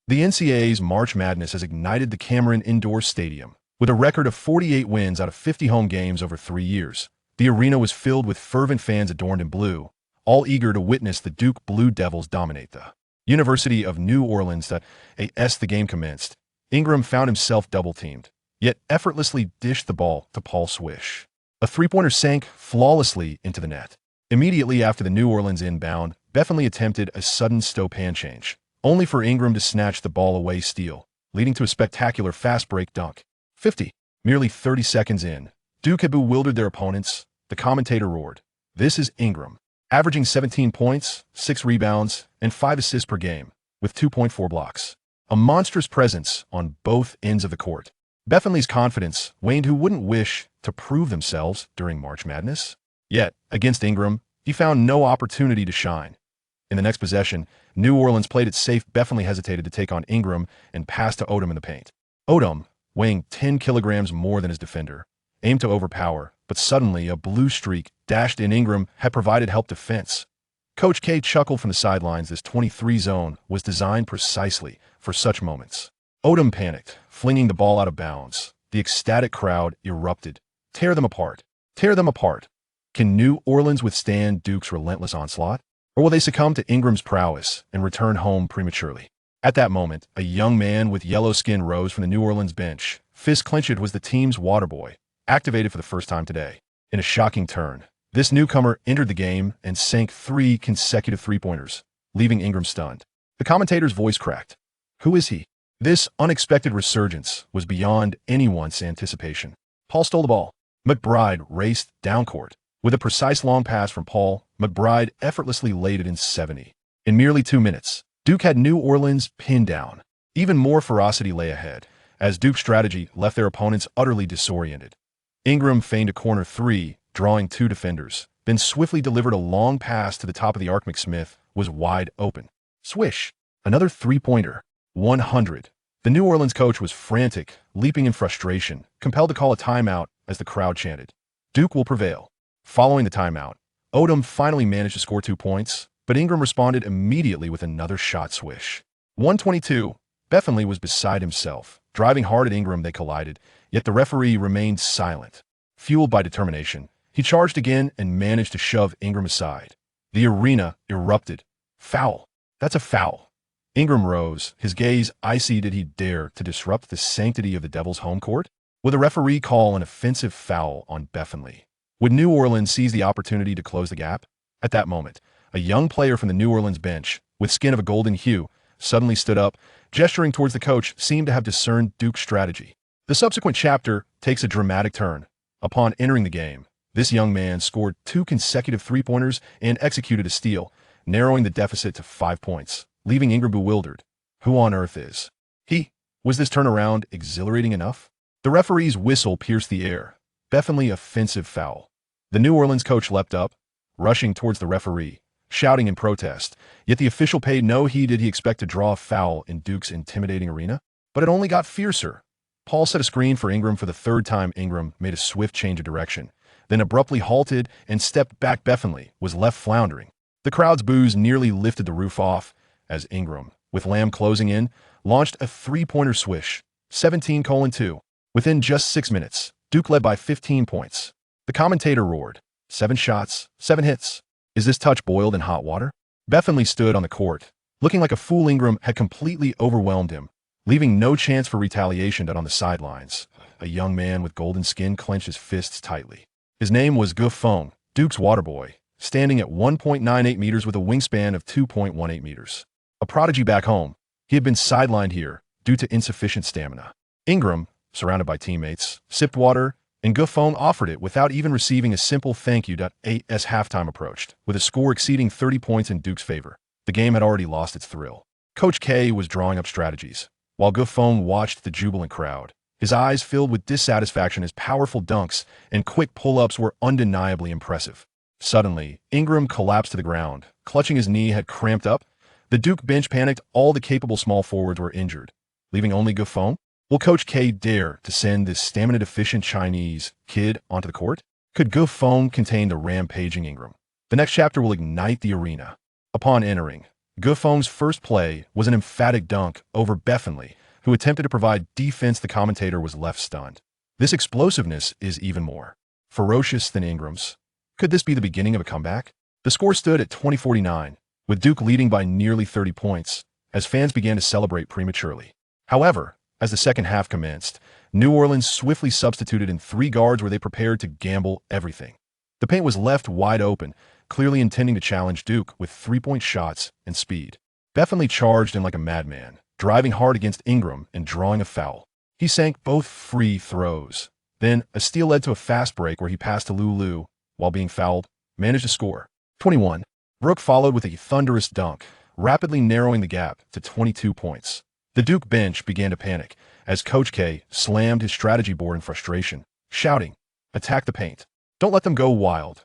The NCAA's March Madness has ignited the Cameron Indoor Stadium. With a record of 48 wins out of 50 home games over 3 years, the arena was filled with fervent fans adorned in blue, all eager to witness the Duke Blue Devils dominate the University of New Orleans. As the game commenced, Ingram found himself double-teamed, yet effortlessly dished the ball to Paul Swish. A three-pointer sank flawlessly into the net. Immediately after the New Orleans inbound, Bethany attempted a sudden stop-hand change, only for Ingram to snatch the ball away steal, leading to a spectacular fast-break dunk. 50. Merely 30 seconds in, Duke had bewildered their opponents. The commentator roared, "This is Ingram, averaging 17 points, 6 rebounds, and 5 assists per game, with 2.4 blocks. A monstrous presence on both ends of the court." Bethany's confidence waned. Who wouldn't wish to prove themselves during March Madness? Yet, against Ingram, he found no opportunity to shine. In the next possession, New Orleans played it safe. Bethany hesitated to take on Ingram and passed to Odom in the paint. Odom, weighing 10 kilograms more than his defender, aimed to overpower, but suddenly a blue streak dashed in. Ingram had provided help defense. Coach K chuckled from the sidelines. This 23 zone was designed precisely for such moments. Odom panicked, flinging the ball out of bounds. The ecstatic crowd erupted. Tear them apart. Tear them apart. Can New Orleans withstand Duke's relentless onslaught? Or will they succumb to Ingram's prowess and return home prematurely? At that moment, a young man with yellow skin rose from the New Orleans bench. Fist clenched. It was the team's water boy, activated for the first time today. In a shocking turn, this newcomer entered the game and sank 3 consecutive three-pointers, leaving Ingram stunned. The commentator's voice cracked. Who is he? This unexpected resurgence was beyond anyone's anticipation. Paul stole the ball. McBride raced down court. With a precise long pass from Paul, McBride effortlessly laid it in 70. In merely 2 minutes, Duke had New Orleans pinned down. Even more ferocity lay ahead, as Duke's strategy left their opponents utterly disoriented. Ingram feigned a corner 3, drawing 2 defenders, then swiftly delivered a long pass to the top of the arc. McSmith was wide open. Swish! Another three-pointer. 100. The New Orleans coach was frantic, leaping in frustration, compelled to call a timeout as the crowd chanted, "Duke will prevail." Following the timeout, Odom finally managed to score 2 points, but Ingram responded immediately with another shot. Swish. 122. Bethany was beside himself. Driving hard at Ingram, they collided, yet the referee remained silent. Fueled by determination, he charged again and managed to shove Ingram aside. The arena erupted. Foul. That's a foul. Ingram rose, his gaze icy. Did he dare to disrupt the sanctity of the Devils' home court? Would the referee call an offensive foul on Bethany? Would New Orleans seize the opportunity to close the gap? At that moment, a young player from the New Orleans bench, with skin of a golden hue, suddenly stood up, gesturing towards the coach. Seemed to have discerned Duke's strategy. The subsequent chapter takes a dramatic turn. Upon entering the game, this young man scored 2 consecutive three-pointers and executed a steal, narrowing the deficit to 5 points, leaving Ingram bewildered. Who on earth is he? Was this turnaround exhilarating enough? The referee's whistle pierced the air. Bethany offensive foul. The New Orleans coach leapt up, rushing towards the referee, shouting in protest, yet the official paid no heed. Did he expect to draw a foul in Duke's intimidating arena? But it only got fiercer. Paul set a screen for Ingram for the 3rd time. Ingram made a swift change of direction, then abruptly halted and stepped back. Bethany was left floundering. The crowd's boos nearly lifted the roof off as Ingram, with Lamb closing in, launched a three-pointer swish, 17:2. Within just 6 minutes, Duke led by 15 points. The commentator roared, 7 shots, 7 hits. Is this touch boiled in hot water? Bethany stood on the court, looking like a fool. Ingram had completely overwhelmed him, leaving no chance for retaliation. On the sidelines, a young man with golden skin clenched his fists tightly. His name was Xixi, Duke's water boy, standing at 1.98 meters with a wingspan of 2.18 meters. A prodigy back home, he had been sidelined here due to insufficient stamina. Ingram, surrounded by teammates, sipped water, and Xixi offered it without even receiving a simple thank you. As halftime approached, with a score exceeding 30 points in Duke's favor, the game had already lost its thrill. Coach K was drawing up strategies, while Xixi watched the jubilant crowd. His eyes filled with dissatisfaction. His powerful dunks and quick pull-ups were undeniably impressive. Suddenly, Ingram collapsed to the ground, clutching his knee had cramped up. The Duke bench panicked. All the capable small forwards were injured, leaving only Xixi. Will Coach K dare to send this stamina-deficient Chinese kid onto the court? Could Xixi contain the rampaging Ingram? The next chapter will ignite the arena. Upon entering, Gufeng's first play was an emphatic dunk over Beffinley, who attempted to provide defense. The commentator was left stunned. This explosiveness is even more ferocious than Ingram's. Could this be the beginning of a comeback? The score stood at 20-49, with Duke leading by nearly 30 points, as fans began to celebrate prematurely. However, as the second half commenced, New Orleans swiftly substituted in three guards where they prepared to gamble everything. The paint was left wide open, clearly intending to challenge Duke with three-point shots and speed. Beffinley charged in like a madman, driving hard against Ingram and drawing a foul. He sank both free throws. Then, a steal led to a fast break where he passed to Lulu, while being fouled, managed to score. 21. Brooke followed with a thunderous dunk, rapidly narrowing the gap to 22 points. The Duke bench began to panic as Coach K slammed his strategy board in frustration, shouting, "Attack the paint. Don't let them go wild."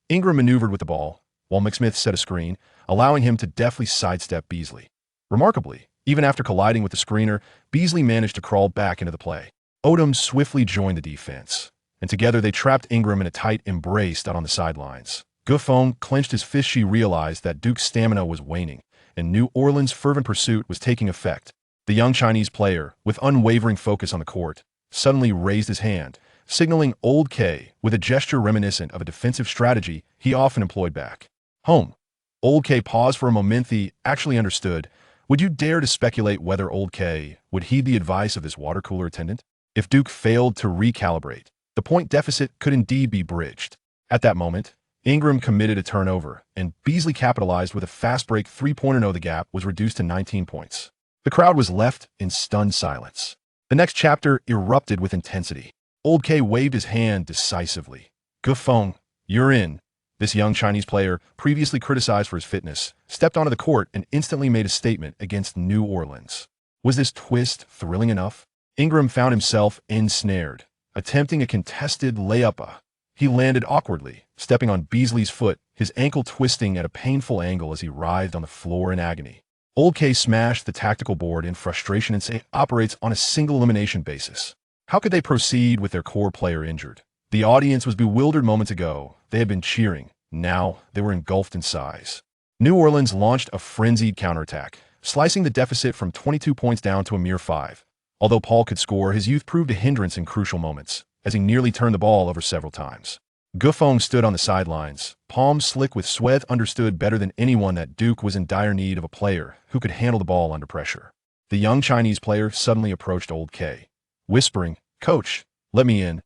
Ingram maneuvered with the ball, while McSmith set a screen, allowing him to deftly sidestep Beasley. Remarkably, even after colliding with the screener, Beasley managed to crawl back into the play. Odom swiftly joined the defense, and together they trapped Ingram in a tight embrace out on the sidelines. Gufeng clenched his fist. She realized that Duke's stamina was waning, and New Orleans' fervent pursuit was taking effect. The young Chinese player, with unwavering focus on the court, suddenly raised his hand, signaling Old K with a gesture reminiscent of a defensive strategy he often employed back home. Old K paused for a moment. He actually understood. Would you dare to speculate whether Old K would heed the advice of this water cooler attendant? If Duke failed to recalibrate, the point deficit could indeed be bridged. At that moment, Ingram committed a turnover, and Beasley capitalized with a fast break three-pointer. The gap was reduced to 19 points. The crowd was left in stunned silence. The next chapter erupted with intensity. Old K waved his hand decisively. "Gufeng, you're in." This young Chinese player, previously criticized for his fitness, stepped onto the court and instantly made a statement against New Orleans. Was this twist thrilling enough? Ingram found himself ensnared, attempting a contested layup. He landed awkwardly, stepping on Beasley's foot, his ankle twisting at a painful angle as he writhed on the floor in agony. Old K smashed the tactical board in frustration and said, "Operates on a single elimination basis." How could they proceed with their core player injured? The audience was bewildered moments ago. They had been cheering. Now they were engulfed in sighs. New Orleans launched a frenzied counterattack, slicing the deficit from 22 points down to a mere 5. Although Paul could score, his youth proved a hindrance in crucial moments, as he nearly turned the ball over several times. Gufeng stood on the sidelines, palms slick with sweat, understood better than anyone that Duke was in dire need of a player who could handle the ball under pressure. The young Chinese player suddenly approached Old K, whispering, "Coach, let me in."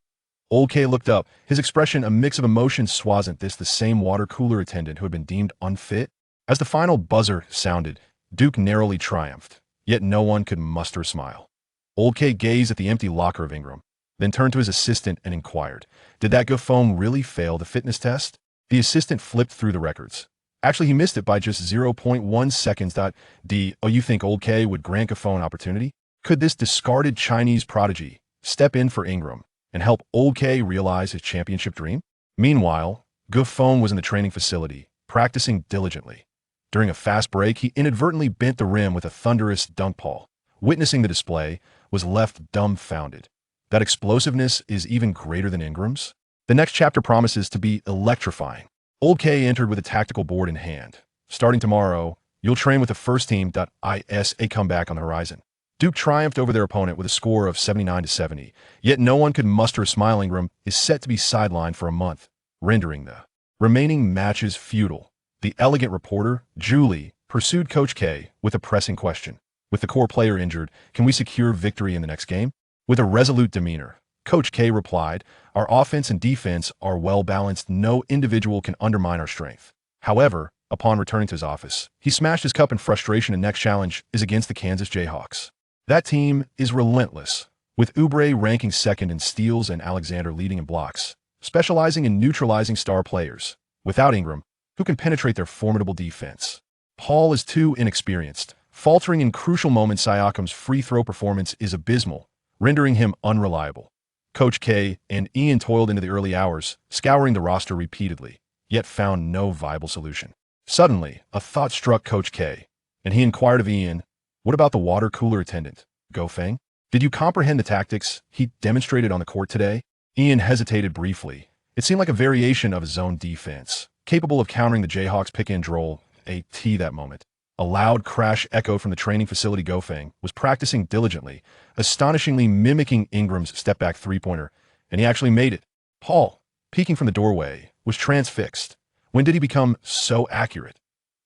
Old K looked up, his expression a mix of emotions. Wasn't this the same water cooler attendant who had been deemed unfit? As the final buzzer sounded, Duke narrowly triumphed, yet no one could muster a smile. Old K gazed at the empty locker of Ingram, then turned to his assistant and inquired, "Did that Gufeng really fail the fitness test?" The assistant flipped through the records. Actually, he missed it by just 0.1 seconds. Oh, you think Old K would grant Gufeng an opportunity? Could this discarded Chinese prodigy step in for Ingram and help Old K realize his championship dream? Meanwhile, Gufeng was in the training facility, practicing diligently. During a fast break, he inadvertently bent the rim with a thunderous dunk. Paul, witnessing the display, was left dumbfounded. That explosiveness is even greater than Ingram's. The next chapter promises to be electrifying. Old K entered with a tactical board in hand. "Starting tomorrow, you'll train with the first team. Is a comeback on the horizon." Duke triumphed over their opponent with a score of 79-70, yet no one could muster a smile. Ingram is set to be sidelined for a month, rendering the remaining matches futile. The elegant reporter, Julie, pursued Coach K with a pressing question. "With the core player injured, can we secure victory in the next game?" With a resolute demeanor, Coach K replied, "Our offense and defense are well balanced. No individual can undermine our strength." However, upon returning to his office, he smashed his cup in frustration. And next challenge is against the Kansas Jayhawks. That team is relentless, with Oubre ranking second in steals and Alexander leading in blocks, specializing in neutralizing star players. Without Ingram, who can penetrate their formidable defense? Paul is too inexperienced, faltering in crucial moments. Siakam's free throw performance is abysmal, rendering him unreliable. Coach K and Ian toiled into the early hours, scouring the roster repeatedly, yet found no viable solution. Suddenly, a thought struck Coach K, and he inquired of Ian, "What about the water cooler attendant, Gufeng? Did you comprehend the tactics he demonstrated on the court today?" Ian hesitated briefly. It seemed like a variation of his zone defense, capable of countering the Jayhawks pick-and-roll. That moment, A loud crash echoed from the training facility. Gofeng was practicing diligently, astonishingly mimicking Ingram's step-back three-pointer, and he actually made it. Paul, peeking from the doorway, was transfixed. When did he become so accurate?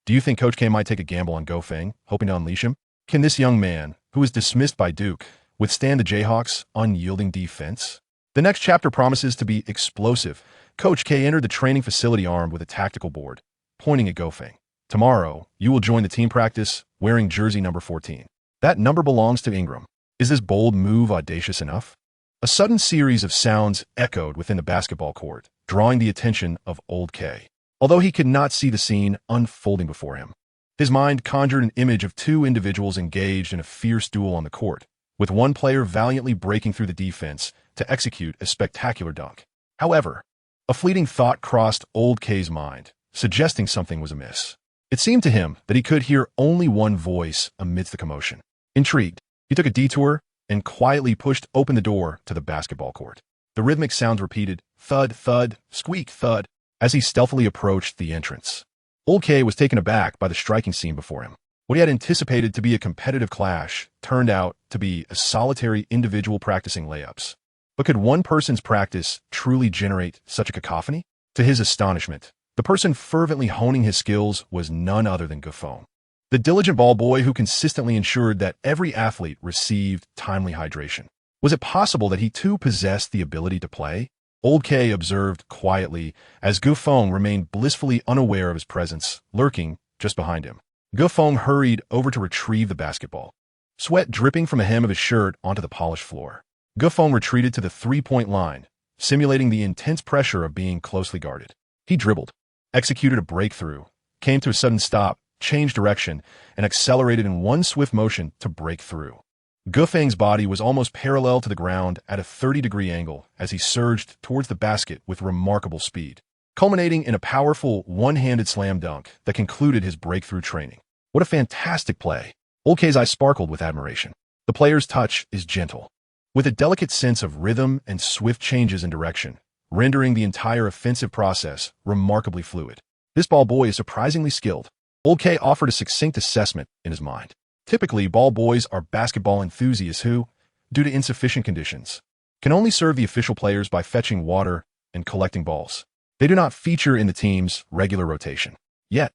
Do you think Coach K might take a gamble on Gofeng, hoping to unleash him? Can this young man, who was dismissed by Duke, withstand the Jayhawks' unyielding defense? The next chapter promises to be explosive. Coach K entered the training facility armed with a tactical board, pointing at Gofeng. Tomorrow, you will join the team practice wearing jersey number 14. That number belongs to Ingram. Is this bold move audacious enough? A sudden series of sounds echoed within the basketball court, drawing the attention of Old K. Although he could not see the scene unfolding before him, his mind conjured an image of two individuals engaged in a fierce duel on the court, with one player valiantly breaking through the defense to execute a spectacular dunk. However, a fleeting thought crossed Old K's mind, suggesting something was amiss. It seemed to him that he could hear only one voice amidst the commotion. Intrigued, he took a detour and quietly pushed open the door to the basketball court. The rhythmic sounds repeated, thud, thud, squeak, thud, as he stealthily approached the entrance. Old K was taken aback by the striking scene before him. What he had anticipated to be a competitive clash turned out to be a solitary individual practicing layups. But could one person's practice truly generate such a cacophony? To his astonishment, the person fervently honing his skills was none other than Gofeng, the diligent ball boy who consistently ensured that every athlete received timely hydration. Was it possible that he too possessed the ability to play? Old K observed quietly as Gofeng remained blissfully unaware of his presence, lurking just behind him. Gofeng hurried over to retrieve the basketball, sweat dripping from the hem of his shirt onto the polished floor. Gofeng retreated to the three-point line, simulating the intense pressure of being closely guarded. He dribbled, executed a breakthrough, came to a sudden stop, changed direction, and accelerated in one swift motion to break through. Gofeng's body was almost parallel to the ground at a 30-degree angle as he surged towards the basket with remarkable speed, culminating in a powerful one-handed slam dunk that concluded his breakthrough training. What a fantastic play! Old K's eyes sparkled with admiration. The player's touch is gentle, with a delicate sense of rhythm and swift changes in direction, rendering the entire offensive process remarkably fluid. This ball boy is surprisingly skilled. Old K offered a succinct assessment in his mind. Typically, ball boys are basketball enthusiasts who, due to insufficient conditions, can only serve the official players by fetching water and collecting balls. They do not feature in the team's regular rotation. Yet,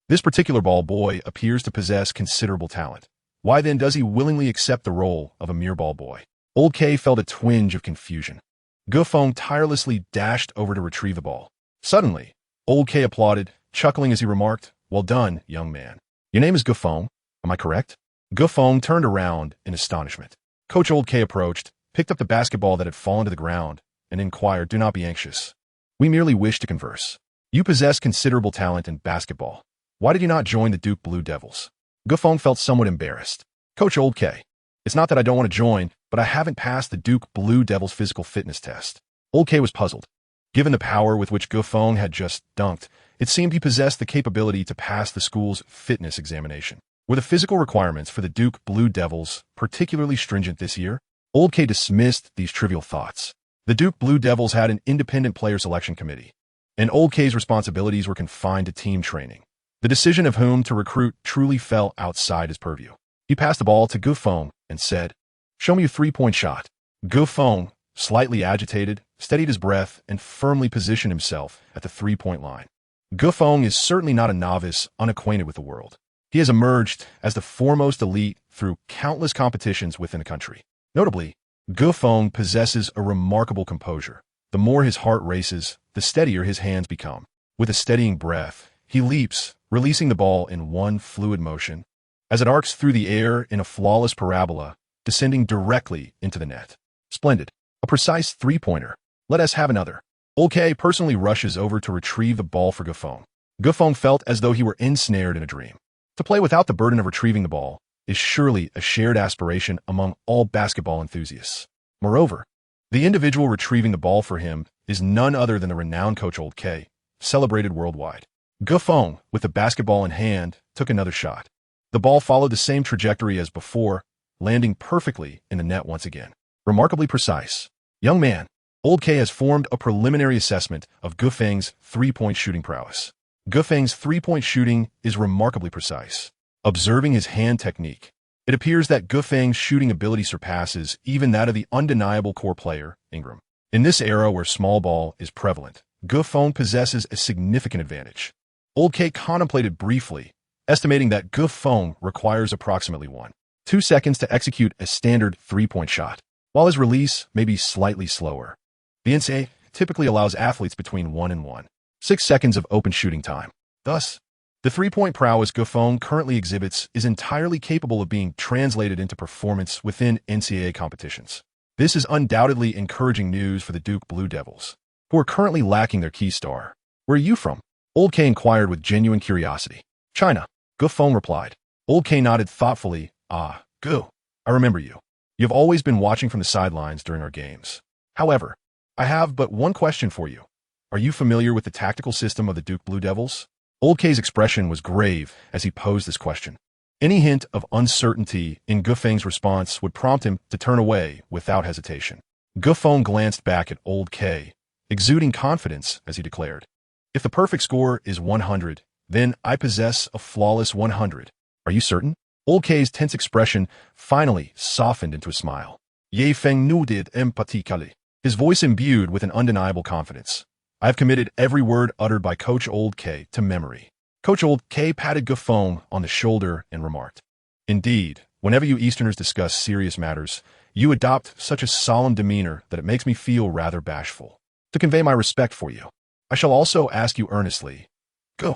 this particular ball boy appears to possess considerable talent. Why then does he willingly accept the role of a mere ball boy? Old K felt a twinge of confusion. Gofeng tirelessly dashed over to retrieve the ball. Suddenly, Old K applauded, chuckling as he remarked, "Well done, young man. Your name is Gofeng, am I correct?" Gofeng turned around in astonishment. Coach Old K approached, picked up the basketball that had fallen to the ground, and inquired, "Do not be anxious. We merely wish to converse. You possess considerable talent in basketball. Why did you not join the Duke Blue Devils?" Gofeng felt somewhat embarrassed. "Coach Old K, it's not that I don't want to join, but I haven't passed the Duke Blue Devils physical fitness test." Old K was puzzled. Given the power with which Gofeng had just dunked, it seemed he possessed the capability to pass the school's fitness examination. Were the physical requirements for the Duke Blue Devils particularly stringent this year? Old K dismissed these trivial thoughts. The Duke Blue Devils had an independent player selection committee, and Old K's responsibilities were confined to team training. The decision of whom to recruit truly fell outside his purview. He passed the ball to Gofeng and said, "Show me a three-point shot." Gofeng, slightly agitated, steadied his breath and firmly positioned himself at the three-point line. Gofeng is certainly not a novice unacquainted with the world. He has emerged as the foremost elite through countless competitions within the country. Notably, Gofeng possesses a remarkable composure. The more his heart races, the steadier his hands become. With a steadying breath, he leaps, releasing the ball in one fluid motion, as it arcs through the air in a flawless parabola, descending directly into the net. Splendid. A precise three-pointer. Let us have another. Old K personally rushes over to retrieve the ball for Gofeng. Gofeng felt as though he were ensnared in a dream. To play without the burden of retrieving the ball is surely a shared aspiration among all basketball enthusiasts. Moreover, the individual retrieving the ball for him is none other than the renowned Coach Old K, celebrated worldwide. Gofeng, with the basketball in hand, took another shot. The ball followed the same trajectory as before, landing perfectly in the net once again. Remarkably precise. Young man, Old K has formed a preliminary assessment of Gofeng's three-point shooting prowess. Gofeng's three-point shooting is remarkably precise. observing his hand technique. It appears that Gufeng's shooting ability surpasses even that of the undeniable core player, Ingram. In this era where small ball is prevalent, Gufeng possesses a significant advantage. Old K contemplated briefly, estimating that Gufeng requires approximately 1-2 seconds to execute a standard three-point shot, while his release may be slightly slower. The NCAA typically allows athletes between 1 and 1.6 seconds of open shooting time. Thus, the three-point prowess Gufeng currently exhibits is entirely capable of being translated into performance within NCAA competitions. This is undoubtedly encouraging news for the Duke Blue Devils, who are currently lacking their key star. Where are you from? Old K inquired with genuine curiosity. China, Gufeng replied. Old K nodded thoughtfully. Ah, Gu, I remember you. You have always been watching from the sidelines during our games. However, I have but one question for you. Are you familiar with the tactical system of the Duke Blue Devils? Old K's expression was grave as he posed this question. Any hint of uncertainty in Gufeng's response would prompt him to turn away without hesitation. Gufeng glanced back at Old K, exuding confidence as he declared, "If the perfect score is 100, then I possess a flawless 100. Are you certain?" Old K's tense expression finally softened into a smile. Ye Feng nodded emphatically, his voice imbued with an undeniable confidence. I have committed every word uttered by Coach Old K to memory. Coach Old K patted Gufeng on the shoulder and remarked, "Indeed, whenever you Easterners discuss serious matters, you adopt such a solemn demeanor that it makes me feel rather bashful. To convey my respect for you, I shall also ask you earnestly, Gu,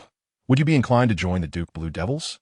would you be inclined to join the Duke Blue Devils?"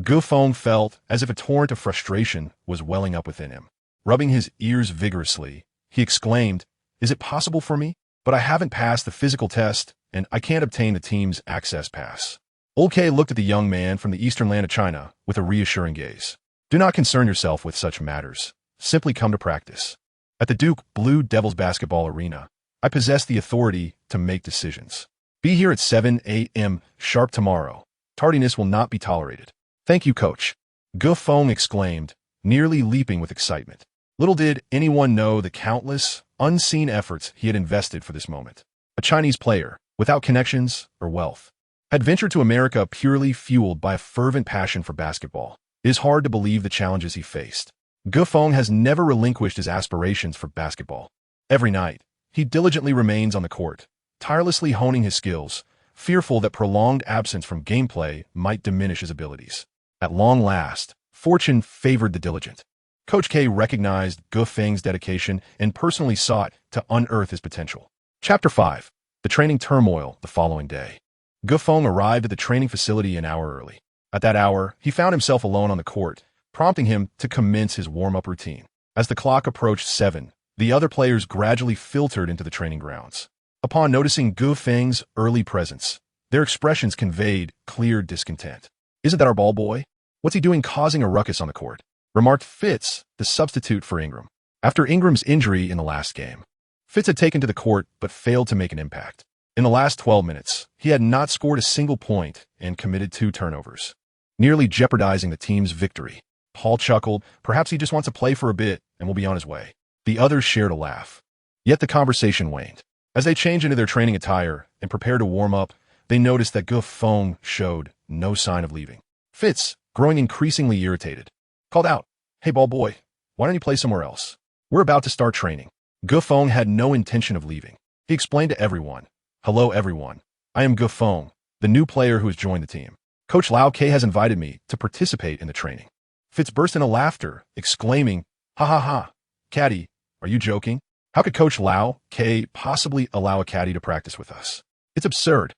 Gufeng felt as if a torrent of frustration was welling up within him. Rubbing his ears vigorously, he exclaimed, "Is it possible for me? But I haven't passed the physical test, and I can't obtain the team's access pass." Old K looked at the young man from the eastern land of China with a reassuring gaze. "Do not concern yourself with such matters. Simply come to practice. At the Duke Blue Devils basketball arena, I possess the authority to make decisions. Be here at 7 a.m. sharp tomorrow. Tardiness will not be tolerated." "Thank you, Coach," Gufeng exclaimed, nearly leaping with excitement. Little did anyone know the countless, unseen efforts he had invested for this moment. A Chinese player, without connections or wealth, had ventured to America purely fueled by a fervent passion for basketball. It is hard to believe the challenges he faced. Gufeng has never relinquished his aspirations for basketball. Every night, he diligently remains on the court, tirelessly honing his skills, fearful that prolonged absence from gameplay might diminish his abilities. At long last, fortune favored the diligent. Coach K recognized Gufeng's dedication and personally sought to unearth his potential. Chapter 5. The Training Turmoil the following day. Gufeng arrived at the training facility an hour early. At that hour, he found himself alone on the court, prompting him to commence his warm-up routine. As the clock approached 7, the other players gradually filtered into the training grounds. Upon noticing Gufeng's early presence, their expressions conveyed clear discontent. "Isn't that our ball boy? What's he doing causing a ruckus on the court?" remarked Fitz, the substitute for Ingram. After Ingram's injury in the last game, Fitz had taken to the court but failed to make an impact. In the last 12 minutes, he had not scored a single point and committed 2 turnovers, nearly jeopardizing the team's victory. Paul chuckled. Perhaps he just wants to play for a bit and will be on his way. The others shared a laugh. Yet the conversation waned. As they changed into their training attire and prepared to warm up, they noticed that Gufeng showed no sign of leaving. Fitz, growing increasingly irritated, called out, "Hey, ball boy, why don't you play somewhere else? We're about to start training." Gufeng had no intention of leaving. He explained to everyone, "Hello, everyone. I am Gufeng, the new player who has joined the team. Coach Lau K has invited me to participate in the training." Fitz burst into laughter, exclaiming, "Ha ha ha, caddy, are you joking? How could Coach Lau K possibly allow a caddy to practice with us? It's absurd."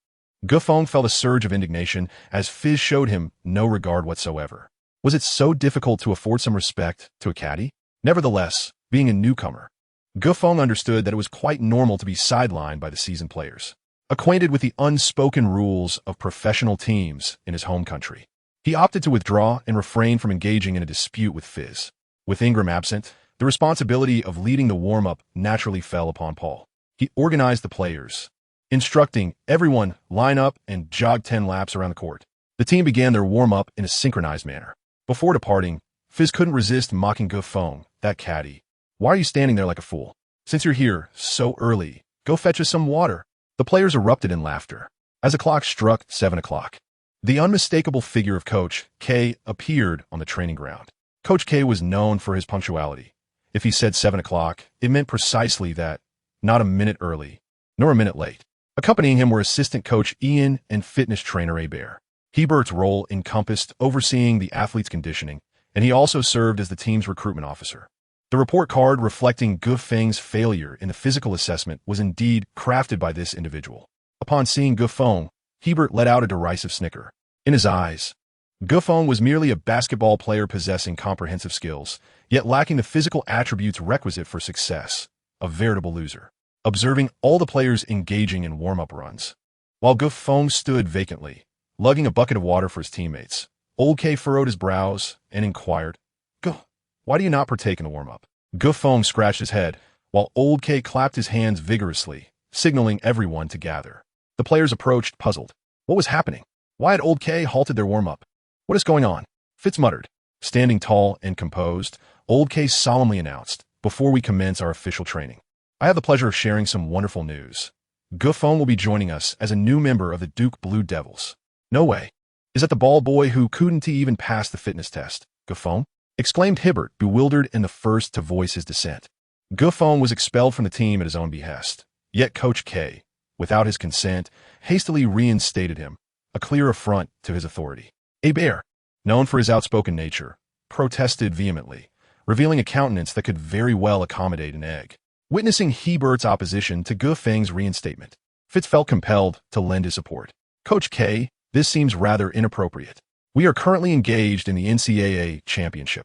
Gufeng felt a surge of indignation as Fizz showed him no regard whatsoever. Was it so difficult to afford some respect to a caddy? Nevertheless, being a newcomer, Gufeng understood that it was quite normal to be sidelined by the seasoned players, acquainted with the unspoken rules of professional teams in his home country. He opted to withdraw and refrain from engaging in a dispute with Fizz. With Ingram absent, the responsibility of leading the warm-up naturally fell upon Paul. He organized the players, instructing everyone line up and jog 10 laps around the court. The team began their warm-up in a synchronized manner. Before departing, Fizz couldn't resist mocking Gufeng, "That caddy. Why are you standing there like a fool? Since you're here so early, go fetch us some water." The players erupted in laughter. As the clock struck 7 o'clock, The unmistakable figure of Coach K appeared on the training ground. Coach K was known for his punctuality. If he said 7 o'clock, it meant precisely that, not a minute early, nor a minute late. Accompanying him were assistant coach Ian and fitness trainer Bear. Hebert's role encompassed overseeing the athlete's conditioning, and he also served as the team's recruitment officer. The report card reflecting Gu Feng's failure in the physical assessment was indeed crafted by this individual. Upon seeing Gu Feng, Hebert let out a derisive snicker. In his eyes, Gu Feng was merely a basketball player possessing comprehensive skills, yet lacking the physical attributes requisite for success, a veritable loser. Observing all the players engaging in warm-up runs, while Gu Feng stood vacantly, lugging a bucket of water for his teammates, Old K furrowed his brows and inquired, "Gu, why do you not partake in the warm-up?" Gu Feng scratched his head, while Old K clapped his hands vigorously, signaling everyone to gather. The players approached, puzzled. What was happening? Why had Old K halted their warm-up? What is going on? Fitz muttered. Standing tall and composed, Old K solemnly announced, "Before we commence our official training, I have the pleasure of sharing some wonderful news. Gu Feng will be joining us as a new member of the Duke Blue Devils." "No way. Is that the ball boy who couldn't even pass the fitness test, Gu Feng?" exclaimed Hibbert, bewildered and the first to voice his dissent. Gu Feng was expelled from the team at his own behest, yet Coach K, without his consent, hastily reinstated him, a clear affront to his authority. Bear, known for his outspoken nature, protested vehemently, revealing a countenance that could very well accommodate an egg. Witnessing Hebert's opposition to Gu Feng's reinstatement, Fitz felt compelled to lend his support. "Coach K, this seems rather inappropriate. We are currently engaged in the NCAA championship,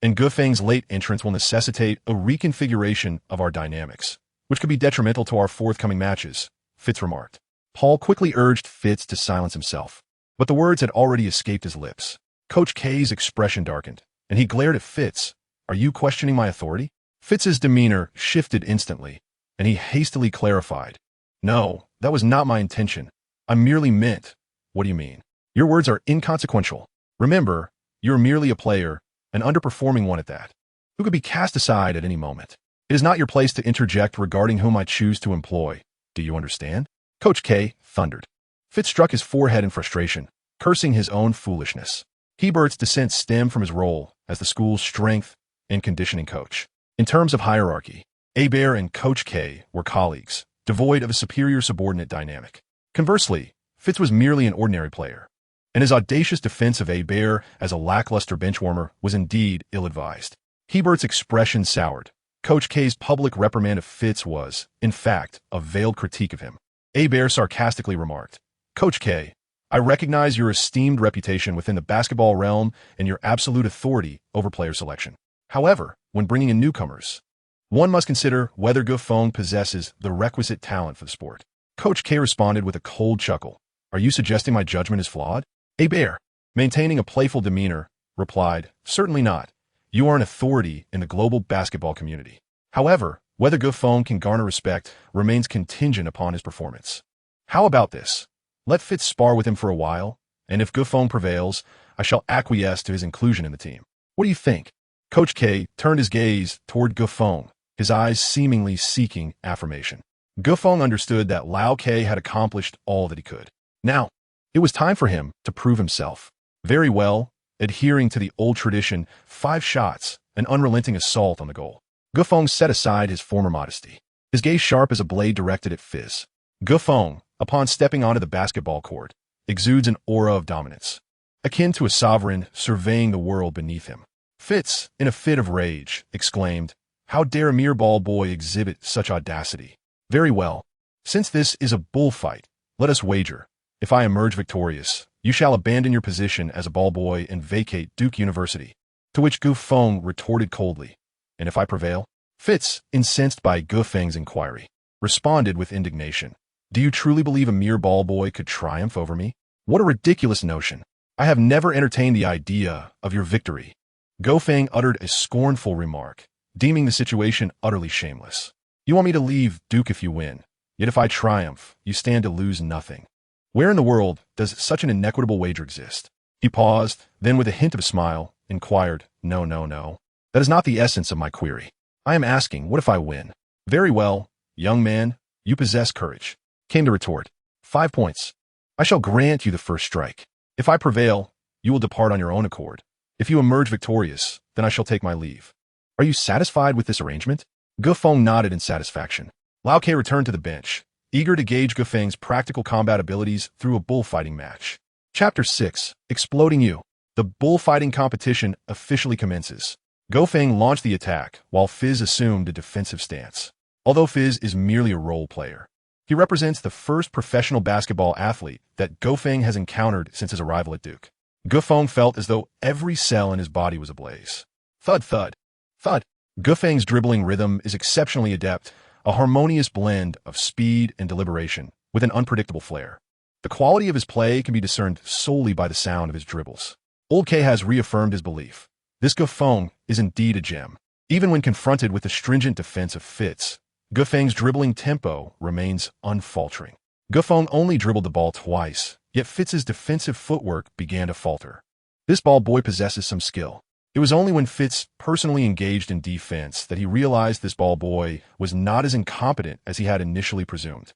and Gu Feng's late entrance will necessitate a reconfiguration of our dynamics, which could be detrimental to our forthcoming matches," Fitz remarked. Paul quickly urged Fitz to silence himself, but the words had already escaped his lips. Coach K's expression darkened, and he glared at Fitz. "Are you questioning my authority?" Fitz's demeanor shifted instantly, and he hastily clarified. "No, that was not my intention. I merely meant—" "What do you mean?" "Your words are inconsequential. Remember, you're merely a player, an underperforming one at that, who could be cast aside at any moment. It is not your place to interject regarding whom I choose to employ. Do you understand?" Coach K thundered. Fitz struck his forehead in frustration, cursing his own foolishness. Hebert's dissent stemmed from his role as the school's strength and conditioning coach. In terms of hierarchy, Bear and Coach K were colleagues, devoid of a superior subordinate dynamic. Conversely, Fitz was merely an ordinary player, and his audacious defense of Bear as a lackluster benchwarmer was indeed ill-advised. Hebert's expression soured. Coach K's public reprimand of Fitz was, in fact, a veiled critique of him. Bear sarcastically remarked, "Coach K, I recognize your esteemed reputation within the basketball realm and your absolute authority over player selection. However, when bringing in newcomers, one must consider whether Gu Feng possesses the requisite talent for the sport." Coach K responded with a cold chuckle. "Are you suggesting my judgment is flawed?" Bear, maintaining a playful demeanor, replied, "Certainly not. You are an authority in the global basketball community. However, whether Gu Feng can garner respect remains contingent upon his performance. How about this? Let Fitz spar with him for a while, and if Gu Feng prevails, I shall acquiesce to his inclusion in the team. What do you think?" Coach K turned his gaze toward Gu Feng, his eyes seemingly seeking affirmation. Gu Feng understood that Lao K had accomplished all that he could. Now, it was time for him to prove himself. Very well, adhering to the old tradition, 5 shots, an unrelenting assault on the goal. Gu Feng set aside his former modesty, his gaze sharp as a blade directed at Fizz. Gu Feng, upon stepping onto the basketball court, exudes an aura of dominance, akin to a sovereign surveying the world beneath him. Fitz, in a fit of rage, exclaimed, "How dare a mere ball boy exhibit such audacity? Very well. Since this is a bullfight, let us wager. If I emerge victorious, you shall abandon your position as a ball boy and vacate Duke University." To which Gu Feng retorted coldly, "And if I prevail?" Fitz, incensed by Gu Feng's inquiry, responded with indignation, "Do you truly believe a mere ball boy could triumph over me? What a ridiculous notion. I have never entertained the idea of your victory." Gu Feng uttered a scornful remark, deeming the situation utterly shameless. "You want me to leave Duke if you win, yet if I triumph, you stand to lose nothing. Where in the world does such an inequitable wager exist?" He paused, then with a hint of a smile, inquired, No. That is not the essence of my query. I am asking, what if I win?" "Very well, young man, you possess courage," came the retort. 5 points. "I shall grant you the first strike." If I prevail, you will depart on your own accord. If you emerge victorious, then I shall take my leave. Are you satisfied with this arrangement? Gufeng nodded in satisfaction. Lao Ke returned to the bench, eager to gauge Gufeng's practical combat abilities through a bullfighting match. Chapter 6. Exploding You. The bullfighting competition officially commences. Gufeng launched the attack, while Fizz assumed a defensive stance. Although Fizz is merely a role player, he represents the first professional basketball athlete that Gufeng has encountered since his arrival at Duke. Gufeng felt as though every cell in his body was ablaze. Thud, thud, thud. Gufeng's dribbling rhythm is exceptionally adept, a harmonious blend of speed and deliberation, with an unpredictable flair. The quality of his play can be discerned solely by the sound of his dribbles. Old K has reaffirmed his belief. This Gufeng is indeed a gem. Even when confronted with the stringent defense of Fitz, Gufeng's dribbling tempo remains unfaltering. Gufeng only dribbled the ball twice, yet Fitz's defensive footwork began to falter. This ball boy possesses some skill. It was only when Fitz personally engaged in defense that he realized this ball boy was not as incompetent as he had initially presumed.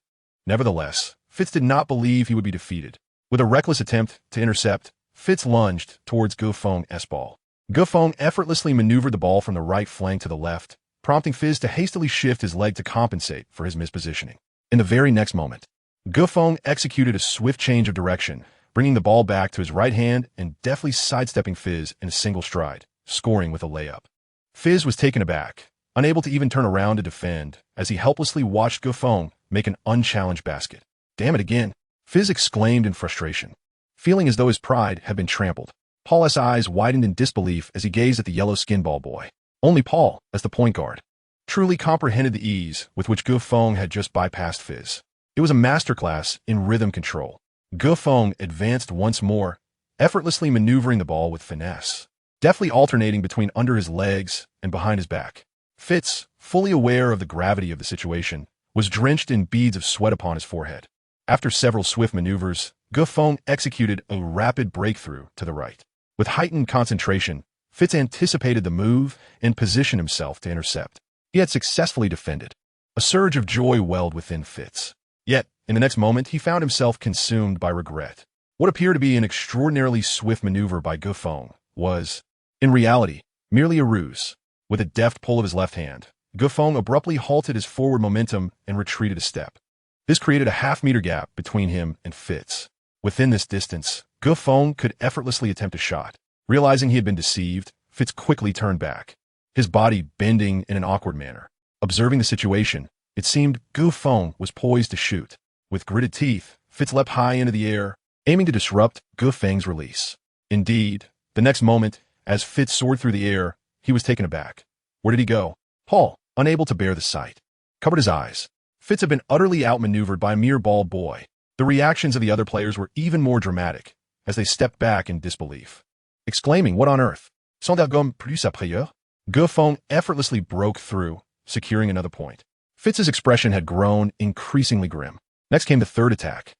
Nevertheless, Fitz did not believe he would be defeated. With a reckless attempt to intercept, Fitz lunged towards Gufeng's ball. Gufeng effortlessly maneuvered the ball from the right flank to the left, prompting Fizz to hastily shift his leg to compensate for his mispositioning. In the very next moment, Gufeng executed a swift change of direction, bringing the ball back to his right hand and deftly sidestepping Fizz in a single stride, scoring with a layup. Fizz was taken aback, unable to even turn around to defend, as he helplessly watched Gufeng make an unchallenged basket. Damn it again, Fizz exclaimed in frustration, feeling as though his pride had been trampled. Paul's eyes widened in disbelief as he gazed at the yellow-skinned ball boy. Only Paul, as the point guard, truly comprehended the ease with which Gufeng had just bypassed Fizz. It was a masterclass in rhythm control. Gufeng advanced once more, effortlessly maneuvering the ball with finesse, deftly alternating between under his legs and behind his back. Fitz, fully aware of the gravity of the situation, was drenched in beads of sweat upon his forehead. After several swift maneuvers, Gufeng executed a rapid breakthrough to the right. With heightened concentration, Fitz anticipated the move and positioned himself to intercept. He had successfully defended. A surge of joy welled within Fitz. Yet, in the next moment, he found himself consumed by regret. What appeared to be an extraordinarily swift maneuver by Gufeng was, in reality, merely a ruse. With a deft pull of his left hand, Gufeng abruptly halted his forward momentum and retreated a step. This created a half-meter gap between him and Fitz. Within this distance, Gufeng could effortlessly attempt a shot. Realizing he had been deceived, Fitz quickly turned back, his body bending in an awkward manner. Observing the situation, it seemed Gufeng was poised to shoot. With gritted teeth, Fitz leapt high into the air, aiming to disrupt Gufeng's release. Indeed, the next moment, as Fitz soared through the air, he was taken aback. Where did he go? Paul, unable to bear the sight, covered his eyes. Fitz had been utterly outmaneuvered by a mere ball boy. The reactions of the other players were even more dramatic, as they stepped back in disbelief, exclaiming, "What on earth? Sont d'algom plus après?" Gufeng effortlessly broke through, securing another point. Fitz's expression had grown increasingly grim. Next came the third attack.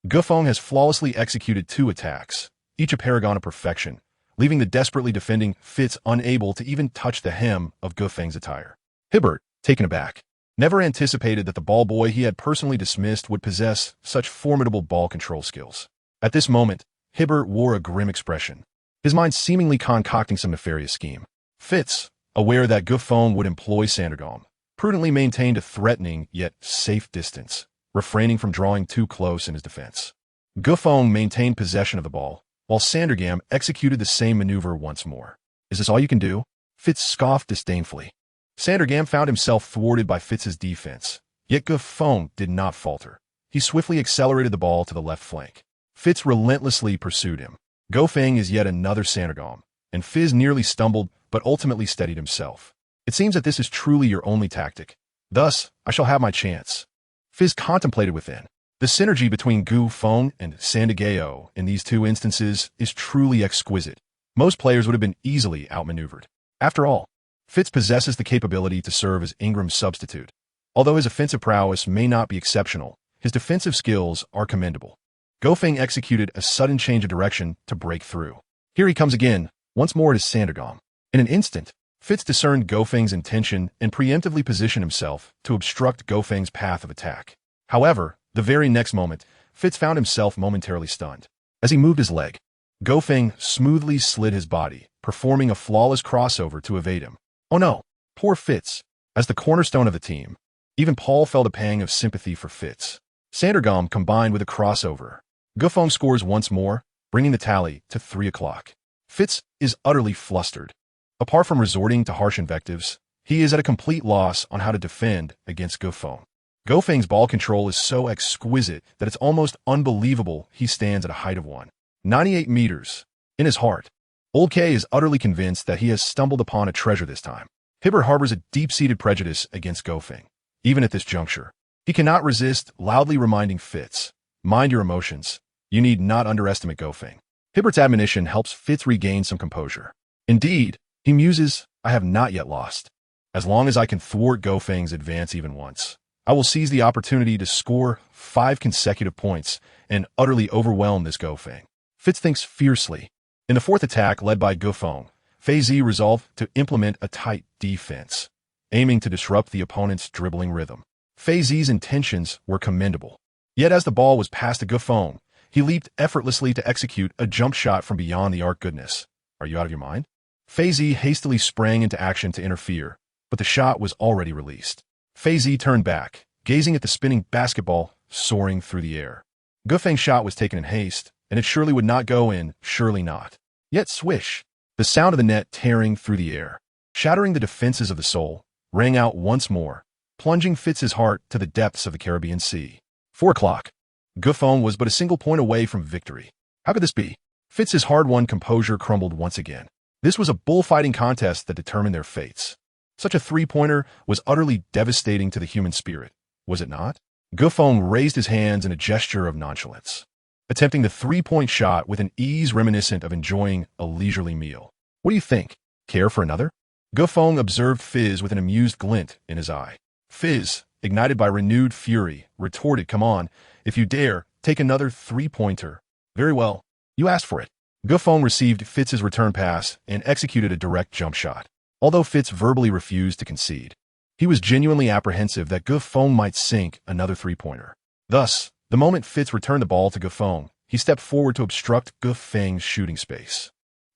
Gufeng has flawlessly executed 2 attacks, each a paragon of perfection, leaving the desperately defending Fitz unable to even touch the hem of Gufeng's attire. Hibbert, taken aback, never anticipated that the ball boy he had personally dismissed would possess such formidable ball control skills. At this moment, Hibbert wore a grim expression, his mind seemingly concocting some nefarious scheme. Fitz, aware that Gufeng would employ Sandergaard, prudently maintained a threatening yet safe distance, refraining from drawing too close in his defense. Gufeng maintained possession of the ball, while Sandergaard executed the same maneuver once more. "Is this all you can do?" Fitz scoffed disdainfully. Sandergaard found himself thwarted by Fitz's defense, yet Gufeng did not falter. He swiftly accelerated the ball to the left flank. Fitz relentlessly pursued him. Gufeng is yet another Sandergaard, and Fizz nearly stumbled but ultimately steadied himself. "It seems that this is truly your only tactic. Thus, I shall have my chance." Fizz contemplated within. The synergy between Gufeng and Sandergaard in these 2 instances is truly exquisite. Most players would have been easily outmaneuvered. After all, Fitz possesses the capability to serve as Ingram's substitute. Although his offensive prowess may not be exceptional, his defensive skills are commendable. Gufeng executed a sudden change of direction to break through. Here he comes again, once more at his Sandergaard. In an instant, Fitz discerned Gofeng's intention and preemptively positioned himself to obstruct Gofeng's path of attack. However, the very next moment, Fitz found himself momentarily stunned. As he moved his leg, Gofeng smoothly slid his body, performing a flawless crossover to evade him. Oh no, poor Fitz. As the cornerstone of the team, even Paul felt a pang of sympathy for Fitz. Sandergaard combined with a crossover. Gofeng scores once more, bringing the tally to 3 o'clock. Fitz is utterly flustered. Apart from resorting to harsh invectives, he is at a complete loss on how to defend against Gofeng. Gofeng's ball control is so exquisite that it's almost unbelievable he stands at a height of 198 meters. In his heart, Old K is utterly convinced that he has stumbled upon a treasure this time. Hibbert harbors a deep-seated prejudice against Gofeng. Even at this juncture, he cannot resist loudly reminding Fitz, "Mind your emotions. You need not underestimate Gofeng." Hibbert's admonition helps Fitz regain some composure. Indeed, he muses, "I have not yet lost. As long as I can thwart Gofeng's advance even once, I will seize the opportunity to score 5 consecutive points and utterly overwhelm this Gofeng." Fitz thinks fiercely. In the fourth attack led by Gofeng, Xixi resolved to implement a tight defense, aiming to disrupt the opponent's dribbling rhythm. Xixi's intentions were commendable. Yet as the ball was passed to Gofeng, he leaped effortlessly to execute a jump shot from beyond the arc. Goodness, are you out of your mind? Xixi hastily sprang into action to interfere, but the shot was already released. Xixi turned back, gazing at the spinning basketball soaring through the air. Gofeng's shot was taken in haste, and it surely would not go in, surely not. Yet swish! The sound of the net tearing through the air, shattering the defenses of the soul, rang out once more, plunging Fitz's heart to the depths of the Caribbean Sea. 4 o'clock. Gofeng was but a single point away from victory. How could this be? Fitz's hard-won composure crumbled once again. This was a bullfighting contest that determined their fates. Such a three-pointer was utterly devastating to the human spirit, was it not? Gofeng raised his hands in a gesture of nonchalance, attempting the three-point shot with an ease reminiscent of enjoying a leisurely meal. What do you think? Care for another? Gofeng observed Fizz with an amused glint in his eye. Fizz, ignited by renewed fury, retorted, "Come on, if you dare, take another three-pointer." "Very well, you asked for it." Gofeng received Fitz's return pass and executed a direct jump shot. Although Fitz verbally refused to concede, he was genuinely apprehensive that Gofeng might sink another three-pointer. Thus, the moment Fitz returned the ball to Gofeng, he stepped forward to obstruct Gofeng's shooting space.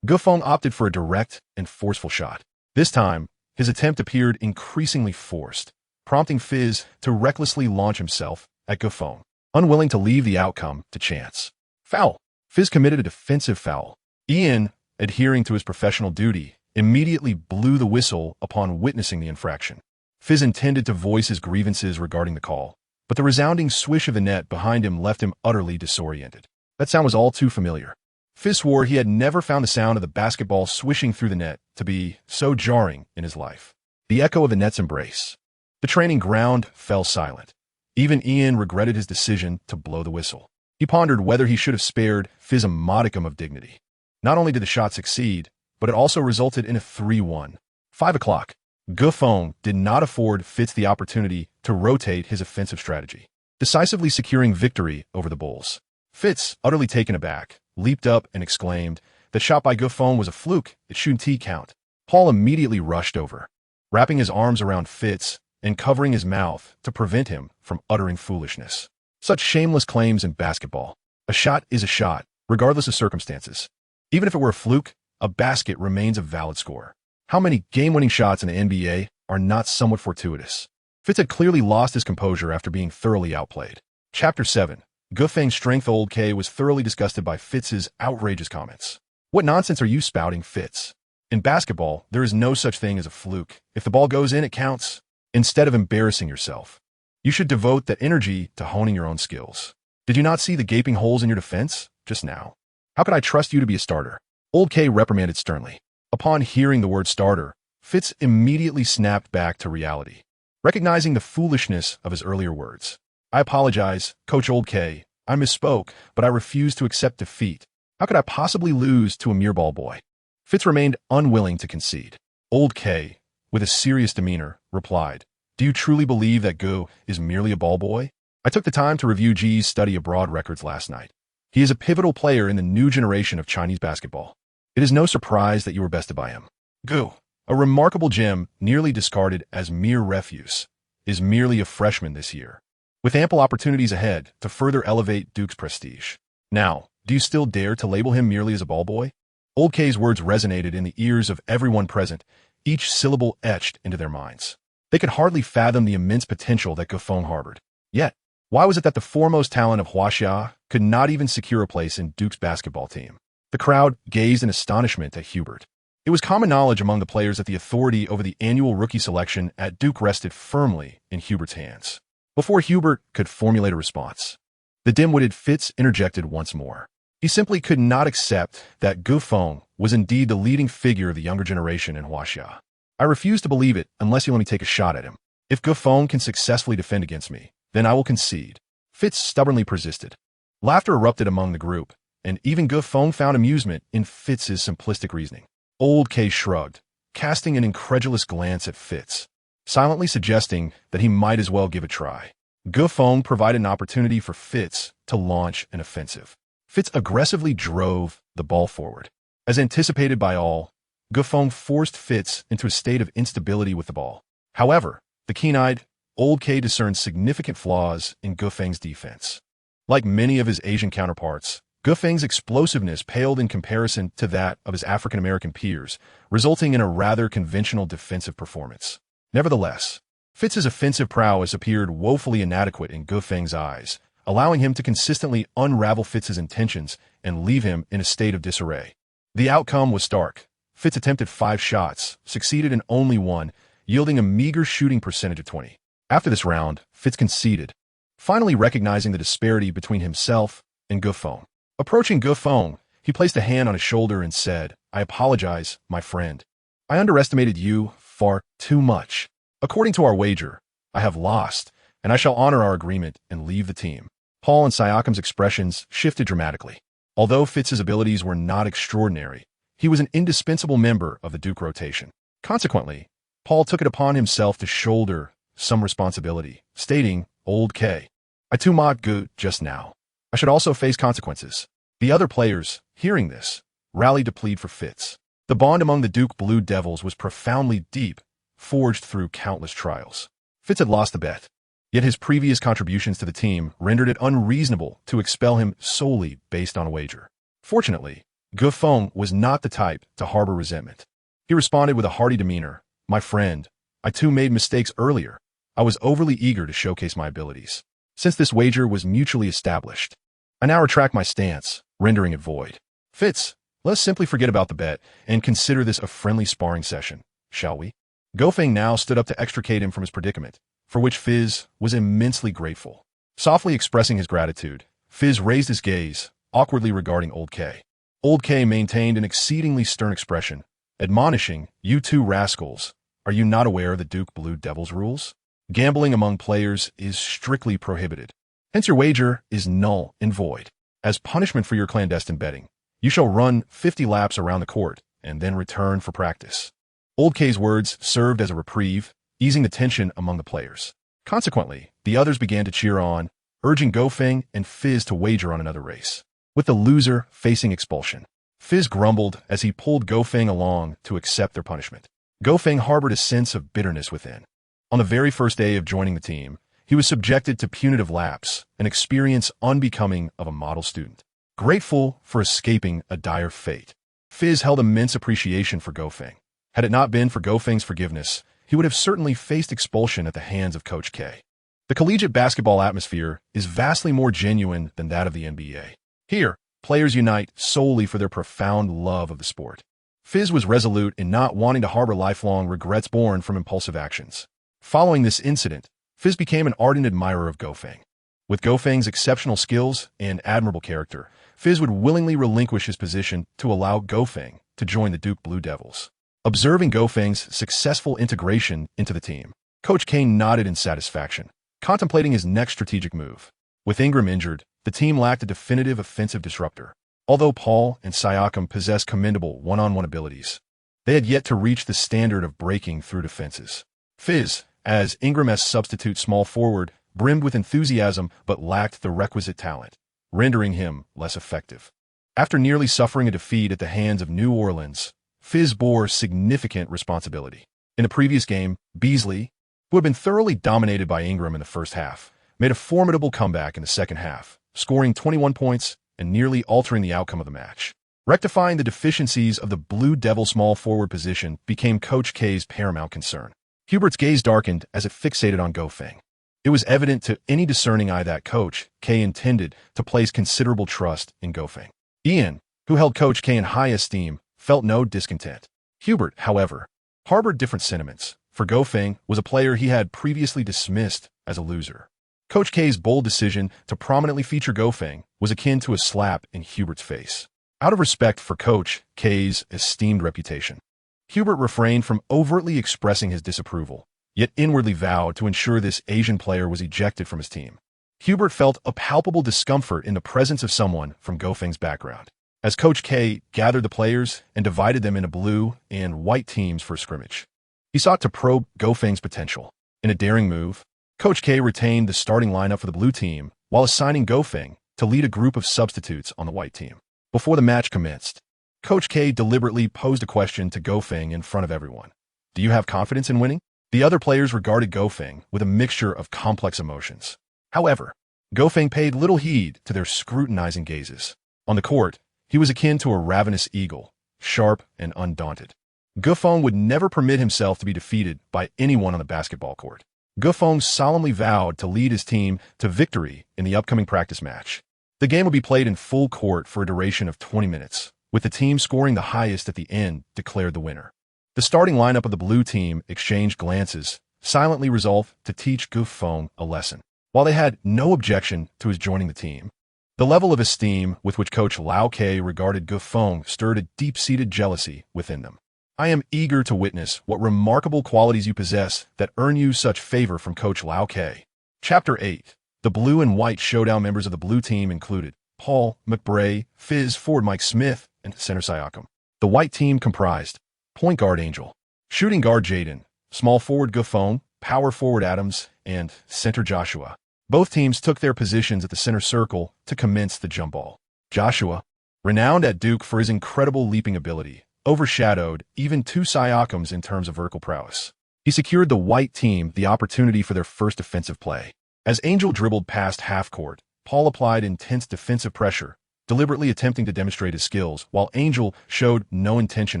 Gofeng opted for a direct and forceful shot. This time, his attempt appeared increasingly forced, prompting Fizz to recklessly launch himself at Gofeng, unwilling to leave the outcome to chance. Foul! Fizz committed a defensive foul. Ian, adhering to his professional duty, immediately blew the whistle upon witnessing the infraction. Fizz intended to voice his grievances regarding the call, but the resounding swish of the net behind him left him utterly disoriented. That sound was all too familiar. Fizz swore he had never found the sound of the basketball swishing through the net to be so jarring in his life. The echo of the net's embrace. The training ground fell silent. Even Ian regretted his decision to blow the whistle. He pondered whether he should have spared Fizz a modicum of dignity. Not only did the shot succeed, but it also resulted in a 3-1. 5 o'clock. Gofeng did not afford Fitz the opportunity to rotate his offensive strategy, decisively securing victory over the Bulls. Fitz, utterly taken aback, leaped up and exclaimed, "The shot by Gofeng was a fluke, it shouldn't count." Paul immediately rushed over, wrapping his arms around Fitz and covering his mouth to prevent him from uttering foolishness. Such shameless claims in basketball. A shot is a shot, regardless of circumstances. Even if it were a fluke, a basket remains a valid score. How many game-winning shots in the NBA are not somewhat fortuitous? Fitz had clearly lost his composure after being thoroughly outplayed. Chapter 7. Gofeng's strength. Old K was thoroughly disgusted by Fitz's outrageous comments. "What nonsense are you spouting, Fitz? In basketball, there is no such thing as a fluke. If the ball goes in, it counts. Instead of embarrassing yourself, you should devote that energy to honing your own skills. Did you not see the gaping holes in your defense just now? How could I trust you to be a starter?" Old K reprimanded sternly. Upon hearing the word starter, Fitz immediately snapped back to reality, recognizing the foolishness of his earlier words. "I apologize, Coach Old K. I misspoke, but I refuse to accept defeat. How could I possibly lose to a mere ball boy?" Fitz remained unwilling to concede. Old K, with a serious demeanor, replied, "Do you truly believe that Go is merely a ball boy? I took the time to review G's study abroad records last night. He is a pivotal player in the new generation of Chinese basketball. It is no surprise that you were bested by him. Go, a remarkable gem nearly discarded as mere refuse, is merely a freshman this year, with ample opportunities ahead to further elevate Duke's prestige. Now, Do you still dare to label him merely as a ball boy? Old K's words resonated in the ears of everyone present, each syllable etched into their minds. They could hardly fathom the immense potential that Gufeng harbored. Yet, why was it that the foremost talent of Huaxia could not even secure a place in Duke's basketball team? The crowd gazed in astonishment at Hubert. It was common knowledge among the players that the authority over the annual rookie selection at Duke rested firmly in Hubert's hands. Before Hubert could formulate a response, the dim-witted Fitz interjected once more. He simply could not accept that Gufeng was indeed the leading figure of the younger generation in Huaxia. I refuse to believe it unless you let me take a shot at him. If Gufeng can successfully defend against me, then I will concede. Fitz stubbornly persisted. Laughter erupted among the group, and even Gufeng found amusement in Fitz's simplistic reasoning. Old K shrugged, casting an incredulous glance at Fitz, silently suggesting that he might as well give a try. Gufeng provided an opportunity for Fitz to launch an offensive. Fitz aggressively drove the ball forward. As anticipated by all, Gufeng forced Fitz into a state of instability with the ball. However, the keen-eyed Old K discerned significant flaws in Gufeng's defense. Like many of his Asian counterparts, Gufeng's explosiveness paled in comparison to that of his African-American peers, resulting in a rather conventional defensive performance. Nevertheless, Fitz's offensive prowess appeared woefully inadequate in Gufeng's eyes, allowing him to consistently unravel Fitz's intentions and leave him in a state of disarray. The outcome was stark. Fitz attempted 5 shots, succeeded in only 1, yielding a meager shooting percentage of 20. After this round, Fitz conceded, finally recognizing the disparity between himself and Gufeng. Approaching Gufeng, he placed a hand on his shoulder and said, "I apologize, my friend. I underestimated you far too much. According to our wager, I have lost, and I shall honor our agreement and leave the team." Paul and Siakam's expressions shifted dramatically. Although Fitz's abilities were not extraordinary, he was an indispensable member of the Duke rotation. Consequently, Paul took it upon himself to shoulder some responsibility, stating, "Old K, I too mocked good just now. I should also face consequences." The other players, hearing this, rallied to plead for Fitz. The bond among the Duke Blue Devils was profoundly deep, forged through countless trials. Fitz had lost the bet, yet his previous contributions to the team rendered it unreasonable to expel him solely based on a wager. Fortunately, Gufeng was not the type to harbor resentment. He responded with a hearty demeanor, "My friend, I too made mistakes earlier. I was overly eager to showcase my abilities. Since this wager was mutually established, I now retract my stance, rendering it void. Fitz, let us simply forget about the bet and consider this a friendly sparring session, shall we?" Gufeng now stood up to extricate him from his predicament, for which Fizz was immensely grateful. Softly expressing his gratitude, Fizz raised his gaze, awkwardly regarding Old K. Old K maintained an exceedingly stern expression, admonishing, "You two rascals, are you not aware of the Duke Blue Devils rules? Gambling among players is strictly prohibited. Hence your wager is null and void. As punishment for your clandestine betting, you shall run 50 laps around the court and then return for practice." Old K's words served as a reprieve, easing the tension among the players. Consequently, the others began to cheer on, urging Gufeng and Fizz to wager on another race, with the loser facing expulsion. Fizz grumbled as he pulled Gufeng along to accept their punishment. Gufeng harbored a sense of bitterness within. On the very first day of joining the team, he was subjected to punitive lapse, an experience unbecoming of a model student. Grateful for escaping a dire fate, Fizz held immense appreciation for Gufeng. Had it not been for Gofeng's forgiveness, he would have certainly faced expulsion at the hands of Coach K. The collegiate basketball atmosphere is vastly more genuine than that of the NBA. Here, players unite solely for their profound love of the sport. Fizz was resolute in not wanting to harbor lifelong regrets born from impulsive actions. Following this incident, Fizz became an ardent admirer of Gofeng. With Gofeng's exceptional skills and admirable character, Fizz would willingly relinquish his position to allow Gofeng to join the Duke Blue Devils. Observing Gofeng's successful integration into the team, Coach Kane nodded in satisfaction, contemplating his next strategic move. With Ingram injured, the team lacked a definitive offensive disruptor. Although Paul and Siakam possessed commendable one-on-one abilities, they had yet to reach the standard of breaking through defenses. Fizz, as Ingram's substitute small forward, brimmed with enthusiasm but lacked the requisite talent, rendering him less effective. After nearly suffering a defeat at the hands of New Orleans, Fizz bore significant responsibility. In the previous game, Beasley, who had been thoroughly dominated by Ingram in the first half, made a formidable comeback in the second half, scoring 21 points and nearly altering the outcome of the match. Rectifying the deficiencies of the Blue Devil small forward position became Coach K's paramount concern. Hubert's gaze darkened as it fixated on Gofeng. It was evident to any discerning eye that Coach K intended to place considerable trust in Gofeng. Ian, who held Coach K in high esteem, felt no discontent. Hubert, however, harbored different sentiments, for Gofeng was a player he had previously dismissed as a loser. Coach K's bold decision to prominently feature Gofeng was akin to a slap in Hubert's face. Out of respect for Coach K's esteemed reputation, Hubert refrained from overtly expressing his disapproval, yet inwardly vowed to ensure this Asian player was ejected from his team. Hubert felt a palpable discomfort in the presence of someone from Gofeng's background. As Coach K gathered the players and divided them into blue and white teams for a scrimmage, he sought to probe Gofeng's potential. In a daring move, Coach K retained the starting lineup for the blue team while assigning Gofeng to lead a group of substitutes on the white team. Before the match commenced, Coach K deliberately posed a question to Gofeng in front of everyone. Do you have confidence in winning? The other players regarded Gofeng with a mixture of complex emotions. However, Gofeng paid little heed to their scrutinizing gazes. On the court, he was akin to a ravenous eagle, sharp and undaunted. Gofeng would never permit himself to be defeated by anyone on the basketball court. Gofeng solemnly vowed to lead his team to victory in the upcoming practice match. The game would be played in full court for a duration of 20 minutes, with the team scoring the highest at the end declared the winner. The starting lineup of the blue team exchanged glances, silently resolved to teach Gofeng a lesson. While they had no objection to his joining the team, the level of esteem with which Coach Lao K regarded Gofeng stirred a deep-seated jealousy within them. I am eager to witness what remarkable qualities you possess that earn you such favor from Coach Lao K. Chapter 8. The blue and white showdown members of the blue team included Paul McBray, Fizz forward Mike Smith, and center Siakam. The white team comprised point guard Angel, shooting guard Jaden, small forward Gofeng, power forward Adams, and center Joshua. Both teams took their positions at the center circle to commence the jump ball. Joshua, renowned at Duke for his incredible leaping ability, overshadowed even two Siakams in terms of vertical prowess. He secured the white team the opportunity for their first defensive play. As Angel dribbled past half court, Paul applied intense defensive pressure, deliberately attempting to demonstrate his skills, while Angel showed no intention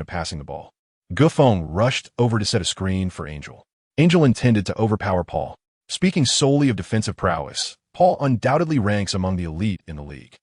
of passing the ball. Gofeng rushed over to set a screen for Angel. Angel intended to overpower Paul. Speaking solely of defensive prowess, Paul undoubtedly ranks among the elite in the league.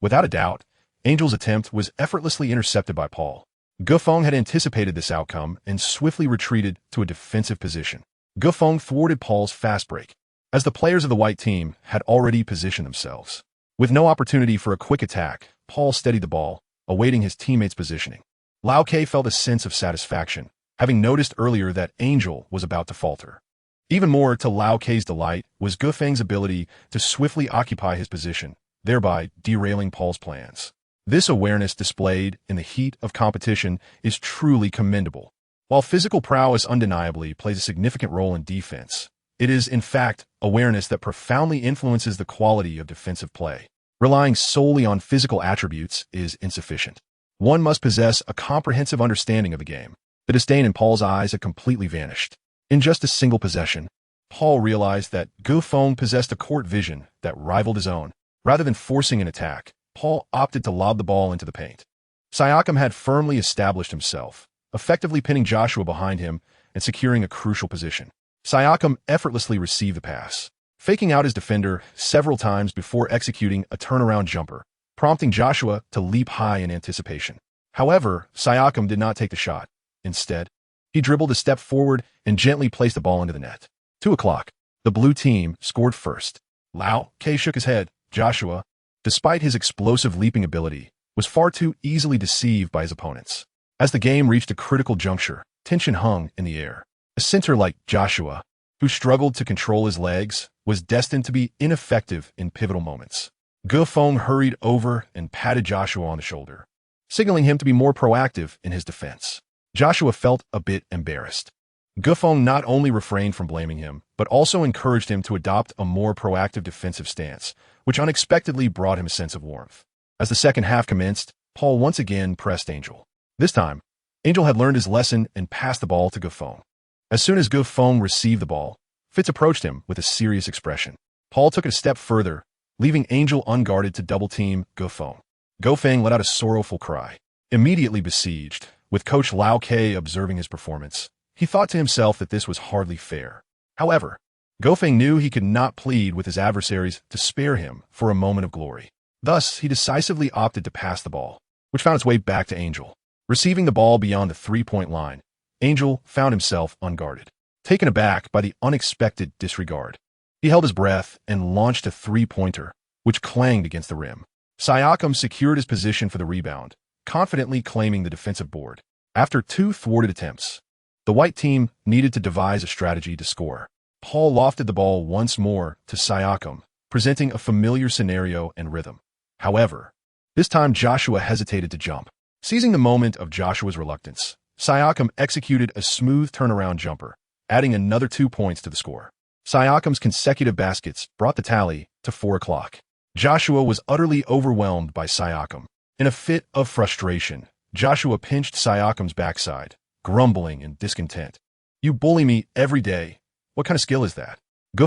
Without a doubt, Angel's attempt was effortlessly intercepted by Paul. Gofeng had anticipated this outcome and swiftly retreated to a defensive position. Gofeng thwarted Paul's fast break, as the players of the white team had already positioned themselves. With no opportunity for a quick attack, Paul steadied the ball, awaiting his teammates' positioning. Lao K felt a sense of satisfaction, having noticed earlier that Angel was about to falter. Even more to Lao K's delight was Gofeng's ability to swiftly occupy his position, thereby derailing Paul's plans. This awareness displayed in the heat of competition is truly commendable. While physical prowess undeniably plays a significant role in defense, it is, in fact, awareness that profoundly influences the quality of defensive play. Relying solely on physical attributes is insufficient. One must possess a comprehensive understanding of the game. The disdain in Paul's eyes had completely vanished. In just a single possession, Paul realized that Gofeng possessed a court vision that rivaled his own. Rather than forcing an attack, Paul opted to lob the ball into the paint. Siakam had firmly established himself, effectively pinning Joshua behind him and securing a crucial position. Siakam effortlessly received the pass, faking out his defender several times before executing a turnaround jumper, prompting Joshua to leap high in anticipation. However, Siakam did not take the shot. Instead, he dribbled a step forward and gently placed the ball into the net. 2 o'clock. The blue team scored first. Lao K shook his head. Joshua, despite his explosive leaping ability, was far too easily deceived by his opponents. As the game reached a critical juncture, tension hung in the air. A center like Joshua, who struggled to control his legs, was destined to be ineffective in pivotal moments. Gofeng hurried over and patted Joshua on the shoulder, signaling him to be more proactive in his defense. Joshua felt a bit embarrassed. Gofeng not only refrained from blaming him, but also encouraged him to adopt a more proactive defensive stance, which unexpectedly brought him a sense of warmth. As the second half commenced, Paul once again pressed Angel. This time, Angel had learned his lesson and passed the ball to Gofeng. As soon as Gofeng received the ball, Fitz approached him with a serious expression. Paul took it a step further, leaving Angel unguarded to double-team Gofeng. Feng let out a sorrowful cry. Immediately besieged, with Coach Lao Ke observing his performance, he thought to himself that this was hardly fair. However, Feng knew he could not plead with his adversaries to spare him for a moment of glory. Thus, he decisively opted to pass the ball, which found its way back to Angel. Receiving the ball beyond the three-point line, Angel found himself unguarded. Taken aback by the unexpected disregard, he held his breath and launched a three-pointer, which clanged against the rim. Siakam secured his position for the rebound, confidently claiming the defensive board. After 2 thwarted attempts, the white team needed to devise a strategy to score. Paul lofted the ball once more to Siakam, presenting a familiar scenario and rhythm. However, this time Joshua hesitated to jump. Seizing the moment of Joshua's reluctance, Siakam executed a smooth turnaround jumper, adding another 2 points to the score. Siakam's consecutive baskets brought the tally to 4 o'clock. Joshua was utterly overwhelmed by Siakam. In a fit of frustration, Joshua pinched Siakam's backside, grumbling in discontent. "You bully me every day. What kind of skill is that?"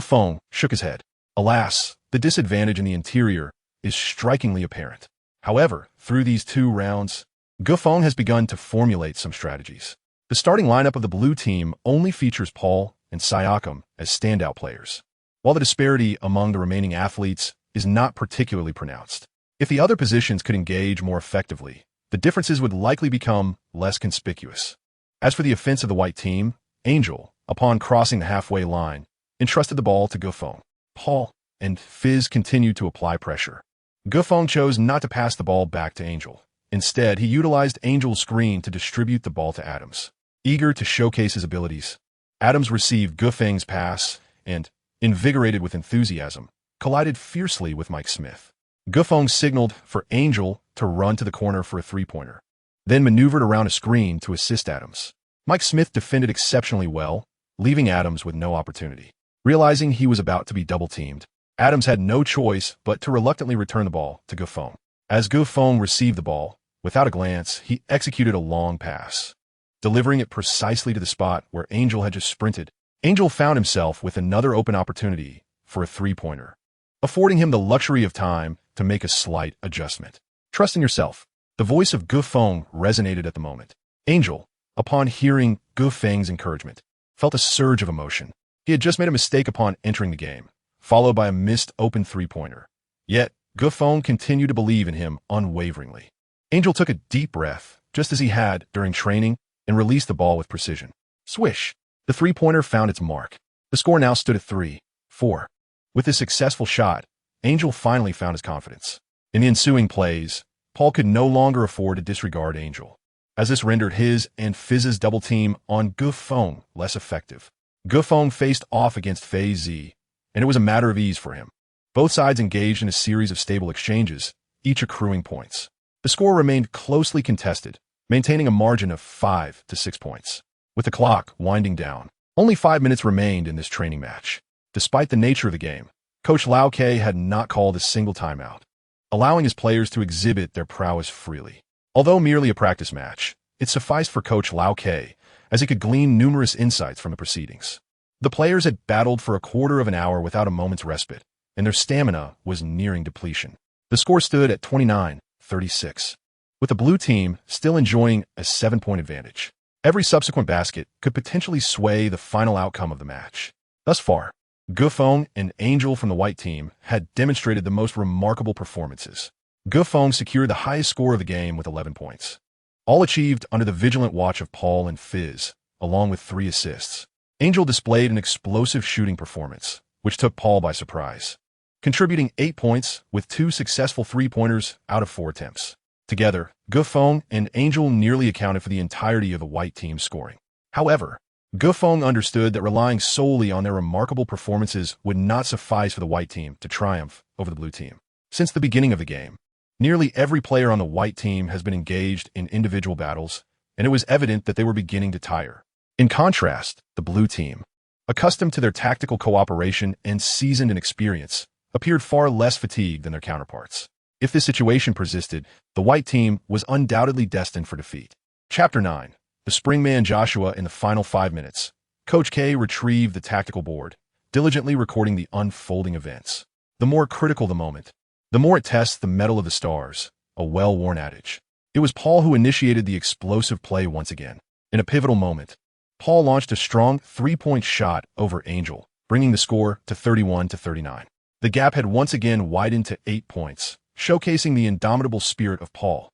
Feng shook his head. Alas, the disadvantage in the interior is strikingly apparent. However, through these 2 rounds, Feng has begun to formulate some strategies. The starting lineup of the blue team only features Paul and Siakam as standout players, while the disparity among the remaining athletes is not particularly pronounced. If the other positions could engage more effectively, the differences would likely become less conspicuous. As for the offense of the white team, Angel, upon crossing the halfway line, entrusted the ball to Feng. Paul and Fizz continued to apply pressure. Feng chose not to pass the ball back to Angel. Instead, he utilized Angel's screen to distribute the ball to Adams. Eager to showcase his abilities, Adams received Feng's pass and, invigorated with enthusiasm, collided fiercely with Mike Smith. Feng signaled for Angel to run to the corner for a three-pointer, then maneuvered around a screen to assist Adams. Mike Smith defended exceptionally well, leaving Adams with no opportunity. Realizing he was about to be double-teamed, Adams had no choice but to reluctantly return the ball to Feng. As Feng received the ball, without a glance, he executed a long pass. Delivering it precisely to the spot where Angel had just sprinted, Angel found himself with another open opportunity for a three-pointer, affording him the luxury of time to make a slight adjustment. "Trust in yourself." The voice of Feng resonated at the moment. Angel, upon hearing Feng's encouragement, felt a surge of emotion. He had just made a mistake upon entering the game, followed by a missed open three-pointer. Yet, Feng continued to believe in him unwaveringly. Angel took a deep breath, just as he had during training, and released the ball with precision. Swish! The three-pointer found its mark. The score now stood at 3-4. With this successful shot, Angel finally found his confidence. In the ensuing plays, Paul could no longer afford to disregard Angel, as this rendered his and Fizz's double team on Feng less effective. Feng faced off against Fei Zi, and it was a matter of ease for him. Both sides engaged in a series of stable exchanges, each accruing points. The score remained closely contested, maintaining a margin of 5 to 6 points. With the clock winding down, only 5 minutes remained in this training match. Despite the nature of the game, Coach Lao Ke had not called a single timeout, allowing his players to exhibit their prowess freely. Although merely a practice match, it sufficed for Coach Lao Ke, as he could glean numerous insights from the proceedings. The players had battled for a quarter of an hour without a moment's respite, and their stamina was nearing depletion. The score stood at 29-36, with the blue team still enjoying a 7-point advantage. Every subsequent basket could potentially sway the final outcome of the match. Thus far, Feng and Angel from the white team had demonstrated the most remarkable performances. Feng secured the highest score of the game with 11 points, all achieved under the vigilant watch of Paul and Fizz, along with 3 assists. Angel displayed an explosive shooting performance, which took Paul by surprise, contributing 8 points with 2 successful three-pointers out of 4 attempts. Together, Feng and Angel nearly accounted for the entirety of the white team's scoring. However, Feng understood that relying solely on their remarkable performances would not suffice for the white team to triumph over the blue team. Since the beginning of the game, nearly every player on the white team has been engaged in individual battles, and it was evident that they were beginning to tire. In contrast, the blue team, accustomed to their tactical cooperation and seasoned in experience, appeared far less fatigued than their counterparts. If this situation persisted, the white team was undoubtedly destined for defeat. Chapter 9. The Springman Joshua in the final 5 minutes. Coach K retrieved the tactical board, diligently recording the unfolding events. The more critical the moment, the more it tests the mettle of the stars. a well-worn adage. It was Paul who initiated the explosive play once again. In a pivotal moment, Paul launched a strong three-point shot over Angel, bringing the score to 31-39. The gap had once again widened to 8 points, showcasing the indomitable spirit of Paul.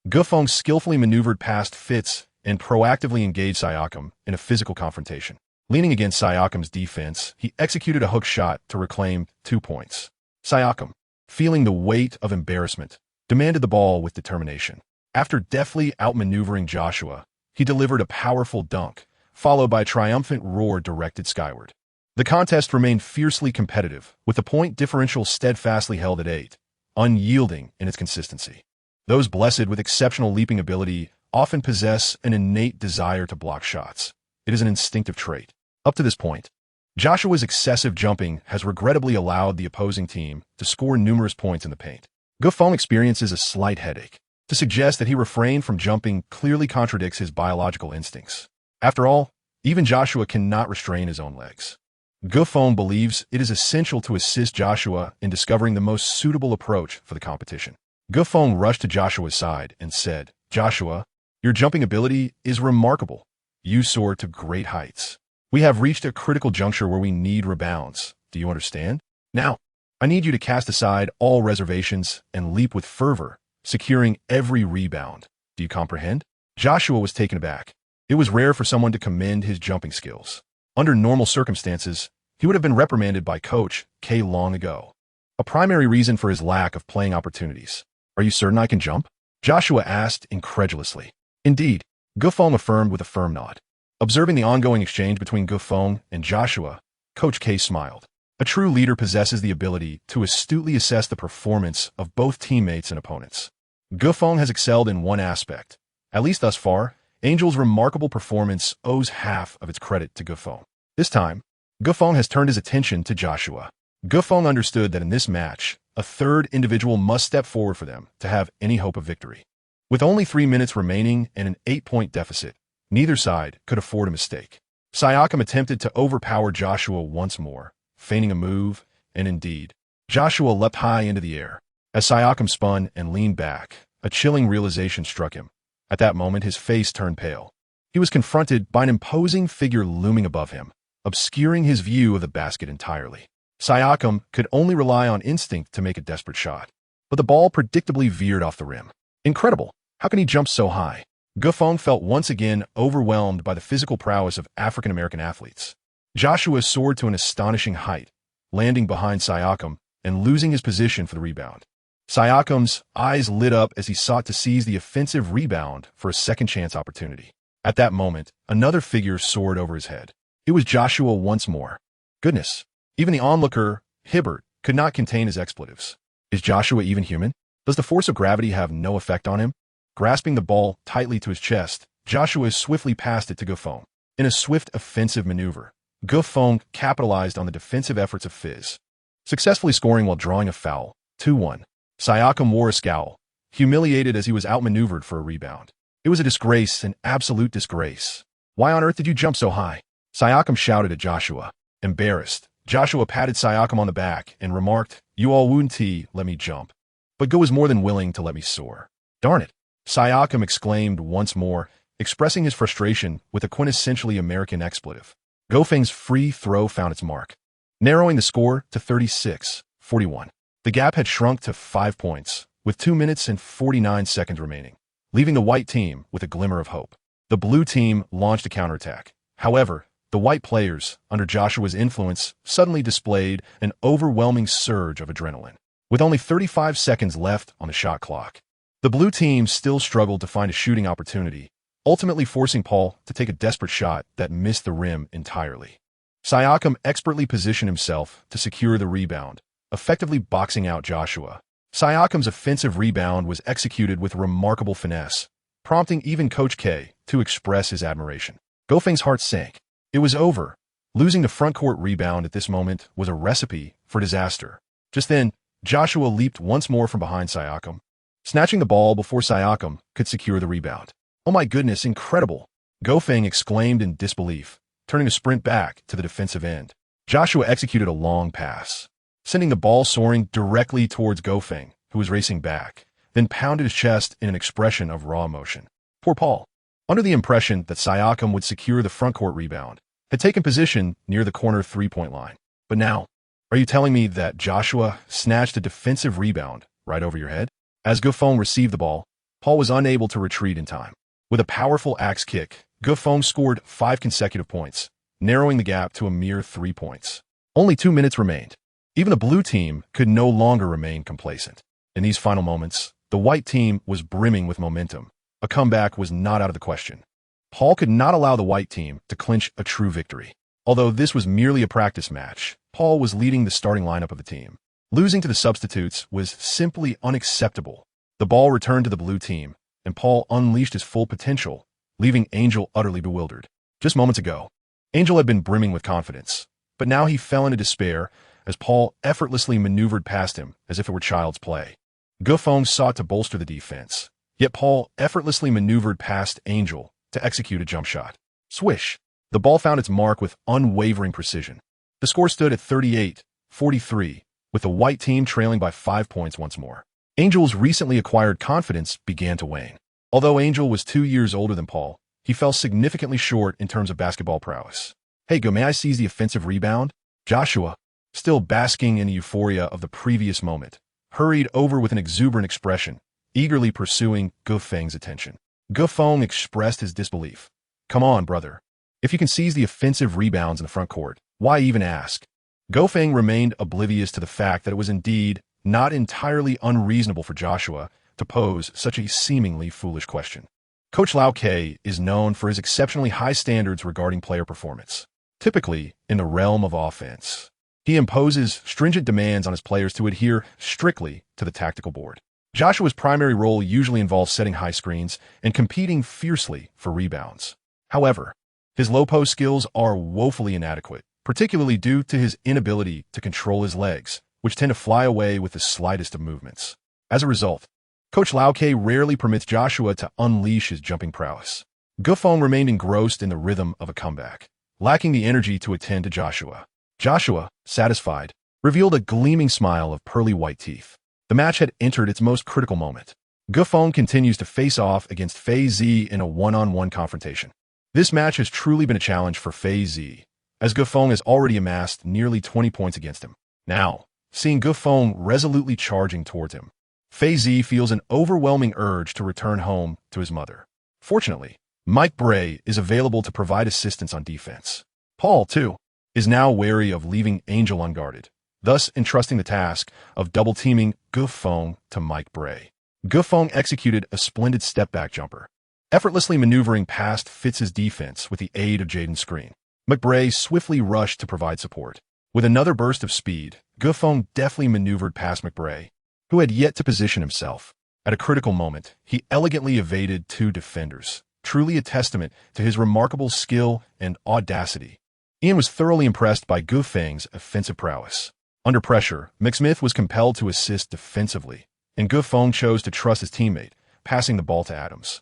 Gufeng skillfully maneuvered past Fitz and proactively engaged Siakam in a physical confrontation. Leaning against Siakam's defense, he executed a hook shot to reclaim 2 points. Siakam, feeling the weight of embarrassment, demanded the ball with determination. After deftly outmaneuvering Joshua, he delivered a powerful dunk, followed by a triumphant roar directed skyward. The contest remained fiercely competitive, with the point differential steadfastly held at 8, unyielding in its consistency. Those blessed with exceptional leaping ability often possess an innate desire to block shots. It is an instinctive trait. Up to this point, Joshua's excessive jumping has regrettably allowed the opposing team to score numerous points in the paint. Gufeng experiences a slight headache. To suggest that he refrained from jumping clearly contradicts his biological instincts. After all, even Joshua cannot restrain his own legs. Gufeng believes it is essential to assist Joshua in discovering the most suitable approach for the competition. Gufeng rushed to Joshua's side and said, "Joshua, your jumping ability is remarkable. You soar to great heights. We have reached a critical juncture where we need rebounds. Do you understand? Now, I need you to cast aside all reservations and leap with fervor, securing every rebound. Do you comprehend?" Joshua was taken aback. It was rare for someone to commend his jumping skills. Under normal circumstances, he would have been reprimanded by Coach K long ago. A primary reason for his lack of playing opportunities. "Are you certain I can jump?" Joshua asked incredulously. "Indeed," Gufeng affirmed with a firm nod. Observing the ongoing exchange between Gufeng and Joshua, Coach K smiled. A true leader possesses the ability to astutely assess the performance of both teammates and opponents. Gufeng has excelled in one aspect. At least thus far, Angel's remarkable performance owes half of its credit to Gufeng. This time, Gufeng has turned his attention to Joshua. Gufeng understood that in this match, a third individual must step forward for them to have any hope of victory. With only 3 minutes remaining and an 8-point deficit, neither side could afford a mistake. Siakam attempted to overpower Joshua once more, feigning a move, and indeed, Joshua leapt high into the air. As Siakam spun and leaned back, a chilling realization struck him. At that moment, his face turned pale. He was confronted by an imposing figure looming above him, obscuring his view of the basket entirely. Siakam could only rely on instinct to make a desperate shot, but the ball predictably veered off the rim. Incredible! How can he jump so high? Gufeng felt once again overwhelmed by the physical prowess of African-American athletes. Joshua soared to an astonishing height, landing behind Siakam and losing his position for the rebound. Siakam's eyes lit up as he sought to seize the offensive rebound for a second-chance opportunity. At that moment, another figure soared over his head. It was Joshua once more. Goodness, even the onlooker, Hibbert, could not contain his expletives. Is Joshua even human? Does the force of gravity have no effect on him? Grasping the ball tightly to his chest, Joshua swiftly passed it to Gufeng. In a swift offensive maneuver, Gufeng capitalized on the defensive efforts of Fizz, successfully scoring while drawing a foul, 2-1. Siakam wore a scowl, humiliated as he was outmaneuvered for a rebound. It was a disgrace, an absolute disgrace. "Why on earth did you jump so high?" Siakam shouted at Joshua. Embarrassed, Joshua patted Siakam on the back and remarked, "You all wouldn't let me jump. But Go was more than willing to let me soar." "Darn it!" Siakam exclaimed once more, expressing his frustration with a quintessentially American expletive. Gofeng's free throw found its mark, narrowing the score to 36-41. The gap had shrunk to 5 points, with 2 minutes and 49 seconds remaining, leaving the white team with a glimmer of hope. The blue team launched a counterattack. However, the white players, under Joshua's influence, suddenly displayed an overwhelming surge of adrenaline. With only 35 seconds left on the shot clock, the blue team still struggled to find a shooting opportunity, ultimately forcing Paul to take a desperate shot that missed the rim entirely. Siakam expertly positioned himself to secure the rebound, effectively boxing out Joshua. Siakam's offensive rebound was executed with remarkable finesse, prompting even Coach K to express his admiration. Gofeng's heart sank. It was over. Losing the front-court rebound at this moment was a recipe for disaster. Just then, Joshua leaped once more from behind Siakam, snatching the ball before Siakam could secure the rebound. "Oh my goodness, incredible!" Gofeng exclaimed in disbelief, turning to sprint back to the defensive end. Joshua executed a long pass, sending the ball soaring directly towards Gofeng, who was racing back. then pounded his chest in an expression of raw emotion. Poor Paul, under the impression that Xiaotian would secure the frontcourt rebound, had taken position near the corner three-point line. But now, are you telling me that Joshua snatched a defensive rebound right over your head? As Gufeng received the ball, Paul was unable to retreat in time. With a powerful axe kick, Gufeng scored 5 consecutive points, narrowing the gap to a mere 3 points. Only 2 minutes remained. Even the blue team could no longer remain complacent. In these final moments, the white team was brimming with momentum. A comeback was not out of the question. Paul could not allow the white team to clinch a true victory. Although this was merely a practice match, Paul was leading the starting lineup of the team. Losing to the substitutes was simply unacceptable. The ball returned to the blue team, and Paul unleashed his full potential, leaving Angel utterly bewildered. Just moments ago, Angel had been brimming with confidence, but now he fell into despair as Paul effortlessly maneuvered past him as if it were child's play. Gufeng sought to bolster the defense, yet Paul effortlessly maneuvered past Angel to execute a jump shot. Swish! The ball found its mark with unwavering precision. The score stood at 38-43, with the white team trailing by 5 points once more. Angel's recently acquired confidence began to wane. Although Angel was 2 years older than Paul, he fell significantly short in terms of basketball prowess. Hey, may I seize the offensive rebound? Joshua, still basking in the euphoria of the previous moment, hurried over with an exuberant expression, eagerly pursuing Gufeng's attention. Gufeng expressed his disbelief. Come on, brother. If you can seize the offensive rebounds in the front court, why even ask? Gufeng remained oblivious to the fact that it was indeed not entirely unreasonable for Joshua to pose such a seemingly foolish question. Coach Lau Ke is known for his exceptionally high standards regarding player performance. Typically, in the realm of offense, he imposes stringent demands on his players to adhere strictly to the tactical board. Joshua's primary role usually involves setting high screens and competing fiercely for rebounds. However, his low-post skills are woefully inadequate, particularly due to his inability to control his legs, which tend to fly away with the slightest of movements. As a result, Coach Lau Ke rarely permits Joshua to unleash his jumping prowess. Gufeng remained engrossed in the rhythm of a comeback, lacking the energy to attend to Joshua. Joshua, satisfied, revealed a gleaming smile of pearly white teeth. The match had entered its most critical moment. Gufeng continues to face off against Fei Xixi in a one-on-one confrontation. This match has truly been a challenge for Fei Xixi, as Gufeng has already amassed nearly 20 points against him. Now, seeing Gufeng resolutely charging towards him, Fei Xixi feels an overwhelming urge to return home to his mother. Fortunately, Mike Bray is available to provide assistance on defense. Paul, too, is now wary of leaving Angel unguarded, thus entrusting the task of double-teaming Gufeng to Mike Bray. Gufeng executed a splendid step-back jumper, effortlessly maneuvering past Fitz's defense with the aid of Jaden's screen. McBray swiftly rushed to provide support. With another burst of speed, Gufeng deftly maneuvered past McBray, who had yet to position himself. At a critical moment, he elegantly evaded 2 defenders, truly a testament to his remarkable skill and audacity. Ian was thoroughly impressed by Gufeng's offensive prowess. Under pressure, McSmith was compelled to assist defensively, and Gufeng chose to trust his teammate, passing the ball to Adams.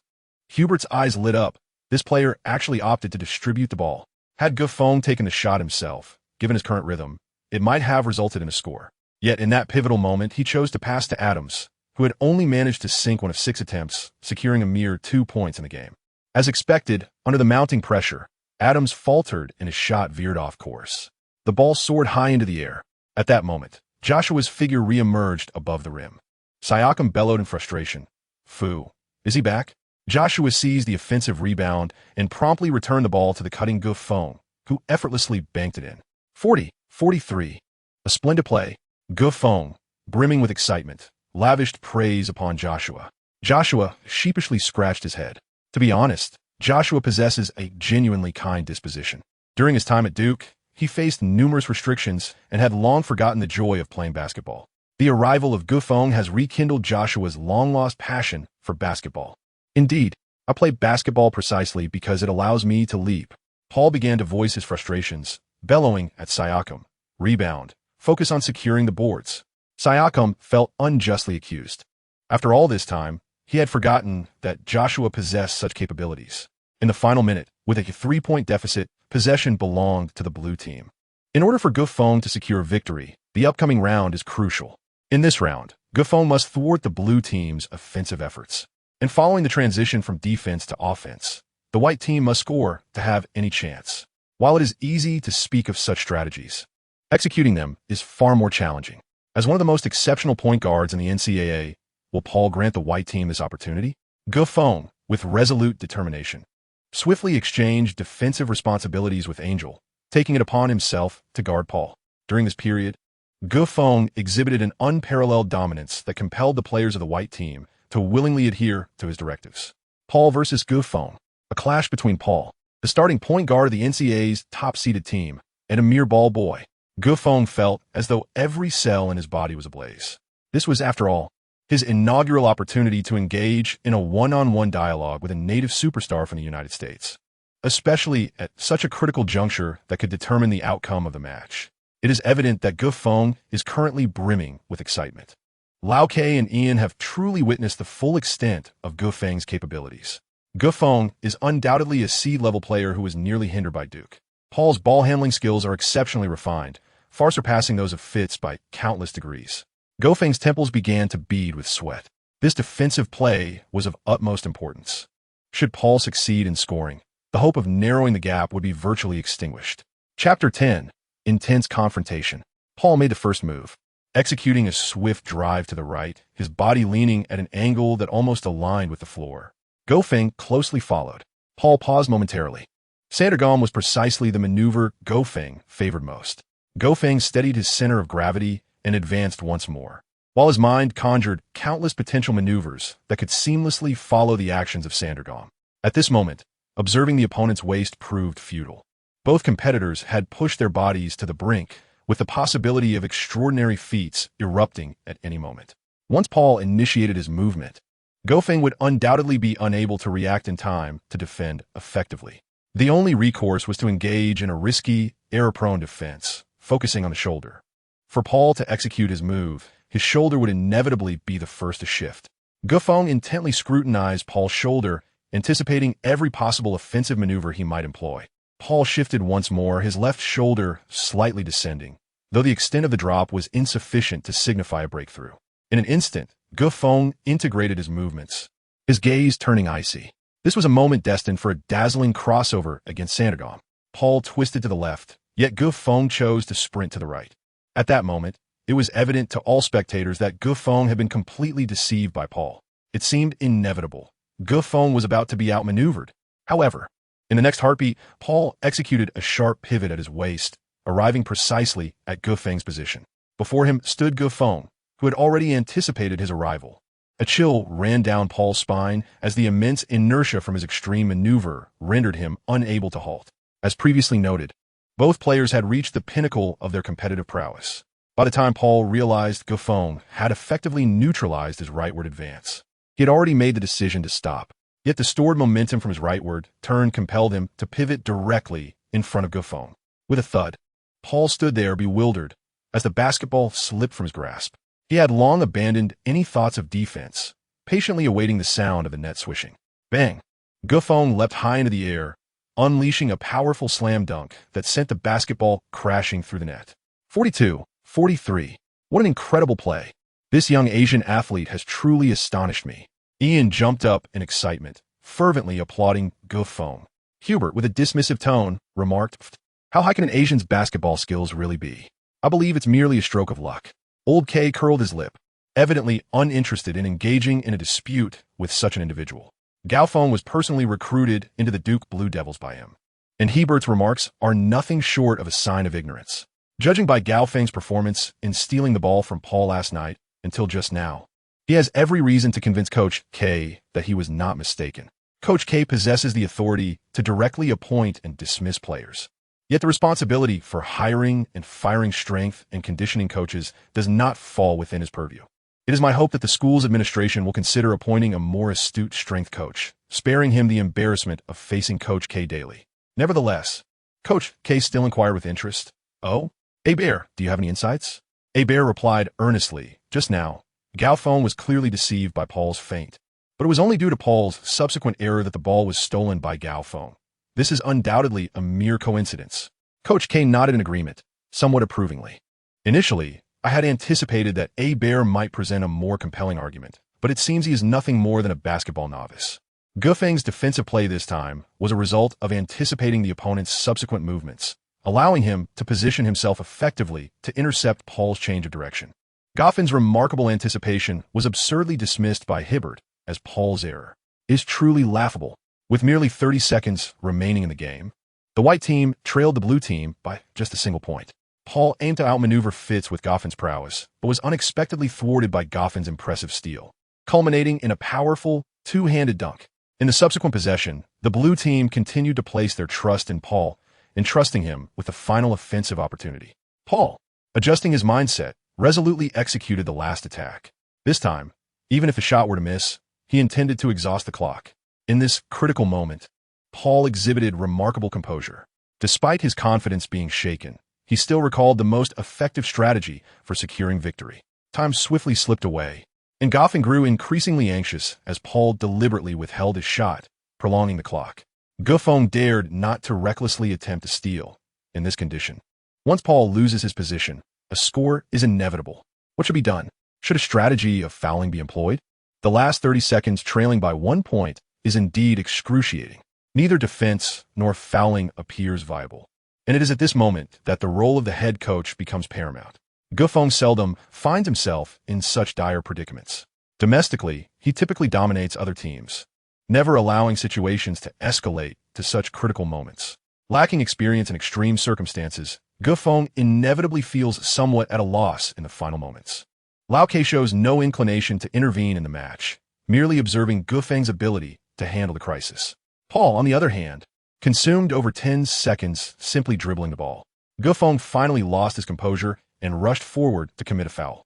Hubert's eyes lit up. This player actually opted to distribute the ball. Had Gufeng taken the shot himself, given his current rhythm, it might have resulted in a score. Yet in that pivotal moment, he chose to pass to Adams, who had only managed to sink one of 6 attempts, securing a mere 2 points in the game. As expected, under the mounting pressure, Adams faltered and his shot veered off course. The ball soared high into the air. At that moment, Joshua's figure re-emerged above the rim. Xiaotian bellowed in frustration. Fu, is he back? Joshua seized the offensive rebound and promptly returned the ball to the cutting Gufeng, who effortlessly banked it in. 40-43. A splendid play. Gufeng, brimming with excitement, lavished praise upon Joshua. Joshua sheepishly scratched his head. To be honest, Joshua possesses a genuinely kind disposition. During his time at Duke, he faced numerous restrictions and had long forgotten the joy of playing basketball. The arrival of Gufeng has rekindled Joshua's long-lost passion for basketball. Indeed, I play basketball precisely because it allows me to leap. Paul began to voice his frustrations, bellowing at Xiaotian. Rebound. Focus on securing the boards. Xiaotian felt unjustly accused. After all this time, he had forgotten that Joshua possessed such capabilities. In the final minute, with a 3-point deficit, possession belonged to the blue team. In order for Gufeng to secure victory, the upcoming round is crucial. In this round, Gufeng must thwart the blue team's offensive efforts. And following the transition from defense to offense, the white team must score to have any chance. While it is easy to speak of such strategies, executing them is far more challenging. As one of the most exceptional point guards in the NCAA, will Paul grant the white team this opportunity? Gufeng, with resolute determination, swiftly exchanged defensive responsibilities with Angel, taking it upon himself to guard Paul. During this period, Gufeng exhibited an unparalleled dominance that compelled the players of the white team to willingly adhere to his directives. Paul versus Gufeng, a clash between Paul, the starting point guard of the NCAA's top-seeded team, and a mere ball boy. Gufeng felt as though every cell in his body was ablaze. This was, after all, his inaugural opportunity to engage in a one-on-one dialogue with a native superstar from the United States, especially at such a critical juncture that could determine the outcome of the match. It is evident that Gufeng is currently brimming with excitement. Lau Ke and Ian have truly witnessed the full extent of Gufeng's capabilities. Gufeng is undoubtedly a seed-level player who was nearly hindered by Duke. Paul's ball-handling skills are exceptionally refined, far surpassing those of Fitz by countless degrees. Gufeng's temples began to bead with sweat. This defensive play was of utmost importance. Should Paul succeed in scoring, the hope of narrowing the gap would be virtually extinguished. Chapter 10. Intense Confrontation. Paul made the first move, executing a swift drive to the right, his body leaning at an angle that almost aligned with the floor. Gufeng closely followed. Paul paused momentarily. Sandergaard was precisely the maneuver Gufeng favored most. Gufeng steadied his center of gravity and advanced once more, while his mind conjured countless potential maneuvers that could seamlessly follow the actions of Sandergaard. At this moment, observing the opponent's waist proved futile. Both competitors had pushed their bodies to the brink, with the possibility of extraordinary feats erupting at any moment. Once Paul initiated his movement, Gufeng would undoubtedly be unable to react in time to defend effectively. The only recourse was to engage in a risky, error-prone defense, focusing on the shoulder. For Paul to execute his move, his shoulder would inevitably be the first to shift. Gufeng intently scrutinized Paul's shoulder, anticipating every possible offensive maneuver he might employ. Paul shifted once more, his left shoulder slightly descending, though the extent of the drop was insufficient to signify a breakthrough. In an instant, Gufeng integrated his movements, his gaze turning icy. This was a moment destined for a dazzling crossover against Sandergaard. Paul twisted to the left, yet Gufeng chose to sprint to the right. At that moment, it was evident to all spectators that Gufeng had been completely deceived by Paul. It seemed inevitable. Gufeng was about to be outmaneuvered. However, in the next heartbeat, Paul executed a sharp pivot at his waist, arriving precisely at Gufeng's position. Before him stood Gufeng, who had already anticipated his arrival. A chill ran down Paul's spine as the immense inertia from his extreme maneuver rendered him unable to halt. As previously noted, both players had reached the pinnacle of their competitive prowess. By the time Paul realized Gufeng had effectively neutralized his rightward advance, he had already made the decision to stop. Yet the stored momentum from his rightward turn compelled him to pivot directly in front of Gufeng. With a thud, Paul stood there bewildered as the basketball slipped from his grasp. He had long abandoned any thoughts of defense, patiently awaiting the sound of the net swishing. Bang! Gufeng leapt high into the air, unleashing a powerful slam dunk that sent the basketball crashing through the net. 42-43. What an incredible play. This young Asian athlete has truly astonished me. Ian jumped up in excitement, fervently applauding Gufeng. Hubert, with a dismissive tone, remarked, "How high can an Asian's basketball skills really be? I believe it's merely a stroke of luck." Old K curled his lip, evidently uninterested in engaging in a dispute with such an individual. Gufeng was personally recruited into the Duke Blue Devils by him, and Hubert's remarks are nothing short of a sign of ignorance. Judging by Gufeng's performance in stealing the ball from Paul last night until just now, he has every reason to convince Coach K that he was not mistaken. Coach K possesses the authority to directly appoint and dismiss players. Yet the responsibility for hiring and firing strength and conditioning coaches does not fall within his purview. It is my hope that the school's administration will consider appointing a more astute strength coach, sparing him the embarrassment of facing Coach K daily. Nevertheless, Coach K still inquired with interest, "Oh, Bear, do you have any insights?" Bear replied earnestly, "Just now, Gufeng was clearly deceived by Paul's feint, but it was only due to Paul's subsequent error that the ball was stolen by Gufeng. This is undoubtedly a mere coincidence." Coach K nodded in agreement, somewhat approvingly. Initially, I had anticipated that A Bear might present a more compelling argument, but it seems he is nothing more than a basketball novice. Gufeng's defensive play this time was a result of anticipating the opponent's subsequent movements, allowing him to position himself effectively to intercept Paul's change of direction. Goffin's remarkable anticipation was absurdly dismissed by Hibbert as Paul's error. It is truly laughable. With merely 30 seconds remaining in the game, the white team trailed the blue team by just a single point. Paul aimed to outmaneuver Fitz with Goffin's prowess, but was unexpectedly thwarted by Goffin's impressive steal, culminating in a powerful, two-handed dunk. In the subsequent possession, the blue team continued to place their trust in Paul, entrusting him with the final offensive opportunity. Paul, adjusting his mindset, resolutely executed the last attack. This time, even if the shot were to miss, he intended to exhaust the clock. In this critical moment, Paul exhibited remarkable composure. Despite his confidence being shaken, he still recalled the most effective strategy for securing victory. Time swiftly slipped away, and Goffin grew increasingly anxious as Paul deliberately withheld his shot, prolonging the clock. Gufeng dared not to recklessly attempt to steal in this condition. Once Paul loses his position, a score is inevitable. What should be done? Should a strategy of fouling be employed? The last 30 seconds trailing by 1 point is indeed excruciating. Neither defense nor fouling appears viable. And it is at this moment that the role of the head coach becomes paramount. Gufeng seldom finds himself in such dire predicaments. Domestically, he typically dominates other teams, never allowing situations to escalate to such critical moments. Lacking experience in extreme circumstances, Gufeng inevitably feels somewhat at a loss in the final moments. Lao Ke shows no inclination to intervene in the match, merely observing Gufeng's ability to handle the crisis. Paul, on the other hand, consumed over 10 seconds simply dribbling the ball. Gufeng finally lost his composure and rushed forward to commit a foul.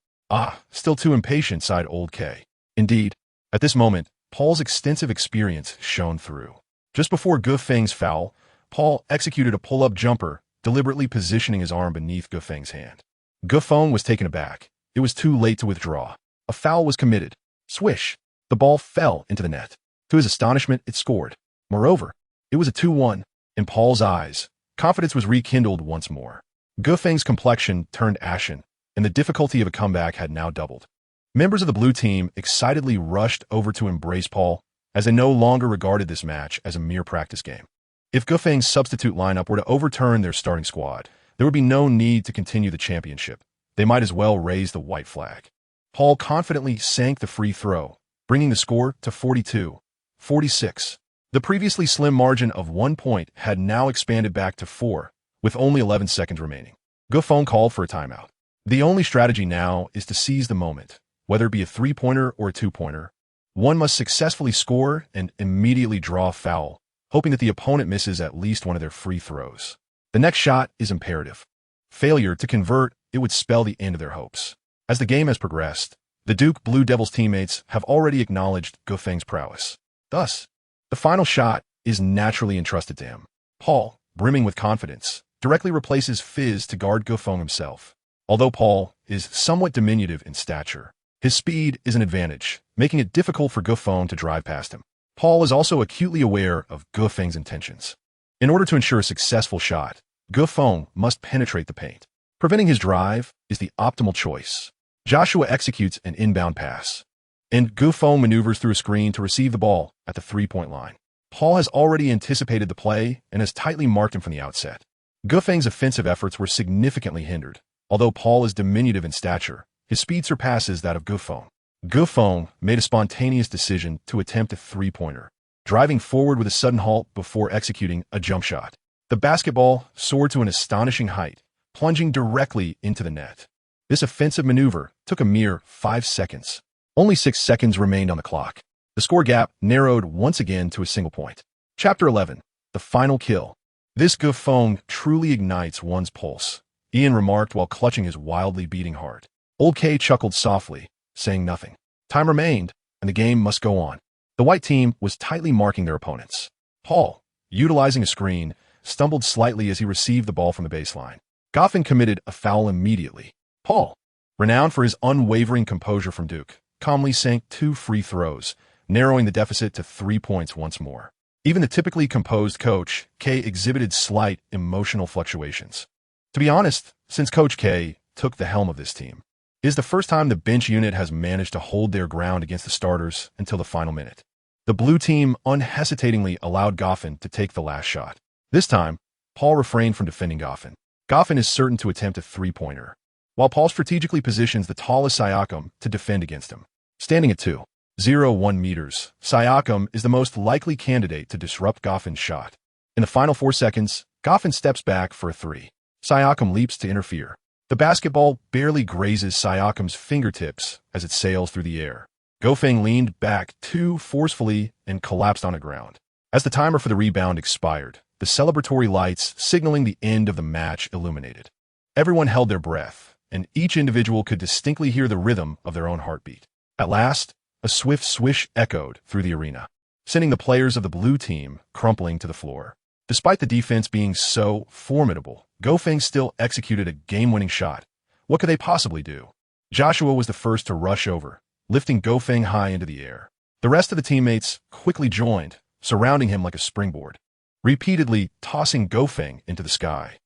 Still too impatient, sighed Old K. Indeed, at this moment, Paul's extensive experience shone through. Just before Gufeng's foul, Paul executed a pull-up jumper, deliberately positioning his arm beneath Gufeng's hand. Gufeng was taken aback. It was too late to withdraw. A foul was committed. Swish! The ball fell into the net. To his astonishment, it scored. Moreover, it was a 2-1. In Paul's eyes, confidence was rekindled once more. Gufeng's complexion turned ashen, and the difficulty of a comeback had now doubled. Members of the blue team excitedly rushed over to embrace Paul, as they no longer regarded this match as a mere practice game. If Gufeng's substitute lineup were to overturn their starting squad, there would be no need to continue the championship. They might as well raise the white flag. Paul confidently sank the free throw, bringing the score to 42-46. The previously slim margin of 1 point had now expanded back to 4, with only 11 seconds remaining. Gufeng called for a timeout. The only strategy now is to seize the moment, whether it be a 3-pointer or a 2-pointer. One must successfully score and immediately draw a foul, hoping that the opponent misses at least one of their free throws. The next shot is imperative. Failure to convert, it would spell the end of their hopes. As the game has progressed, the Duke Blue Devils teammates have already acknowledged Gufeng's prowess. Thus, the final shot is naturally entrusted to him. Paul, brimming with confidence, directly replaces Fizz to guard Gufeng himself. Although Paul is somewhat diminutive in stature, his speed is an advantage, making it difficult for Gufeng to drive past him. Paul is also acutely aware of Gufeng's intentions. In order to ensure a successful shot, Gufeng must penetrate the paint. Preventing his drive is the optimal choice. Joshua executes an inbound pass, and Gufeng maneuvers through a screen to receive the ball at the 3-point line. Paul has already anticipated the play and has tightly marked him from the outset. Gufeng's offensive efforts were significantly hindered. Although Paul is diminutive in stature, his speed surpasses that of Gufeng. Gufeng made a spontaneous decision to attempt a 3-pointer, driving forward with a sudden halt before executing a jump shot. The basketball soared to an astonishing height, plunging directly into the net. This offensive maneuver took a mere 5 seconds. Only 6 seconds remained on the clock. The score gap narrowed once again to a single point. Chapter 11. The Final Kill. This Gufeng truly ignites one's pulse, Ian remarked while clutching his wildly beating heart. Old K chuckled softly, saying nothing. Time remained, and the game must go on. The white team was tightly marking their opponents. Paul, utilizing a screen, stumbled slightly as he received the ball from the baseline. Goffin committed a foul immediately. Paul, renowned for his unwavering composure from Duke, calmly sank 2 free throws, narrowing the deficit to 3 points once more. Even the typically composed Coach K exhibited slight emotional fluctuations. To be honest, since Coach K took the helm of this team. It is the first time the bench unit has managed to hold their ground against the starters until the final minute. The blue team unhesitatingly allowed Goffin to take the last shot. This time, Paul refrained from defending Goffin. Goffin is certain to attempt a three-pointer, while Paul strategically positions the tallest Siakam to defend against him. Standing at 2.01 meters, Siakam is the most likely candidate to disrupt Goffin's shot. In the final 4 seconds, Goffin steps back for a three. Siakam leaps to interfere. The basketball barely grazes Siakam's fingertips as it sails through the air. Goffin leaned back too forcefully and collapsed on the ground. As the timer for the rebound expired, the celebratory lights signaling the end of the match illuminated. Everyone held their breath, and each individual could distinctly hear the rhythm of their own heartbeat. At last, a swift swish echoed through the arena, sending the players of the blue team crumpling to the floor. Despite the defense being so formidable, Goffin still executed a game-winning shot. What could they possibly do? Joshua was the first to rush over, lifting Goffin high into the air. The rest of the teammates quickly joined, surrounding him like a springboard, repeatedly tossing Goffin into the sky.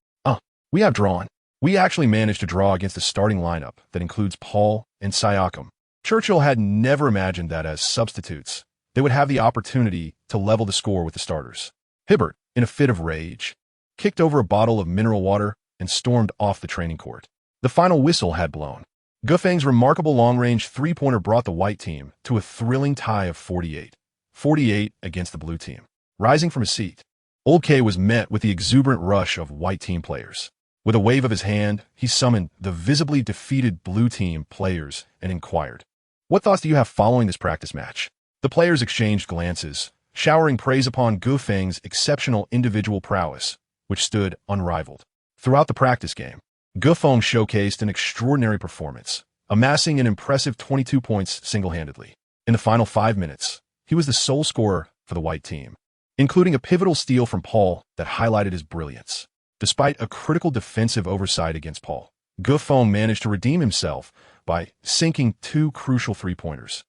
We have drawn. We actually managed to draw against a starting lineup that includes Paul and Siakam. Churchill had never imagined that as substitutes, they would have the opportunity to level the score with the starters. Hibbert, in a fit of rage, kicked over a bottle of mineral water and stormed off the training court. The final whistle had blown. Goffin's remarkable long-range three-pointer brought the white team to a thrilling tie of 48 against the blue team. Rising from his seat, Old K was met with the exuberant rush of white team players. With a wave of his hand, he summoned the visibly defeated blue team players and inquired, "What thoughts do you have following this practice match?" The players exchanged glances, showering praise upon Goffin's exceptional individual prowess, which stood unrivaled. Throughout the practice game, Goffin showcased an extraordinary performance, amassing an impressive 22 points single-handedly. In the final 5 minutes, he was the sole scorer for the white team, including a pivotal steal from Paul that highlighted his brilliance. Despite a critical defensive oversight against Paul, Goffin managed to redeem himself by sinking 2 crucial three-pointers,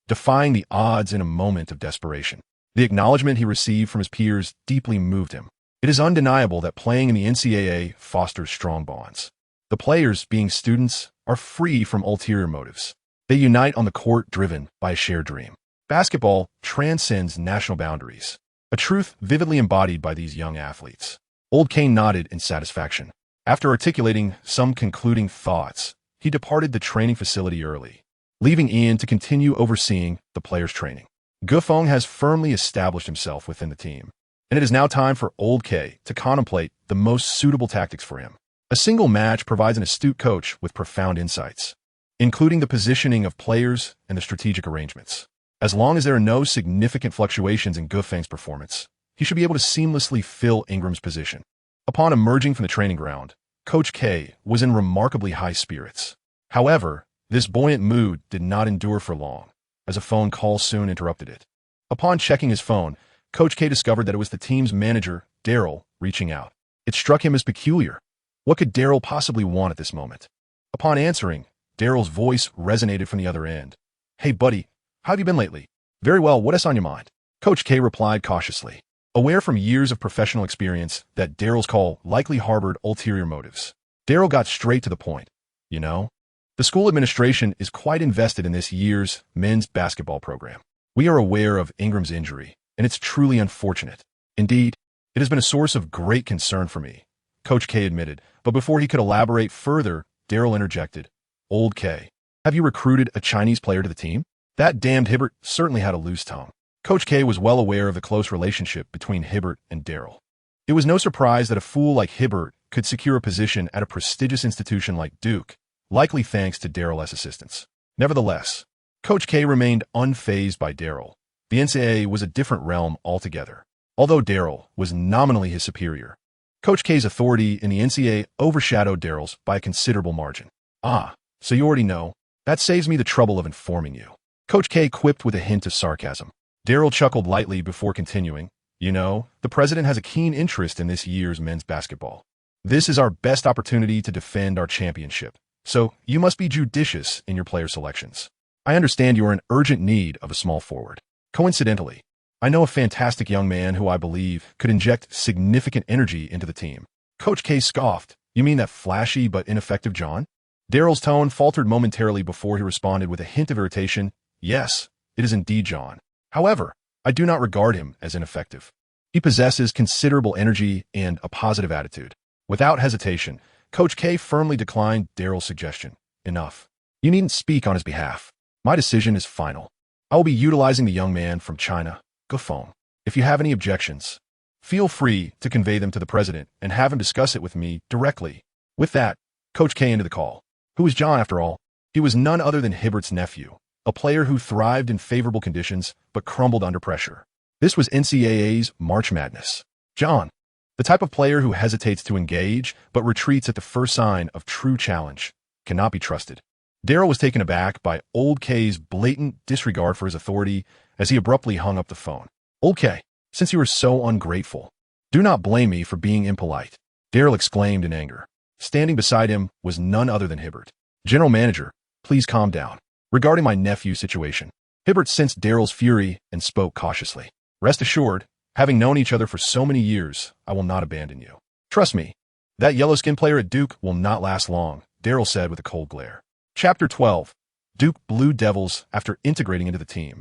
defying the odds in a moment of desperation. The acknowledgement he received from his peers deeply moved him. It is undeniable that playing in the NCAA fosters strong bonds. The players, being students, are free from ulterior motives. They unite on the court driven by a shared dream. Basketball transcends national boundaries, a truth vividly embodied by these young athletes. Old Kane nodded in satisfaction. After articulating some concluding thoughts, he departed the training facility early, leaving Ian to continue overseeing the players' training. Goffin has firmly established himself within the team, and it is now time for Old K to contemplate the most suitable tactics for him. A single match provides an astute coach with profound insights, including the positioning of players and the strategic arrangements. As long as there are no significant fluctuations in Goffin's performance, he should be able to seamlessly fill Ingram's position. Upon emerging from the training ground, Coach K was in remarkably high spirits. However, this buoyant mood did not endure for long, as a phone call soon interrupted it. Upon checking his phone, Coach K discovered that it was the team's manager, Daryl, reaching out. It struck him as peculiar. What could Daryl possibly want at this moment? Upon answering, Daryl's voice resonated from the other end. "Hey, buddy, how have you been lately?" "Very well, what is on your mind?" Coach K replied cautiously, aware from years of professional experience that Daryl's call likely harbored ulterior motives. Daryl got straight to the point. "You know, the school administration is quite invested in this year's men's basketball program. We are aware of Ingram's injury, and it's truly unfortunate. Indeed, it has been a source of great concern for me," Coach K admitted, but before he could elaborate further, Daryl interjected, "Old K, have you recruited a Chinese player to the team?" That damned Hibbert certainly had a loose tongue. Coach K was well aware of the close relationship between Hibbert and Daryl. It was no surprise that a fool like Hibbert could secure a position at a prestigious institution like Duke, likely thanks to Daryl's assistance. Nevertheless, Coach K remained unfazed by Daryl. The NCAA was a different realm altogether. Although Daryl was nominally his superior, Coach K's authority in the NCAA overshadowed Daryl's by a considerable margin. "Ah, so you already know. That saves me the trouble of informing you," Coach K quipped with a hint of sarcasm. Daryl chuckled lightly before continuing, "You know, the president has a keen interest in this year's men's basketball. This is our best opportunity to defend our championship, so you must be judicious in your player selections. I understand you are in urgent need of a small forward. Coincidentally, I know a fantastic young man who I believe could inject significant energy into the team." Coach K scoffed. "You mean that flashy but ineffective John?" Daryl's tone faltered momentarily before he responded with a hint of irritation. Yes, it is indeed John. However, I do not regard him as ineffective. He possesses considerable energy and a positive attitude. Without hesitation, Coach K firmly declined Daryl's suggestion. Enough. You needn't speak on his behalf. My decision is final. I will be utilizing the young man from China, Gufeng. If you have any objections, feel free to convey them to the president and have him discuss it with me directly. With that, Coach K ended the call. Who was John after all? He was none other than Hibbert's nephew, a player who thrived in favorable conditions but crumbled under pressure. This was NCAA's March Madness. John, the type of player who hesitates to engage but retreats at the first sign of true challenge, cannot be trusted. Daryl was taken aback by Old K's blatant disregard for his authority as he abruptly hung up the phone. Old K, since you are so ungrateful, do not blame me for being impolite, Daryl exclaimed in anger. Standing beside him was none other than Hibbert. General Manager, please calm down. Regarding my nephew's situation, Hibbert sensed Daryl's fury and spoke cautiously. Rest assured, having known each other for so many years, I will not abandon you. Trust me, that yellow-skinned player at Duke will not last long, Daryl said with a cold glare. Chapter 12. Duke Blue Devils after integrating into the team.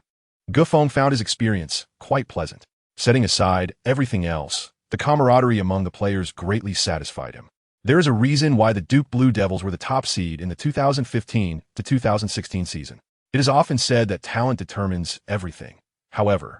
Gufeng found his experience quite pleasant. Setting aside everything else, the camaraderie among the players greatly satisfied him. There is a reason why the Duke Blue Devils were the top seed in the 2015 to 2016 season. It is often said that talent determines everything. However,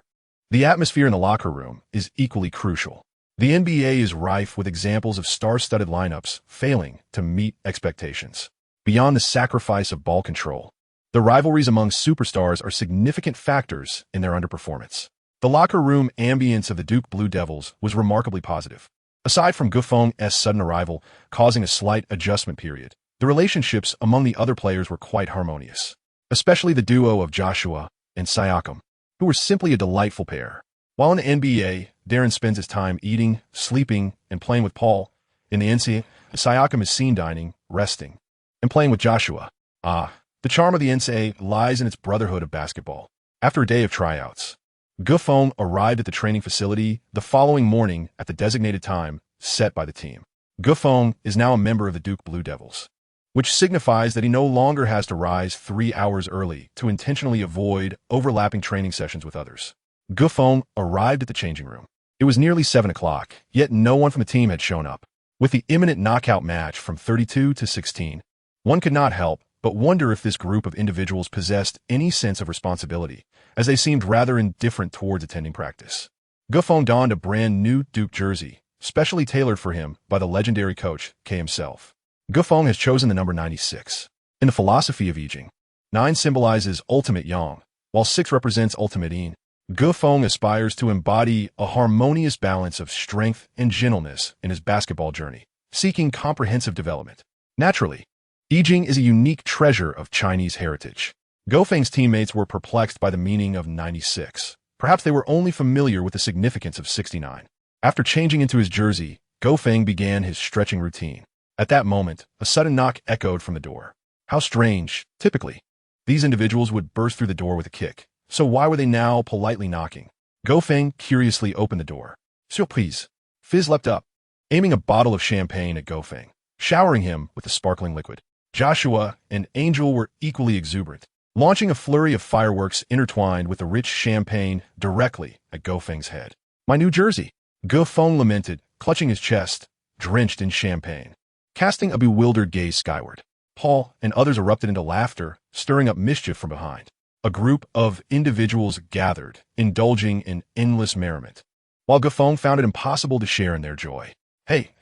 the atmosphere in the locker room is equally crucial. The NBA is rife with examples of star-studded lineups failing to meet expectations. Beyond the sacrifice of ball control, the rivalries among superstars are significant factors in their underperformance. The locker room ambience of the Duke Blue Devils was remarkably positive. Aside from Gufeng's sudden arrival causing a slight adjustment period, the relationships among the other players were quite harmonious, especially the duo of Joshua and Siakam, who were simply a delightful pair. While in the NBA, Darren spends his time eating, sleeping, and playing with Paul. In the NCAA, Siakam is seen dining, resting, and playing with Joshua. The charm of the NCAA lies in its brotherhood of basketball. After a day of tryouts, Gufeng arrived at the training facility the following morning at the designated time set by the team. Gufeng is now a member of the Duke Blue Devils, which signifies that he no longer has to rise 3 hours early to intentionally avoid overlapping training sessions with others. Gufeng arrived at the changing room. It was nearly 7 o'clock, yet no one from the team had shown up. With the imminent knockout match from 32 to 16, one could not help but wonder if this group of individuals possessed any sense of responsibility, as they seemed rather indifferent towards attending practice. Gufeng donned a brand new Duke jersey, specially tailored for him by the legendary Coach K himself. Gufeng has chosen the number 96. In the philosophy of I Ching, 9 symbolizes ultimate yang, while 6 represents ultimate yin. Gufeng aspires to embody a harmonious balance of strength and gentleness in his basketball journey, seeking comprehensive development. Naturally, I Ching is a unique treasure of Chinese heritage. Gufeng's teammates were perplexed by the meaning of 96. Perhaps they were only familiar with the significance of 69. After changing into his jersey, Gufeng began his stretching routine. At that moment, a sudden knock echoed from the door. How strange. Typically, these individuals would burst through the door with a kick. So why were they now politely knocking? Gufeng curiously opened the door. Surprise. Fizz leapt up, aiming a bottle of champagne at Gufeng, showering him with the sparkling liquid. Joshua and Angel were equally exuberant, launching a flurry of fireworks intertwined with the rich champagne directly at Gufeng's head. My new jersey, Gufeng lamented, clutching his chest, drenched in champagne, casting a bewildered gaze skyward. Paul and others erupted into laughter, stirring up mischief from behind. A group of individuals gathered, indulging in endless merriment, while Gufeng found it impossible to share in their joy. Hey,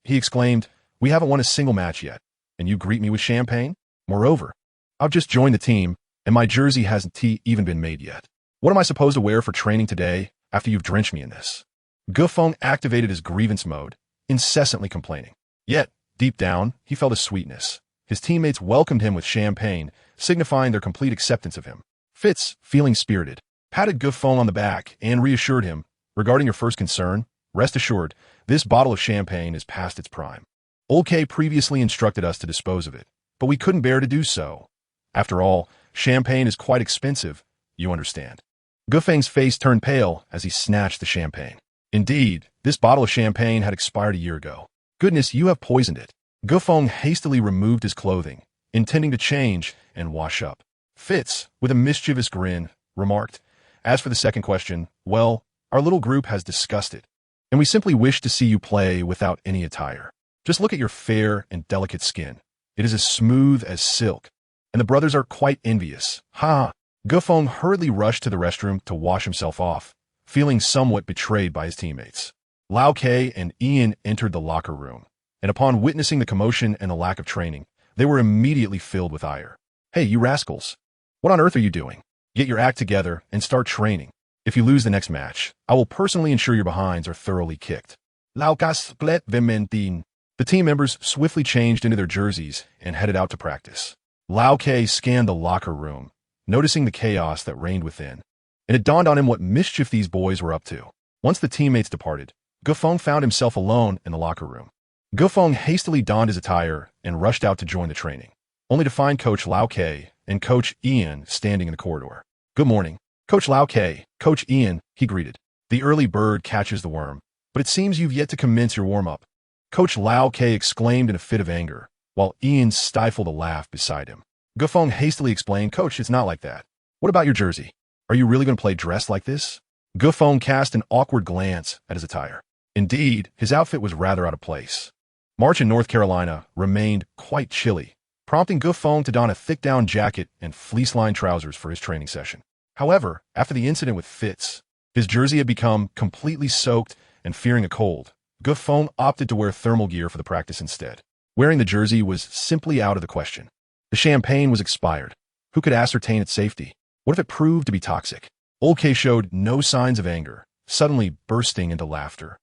he exclaimed, we haven't won a single match yet, and you greet me with champagne? Moreover, I've just joined the team, and my jersey hasn't even been made yet. What am I supposed to wear for training today after you've drenched me in this? Gufeng activated his grievance mode, incessantly complaining. Yet, deep down, he felt a sweetness. His teammates welcomed him with champagne, signifying their complete acceptance of him. Fitz, feeling spirited, patted Gufeng on the back and reassured him, regarding your first concern, rest assured, this bottle of champagne is past its prime. Old K previously instructed us to dispose of it, but we couldn't bear to do so. After all, champagne is quite expensive, you understand. Gufeng's face turned pale as he snatched the champagne. Indeed, this bottle of champagne had expired a year ago. Goodness, you have poisoned it. Gufeng hastily removed his clothing, intending to change and wash up. Fitz, with a mischievous grin, remarked, "As for the second question, well, our little group has discussed it, and we simply wish to see you play without any attire. Just look at your fair and delicate skin. It is as smooth as silk, and the brothers are quite envious. Ha!" Gufeng hurriedly rushed to the restroom to wash himself off, feeling somewhat betrayed by his teammates. Lao Ke and Ian entered the locker room, and upon witnessing the commotion and the lack of training, they were immediately filled with ire. "Hey, you rascals! What on earth are you doing? Get your act together and start training. If you lose the next match, I will personally ensure your behinds are thoroughly kicked." Lao Ka split vementin. The team members swiftly changed into their jerseys and headed out to practice. Lao Ke scanned the locker room, noticing the chaos that reigned within, and it dawned on him what mischief these boys were up to. Once the teammates departed, Gufeng found himself alone in the locker room. Gufeng hastily donned his attire and rushed out to join the training, only to find Coach Lao Ke and Coach Ian standing in the corridor. "Good morning, Coach Lao Ke, Coach Ian," he greeted. "The early bird catches the worm, but it seems you've yet to commence your warm-up," Coach Lao Ke exclaimed in a fit of anger, while Ian stifled a laugh beside him. Gufeng hastily explained, "Coach, it's not like that. What about your jersey? Are you really going to play dressed like this?" Gufeng cast an awkward glance at his attire. Indeed, his outfit was rather out of place. March in North Carolina remained quite chilly, prompting Gufeng to don a thick-down jacket and fleece-lined trousers for his training session. However, after the incident with Fitz, his jersey had become completely soaked, and fearing a cold, Gufeng opted to wear thermal gear for the practice instead. Wearing the jersey was simply out of the question. The champagne was expired. Who could ascertain its safety? What if it proved to be toxic? Old K showed no signs of anger, suddenly bursting into laughter,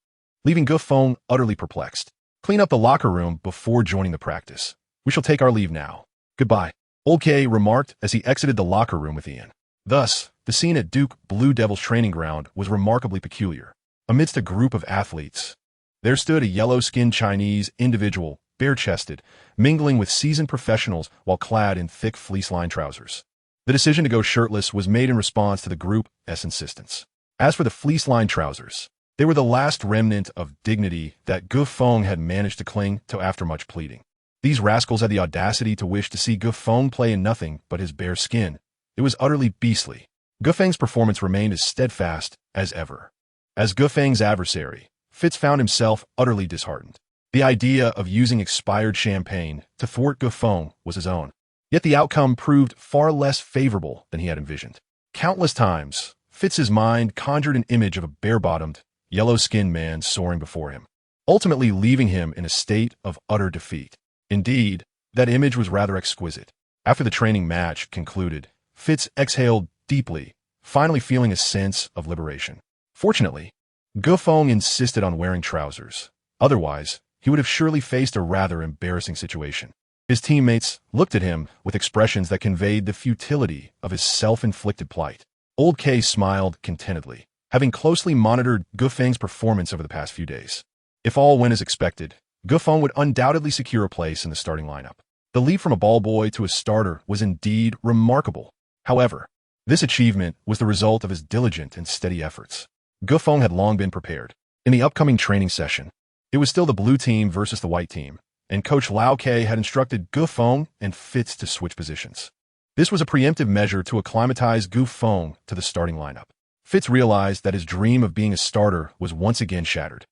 leaving Gufeng utterly perplexed. "Clean up the locker room before joining the practice. We shall take our leave now. Goodbye," Old K remarked as he exited the locker room with Ian. Thus, the scene at Duke Blue Devils training ground was remarkably peculiar. Amidst a group of athletes, there stood a yellow-skinned Chinese individual, bare-chested, mingling with seasoned professionals while clad in thick fleece-lined trousers. The decision to go shirtless was made in response to the group's insistence. As for the fleece-lined trousers, they were the last remnant of dignity that Gufeng had managed to cling to after much pleading. These rascals had the audacity to wish to see Gufeng play in nothing but his bare skin. It was utterly beastly. Gufeng's performance remained as steadfast as ever. As Gufeng's adversary, Fitz found himself utterly disheartened. The idea of using expired champagne to thwart Gufeng was his own. Yet the outcome proved far less favorable than he had envisioned. Countless times, Fitz's mind conjured an image of a bare-bottomed, yellow-skinned man soaring before him, ultimately leaving him in a state of utter defeat. Indeed, that image was rather exquisite. After the training match concluded, Fitz exhaled deeply, finally feeling a sense of liberation. Fortunately, Gufeng insisted on wearing trousers. Otherwise, he would have surely faced a rather embarrassing situation. His teammates looked at him with expressions that conveyed the futility of his self-inflicted plight. Old K smiled contentedly, having closely monitored Gufeng's performance over the past few days. If all went as expected, Gufeng would undoubtedly secure a place in the starting lineup. The leap from a ball boy to a starter was indeed remarkable. However, this achievement was the result of his diligent and steady efforts. Gufeng had long been prepared. In the upcoming training session, it was still the blue team versus the white team, and Coach Lao Ke had instructed Gufeng and Fitz to switch positions. This was a preemptive measure to acclimatize Gufeng to the starting lineup. Fitz realized that his dream of being a starter was once again shattered.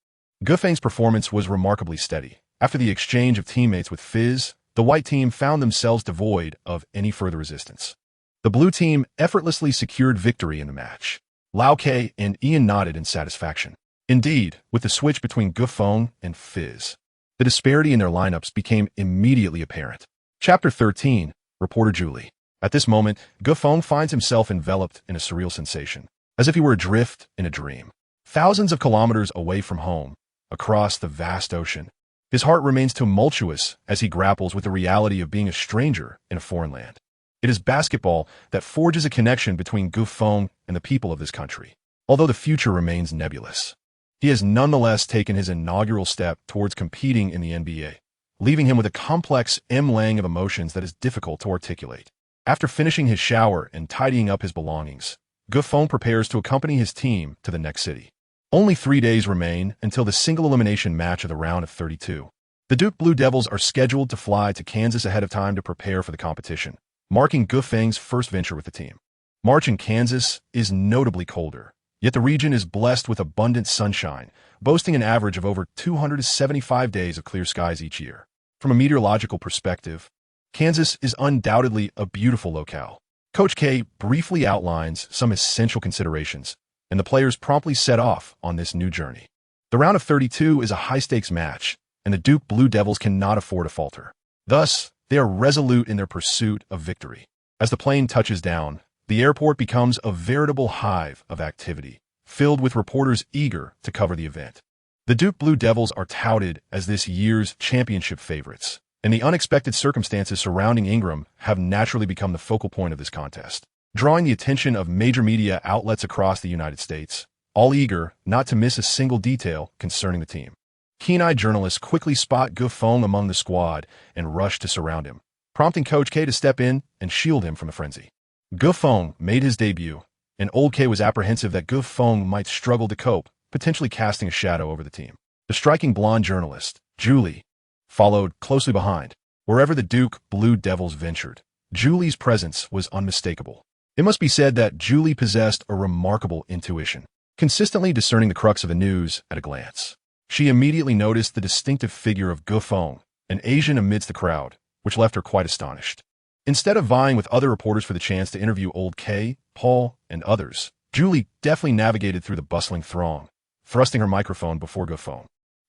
Gufeng's performance was remarkably steady. After the exchange of teammates with Fizz, the white team found themselves devoid of any further resistance. The blue team effortlessly secured victory in the match. Lao Ke and Ian nodded in satisfaction. Indeed, with the switch between Gufeng and Fizz, the disparity in their lineups became immediately apparent. Chapter 13, Reporter Julie. At this moment, Gufeng finds himself enveloped in a surreal sensation, as if he were adrift in a dream. Thousands of kilometers away from home, across the vast ocean, his heart remains tumultuous as he grapples with the reality of being a stranger in a foreign land. It is basketball that forges a connection between Gufeng and the people of this country, although the future remains nebulous. He has nonetheless taken his inaugural step towards competing in the NBA, leaving him with a complex mlang of emotions that is difficult to articulate. After finishing his shower and tidying up his belongings, Gufeng prepares to accompany his team to the next city. Only 3 days remain until the single elimination match of the round of 32. The Duke Blue Devils are scheduled to fly to Kansas ahead of time to prepare for the competition, marking Gufeng's first venture with the team. March in Kansas is notably colder, yet the region is blessed with abundant sunshine, boasting an average of over 275 days of clear skies each year. From a meteorological perspective, Kansas is undoubtedly a beautiful locale. Coach K briefly outlines some essential considerations, and the players promptly set off on this new journey. The round of 32 is a high-stakes match, and the Duke Blue Devils cannot afford to falter. Thus, they are resolute in their pursuit of victory. As the plane touches down, the airport becomes a veritable hive of activity, filled with reporters eager to cover the event. The Duke Blue Devils are touted as this year's championship favorites, and the unexpected circumstances surrounding Ingram have naturally become the focal point of this contest, drawing the attention of major media outlets across the United States, all eager not to miss a single detail concerning the team. Keen-eyed journalists quickly spot Gufeng among the squad and rush to surround him, prompting Coach K to step in and shield him from the frenzy. Gufeng made his debut, and Old K was apprehensive that Gufeng might struggle to cope, potentially casting a shadow over the team. The striking blonde journalist, Julie, followed closely behind. Wherever the Duke Blue Devils ventured, Julie's presence was unmistakable. It must be said that Julie possessed a remarkable intuition, consistently discerning the crux of the news at a glance. She immediately noticed the distinctive figure of Gufeng, an Asian amidst the crowd, which left her quite astonished. Instead of vying with other reporters for the chance to interview Old K, Paul, and others, Julie deftly navigated through the bustling throng, thrusting her microphone before Gufeng.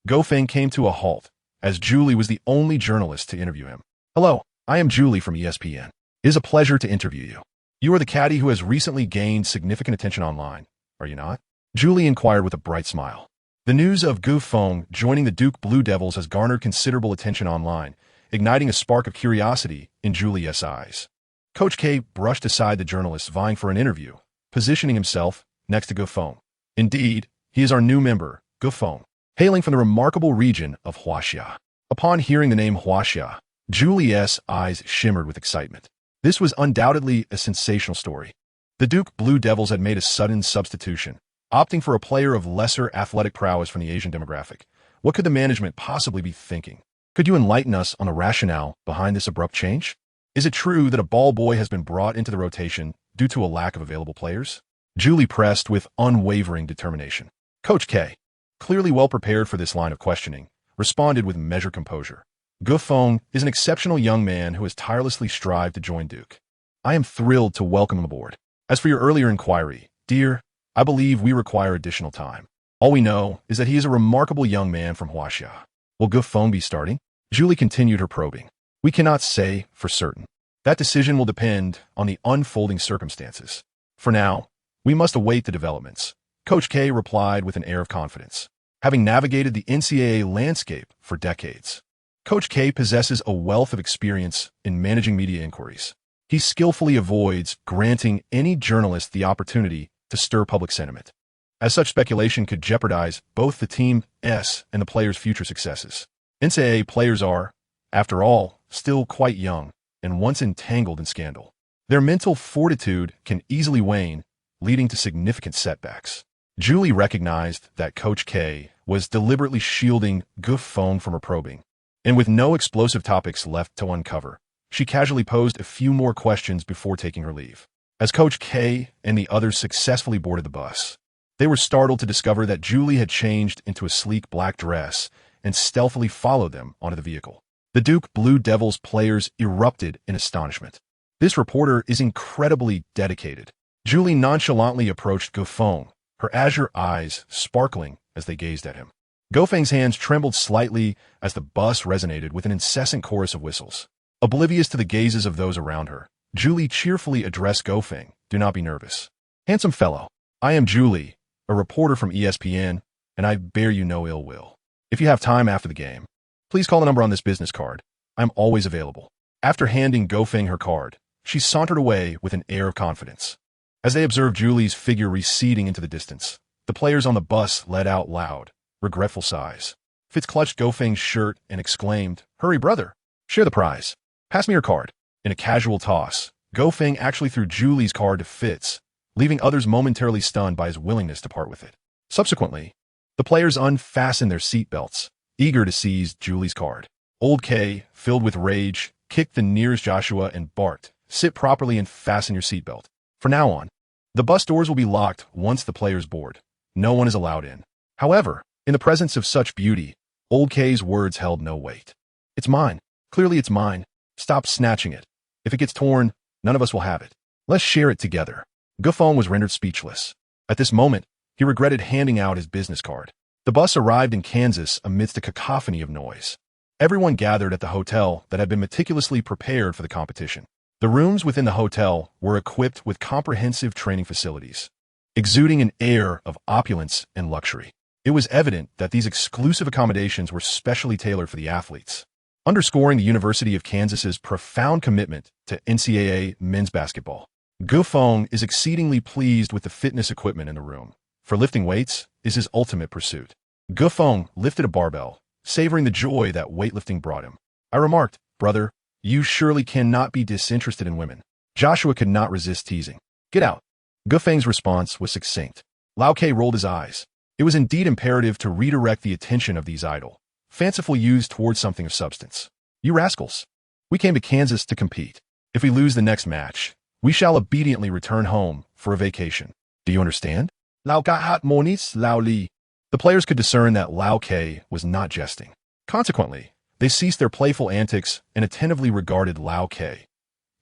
Gufeng came to a halt, as Julie was the only journalist to interview him. "Hello, I am Julie from ESPN. It is a pleasure to interview you. You are the caddy who has recently gained significant attention online, are you not?" Julie inquired with a bright smile. The news of Gufeng joining the Duke Blue Devils has garnered considerable attention online, igniting a spark of curiosity in Julie's eyes. Coach K brushed aside the journalists vying for an interview, positioning himself next to Gufeng. Indeed, he is our new member, Gufeng, hailing from the remarkable region of Huaxia. Upon hearing the name Huaxia, Julie's eyes shimmered with excitement. This was undoubtedly a sensational story. The Duke Blue Devils had made a sudden substitution, opting for a player of lesser athletic prowess from the Asian demographic. What could the management possibly be thinking? Could you enlighten us on the rationale behind this abrupt change? Is it true that a ball boy has been brought into the rotation due to a lack of available players? Julie pressed with unwavering determination. Coach K, clearly well prepared for this line of questioning, responded with measured composure. Gufeng is an exceptional young man who has tirelessly strived to join Duke. I am thrilled to welcome him aboard. As for your earlier inquiry, dear, I believe we require additional time. All we know is that he is a remarkable young man from Huaxia. Will Gufeng be starting? Julie continued her probing. We cannot say for certain. That decision will depend on the unfolding circumstances. For now, we must await the developments. Coach K replied with an air of confidence. Having navigated the NCAA landscape for decades, Coach K possesses a wealth of experience in managing media inquiries. He skillfully avoids granting any journalist the opportunity to stir public sentiment, as such speculation could jeopardize both the team's and the players' future successes. NCAA players are, after all, still quite young and once entangled in scandal. Their mental fortitude can easily wane, leading to significant setbacks. Julie recognized that Coach K was deliberately shielding Gufeng from her probing, and with no explosive topics left to uncover, she casually posed a few more questions before taking her leave. As Coach K and the others successfully boarded the bus, they were startled to discover that Julie had changed into a sleek black dress and stealthily followed them onto the vehicle. The Duke Blue Devils players erupted in astonishment. This reporter is incredibly dedicated. Julie nonchalantly approached Gufeng, her azure eyes sparkling as they gazed at him. Gofeng's hands trembled slightly as the bus resonated with an incessant chorus of whistles. Oblivious to the gazes of those around her, Julie cheerfully addressed Gofeng. Do not be nervous. Handsome fellow, I am Julie, a reporter from ESPN, and I bear you no ill will. If you have time after the game, please call the number on this business card. I'm always available. After handing Gofeng her card, she sauntered away with an air of confidence. As they observed Julie's figure receding into the distance, the players on the bus let out loud, regretful sighs. Fitz clutched Gofeng's shirt and exclaimed, "Hurry, brother! Share the prize. Pass me your card." In a casual toss, Gofeng actually threw Julie's card to Fitz, leaving others momentarily stunned by his willingness to part with it. Subsequently, the players unfastened their seatbelts, eager to seize Julie's card. Old K, filled with rage, kicked the nearest Joshua and barked, "Sit properly and fasten your seatbelt. From now on, the bus doors will be locked once the players board. No one is allowed in." However, in the presence of such beauty, Old K's words held no weight. "It's mine. Clearly it's mine. Stop snatching it. If it gets torn, none of us will have it. Let's share it together." Gufeng was rendered speechless. At this moment, he regretted handing out his business card. The bus arrived in Kansas amidst a cacophony of noise. Everyone gathered at the hotel that had been meticulously prepared for the competition. The rooms within the hotel were equipped with comprehensive training facilities, exuding an air of opulence and luxury. It was evident that these exclusive accommodations were specially tailored for the athletes, underscoring the University of Kansas's profound commitment to NCAA men's basketball. Gufeng is exceedingly pleased with the fitness equipment in the room, for lifting weights is his ultimate pursuit. Gufeng lifted a barbell, savoring the joy that weightlifting brought him. I remarked, "Brother, you surely cannot be disinterested in women." Joshua could not resist teasing. "Get out." Gufeng's response was succinct. Lao Ke rolled his eyes. It was indeed imperative to redirect the attention of these idle, fanciful youths towards something of substance. "You rascals. We came to Kansas to compete. If we lose the next match, we shall obediently return home for a vacation. Do you understand?" Lao Ka hat monis Lao Li. The players could discern that Lao Ke was not jesting. Consequently, they ceased their playful antics and attentively regarded Lao Ke.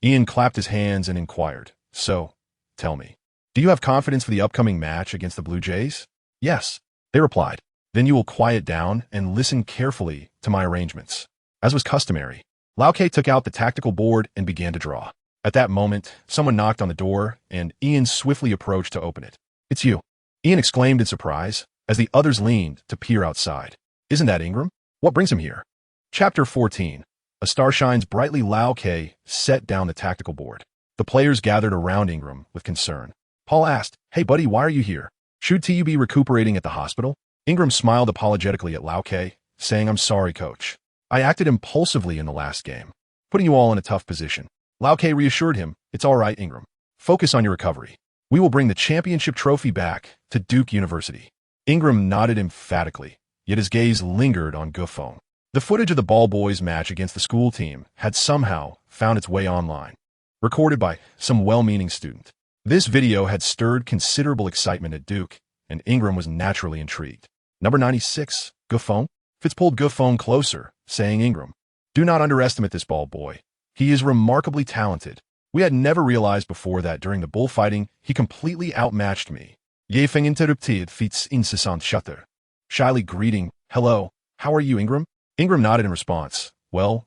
Ian clapped his hands and inquired, "So, tell me, do you have confidence for the upcoming match against the Blue Jays?" "Yes," they replied. "Then you will quiet down and listen carefully to my arrangements." As was customary, Lao Ke took out the tactical board and began to draw. At that moment, someone knocked on the door, and Ian swiftly approached to open it. "It's you," Ian exclaimed in surprise, as the others leaned to peer outside. "Isn't that Ingram? What brings him here?" Chapter 14. A star shines brightly. Lao Ke set down the tactical board. The players gathered around Ingram with concern. Paul asked, "Hey buddy, why are you here? Should you be recuperating at the hospital?" Ingram smiled apologetically at Lao Ke, saying, "I'm sorry, coach. I acted impulsively in the last game, putting you all in a tough position." Lao Ke reassured him, "It's all right, Ingram. Focus on your recovery. We will bring the championship trophy back to Duke University." Ingram nodded emphatically, yet his gaze lingered on Gufeng. The footage of the ball boys match against the school team had somehow found its way online, recorded by some well-meaning student. This video had stirred considerable excitement at Duke, and Ingram was naturally intrigued. Number 96, Gufeng? Fitz pulled Gufeng closer, saying, "Ingram, do not underestimate this ball boy. He is remarkably talented. We had never realized before that during the bullfighting, he completely outmatched me." Yefeng interrupted Fitz incessant shutter. Shyly greeting, "Hello, how are you, Ingram?" Ingram nodded in response. Well,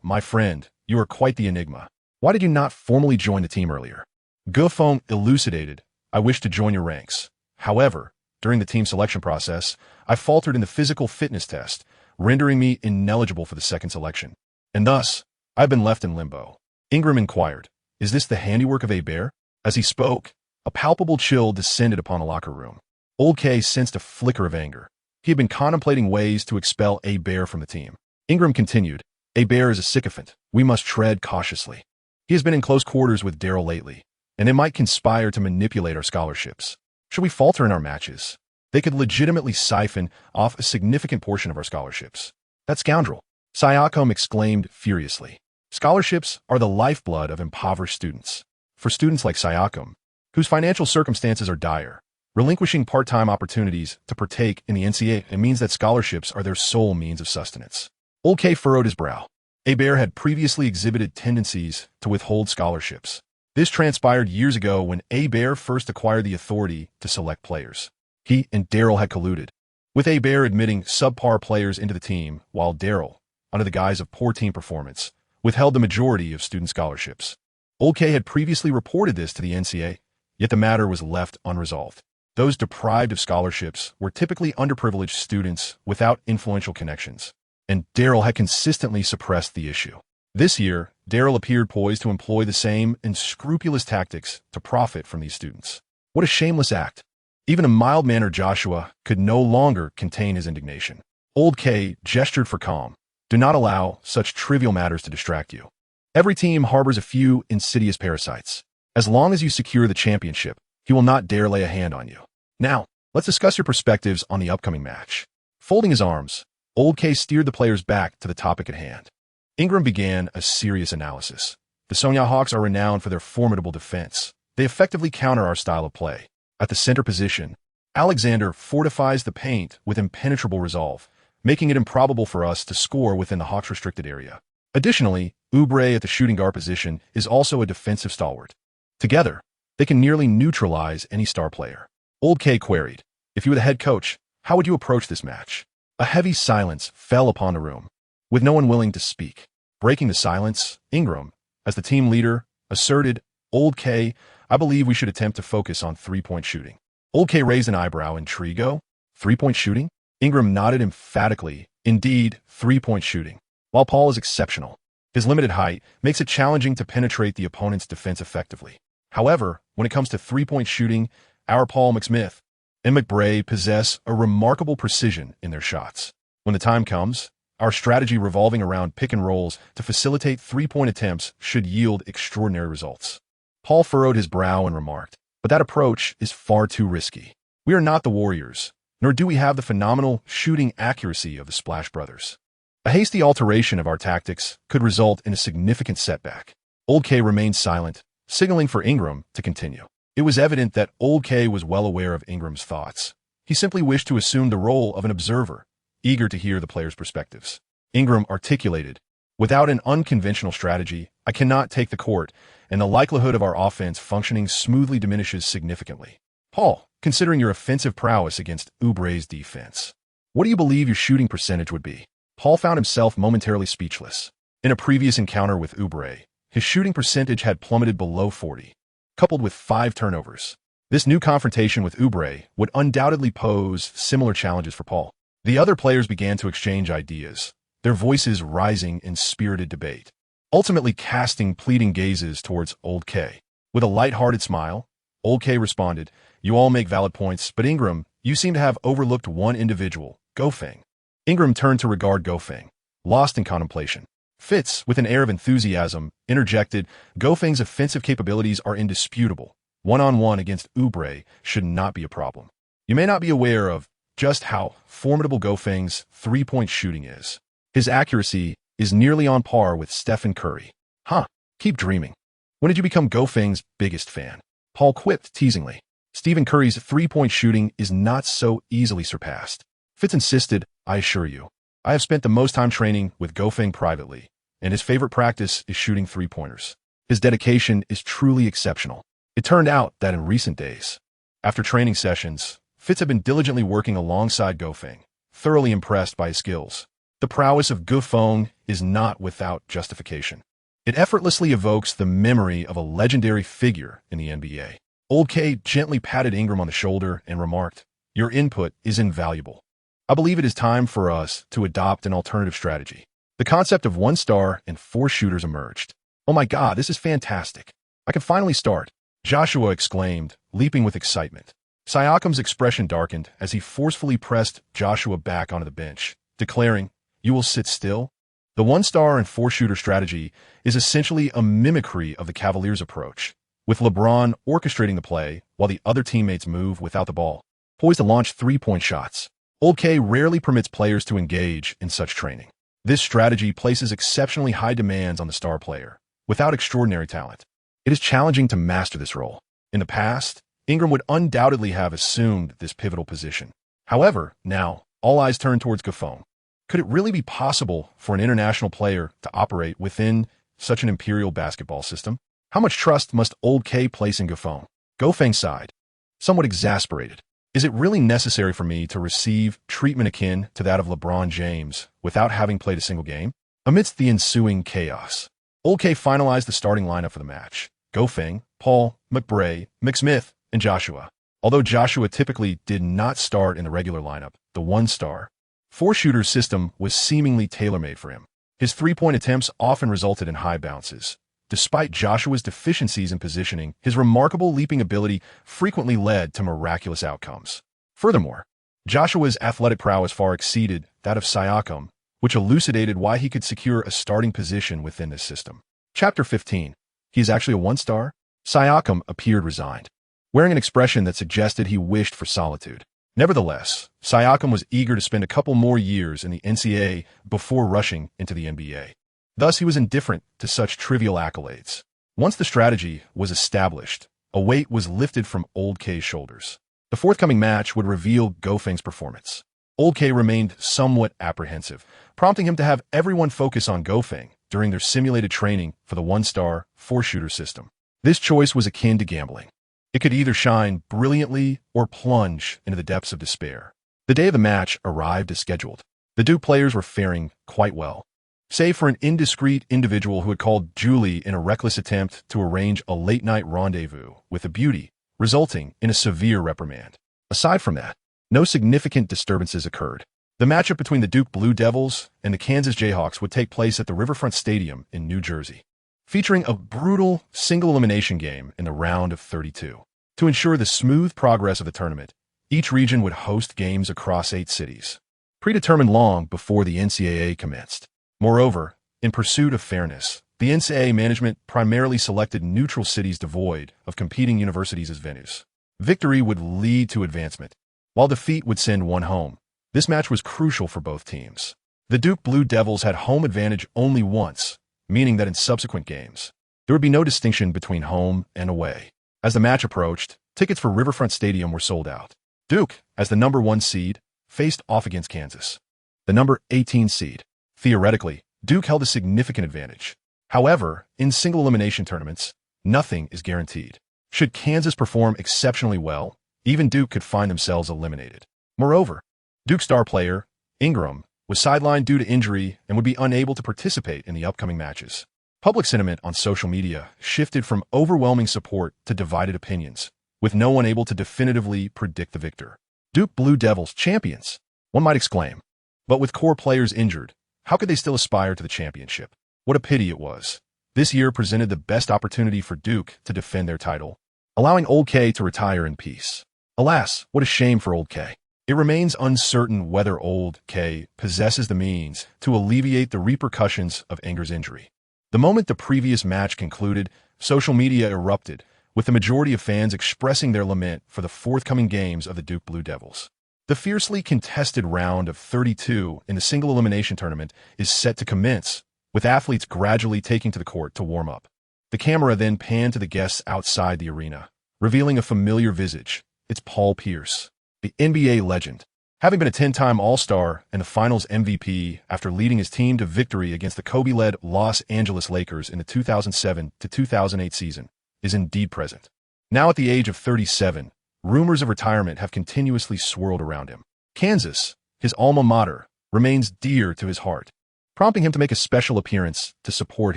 my friend, you are quite the enigma. Why did you not formally join the team earlier?" Gufeng elucidated, "I wish to join your ranks. However, during the team selection process, I faltered in the physical fitness test, rendering me ineligible for the second selection. And thus, I've been left in limbo." Ingram inquired, "Is this the handiwork of a bear?" As he spoke, a palpable chill descended upon the locker room. Old K sensed a flicker of anger. He had been contemplating ways to expel a bear from the team. Ingram continued, "A bear is a sycophant. We must tread cautiously. He has been in close quarters with Daryl lately, and they might conspire to manipulate our scholarships. Should we falter in our matches, they could legitimately siphon off a significant portion of our scholarships." "That scoundrel!" Xiaotian exclaimed furiously. "Scholarships are the lifeblood of impoverished students. For students like Xiaotian, whose financial circumstances are dire, relinquishing part-time opportunities to partake in the NCAA means that scholarships are their sole means of sustenance." Old K furrowed his brow. A bear had previously exhibited tendencies to withhold scholarships. This transpired years ago when A Bear first acquired the authority to select players. He and Daryl had colluded, with A Bear admitting subpar players into the team, while Daryl, under the guise of poor team performance, withheld the majority of student scholarships. Old K had previously reported this to the NCAA, yet the matter was left unresolved. Those deprived of scholarships were typically underprivileged students without influential connections, and Daryl had consistently suppressed the issue. This year, Daryl appeared poised to employ the same unscrupulous tactics to profit from these students. What a shameless act! Even a mild-mannered Joshua could no longer contain his indignation. Old K gestured for calm. "Do not allow such trivial matters to distract you. Every team harbors a few insidious parasites. As long as you secure the championship, he will not dare lay a hand on you. Now, let's discuss your perspectives on the upcoming match." Folding his arms, Old K steered the players back to the topic at hand. Ingram began a serious analysis. The Sonya Hawks are renowned for their formidable defense. They effectively counter our style of play. At the center position, Alexander fortifies the paint with impenetrable resolve, making it improbable for us to score within the Hawks' restricted area. Additionally, Oubre at the shooting guard position is also a defensive stalwart. Together, they can nearly neutralize any star player. Old K queried, "If you were the head coach, how would you approach this match?" A heavy silence fell upon the room, with no one willing to speak. Breaking the silence, Ingram, as the team leader, asserted, "Old K, I believe we should attempt to focus on three-point shooting." Old K raised an eyebrow in intrigue. Three-point shooting? Ingram nodded emphatically. Indeed, three-point shooting. While Paul is exceptional, his limited height makes it challenging to penetrate the opponent's defense effectively. However, when it comes to three-point shooting, our Paul McSmith and McBray possess a remarkable precision in their shots. When the time comes, our strategy revolving around pick and rolls to facilitate three-point attempts should yield extraordinary results. Paul furrowed his brow and remarked, "But that approach is far too risky. We are not the Warriors, nor do we have the phenomenal shooting accuracy of the Splash Brothers. A hasty alteration of our tactics could result in a significant setback." Old K remained silent, signaling for Ingram to continue. It was evident that Old K was well aware of Ingram's thoughts. He simply wished to assume the role of an observer, eager to hear the players' perspectives. Ingram articulated, "Without an unconventional strategy, I cannot take the court, and the likelihood of our offense functioning smoothly diminishes significantly. Paul, considering your offensive prowess against Oubre's defense, what do you believe your shooting percentage would be?" Paul found himself momentarily speechless. In a previous encounter with Oubre, his shooting percentage had plummeted below 40, coupled with 5 turnovers. This new confrontation with Oubre would undoubtedly pose similar challenges for Paul. The other players began to exchange ideas, their voices rising in spirited debate, ultimately casting pleading gazes towards Old K. With a light-hearted smile, Old K responded, "You all make valid points, but Ingram, you seem to have overlooked one individual, Gofeng." Ingram turned to regard Gofeng, lost in contemplation. Fitz, with an air of enthusiasm, interjected, "Gofeng's offensive capabilities are indisputable. One-on-one against Oubre should not be a problem. You may not be aware of just how formidable Gofeng's three-point shooting is. His accuracy is nearly on par with Stephen Curry." "Huh, keep dreaming. When did you become Gofeng's biggest fan?" Paul quipped teasingly. "Stephen Curry's three-point shooting is not so easily surpassed." Fitz insisted, "I assure you, I have spent the most time training with Gofeng privately, and his favorite practice is shooting three-pointers. His dedication is truly exceptional." It turned out that in recent days, after training sessions, Fitz had been diligently working alongside Gofeng, thoroughly impressed by his skills. The prowess of Gofeng is not without justification. It effortlessly evokes the memory of a legendary figure in the NBA. Old K gently patted Ingram on the shoulder and remarked, "Your input is invaluable. I believe it is time for us to adopt an alternative strategy." The concept of 1 star and 4 shooters emerged. "Oh my God, this is fantastic. I can finally start," Joshua exclaimed, leaping with excitement. Siakam's expression darkened as he forcefully pressed Joshua back onto the bench, declaring, "You will sit still?" The 1 star and 4 shooter strategy is essentially a mimicry of the Cavaliers' approach, with LeBron orchestrating the play while the other teammates move without the ball, poised to launch three-point shots. Old K rarely permits players to engage in such training. This strategy places exceptionally high demands on the star player, without extraordinary talent. It is challenging to master this role. In the past, Ingram would undoubtedly have assumed this pivotal position. However, now, all eyes turn towards Gofeng. Could it really be possible for an international player to operate within such an imperial basketball system? How much trust must Old K place in Gofeng? Gofeng sighed, somewhat exasperated. "Is it really necessary for me to receive treatment akin to that of LeBron James without having played a single game?" Amidst the ensuing chaos, Old K finalized the starting lineup for the match. Gofeng, Paul, McBray, McSmith, and Joshua. Although Joshua typically did not start in the regular lineup, the 1 star, 4 shooter system was seemingly tailor-made for him. His three-point attempts often resulted in high bounces. Despite Joshua's deficiencies in positioning, his remarkable leaping ability frequently led to miraculous outcomes. Furthermore, Joshua's athletic prowess far exceeded that of Siakam, which elucidated why he could secure a starting position within this system. Chapter 15. He is actually a 1 star? Siakam appeared resigned, wearing an expression that suggested he wished for solitude. Nevertheless, Siakam was eager to spend a couple more years in the NCAA before rushing into the NBA. Thus, he was indifferent to such trivial accolades. Once the strategy was established, a weight was lifted from Old K's shoulders. The forthcoming match would reveal Gofeng's performance. Old K remained somewhat apprehensive, prompting him to have everyone focus on Gofeng during their simulated training for the one-star, four-shooter system. This choice was akin to gambling. It could either shine brilliantly or plunge into the depths of despair. The day of the match arrived as scheduled. The Duke players were faring quite well, save for an indiscreet individual who had called Julie in a reckless attempt to arrange a late-night rendezvous with a beauty, resulting in a severe reprimand. Aside from that, no significant disturbances occurred. The matchup between the Duke Blue Devils and the Kansas Jayhawks would take place at the Riverfront Stadium in New Jersey, featuring a brutal single-elimination game in the round of 32. To ensure the smooth progress of the tournament, each region would host games across 8 cities, predetermined long before the NCAA commenced. Moreover, in pursuit of fairness, the NCAA management primarily selected neutral cities devoid of competing universities as venues. Victory would lead to advancement, while defeat would send one home. This match was crucial for both teams. The Duke Blue Devils had home advantage only once, meaning that in subsequent games, there would be no distinction between home and away. As the match approached, tickets for Riverfront Stadium were sold out. Duke, as the number 1 seed, faced off against Kansas, the number 18 seed. Theoretically, Duke held a significant advantage. However, in single-elimination tournaments, nothing is guaranteed. Should Kansas perform exceptionally well, even Duke could find themselves eliminated. Moreover, Duke star player, Ingram, was sidelined due to injury and would be unable to participate in the upcoming matches. Public sentiment on social media shifted from overwhelming support to divided opinions, with no one able to definitively predict the victor. Duke Blue Devils champions, one might exclaim. But with core players injured, how could they still aspire to the championship? What a pity it was. This year presented the best opportunity for Duke to defend their title, allowing Old K to retire in peace. Alas, what a shame for Old K. It remains uncertain whether Old K possesses the means to alleviate the repercussions of Enger's injury. The moment the previous match concluded, social media erupted, with the majority of fans expressing their lament for the forthcoming games of the Duke Blue Devils. The fiercely contested round of 32 in the single-elimination tournament is set to commence, with athletes gradually taking to the court to warm up. The camera then panned to the guests outside the arena, revealing a familiar visage. It's Paul Pierce, the NBA legend. Having been a 10-time All-Star and the Finals MVP after leading his team to victory against the Kobe-led Los Angeles Lakers in the 2007 to 2008 season, is indeed present. Now at the age of 37, rumors of retirement have continuously swirled around him. Kansas, his alma mater, remains dear to his heart, prompting him to make a special appearance to support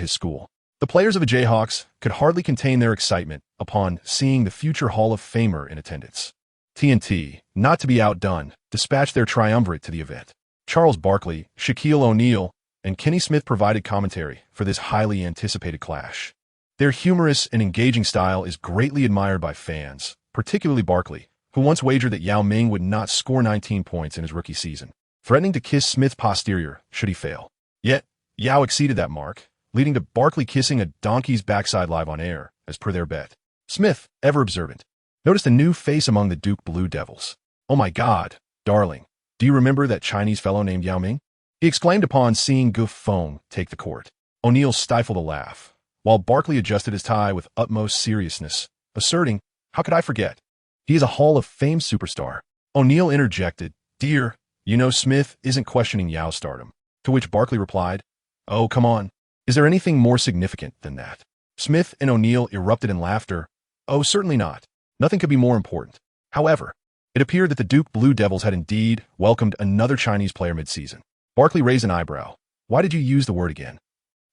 his school. The players of the Jayhawks could hardly contain their excitement upon seeing the future Hall of Famer in attendance. TNT, not to be outdone, dispatched their triumvirate to the event. Charles Barkley, Shaquille O'Neal, and Kenny Smith provided commentary for this highly anticipated clash. Their humorous and engaging style is greatly admired by fans, particularly Barkley, who once wagered that Yao Ming would not score 19 points in his rookie season, threatening to kiss Smith's posterior should he fail. Yet, Yao exceeded that mark, leading to Barkley kissing a donkey's backside live on air, as per their bet. Smith, ever observant, noticed a new face among the Duke Blue Devils. "Oh my God, darling, do you remember that Chinese fellow named Yao Ming?" he exclaimed upon seeing Gofeng take the court. O'Neal stifled a laugh, while Barkley adjusted his tie with utmost seriousness, asserting, "How could I forget? He is a Hall of Fame superstar." O'Neal interjected, "Dear, you know Smith isn't questioning Yao's stardom." To which Barkley replied, "Oh, come on. Is there anything more significant than that?" Smith and O'Neal erupted in laughter. "Oh, certainly not. Nothing could be more important." However, it appeared that the Duke Blue Devils had indeed welcomed another Chinese player mid-season. Barkley raised an eyebrow. "Why did you use the word again?"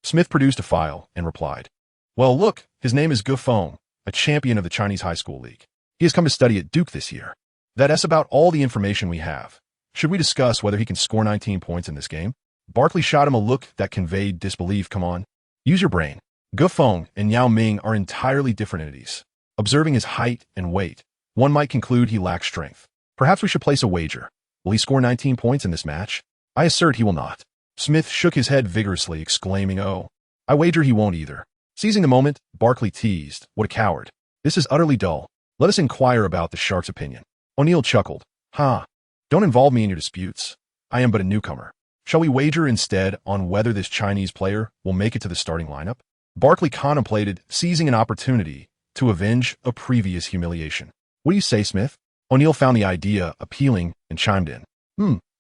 Smith produced a file and replied, "Well, look, his name is Gofeng, a champion of the Chinese High School League. He has come to study at Duke this year. That's about all the information we have. Should we discuss whether he can score 19 points in this game?" Barkley shot him a look that conveyed disbelief. "Come on. Use your brain. Gofeng and Yao Ming are entirely different entities. Observing his height and weight, one might conclude he lacks strength. Perhaps we should place a wager. Will he score 19 points in this match? I assert he will not." Smith shook his head vigorously, exclaiming, "Oh, I wager he won't either." Seizing the moment, Barkley teased, "What a coward. This is utterly dull. Let us inquire about the Shark's opinion." O'Neal chuckled. "Ha. Don't involve me in your disputes. I am but a newcomer. Shall we wager instead on whether this Chinese player will make it to the starting lineup? Barkley contemplated seizing an opportunity to avenge a previous humiliation. What do you say, Smith? O'Neal found the idea appealing and chimed in.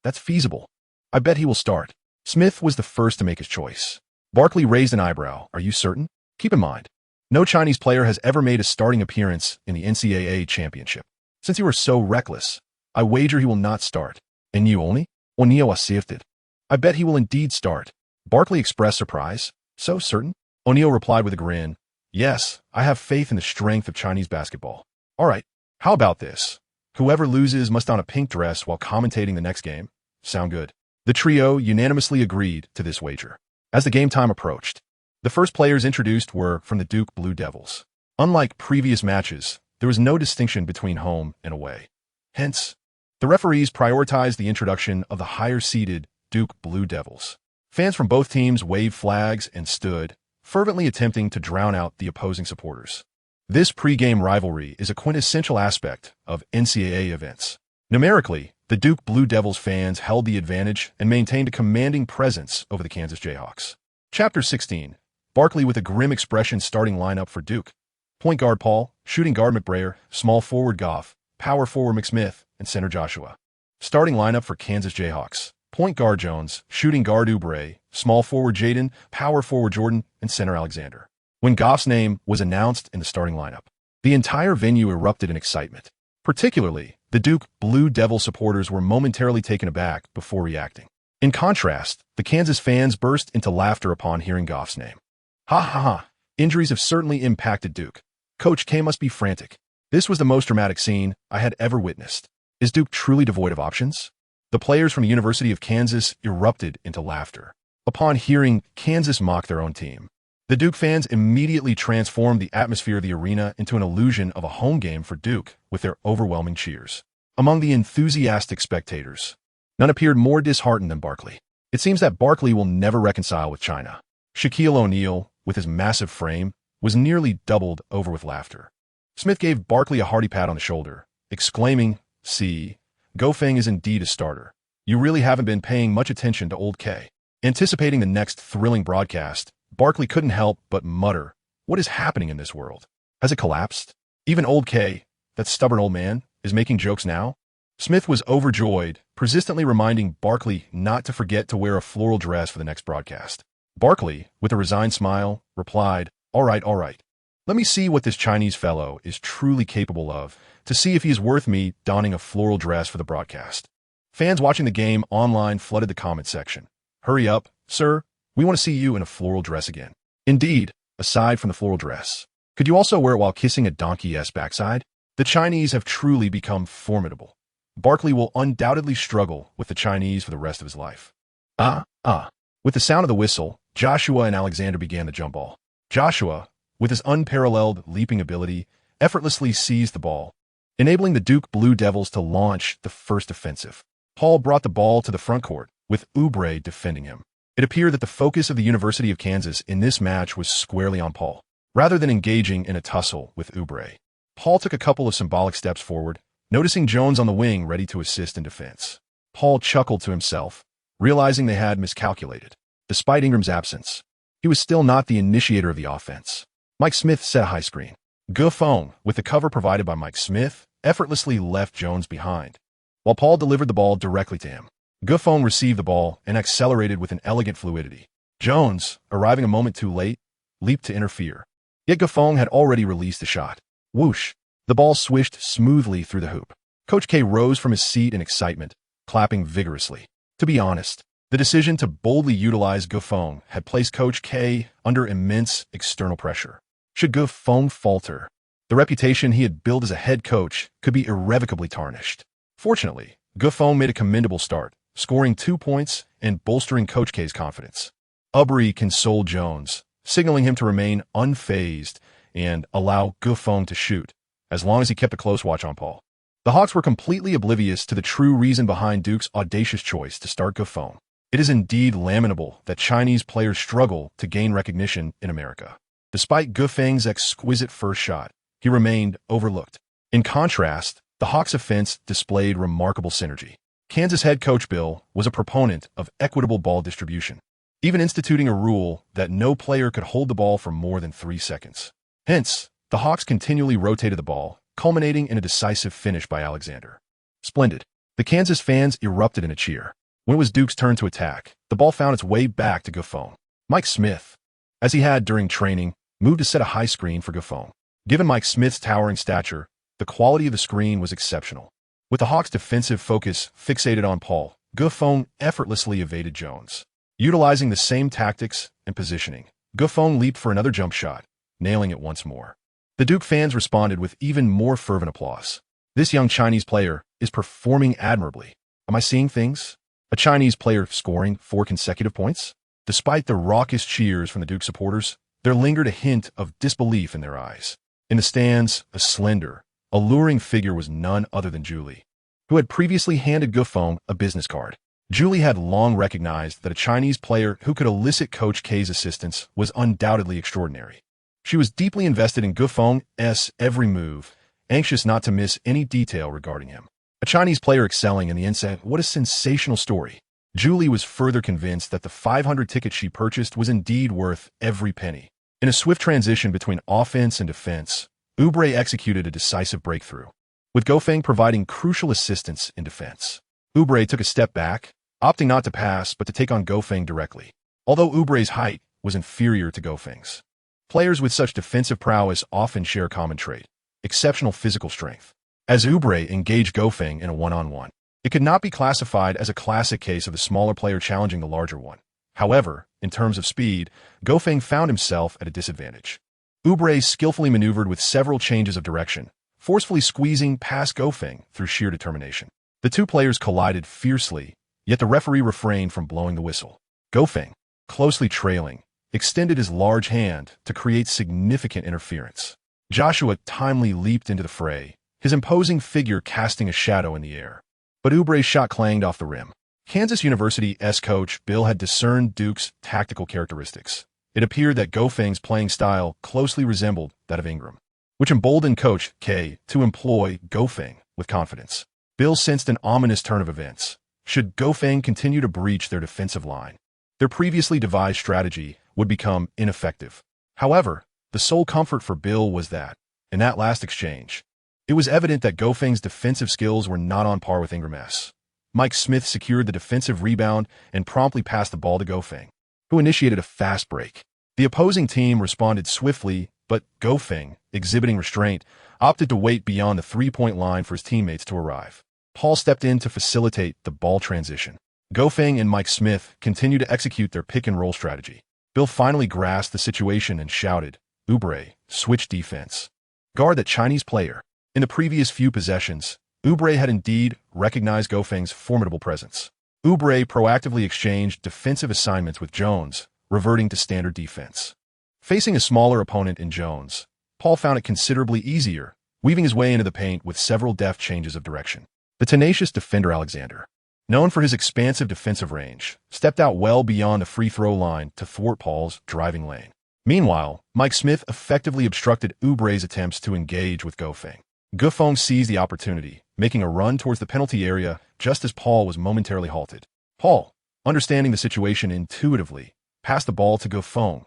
That's feasible. I bet he will start. Smith was the first to make his choice. Barkley raised an eyebrow. Are you certain? Keep in mind, no Chinese player has ever made a starting appearance in the NCAA championship. Since you are so reckless, I wager he will not start. And you only? O'Neal asserted. I bet he will indeed start. Barkley expressed surprise. So certain? O'Neal replied with a grin. Yes, I have faith in the strength of Chinese basketball. All right, how about this? Whoever loses must don a pink dress while commentating the next game. Sound good? The trio unanimously agreed to this wager. As the game time approached, the first players introduced were from the Duke Blue Devils. Unlike previous matches, there was no distinction between home and away. Hence, the referees prioritized the introduction of the higher-seeded Duke Blue Devils. Fans from both teams waved flags and stood, fervently attempting to drown out the opposing supporters. This pre-game rivalry is a quintessential aspect of NCAA events. Numerically, the Duke Blue Devils fans held the advantage and maintained a commanding presence over the Kansas Jayhawks. Chapter 16. Barkley with a grim expression starting lineup for Duke. Point guard Paul, shooting guard McBrayer, small forward Goff, power forward McSmith, and center Joshua. Starting lineup for Kansas Jayhawks. Point guard Jones, shooting guard Oubre, small forward Jaden, power forward Jordan, and center Alexander. When Goff's name was announced in the starting lineup, the entire venue erupted in excitement. Particularly, the Duke Blue Devil supporters were momentarily taken aback before reacting. In contrast, the Kansas fans burst into laughter upon hearing Goff's name. Ha ha ha, injuries have certainly impacted Duke. Coach K must be frantic. This was the most dramatic scene I had ever witnessed. Is Duke truly devoid of options? The players from the University of Kansas erupted into laughter. Upon hearing Kansas mock their own team, the Duke fans immediately transformed the atmosphere of the arena into an illusion of a home game for Duke with their overwhelming cheers. Among the enthusiastic spectators, none appeared more disheartened than Barkley. It seems that Barkley will never reconcile with China. Shaquille O'Neal, with his massive frame, was nearly doubled over with laughter. Smith gave Barkley a hearty pat on the shoulder, exclaiming, "See, Gofeng is indeed a starter. You really haven't been paying much attention to Old K." Anticipating the next thrilling broadcast, Barkley couldn't help but mutter, "What is happening in this world? Has it collapsed? Even Old K, that stubborn old man, is making jokes now?" Smith was overjoyed, persistently reminding Barkley not to forget to wear a floral dress for the next broadcast. Barkley, with a resigned smile, replied, all right. Let me see what this Chinese fellow is truly capable of, to see if he is worth me donning a floral dress for the broadcast." Fans watching the game online flooded the comment section. "Hurry up, sir. We want to see you in a floral dress again." Indeed, aside from the floral dress, could you also wear it while kissing a donkey's backside? The Chinese have truly become formidable. Barkley will undoubtedly struggle with the Chinese for the rest of his life. With the sound of the whistle, Joshua and Alexander began the jump ball. Joshua, with his unparalleled leaping ability, effortlessly seized the ball, enabling the Duke Blue Devils to launch the first offensive. Paul brought the ball to the front court, with Oubre defending him. It appeared that the focus of the University of Kansas in this match was squarely on Paul. Rather than engaging in a tussle with Oubre, Paul took a couple of symbolic steps forward, noticing Jones on the wing ready to assist in defense. Paul chuckled to himself, realizing they had miscalculated. Despite Ingram's absence, he was still not the initiator of the offense. Mike Smith set a high screen. Gofeng, with the cover provided by Mike Smith, effortlessly left Jones behind, while Paul delivered the ball directly to him. Gofeng received the ball and accelerated with an elegant fluidity. Jones, arriving a moment too late, leaped to interfere. Yet Gofeng had already released the shot. Whoosh! The ball swished smoothly through the hoop. Coach K rose from his seat in excitement, clapping vigorously. To be honest, the decision to boldly utilize Gofeng had placed Coach K under immense external pressure. Should Gofeng falter, the reputation he had built as a head coach could be irrevocably tarnished. Fortunately, Gofeng made a commendable start, scoring 2 points and bolstering Coach K's confidence. Oubre consoled Jones, signaling him to remain unfazed and allow Gofeng to shoot, as long as he kept a close watch on Paul. The Hawks were completely oblivious to the true reason behind Duke's audacious choice to start Gofeng. It is indeed lamentable that Chinese players struggle to gain recognition in America. Despite Gofeng's exquisite first shot, he remained overlooked. In contrast, the Hawks' offense displayed remarkable synergy. Kansas head coach Bill was a proponent of equitable ball distribution, even instituting a rule that no player could hold the ball for more than 3 seconds. Hence, the Hawks continually rotated the ball, culminating in a decisive finish by Alexander. Splendid. The Kansas fans erupted in a cheer. When it was Duke's turn to attack, the ball found its way back to Gaffone. Mike Smith, as he had during training, moved to set a high screen for Gaffone. Given Mike Smith's towering stature, the quality of the screen was exceptional. With the Hawks' defensive focus fixated on Paul, Gaffone effortlessly evaded Jones. Utilizing the same tactics and positioning, Gaffone leaped for another jump shot, nailing it once more. The Duke fans responded with even more fervent applause. This young Chinese player is performing admirably. Am I seeing things? A Chinese player scoring 4 consecutive points? Despite the raucous cheers from the Duke supporters, there lingered a hint of disbelief in their eyes. In the stands, a slender, alluring figure was none other than Julie, who had previously handed Gaffone a business card. Julie had long recognized that a Chinese player who could elicit Coach K's assistance was undoubtedly extraordinary. She was deeply invested in Gaffone's every move, anxious not to miss any detail regarding him. A Chinese player excelling in the inside, what a sensational story. Julie was further convinced that the 500 tickets she purchased was indeed worth every penny. In a swift transition between offense and defense, Oubre executed a decisive breakthrough, with Gaffone providing crucial assistance in defense. Oubre took a step back, opting not to pass but to take on Gaffone directly. Although Oubre's height was inferior to Gaffone's, players with such defensive prowess often share a common trait: exceptional physical strength. As Oubre engaged Gaffone in a one-on-one, it could not be classified as a classic case of the smaller player challenging the larger one. However, in terms of speed, Gaffone found himself at a disadvantage. Oubre skillfully maneuvered with several changes of direction, forcefully squeezing past Gaffone through sheer determination. The two players collided fiercely, yet the referee refrained from blowing the whistle. Gaffone, closely trailing, extended his large hand to create significant interference. Joshua timely leaped into the fray, his imposing figure casting a shadow in the air. But Oubre's shot clanged off the rim. Kansas University's coach Bill had discerned Duke's tactical characteristics. It appeared that Gaffone's playing style closely resembled that of Ingram, which emboldened Coach K to employ Gaffone with confidence. Bill sensed an ominous turn of events. Should Gaffone continue to breach their defensive line, their previously devised strategy would become ineffective. However, the sole comfort for Bill was that, in that last exchange, it was evident that Gaffone's defensive skills were not on par with Ingram's. Mike Smith secured the defensive rebound and promptly passed the ball to Gaffone, who initiated a fast break. The opposing team responded swiftly, but Gaffone, exhibiting restraint, opted to wait beyond the three-point line for his teammates to arrive. Paul stepped in to facilitate the ball transition. Gaffone and Mike Smith continued to execute their pick-and-roll strategy. Bill finally grasped the situation and shouted, "Oubre, switch defense. Guard that Chinese player." In the previous few possessions, Oubre had indeed recognized Gaffone's formidable presence. Oubre proactively exchanged defensive assignments with Jones, reverting to standard defense. Facing a smaller opponent in Jones, Paul found it considerably easier, weaving his way into the paint with several deft changes of direction. The tenacious defender Alexander, known for his expansive defensive range, stepped out well beyond the free throw line to thwart Paul's driving lane. Meanwhile, Mike Smith effectively obstructed Oubre's attempts to engage with Gaffone. Gaffone seized the opportunity, making a run towards the penalty area just as Paul was momentarily halted. Paul, understanding the situation intuitively, passed the ball to Gaffone,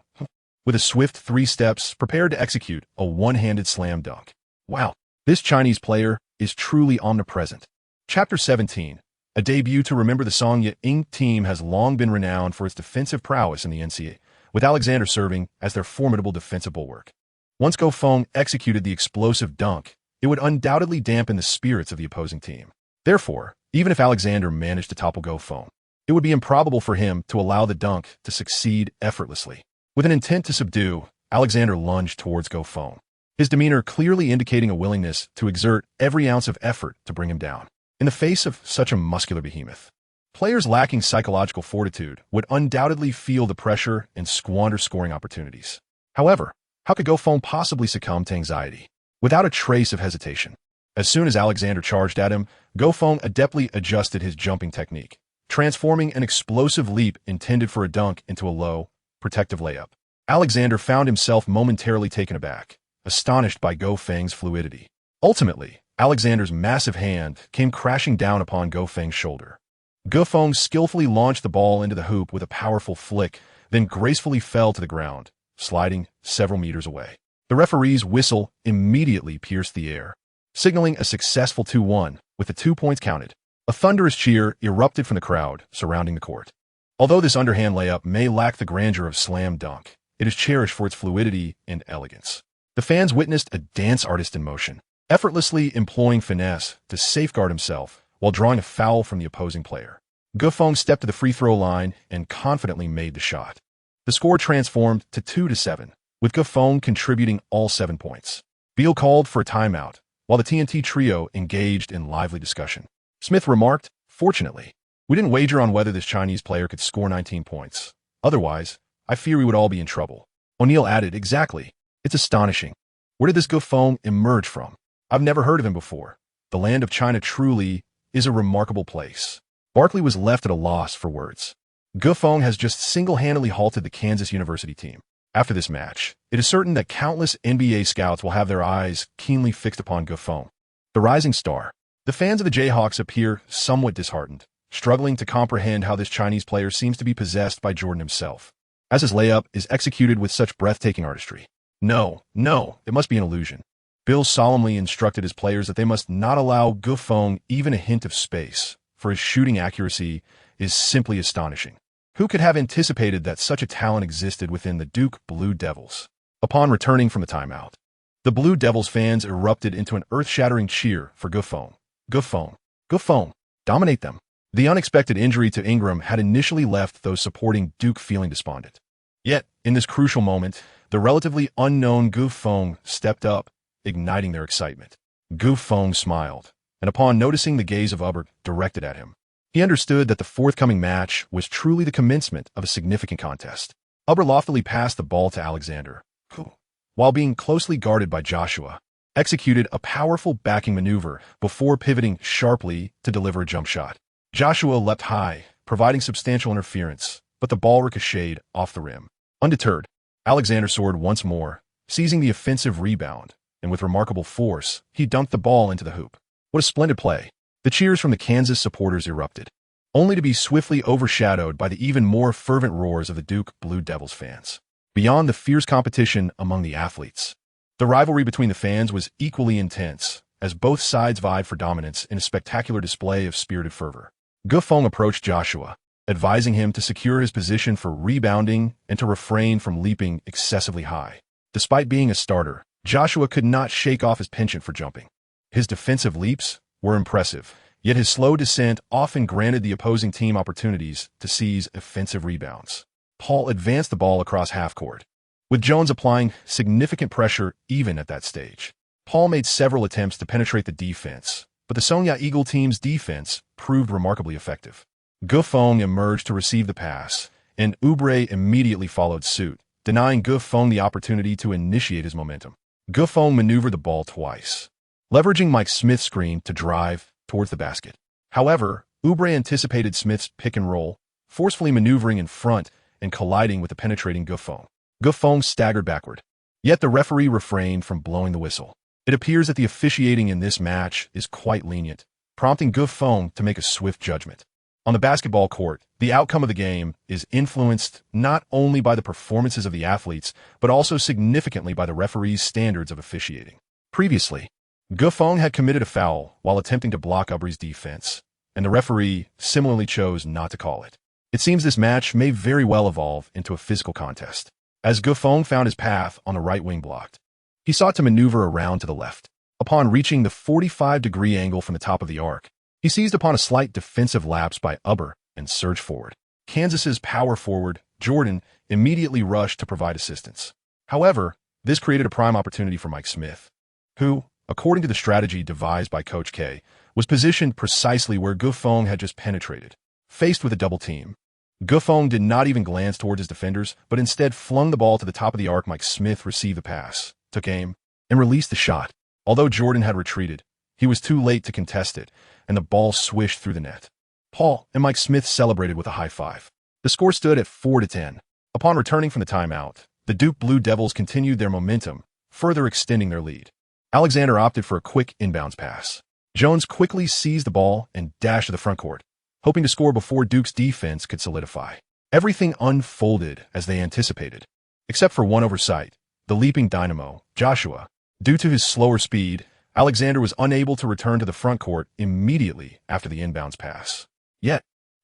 with a swift 3 steps, prepared to execute a one-handed slam dunk. Wow, this Chinese player is truly omnipresent. Chapter 17, a debut to remember the Song Ye-ing team has long been renowned for its defensive prowess in the NCAA, with Alexander serving as their formidable defensive bulwark. Once Gaffone executed the explosive dunk, it would undoubtedly dampen the spirits of the opposing team. Therefore, even if Alexander managed to topple Gaffone, it would be improbable for him to allow the dunk to succeed effortlessly. With an intent to subdue, Alexander lunged towards Gaffone, his demeanor clearly indicating a willingness to exert every ounce of effort to bring him down. In the face of such a muscular behemoth, players lacking psychological fortitude would undoubtedly feel the pressure and squander scoring opportunities. However, how could Gaffone possibly succumb to anxiety? Without a trace of hesitation, as soon as Alexander charged at him, Gaffone adeptly adjusted his jumping technique, transforming an explosive leap intended for a dunk into a low, protective layup. Alexander found himself momentarily taken aback, astonished by Gaffone's fluidity. Ultimately, Alexander's massive hand came crashing down upon Go Feng's shoulder. Go Feng skillfully launched the ball into the hoop with a powerful flick, then gracefully fell to the ground, sliding several meters away. The referee's whistle immediately pierced the air, signaling a successful 2-1, with the 2 points counted. A thunderous cheer erupted from the crowd surrounding the court. Although this underhand layup may lack the grandeur of slam dunk, it is cherished for its fluidity and elegance. The fans witnessed a dance artist in motion, effortlessly employing finesse to safeguard himself while drawing a foul from the opposing player. Go Feng stepped to the free throw line and confidently made the shot. The score transformed to 2-7, with Go Feng contributing all 7 points. Beal called for a timeout, while the TNT trio engaged in lively discussion. Smith remarked, "Fortunately, we didn't wager on whether this Chinese player could score 19 points. Otherwise, I fear we would all be in trouble." O'Neal added, "Exactly. It's astonishing. Where did this Go Feng emerge from? I've never heard of him before. The land of China truly is a remarkable place." Barkley was left at a loss for words. Go Feng has just single-handedly halted the Kansas University team. After this match, it is certain that countless NBA scouts will have their eyes keenly fixed upon Go Feng, the rising star. The fans of the Jayhawks appear somewhat disheartened, struggling to comprehend how this Chinese player seems to be possessed by Jordan himself, as his layup is executed with such breathtaking artistry. No, it must be an illusion. Bill solemnly instructed his players that they must not allow Go Feng even a hint of space, for his shooting accuracy is simply astonishing. Who could have anticipated that such a talent existed within the Duke Blue Devils? Upon returning from the timeout, the Blue Devils fans erupted into an earth-shattering cheer for Go Feng. Go Feng, Go Feng, dominate them. The unexpected injury to Ingram had initially left those supporting Duke feeling despondent. Yet, in this crucial moment, the relatively unknown Go Feng stepped up, igniting their excitement. Go Feng smiled, and upon noticing the gaze of Hubbard directed at him, he understood that the forthcoming match was truly the commencement of a significant contest. Hubbard loftily passed the ball to Alexander, who, while being closely guarded by Joshua, executed a powerful backing maneuver before pivoting sharply to deliver a jump shot. Joshua leapt high, providing substantial interference, but the ball ricocheted off the rim. Undeterred, Alexander soared once more, seizing the offensive rebound, and with remarkable force, he dumped the ball into the hoop. What a splendid play! The cheers from the Kansas supporters erupted, only to be swiftly overshadowed by the even more fervent roars of the Duke Blue Devils fans. Beyond the fierce competition among the athletes, the rivalry between the fans was equally intense, as both sides vied for dominance in a spectacular display of spirited fervor. Go Feng approached Joshua, advising him to secure his position for rebounding and to refrain from leaping excessively high. Despite being a starter, Joshua could not shake off his penchant for jumping. His defensive leaps were impressive, yet his slow descent often granted the opposing team opportunities to seize offensive rebounds. Paul advanced the ball across half-court, with Jones applying significant pressure even at that stage. Paul made several attempts to penetrate the defense, but the Sonya Eagle team's defense proved remarkably effective. Go Feng emerged to receive the pass, and Oubre immediately followed suit, denying Go Feng the opportunity to initiate his momentum. Go Feng maneuvered the ball twice, leveraging Mike Smith's screen to drive towards the basket. However, Oubre anticipated Smith's pick and roll, forcefully maneuvering in front and colliding with the penetrating Go Feng. Go Feng staggered backward, yet the referee refrained from blowing the whistle. It appears that the officiating in this match is quite lenient, prompting Go Feng to make a swift judgment. On the basketball court, the outcome of the game is influenced not only by the performances of the athletes, but also significantly by the referee's standards of officiating. Previously, Go Feng had committed a foul while attempting to block Ubre's defense, and the referee similarly chose not to call it. It seems this match may very well evolve into a physical contest, as Go Feng found his path on the right wing blocked. He sought to maneuver around to the left. Upon reaching the 45-degree angle from the top of the arc, he seized upon a slight defensive lapse by Uber and surged forward. Kansas's power forward, Jordan, immediately rushed to provide assistance. However, this created a prime opportunity for Mike Smith, who, according to the strategy devised by Coach K, was positioned precisely where Go Feng had just penetrated. Faced with a double team, Go Feng did not even glance towards his defenders, but instead flung the ball to the top of the arc. Mike Smith received the pass, took aim, and released the shot. Although Jordan had retreated, he was too late to contest it, and the ball swished through the net. Paul and Mike Smith celebrated with a high five. The score stood at 4-10. Upon returning from the timeout, the Duke Blue Devils continued their momentum, further extending their lead. Alexander opted for a quick inbounds pass. Jones quickly seized the ball and dashed to the front court, hoping to score before Duke's defense could solidify. Everything unfolded as they anticipated, except for one oversight: the leaping dynamo, Joshua. Due to his slower speed, Alexander was unable to return to the front court immediately after the inbounds pass. Yet,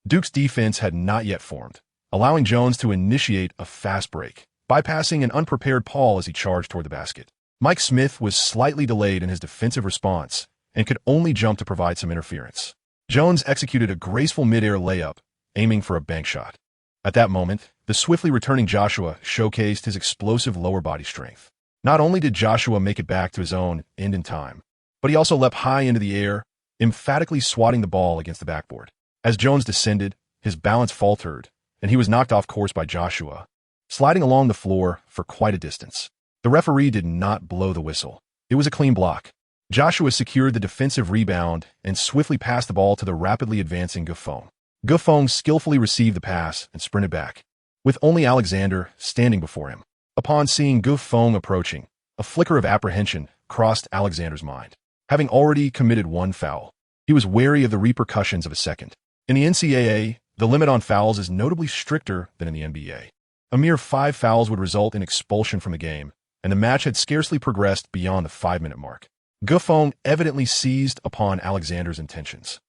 Duke's defense had not yet formed, allowing Jones to initiate a fast break, bypassing an unprepared Paul as he charged toward the basket. Mike Smith was slightly delayed in his defensive response and could only jump to provide some interference. Jones executed a graceful mid-air layup, aiming for a bank shot. At that moment, the swiftly returning Joshua showcased his explosive lower body strength. Not only did Joshua make it back to his own end in time, but he also leapt high into the air, emphatically swatting the ball against the backboard. As Jones descended, his balance faltered, and he was knocked off course by Joshua, sliding along the floor for quite a distance. The referee did not blow the whistle. It was a clean block. Joshua secured the defensive rebound and swiftly passed the ball to the rapidly advancing Gufong. Gufong skillfully received the pass and sprinted back, with only Alexander standing before him. Upon seeing Gufong approaching, a flicker of apprehension crossed Alexander's mind. Having already committed one foul, he was wary of the repercussions of a second. In the NCAA, the limit on fouls is notably stricter than in the NBA. A mere 5 fouls would result in expulsion from the game, and the match had scarcely progressed beyond the 5-minute mark. Gufong evidently seized upon Alexander's intentions,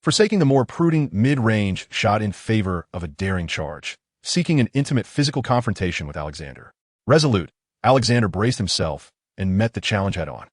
forsaking the more prudent mid-range shot in favor of a daring charge, seeking an intimate physical confrontation with Alexander. Resolute, Alexander braced himself and met the challenge head-on.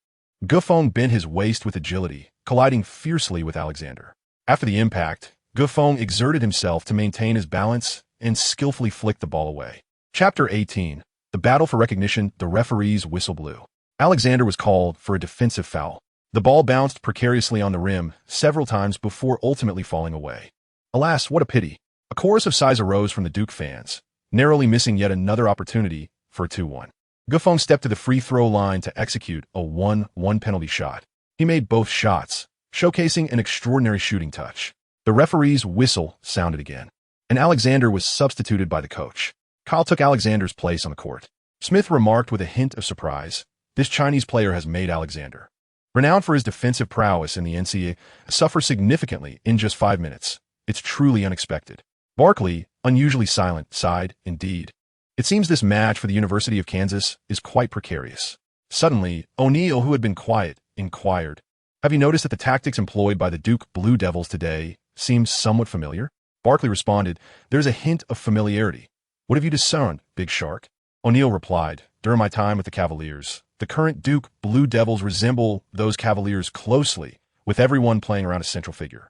Gufong bent his waist with agility, colliding fiercely with Alexander. After the impact, Gufong exerted himself to maintain his balance and skillfully flicked the ball away. Chapter 18. The Battle for Recognition. The referee's whistle blew. Alexander was called for a defensive foul. The ball bounced precariously on the rim several times before ultimately falling away. Alas, what a pity. A chorus of sighs arose from the Duke fans, narrowly missing yet another opportunity for a 2-1. Gufong stepped to the free throw line to execute a 1-1 penalty shot. He made both shots, showcasing an extraordinary shooting touch. The referee's whistle sounded again, and Alexander was substituted by the coach. Kyle took Alexander's place on the court. Smith remarked with a hint of surprise, "This Chinese player has made Alexander, renowned for his defensive prowess in the NCAA, suffer significantly in just 5 minutes. It's truly unexpected." Barkley, unusually silent, sighed, "Indeed. It seems this match for the University of Kansas is quite precarious." Suddenly, O'Neal, who had been quiet, inquired, "Have you noticed that the tactics employed by the Duke Blue Devils today seem somewhat familiar?" Barkley responded, "There's a hint of familiarity. What have you discerned, Big Shark?" O'Neal replied, "During my time with the Cavaliers, the current Duke Blue Devils resemble those Cavaliers closely, with everyone playing around a central figure."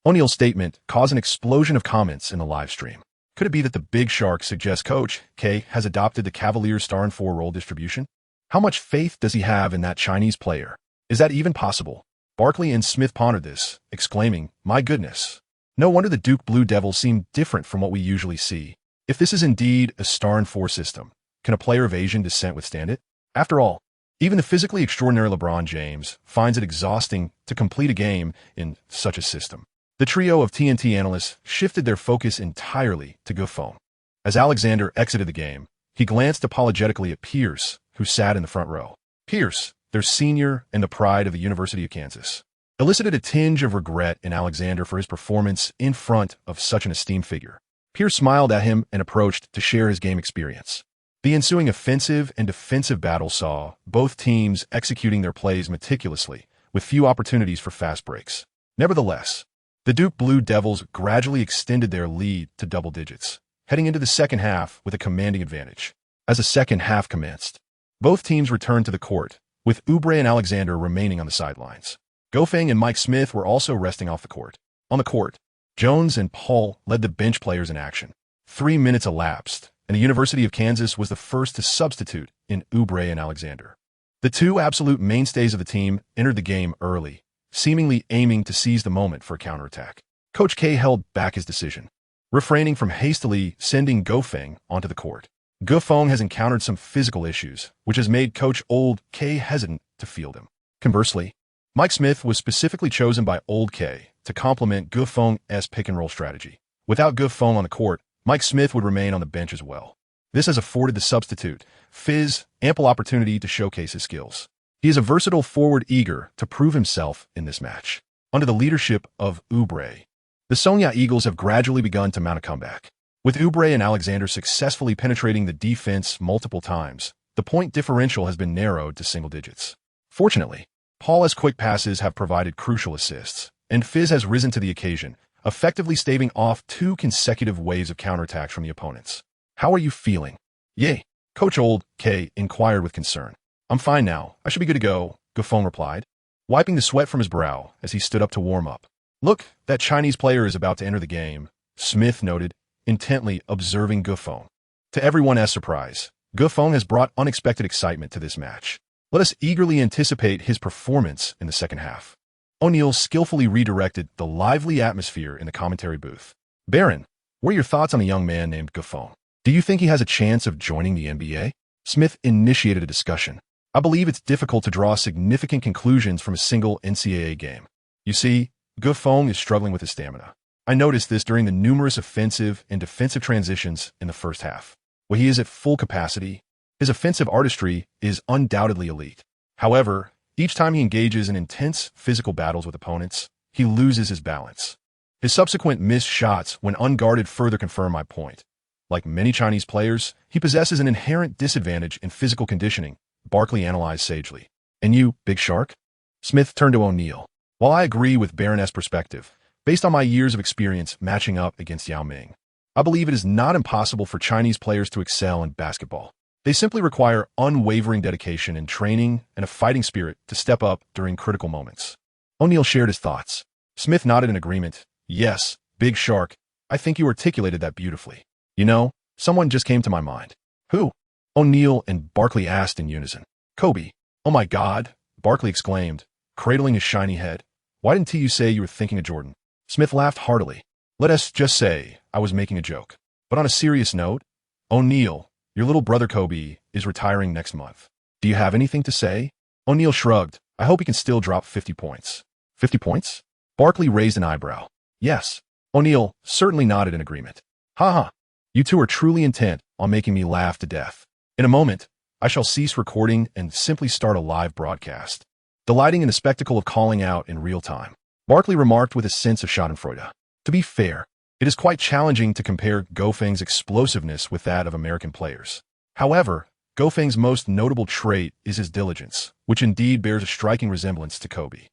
O'Neal's statement caused an explosion of comments in the live stream. Could it be that the Big Shark suggests Coach K has adopted the Cavaliers' star and 4 role distribution? How much faith does he have in that Chinese player? Is that even possible? Barkley and Smith pondered this, exclaiming, "My goodness. No wonder the Duke Blue Devils seem different from what we usually see. If this is indeed a star and 4 system, can a player of Asian descent withstand it?" After all, even the physically extraordinary LeBron James finds it exhausting to complete a game in such a system. The trio of TNT analysts shifted their focus entirely to Gufong. As Alexander exited the game, he glanced apologetically at Pierce, who sat in the front row. Pierce, their senior and the pride of the University of Kansas, elicited a tinge of regret in Alexander for his performance in front of such an esteemed figure. Pierce smiled at him and approached to share his game experience. The ensuing offensive and defensive battle saw both teams executing their plays meticulously, with few opportunities for fast breaks. Nevertheless, the Duke Blue Devils gradually extended their lead to double digits, heading into the second half with a commanding advantage. As the second half commenced, both teams returned to the court, with Oubre and Alexander remaining on the sidelines. Gofeng and Mike Smith were also resting off the court. On the court, Jones and Paul led the bench players in action. 3 minutes elapsed, and the University of Kansas was the first to substitute in Oubre and Alexander. The two absolute mainstays of the team entered the game early, seemingly aiming to seize the moment for a counterattack. Coach K held back his decision, refraining from hastily sending Gofeng onto the court. Gufong has encountered some physical issues, which has made Coach Old K hesitant to field him. Conversely, Mike Smith was specifically chosen by Old K to complement Gufong's pick-and-roll strategy. Without Gufong on the court, Mike Smith would remain on the bench as well. This has afforded the substitute, Fizz, ample opportunity to showcase his skills. He is a versatile forward eager to prove himself in this match. Under the leadership of Oubre, the Sonya Eagles have gradually begun to mount a comeback. With Oubre and Alexander successfully penetrating the defense multiple times, the point differential has been narrowed to single digits. Fortunately, Paula's quick passes have provided crucial assists, and Fizz has risen to the occasion, effectively staving off 2 consecutive waves of counterattacks from the opponents. "How are you feeling?" "Yay," Coach Old K inquired with concern. "I'm fine now. I should be good to go," Gufeng replied, wiping the sweat from his brow as he stood up to warm up. "Look, that Chinese player is about to enter the game," Smith noted, intently observing Gufeng. To everyone's surprise, Gufeng has brought unexpected excitement to this match. Let us eagerly anticipate his performance in the second half. O'Neal skillfully redirected the lively atmosphere in the commentary booth. "Baron, what are your thoughts on a young man named Gufeng? Do you think he has a chance of joining the NBA?" Smith initiated a discussion. "I believe it's difficult to draw significant conclusions from a single NCAA game. You see, Gufeng is struggling with his stamina. I noticed this during the numerous offensive and defensive transitions in the first half. When he is at full capacity, his offensive artistry is undoubtedly elite. However, each time he engages in intense physical battles with opponents, he loses his balance. His subsequent missed shots when unguarded further confirm my point. Like many Chinese players, he possesses an inherent disadvantage in physical conditioning," Barkley analyzed sagely. "And you, Big Shark?" Smith turned to O'Neal. "While I agree with Baroness' perspective, based on my years of experience matching up against Yao Ming, I believe it is not impossible for Chinese players to excel in basketball. They simply require unwavering dedication and training and a fighting spirit to step up during critical moments." O'Neal shared his thoughts. Smith nodded in agreement. "Yes, Big Shark, I think you articulated that beautifully. You know, someone just came to my mind." "Who?" O'Neal and Barkley asked in unison. "Kobe." "Oh my God," Barkley exclaimed, cradling his shiny head. "Why didn't you say you were thinking of Jordan?" Smith laughed heartily. "Let us just say I was making a joke. But on a serious note, O'Neal, your little brother Kobe is retiring next month. Do you have anything to say?" O'Neal shrugged. "I hope he can still drop 50 points. 50 points? Barkley raised an eyebrow. "Yes." O'Neal certainly nodded in agreement. "Ha ha. You two are truly intent on making me laugh to death. In a moment, I shall cease recording and simply start a live broadcast, delighting in the spectacle of calling out in real time," Barkley remarked with a sense of schadenfreude. To be fair, it is quite challenging to compare Gofeng's explosiveness with that of American players. However, Gofeng's most notable trait is his diligence, which indeed bears a striking resemblance to Kobe.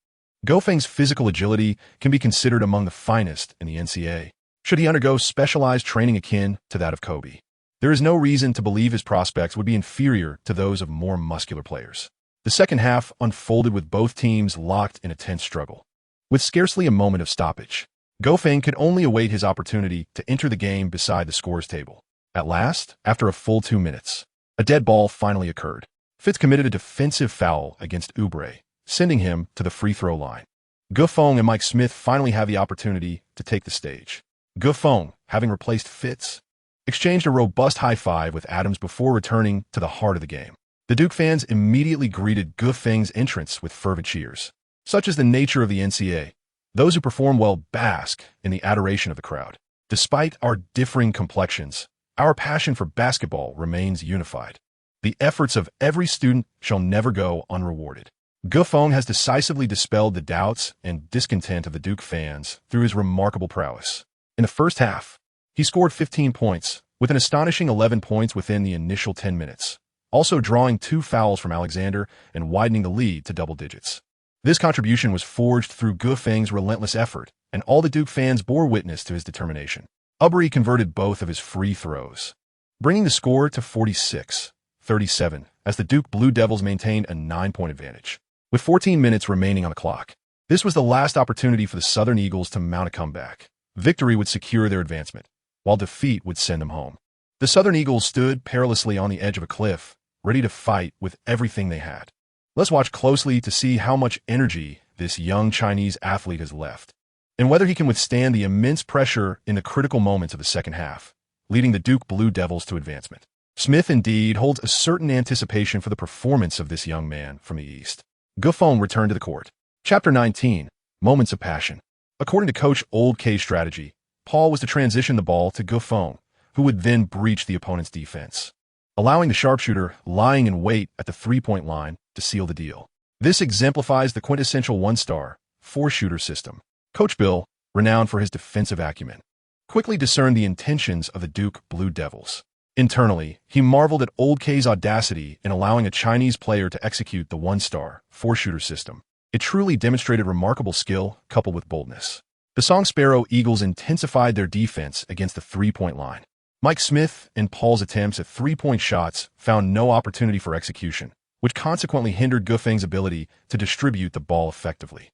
Gofeng's physical agility can be considered among the finest in the NCAA, should he undergo specialized training akin to that of Kobe. There is no reason to believe his prospects would be inferior to those of more muscular players. The second half unfolded with both teams locked in a tense struggle. With scarcely a moment of stoppage, Gofeng could only await his opportunity to enter the game beside the scores table. At last, after a full 2 minutes, a dead ball finally occurred. Fitz committed a defensive foul against Oubre, sending him to the free throw line. Gufeng and Mike Smith finally have the opportunity to take the stage. Gufeng, having replaced Fitz, exchanged a robust high-five with Adams before returning to the heart of the game. The Duke fans immediately greeted Gufeng's entrance with fervent cheers. Such is the nature of the NCAA. Those who perform well bask in the adoration of the crowd. Despite our differing complexions, our passion for basketball remains unified. The efforts of every student shall never go unrewarded. Gufeng has decisively dispelled the doubts and discontent of the Duke fans through his remarkable prowess. In the first half, he scored 15 points, with an astonishing 11 points within the initial 10 minutes, also drawing 2 fouls from Alexander and widening the lead to double digits. This contribution was forged through Gufeng's relentless effort, and all the Duke fans bore witness to his determination. Oubre converted both of his free throws, bringing the score to 46-37, as the Duke Blue Devils maintained a 9-point advantage. With 14 minutes remaining on the clock, this was the last opportunity for the Southern Eagles to mount a comeback. Victory would secure their advancement, while defeat would send them home. The Southern Eagles stood perilously on the edge of a cliff, ready to fight with everything they had. Let's watch closely to see how much energy this young Chinese athlete has left, and whether he can withstand the immense pressure in the critical moments of the second half, leading the Duke Blue Devils to advancement. Smith indeed holds a certain anticipation for the performance of this young man from the East. Gufeng returned to the court. Chapter 19, Moments of Passion. According to Coach Old K's strategy, Paul was to transition the ball to Gufeng, who would then breach the opponent's defense, allowing the sharpshooter lying in wait at the three-point line to seal the deal. This exemplifies the quintessential one-star, four-shooter system. Coach Bill, renowned for his defensive acumen, quickly discerned the intentions of the Duke Blue Devils. Internally, he marveled at Old K's audacity in allowing a Chinese player to execute the one-star, four-shooter system. It truly demonstrated remarkable skill coupled with boldness. The Song Sparrow Eagles intensified their defense against the three-point line. Mike Smith and Paul's attempts at three-point shots found no opportunity for execution, which consequently hindered Gufeng's ability to distribute the ball effectively.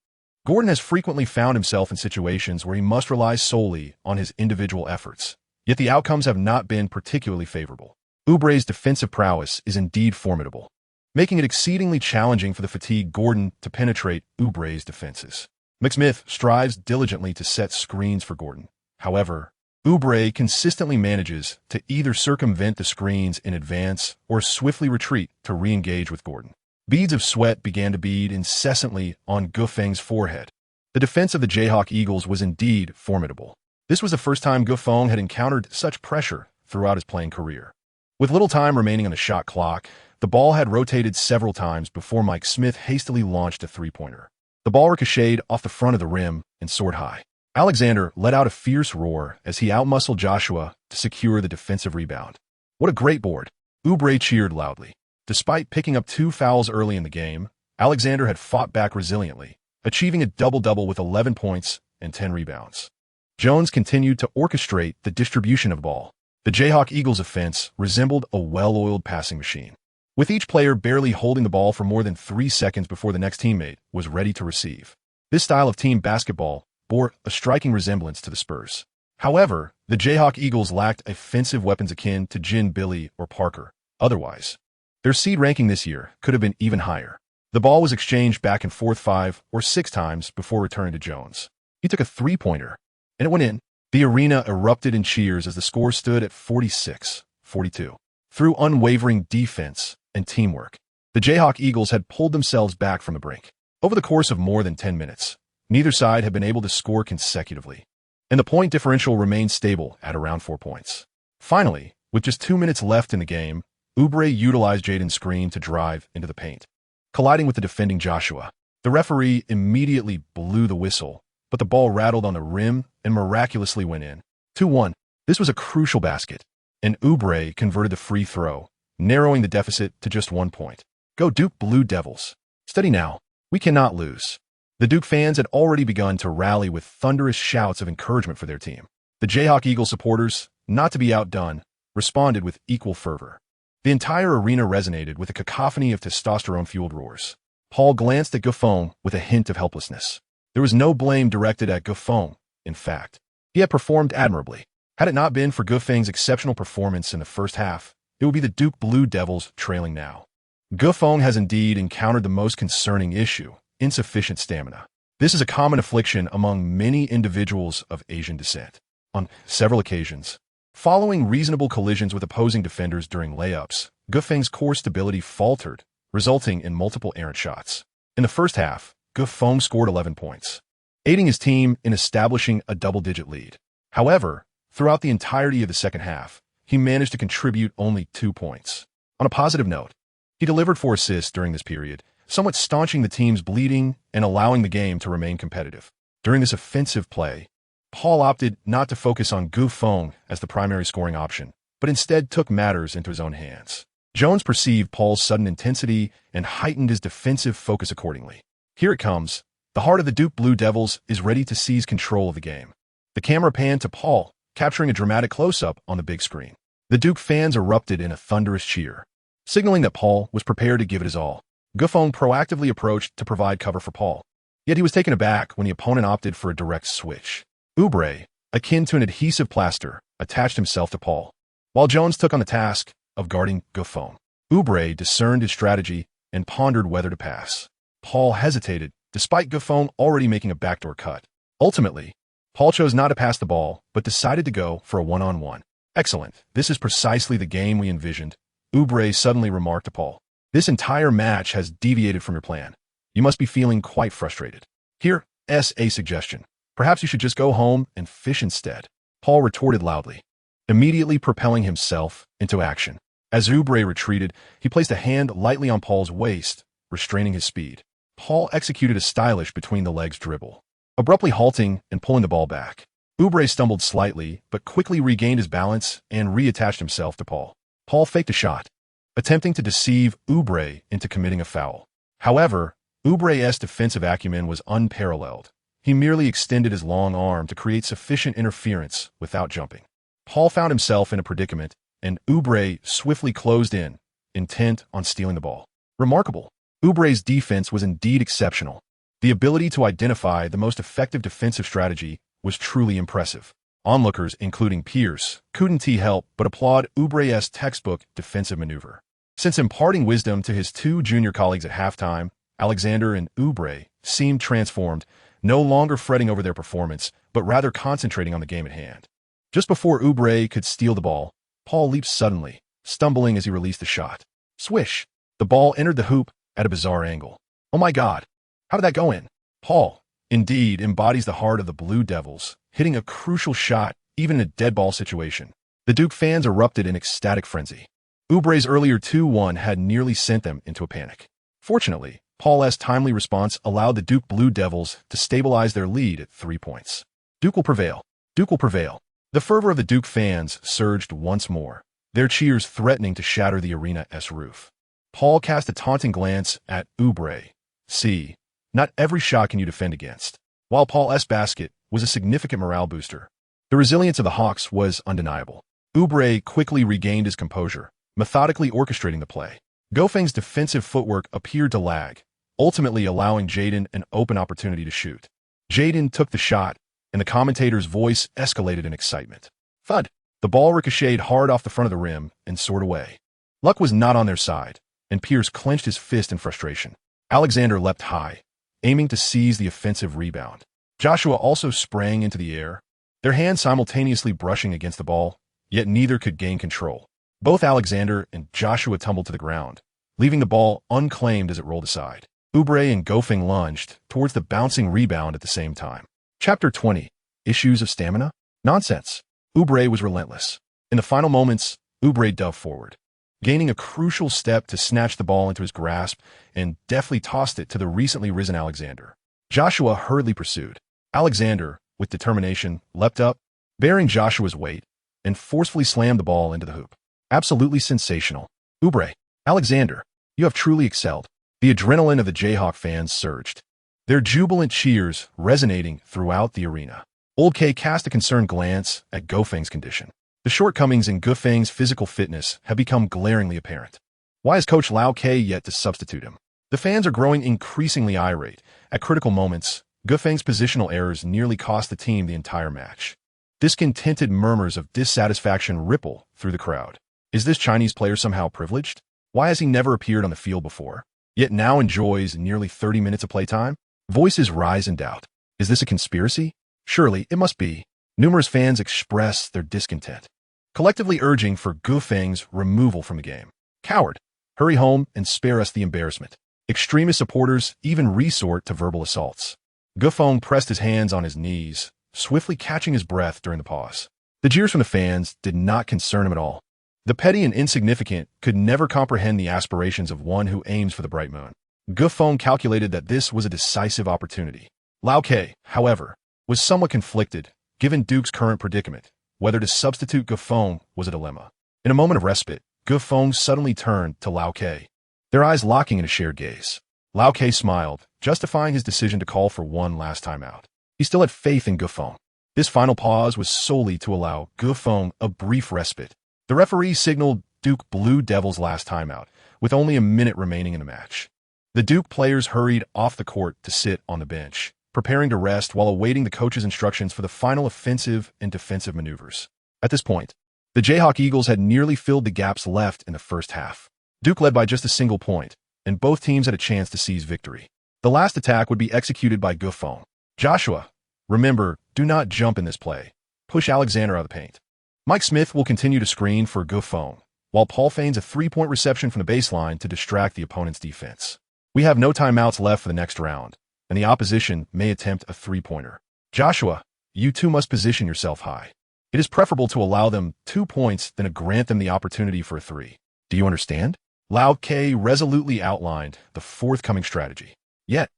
Gordon has frequently found himself in situations where he must rely solely on his individual efforts, yet the outcomes have not been particularly favorable. Oubre's defensive prowess is indeed formidable, making it exceedingly challenging for the fatigued Gordon to penetrate Oubre's defenses. McSmith strives diligently to set screens for Gordon. However, Oubre consistently manages to either circumvent the screens in advance or swiftly retreat to re-engage with Gordon. Beads of sweat began to bead incessantly on Gufeng's forehead. The defense of the Jayhawk Eagles was indeed formidable. This was the first time Gufeng had encountered such pressure throughout his playing career. With little time remaining on the shot clock, the ball had rotated several times before Mike Smith hastily launched a three-pointer. The ball ricocheted off the front of the rim and soared high. Alexander let out a fierce roar as he outmuscled Joshua to secure the defensive rebound. What a great board! Oubre cheered loudly. Despite picking up 2 fouls early in the game, Alexander had fought back resiliently, achieving a double-double with 11 points and 10 rebounds. Jones continued to orchestrate the distribution of the ball. The Jayhawk Eagles' offense resembled a well-oiled passing machine, with each player barely holding the ball for more than 3 seconds before the next teammate was ready to receive. This style of team basketball bore a striking resemblance to the Spurs. However, the Jayhawk Eagles lacked offensive weapons akin to Jin, Billy, or Parker. Otherwise, their seed ranking this year could have been even higher. The ball was exchanged back and forth 5 or 6 times before returning to Jones. He took a three-pointer, and it went in. The arena erupted in cheers as the score stood at 46-42. Through unwavering defense and teamwork, the Jayhawk Eagles had pulled themselves back from the brink. Over the course of more than 10 minutes, neither side had been able to score consecutively, and the point differential remained stable at around 4 points. Finally, with just 2 minutes left in the game, Oubre utilized Jaden's screen to drive into the paint, colliding with the defending Joshua. The referee immediately blew the whistle, but the ball rattled on the rim and miraculously went in. 2-1. This was a crucial basket, and Oubre converted the free throw, narrowing the deficit to just 1 point. Go Duke Blue Devils. Steady now. We cannot lose. The Duke fans had already begun to rally with thunderous shouts of encouragement for their team. The Jayhawk Eagle supporters, not to be outdone, responded with equal fervor. The entire arena resonated with a cacophony of testosterone-fueled roars. Paul glanced at Gufeng with a hint of helplessness. There was no blame directed at Gufeng. In fact, he had performed admirably. Had it not been for Gufeng's exceptional performance in the first half, it would be the Duke Blue Devils trailing now. Gufeng has indeed encountered the most concerning issue: insufficient stamina. This is a common affliction among many individuals of Asian descent. On several occasions, following reasonable collisions with opposing defenders during layups, Gufeng's core stability faltered, resulting in multiple errant shots. In the first half, Gufeng scored 11 points, aiding his team in establishing a double-digit lead. However, throughout the entirety of the second half, he managed to contribute only 2 points. On a positive note, he delivered 4 assists during this period, somewhat staunching the team's bleeding and allowing the game to remain competitive. During this offensive play, Paul opted not to focus on Gufeng as the primary scoring option, but instead took matters into his own hands. Jones perceived Paul's sudden intensity and heightened his defensive focus accordingly. Here it comes. The heart of the Duke Blue Devils is ready to seize control of the game. The camera panned to Paul, capturing a dramatic close-up on the big screen. The Duke fans erupted in a thunderous cheer, signaling that Paul was prepared to give it his all. Gufeng proactively approached to provide cover for Paul, yet he was taken aback when the opponent opted for a direct switch. Oubre, akin to an adhesive plaster, attached himself to Paul, while Jones took on the task of guarding Gufeng. Oubre discerned his strategy and pondered whether to pass. Paul hesitated, despite Gufeng already making a backdoor cut. Ultimately, Paul chose not to pass the ball, but decided to go for a one-on-one. Excellent. This is precisely the game we envisioned, Oubre suddenly remarked to Paul. This entire match has deviated from your plan. You must be feeling quite frustrated. Here's a suggestion. Perhaps you should just go home and fish instead. Paul retorted loudly, immediately propelling himself into action. As Oubre retreated, he placed a hand lightly on Paul's waist, restraining his speed. Paul executed a stylish between-the-legs dribble, abruptly halting and pulling the ball back. Oubre stumbled slightly, but quickly regained his balance and reattached himself to Paul. Paul faked a shot, attempting to deceive Oubre into committing a foul. However, Oubre's defensive acumen was unparalleled. He merely extended his long arm to create sufficient interference without jumping. Paul found himself in a predicament, and Oubre swiftly closed in, intent on stealing the ball. Remarkable. Oubre's defense was indeed exceptional. The ability to identify the most effective defensive strategy was truly impressive. Onlookers, including peers, couldn't help but applaud Oubre's textbook defensive maneuver. Since imparting wisdom to his two junior colleagues at halftime, Alexander and Oubre seemed transformed, no longer fretting over their performance, but rather concentrating on the game at hand. Just before Oubre could steal the ball, Paul leaped suddenly, stumbling as he released the shot. Swish! The ball entered the hoop at a bizarre angle. Oh my God! How did that go in? Paul, indeed, embodies the heart of the Blue Devils, hitting a crucial shot even in a dead ball situation. The Duke fans erupted in ecstatic frenzy. Oubre's earlier 2-1 had nearly sent them into a panic. Fortunately, Paul's timely response allowed the Duke Blue Devils to stabilize their lead at 3 points. Duke will prevail. Duke will prevail. The fervor of the Duke fans surged once more, their cheers threatening to shatter the arena's roof. Paul cast a taunting glance at Oubre. See, not every shot can you defend against. While Paul's basket was a significant morale booster, the resilience of the Hawks was undeniable. Oubre quickly regained his composure, methodically orchestrating the play. Gofeng's defensive footwork appeared to lag, ultimately allowing Jaden an open opportunity to shoot. Jaden took the shot, and the commentator's voice escalated in excitement. Thud! The ball ricocheted hard off the front of the rim and soared away. Luck was not on their side, and Pierce clenched his fist in frustration. Alexander leapt high, aiming to seize the offensive rebound. Joshua also sprang into the air, their hands simultaneously brushing against the ball, yet neither could gain control. Both Alexander and Joshua tumbled to the ground, leaving the ball unclaimed as it rolled aside. Oubre and Gofeng lunged towards the bouncing rebound at the same time. Chapter 20. Issues of Stamina? Nonsense. Oubre was relentless. In the final moments, Oubre dove forward, gaining a crucial step to snatch the ball into his grasp and deftly tossed it to the recently risen Alexander. Joshua hurriedly pursued. Alexander, with determination, leapt up, bearing Joshua's weight, and forcefully slammed the ball into the hoop. Absolutely sensational. Oubre, Alexander, you have truly excelled. The adrenaline of the Jayhawk fans surged, their jubilant cheers resonating throughout the arena. Old K cast a concerned glance at Gofeng's condition. The shortcomings in Gofeng's physical fitness have become glaringly apparent. Why has Coach Lau K yet to substitute him? The fans are growing increasingly irate. At critical moments, Gofeng's positional errors nearly cost the team the entire match. Discontented murmurs of dissatisfaction ripple through the crowd. Is this Chinese player somehow privileged? Why has he never appeared on the field before, yet now enjoys nearly 30 minutes of playtime? Voices rise in doubt. Is this a conspiracy? Surely it must be. Numerous fans express their discontent, collectively urging for Gofeng's removal from the game. Coward! Hurry home and spare us the embarrassment. Extremist supporters even resort to verbal assaults. Gofeng pressed his hands on his knees, swiftly catching his breath during the pause. The jeers from the fans did not concern him at all. The petty and insignificant could never comprehend the aspirations of one who aims for the bright moon. Gofeng calculated that this was a decisive opportunity. Lau Ke, however, was somewhat conflicted, given Duke's current predicament. Whether to substitute Gofeng was a dilemma. In a moment of respite, Gofeng suddenly turned to Lau Ke, their eyes locking in a shared gaze. Lau Ke smiled, justifying his decision to call for one last timeout. He still had faith in Gofeng. This final pause was solely to allow Gofeng a brief respite. The referee signaled Duke Blue Devils' last timeout, with only a minute remaining in the match. The Duke players hurried off the court to sit on the bench, preparing to rest while awaiting the coach's instructions for the final offensive and defensive maneuvers. At this point, the Jayhawk Eagles had nearly filled the gaps left in the first half. Duke led by just a single point, and both teams had a chance to seize victory. The last attack would be executed by Gofeng. Joshua, remember, do not jump in this play. Push Alexander out of the paint. Mike Smith will continue to screen for Gofeng, while Paul feigns a three-point reception from the baseline to distract the opponent's defense. We have no timeouts left for the next round, and the opposition may attempt a three-pointer. Joshua, you too must position yourself high. It is preferable to allow them 2 points than to grant them the opportunity for a three. Do you understand? Lau Ke resolutely outlined the forthcoming strategy. Yet,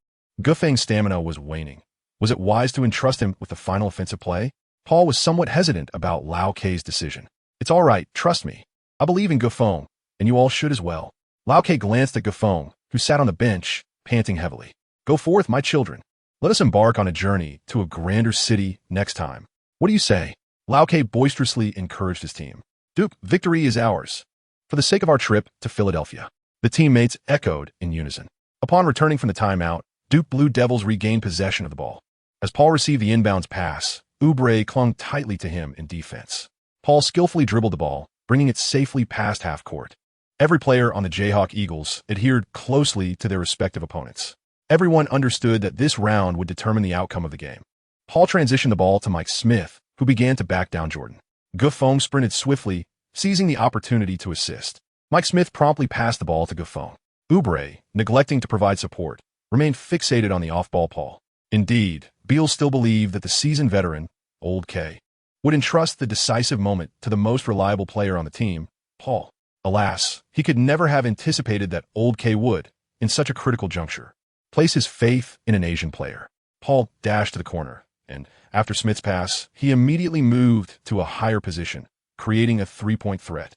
Gufeng's stamina was waning. Was it wise to entrust him with the final offensive play? Paul was somewhat hesitant about Lao Kei's decision. It's all right, trust me. I believe in Gufeng, and you all should as well. Lao Kei glanced at Gufeng, who sat on the bench, panting heavily. Go forth, my children. Let us embark on a journey to a grander city next time. What do you say? Lao Kei boisterously encouraged his team. Duke, victory is ours. For the sake of our trip to Philadelphia. The teammates echoed in unison. Upon returning from the timeout, Duke Blue Devils regained possession of the ball. As Paul received the inbounds pass, Oubre clung tightly to him in defense. Paul skillfully dribbled the ball, bringing it safely past half-court. Every player on the Jayhawk Eagles adhered closely to their respective opponents. Everyone understood that this round would determine the outcome of the game. Paul transitioned the ball to Mike Smith, who began to back down Jordan. Gufeng sprinted swiftly, seizing the opportunity to assist. Mike Smith promptly passed the ball to Gufeng. Oubre, neglecting to provide support, remained fixated on the off-ball Paul. Indeed, Beal still believed that the seasoned veteran, Old K, would entrust the decisive moment to the most reliable player on the team, Paul. Alas, he could never have anticipated that Old K would, in such a critical juncture, place his faith in an Asian player. Paul dashed to the corner, and, after Smith's pass, he immediately moved to a higher position, creating a three-point threat.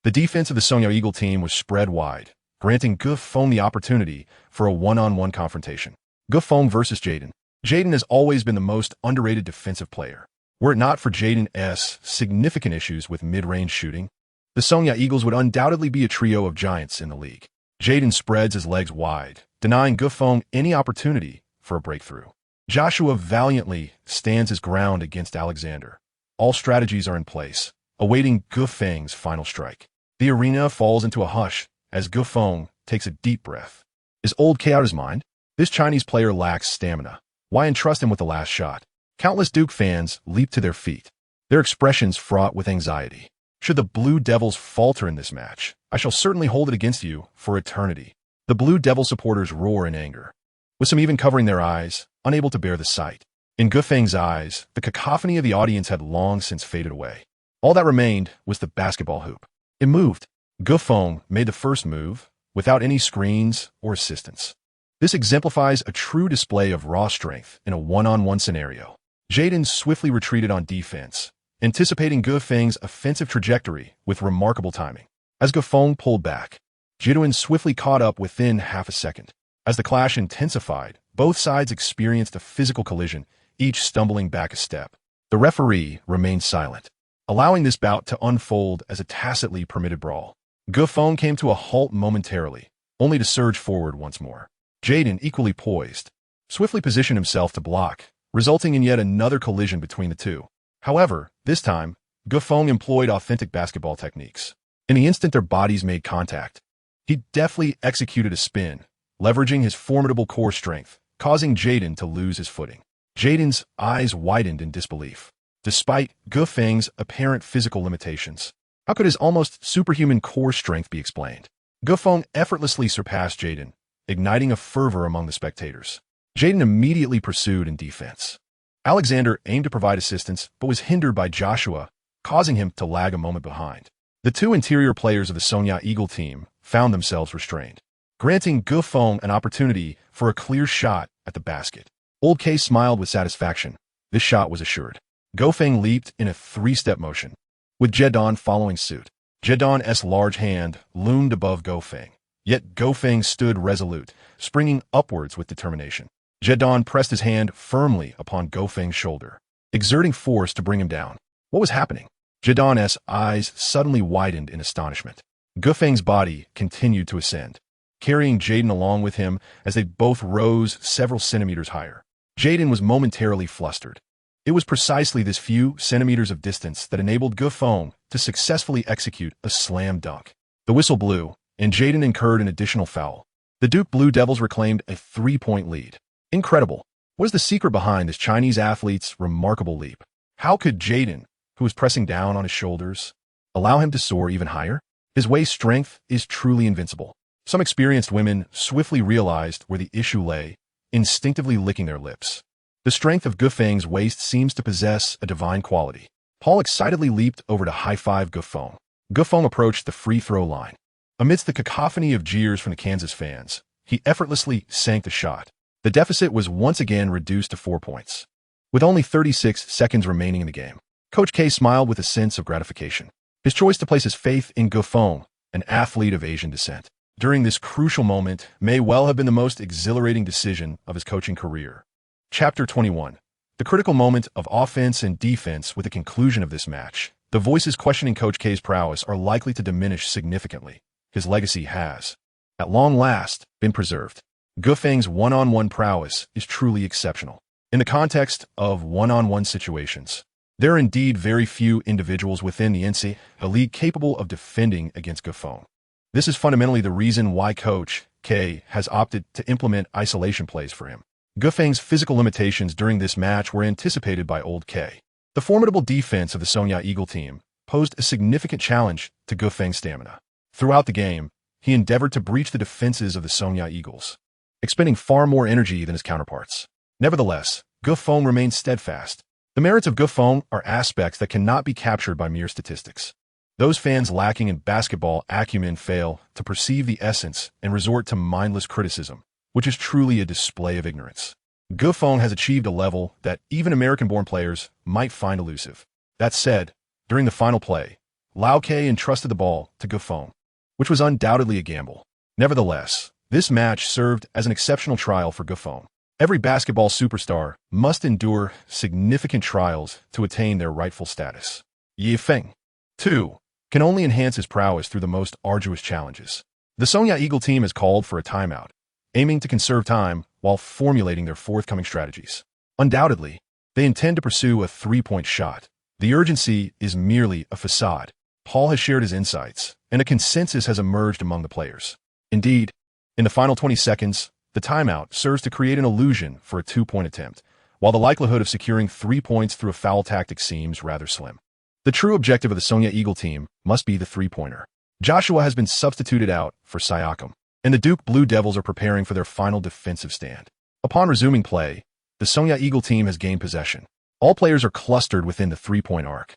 The defense of the Songyao Eagle team was spread wide, granting Gufeng the opportunity for a one-on-one confrontation. Gufeng versus Jaden. Jaden has always been the most underrated defensive player. Were it not for Jaden's significant issues with mid-range shooting, the Songyao Eagles would undoubtedly be a trio of giants in the league. Jaden spreads his legs wide, denying Gufeng any opportunity for a breakthrough. Joshua valiantly stands his ground against Alexander. All strategies are in place, awaiting Gufeng's final strike. The arena falls into a hush as Gufeng takes a deep breath. Is Old K out of his mind? This Chinese player lacks stamina. Why entrust him with the last shot? Countless Duke fans leap to their feet, their expressions fraught with anxiety. Should the Blue Devils falter in this match, I shall certainly hold it against you for eternity. The Blue Devil supporters roar in anger, with some even covering their eyes, unable to bear the sight. In Gufeng's eyes, the cacophony of the audience had long since faded away. All that remained was the basketball hoop. It moved. Gufeng made the first move, without any screens or assistance. This exemplifies a true display of raw strength in a one-on-one scenario. Jaden swiftly retreated on defense, anticipating Gufeng's offensive trajectory with remarkable timing. As Gufeng pulled back, Jiduan swiftly caught up within half a second. As the clash intensified, both sides experienced a physical collision, each stumbling back a step. The referee remained silent, allowing this bout to unfold as a tacitly permitted brawl. Gufeng came to a halt momentarily, only to surge forward once more. Jaden, equally poised, swiftly positioned himself to block, resulting in yet another collision between the two. However, this time, Gufeng employed authentic basketball techniques. In the instant their bodies made contact, he deftly executed a spin, leveraging his formidable core strength, causing Jaden to lose his footing. Jaden's eyes widened in disbelief. Despite Gufeng's apparent physical limitations, how could his almost superhuman core strength be explained? Gufeng effortlessly surpassed Jaden, igniting a fervor among the spectators. Jaden immediately pursued in defense. Alexander aimed to provide assistance, but was hindered by Joshua, causing him to lag a moment behind. The two interior players of the Songyao Eagle team found themselves restrained, granting Gufeng an opportunity for a clear shot at the basket. Old K smiled with satisfaction. This shot was assured. Gufeng leaped in a three-step motion, with Year.On following suit. Year.On's large hand loomed above Gufeng, yet Gufeng stood resolute, springing upwards with determination. Year.On pressed his hand firmly upon Gufeng's shoulder, exerting force to bring him down. What was happening? Year.On's eyes suddenly widened in astonishment. Gufeng's body continued to ascend, carrying Jaden along with him as they both rose several centimeters higher. Jaden was momentarily flustered. It was precisely this few centimeters of distance that enabled Gufeng to successfully execute a slam dunk. The whistle blew, and Jaden incurred an additional foul. The Duke Blue Devils reclaimed a three-point lead. Incredible. What is the secret behind this Chinese athlete's remarkable leap? How could Jaden, who was pressing down on his shoulders, allow him to soar even higher? His waist strength is truly invincible. Some experienced women swiftly realized where the issue lay, instinctively licking their lips. The strength of Gufeng's waist seems to possess a divine quality. Paul excitedly leaped over to high-five Gufeng. Gufeng approached the free throw line. Amidst the cacophony of jeers from the Kansas fans, he effortlessly sank the shot, The deficit was once again reduced to 4 points. With only 36 seconds remaining in the game, Coach K smiled with a sense of gratification. His choice to place his faith in Gufeng, an athlete of Asian descent, during this crucial moment may well have been the most exhilarating decision of his coaching career. Chapter 21. The critical moment of offense and defense. With the conclusion of this match, the voices questioning Coach K's prowess are likely to diminish significantly. His legacy has, at long last, been preserved. Gufeng's one-on-one prowess is truly exceptional. In the context of one-on-one situations, there are indeed very few individuals within the NC, a league capable of defending against Gufeng. This is fundamentally the reason why Coach K has opted to implement isolation plays for him. Gufeng's physical limitations during this match were anticipated by Old K. The formidable defense of the Sonya Eagle team posed a significant challenge to Gufeng's stamina. Throughout the game, he endeavored to breach the defenses of the Sonya Eagles, expending far more energy than his counterparts. Nevertheless, Gufeng remained steadfast. The merits of Gufeng are aspects that cannot be captured by mere statistics. Those fans lacking in basketball acumen fail to perceive the essence and resort to mindless criticism, which is truly a display of ignorance. Gufeng has achieved a level that even American-born players might find elusive. That said, during the final play, Lao K entrusted the ball to Gufeng, which was undoubtedly a gamble. Nevertheless, this match served as an exceptional trial for Gufeng. Every basketball superstar must endure significant trials to attain their rightful status. Yifeng, too, can only enhance his prowess through the most arduous challenges. The Sonya Eagle team has called for a timeout, aiming to conserve time while formulating their forthcoming strategies. Undoubtedly, they intend to pursue a three-point shot. The urgency is merely a facade. Paul has shared his insights, and a consensus has emerged among the players. Indeed, in the final 20 seconds, the timeout serves to create an illusion for a two-point attempt, while the likelihood of securing 3 points through a foul tactic seems rather slim. The true objective of the Sonya Eagle team must be the three-pointer. Joshua has been substituted out for Siakam, and the Duke Blue Devils are preparing for their final defensive stand. Upon resuming play, the Sonya Eagle team has gained possession. All players are clustered within the three-point arc,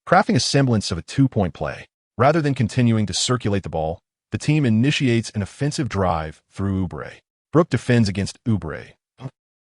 crafting a semblance of a two-point play. Rather than continuing to circulate the ball, the team initiates an offensive drive through Oubre. Brook defends against Oubre.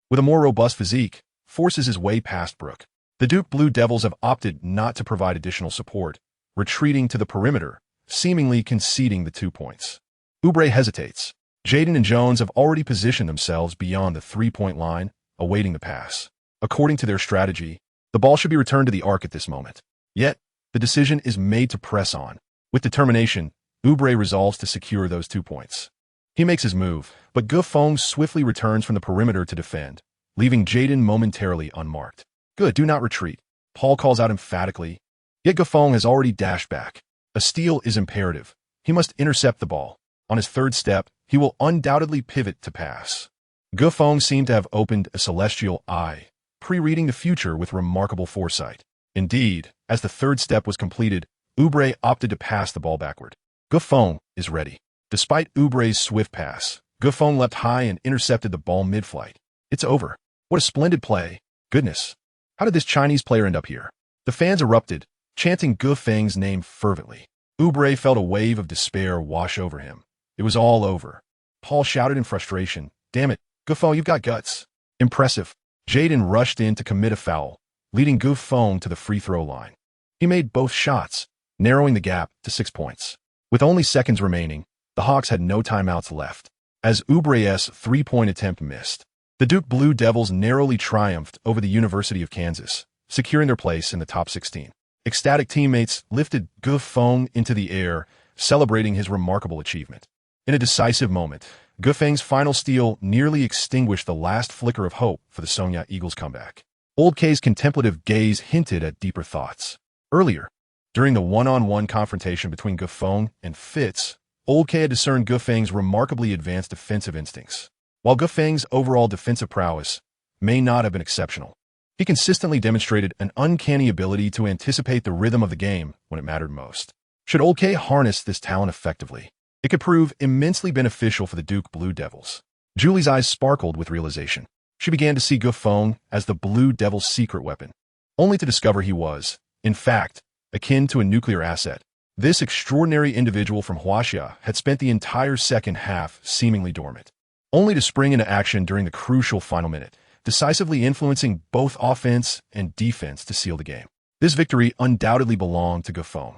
With a more robust physique, forces his way past Brook. The Duke Blue Devils have opted not to provide additional support, retreating to the perimeter, seemingly conceding the 2 points. Oubre hesitates. Jaden and Jones have already positioned themselves beyond the three-point line, awaiting the pass. According to their strategy, the ball should be returned to the arc at this moment. Yet, the decision is made to press on. With determination, Oubre resolves to secure those 2 points. He makes his move, but Gufeng swiftly returns from the perimeter to defend, leaving Jaden momentarily unmarked. Good, do not retreat, Paul calls out emphatically. Yet Gufeng has already dashed back. A steal is imperative. He must intercept the ball. On his third step, he will undoubtedly pivot to pass. Gufeng seemed to have opened a celestial eye, pre-reading the future with remarkable foresight. Indeed, as the third step was completed, Oubre opted to pass the ball backward. Gufeng is ready. Despite Oubre's swift pass, Gufeng leapt high and intercepted the ball mid-flight. It's over. What a splendid play. Goodness. How did this Chinese player end up here? The fans erupted, chanting Gufeng's name fervently. Oubre felt a wave of despair wash over him. It was all over. Paul shouted in frustration, "Damn it, Gufeng, you've got guts." Impressive. Jaden rushed in to commit a foul, leading Gufeng to the free throw line. He made both shots, narrowing the gap to 6 points. With only seconds remaining, the Hawks had no timeouts left. As Oubre's three-point attempt missed, the Duke Blue Devils narrowly triumphed over the University of Kansas, securing their place in the top 16. Ecstatic teammates lifted Gufeng into the air, celebrating his remarkable achievement. In a decisive moment, Gufeng's final steal nearly extinguished the last flicker of hope for the Sonya Eagles' comeback. Old K's contemplative gaze hinted at deeper thoughts. Earlier, during the one-on-one confrontation between Gufeng and Fitz, Old K had discerned Gufeng's remarkably advanced defensive instincts. While Gufeng's overall defensive prowess may not have been exceptional, he consistently demonstrated an uncanny ability to anticipate the rhythm of the game when it mattered most. Should Old K harness this talent effectively, it could prove immensely beneficial for the Duke Blue Devils. Julie's eyes sparkled with realization. She began to see Gufeng as the Blue Devils' secret weapon, only to discover he was, in fact, akin to a nuclear asset. This extraordinary individual from Huaxia had spent the entire second half seemingly dormant. only to spring into action during the crucial final minute, decisively influencing both offense and defense to seal the game. This victory undoubtedly belonged to Gufeng.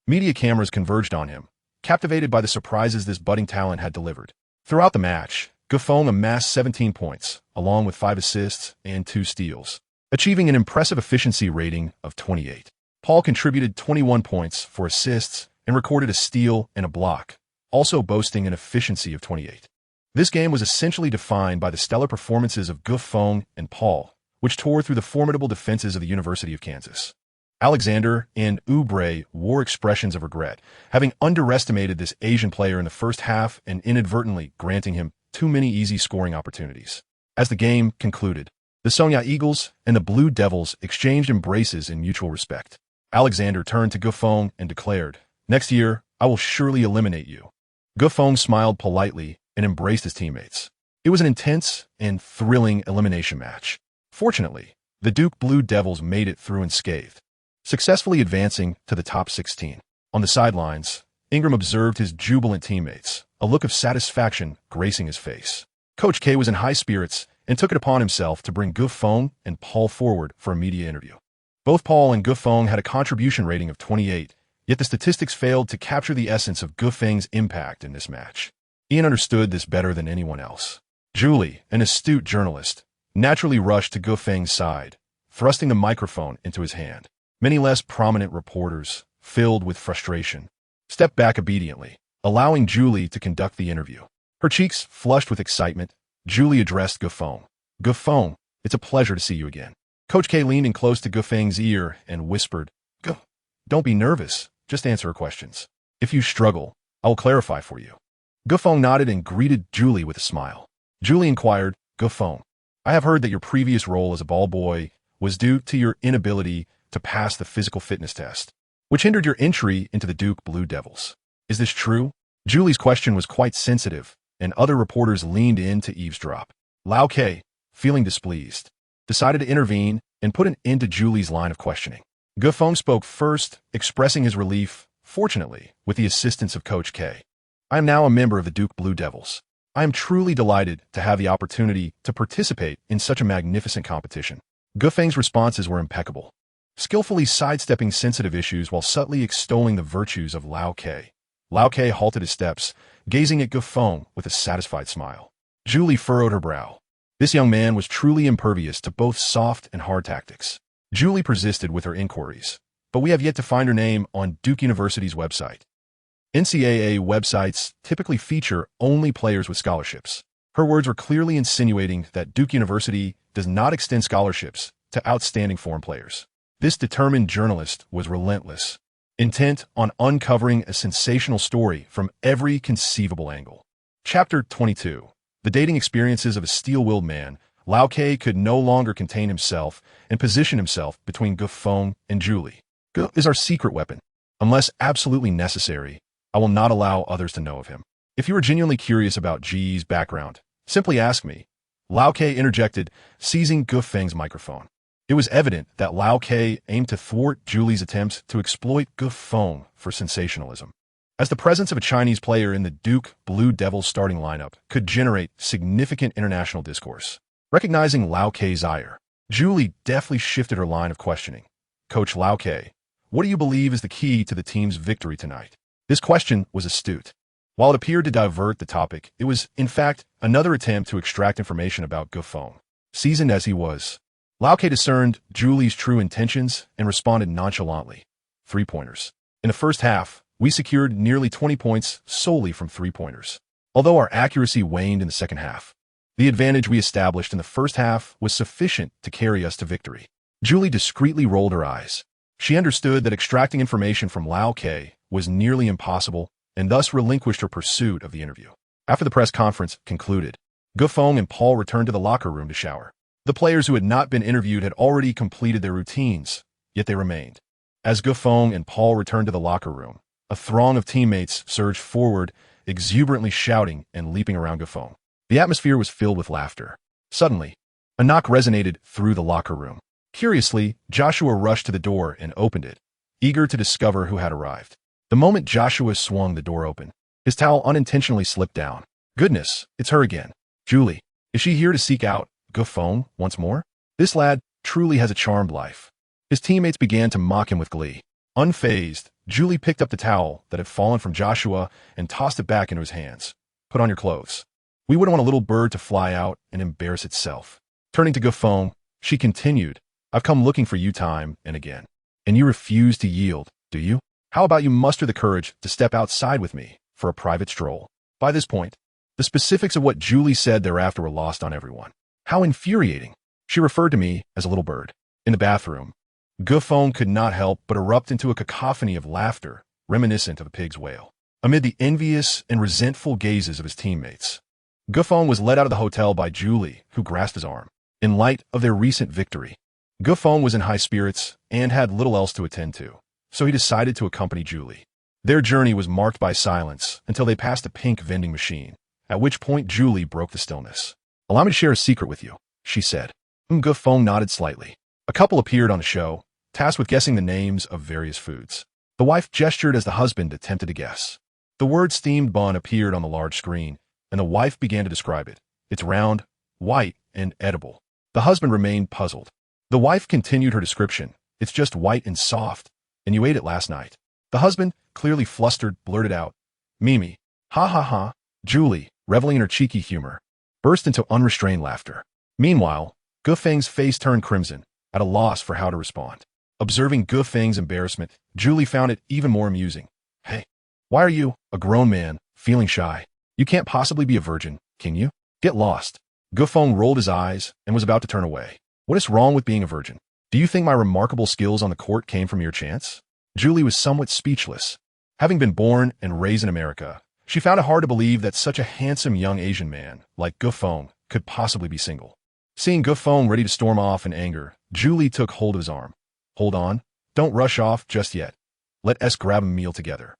Media cameras converged on him, captivated by the surprises this budding talent had delivered. Throughout the match, Gufeng amassed 17 points, along with 5 assists and 2 steals, achieving an impressive efficiency rating of 28. Paul contributed 21 points for assists and recorded a steal and a block, also boasting an efficiency of 28. This game was essentially defined by the stellar performances of Gufeng and Paul, which tore through the formidable defenses of the University of Kansas. Alexander and Oubre wore expressions of regret, having underestimated this Asian player in the first half and inadvertently granting him too many easy scoring opportunities. As the game concluded, the Sonya Eagles and the Blue Devils exchanged embraces in mutual respect. Alexander turned to Gufeng and declared, "Next year, I will surely eliminate you." Gufeng smiled politely and embraced his teammates. It was an intense and thrilling elimination match. Fortunately, the Duke Blue Devils made it through unscathed, successfully advancing to the top 16. On the sidelines, Ingram observed his jubilant teammates, a look of satisfaction gracing his face. Coach K was in high spirits and took it upon himself to bring Gufeng and Paul forward for a media interview. Both Paul and Gufeng had a contribution rating of 28, yet the statistics failed to capture the essence of Gufeng's impact in this match. Ian understood this better than anyone else. Julie, an astute journalist, naturally rushed to Gufeng's side, thrusting the microphone into his hand. Many less prominent reporters, filled with frustration, stepped back obediently, allowing Julie to conduct the interview. Her cheeks flushed with excitement, Julie addressed Gufeng. "Gufeng, it's a pleasure to see you again." Coach K leaned in close to Gufeng's ear and whispered, "Don't be nervous, just answer her questions. If you struggle, I will clarify for you." Gufeng nodded and greeted Julie with a smile. Julie inquired, "Gufeng, I have heard that your previous role as a ball boy was due to your inability to pass the physical fitness test, which hindered your entry into the Duke Blue Devils. Is this true?" Julie's question was quite sensitive, and other reporters leaned in to eavesdrop. Lao K, feeling displeased, decided to intervene and put an end to Julie's line of questioning. Gufeng spoke first, expressing his relief, fortunately, with the assistance of Coach K. "I am now a member of the Duke Blue Devils. I am truly delighted to have the opportunity to participate in such a magnificent competition." Gufeng's responses were impeccable, skillfully sidestepping sensitive issues while subtly extolling the virtues of Lao K. Lao K halted his steps, gazing at Gufeng with a satisfied smile. Julie furrowed her brow. This young man was truly impervious to both soft and hard tactics. Julie persisted with her inquiries, but we have yet to find her name on Duke University's website. NCAA websites typically feature only players with scholarships. Her words were clearly insinuating that Duke University does not extend scholarships to outstanding foreign players. This determined journalist was relentless, intent on uncovering a sensational story from every conceivable angle. Chapter 22. The dating experiences of a steel-willed man, Lao K could no longer contain himself and position himself between Gufeng and Julie. "Gu is our secret weapon. Unless absolutely necessary, I will not allow others to know of him. If you are genuinely curious about G's background, simply ask me," Lao K interjected, seizing Gufeng's microphone. It was evident that Lao K aimed to thwart Julie's attempts to exploit Gufeng for sensationalism. As the presence of a Chinese player in the Duke Blue Devils starting lineup could generate significant international discourse. Recognizing Lao K's ire, Julie deftly shifted her line of questioning. "Coach Lao K, what do you believe is the key to the team's victory tonight?" This question was astute. While it appeared to divert the topic, it was, in fact, another attempt to extract information about Gufeng. Seasoned as he was, Lao K discerned Julie's true intentions and responded nonchalantly. 3-pointers. In the first half, we secured nearly 20 points solely from 3-pointers. Although our accuracy waned in the second half, the advantage we established in the first half was sufficient to carry us to victory. Julie discreetly rolled her eyes. She understood that extracting information from Lao K was nearly impossible and thus relinquished her pursuit of the interview. After the press conference concluded, Gufeng and Paul returned to the locker room to shower. The players who had not been interviewed had already completed their routines, yet they remained. As Gufeng and Paul returned to the locker room, a throng of teammates surged forward, exuberantly shouting and leaping around Gufeng. The atmosphere was filled with laughter. Suddenly, a knock resonated through the locker room. Curiously, Joshua rushed to the door and opened it, eager to discover who had arrived. The moment Joshua swung the door open, his towel unintentionally slipped down. "Goodness, it's her again." Julie, is she here to seek out Gufeng once more? This lad truly has a charmed life. His teammates began to mock him with glee. Unfazed, Julie picked up the towel that had fallen from Joshua and tossed it back into his hands. Put on your clothes. We wouldn't want a little bird to fly out and embarrass itself. Turning to Gufeng, she continued, I've come looking for you time and again. And you refuse to yield, do you? How about you muster the courage to step outside with me for a private stroll? By this point, the specifics of what Julie said thereafter were lost on everyone. How infuriating. She referred to me as a little bird. In the bathroom, Gufeng could not help but erupt into a cacophony of laughter, reminiscent of a pig's wail. Amid the envious and resentful gazes of his teammates, Gufeng was led out of the hotel by Julie, who grasped his arm. In light of their recent victory, Gufeng was in high spirits and had little else to attend to, so he decided to accompany Julie. Their journey was marked by silence until they passed a pink vending machine, at which point Julie broke the stillness. Allow me to share a secret with you, she said. Gufeng nodded slightly. A couple appeared on the show, tasked with guessing the names of various foods. The wife gestured as the husband attempted to guess. The word steamed bun appeared on the large screen, and the wife began to describe it. It's round, white, and edible. The husband remained puzzled. The wife continued her description. It's just white and soft, and you ate it last night. The husband, clearly flustered, blurted out, Mimi, ha ha ha. Julie, reveling in her cheeky humor, burst into unrestrained laughter. Meanwhile, Gufeng's face turned crimson, at a loss for how to respond. Observing Gufeng's embarrassment, Julie found it even more amusing. Hey, why are you, a grown man, feeling shy? You can't possibly be a virgin, can you? Get lost. Gufeng rolled his eyes and was about to turn away. What is wrong with being a virgin? Do you think my remarkable skills on the court came from your chance? Julie was somewhat speechless. Having been born and raised in America, she found it hard to believe that such a handsome young Asian man like Gufeng could possibly be single. Seeing Gufeng ready to storm off in anger, Julie took hold of his arm. Hold on. Don't rush off just yet. Let us grab a meal together.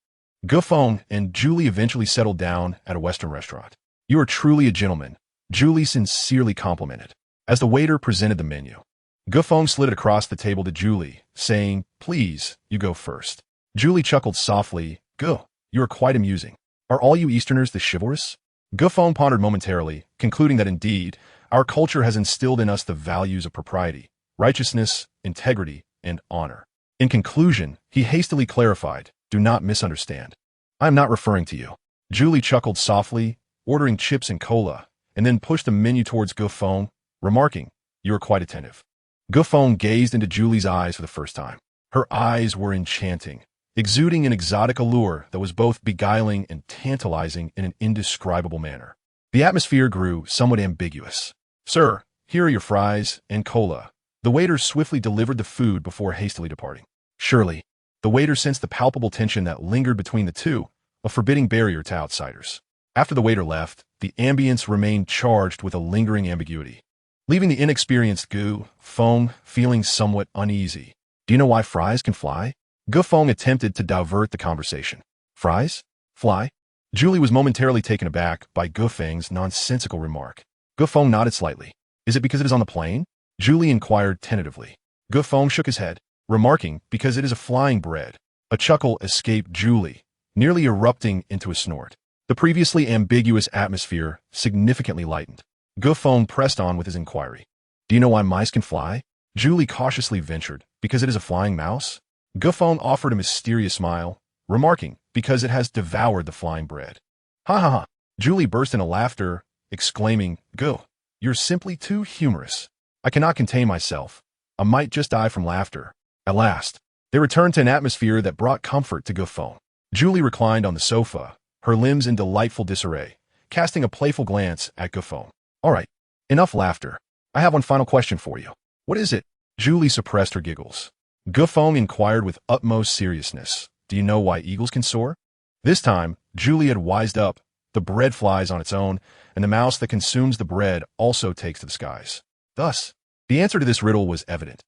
Gufeng and Julie eventually settled down at a Western restaurant. You are truly a gentleman, Julie sincerely complimented. As the waiter presented the menu, Gufeng slid it across the table to Julie, saying, Please, you go first. Julie chuckled softly. Go. You are quite amusing. Are all you Easterners this chivalrous? Gufeng pondered momentarily, concluding that indeed, our culture has instilled in us the values of propriety, righteousness, integrity, and honor. In conclusion, he hastily clarified, Do not misunderstand. I am not referring to you. Julie chuckled softly, ordering chips and cola, and then pushed the menu towards Gufeng, remarking, You are quite attentive. Gufeng gazed into Julie's eyes for the first time. Her eyes were enchanting, exuding an exotic allure that was both beguiling and tantalizing in an indescribable manner. The atmosphere grew somewhat ambiguous. Sir, here are your fries and cola. The waiter swiftly delivered the food before hastily departing. Surely, the waiter sensed the palpable tension that lingered between the two, a forbidding barrier to outsiders. After the waiter left, the ambience remained charged with a lingering ambiguity, leaving the inexperienced Gufeng feeling somewhat uneasy. Do you know why fries can fly? Gufeng attempted to divert the conversation. Fries? Fly? Julie was momentarily taken aback by Gufeng's nonsensical remark. Gufeng nodded slightly. Is it because it is on the plane? Julie inquired tentatively. Gufeng shook his head, remarking, Because it is a flying bread. A chuckle escaped Julie, nearly erupting into a snort. The previously ambiguous atmosphere significantly lightened. Gufeng pressed on with his inquiry. Do you know why mice can fly? Julie cautiously ventured, Because it is a flying mouse? Gufeng offered a mysterious smile, remarking, Because it has devoured the flying bread. Ha ha ha. Julie burst into laughter, exclaiming, Go, you're simply too humorous. I cannot contain myself. I might just die from laughter. At last, they returned to an atmosphere that brought comfort to Gufeng. Julie reclined on the sofa, her limbs in delightful disarray, casting a playful glance at Gufeng. All right, enough laughter. I have one final question for you. What is it? Julie suppressed her giggles. Gufeng inquired with utmost seriousness. Do you know why eagles can soar? This time, Julie had wised up. The bread flies on its own, and the mouse that consumes the bread also takes to the skies. Thus, the answer to this riddle was evident.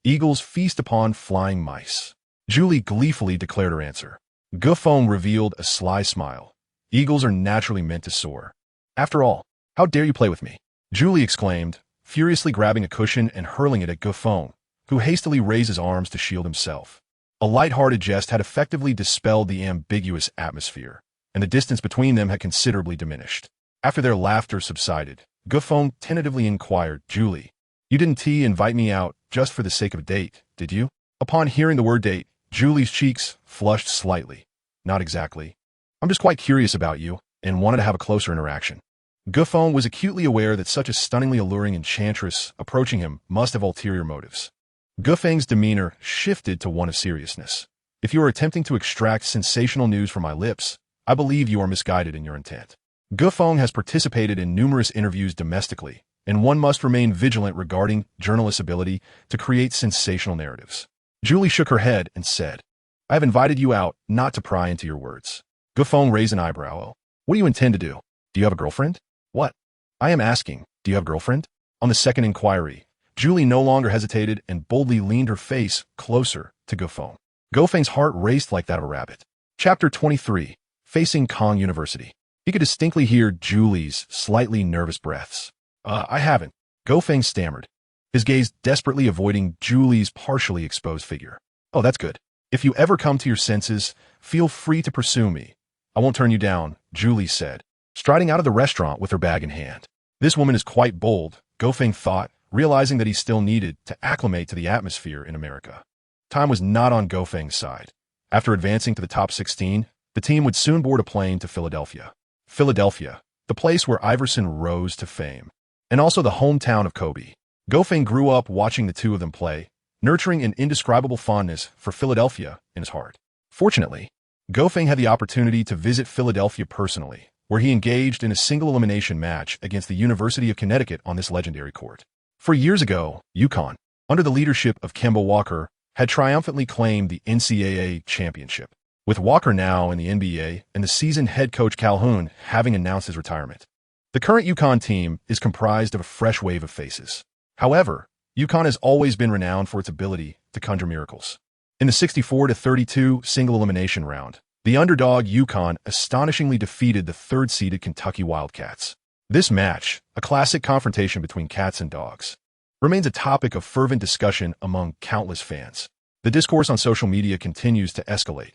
Eagles feast upon flying mice. Julie gleefully declared her answer. Gufeng revealed a sly smile. Eagles are naturally meant to soar. After all, how dare you play with me? Julie exclaimed, furiously grabbing a cushion and hurling it at Gufeng, who hastily raised his arms to shield himself. A light-hearted jest had effectively dispelled the ambiguous atmosphere, and the distance between them had considerably diminished. After their laughter subsided, Gufeng tentatively inquired, "Julie, you didn't invite me out just for the sake of a date, did you?" Upon hearing the word date, Julie's cheeks flushed slightly. "Not exactly. I'm just quite curious about you and wanted to have a closer interaction." Gufeng was acutely aware that such a stunningly alluring enchantress approaching him must have ulterior motives. Gufeng's demeanor shifted to one of seriousness. "If you are attempting to extract sensational news from my lips, I believe you are misguided in your intent." Gufeng has participated in numerous interviews domestically, and one must remain vigilant regarding journalists' ability to create sensational narratives. Julie shook her head and said, "I have invited you out not to pry into your words." Gufeng raised an eyebrow. "Oh, what do you intend to do? Do you have a girlfriend?" "What?" "I am asking, do you have a girlfriend?" On the second inquiry, Julie no longer hesitated and boldly leaned her face closer to Gufeng. Gufeng's heart raced like that of a rabbit. Chapter 23. Facing Kong University. He could distinctly hear Julie's slightly nervous breaths. I haven't," Gufeng stammered, his gaze desperately avoiding Julie's partially exposed figure. "Oh, that's good. If you ever come to your senses, feel free to pursue me. I won't turn you down," Julie said, striding out of the restaurant with her bag in hand. This woman is quite bold, Gufeng thought, realizing that he still needed to acclimate to the atmosphere in America. Time was not on Gofeng's side. After advancing to the top 16, the team would soon board a plane to Philadelphia. Philadelphia, the place where Iverson rose to fame, and also the hometown of Kobe. Gofeng grew up watching the two of them play, nurturing an indescribable fondness for Philadelphia in his heart. Fortunately, Gofeng had the opportunity to visit Philadelphia personally, where he engaged in a single elimination match against the University of Connecticut on this legendary court. 4 years ago, UConn, under the leadership of Kemba Walker, had triumphantly claimed the NCAA championship, with Walker now in the NBA and the seasoned head coach Calhoun having announced his retirement. The current UConn team is comprised of a fresh wave of faces. However, UConn has always been renowned for its ability to conjure miracles. In the 64-32 single elimination round, the underdog UConn astonishingly defeated the third-seeded Kentucky Wildcats. This match, a classic confrontation between cats and dogs, remains a topic of fervent discussion among countless fans. The discourse on social media continues to escalate.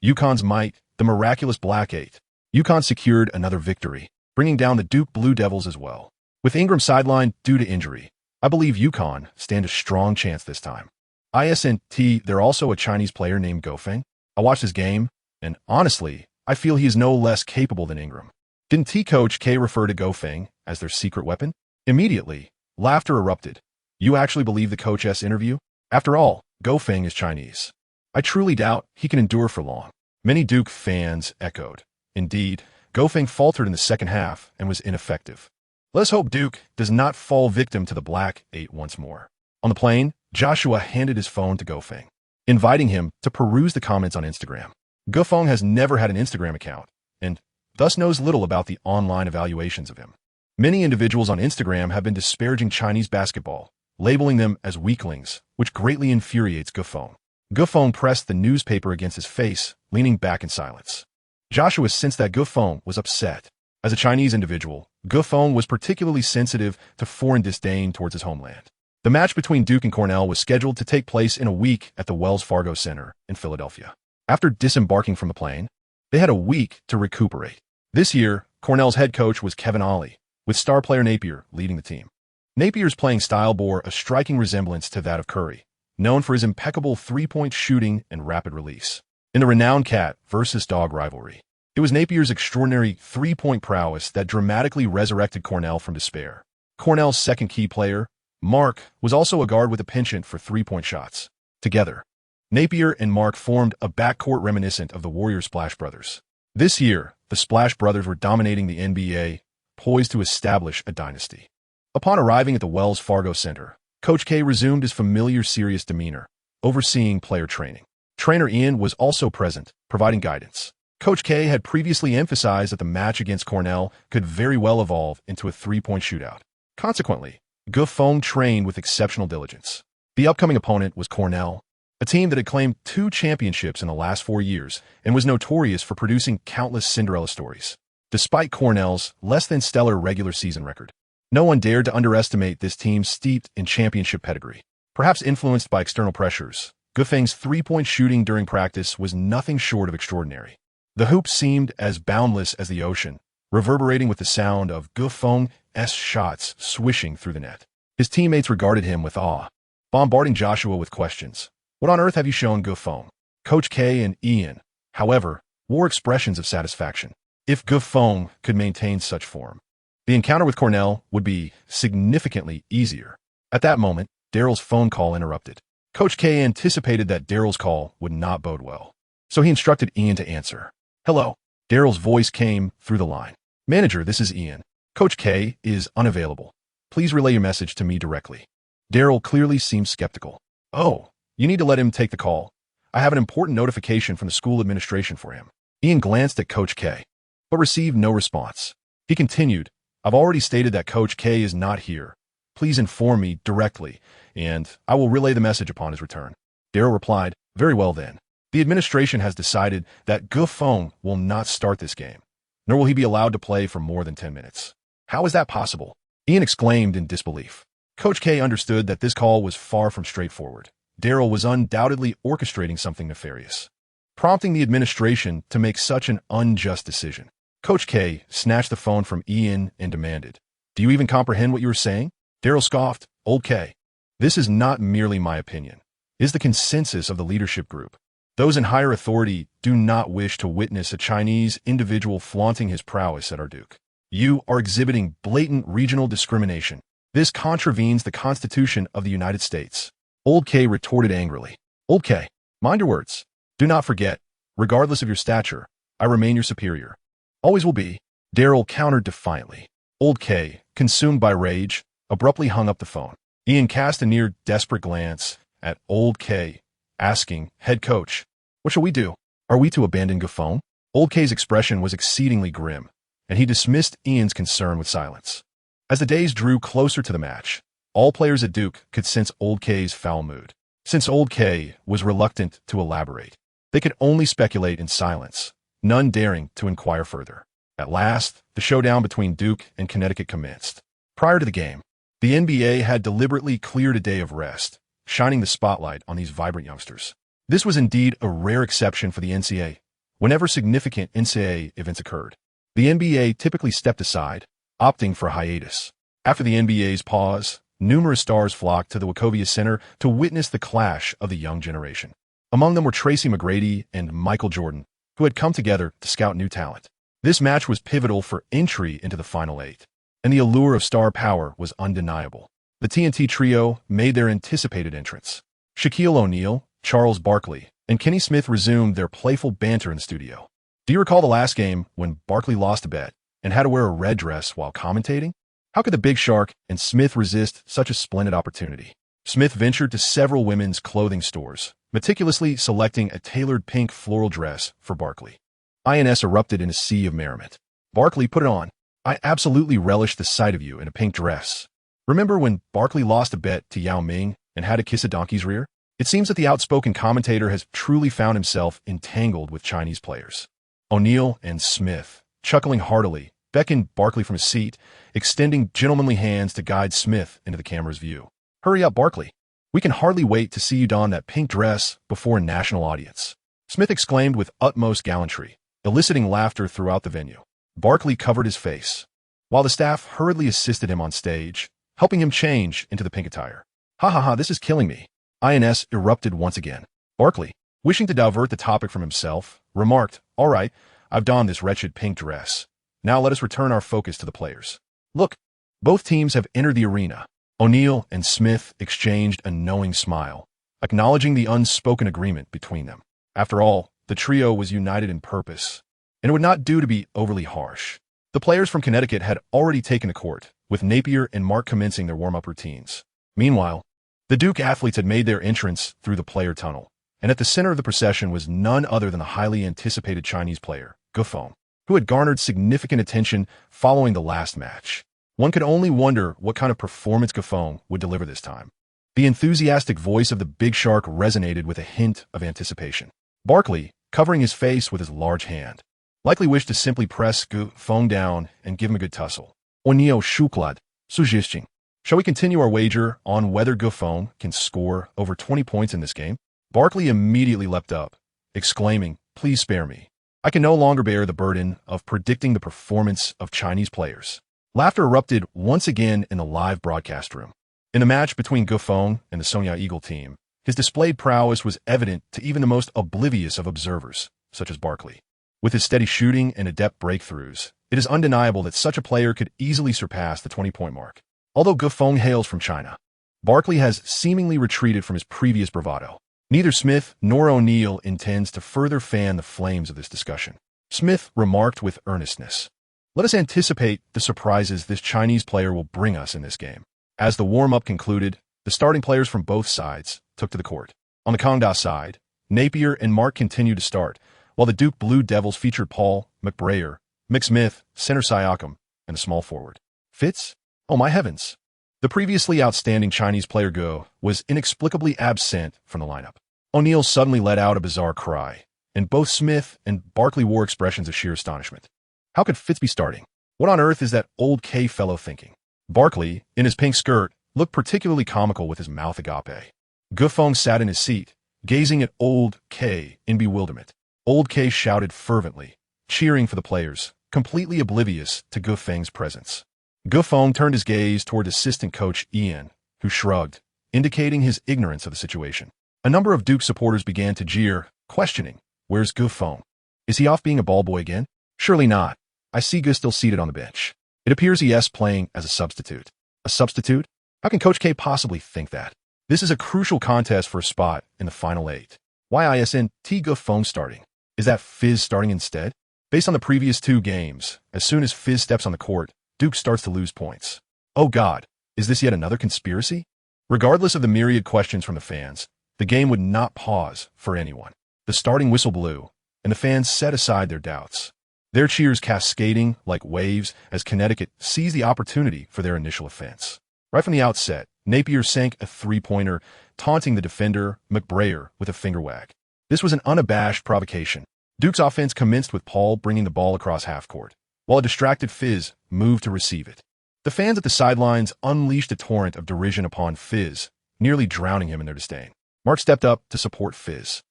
UConn's might, the miraculous Black Eight. UConn secured another victory, bringing down the Duke Blue Devils as well. With Ingram sidelined due to injury, I believe UConn stand a strong chance this time. ISNT, they're also a Chinese player named Gofeng. I watched his game, and honestly, I feel he is no less capable than Ingram. Didn't Coach K refer to Gofeng as their secret weapon? Immediately, laughter erupted. You actually believe the Coach S interview? After all, Gofeng is Chinese. I truly doubt he can endure for long. Many Duke fans echoed. Indeed, Gofeng faltered in the second half and was ineffective. Let's hope Duke does not fall victim to the Black Eight once more. On the plane, Joshua handed his phone to Gofeng, inviting him to peruse the comments on Instagram. Gofeng has never had an Instagram account, and thus knows little about the online evaluations of him. Many individuals on Instagram have been disparaging Chinese basketball, labeling them as weaklings, which greatly infuriates Gofeng. Gofeng pressed the newspaper against his face, leaning back in silence. Joshua sensed that Gofeng was upset. As a Chinese individual, Gofeng was particularly sensitive to foreign disdain towards his homeland. The match between Duke and Cornell was scheduled to take place in a week at the Wells Fargo Center in Philadelphia. After disembarking from the plane, they had a week to recuperate. This year, Cornell's head coach was Kevin Ollie, with star player Napier leading the team. Napier's playing style bore a striking resemblance to that of Curry, known for his impeccable three-point shooting and rapid release. In the renowned cat versus dog rivalry, it was Napier's extraordinary three-point prowess that dramatically resurrected Cornell from despair. Cornell's second key player, Mark, was also a guard with a penchant for three-point shots. Together, Napier and Mark formed a backcourt reminiscent of the Warriors Splash Brothers. This year, the Splash Brothers were dominating the NBA, poised to establish a dynasty. Upon arriving at the Wells Fargo Center, Coach K resumed his familiar serious demeanor, overseeing player training. Trainer Ian was also present, providing guidance. Coach K had previously emphasized that the match against Cornell could very well evolve into a three-point shootout. Consequently, Gofeng trained with exceptional diligence. The upcoming opponent was Cornell, a team that had claimed 2 championships in the last 4 years and was notorious for producing countless Cinderella stories. Despite Cornell's less-than-stellar regular season record, no one dared to underestimate this team steeped in championship pedigree. Perhaps influenced by external pressures, Gofeng's three-point shooting during practice was nothing short of extraordinary. The hoop seemed as boundless as the ocean, reverberating with the sound of Gufeng's shots swishing through the net. His teammates regarded him with awe, bombarding Joshua with questions. What on earth have you shown Gufeng? Coach K and Ian, however, wore expressions of satisfaction. If Gufeng could maintain such form, the encounter with Cornell would be significantly easier. At that moment, Daryl's phone call interrupted. Coach K anticipated that Daryl's call would not bode well, so he instructed Ian to answer. Hello. Daryl's voice came through the line. Manager, this is Ian. Coach K is unavailable. Please relay your message to me directly. Daryl clearly seemed skeptical. Oh, you need to let him take the call. I have an important notification from the school administration for him. Ian glanced at Coach K, but received no response. He continued, I've already stated that Coach K is not here. Please inform me directly, and I will relay the message upon his return. Daryl replied, Very well then. The administration has decided that Gufeng will not start this game, nor will he be allowed to play for more than 10 minutes. How is that possible? Ian exclaimed in disbelief. Coach K understood that this call was far from straightforward. Daryl was undoubtedly orchestrating something nefarious, prompting the administration to make such an unjust decision. Coach K snatched the phone from Ian and demanded, Do you even comprehend what you were saying? Daryl scoffed, Old K. This is not merely my opinion. It is the consensus of the leadership group. Those in higher authority do not wish to witness a Chinese individual flaunting his prowess at our Duke. You are exhibiting blatant regional discrimination. This contravenes the Constitution of the United States. Old K retorted angrily. Old K, mind your words. Do not forget, regardless of your stature, I remain your superior. Always will be. Daryl countered defiantly. Old K, consumed by rage, abruptly hung up the phone. Ian cast a near desperate glance at Old K, asking, Head coach, what shall we do? Are we to abandon Gufeng? Old K's expression was exceedingly grim, and he dismissed Ian's concern with silence. As the days drew closer to the match, all players at Duke could sense Old K's foul mood. Since Old K was reluctant to elaborate, they could only speculate in silence, none daring to inquire further. At last, the showdown between Duke and Connecticut commenced. Prior to the game, the NBA had deliberately cleared a day of rest, shining the spotlight on these vibrant youngsters. This was indeed a rare exception for the NCAA. Whenever significant NCAA events occurred, the NBA typically stepped aside, opting for a hiatus. After the NBA's pause, numerous stars flocked to the Wachovia Center to witness the clash of the young generation. Among them were Tracy McGrady and Michael Jordan, who had come together to scout new talent. This match was pivotal for entry into the Final Eight, and the allure of star power was undeniable. The TNT trio made their anticipated entrance. Shaquille O'Neal, Charles Barkley, and Kenny Smith resumed their playful banter in the studio. Do you recall the last game when Barkley lost a bet and had to wear a red dress while commentating? How could the Big Shark and Smith resist such a splendid opportunity? Smith ventured to several women's clothing stores, meticulously selecting a tailored pink floral dress for Barkley. INS erupted in a sea of merriment. Barkley put it on. I absolutely relish the sight of you in a pink dress. Remember when Barkley lost a bet to Yao Ming and had to kiss a donkey's rear? It seems that the outspoken commentator has truly found himself entangled with Chinese players. O'Neal and Smith, chuckling heartily, beckoned Barkley from his seat, extending gentlemanly hands to guide Smith into the camera's view. Hurry up, Barkley. We can hardly wait to see you don that pink dress before a national audience. Smith exclaimed with utmost gallantry, eliciting laughter throughout the venue. Barkley covered his face, while the staff hurriedly assisted him on stage, helping him change into the pink attire. Ha ha ha, this is killing me. INS erupted once again. Barkley, wishing to divert the topic from himself, remarked, All right, I've donned this wretched pink dress. Now let us return our focus to the players. Look, both teams have entered the arena. O'Neal and Smith exchanged a knowing smile, acknowledging the unspoken agreement between them. After all, the trio was united in purpose, and it would not do to be overly harsh. The players from Connecticut had already taken the court, with Napier and Mark commencing their warm-up routines. Meanwhile, the Duke athletes had made their entrance through the player tunnel, and at the center of the procession was none other than the highly anticipated Chinese player, Gufeng, who had garnered significant attention following the last match. One could only wonder what kind of performance Gufeng would deliver this time. The enthusiastic voice of the Big Shark resonated with a hint of anticipation. Barkley, covering his face with his large hand, likely wished to simply press Gufeng down and give him a good tussle. O'Neal shuklad, suggesting. Shall we continue our wager on whether Gufeng can score over 20 points in this game? Barkley immediately leapt up, exclaiming, Please spare me. I can no longer bear the burden of predicting the performance of Chinese players. Laughter erupted once again in the live broadcast room. In the match between Gufeng and the Sonya Eagle team, his displayed prowess was evident to even the most oblivious of observers, such as Barkley. With his steady shooting and adept breakthroughs, it is undeniable that such a player could easily surpass the 20-point mark. Although Gufeng hails from China, Barkley has seemingly retreated from his previous bravado. Neither Smith nor O'Neal intends to further fan the flames of this discussion. Smith remarked with earnestness, "Let us anticipate the surprises this Chinese player will bring us in this game." As the warm-up concluded, the starting players from both sides took to the court. On the Kangda side, Napier and Mark continued to start, while the Duke Blue Devils featured Paul, McBrayer, Mick Smith, center Siakam, and a small forward. Fitz? Oh my heavens! The previously outstanding Chinese player Go was inexplicably absent from the lineup. O'Neal suddenly let out a bizarre cry, and both Smith and Barkley wore expressions of sheer astonishment. How could Fitz be starting? What on earth is that old K fellow thinking? Barkley, in his pink skirt, looked particularly comical with his mouth agape. Gufeng sat in his seat, gazing at old K in bewilderment. Old K shouted fervently, cheering for the players, completely oblivious to Gufeng's presence. Gufeng turned his gaze toward assistant coach Ian, who shrugged, indicating his ignorance of the situation. A number of Duke supporters began to jeer, questioning, "Where's Gufeng? Is he off being a ball boy again?" "Surely not. I see Gu still seated on the bench. It appears he is playing as a substitute." "A substitute? How can Coach K possibly think that? This is a crucial contest for a spot in the Final 8. Why isn't Gufeng starting? Is that Fizz starting instead?" Based on the previous 2 games, as soon as Fizz steps on the court, Duke starts to lose points. Oh God, is this yet another conspiracy? Regardless of the myriad questions from the fans, the game would not pause for anyone. The starting whistle blew, and the fans set aside their doubts. Their cheers cascading like waves as Connecticut seized the opportunity for their initial offense. Right from the outset, Napier sank a 3-pointer, taunting the defender, McBrayer, with a finger wag. This was an unabashed provocation. Duke's offense commenced with Paul bringing the ball across half-court, while a distracted Fizz moved to receive it. The fans at the sidelines unleashed a torrent of derision upon Fizz, nearly drowning him in their disdain. Mark stepped up to support Fizz.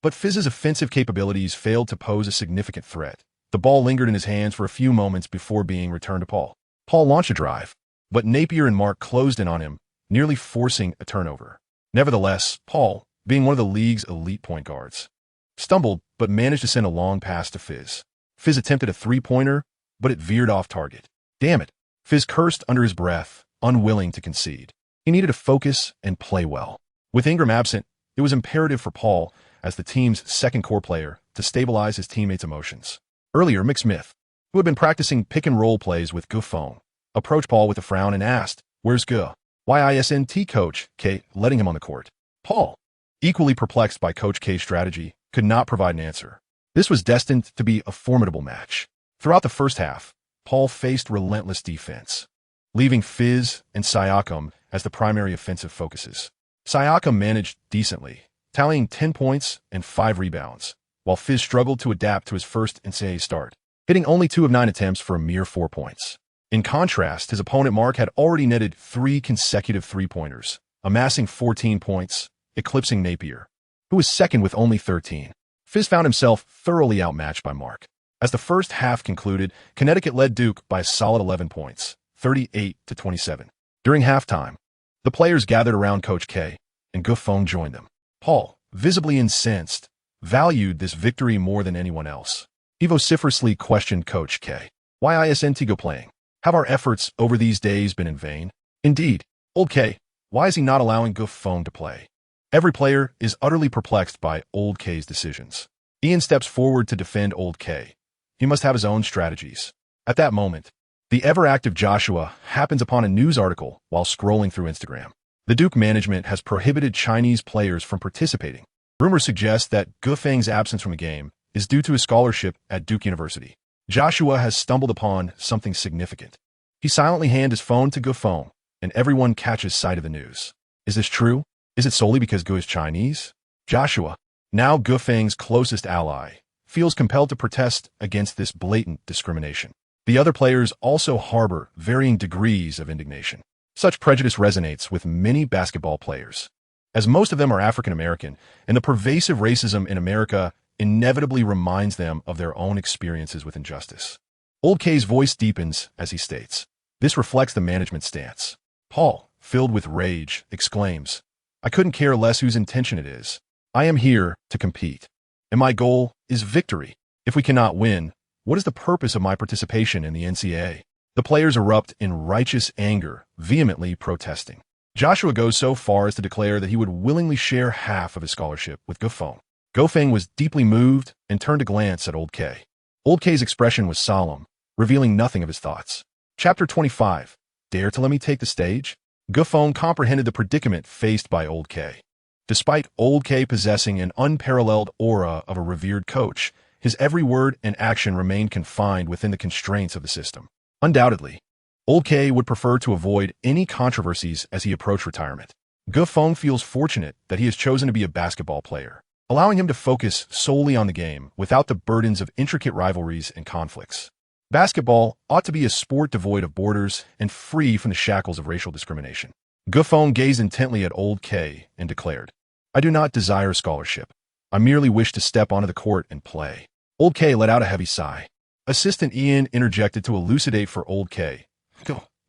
But Fizz's offensive capabilities failed to pose a significant threat. The ball lingered in his hands for a few moments before being returned to Paul. Paul launched a drive, but Napier and Mark closed in on him, nearly forcing a turnover. Nevertheless, Paul, being one of the league's elite point guards, stumbled but managed to send a long pass to Fizz. Fizz attempted a 3-pointer, but it veered off target. Damn it! Fizz cursed under his breath, unwilling to concede. He needed to focus and play well. With Ingram absent, it was imperative for Paul, as the team's second core player, to stabilize his teammates' emotions. Earlier, Mick Smith, who had been practicing pick-and-roll plays with Gufeng, approached Paul with a frown and asked, "Where's Gu? Why isn't Coach K letting him on the court?" Paul, equally perplexed by Coach K's strategy, could not provide an answer. This was destined to be a formidable match. Throughout the first half, Paul faced relentless defense, leaving Fizz and Siakam as the primary offensive focuses. Siakam managed decently, tallying 10 points and 5 rebounds, while Fizz struggled to adapt to his first NCAA start, hitting only 2 of 9 attempts for a mere 4 points. In contrast, his opponent Mark had already netted 3 consecutive 3-pointers, amassing 14 points, eclipsing Napier, who was second with only 13. Fizz found himself thoroughly outmatched by Mark. As the first half concluded, Connecticut led Duke by a solid 11 points, 38-27. During halftime, the players gathered around Coach K, and Gufeng joined them. Paul, visibly incensed, valued this victory more than anyone else. He vociferously questioned Coach K. "Why isn't Go playing? Have our efforts over these days been in vain? Indeed, old K, why is he not allowing Gufeng to play?" Every player is utterly perplexed by old K's decisions. Ian steps forward to defend old K. He must have his own strategies. At that moment, the ever-active Joshua happens upon a news article while scrolling through Instagram. The Duke management has prohibited Chinese players from participating. Rumors suggest that Gufeng's absence from the game is due to his scholarship at Duke University. Joshua has stumbled upon something significant. He silently hands his phone to Gufeng, and everyone catches sight of the news. Is this true? Is it solely because Gu is Chinese? Joshua, now Gufeng's closest ally, feels compelled to protest against this blatant discrimination. The other players also harbor varying degrees of indignation. Such prejudice resonates with many basketball players, as most of them are African American, and the pervasive racism in America inevitably reminds them of their own experiences with injustice. Old K's voice deepens as he states, "This reflects the management stance." Paul, filled with rage, exclaims, "I couldn't care less whose intention it is. I am here to compete, and my goal is victory. If we cannot win, what is the purpose of my participation in the NCAA?" The players erupt in righteous anger, vehemently protesting. Joshua goes so far as to declare that he would willingly share half of his scholarship with Gufeng. Gufeng was deeply moved and turned to glance at Old K. Old K's expression was solemn, revealing nothing of his thoughts. Chapter 25. Dare to let me take the stage? Gufeng comprehended the predicament faced by Old K. Despite Old K possessing an unparalleled aura of a revered coach, his every word and action remained confined within the constraints of the system. Undoubtedly, Old K would prefer to avoid any controversies as he approached retirement. Gufeng feels fortunate that he has chosen to be a basketball player, allowing him to focus solely on the game without the burdens of intricate rivalries and conflicts. Basketball ought to be a sport devoid of borders and free from the shackles of racial discrimination. Gufeng gazed intently at Old K and declared, "I do not desire a scholarship. I merely wish to step onto the court and play." Old K let out a heavy sigh. Assistant Ian interjected to elucidate for Old K.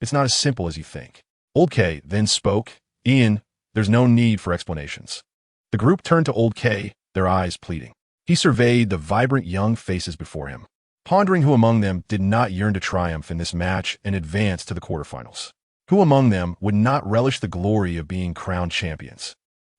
"It's not as simple as you think." Old K then spoke, "Ian, there's no need for explanations." The group turned to Old K, their eyes pleading. He surveyed the vibrant young faces before him, pondering who among them did not yearn to triumph in this match and advance to the quarterfinals. Who among them would not relish the glory of being crowned champions?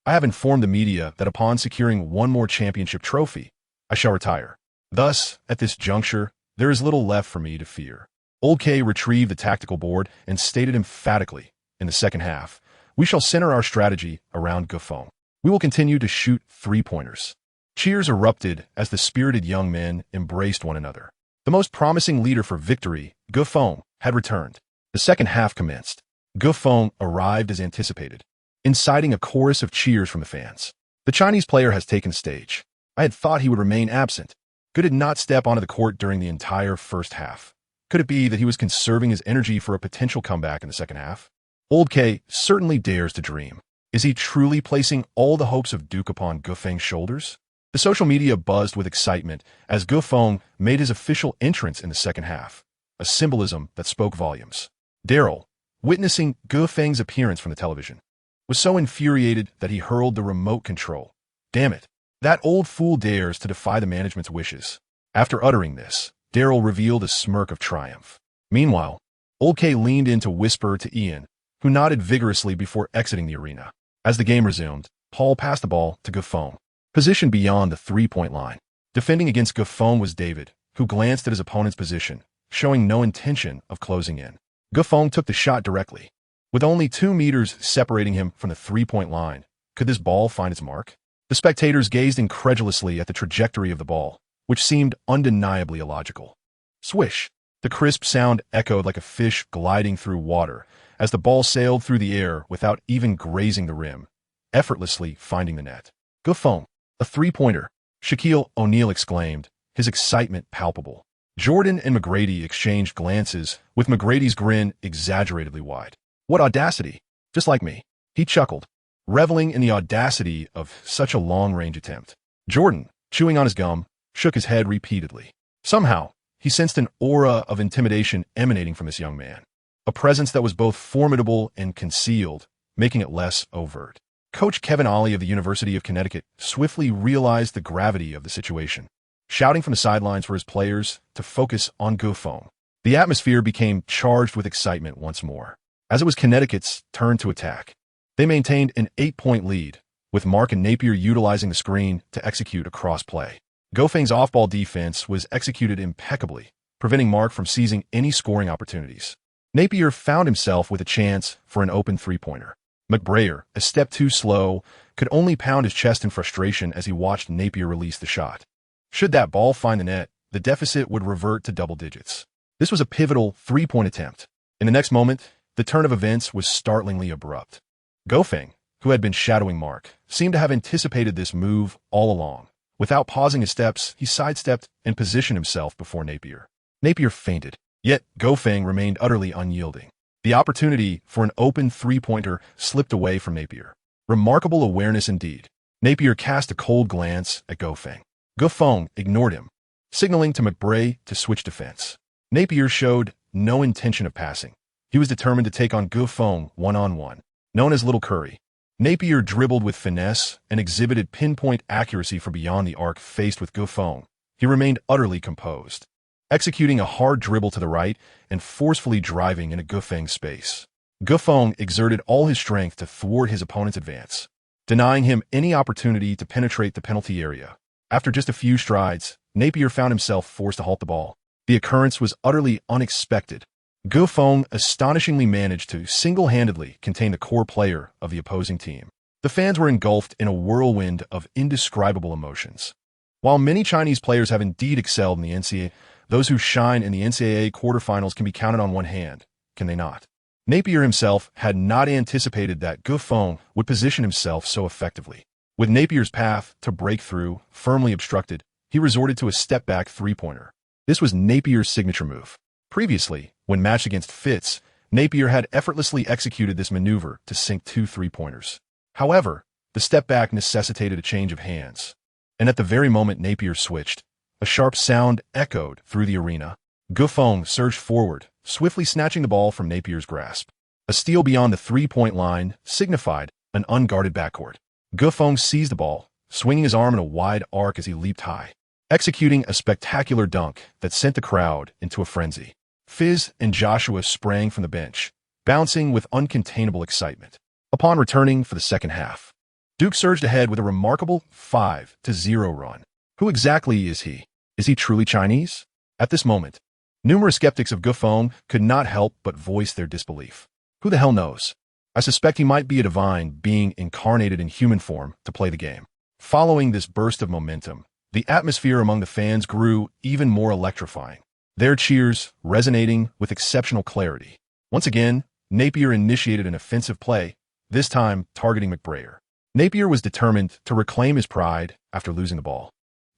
"I have informed the media that upon securing one more championship trophy, I shall retire. Thus, at this juncture, there is little left for me to fear." Old K retrieved the tactical board and stated emphatically, "In the second half, we shall center our strategy around Gufeng. We will continue to shoot three-pointers." Cheers erupted as the spirited young men embraced one another. The most promising leader for victory, Gufeng, had returned. The second half commenced. Gufeng arrived as anticipated, inciting a chorus of cheers from the fans. "The Chinese player has taken stage. I had thought he would remain absent. Could it not step onto the court during the entire first half? Could it be that he was conserving his energy for a potential comeback in the second half?" Old K certainly dares to dream. Is he truly placing all the hopes of Duke upon Gufeng's shoulders? The social media buzzed with excitement as Gufeng made his official entrance in the second half, a symbolism that spoke volumes. Daryl, witnessing Gufeng's appearance from the television, was so infuriated that he hurled the remote control. "Damn it, that old fool dares to defy the management's wishes." After uttering this, Daryl revealed a smirk of triumph. Meanwhile, Old K leaned in to whisper to Ian, who nodded vigorously before exiting the arena. As the game resumed, Paul passed the ball to Gufeng, positioned beyond the three-point line. Defending against Gufeng was David, who glanced at his opponent's position, showing no intention of closing in. Gufeng took the shot directly. With only 2 meters separating him from the three-point line, could this ball find its mark? The spectators gazed incredulously at the trajectory of the ball, which seemed undeniably illogical. Swish! The crisp sound echoed like a fish gliding through water as the ball sailed through the air without even grazing the rim, effortlessly finding the net. "Gufeng, a three-pointer!" Shaquille O'Neal exclaimed, his excitement palpable. Jordan and McGrady exchanged glances, with McGrady's grin exaggeratedly wide. "What audacity! Just like me." He chuckled, reveling in the audacity of such a long-range attempt. Jordan, chewing on his gum, shook his head repeatedly. Somehow, he sensed an aura of intimidation emanating from this young man, a presence that was both formidable and concealed, making it less overt. Coach Kevin Ollie of the University of Connecticut swiftly realized the gravity of the situation, shouting from the sidelines for his players to focus on Gufeng. The atmosphere became charged with excitement once more, as it was Connecticut's turn to attack. They maintained an 8-point lead, with Mark and Napier utilizing the screen to execute a cross-play. Gufeng's off-ball defense was executed impeccably, preventing Mark from seizing any scoring opportunities. Napier found himself with a chance for an open three-pointer. McBrayer, a step too slow, could only pound his chest in frustration as he watched Napier release the shot. Should that ball find the net, the deficit would revert to double digits. This was a pivotal three-point attempt. In the next moment, the turn of events was startlingly abrupt. Gufeng, who had been shadowing Mark, seemed to have anticipated this move all along. Without pausing his steps, he sidestepped and positioned himself before Napier. Napier feinted, yet Gufeng remained utterly unyielding. The opportunity for an open three-pointer slipped away from Napier. Remarkable awareness indeed. Napier cast a cold glance at Gufeng. Feng ignored him, signaling to McBray to switch defense. Napier showed no intention of passing. He was determined to take on Feng one-on-one. Known as Little Curry, Napier dribbled with finesse and exhibited pinpoint accuracy from beyond the arc. Faced with Feng, he remained utterly composed, executing a hard dribble to the right and forcefully driving into Feng's space. Feng exerted all his strength to thwart his opponent's advance, denying him any opportunity to penetrate the penalty area. After just a few strides, Napier found himself forced to halt the ball. The occurrence was utterly unexpected. Feng astonishingly managed to single-handedly contain the core player of the opposing team. The fans were engulfed in a whirlwind of indescribable emotions. While many Chinese players have indeed excelled in the NCAA, those who shine in the NCAA quarterfinals can be counted on one hand, can they not? Napier himself had not anticipated that Feng would position himself so effectively. With Napier's path to breakthrough firmly obstructed, he resorted to a step-back three-pointer. This was Napier's signature move. Previously, when matched against Fitz, Napier had effortlessly executed this maneuver to sink 2 three-pointers. However, the step-back necessitated a change of hands. And at the very moment Napier switched, a sharp sound echoed through the arena. Feng surged forward, swiftly snatching the ball from Napier's grasp. A steal beyond the three-point line signified an unguarded backcourt. Feng seized the ball, swinging his arm in a wide arc as he leaped high, executing a spectacular dunk that sent the crowd into a frenzy. Fizz and Joshua sprang from the bench, bouncing with uncontainable excitement. Upon returning for the second half, Duke surged ahead with a remarkable 5-0 run. Who exactly is he? Is he truly Chinese? At this moment, numerous skeptics of Feng could not help but voice their disbelief. Who the hell knows? I suspect he might be a divine being incarnated in human form to play the game. Following this burst of momentum, the atmosphere among the fans grew even more electrifying, their cheers resonating with exceptional clarity. Once again, Napier initiated an offensive play, this time targeting McBray. Napier was determined to reclaim his pride after losing the ball,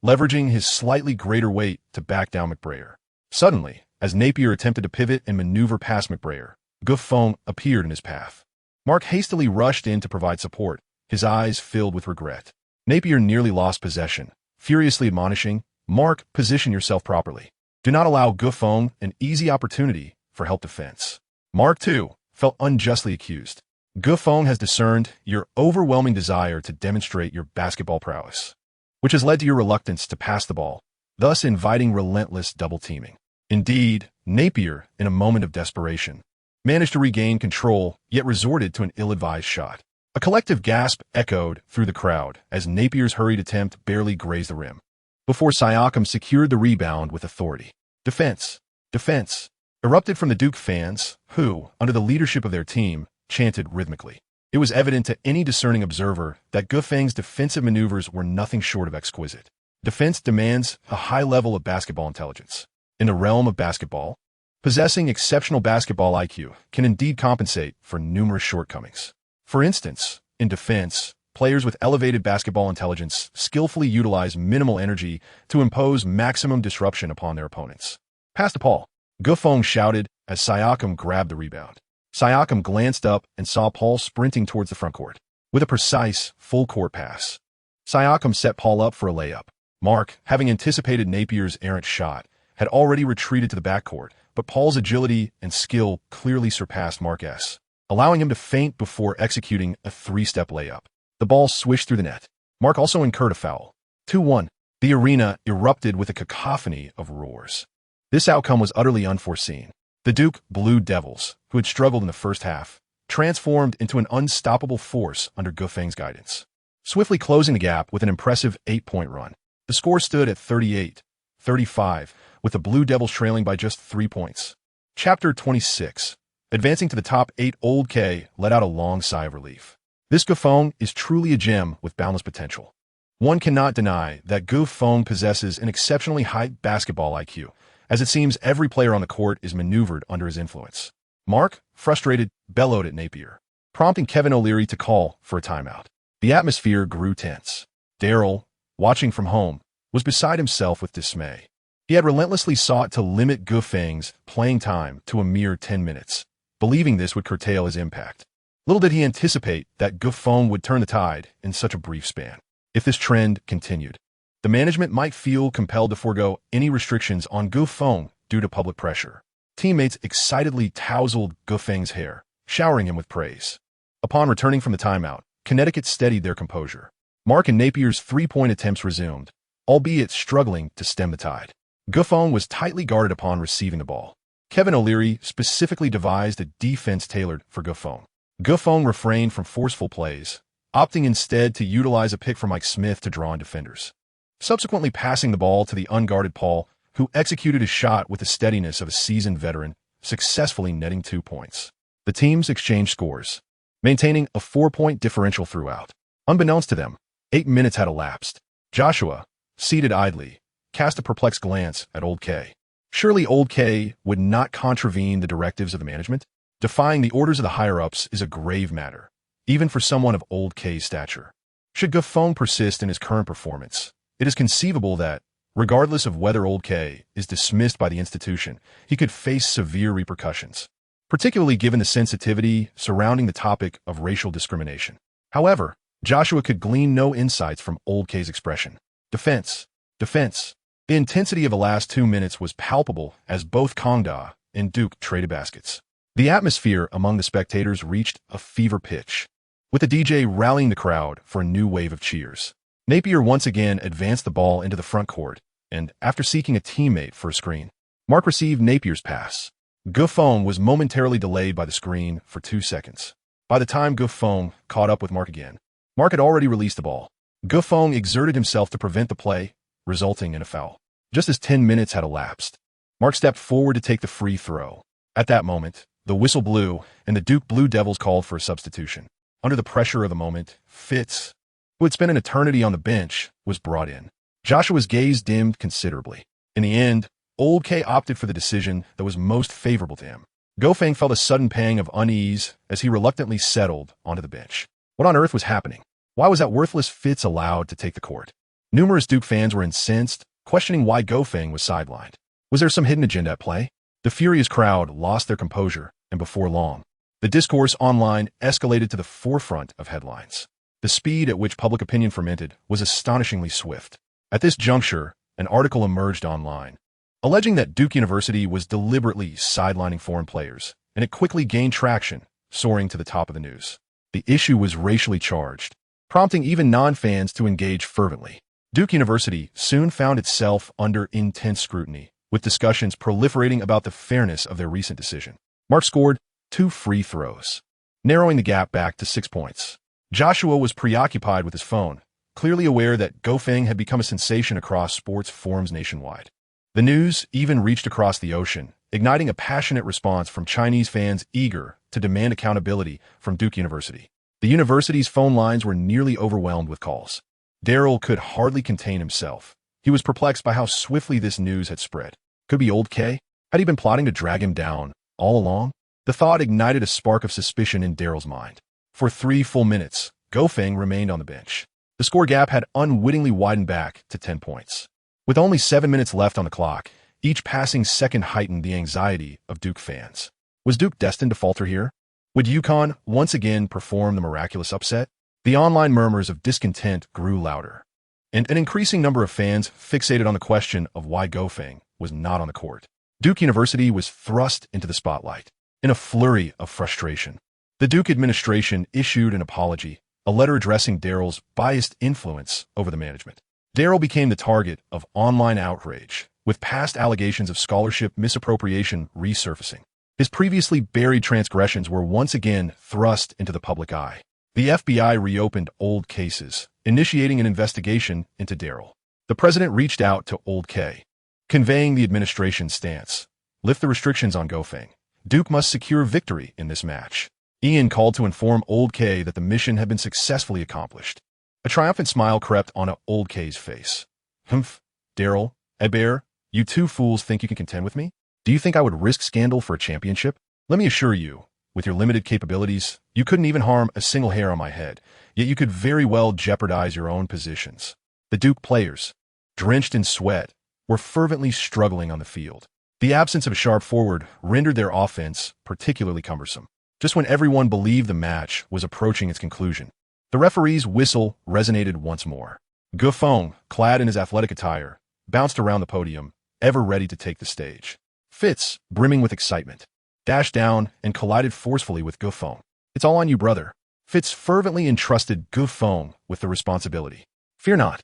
leveraging his slightly greater weight to back down McBray. Suddenly, as Napier attempted to pivot and maneuver past McBray, Feng appeared in his path. Mark hastily rushed in to provide support, his eyes filled with regret. Napier nearly lost possession, furiously admonishing, "Mark, position yourself properly. Do not allow Feng an easy opportunity for help defense." Mark, too, felt unjustly accused. Feng has discerned your overwhelming desire to demonstrate your basketball prowess, which has led to your reluctance to pass the ball, thus inviting relentless double-teaming. Indeed, Napier, in a moment of desperation, managed to regain control, yet resorted to an ill-advised shot. A collective gasp echoed through the crowd as Napier's hurried attempt barely grazed the rim, before Siakam secured the rebound with authority. Defense! Defense! Erupted from the Duke fans, who, under the leadership of their team, chanted rhythmically. It was evident to any discerning observer that Feng's defensive maneuvers were nothing short of exquisite. Defense demands a high level of basketball intelligence. In the realm of basketball, possessing exceptional basketball IQ can indeed compensate for numerous shortcomings. For instance, in defense, players with elevated basketball intelligence skillfully utilize minimal energy to impose maximum disruption upon their opponents. "Pass to Paul," Feng shouted as Siakam grabbed the rebound. Siakam glanced up and saw Paul sprinting towards the frontcourt. With a precise, full-court pass, Siakam set Paul up for a layup. Mark, having anticipated Napier's errant shot, had already retreated to the backcourt, but Paul's agility and skill clearly surpassed Mark's, allowing him to feint before executing a three-step layup. The ball swished through the net. Mark also incurred a foul. 2-1. The arena erupted with a cacophony of roars. This outcome was utterly unforeseen. The Duke Blue Devils, who had struggled in the first half, transformed into an unstoppable force under Feng's guidance, swiftly closing the gap with an impressive 8-point run. The score stood at 38-35, with the Blue Devils trailing by just 3 points. Chapter 26. Advancing to the top 8, Old K let out a long sigh of relief. This Feng is truly a gem with boundless potential. One cannot deny that Feng possesses an exceptionally high basketball IQ, as it seems every player on the court is maneuvered under his influence. Mark, frustrated, bellowed at Napier, prompting Kevin O'Leary to call for a timeout. The atmosphere grew tense. Daryl, watching from home, was beside himself with dismay. He had relentlessly sought to limit Feng's playing time to a mere 10 minutes, believing this would curtail his impact. Little did he anticipate that Feng would turn the tide in such a brief span. If this trend continued, The management might feel compelled to forego any restrictions on Gufeng due to public pressure. Teammates excitedly tousled Gufeng's hair, showering him with praise. Upon returning from the timeout, Connecticut steadied their composure. Mark and Napier's three-point attempts resumed, albeit struggling to stem the tide. Gufeng was tightly guarded upon receiving the ball. Kevin O'Leary specifically devised a defense tailored for Gufeng. Gufeng refrained from forceful plays, opting instead to utilize a pick from Mike Smith to draw in defenders. Subsequently passing the ball to the unguarded Paul, who executed his shot with the steadiness of a seasoned veteran, successfully netting 2 points. The teams exchanged scores, maintaining a 4-point differential throughout. Unbeknownst to them, 8 minutes had elapsed. Joshua, seated idly, cast a perplexed glance at Old K. Surely Old K would not contravene the directives of the management? Defying the orders of the higher-ups is a grave matter, even for someone of Old K's stature. Should Gufeng persist in his current performance, it is conceivable that, regardless of whether Old K is dismissed by the institution, he could face severe repercussions, particularly given the sensitivity surrounding the topic of racial discrimination. However, Joshua could glean no insights from Old K's expression. Defense. Defense. The intensity of the last 2 minutes was palpable as both Kongda and Duke traded baskets. The atmosphere among the spectators reached a fever pitch, with the DJ rallying the crowd for a new wave of cheers. Napier once again advanced the ball into the front court, and after seeking a teammate for a screen, Mark received Napier's pass. Gufeng was momentarily delayed by the screen for 2 seconds. By the time Gufeng caught up with Mark again, Mark had already released the ball. Gufeng exerted himself to prevent the play, resulting in a foul. Just as 10 minutes had elapsed, Mark stepped forward to take the free throw. At that moment, the whistle blew, and the Duke Blue Devils called for a substitution. Under the pressure of the moment, Fitz, who had spent an eternity on the bench, was brought in. Joshua's gaze dimmed considerably. In the end, Old K opted for the decision that was most favorable to him. Gufeng felt a sudden pang of unease as he reluctantly settled onto the bench. What on earth was happening? Why was that worthless Fitz allowed to take the court? Numerous Duke fans were incensed, questioning why Gufeng was sidelined. Was there some hidden agenda at play? The furious crowd lost their composure, and before long, the discourse online escalated to the forefront of headlines. The speed at which public opinion fermented was astonishingly swift. At this juncture, an article emerged online, alleging that Duke University was deliberately sidelining foreign players, and it quickly gained traction, soaring to the top of the news. The issue was racially charged, prompting even non-fans to engage fervently. Duke University soon found itself under intense scrutiny, with discussions proliferating about the fairness of their recent decision. Mark scored 2 free throws, narrowing the gap back to 6 points. Joshua was preoccupied with his phone, clearly aware that Gufeng had become a sensation across sports forums nationwide. The news even reached across the ocean, igniting a passionate response from Chinese fans eager to demand accountability from Duke University. The university's phone lines were nearly overwhelmed with calls. Daryl could hardly contain himself. He was perplexed by how swiftly this news had spread. Could be Old K? Had he been plotting to drag him down all along? The thought ignited a spark of suspicion in Daryl's mind. For 3 full minutes, Gufeng remained on the bench. The score gap had unwittingly widened back to 10 points. With only 7 minutes left on the clock, each passing second heightened the anxiety of Duke fans. Was Duke destined to falter here? Would UConn once again perform the miraculous upset? The online murmurs of discontent grew louder, and an increasing number of fans fixated on the question of why Gufeng was not on the court. Duke University was thrust into the spotlight. In a flurry of frustration, the Duke administration issued an apology, a letter addressing Daryl's biased influence over the management. Daryl became the target of online outrage, with past allegations of scholarship misappropriation resurfacing. His previously buried transgressions were once again thrust into the public eye. The FBI reopened old cases, initiating an investigation into Daryl. The president reached out to Old K, conveying the administration's stance. Lift the restrictions on Gufeng. Duke must secure victory in this match. Ian called to inform Old K that the mission had been successfully accomplished. A triumphant smile crept onto Old K's face. Humph, Daryl, Edbear, you two fools think you can contend with me? Do you think I would risk scandal for a championship? Let me assure you, with your limited capabilities, you couldn't even harm a single hair on my head, yet you could very well jeopardize your own positions. The Duke players, drenched in sweat, were fervently struggling on the field. The absence of a sharp forward rendered their offense particularly cumbersome. Just when everyone believed the match was approaching its conclusion, the referee's whistle resonated once more. Ge Feng, clad in his athletic attire, bounced around the podium, ever ready to take the stage. Fitz, brimming with excitement, dashed down and collided forcefully with Ge Feng. "It's all on you, brother." Fitz fervently entrusted Ge Feng with the responsibility. "Fear not.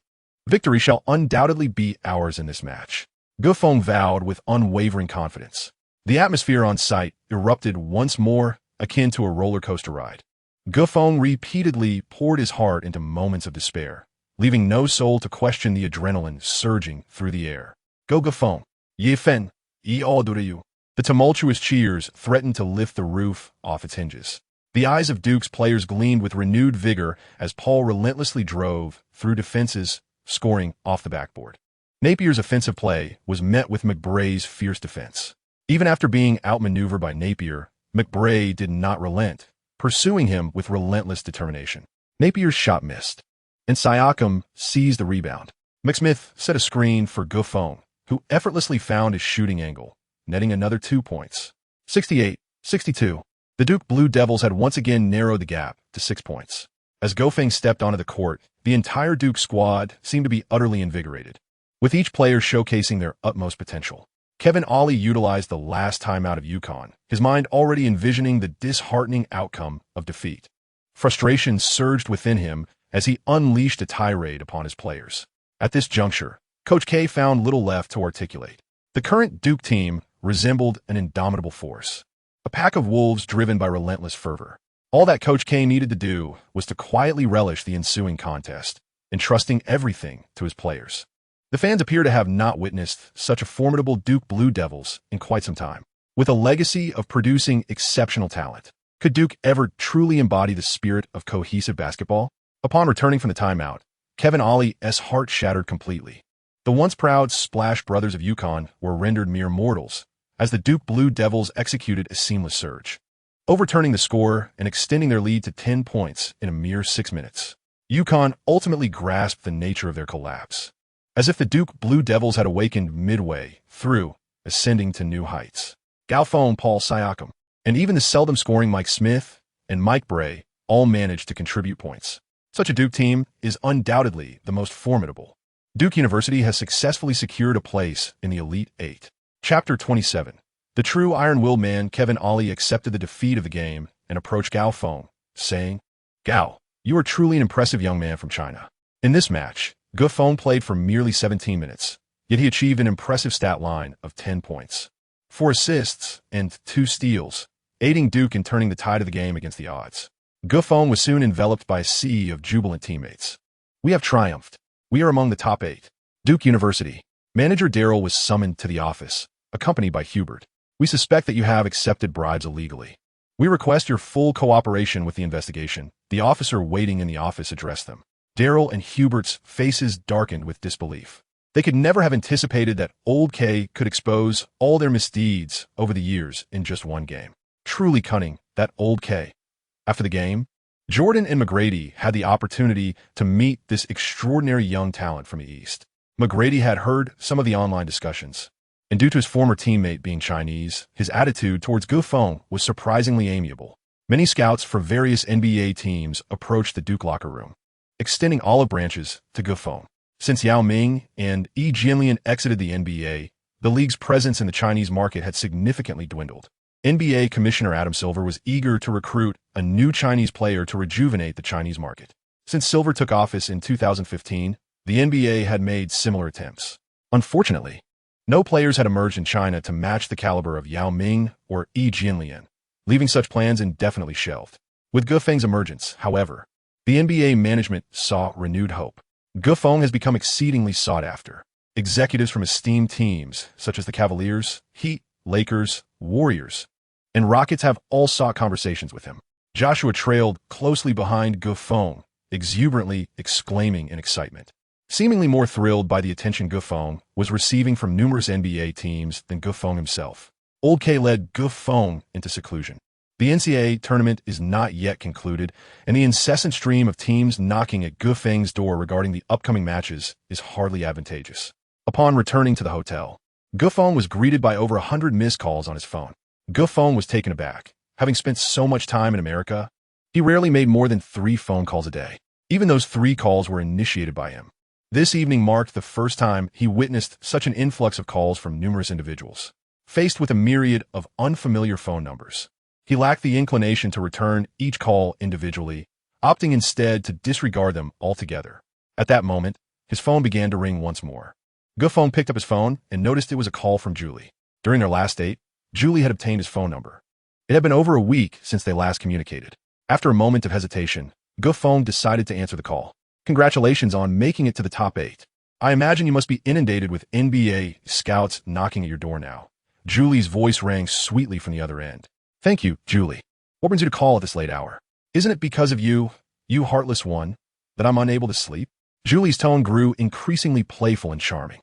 Victory shall undoubtedly be ours in this match." Ge Feng vowed with unwavering confidence. The atmosphere on site erupted once more, akin to a roller coaster ride. Ge Feng repeatedly poured his heart into moments of despair, leaving no soul to question the adrenaline surging through the air. "Go Ge Feng! Ye Fen! Ye adore you!" The tumultuous cheers threatened to lift the roof off its hinges. The eyes of Duke's players gleamed with renewed vigor as Paul relentlessly drove through defenses, scoring off the backboard. Napier's offensive play was met with McBray's fierce defense. Even after being outmaneuvered by Napier, McBray did not relent, pursuing him with relentless determination. Napier's shot missed, and Siakam seized the rebound. McSmith set a screen for Ge Feng, who effortlessly found his shooting angle, netting another 2 points. 68-62. The Duke Blue Devils had once again narrowed the gap to 6 points. As Ge Feng stepped onto the court, the entire Duke squad seemed to be utterly invigorated, with each player showcasing their utmost potential. Kevin Ollie utilized the last timeout of UConn, his mind already envisioning the disheartening outcome of defeat. Frustration surged within him as he unleashed a tirade upon his players. At this juncture, Coach K found little left to articulate. The current Duke team resembled an indomitable force, a pack of wolves driven by relentless fervor. All that Coach K needed to do was to quietly relish the ensuing contest, entrusting everything to his players. The fans appear to have not witnessed such a formidable Duke Blue Devils in quite some time. With a legacy of producing exceptional talent, could Duke ever truly embody the spirit of cohesive basketball? Upon returning from the timeout, Kevin Ollie's heart shattered completely. The once proud Splash Brothers of UConn were rendered mere mortals as the Duke Blue Devils executed a seamless surge, overturning the score and extending their lead to 10 points in a mere 6 minutes. UConn ultimately grasped the nature of their collapse, as if the Duke Blue Devils had awakened midway through, ascending to new heights. Ge Feng, Paul Siakam, and even the seldom scoring Mike Smith and Mike Bray all managed to contribute points. Such a Duke team is undoubtedly the most formidable. Duke University has successfully secured a place in the Elite Eight. Chapter 27. The true iron-willed man Kevin Ollie accepted the defeat of the game and approached Ge Feng, saying, "Gao, you are truly an impressive young man from China." In this match, Ge Feng played for merely 17 minutes, yet he achieved an impressive stat line of 10 points, 4 assists, and 2 steals, aiding Duke in turning the tide of the game against the odds. Ge Feng was soon enveloped by a sea of jubilant teammates. "We have triumphed. We are among the top 8. Duke University." Manager Darrell was summoned to the office, accompanied by Hubert. "We suspect that you have accepted bribes illegally. We request your full cooperation with the investigation." The officer waiting in the office addressed them. Darrell and Hubert's faces darkened with disbelief. They could never have anticipated that Old K could expose all their misdeeds over the years in just one game. Truly cunning, that Old K. After the game, Jordan and McGrady had the opportunity to meet this extraordinary young talent from the East. McGrady had heard some of the online discussions, and due to his former teammate being Chinese, his attitude towards Ge Feng was surprisingly amiable. Many scouts for various NBA teams approached the Duke locker room, extending olive branches to Ge Feng. Since Yao Ming and Yi Jianlian exited the NBA, the league's presence in the Chinese market had significantly dwindled. NBA Commissioner Adam Silver was eager to recruit a new Chinese player to rejuvenate the Chinese market. Since Silver took office in 2015, the NBA had made similar attempts. Unfortunately, no players had emerged in China to match the caliber of Yao Ming or Yi Jianlian, leaving such plans indefinitely shelved. With Ge Feng's emergence, however, the NBA management saw renewed hope. Ge Feng has become exceedingly sought after. Executives from esteemed teams such as the Cavaliers, Heat, Lakers, Warriors, and Rockets have all sought conversations with him. Joshua trailed closely behind Ge Feng, exuberantly exclaiming in excitement. Seemingly more thrilled by the attention Ge Feng was receiving from numerous NBA teams than Ge Feng himself. Old K led Ge Feng into seclusion. The NCAA tournament is not yet concluded, and the incessant stream of teams knocking at Ge Feng's door regarding the upcoming matches is hardly advantageous. Upon returning to the hotel, Ge Feng was greeted by over 100 missed calls on his phone. Ge Feng was taken aback. Having spent so much time in America, he rarely made more than 3 phone calls a day. Even those 3 calls were initiated by him. This evening marked the first time he witnessed such an influx of calls from numerous individuals. Faced with a myriad of unfamiliar phone numbers, he lacked the inclination to return each call individually, opting instead to disregard them altogether. At that moment, his phone began to ring once more. Gufeng picked up his phone and noticed it was a call from Julie. During their last date, Julie had obtained his phone number. It had been over a week since they last communicated. After a moment of hesitation, Gufeng decided to answer the call. Congratulations on making it to the top 8. I imagine you must be inundated with NBA scouts knocking at your door now. Julie's voice rang sweetly from the other end. Thank you, Julie. What brings you to call at this late hour? Isn't it because of you, you heartless one, that I'm unable to sleep? Julie's tone grew increasingly playful and charming.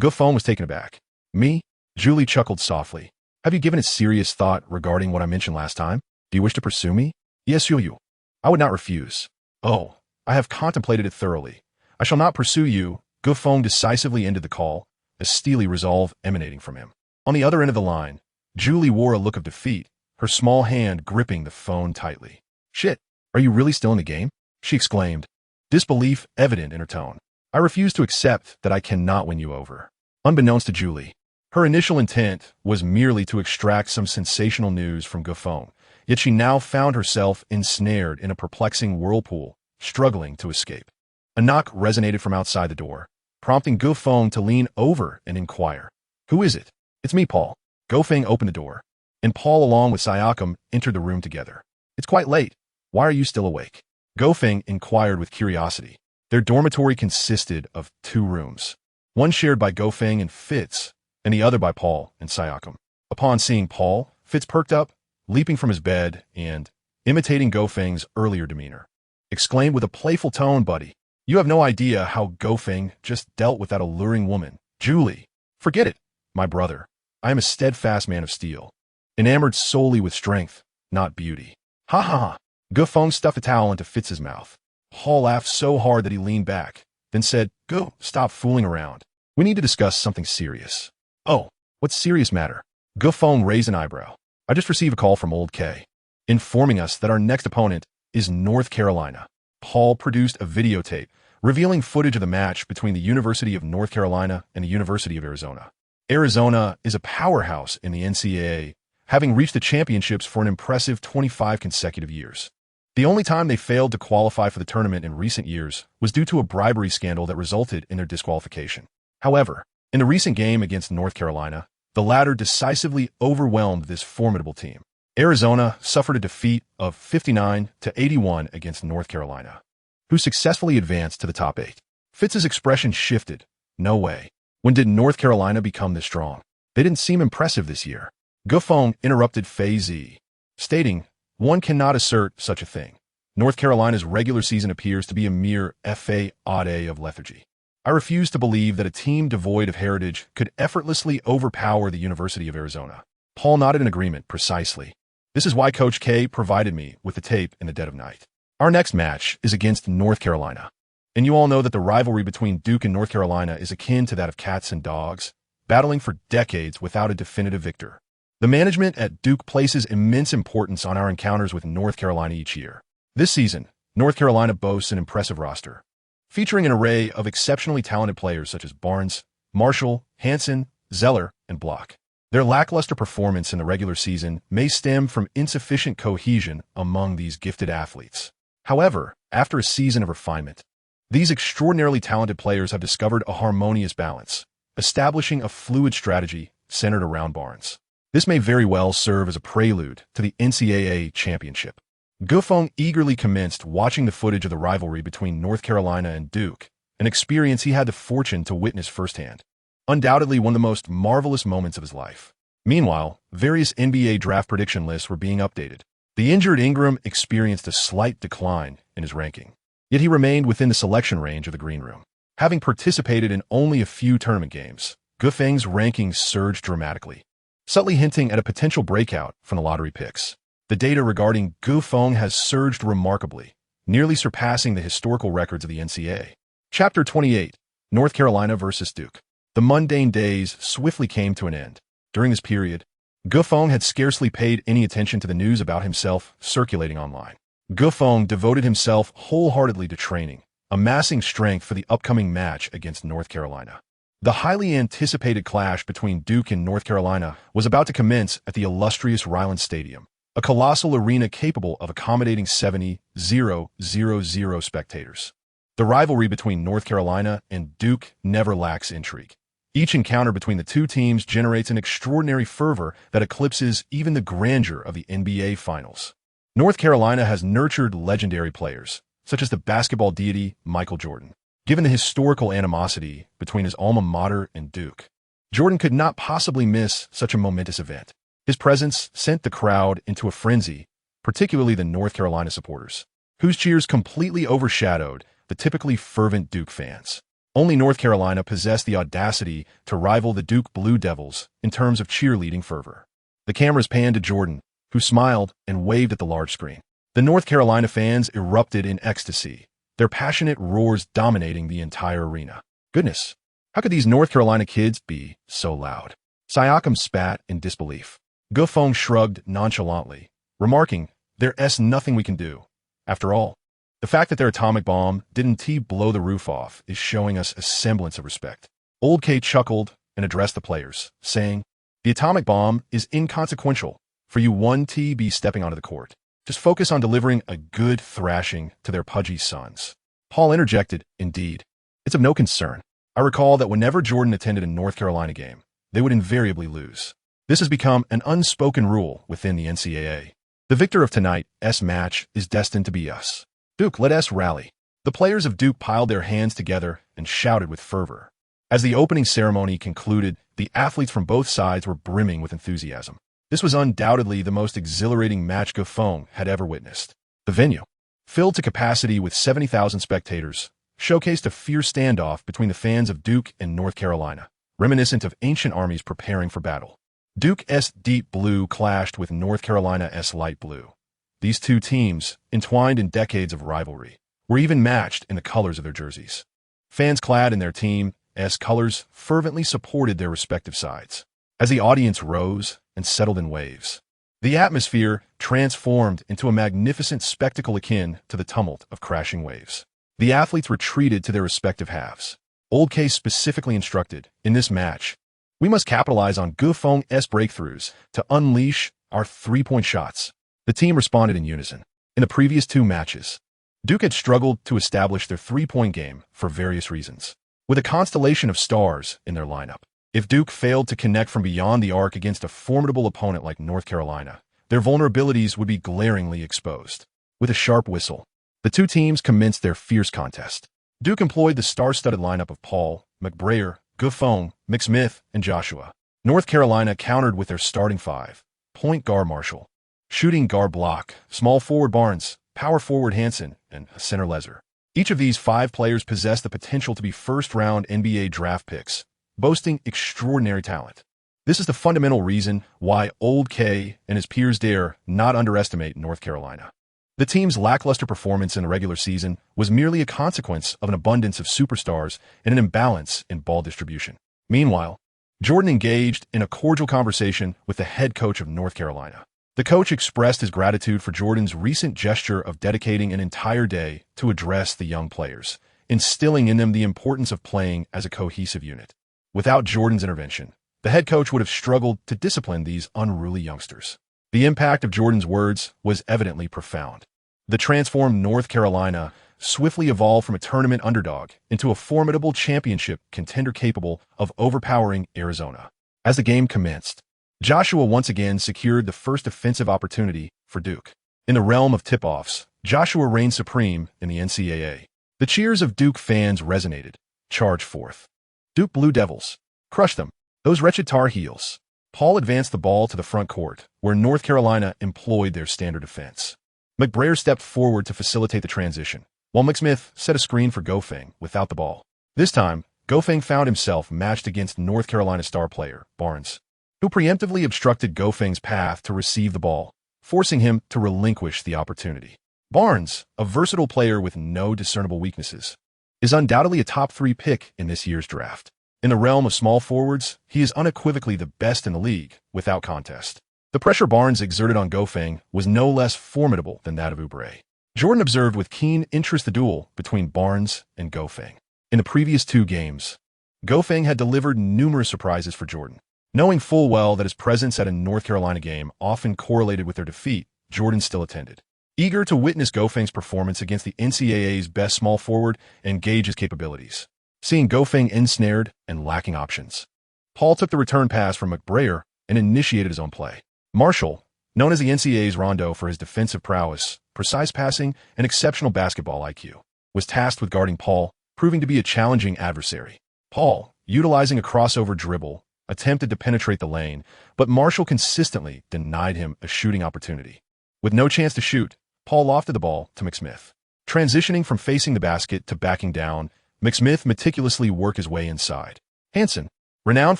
Gufeng was taken aback. Me? Julie chuckled softly. Have you given it serious thought regarding what I mentioned last time? Do you wish to pursue me? Yes, you. I would not refuse. Oh, I have contemplated it thoroughly. I shall not pursue you. Gufeng decisively ended the call, a steely resolve emanating from him. On the other end of the line, Julie wore a look of defeat, her small hand gripping the phone tightly. Shit, are you really still in the game? She exclaimed, disbelief evident in her tone. I refuse to accept that I cannot win you over. Unbeknownst to Julie, her initial intent was merely to extract some sensational news from Gufeng, yet she now found herself ensnared in a perplexing whirlpool, struggling to escape. A knock resonated from outside the door, prompting Gufeng to lean over and inquire. Who is it? It's me, Paul. Gufeng opened the door, and Paul along with Xiaotian entered the room together. It's quite late. Why are you still awake? Gufeng inquired with curiosity. Their dormitory consisted of 2 rooms, one shared by Gufeng and Fitz, and the other by Paul and Xiaotian. Upon seeing Paul, Fitz perked up, leaping from his bed and, imitating Gofeng's earlier demeanor, exclaimed with a playful tone, buddy, you have no idea how Gufeng just dealt with that alluring woman. Julie, forget it, my brother. I am a steadfast man of steel, enamored solely with strength, not beauty. Ha ha ha. Gufeng stuffed a towel into Fitz's mouth. Paul laughed so hard that he leaned back, then said, Go, stop fooling around. We need to discuss something serious. Oh, what's serious matter? Gufeng raised an eyebrow. I just received a call from Old K, informing us that our next opponent is North Carolina. Paul produced a videotape revealing footage of the match between the University of North Carolina and the University of Arizona. Arizona is a powerhouse in the NCAA, having reached the championships for an impressive 25 consecutive years. The only time they failed to qualify for the tournament in recent years was due to a bribery scandal that resulted in their disqualification. However, in the recent game against North Carolina, the latter decisively overwhelmed this formidable team. Arizona suffered a defeat of 59-81 against North Carolina, who successfully advanced to the top 8. Fitz's expression shifted. No way. When did North Carolina become this strong? They didn't seem impressive this year. Gufeng interrupted Fei Zi, stating, one cannot assert such a thing. North Carolina's regular season appears to be a mere fa of lethargy. I refuse to believe that a team devoid of heritage could effortlessly overpower the University of Arizona. Paul nodded in agreement precisely. This is why Coach K provided me with the tape in the dead of night. Our next match is against North Carolina. And you all know that the rivalry between Duke and North Carolina is akin to that of cats and dogs, battling for decades without a definitive victor. The management at Duke places immense importance on our encounters with North Carolina each year. This season, North Carolina boasts an impressive roster, featuring an array of exceptionally talented players such as Barnes, Marshall, Hansen, Zeller, and Block. Their lackluster performance in the regular season may stem from insufficient cohesion among these gifted athletes. However, after a season of refinement, these extraordinarily talented players have discovered a harmonious balance, establishing a fluid strategy centered around Barnes. This may very well serve as a prelude to the NCAA championship. Gufeng eagerly commenced watching the footage of the rivalry between North Carolina and Duke, an experience he had the fortune to witness firsthand. Undoubtedly one of the most marvelous moments of his life. Meanwhile, various NBA draft prediction lists were being updated. The injured Ingram experienced a slight decline in his ranking, yet he remained within the selection range of the green room. Having participated in only a few tournament games, Gufeng's rankings surged dramatically, subtly hinting at a potential breakout from the lottery picks. The data regarding Gufeng has surged remarkably, nearly surpassing the historical records of the NCAA. Chapter 28, North Carolina versus Duke. The mundane days swiftly came to an end. During this period, Gufeng had scarcely paid any attention to the news about himself circulating online. Gufeng devoted himself wholeheartedly to training, amassing strength for the upcoming match against North Carolina. The highly anticipated clash between Duke and North Carolina was about to commence at the illustrious Ryland Stadium, a colossal arena capable of accommodating 70,000 spectators. The rivalry between North Carolina and Duke never lacks intrigue. Each encounter between the two teams generates an extraordinary fervor that eclipses even the grandeur of the NBA Finals. North Carolina has nurtured legendary players, such as the basketball deity Michael Jordan. Given the historical animosity between his alma mater and Duke, Jordan could not possibly miss such a momentous event. His presence sent the crowd into a frenzy, particularly the North Carolina supporters, whose cheers completely overshadowed the typically fervent Duke fans. Only North Carolina possessed the audacity to rival the Duke Blue Devils in terms of cheerleading fervor. The cameras panned to Jordan, who smiled and waved at the large screen. The North Carolina fans erupted in ecstasy, their passionate roars dominating the entire arena. Goodness, how could these North Carolina kids be so loud? Siakam spat in disbelief. Gufong shrugged nonchalantly, remarking, "There's nothing we can do. After all, the fact that their atomic bomb didn't blow the roof off is showing us a semblance of respect." Old K chuckled and addressed the players, saying, "The atomic bomb is inconsequential for you 1TB stepping onto the court. Just focus on delivering a good thrashing to their pudgy sons." Paul interjected, "Indeed, it's of no concern. I recall that whenever Jordan attended a North Carolina game, they would invariably lose. This has become an unspoken rule within the NCAA. The victor of tonight's match is destined to be us. Duke, let us rally." The players of Duke piled their hands together and shouted with fervor. As the opening ceremony concluded, the athletes from both sides were brimming with enthusiasm. This was undoubtedly the most exhilarating match Gufong had ever witnessed. The venue, filled to capacity with 70,000 spectators, showcased a fierce standoff between the fans of Duke and North Carolina, reminiscent of ancient armies preparing for battle. Duke's deep blue clashed with North Carolina's light blue. These two teams, entwined in decades of rivalry, were even matched in the colors of their jerseys. Fans clad in their team's colors fervently supported their respective sides. As the audience rose and settled in waves, the atmosphere transformed into a magnificent spectacle akin to the tumult of crashing waves. The athletes retreated to their respective halves. Old K specifically instructed, "In this match, we must capitalize on Gufong's breakthroughs to unleash our three-point shots." The team responded in unison. In the previous two matches, Duke had struggled to establish their three-point game for various reasons, with a constellation of stars in their lineup. If Duke failed to connect from beyond the arc against a formidable opponent like North Carolina, their vulnerabilities would be glaringly exposed. With a sharp whistle, the two teams commenced their fierce contest. Duke employed the star-studded lineup of Paul, McBrayer, Gufong, McSmith, and Joshua. North Carolina countered with their starting five: point guard Marshall, shooting guard Block, small forward Barnes, power forward Hansen, and center Lezer. Each of these five players possessed the potential to be first-round NBA draft picks, boasting extraordinary talent. This is the fundamental reason why Old K and his peers dare not underestimate North Carolina. The team's lackluster performance in the regular season was merely a consequence of an abundance of superstars and an imbalance in ball distribution. Meanwhile, Jordan engaged in a cordial conversation with the head coach of North Carolina. The coach expressed his gratitude for Jordan's recent gesture of dedicating an entire day to address the young players, instilling in them the importance of playing as a cohesive unit. Without Jordan's intervention, the head coach would have struggled to discipline these unruly youngsters. The impact of Jordan's words was evidently profound. The transformed North Carolina swiftly evolved from a tournament underdog into a formidable championship contender capable of overpowering Arizona. As the game commenced, Joshua once again secured the first offensive opportunity for Duke. In the realm of tip-offs, Joshua reigned supreme in the NCAA. The cheers of Duke fans resonated. Charge forth. Duke Blue Devils. Crush them. Those wretched Tar Heels. Paul advanced the ball to the front court, where North Carolina employed their standard defense. McBrayer stepped forward to facilitate the transition, while McSmith set a screen for Gofeng without the ball. This time, Gofeng found himself matched against North Carolina star player Barnes, who preemptively obstructed Gofeng's path to receive the ball, forcing him to relinquish the opportunity. Barnes, a versatile player with no discernible weaknesses, is undoubtedly a top 3 pick in this year's draft. In the realm of small forwards, he is unequivocally the best in the league, without contest. The pressure Barnes exerted on Gofeng was no less formidable than that of Oubre. Jordan observed with keen interest the duel between Barnes and Gofeng. In the previous 2 games, Gofeng had delivered numerous surprises for Jordan. Knowing full well that his presence at a North Carolina game often correlated with their defeat, Jordan still attended. Eager to witness Gofeng's performance against the NCAA's best small forward and gauge his capabilities. Seeing Gofeng ensnared and lacking options, Paul took the return pass from McBrayer and initiated his own play. Marshall, known as the NCAA's Rondo for his defensive prowess, precise passing, and exceptional basketball IQ, was tasked with guarding Paul, proving to be a challenging adversary. Paul, utilizing a crossover dribble, attempted to penetrate the lane, but Marshall consistently denied him a shooting opportunity. With no chance to shoot, Paul lofted the ball to McSmith. Transitioning from facing the basket to backing down, McSmith meticulously worked his way inside. Hansen, renowned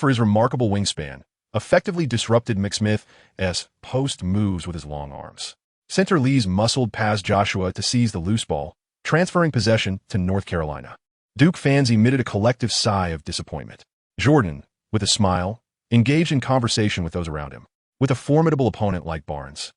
for his remarkable wingspan, effectively disrupted McSmith's post moves with his long arms. Center Lee's muscled past Joshua to seize the loose ball, transferring possession to North Carolina. Duke fans emitted a collective sigh of disappointment. Jordan, with a smile, engaged in conversation with those around him. With a formidable opponent like Barnes,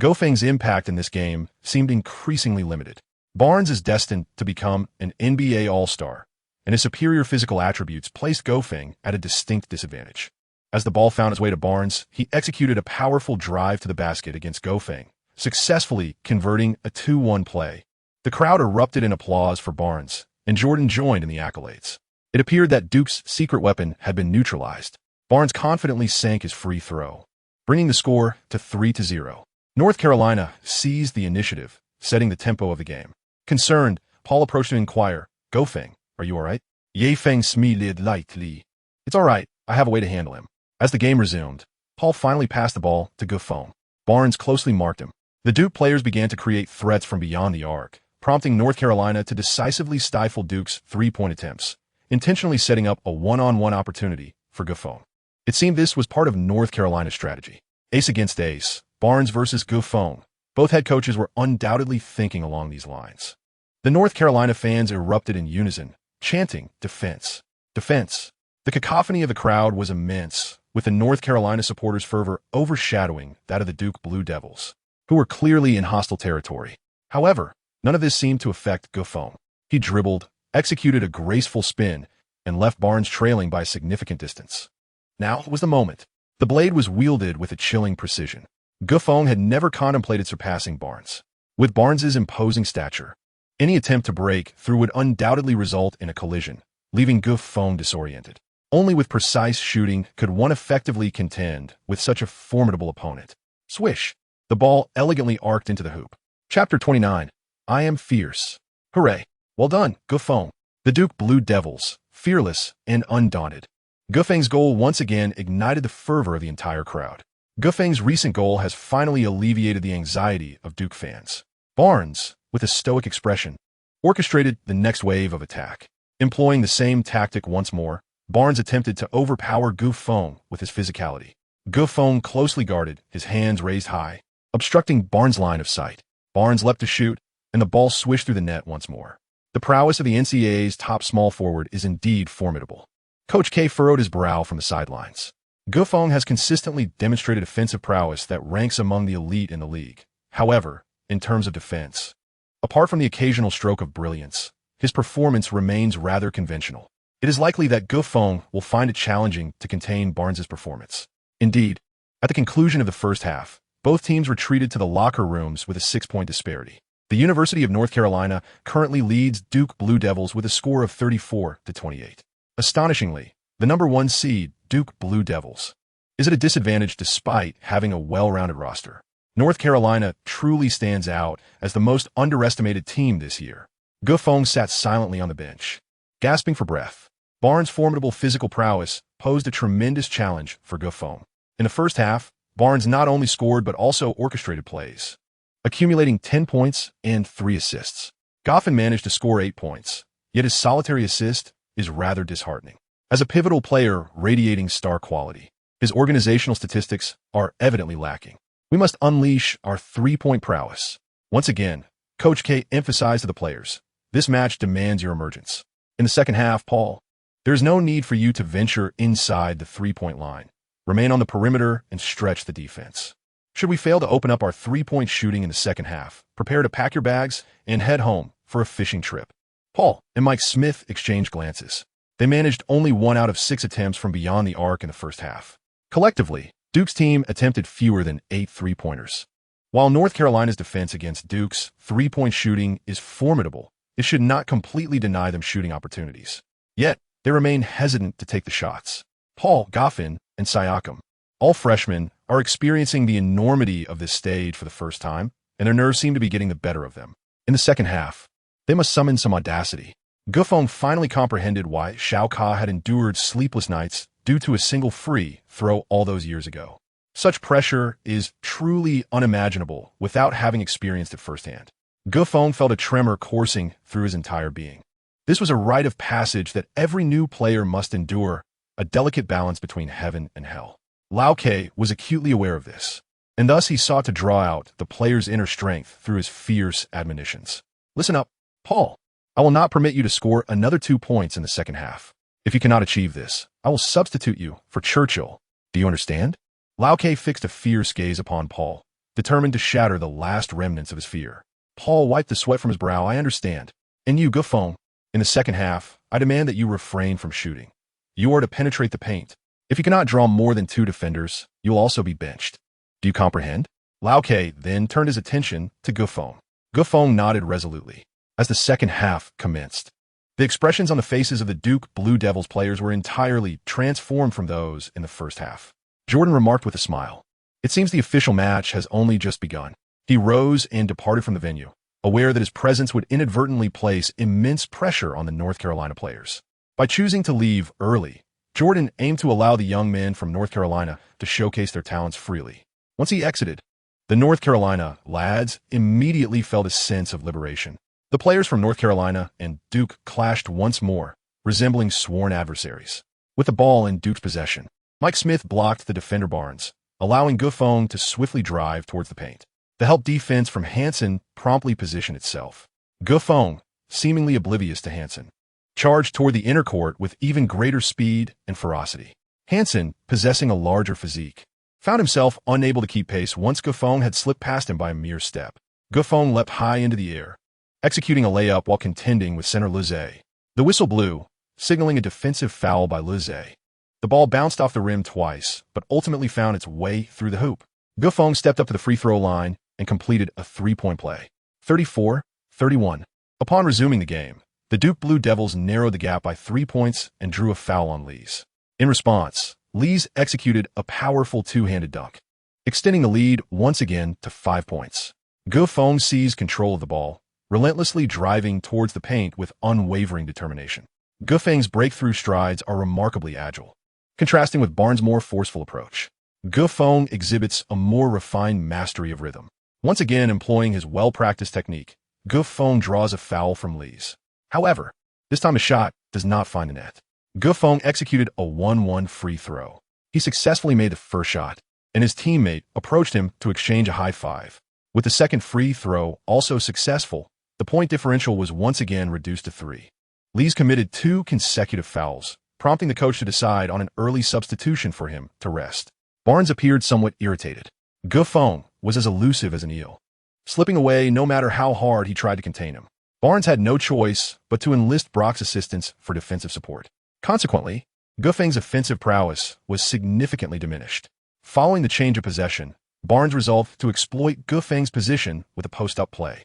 Gofeng's impact in this game seemed increasingly limited. Barnes is destined to become an NBA All-Star, and his superior physical attributes placed Gofeng at a distinct disadvantage. As the ball found its way to Barnes, he executed a powerful drive to the basket against Gofeng, successfully converting a 2-1 play. The crowd erupted in applause for Barnes, and Jordan joined in the accolades. It appeared that Duke's secret weapon had been neutralized. Barnes confidently sank his free throw, bringing the score to 3-0. North Carolina seized the initiative, setting the tempo of the game. Concerned, Paul approached to inquire, "Gofeng, are you all right?" Yefeng smiled lightly. "It's all right. I have a way to handle him." As the game resumed, Paul finally passed the ball to Gofeng. Barnes closely marked him. The Duke players began to create threats from beyond the arc, prompting North Carolina to decisively stifle Duke's 3-point attempts, intentionally setting up a one-on-one opportunity for Gofeng. It seemed this was part of North Carolina's strategy. Ace against ace, Barnes versus Gofeng. Both head coaches were undoubtedly thinking along these lines. The North Carolina fans erupted in unison, chanting, "Defense! Defense!" The cacophony of the crowd was immense, with the North Carolina supporters' fervor overshadowing that of the Duke Blue Devils, who were clearly in hostile territory. However, none of this seemed to affect Gofeng. He dribbled, executed a graceful spin, and left Barnes trailing by a significant distance. Now was the moment. The blade was wielded with a chilling precision. Gofeng had never contemplated surpassing Barnes. With Barnes's imposing stature, any attempt to break through would undoubtedly result in a collision, leaving Gofeng disoriented. Only with precise shooting could one effectively contend with such a formidable opponent. Swish! The ball elegantly arced into the hoop. Chapter 29. I am fierce. Hooray! Well done, Gofeng. The Duke Blue Devils, fearless and undaunted. Gofeng's goal once again ignited the fervor of the entire crowd. Gofeng's recent goal has finally alleviated the anxiety of Duke fans. Barnes, with a stoic expression, orchestrated the next wave of attack. Employing the same tactic once more, Barnes attempted to overpower Gofeng with his physicality. Gofeng closely guarded, his hands raised high, obstructing Barnes' line of sight. Barnes leapt to shoot, and the ball swished through the net once more. The prowess of the NCAA's top small forward is indeed formidable. Coach K furrowed his brow from the sidelines. Gofeng has consistently demonstrated offensive prowess that ranks among the elite in the league. However, in terms of defense, apart from the occasional stroke of brilliance, his performance remains rather conventional. It is likely that Gofeng will find it challenging to contain Barnes's performance. Indeed, at the conclusion of the first half, both teams retreated to the locker rooms with a 6-point disparity. The University of North Carolina currently leads Duke Blue Devils with a score of 34-28. Astonishingly, the number 1 seed, Duke Blue Devils, is at a disadvantage despite having a well-rounded roster. North Carolina truly stands out as the most underestimated team this year. Gofeng sat silently on the bench, gasping for breath. Barnes' formidable physical prowess posed a tremendous challenge for Gofeng. In the first half, Barnes not only scored but also orchestrated plays, accumulating 10 points and 3 assists. Gofeng managed to score 8 points, yet his solitary assist is rather disheartening. As a pivotal player radiating star quality, his organizational statistics are evidently lacking. We must unleash our 3-point prowess. Once again, Coach K emphasized to the players, this match demands your emergence. In the second half, Paul, there is no need for you to venture inside the 3-point line. Remain on the perimeter and stretch the defense. Should we fail to open up our three-point shooting in the second half, prepare to pack your bags and head home for a fishing trip. Paul and Mike Smith exchanged glances. They managed only 1 out of 6 attempts from beyond the arc in the first half. Collectively, Duke's team attempted fewer than 8 three-pointers. While North Carolina's defense against Duke's three-point shooting is formidable, it should not completely deny them shooting opportunities. Yet, they remain hesitant to take the shots. Paul, Goffin, and Siakam, all freshmen, are experiencing the enormity of this stage for the first time, and their nerves seem to be getting the better of them. In the second half, they must summon some audacity. Gufeng finally comprehended why Xiao Ka had endured sleepless nights due to a single free throw all those years ago. Such pressure is truly unimaginable without having experienced it firsthand. Gufeng felt a tremor coursing through his entire being. This was a rite of passage that every new player must endure, a delicate balance between heaven and hell. Lao Ke was acutely aware of this, and thus he sought to draw out the player's inner strength through his fierce admonitions. Listen up, Paul. I will not permit you to score another 2 points in the second half. If you cannot achieve this, I will substitute you for Churchill. Do you understand? Lao Ke fixed a fierce gaze upon Paul, determined to shatter the last remnants of his fear. Paul wiped the sweat from his brow. I understand. And you, Gufeng, in the second half, I demand that you refrain from shooting. You are to penetrate the paint. If you cannot draw more than 2 defenders, you will also be benched. Do you comprehend? Lao Ke then turned his attention to Gufeng. Gufeng nodded resolutely. As the second half commenced, the expressions on the faces of the Duke Blue Devils players were entirely transformed from those in the first half. Jordan remarked with a smile, "It seems the official match has only just begun." He rose and departed from the venue, aware that his presence would inadvertently place immense pressure on the North Carolina players. By choosing to leave early, Jordan aimed to allow the young men from North Carolina to showcase their talents freely. Once he exited, the North Carolina lads immediately felt a sense of liberation. The players from North Carolina and Duke clashed once more, resembling sworn adversaries. With the ball in Duke's possession, Mike Smith blocked the defender Barnes, allowing Gufeng to swiftly drive towards the paint. The help defense from Hansen promptly positioned itself. Gufeng, seemingly oblivious to Hansen, charged toward the inner court with even greater speed and ferocity. Hansen, possessing a larger physique, found himself unable to keep pace once Gufeng had slipped past him by a mere step. Gufeng leapt high into the air, executing a layup while contending with center Luze. The whistle blew, signaling a defensive foul by Luze. The ball bounced off the rim twice, but ultimately found its way through the hoop. Gufeng stepped up to the free throw line and completed a three-point play. 34-31. Upon resuming the game, the Duke Blue Devils narrowed the gap by 3 points and drew a foul on Lees. In response, Lees executed a powerful two-handed dunk, extending the lead once again to 5 points. Gufeng seized control of the ball, relentlessly driving towards the paint with unwavering determination. Gufeng's breakthrough strides are remarkably agile, contrasting with Barnes' more forceful approach. Gufeng exhibits a more refined mastery of rhythm. Once again employing his well-practiced technique, Gufeng draws a foul from Lees. However, this time the shot does not find the net. Gufeng executed a 1-1 free throw. He successfully made the first shot, and his teammate approached him to exchange a high five. With the second free throw also successful, the point differential was once again reduced to 3. Lees committed 2 consecutive fouls, prompting the coach to decide on an early substitution for him to rest. Barnes appeared somewhat irritated. Gufeng was as elusive as an eel, slipping away no matter how hard he tried to contain him. Barnes had no choice but to enlist Brock's assistance for defensive support. Consequently, Gufeng's offensive prowess was significantly diminished. Following the change of possession, Barnes resolved to exploit Gufeng's position with a post-up play.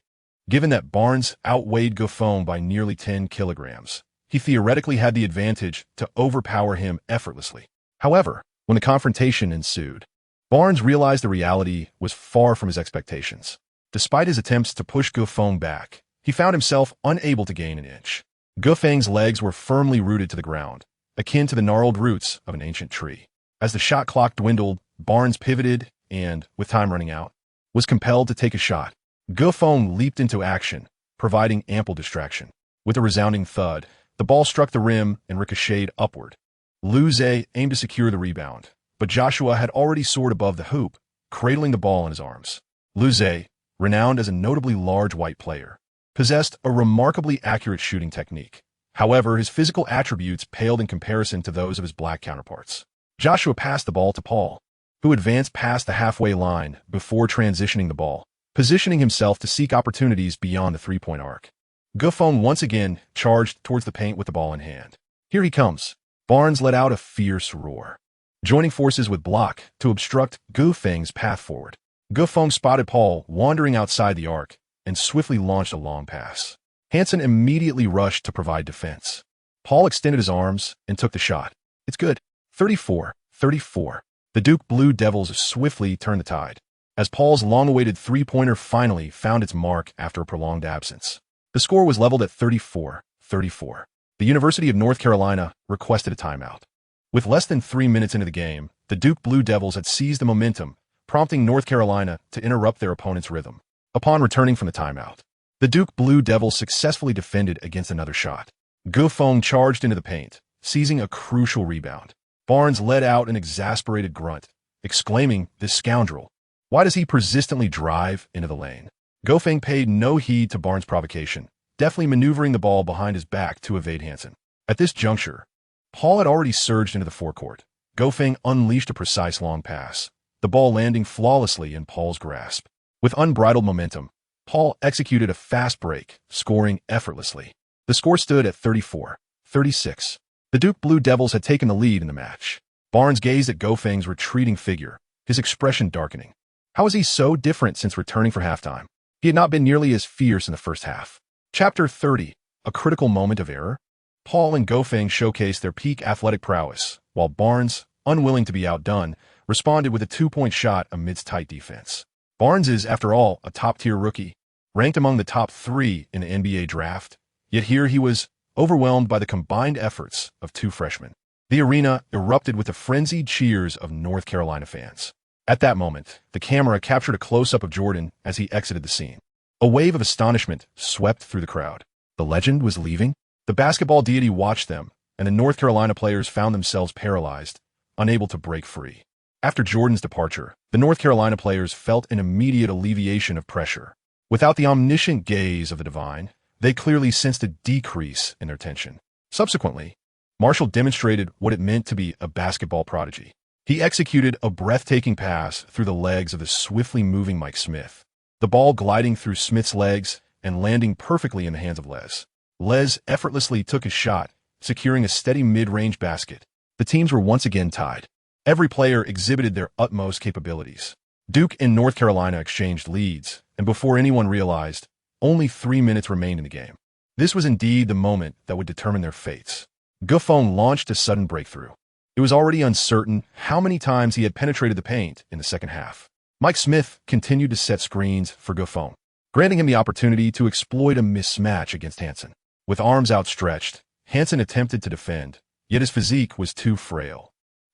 Given that Barnes outweighed Gufeng by nearly 10 kilograms, he theoretically had the advantage to overpower him effortlessly. However, when the confrontation ensued, Barnes realized the reality was far from his expectations. Despite his attempts to push Gufeng back, he found himself unable to gain an inch. Gufeng's legs were firmly rooted to the ground, akin to the gnarled roots of an ancient tree. As the shot clock dwindled, Barnes pivoted and, with time running out, was compelled to take a shot. Gufeng leaped into action, providing ample distraction. With a resounding thud, the ball struck the rim and ricocheted upward. Luze aimed to secure the rebound, but Joshua had already soared above the hoop, cradling the ball in his arms. Luze, renowned as a notably large white player, possessed a remarkably accurate shooting technique. However, his physical attributes paled in comparison to those of his black counterparts. Joshua passed the ball to Paul, who advanced past the halfway line before transitioning the ball, positioning himself to seek opportunities beyond the three-point arc. Gufeng once again charged towards the paint with the ball in hand. Here he comes. Barnes let out a fierce roar, joining forces with Block to obstruct Gufeng's path forward. Gufeng spotted Paul wandering outside the arc and swiftly launched a long pass. Hansen immediately rushed to provide defense. Paul extended his arms and took the shot. It's good. 34-34. The Duke Blue Devils swiftly turned the tide, as Paul's long-awaited three-pointer finally found its mark after a prolonged absence. The score was leveled at 34-34. The University of North Carolina requested a timeout. With less than 3 minutes into the game, the Duke Blue Devils had seized the momentum, prompting North Carolina to interrupt their opponent's rhythm. Upon returning from the timeout, the Duke Blue Devils successfully defended against another shot. Gufeng charged into the paint, seizing a crucial rebound. Barnes let out an exasperated grunt, exclaiming, "This scoundrel! Why does he persistently drive into the lane?" Gufeng paid no heed to Barnes' provocation, deftly maneuvering the ball behind his back to evade Hansen. At this juncture, Paul had already surged into the forecourt. Gufeng unleashed a precise long pass, the ball landing flawlessly in Paul's grasp. With unbridled momentum, Paul executed a fast break, scoring effortlessly. The score stood at 34-36. The Duke Blue Devils had taken the lead in the match. Barnes gazed at Gofeng's retreating figure, his expression darkening. How was he so different since returning for halftime? He had not been nearly as fierce in the first half. Chapter 30, a critical moment of error. Paul and Gofeng showcased their peak athletic prowess, while Barnes, unwilling to be outdone, responded with a two-point shot amidst tight defense. Barnes is, after all, a top-tier rookie, ranked among the top 3 in the NBA draft, yet here he was overwhelmed by the combined efforts of 2 freshmen. The arena erupted with the frenzied cheers of North Carolina fans. At that moment, the camera captured a close-up of Jordan as he exited the scene. A wave of astonishment swept through the crowd. The legend was leaving? The basketball deity watched them, and the North Carolina players found themselves paralyzed, unable to break free. After Jordan's departure, the North Carolina players felt an immediate alleviation of pressure. Without the omniscient gaze of the divine, they clearly sensed a decrease in their tension. Subsequently, Marshall demonstrated what it meant to be a basketball prodigy. He executed a breathtaking pass through the legs of the swiftly moving Mike Smith, the ball gliding through Smith's legs and landing perfectly in the hands of Les. Les effortlessly took his shot, securing a steady mid-range basket. The teams were once again tied. Every player exhibited their utmost capabilities. Duke and North Carolina exchanged leads, and before anyone realized, only 3 minutes remained in the game. This was indeed the moment that would determine their fates. Gufeng launched a sudden breakthrough. It was already uncertain how many times he had penetrated the paint in the second half. Mike Smith continued to set screens for Gufeng, granting him the opportunity to exploit a mismatch against Hansen. With arms outstretched, Hansen attempted to defend, yet his physique was too frail.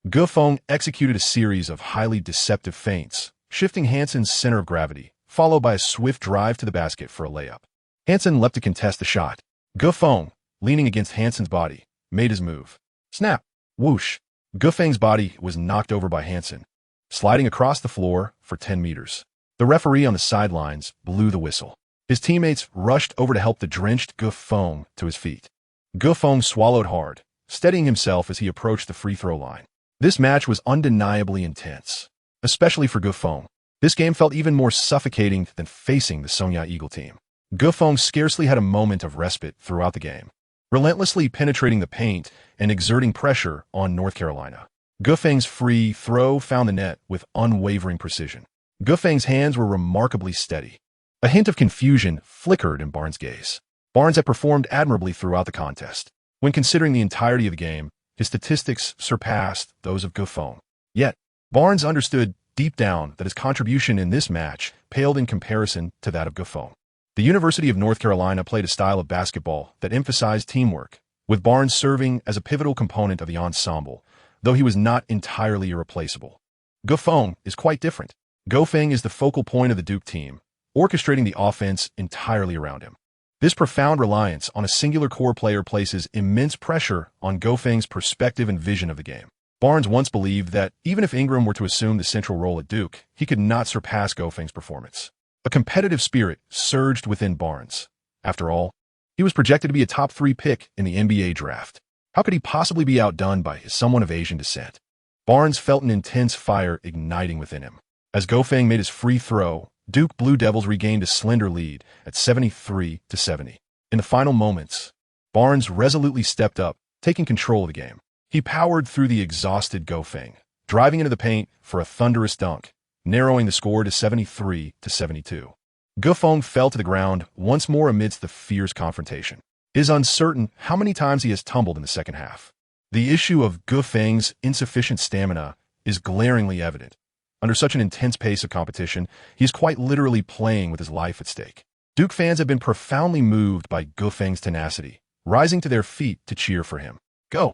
Gufeng executed a series of highly deceptive feints, shifting Hansen's center of gravity, followed by a swift drive to the basket for a layup. Hansen leapt to contest the shot. Gufeng, leaning against Hansen's body, made his move. Snap! Whoosh! Gufeng's body was knocked over by Hansen, sliding across the floor for 10 meters. The referee on the sidelines blew the whistle. His teammates rushed over to help the drenched Gufeng to his feet. Gufeng swallowed hard, steadying himself as he approached the free throw line. This match was undeniably intense, especially for Gufeng. This game felt even more suffocating than facing the Sonya Eagle team. Gufeng scarcely had a moment of respite throughout the game, relentlessly penetrating the paint and exerting pressure on North Carolina. Gufeng's free throw found the net with unwavering precision. Gufeng's hands were remarkably steady. A hint of confusion flickered in Barnes' gaze. Barnes had performed admirably throughout the contest. When considering the entirety of the game, his statistics surpassed those of Gufeng. Yet, Barnes understood deep down that his contribution in this match paled in comparison to that of Gufeng. The University of North Carolina played a style of basketball that emphasized teamwork, with Barnes serving as a pivotal component of the ensemble, though he was not entirely irreplaceable. Gufeng is quite different. Gofeng is the focal point of the Duke team, orchestrating the offense entirely around him. This profound reliance on a singular core player places immense pressure on Gofeng's perspective and vision of the game. Barnes once believed that even if Ingram were to assume the central role at Duke, he could not surpass Gofeng's performance. A competitive spirit surged within Barnes. After all, he was projected to be a top 3 pick in the NBA draft. How could he possibly be outdone by someone of Asian descent? Barnes felt an intense fire igniting within him. As Gofeng made his free throw, Duke Blue Devils regained a slender lead at 73-70. In the final moments, Barnes resolutely stepped up, taking control of the game. He powered through the exhausted Gofeng, driving into the paint for a thunderous dunk, narrowing the score to 73-72. Gofeng fell to the ground once more amidst the fierce confrontation. It is uncertain how many times he has tumbled in the second half. The issue of Gofeng's insufficient stamina is glaringly evident. Under such an intense pace of competition, he is quite literally playing with his life at stake. Duke fans have been profoundly moved by Gofeng's tenacity, rising to their feet to cheer for him. Go,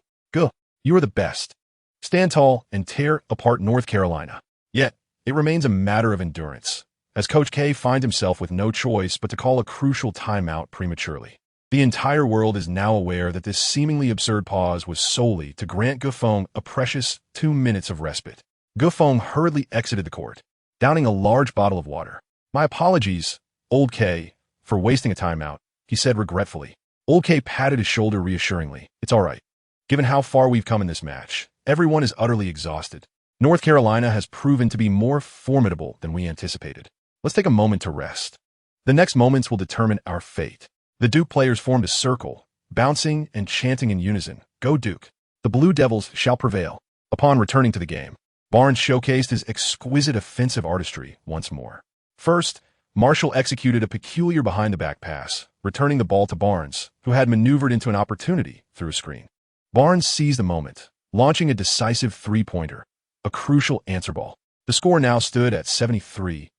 you are the best. Stand tall and tear apart North Carolina. Yet, it remains a matter of endurance, as Coach K finds himself with no choice but to call a crucial timeout prematurely. The entire world is now aware that this seemingly absurd pause was solely to grant Gofeng a precious 2 minutes of respite. Gofeng hurriedly exited the court, downing a large bottle of water. My apologies, Old K, for wasting a timeout, he said regretfully. Old K patted his shoulder reassuringly. It's all right. Given how far we've come in this match, everyone is utterly exhausted. North Carolina has proven to be more formidable than we anticipated. Let's take a moment to rest. The next moments will determine our fate. The Duke players formed a circle, bouncing and chanting in unison, Go Duke! The Blue Devils shall prevail. Upon returning to the game, Barnes showcased his exquisite offensive artistry once more. First, Marshall executed a peculiar behind-the-back pass, returning the ball to Barnes, who had maneuvered into an opportunity through a screen. Barnes seized the moment, launching a decisive three-pointer, a crucial answer ball. The score now stood at 73-75,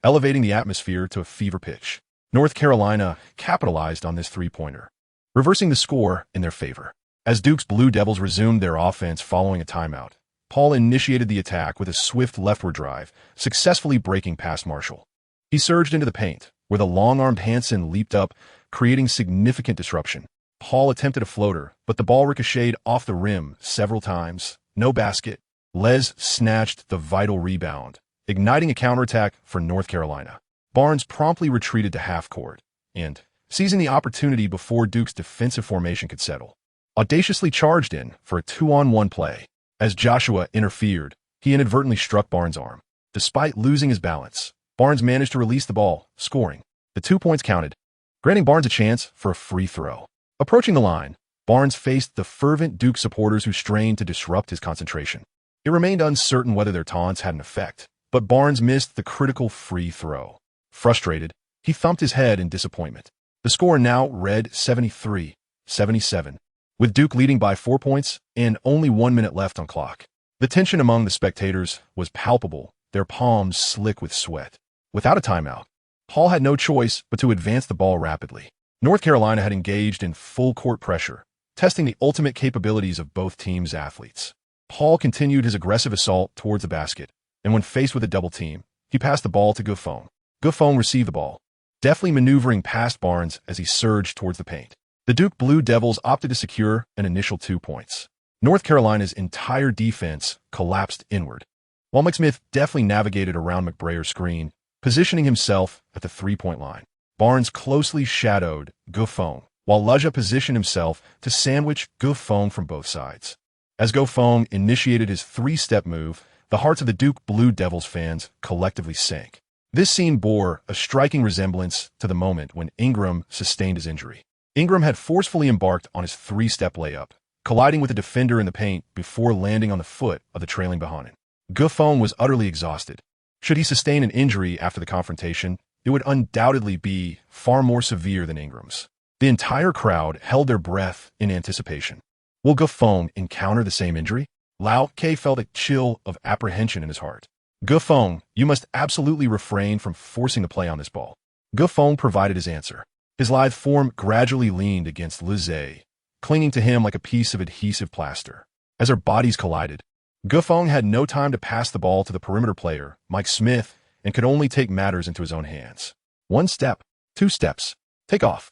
elevating the atmosphere to a fever pitch. North Carolina capitalized on this three-pointer, reversing the score in their favor. As Duke's Blue Devils resumed their offense following a timeout, Paul initiated the attack with a swift leftward drive, successfully breaking past Marshall. He surged into the paint, where the long-armed Hansen leaped up, creating significant disruption. Paul attempted a floater, but the ball ricocheted off the rim several times. No basket. Les snatched the vital rebound, igniting a counterattack for North Carolina. Barnes promptly retreated to half-court and, seizing the opportunity before Duke's defensive formation could settle, audaciously charged in for a 2-on-1 play. As Joshua interfered, he inadvertently struck Barnes' arm. Despite losing his balance, Barnes managed to release the ball, scoring. The 2 points counted, granting Barnes a chance for a free throw. Approaching the line, Barnes faced the fervent Duke supporters who strained to disrupt his concentration. It remained uncertain whether their taunts had an effect, but Barnes missed the critical free throw. Frustrated, he thumped his head in disappointment. The score now read 73-77, with Duke leading by 4 points and only 1 minute left on clock. The tension among the spectators was palpable, their palms slick with sweat. Without a timeout, Paul had no choice but to advance the ball rapidly. North Carolina had engaged in full court pressure, testing the ultimate capabilities of both teams' athletes. Paul continued his aggressive assault towards the basket, and when faced with a double team, he passed the ball to Gofeng. Gofeng received the ball, deftly maneuvering past Barnes as he surged towards the paint. The Duke Blue Devils opted to secure an initial 2 points. North Carolina's entire defense collapsed inward, while McSmith deftly navigated around McBrayer's screen, positioning himself at the three-point line. Barnes closely shadowed Gofeng, while Leja positioned himself to sandwich Gofeng from both sides. As Gofeng initiated his three-step move, the hearts of the Duke Blue Devils fans collectively sank. This scene bore a striking resemblance to the moment when Ingram sustained his injury. Ingram had forcefully embarked on his three-step layup, colliding with a defender in the paint before landing on the foot of the trailing Bahanin. Gofeng was utterly exhausted. Should he sustain an injury after the confrontation, it would undoubtedly be far more severe than Ingram's. The entire crowd held their breath in anticipation. Will Gofeng encounter the same injury? Lao K felt a chill of apprehension in his heart. Gofeng, you must absolutely refrain from forcing the play on this ball. Gofeng provided his answer. His lithe form gradually leaned against Lizzie, clinging to him like a piece of adhesive plaster. As their bodies collided, Gofeng had no time to pass the ball to the perimeter player, Mike Smith, and could only take matters into his own hands. 1 step, 2 steps, take off.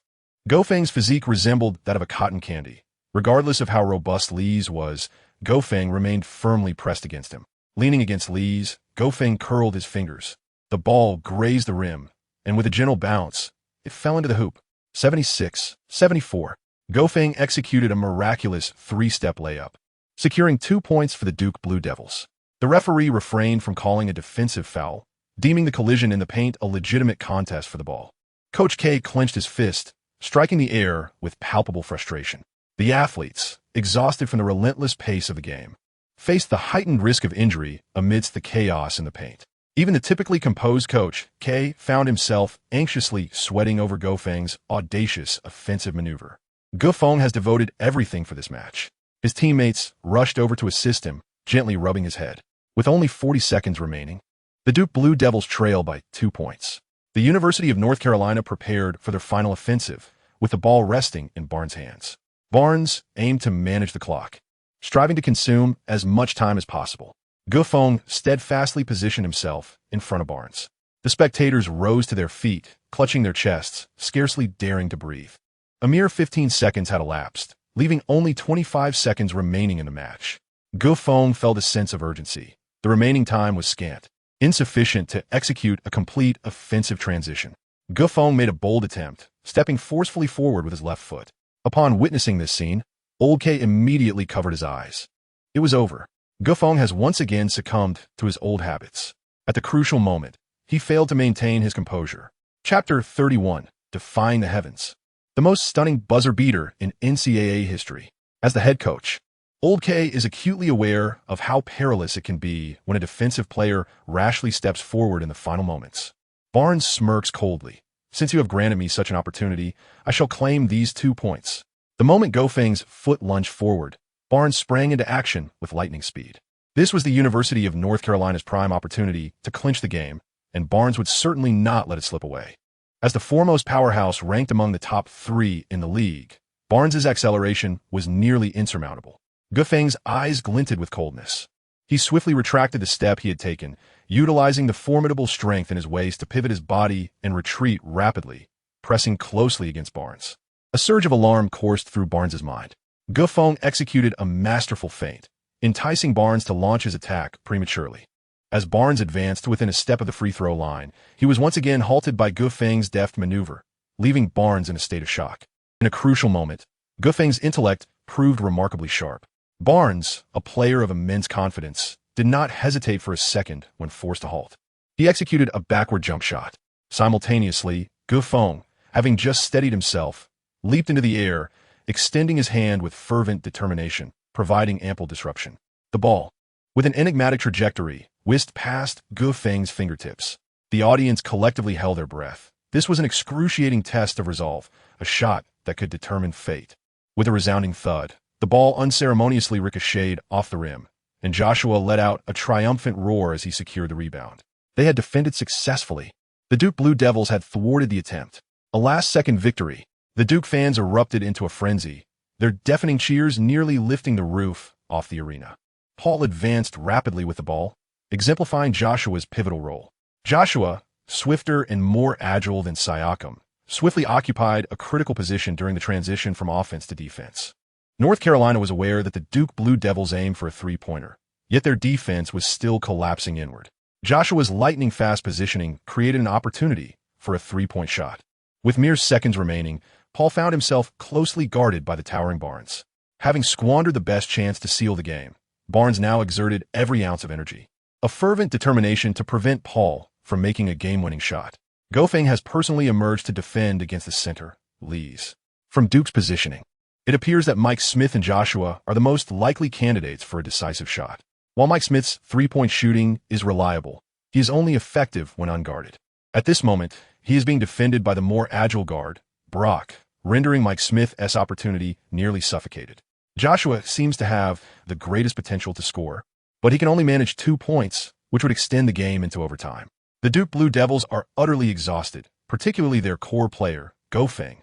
Gofeng's physique resembled that of a cotton candy. Regardless of how robust Lee's was, Gofeng remained firmly pressed against him. Leaning against Lee's, Gofeng curled his fingers. The ball grazed the rim, and with a gentle bounce, it fell into the hoop. 76-74. Gofeng executed a miraculous three-step layup, securing 2 points for the Duke Blue Devils. The referee refrained from calling a defensive foul, deeming the collision in the paint a legitimate contest for the ball. Coach K clenched his fist, striking the air with palpable frustration. The athletes, exhausted from the relentless pace of the game, faced the heightened risk of injury amidst the chaos in the paint. Even the typically composed Coach K found himself anxiously sweating over Gofeng's audacious offensive maneuver. Gofeng has devoted everything for this match. His teammates rushed over to assist him, gently rubbing his head. With only 40 seconds remaining, the Duke Blue Devils trail by 2 points. The University of North Carolina prepared for their final offensive, with the ball resting in Barnes' hands. Barnes aimed to manage the clock, striving to consume as much time as possible. Gofeng steadfastly positioned himself in front of Barnes. The spectators rose to their feet, clutching their chests, scarcely daring to breathe. A mere 15 seconds had elapsed, leaving only 25 seconds remaining in the match. Gofeng felt a sense of urgency. The remaining time was scant, insufficient to execute a complete offensive transition. Gofeng made a bold attempt, stepping forcefully forward with his left foot. Upon witnessing this scene, Old K immediately covered his eyes. It was over. Gofeng has once again succumbed to his old habits. At the crucial moment, he failed to maintain his composure. Chapter 31, Defying the Heavens. The most stunning buzzer beater in NCAA history. As the head coach, Old K is acutely aware of how perilous it can be when a defensive player rashly steps forward in the final moments. Barnes smirks coldly. Since you have granted me such an opportunity, I shall claim these 2 points. The moment Gofeng's foot lunged forward, Barnes sprang into action with lightning speed. This was the University of North Carolina's prime opportunity to clinch the game, and Barnes would certainly not let it slip away. As the foremost powerhouse ranked among the top 3 in the league, Barnes's acceleration was nearly insurmountable. Gofeng's eyes glinted with coldness. He swiftly retracted the step he had taken, utilizing the formidable strength in his waist to pivot his body and retreat rapidly, pressing closely against Barnes. A surge of alarm coursed through Barnes's mind. Gofeng executed a masterful feint, enticing Barnes to launch his attack prematurely. As Barnes advanced to within a step of the free throw line, he was once again halted by Gofeng's deft maneuver, leaving Barnes in a state of shock. In a crucial moment, Gofeng's intellect proved remarkably sharp. Barnes, a player of immense confidence, did not hesitate for a second when forced to halt. He executed a backward jump shot. Simultaneously, Gofeng, having just steadied himself, leaped into the air, extending his hand with fervent determination, providing ample disruption. The ball, with an enigmatic trajectory, whisked past Gofeng's fingertips. The audience collectively held their breath. This was an excruciating test of resolve, a shot that could determine fate. With a resounding thud, the ball unceremoniously ricocheted off the rim, and Joshua let out a triumphant roar as he secured the rebound. They had defended successfully. The Duke Blue Devils had thwarted the attempt. A last-second victory. The Duke fans erupted into a frenzy, their deafening cheers nearly lifting the roof off the arena. Paul advanced rapidly with the ball, exemplifying Joshua's pivotal role. Joshua, swifter and more agile than Siakam, swiftly occupied a critical position during the transition from offense to defense. North Carolina was aware that the Duke Blue Devils aimed for a three-pointer, yet their defense was still collapsing inward. Joshua's lightning-fast positioning created an opportunity for a three-point shot. With mere seconds remaining, Paul found himself closely guarded by the towering Barnes. Having squandered the best chance to seal the game, Barnes now exerted every ounce of energy, a fervent determination to prevent Paul from making a game-winning shot. Gofeng has personally emerged to defend against the center, Lees. From Duke's positioning, it appears that Mike Smith and Joshua are the most likely candidates for a decisive shot. While Mike Smith's three-point shooting is reliable, he is only effective when unguarded. At this moment, he is being defended by the more agile guard, Brock, rendering Mike Smith's opportunity nearly suffocated. Joshua seems to have the greatest potential to score, but he can only manage 2 points, which would extend the game into overtime. The Duke Blue Devils are utterly exhausted, particularly their core player, Gofeng,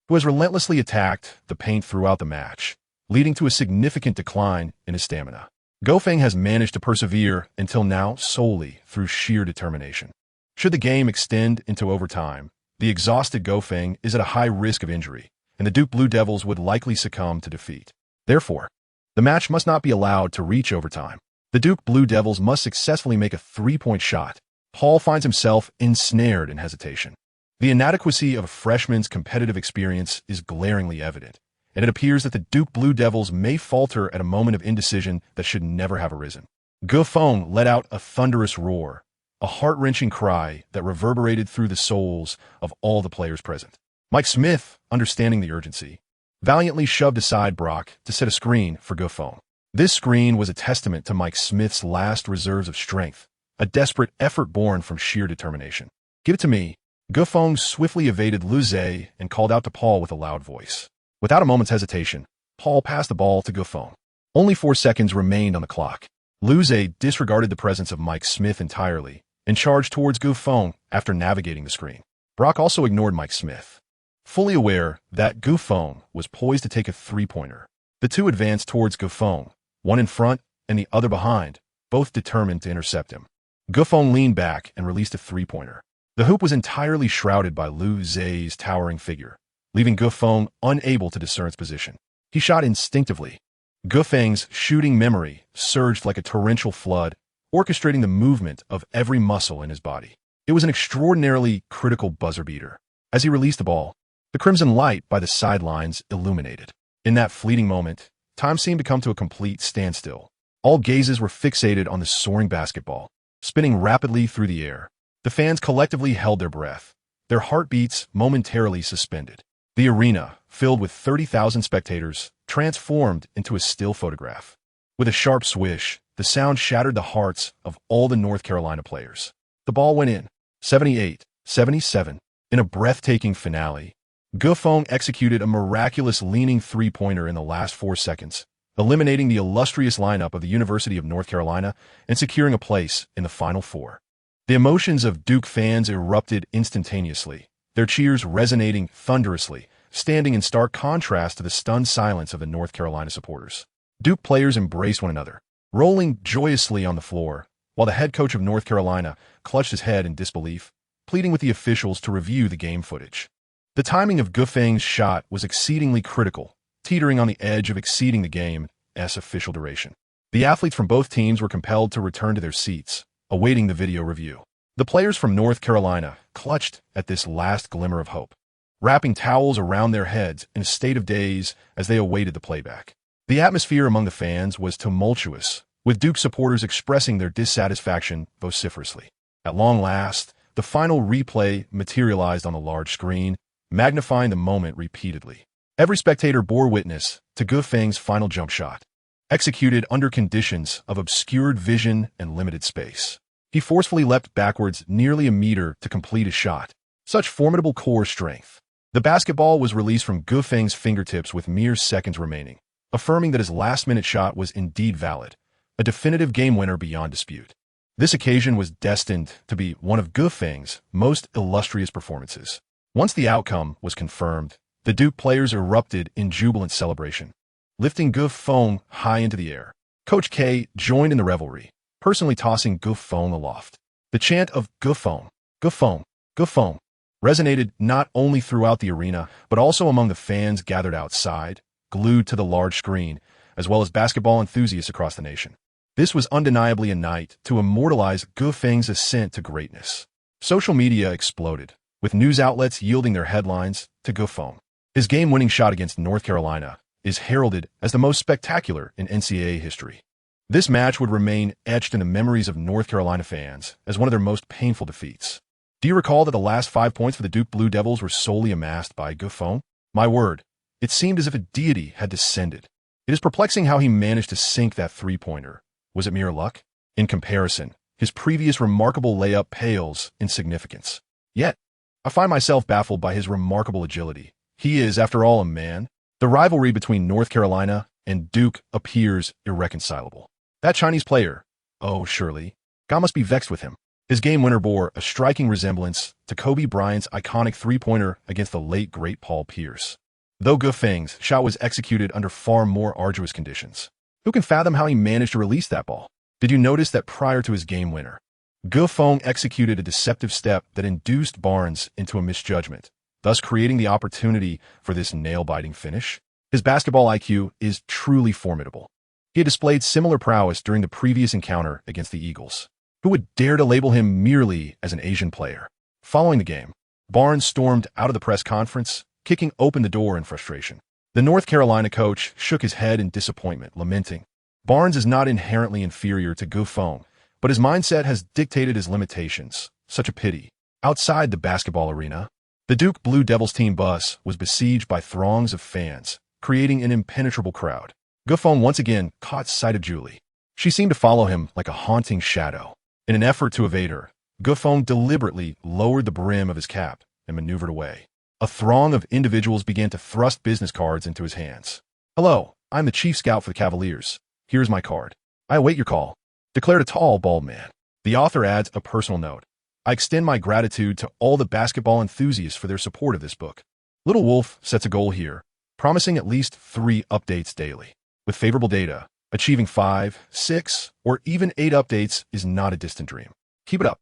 who has relentlessly attacked the paint throughout the match, leading to a significant decline in his stamina. Gofeng has managed to persevere until now solely through sheer determination. Should the game extend into overtime, the exhausted Gofeng is at a high risk of injury, and the Duke Blue Devils would likely succumb to defeat. Therefore, the match must not be allowed to reach overtime. The Duke Blue Devils must successfully make a three-point shot. Paul finds himself ensnared in hesitation. The inadequacy of a freshman's competitive experience is glaringly evident, and it appears that the Duke Blue Devils may falter at a moment of indecision that should never have arisen. Gufeng let out a thunderous roar, a heart-wrenching cry that reverberated through the souls of all the players present. Mike Smith, understanding the urgency, valiantly shoved aside Brock to set a screen for Gufeng. This screen was a testament to Mike Smith's last reserves of strength, a desperate effort born from sheer determination. "Give it to me." Gufeng swiftly evaded Liu Zhe and called out to Paul with a loud voice. Without a moment's hesitation, Paul passed the ball to Gufeng. Only 4 seconds remained on the clock. Liu Zhe disregarded the presence of Mike Smith entirely and charged towards Gufeng after navigating the screen. Brock also ignored Mike Smith, fully aware that Gufeng was poised to take a three-pointer. The two advanced towards Gufeng, one in front and the other behind, both determined to intercept him. Gufeng leaned back and released a three-pointer. The hoop was entirely shrouded by Liu Zhe's towering figure, leaving Gufeng unable to discern its position. He shot instinctively. Gufeng's shooting memory surged like a torrential flood, orchestrating the movement of every muscle in his body. It was an extraordinarily critical buzzer beater. As he released the ball, the crimson light by the sidelines illuminated. In that fleeting moment, time seemed to come to a complete standstill. All gazes were fixated on the soaring basketball, spinning rapidly through the air. The fans collectively held their breath, their heartbeats momentarily suspended. The arena, filled with 30,000 spectators, transformed into a still photograph. With a sharp swish, the sound shattered the hearts of all the North Carolina players. The ball went in, 78-77. In a breathtaking finale, Gufeng executed a miraculous leaning three-pointer in the last 4 seconds, eliminating the illustrious lineup of the University of North Carolina and securing a place in the Final Four. The emotions of Duke fans erupted instantaneously, their cheers resonating thunderously, standing in stark contrast to the stunned silence of the North Carolina supporters. Duke players embraced one another, rolling joyously on the floor, while the head coach of North Carolina clutched his head in disbelief, pleading with the officials to review the game footage. The timing of Gufeng's shot was exceedingly critical, teetering on the edge of exceeding the game's official duration. The athletes from both teams were compelled to return to their seats, awaiting the video review. The players from North Carolina clutched at this last glimmer of hope, wrapping towels around their heads in a state of daze as they awaited the playback. The atmosphere among the fans was tumultuous, with Duke supporters expressing their dissatisfaction vociferously. At long last, the final replay materialized on the large screen, magnifying the moment repeatedly. Every spectator bore witness to Gufeng's final jump shot, executed under conditions of obscured vision and limited space. He forcefully leapt backwards nearly a meter to complete his shot. Such formidable core strength. The basketball was released from Gufeng's fingertips with mere seconds remaining, affirming that his last-minute shot was indeed valid, a definitive game winner beyond dispute. This occasion was destined to be one of Gufeng's most illustrious performances. Once the outcome was confirmed, the Duke players erupted in jubilant celebration, lifting Gufeng high into the air. Coach K joined in the revelry, personally tossing Gufeng aloft. The chant of Gufeng, Gufeng, Gufeng resonated not only throughout the arena, but also among the fans gathered outside, glued to the large screen, as well as basketball enthusiasts across the nation. This was undeniably a night to immortalize Gufeng's ascent to greatness. Social media exploded, with news outlets yielding their headlines to Gufeng. His game-winning shot against North Carolina is heralded as the most spectacular in NCAA history. This match would remain etched in the memories of North Carolina fans as one of their most painful defeats. Do you recall that the last 5 points for the Duke Blue Devils were solely amassed by Gufeng? My word, it seemed as if a deity had descended. It is perplexing how he managed to sink that three-pointer. Was it mere luck? In comparison, his previous remarkable layup pales in significance. Yet, I find myself baffled by his remarkable agility. He is, after all, a man. The rivalry between North Carolina and Duke appears irreconcilable. That Chinese player, oh, surely, God must be vexed with him. His game winner bore a striking resemblance to Kobe Bryant's iconic three-pointer against the late great Paul Pierce. Though Gufeng's shot was executed under far more arduous conditions. Who can fathom how he managed to release that ball? Did you notice that prior to his game winner, Gufeng executed a deceptive step that induced Barnes into a misjudgment, thus creating the opportunity for this nail-biting finish? His basketball IQ is truly formidable. He had displayed similar prowess during the previous encounter against the Eagles. Who would dare to label him merely as an Asian player? Following the game, Barnes stormed out of the press conference, kicking open the door in frustration. The North Carolina coach shook his head in disappointment, lamenting, Barnes is not inherently inferior to Guofeng, but his mindset has dictated his limitations. Such a pity. Outside the basketball arena, the Duke Blue Devils team bus was besieged by throngs of fans, creating an impenetrable crowd. Guofeng once again caught sight of Julie. She seemed to follow him like a haunting shadow. In an effort to evade her, Guofeng deliberately lowered the brim of his cap and maneuvered away. A throng of individuals began to thrust business cards into his hands. Hello, I'm the chief scout for the Cavaliers. Here's my card. I await your call, declared a tall, bald man. The author adds a personal note. I extend my gratitude to all the basketball enthusiasts for their support of this book. Little Wolf sets a goal here, promising at least 3 updates daily. With favorable data, achieving 5, 6, or even 8 updates is not a distant dream. Keep it up.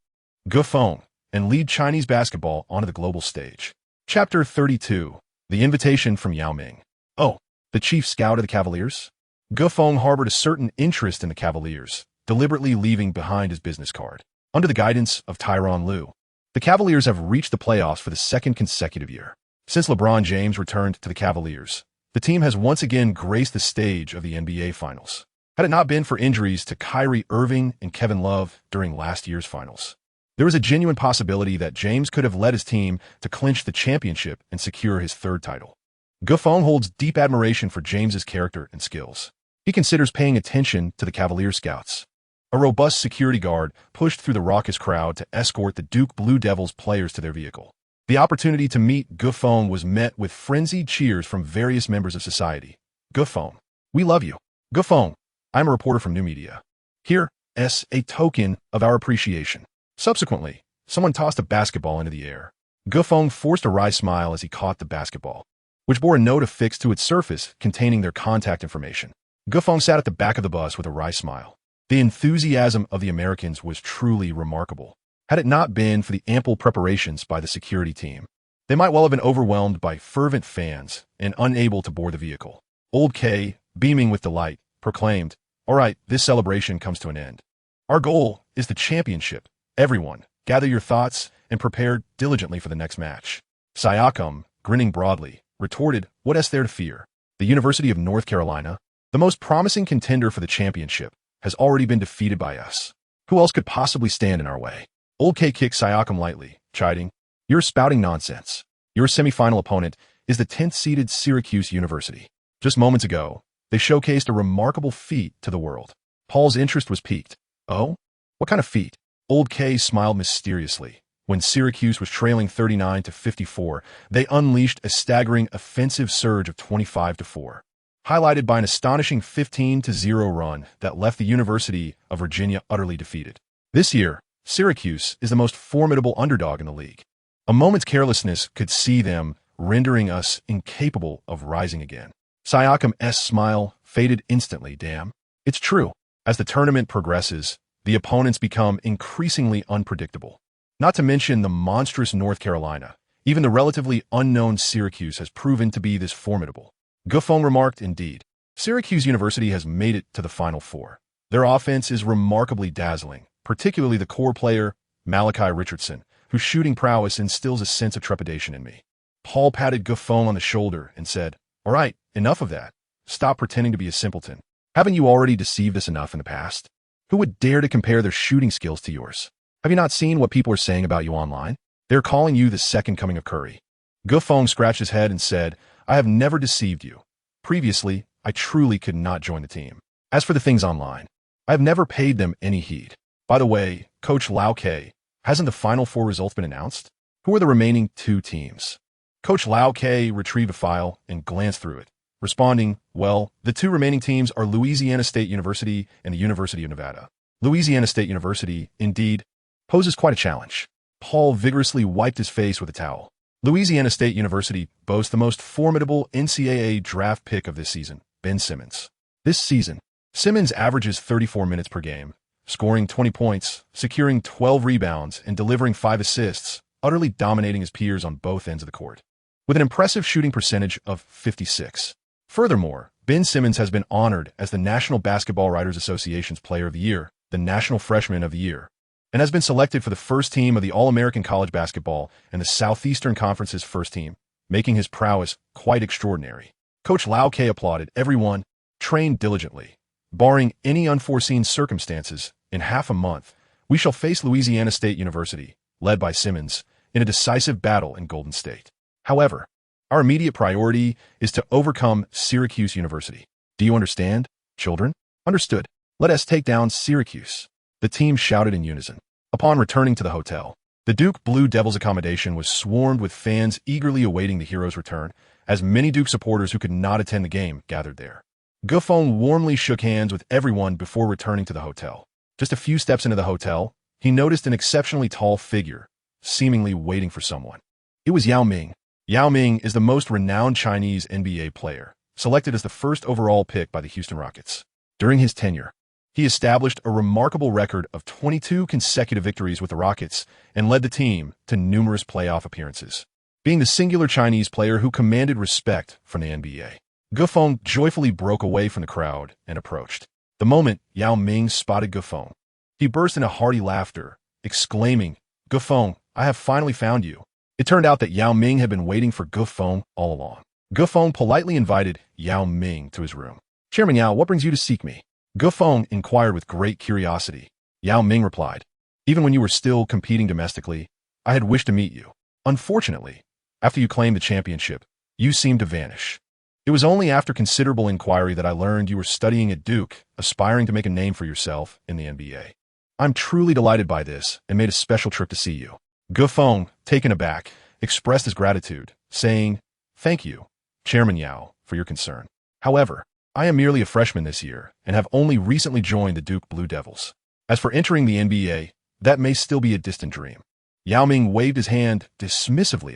Guofeng, and lead Chinese basketball onto the global stage. Chapter 32. The Invitation from Yao Ming. Oh, the chief scout of the Cavaliers? Guofeng harbored a certain interest in the Cavaliers, deliberately leaving behind his business card. Under the guidance of Tyronn Lue, the Cavaliers have reached the playoffs for the 2nd consecutive year. Since LeBron James returned to the Cavaliers, the team has once again graced the stage of the NBA Finals. Had it not been for injuries to Kyrie Irving and Kevin Love during last year's finals, there was a genuine possibility that James could have led his team to clinch the championship and secure his 3rd title. Guofeng holds deep admiration for James's character and skills. He considers paying attention to the Cavaliers scouts. A robust security guard pushed through the raucous crowd to escort the Duke Blue Devils players to their vehicle. The opportunity to meet Guofeng was met with frenzied cheers from various members of society. Guofeng, we love you. Guofeng, I'm a reporter from New Media. Here, as a token of our appreciation. Subsequently, someone tossed a basketball into the air. Guofeng forced a wry smile as he caught the basketball, which bore a note affixed to its surface containing their contact information. Guofeng sat at the back of the bus with a wry smile. The enthusiasm of the Americans was truly remarkable. Had it not been for the ample preparations by the security team, they might well have been overwhelmed by fervent fans and unable to board the vehicle. Old K, beaming with delight, proclaimed, All right, this celebration comes to an end. Our goal is the championship. Everyone, gather your thoughts and prepare diligently for the next match. Siakam, grinning broadly, retorted, What is there to fear? The University of North Carolina, the most promising contender for the championship, has already been defeated by us. Who else could possibly stand in our way? Old K kicked Siakam lightly, chiding, You're spouting nonsense. Your semifinal opponent is the 10th-seeded Syracuse University. Just moments ago, they showcased a remarkable feat to the world. Paul's interest was piqued. Oh? What kind of feat? Old K smiled mysteriously. When Syracuse was trailing 39-54, they unleashed a staggering offensive surge of 25-4. Highlighted by an astonishing 15-0 run that left the University of Virginia utterly defeated. This year, Syracuse is the most formidable underdog in the league. A moment's carelessness could see them, rendering us incapable of rising again. Siakam's smile faded instantly. Damn. It's true. As the tournament progresses, the opponents become increasingly unpredictable. Not to mention the monstrous North Carolina. Even the relatively unknown Syracuse has proven to be this formidable. Guofeng remarked, Indeed, Syracuse University has made it to the Final Four. Their offense is remarkably dazzling, particularly the core player, Malachi Richardson, whose shooting prowess instills a sense of trepidation in me. Paul patted Guofeng on the shoulder and said, All right, enough of that. Stop pretending to be a simpleton. Haven't you already deceived us enough in the past? Who would dare to compare their shooting skills to yours? Have you not seen what people are saying about you online? They're calling you the second coming of Curry. Guofeng scratched his head and said, I have never deceived you. Previously, I truly could not join the team. As for the things online, I have never paid them any heed. By the way, Coach Lau K, hasn't the Final Four results been announced? Who are the remaining 2 teams? Coach Lau K retrieved a file and glanced through it, responding, Well, the 2 remaining teams are Louisiana State University and the University of Nevada. Louisiana State University, indeed, poses quite a challenge. Paul vigorously wiped his face with a towel. Louisiana State University boasts the most formidable NCAA draft pick of this season, Ben Simmons. This season, Simmons averages 34 minutes per game, scoring 20 points, securing 12 rebounds, and delivering 5 assists, utterly dominating his peers on both ends of the court, with an impressive shooting percentage of 56. Furthermore, Ben Simmons has been honored as the National Basketball Writers Association's Player of the Year, the National Freshman of the Year, and has been selected for the first team of the All-American College Basketball and the Southeastern Conference's first team, making his prowess quite extraordinary. Coach Lau Ke applauded everyone, trained diligently. Barring any unforeseen circumstances, in half a month, we shall face Louisiana State University, led by Simmons, in a decisive battle in Golden State. However, our immediate priority is to overcome Syracuse University. Do you understand, children? Understood. Let us take down Syracuse. The team shouted in unison. Upon returning to the hotel, the Duke Blue Devils accommodation was swarmed with fans eagerly awaiting the hero's return, as many Duke supporters who could not attend the game gathered there. Gufeng warmly shook hands with everyone before returning to the hotel. Just a few steps into the hotel, he noticed an exceptionally tall figure, seemingly waiting for someone. It was Yao Ming. Yao Ming is the most renowned Chinese NBA player, selected as the first overall pick by the Houston Rockets. During his tenure, he established a remarkable record of 22 consecutive victories with the Rockets and led the team to numerous playoff appearances, being the singular Chinese player who commanded respect from the NBA. Gufeng joyfully broke away from the crowd and approached. The moment Yao Ming spotted Gufeng, he burst into hearty laughter, exclaiming, "Gufeng, I have finally found you." It turned out that Yao Ming had been waiting for Gufeng all along. Gufeng politely invited Yao Ming to his room. "Chairman Yao, what brings you to seek me?" Gufeng inquired with great curiosity. Yao Ming replied, "Even when you were still competing domestically, I had wished to meet you. Unfortunately, after you claimed the championship, you seemed to vanish. It was only after considerable inquiry that I learned you were studying at Duke, aspiring to make a name for yourself in the NBA. I'm truly delighted by this and made a special trip to see you." Gufeng, taken aback, expressed his gratitude, saying, "Thank you, Chairman Yao, for your concern. However, I am merely a freshman this year and have only recently joined the Duke Blue Devils. As for entering the NBA, that may still be a distant dream." Yao Ming waved his hand dismissively.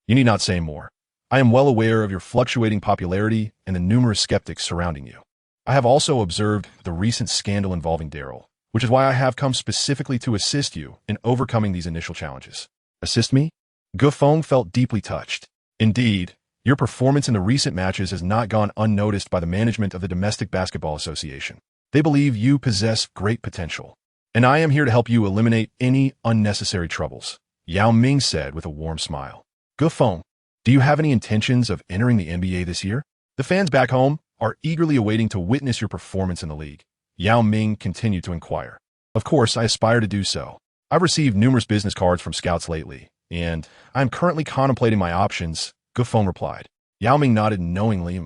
"You need not say more. I am well aware of your fluctuating popularity and the numerous skeptics surrounding you. I have also observed the recent scandal involving Daryl, which is why I have come specifically to assist you in overcoming these initial challenges." "Assist me?" Gufeng felt deeply touched. "Indeed, your performance in the recent matches has not gone unnoticed by the management of the Domestic Basketball Association. They believe you possess great potential, and I am here to help you eliminate any unnecessary troubles," Yao Ming said with a warm smile. "Gufeng, do you have any intentions of entering the NBA this year? The fans back home are eagerly awaiting to witness your performance in the league," Yao Ming continued to inquire. "Of course, I aspire to do so. I've received numerous business cards from scouts lately, and I am currently contemplating my options," Gufeng replied. Yao Ming nodded knowingly.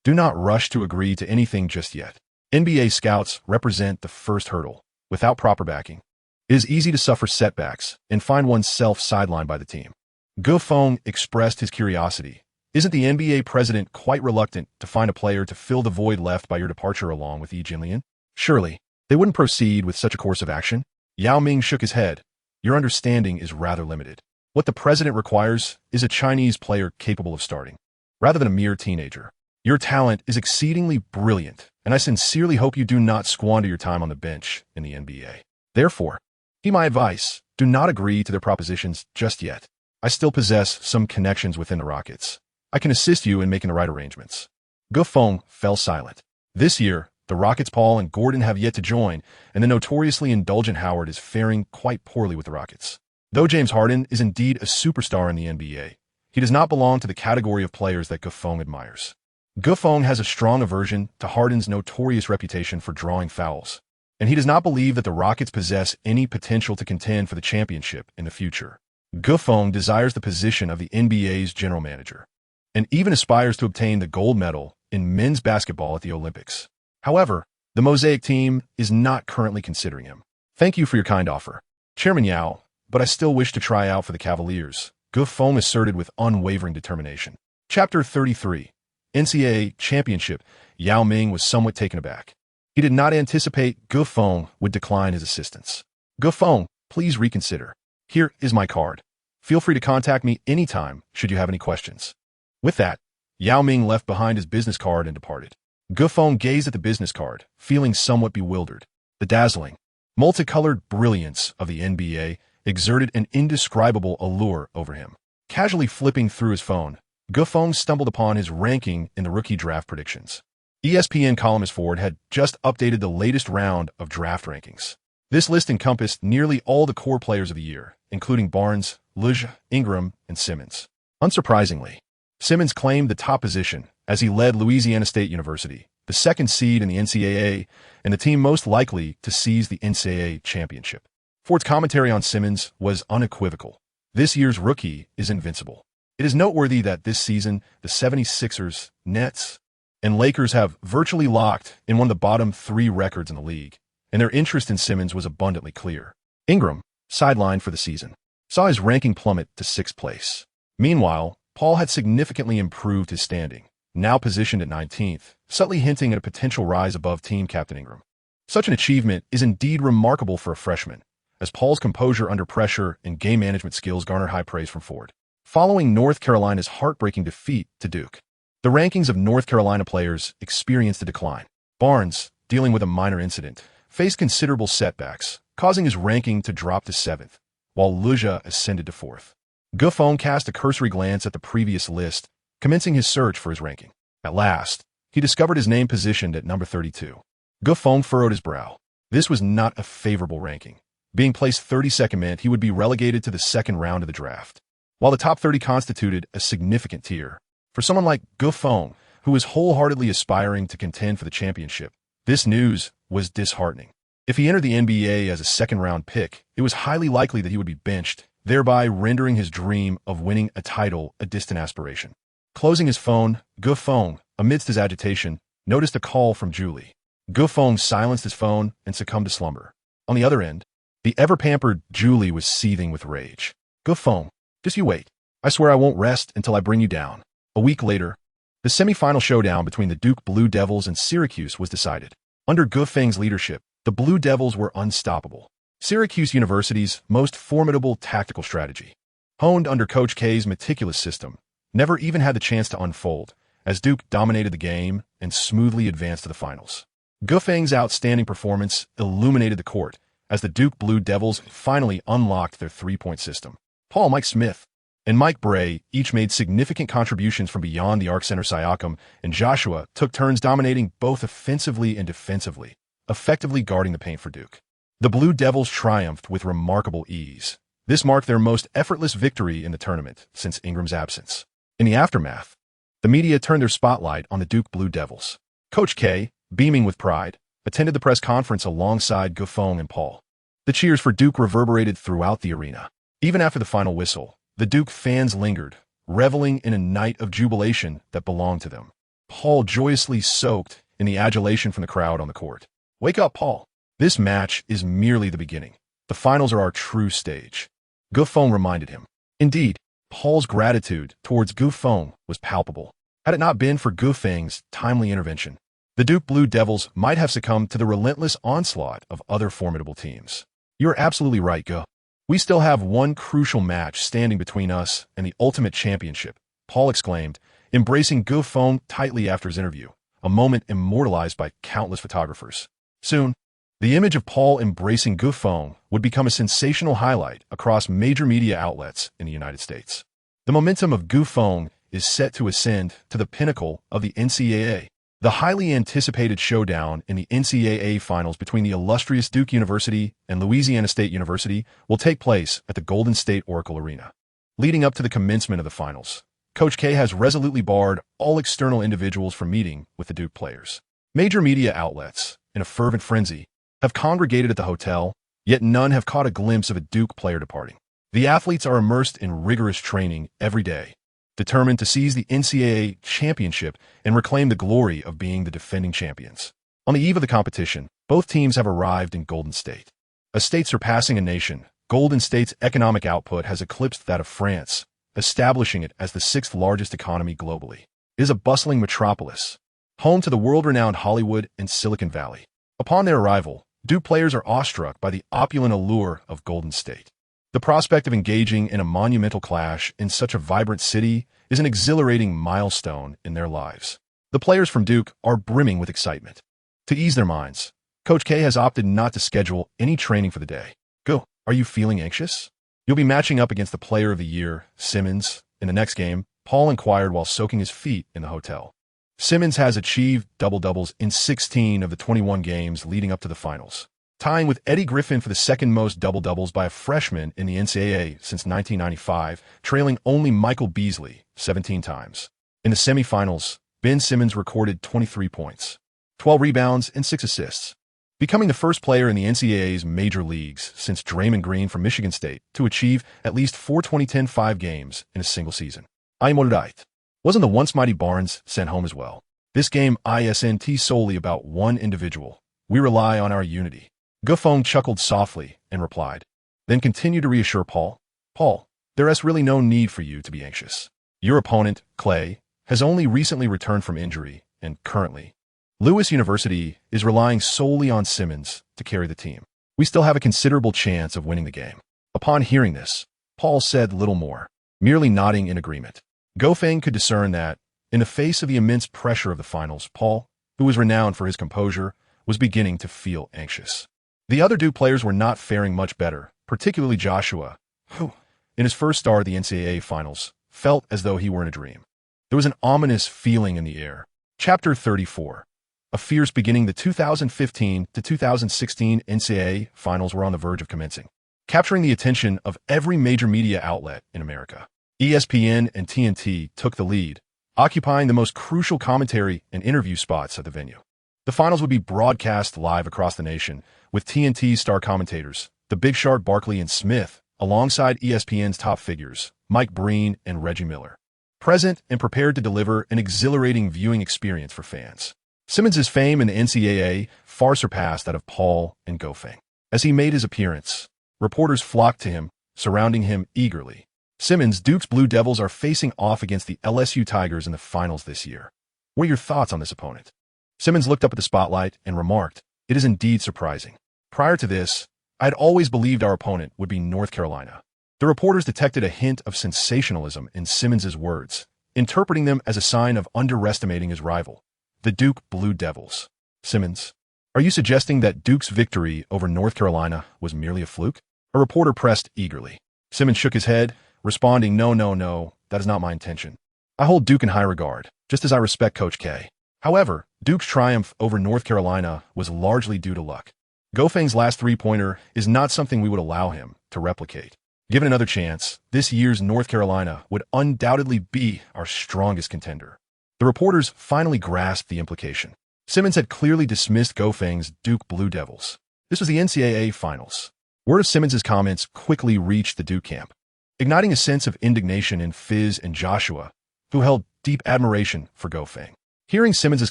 "Do not rush to agree to anything just yet. NBA scouts represent the first hurdle. Without proper backing, it is easy to suffer setbacks and find oneself sidelined by the team." Gufeng expressed his curiosity. "Isn't the NBA president quite reluctant to find a player to fill the void left by your departure along with Yi Jinlian? Surely, they wouldn't proceed with such a course of action?" Yao Ming shook his head. "Your understanding is rather limited. What the president requires is a Chinese player capable of starting, rather than a mere teenager. Your talent is exceedingly brilliant, and I sincerely hope you do not squander your time on the bench in the NBA. Therefore, heed my advice, do not agree to their propositions just yet. I still possess some connections within the Rockets. I can assist you in making the right arrangements." Gufeng fell silent. This year, the Rockets' Paul and Gordon have yet to join, and the notoriously indulgent Howard is faring quite poorly with the Rockets. Though James Harden is indeed a superstar in the NBA, he does not belong to the category of players that Gufeng admires. Gufeng has a strong aversion to Harden's notorious reputation for drawing fouls, and he does not believe that the Rockets possess any potential to contend for the championship in the future. Gufeng desires the position of the NBA's general manager, and even aspires to obtain the gold medal in men's basketball at the Olympics. However, the Mosaic team is not currently considering him. "Thank you for your kind offer, Chairman Yao, but I still wish to try out for the Cavaliers," Gufeng asserted with unwavering determination. Chapter 33. NCAA Championship. Yao Ming was somewhat taken aback. He did not anticipate Gufeng would decline his assistance. "Gufeng, please reconsider. Here is my card. Feel free to contact me anytime should you have any questions." With that, Yao Ming left behind his business card and departed. Gufeng gazed at the business card, feeling somewhat bewildered. The dazzling, multicolored brilliance of the NBA exerted an indescribable allure over him. Casually flipping through his phone, Gufeng stumbled upon his ranking in the rookie draft predictions. ESPN columnist Ford had just updated the latest round of draft rankings. This list encompassed nearly all the core players of the year, including Barnes, Luj, Ingram, and Simmons. Unsurprisingly, Simmons claimed the top position, as he led Louisiana State University, the second seed in the NCAA and the team most likely to seize the NCAA championship. Ford's commentary on Simmons was unequivocal. This year's rookie is invincible. It is noteworthy that this season, the 76ers, Nets, and Lakers have virtually locked in one of the bottom 3 records in the league, and their interest in Simmons was abundantly clear. Ingram, sidelined for the season, saw his ranking plummet to 6th place. Meanwhile, Paul had significantly improved his standing, now positioned at 19th, subtly hinting at a potential rise above team captain Ingram. Such an achievement is indeed remarkable for a freshman, as Paul's composure under pressure and game management skills garner high praise from Ford. Following North Carolina's heartbreaking defeat to Duke, the rankings of North Carolina players experienced a decline. Barnes, dealing with a minor incident, faced considerable setbacks, causing his ranking to drop to 7th, while Luja ascended to 4th. Guffone cast a cursory glance at the previous list, commencing his search for his ranking. At last, he discovered his name positioned at number 32. Guffone furrowed his brow. This was not a favorable ranking. Being placed 32nd meant he would be relegated to the second round of the draft. While the top 30 constituted a significant tier, for someone like Guffone, who was wholeheartedly aspiring to contend for the championship, this news was disheartening. If he entered the NBA as a second-round pick, it was highly likely that he would be benched, thereby rendering his dream of winning a title a distant aspiration. Closing his phone, Guffone, amidst his agitation, noticed a call from Julie. Guffone silenced his phone and succumbed to slumber. On the other end, the ever-pampered Julie was seething with rage. Guffone, just you wait. I swear I won't rest until I bring you down. A week later, the semifinal showdown between the Duke Blue Devils and Syracuse was decided. Under Guffone's leadership, the Blue Devils were unstoppable. Syracuse University's most formidable tactical strategy, honed under Coach K's meticulous system, never even had the chance to unfold, as Duke dominated the game and smoothly advanced to the finals. Guffone's outstanding performance illuminated the court as the Duke Blue Devils finally unlocked their three-point system. Paul Mike Smith and Mike Bray each made significant contributions from beyond the arc center. Siakam and Joshua took turns dominating both offensively and defensively, effectively guarding the paint for Duke. The Blue Devils triumphed with remarkable ease. This marked their most effortless victory in the tournament since Ingram's absence. In the aftermath, the media turned their spotlight on the Duke Blue Devils. Coach K, beaming with pride, attended the press conference alongside Guffone and Paul. The cheers for Duke reverberated throughout the arena. Even after the final whistle, the Duke fans lingered, reveling in a night of jubilation that belonged to them. Paul joyously soaked in the adulation from the crowd on the court. Wake up, Paul. This match is merely the beginning. The finals are our true stage. Guffone reminded him. Indeed, Paul's gratitude towards Guffone was palpable. Had it not been for Guffone's timely intervention, the Duke Blue Devils might have succumbed to the relentless onslaught of other formidable teams. You're absolutely right, Gu. We still have one crucial match standing between us and the ultimate championship, Paul exclaimed, embracing Guffone tightly after his interview, a moment immortalized by countless photographers. Soon, the image of Paul embracing Guffone would become a sensational highlight across major media outlets in the United States. The momentum of Guffone is set to ascend to the pinnacle of the NCAA. The highly anticipated showdown in the NCAA finals between the illustrious Duke University and Louisiana State University will take place at the Golden State Oracle Arena. Leading up to the commencement of the finals, Coach K has resolutely barred all external individuals from meeting with the Duke players. Major media outlets, in a fervent frenzy, have congregated at the hotel, yet none have caught a glimpse of a Duke player departing. The athletes are immersed in rigorous training every day, determined to seize the NCAA championship and reclaim the glory of being the defending champions. On the eve of the competition, both teams have arrived in Golden State. A state surpassing a nation, Golden State's economic output has eclipsed that of France, establishing it as the 6th largest economy globally. It is a bustling metropolis, home to the world-renowned Hollywood and Silicon Valley. Upon their arrival, Duke players are awestruck by the opulent allure of Golden State. The prospect of engaging in a monumental clash in such a vibrant city is an exhilarating milestone in their lives. The players from Duke are brimming with excitement. To ease their minds, Coach K has opted not to schedule any training for the day. Go, are you feeling anxious? You'll be matching up against the player of the year, Simmons. In the next game, Paul inquired while soaking his feet in the hotel. Simmons has achieved double-doubles in 16 of the 21 games leading up to the finals, tying with Eddie Griffin for the second most double-doubles by a freshman in the NCAA since 1995, trailing only Michael Beasley 17 times. In the semifinals, Ben Simmons recorded 23 points, 12 rebounds, and 6 assists, becoming the first player in the NCAA's major leagues since Draymond Green from Michigan State to achieve at least 4 20-10-5 games in a single season. I'm right. Wasn't the once mighty Barnes sent home as well? This game isn't solely about one individual. We rely on our unity. Gufong chuckled softly and replied, then continued to reassure Paul, there is really no need for you to be anxious. Your opponent, Clay, has only recently returned from injury, and currently, Lewis University is relying solely on Simmons to carry the team. We still have a considerable chance of winning the game. Upon hearing this, Paul said little more, merely nodding in agreement. Gofeng could discern that, in the face of the immense pressure of the finals, Paul, who was renowned for his composure, was beginning to feel anxious. The other Duke players were not faring much better, particularly Joshua, who, in his first start at the NCAA finals, felt as though he were in a dream. There was an ominous feeling in the air. Chapter 34. A fierce beginning. The 2015 to 2016 NCAA finals were on the verge of commencing, capturing the attention of every major media outlet in America. ESPN and TNT took the lead, occupying the most crucial commentary and interview spots at the venue. The finals would be broadcast live across the nation, with TNT's star commentators, the Big Shark Barkley and Smith, alongside ESPN's top figures, Mike Breen and Reggie Miller, present and prepared to deliver an exhilarating viewing experience for fans. Simmons' fame in the NCAA far surpassed that of Paul and Gofeng. As he made his appearance, reporters flocked to him, surrounding him eagerly. Simmons, Duke's Blue Devils are facing off against the LSU Tigers in the finals this year. What are your thoughts on this opponent? Simmons looked up at the spotlight and remarked, it is indeed surprising. Prior to this, I had always believed our opponent would be North Carolina. The reporters detected a hint of sensationalism in Simmons' words, interpreting them as a sign of underestimating his rival, the Duke Blue Devils. Simmons, are you suggesting that Duke's victory over North Carolina was merely a fluke? A reporter pressed eagerly. Simmons shook his head, responding, no, that is not my intention. I hold Duke in high regard, just as I respect Coach K. However, Duke's triumph over North Carolina was largely due to luck. Gofeng's last three-pointer is not something we would allow him to replicate. Given another chance, this year's North Carolina would undoubtedly be our strongest contender. The reporters finally grasped the implication. Simmons had clearly dismissed Gofeng's Duke Blue Devils. This was the NCAA finals. Word of Simmons' comments quickly reached the Duke camp, igniting a sense of indignation in Fizz and Joshua, who held deep admiration for Gofeng. Hearing Simmons'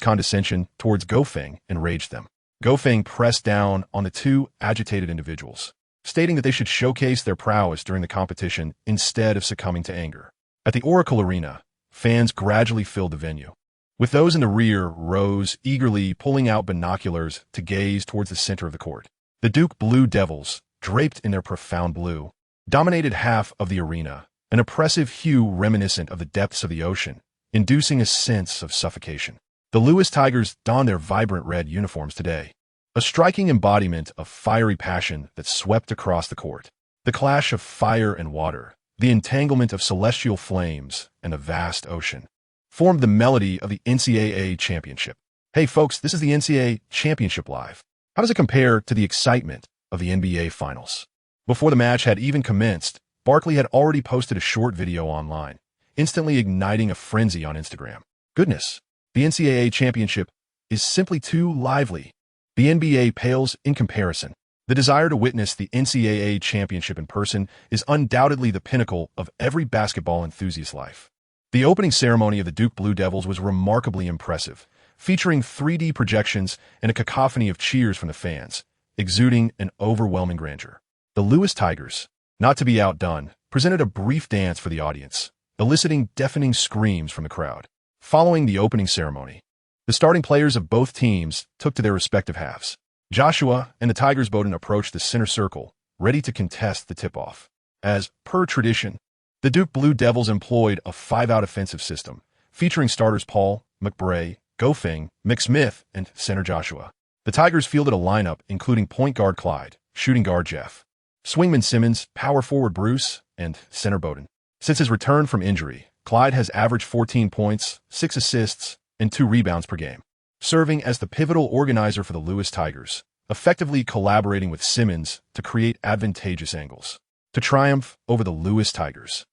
condescension towards Gofeng enraged them. Gofeng pressed down on the two agitated individuals, stating that they should showcase their prowess during the competition instead of succumbing to anger. At the Oracle Arena, fans gradually filled the venue, with those in the rear rows eagerly pulling out binoculars to gaze towards the center of the court. The Duke Blue Devils, draped in their profound blue, dominated half of the arena, an oppressive hue reminiscent of the depths of the ocean, inducing a sense of suffocation. The Lewis Tigers donned their vibrant red uniforms today, a striking embodiment of fiery passion that swept across the court. The clash of fire and water, the entanglement of celestial flames and the vast ocean, formed the melody of the NCAA championship. Hey folks, this is the NCAA championship live. How does it compare to the excitement of the NBA finals? Before the match had even commenced, Barkley had already posted a short video online, instantly igniting a frenzy on Instagram. Goodness, the NCAA championship is simply too lively. The NBA pales in comparison. The desire to witness the NCAA championship in person is undoubtedly the pinnacle of every basketball enthusiast's life. The opening ceremony of the Duke Blue Devils was remarkably impressive, featuring 3D projections and a cacophony of cheers from the fans, exuding an overwhelming grandeur. The Lewis Tigers, not to be outdone, presented a brief dance for the audience, eliciting deafening screams from the crowd. Following the opening ceremony, the starting players of both teams took to their respective halves. Joshua and the Tigers Bowden approached the center circle, ready to contest the tip-off. As per tradition, the Duke Blue Devils employed a 5-out offensive system, featuring starters Paul, McBray, Gofeng, McSmith, and center Joshua. The Tigers fielded a lineup including point guard Clyde, shooting guard Jeff, swingman Simmons, power forward Bruce, and center Bowden. Since his return from injury, Clyde has averaged 14 points, 6 assists, and 2 rebounds per game, serving as the pivotal organizer for the Lewis Tigers, effectively collaborating with Simmons to create advantageous angles. To triumph over the Lewis Tigers,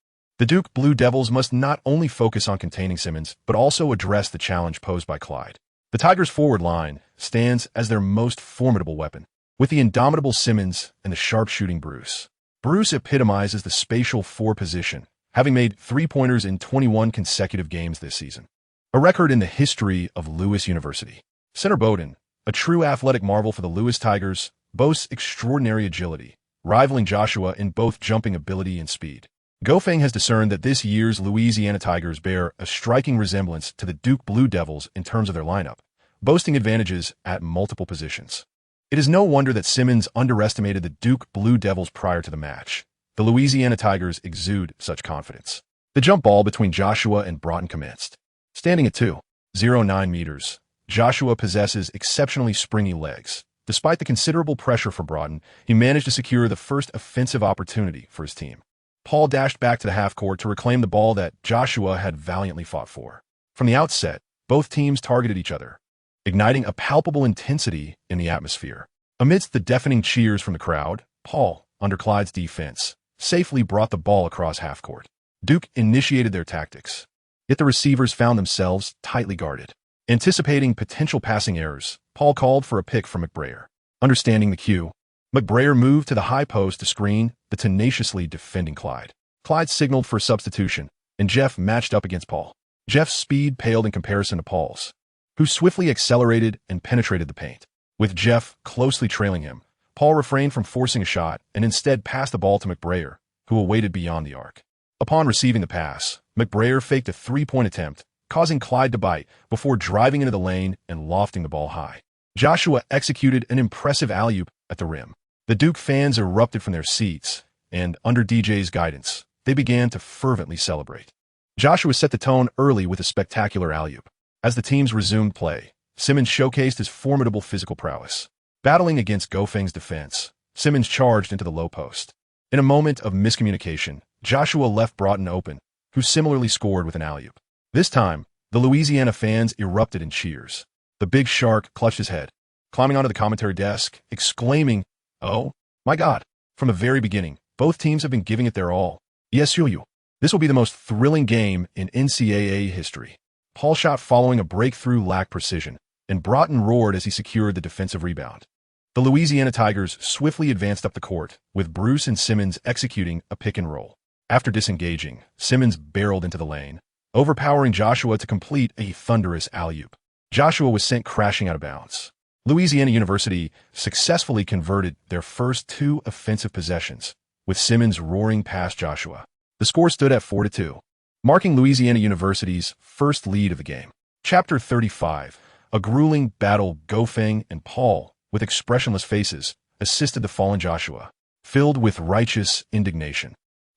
The Duke Blue Devils must not only focus on containing Simmons, but also address the challenge posed by Clyde. The Tigers' forward line stands as their most formidable weapon, with the indomitable Simmons and the sharpshooting Bruce. Bruce epitomizes the spatial four position, having made three-pointers in 21 consecutive games this season, a record in the history of Lewis University. Center Bowden, a true athletic marvel for the Lewis Tigers, boasts extraordinary agility, rivaling Joshua in both jumping ability and speed. Gofeng has discerned that this year's Louisiana Tigers bear a striking resemblance to the Duke Blue Devils in terms of their lineup, boasting advantages at multiple positions. It is no wonder that Simmons underestimated the Duke Blue Devils prior to the match. The Louisiana Tigers exude such confidence. The jump ball between Joshua and Broughton commenced. Standing at 2.09 meters, Joshua possesses exceptionally springy legs. Despite the considerable pressure for Broughton, he managed to secure the first offensive opportunity for his team. Paul dashed back to the half-court to reclaim the ball that Joshua had valiantly fought for. From the outset, both teams targeted each other, igniting a palpable intensity in the atmosphere. Amidst the deafening cheers from the crowd, Paul, under Clyde's defense, safely brought the ball across half-court. Duke initiated their tactics, yet the receivers found themselves tightly guarded. Anticipating potential passing errors, Paul called for a pick from McBrayer. Understanding the cue, McBrayer moved to the high post to screen the tenaciously defending Clyde. Clyde signaled for a substitution, and Jeff matched up against Paul. Jeff's speed paled in comparison to Paul's, who swiftly accelerated and penetrated the paint. With Jeff closely trailing him, Paul refrained from forcing a shot and instead passed the ball to McBrayer, who awaited beyond the arc. Upon receiving the pass, McBrayer faked a three-point attempt, causing Clyde to bite before driving into the lane and lofting the ball high. Joshua executed an impressive alley-oop at the rim. The Duke fans erupted from their seats, and under DJ's guidance, they began to fervently celebrate. Joshua set the tone early with a spectacular alley-oop. As the teams resumed play, Simmons showcased his formidable physical prowess. Battling against Gofeng's defense, Simmons charged into the low post. In a moment of miscommunication, Joshua left Broughton open, who similarly scored with an alley-oop. This time, the Louisiana fans erupted in cheers. The big shark clutched his head, climbing onto the commentary desk, exclaiming, "Oh, my God." From the very beginning, both teams have been giving it their all. Yes, you. This will be the most thrilling game in NCAA history. Paul shot following a breakthrough lacked precision, and Broughton roared as he secured the defensive rebound. The Louisiana Tigers swiftly advanced up the court, with Bruce and Simmons executing a pick and roll. After disengaging, Simmons barreled into the lane, overpowering Joshua to complete a thunderous alley-oop. Joshua was sent crashing out of bounds. Louisiana University successfully converted their first two offensive possessions, with Simmons roaring past Joshua. The score stood at 4-2, marking Louisiana University's first lead of the game. Chapter 35. A grueling battle. Gofeng and Paul, with expressionless faces, assisted the fallen Joshua, filled with righteous indignation.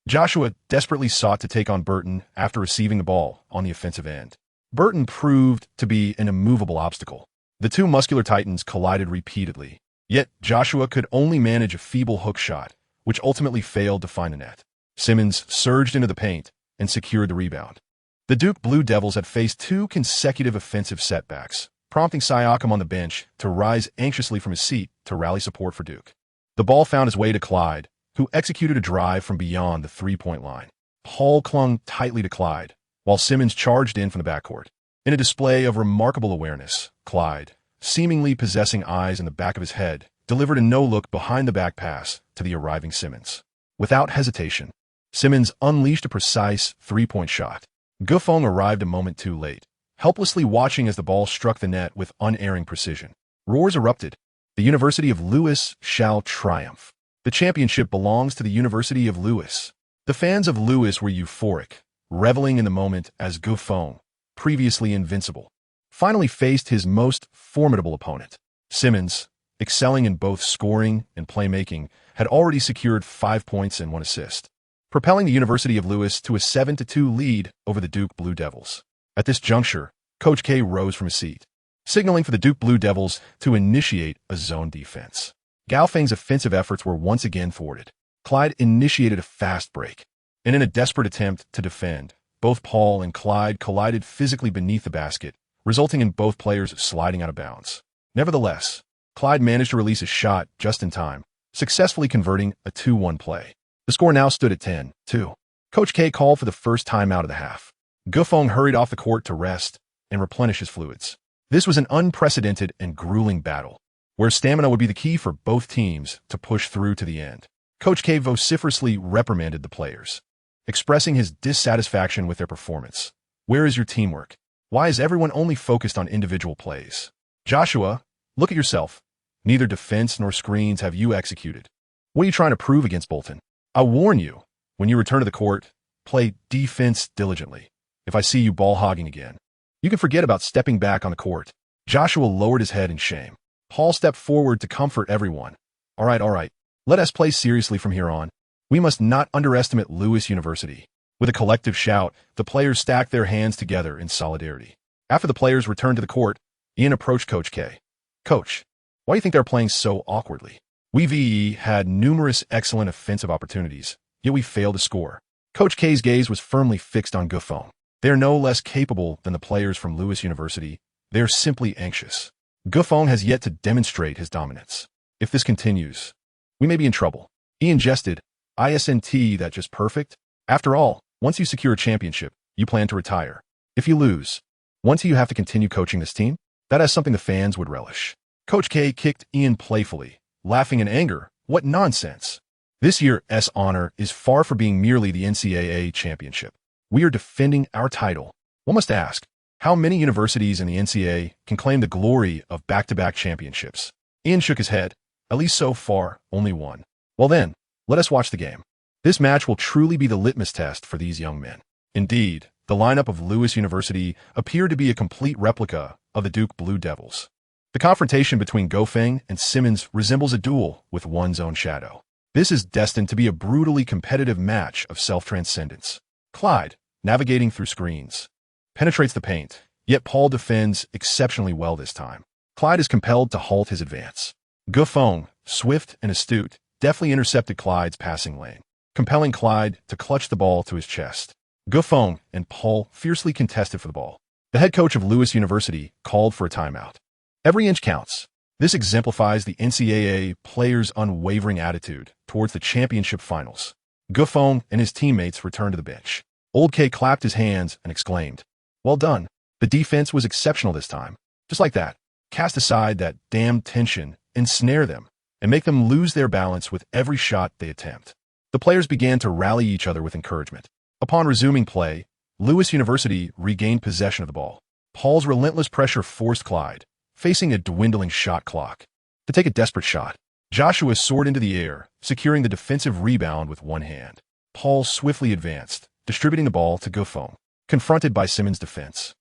Joshua desperately sought to take on Burton after receiving the ball on the offensive end. Burton proved to be an immovable obstacle. The two muscular titans collided repeatedly, yet Joshua could only manage a feeble hook shot, which ultimately failed to find the net. Simmons surged into the paint and secured the rebound. The Duke Blue Devils had faced two consecutive offensive setbacks, prompting Siakam on the bench to rise anxiously from his seat to rally support for Duke. The ball found its way to Clyde, who executed a drive from beyond the three-point line. Paul clung tightly to Clyde, while Simmons charged in from the backcourt. In a display of remarkable awareness, Clyde, seemingly possessing eyes in the back of his head, delivered a no-look behind-the-back pass to the arriving Simmons. Without hesitation, Simmons unleashed a precise three-point shot. Gofeng arrived a moment too late, helplessly watching as the ball struck the net with unerring precision. Roars erupted. The University of Lewis shall triumph. The championship belongs to the University of Lewis. The fans of Lewis were euphoric, reveling in the moment as Gofeng, previously invincible, finally faced his most formidable opponent. Simmons, excelling in both scoring and playmaking, had already secured 5 points and 1 assist, propelling the University of Lewis to a 7-2 lead over the Duke Blue Devils. At this juncture, Coach K rose from his seat, signaling for the Duke Blue Devils to initiate a zone defense. Gofeng's offensive efforts were once again thwarted. Clyde initiated a fast break, and in a desperate attempt to defend, both Paul and Clyde collided physically beneath the basket, resulting in both players sliding out of bounds. Nevertheless, Clyde managed to release a shot just in time, successfully converting a 2-1 play. The score now stood at 10-2. Coach K called for the first timeout of the half. Gufeng hurried off the court to rest and replenish his fluids. This was an unprecedented and grueling battle, where stamina would be the key for both teams to push through to the end. Coach K vociferously reprimanded the players, expressing his dissatisfaction with their performance. Where is your teamwork? Why is everyone only focused on individual plays? Joshua, look at yourself. Neither defense nor screens have you executed. What are you trying to prove against Bolton? I warn you, when you return to the court, play defense diligently. If I see you ball hogging again, you can forget about stepping back on the court. Joshua lowered his head in shame. Paul stepped forward to comfort everyone. All right. Let us play seriously from here on. We must not underestimate Lewis University. With a collective shout, the players stacked their hands together in solidarity. After the players returned to the court, Ian approached Coach K. Coach, why do you think they're playing so awkwardly? We had numerous excellent offensive opportunities, yet we failed to score. Coach K's gaze was firmly fixed on Gufeng. They are no less capable than the players from Lewis University. They are simply anxious. Gufeng has yet to demonstrate his dominance. If this continues, we may be in trouble. Ian jested. Isn't that just perfect? After all, once you secure a championship, you plan to retire. If you lose, once you have to continue coaching this team, that is something the fans would relish. Coach K kicked Ian playfully, laughing in anger. What nonsense. This year's honor is far from being merely the NCAA championship. We are defending our title. One must ask, how many universities in the NCAA can claim the glory of back-to-back championships? Ian shook his head. At least so far, only one. Well then, let us watch the game. This match will truly be the litmus test for these young men. Indeed, the lineup of Lewis University appeared to be a complete replica of the Duke Blue Devils. The confrontation between Gufeng and Simmons resembles a duel with one's own shadow. This is destined to be a brutally competitive match of self-transcendence. Clyde, navigating through screens, penetrates the paint, yet Paul defends exceptionally well this time. Clyde is compelled to halt his advance. Gufeng, swift and astute, deftly intercepted Clyde's passing lane, compelling Clyde to clutch the ball to his chest. Gufeng and Paul fiercely contested for the ball. The head coach of Lewis University called for a timeout. Every inch counts. This exemplifies the NCAA players' unwavering attitude towards the championship finals. Gufeng and his teammates returned to the bench. Old K clapped his hands and exclaimed, "Well done. The defense was exceptional this time. Just like that. Cast aside that damned tension, ensnare them, and make them lose their balance with every shot they attempt." The players began to rally each other with encouragement. Upon resuming play, Lewis University regained possession of the ball. Paul's relentless pressure forced Clyde, facing a dwindling shot clock, to take a desperate shot. Joshua soared into the air, securing the defensive rebound with one hand. Paul swiftly advanced, distributing the ball to Gufeng, confronted by Simmons' defense.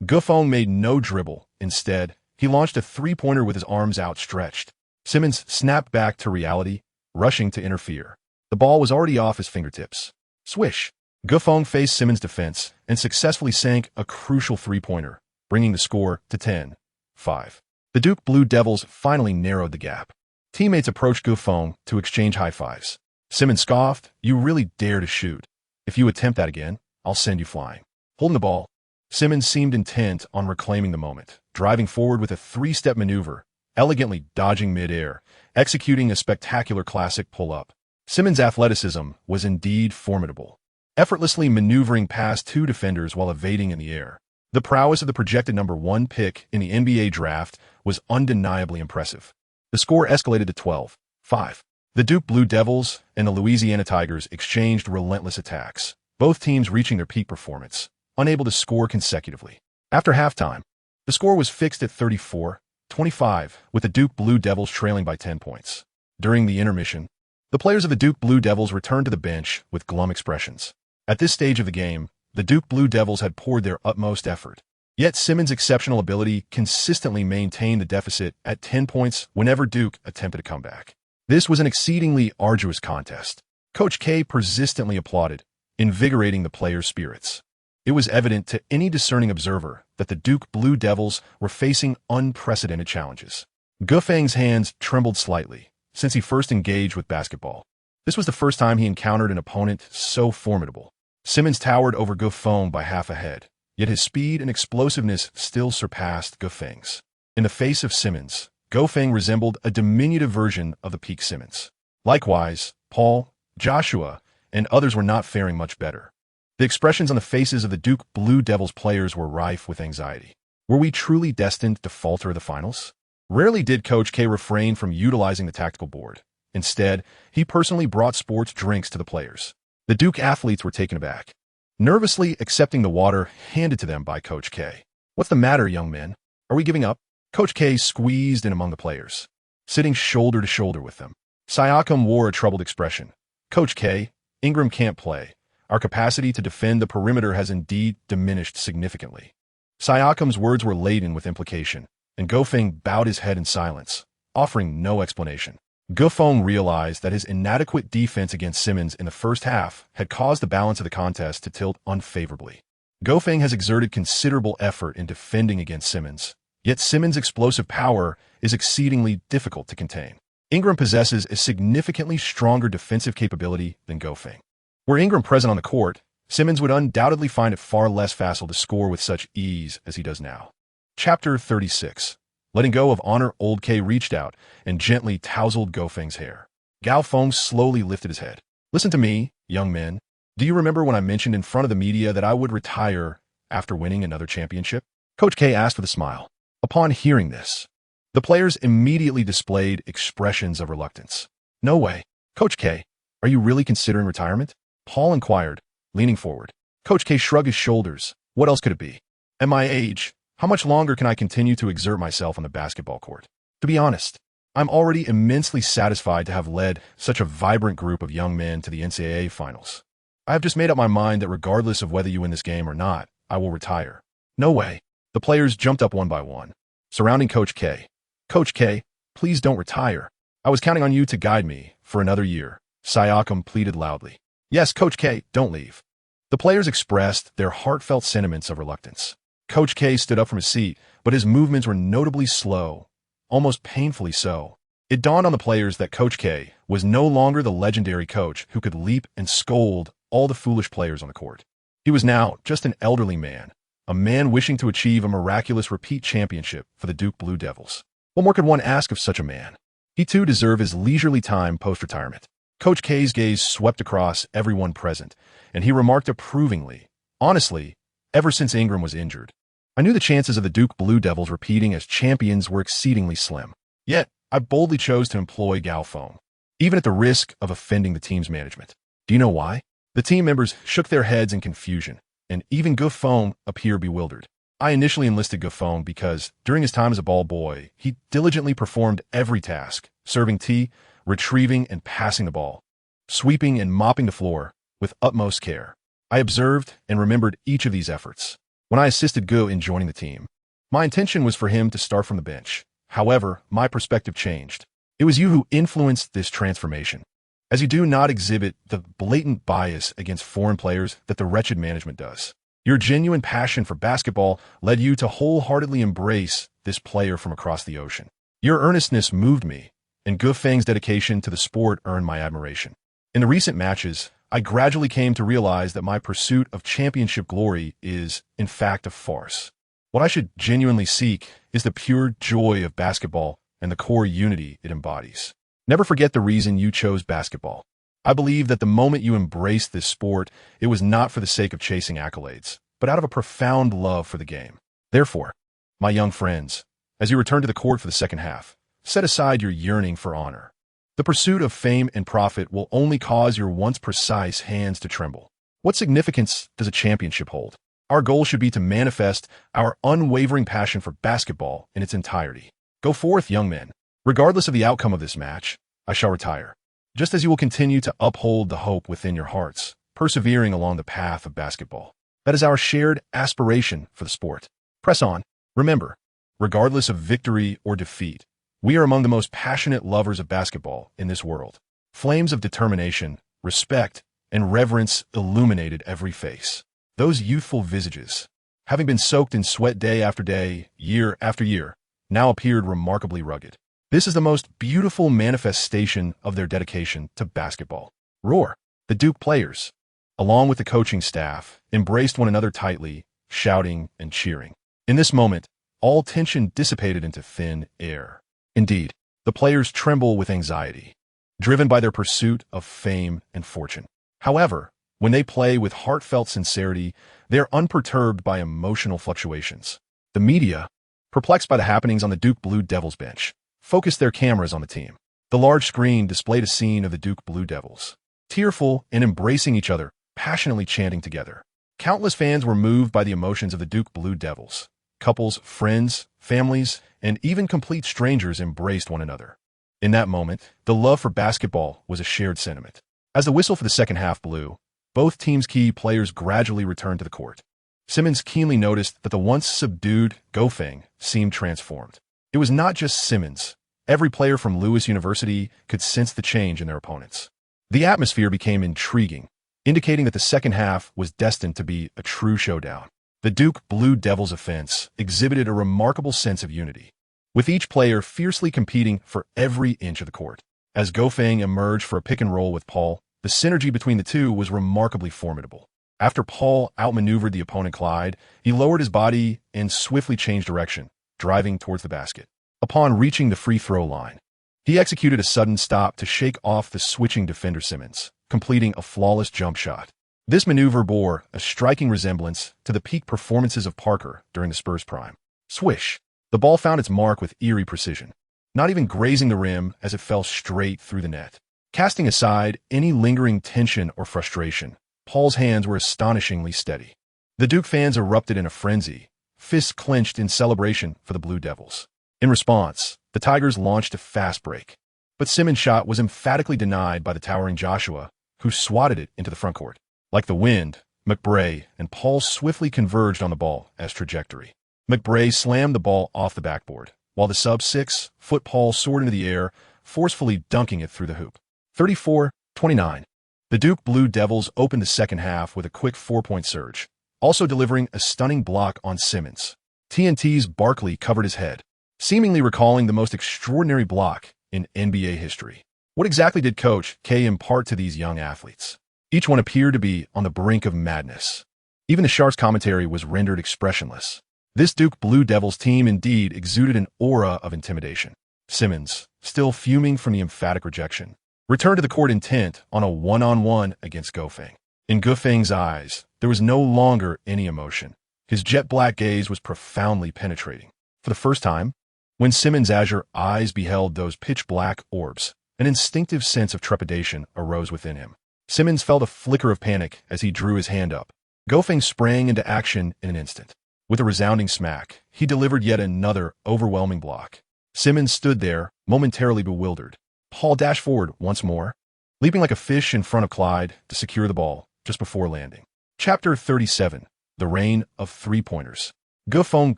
Gufeng made no dribble. Instead, he launched a three-pointer with his arms outstretched. Simmons snapped back to reality, rushing to interfere. The ball was already off his fingertips. Swish! Gufeng faced Simmons' defense and successfully sank a crucial three-pointer, bringing the score to 10-5. The Duke Blue Devils finally narrowed the gap. Teammates approached Gufeng to exchange high-fives. Simmons scoffed, "You really dare to shoot. If you attempt that again, I'll send you flying." Holding the ball, Simmons seemed intent on reclaiming the moment, driving forward with a three-step maneuver, elegantly dodging mid-air, executing a spectacular classic pull-up. Simmons' athleticism was indeed formidable, effortlessly maneuvering past two defenders while evading in the air. The prowess of the projected number 1 pick in the NBA draft was undeniably impressive. The score escalated to 12-5. The Duke Blue Devils and the Louisiana Tigers exchanged relentless attacks, both teams reaching their peak performance, unable to score consecutively. After halftime, the score was fixed at 34-25, with the Duke Blue Devils trailing by 10 points. During the intermission, the players of the Duke Blue Devils returned to the bench with glum expressions. At this stage of the game, the Duke Blue Devils had poured their utmost effort. Yet Simmons' exceptional ability consistently maintained the deficit at 10 points whenever Duke attempted a comeback. This was an exceedingly arduous contest. Coach K persistently applauded, invigorating the players' spirits. It was evident to any discerning observer that the Duke Blue Devils were facing unprecedented challenges. Gufeng's hands trembled slightly since he first engaged with basketball. This was the first time he encountered an opponent so formidable. Simmons towered over Gufeng by half a head, yet his speed and explosiveness still surpassed Gufeng's. In the face of Simmons, Gufeng resembled a diminutive version of the peak Simmons. Likewise, Paul, Joshua, and others were not faring much better. The expressions on the faces of the Duke Blue Devils players were rife with anxiety. Were we truly destined to falter the finals? Rarely did Coach K refrain from utilizing the tactical board. Instead, he personally brought sports drinks to the players. The Duke athletes were taken aback, nervously accepting the water handed to them by Coach K. "What's the matter, young men? Are we giving up?" Coach K squeezed in among the players, sitting shoulder to shoulder with them. Siakam wore a troubled expression. "Coach K, Ingram can't play. Our capacity to defend the perimeter has indeed diminished significantly." Siakam's words were laden with implication, and Gofeng bowed his head in silence, offering no explanation. Gofeng realized that his inadequate defense against Simmons in the first half had caused the balance of the contest to tilt unfavorably. Gofeng has exerted considerable effort in defending against Simmons, yet Simmons' explosive power is exceedingly difficult to contain. Ingram possesses a significantly stronger defensive capability than Gofeng. Were Ingram present on the court, Simmons would undoubtedly find it far less facile to score with such ease as he does now. Chapter 36. Letting go of honor, Old K reached out and gently tousled Gofeng's hair. Gao Feng slowly lifted his head. "Listen to me, young men. Do you remember when I mentioned in front of the media that I would retire after winning another championship?" Coach K asked with a smile. Upon hearing this, the players immediately displayed expressions of reluctance. "No way. Coach K, are you really considering retirement?" Paul inquired, leaning forward. Coach K shrugged his shoulders. "What else could it be? At my age, how much longer can I continue to exert myself on the basketball court? To be honest, I'm already immensely satisfied to have led such a vibrant group of young men to the NCAA finals. I have just made up my mind that regardless of whether you win this game or not, I will retire." "No way." The players jumped up one by one, surrounding Coach K. "Coach K, please don't retire. I was counting on you to guide me for another year," Siakam pleaded loudly. "Yes, Coach K, don't leave." The players expressed their heartfelt sentiments of reluctance. Coach K stood up from his seat, but his movements were notably slow, almost painfully so. It dawned on the players that Coach K was no longer the legendary coach who could leap and scold all the foolish players on the court. He was now just an elderly man, a man wishing to achieve a miraculous repeat championship for the Duke Blue Devils. What more could one ask of such a man? He too deserved his leisurely time post-retirement. Coach K's gaze swept across everyone present, and he remarked approvingly, "Honestly, ever since Ingram was injured, I knew the chances of the Duke Blue Devils repeating as champions were exceedingly slim. Yet, I boldly chose to employ Gao Feng, even at the risk of offending the team's management. Do you know why?" The team members shook their heads in confusion, and even Gofeng appeared bewildered. "I initially enlisted Gofeng because, during his time as a ball boy, he diligently performed every task, serving tea, retrieving and passing the ball, sweeping and mopping the floor, with utmost care. I observed and remembered each of these efforts when I assisted Go in joining the team. My intention was for him to start from the bench. However, my perspective changed. It was you who influenced this transformation, as you do not exhibit the blatant bias against foreign players that the wretched management does. Your genuine passion for basketball led you to wholeheartedly embrace this player from across the ocean. Your earnestness moved me, and Gofeng's dedication to the sport earned my admiration. In the recent matches, I gradually came to realize that my pursuit of championship glory is, in fact, a farce. What I should genuinely seek is the pure joy of basketball and the core unity it embodies. Never forget the reason you chose basketball. I believe that the moment you embraced this sport, it was not for the sake of chasing accolades, but out of a profound love for the game. Therefore, my young friends, as you return to the court for the second half, set aside your yearning for honor. The pursuit of fame and profit will only cause your once precise hands to tremble. What significance does a championship hold? Our goal should be to manifest our unwavering passion for basketball in its entirety. Go forth, young men. Regardless of the outcome of this match, I shall retire, just as you will continue to uphold the hope within your hearts, persevering along the path of basketball. That is our shared aspiration for the sport. Press on. Remember, regardless of victory or defeat, we are among the most passionate lovers of basketball in this world. Flames of determination, respect, and reverence illuminated every face. Those youthful visages, having been soaked in sweat day after day, year after year, now appeared remarkably rugged. This is the most beautiful manifestation of their dedication to basketball. Roar! The Duke players, along with the coaching staff, embraced one another tightly, shouting and cheering. In this moment, all tension dissipated into thin air. Indeed, the players tremble with anxiety, driven by their pursuit of fame and fortune. However, when they play with heartfelt sincerity, they are unperturbed by emotional fluctuations. The media, perplexed by the happenings on the Duke Blue Devils bench, focused their cameras on the team. The large screen displayed a scene of the Duke Blue Devils, tearful and embracing each other, passionately chanting together. Countless fans were moved by the emotions of the Duke Blue Devils. Couples, friends, families, and even complete strangers embraced one another. In that moment, the love for basketball was a shared sentiment. As the whistle for the second half blew, both teams' key players gradually returned to the court. Simmons keenly noticed that the once subdued Gofeng seemed transformed. It was not just Simmons. Every player from Lewis University could sense the change in their opponents. The atmosphere became intriguing, indicating that the second half was destined to be a true showdown. The Duke Blue Devils offense exhibited a remarkable sense of unity, with each player fiercely competing for every inch of the court. As Gofeng emerged for a pick and roll with Paul, the synergy between the two was remarkably formidable. After Paul outmaneuvered the opponent Clyde, he lowered his body and swiftly changed direction, driving towards the basket. Upon reaching the free throw line, he executed a sudden stop to shake off the switching defender Simmons, completing a flawless jump shot. This maneuver bore a striking resemblance to the peak performances of Parker during the Spurs' prime. Swish! The ball found its mark with eerie precision, not even grazing the rim as it fell straight through the net. Casting aside any lingering tension or frustration, Paul's hands were astonishingly steady. The Duke fans erupted in a frenzy, fists clenched in celebration for the Blue Devils. In response, the Tigers launched a fast break, but Simmons' shot was emphatically denied by the towering Joshua, who swatted it into the front court. Like the wind, McBray and Paul swiftly converged on the ball as trajectory. McBray slammed the ball off the backboard, while the sub-6-foot Paul soared into the air, forcefully dunking it through the hoop. 34-29. The Duke Blue Devils opened the second half with a quick 4-point surge, also delivering a stunning block on Simmons. TNT's Barkley covered his head, seemingly recalling the most extraordinary block in NBA history. What exactly did Coach K impart to these young athletes? Each one appeared to be on the brink of madness. Even the Sharks' commentary was rendered expressionless. This Duke Blue Devils team indeed exuded an aura of intimidation. Simmons, still fuming from the emphatic rejection, returned to the court intent on a one-on-one against Gofeng. In Gofeng's eyes, there was no longer any emotion. His jet-black gaze was profoundly penetrating. For the first time, when Simmons' azure eyes beheld those pitch-black orbs, an instinctive sense of trepidation arose within him. Simmons felt a flicker of panic as he drew his hand up. Gofeng sprang into action in an instant. With a resounding smack, he delivered yet another overwhelming block. Simmons stood there, momentarily bewildered. Paul dashed forward once more, leaping like a fish in front of Clyde to secure the ball just before landing. Chapter 37. The Reign of Three-Pointers. Gofeng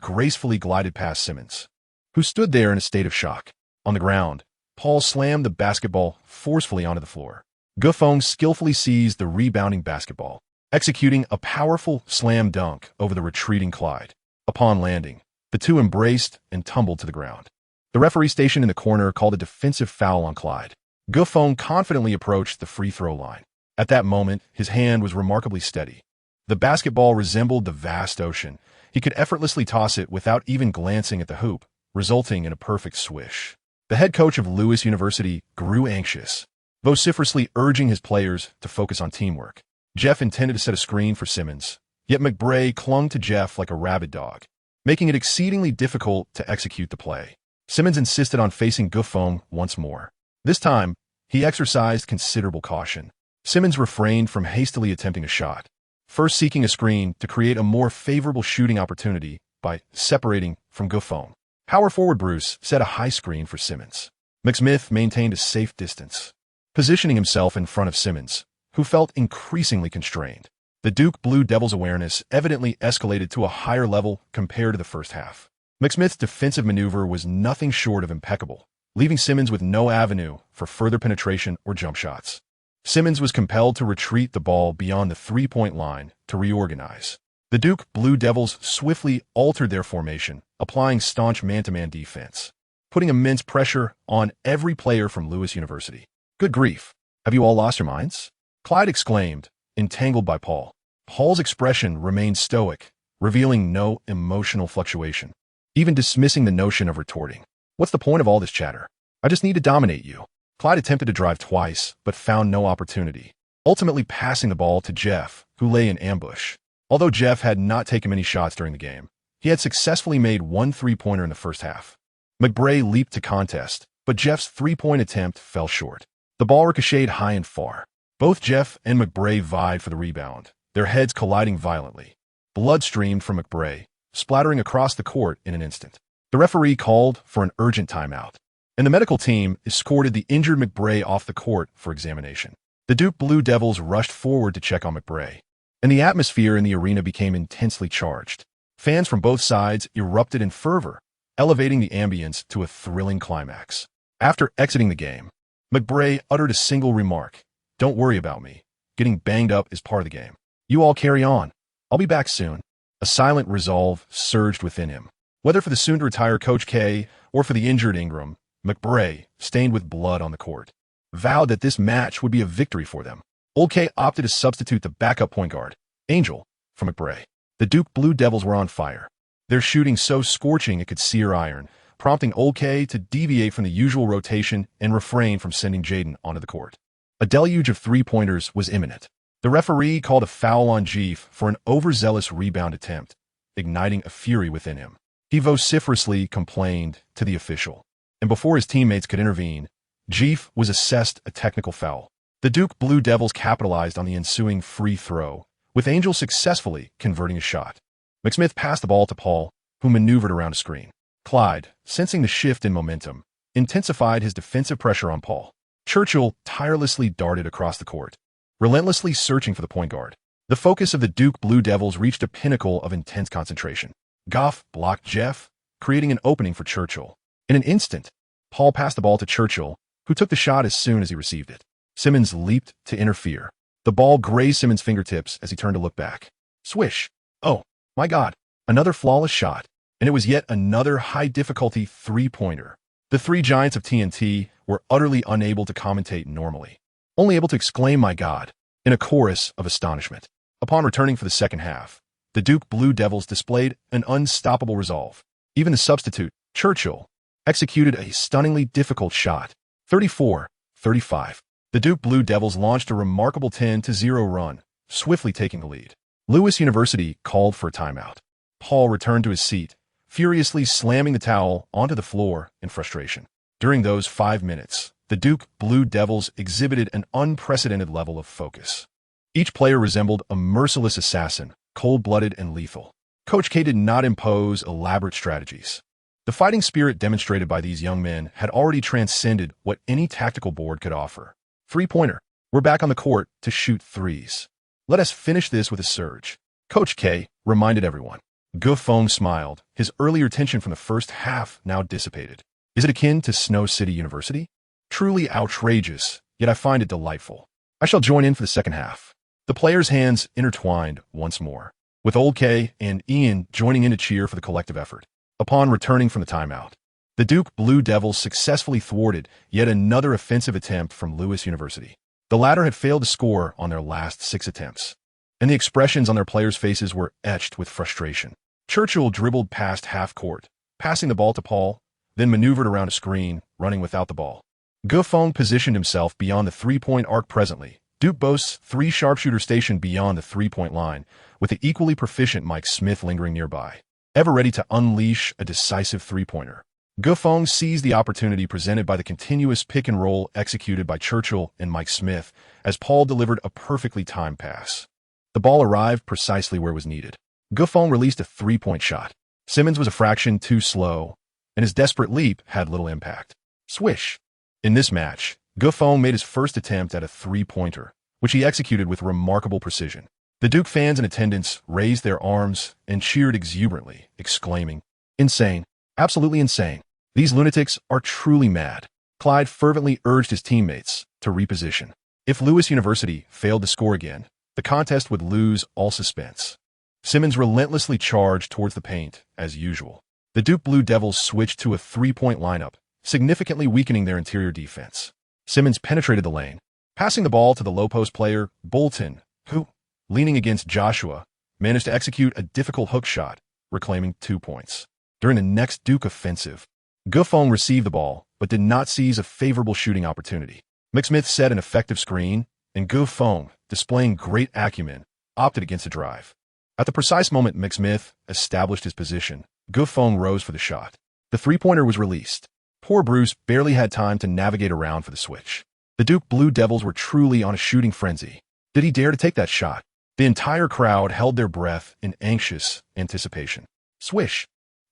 gracefully glided past Simmons, who stood there in a state of shock. On the ground, Paul slammed the basketball forcefully onto the floor. Gofeng skillfully seized the rebounding basketball, executing a powerful slam dunk over the retreating Clyde. Upon landing, the two embraced and tumbled to the ground. The referee stationed in the corner called a defensive foul on Clyde. Gofeng confidently approached the free throw line. At that moment, his hand was remarkably steady. The basketball resembled the vast ocean. He could effortlessly toss it without even glancing at the hoop, resulting in a perfect swish. The head coach of Lewis University grew anxious, vociferously urging his players to focus on teamwork. Jeff intended to set a screen for Simmons, yet McBray clung to Jeff like a rabid dog, making it exceedingly difficult to execute the play. Simmons insisted on facing Gofeng once more. This time, he exercised considerable caution. Simmons refrained from hastily attempting a shot, first seeking a screen to create a more favorable shooting opportunity by separating from Gofeng. Power forward Bruce set a high screen for Simmons. McSmith maintained a safe distance, positioning himself in front of Simmons, who felt increasingly constrained. The Duke Blue Devils' awareness evidently escalated to a higher level compared to the first half. McSmith's defensive maneuver was nothing short of impeccable, leaving Simmons with no avenue for further penetration or jump shots. Simmons was compelled to retreat the ball beyond the three-point line to reorganize. The Duke Blue Devils swiftly altered their formation, applying staunch man-to-man defense, putting immense pressure on every player from Lewis University. "Good grief, have you all lost your minds?" Clyde exclaimed, entangled by Paul. Paul's expression remained stoic, revealing no emotional fluctuation, even dismissing the notion of retorting. "What's the point of all this chatter? I just need to dominate you." Clyde attempted to drive twice, but found no opportunity. ultimately passing the ball to Jeff, who lay in ambush. Although Jeff had not taken many shots during the game, he had successfully made one three-pointer in the first half. McBray leaped to contest, but Jeff's three-point attempt fell short. The ball ricocheted high and far. Both Jeff and McBray vied for the rebound, their heads colliding violently. Blood streamed from McBray, splattering across the court in an instant. The referee called for an urgent timeout, and the medical team escorted the injured McBray off the court for examination. The Duke Blue Devils rushed forward to check on McBray, and the atmosphere in the arena became intensely charged. Fans from both sides erupted in fervor, elevating the ambience to a thrilling climax. After exiting the game, McBray uttered a single remark: "Don't worry about me. Getting banged up is part of the game. You all carry on. I'll be back soon." A silent resolve surged within him. Whether for the soon-to-retire Coach K or for the injured Ingram, McBray, stained with blood on the court, vowed that this match would be a victory for them. Old K opted to substitute the backup point guard, Angel, for McBray. The Duke Blue Devils were on fire, their shooting so scorching it could sear iron, prompting Old K to deviate from the usual rotation and refrain from sending Jaden onto the court. A deluge of three-pointers was imminent. The referee called a foul on Jeff for an overzealous rebound attempt, igniting a fury within him. He vociferously complained to the official, and before his teammates could intervene, Jeff was assessed a technical foul. The Duke Blue Devils capitalized on the ensuing free throw, with Angel successfully converting a shot. McSmith passed the ball to Paul, who maneuvered around a screen. Clyde, sensing the shift in momentum, intensified his defensive pressure on Paul. Churchill tirelessly darted across the court, relentlessly searching for the point guard. The focus of the Duke Blue Devils reached a pinnacle of intense concentration. Goff blocked Jeff, creating an opening for Churchill. In an instant, Paul passed the ball to Churchill, who took the shot as soon as he received it. Simmons leaped to interfere. The ball grazed Simmons' fingertips as he turned to look back. Swish! Oh, my God! Another flawless shot, and it was yet another high-difficulty three-pointer. The three giants of TNT were utterly unable to commentate normally, only able to exclaim "My God!" in a chorus of astonishment. Upon returning for the second half, the Duke Blue Devils displayed an unstoppable resolve. Even the substitute, Churchill, executed a stunningly difficult shot. 34-35. The Duke Blue Devils launched a remarkable 10-0 run, swiftly taking the lead. Lewis University called for a timeout. Paul returned to his seat, furiously slamming the towel onto the floor in frustration. During those 5 minutes, the Duke Blue Devils exhibited an unprecedented level of focus. Each player resembled a merciless assassin, cold-blooded and lethal. Coach K did not impose elaborate strategies. The fighting spirit demonstrated by these young men had already transcended what any tactical board could offer. Three-pointer. We're back on the court to shoot threes. Let us finish this with a surge. Coach K reminded everyone. Gufong smiled, his earlier tension from the first half now dissipated. Is it akin to Snow City University? Truly outrageous, yet I find it delightful. I shall join in for the second half. The players' hands intertwined once more, with Old K and Ian joining in to cheer for the collective effort. Upon returning from the timeout, the Duke Blue Devils successfully thwarted yet another offensive attempt from Lewis University. The latter had failed to score on their last 6 attempts, and the expressions on their players' faces were etched with frustration. Churchill dribbled past half court, passing the ball to Paul, then maneuvered around a screen, running without the ball. Gufong positioned himself beyond the three-point arc presently. Duke boasts 3 sharpshooters stationed beyond the three-point line, with the equally proficient Mike Smith lingering nearby, ever ready to unleash a decisive three-pointer. Gufong seized the opportunity presented by the continuous pick-and-roll executed by Churchill and Mike Smith as Paul delivered a perfectly timed pass. The ball arrived precisely where it was needed. Gufong released a three-point shot. Simmons was a fraction too slow, and his desperate leap had little impact. Swish! In this match, Gufong made his first attempt at a three-pointer, which he executed with remarkable precision. The Duke fans in attendance raised their arms and cheered exuberantly, exclaiming, "Insane! Absolutely insane! These lunatics are truly mad." Clyde fervently urged his teammates to reposition. If Lewis University failed to score again, the contest would lose all suspense. Simmons relentlessly charged towards the paint, as usual. The Duke Blue Devils switched to a three-point lineup, significantly weakening their interior defense. Simmons penetrated the lane, passing the ball to the low-post player, Bolton, who, leaning against Joshua, managed to execute a difficult hook shot, reclaiming 2 points. During the next Duke offensive, Gufong received the ball, but did not seize a favorable shooting opportunity. McSmith set an effective screen, and Gu Feng, displaying great acumen, opted against a drive. At the precise moment McSmith established his position, Gu Feng rose for the shot. The three-pointer was released. Poor Bruce barely had time to navigate around for the switch. The Duke Blue Devils were truly on a shooting frenzy. Did he dare to take that shot? The entire crowd held their breath in anxious anticipation. Swish!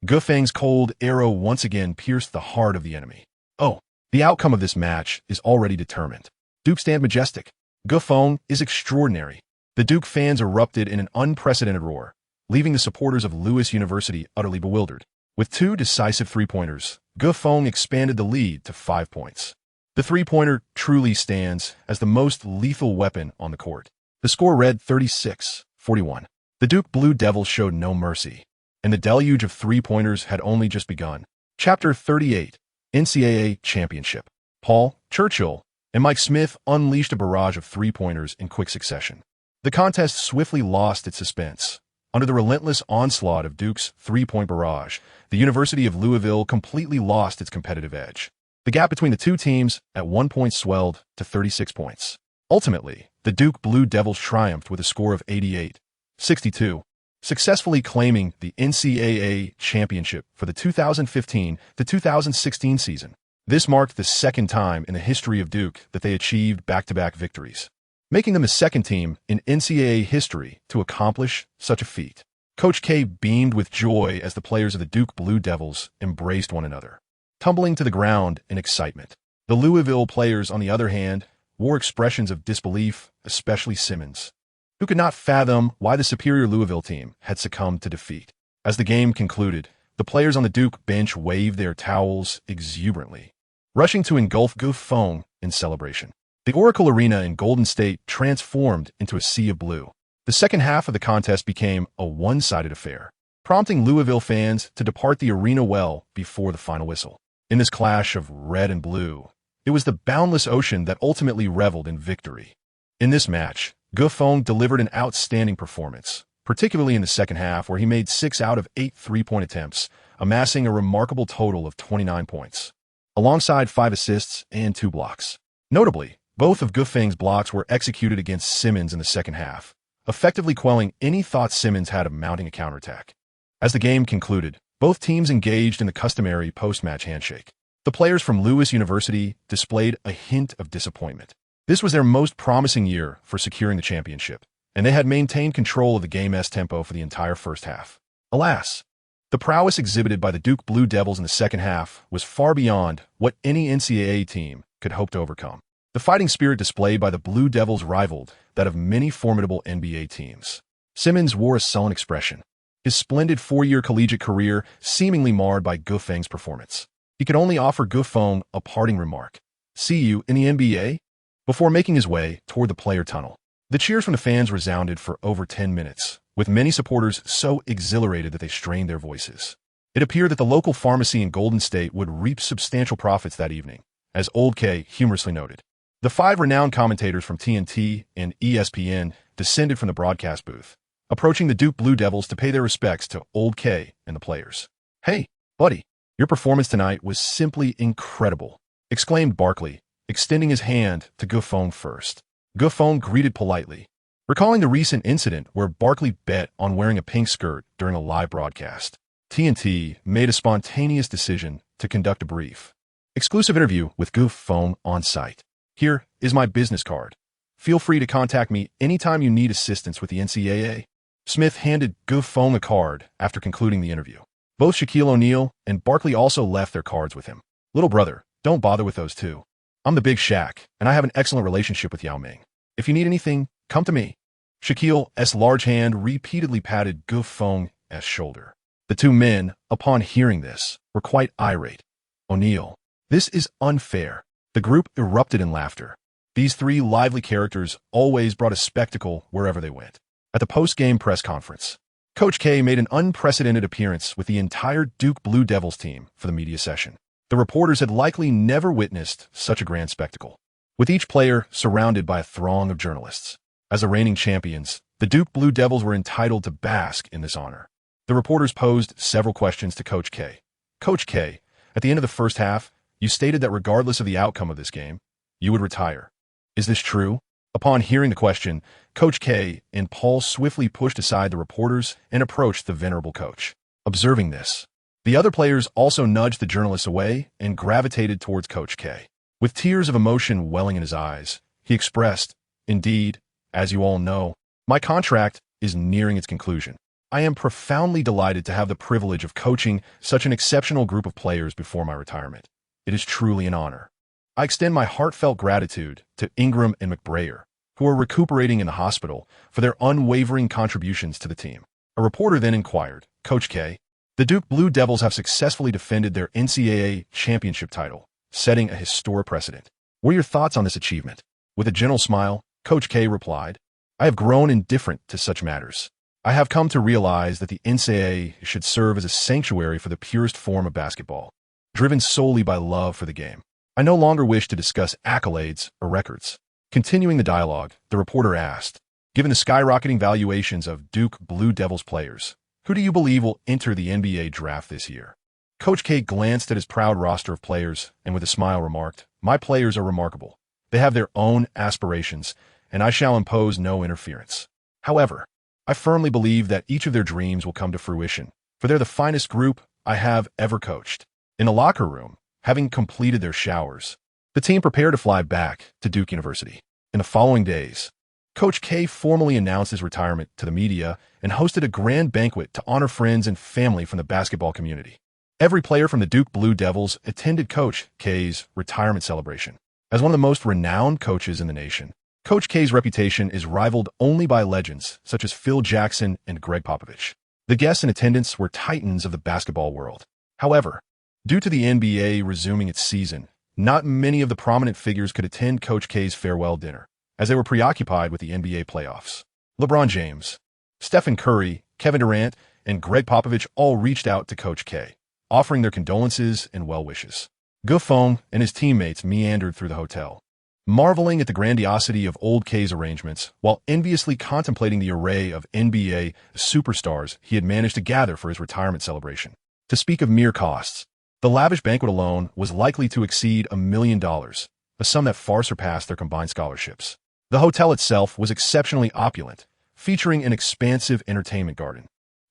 Gu Feng's cold arrow once again pierced the heart of the enemy. Oh, the outcome of this match is already determined. Duke stand majestic. Gu Feng is extraordinary. The Duke fans erupted in an unprecedented roar, leaving the supporters of Lewis University utterly bewildered. With two decisive three-pointers, Gu Feng expanded the lead to 5 points. The three-pointer truly stands as the most lethal weapon on the court. The score read 36-41. The Duke Blue Devils showed no mercy, and the deluge of three-pointers had only just begun. Chapter 38, NCAA Championship. Paul, Churchill, and Mike Smith unleashed a barrage of three-pointers in quick succession. The contest swiftly lost its suspense. Under the relentless onslaught of Duke's three-point barrage, the University of Louisville completely lost its competitive edge. The gap between the two teams at 1 point swelled to 36 points. Ultimately, the Duke Blue Devils triumphed with a score of 88-62, successfully claiming the NCAA championship for the 2015-2016 season. This marked the second time in the history of Duke that they achieved back-to-back victories, making them the second team in NCAA history to accomplish such a feat. Coach K beamed with joy as the players of the Duke Blue Devils embraced one another, tumbling to the ground in excitement. The Louisville players, on the other hand, wore expressions of disbelief, especially Simmons, who could not fathom why the superior Louisville team had succumbed to defeat. As the game concluded, the players on the Duke bench waved their towels exuberantly, rushing to engulf Gu Feng in celebration. The Oracle Arena in Golden State transformed into a sea of blue. The second half of the contest became a one-sided affair, prompting Louisville fans to depart the arena well before the final whistle. In this clash of red and blue, it was the boundless ocean that ultimately reveled in victory. In this match, Gu Feng delivered an outstanding performance, particularly in the second half where he made 6 out of 8 three-point attempts, amassing a remarkable total of 29 points, alongside 5 assists and 2 blocks. Notably, both of Gu Feng's blocks were executed against Simmons in the second half, effectively quelling any thought Simmons had of mounting a counterattack. As the game concluded, both teams engaged in the customary post-match handshake. The players from Lewis University displayed a hint of disappointment. This was their most promising year for securing the championship, and they had maintained control of the game's tempo for the entire first half. Alas, the prowess exhibited by the Duke Blue Devils in the second half was far beyond what any NCAA team could hope to overcome. The fighting spirit displayed by the Blue Devils rivaled that of many formidable NBA teams. Simmons wore a sullen expression, his splendid 4-year collegiate career seemingly marred by Gu Feng's performance. He could only offer Gu Feng a parting remark, "See you in the NBA?" before making his way toward the player tunnel. The cheers from the fans resounded for over 10 minutes, with many supporters so exhilarated that they strained their voices. It appeared that the local pharmacy in Golden State would reap substantial profits that evening, as Old K humorously noted. The 5 renowned commentators from TNT and ESPN descended from the broadcast booth, approaching the Duke Blue Devils to pay their respects to Old K and the players. "Hey, buddy, your performance tonight was simply incredible," exclaimed Barkley, extending his hand to Gu Feng first. Gu Feng greeted politely, recalling the recent incident where Barkley bet on wearing a pink skirt during a live broadcast. TNT made a spontaneous decision to conduct a brief, exclusive interview with Gu Feng on site. "Here is my business card. Feel free to contact me anytime you need assistance with the NCAA." Smith handed Gu Feng a card after concluding the interview. Both Shaquille O'Neal and Barkley also left their cards with him. "Little brother, don't bother with those two. I'm the big Shaq, and I have an excellent relationship with Yao Ming. If you need anything, come to me." Shaquille's large hand repeatedly patted Gu Feng's shoulder. The two men, upon hearing this, were quite irate. "O'Neal, this is unfair." The group erupted in laughter. These 3 lively characters always brought a spectacle wherever they went. At the post-game press conference, Coach K made an unprecedented appearance with the entire Duke Blue Devils team for the media session. The reporters had likely never witnessed such a grand spectacle, with each player surrounded by a throng of journalists. As the reigning champions, the Duke Blue Devils were entitled to bask in this honor. The reporters posed several questions to Coach K. "Coach K, at the end of the first half, you stated that regardless of the outcome of this game, you would retire. Is this true?" Upon hearing the question, Coach K and Paul swiftly pushed aside the reporters and approached the venerable coach. Observing this, the other players also nudged the journalists away and gravitated towards Coach K. With tears of emotion welling in his eyes, he expressed, "Indeed, as you all know, my contract is nearing its conclusion. I am profoundly delighted to have the privilege of coaching such an exceptional group of players before my retirement. It is truly an honor. I extend my heartfelt gratitude to Ingram and McBrayer, who are recuperating in the hospital, for their unwavering contributions to the team." A reporter then inquired, "Coach K, the Duke Blue Devils have successfully defended their NCAA championship title, setting a historic precedent. What are your thoughts on this achievement?" With a gentle smile, Coach K replied, "I have grown indifferent to such matters. I have come to realize that the NCAA should serve as a sanctuary for the purest form of basketball, driven solely by love for the game. I no longer wish to discuss accolades or records." Continuing the dialogue, the reporter asked, "Given the skyrocketing valuations of Duke Blue Devils players, who do you believe will enter the NBA draft this year?" Coach K glanced at his proud roster of players and with a smile remarked, "My players are remarkable. They have their own aspirations, and I shall impose no interference. However, I firmly believe that each of their dreams will come to fruition, for they're the finest group I have ever coached." In the locker room, having completed their showers, the team prepared to fly back to Duke University. In the following days, Coach K formally announced his retirement to the media and hosted a grand banquet to honor friends and family from the basketball community. Every player from the Duke Blue Devils attended Coach K's retirement celebration. As one of the most renowned coaches in the nation, Coach K's reputation is rivaled only by legends such as Phil Jackson and Greg Popovich. The guests in attendance were titans of the basketball world. However, due to the NBA resuming its season, not many of the prominent figures could attend Coach K's farewell dinner, as they were preoccupied with the NBA playoffs. LeBron James, Stephen Curry, Kevin Durant, and Greg Popovich all reached out to Coach K, offering their condolences and well wishes. Gufong and his teammates meandered through the hotel, marveling at the grandiosity of Old K's arrangements while enviously contemplating the array of NBA superstars he had managed to gather for his retirement celebration. To speak of mere costs, the lavish banquet alone was likely to exceed $1 million, a sum that far surpassed their combined scholarships. The hotel itself was exceptionally opulent, featuring an expansive entertainment garden,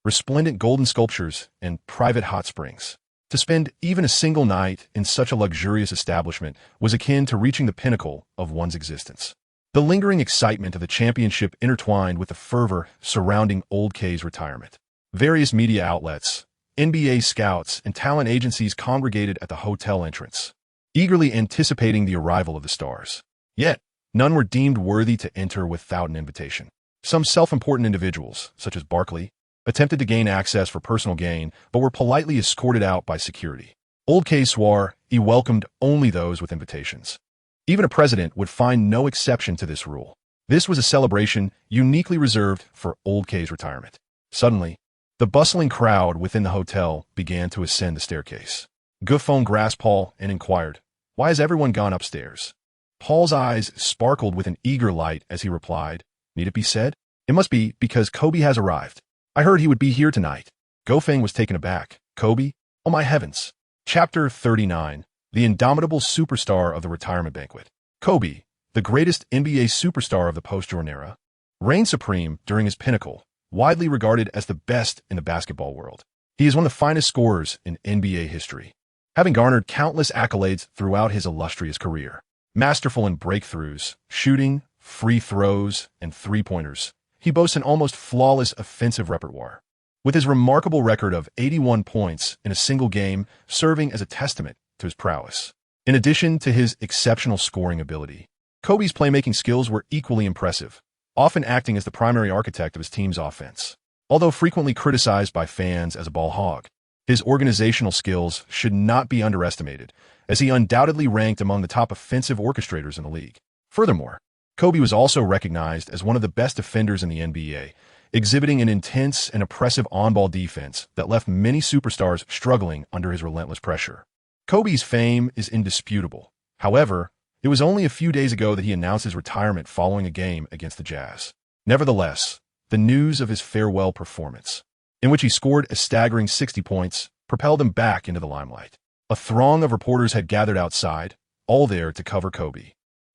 resplendent golden sculptures, and private hot springs. To spend even a single night in such a luxurious establishment was akin to reaching the pinnacle of one's existence. The lingering excitement of the championship intertwined with the fervor surrounding Old K's retirement. Various media outlets, NBA scouts, and talent agencies congregated at the hotel entrance, eagerly anticipating the arrival of the stars. Yet, none were deemed worthy to enter without an invitation. Some self-important individuals, such as Barkley, attempted to gain access for personal gain, but were politely escorted out by security. Old K swore he welcomed only those with invitations. Even a president would find no exception to this rule. This was a celebration uniquely reserved for Old K's retirement. Suddenly, the bustling crowd within the hotel began to ascend the staircase. Gufong grasped Paul and inquired, "Why has everyone gone upstairs?" Paul's eyes sparkled with an eager light as he replied, "Need it be said? It must be because Kobe has arrived. I heard he would be here tonight." Gofeng was taken aback. "Kobe? Oh my heavens." Chapter 39, the indomitable superstar of the retirement banquet. Kobe, the greatest NBA superstar of the post-Jordan era, reigned supreme during his pinnacle, widely regarded as the best in the basketball world. He is one of the finest scorers in NBA history, having garnered countless accolades throughout his illustrious career. Masterful in breakthroughs, shooting, free throws, and three-pointers, he boasts an almost flawless offensive repertoire, with his remarkable record of 81 points in a single game serving as a testament to his prowess. In addition to his exceptional scoring ability, Kobe's playmaking skills were equally impressive, often acting as the primary architect of his team's offense. Although frequently criticized by fans as a ball hog, his organizational skills should not be underestimated, as he undoubtedly ranked among the top offensive orchestrators in the league. Furthermore, Kobe was also recognized as one of the best defenders in the NBA, exhibiting an intense and oppressive on-ball defense that left many superstars struggling under his relentless pressure. Kobe's fame is indisputable. However, it was only a few days ago that he announced his retirement following a game against the Jazz. Nevertheless, the news of his farewell performance, in which he scored a staggering 60 points, propelled him back into the limelight. A throng of reporters had gathered outside, all there to cover Kobe.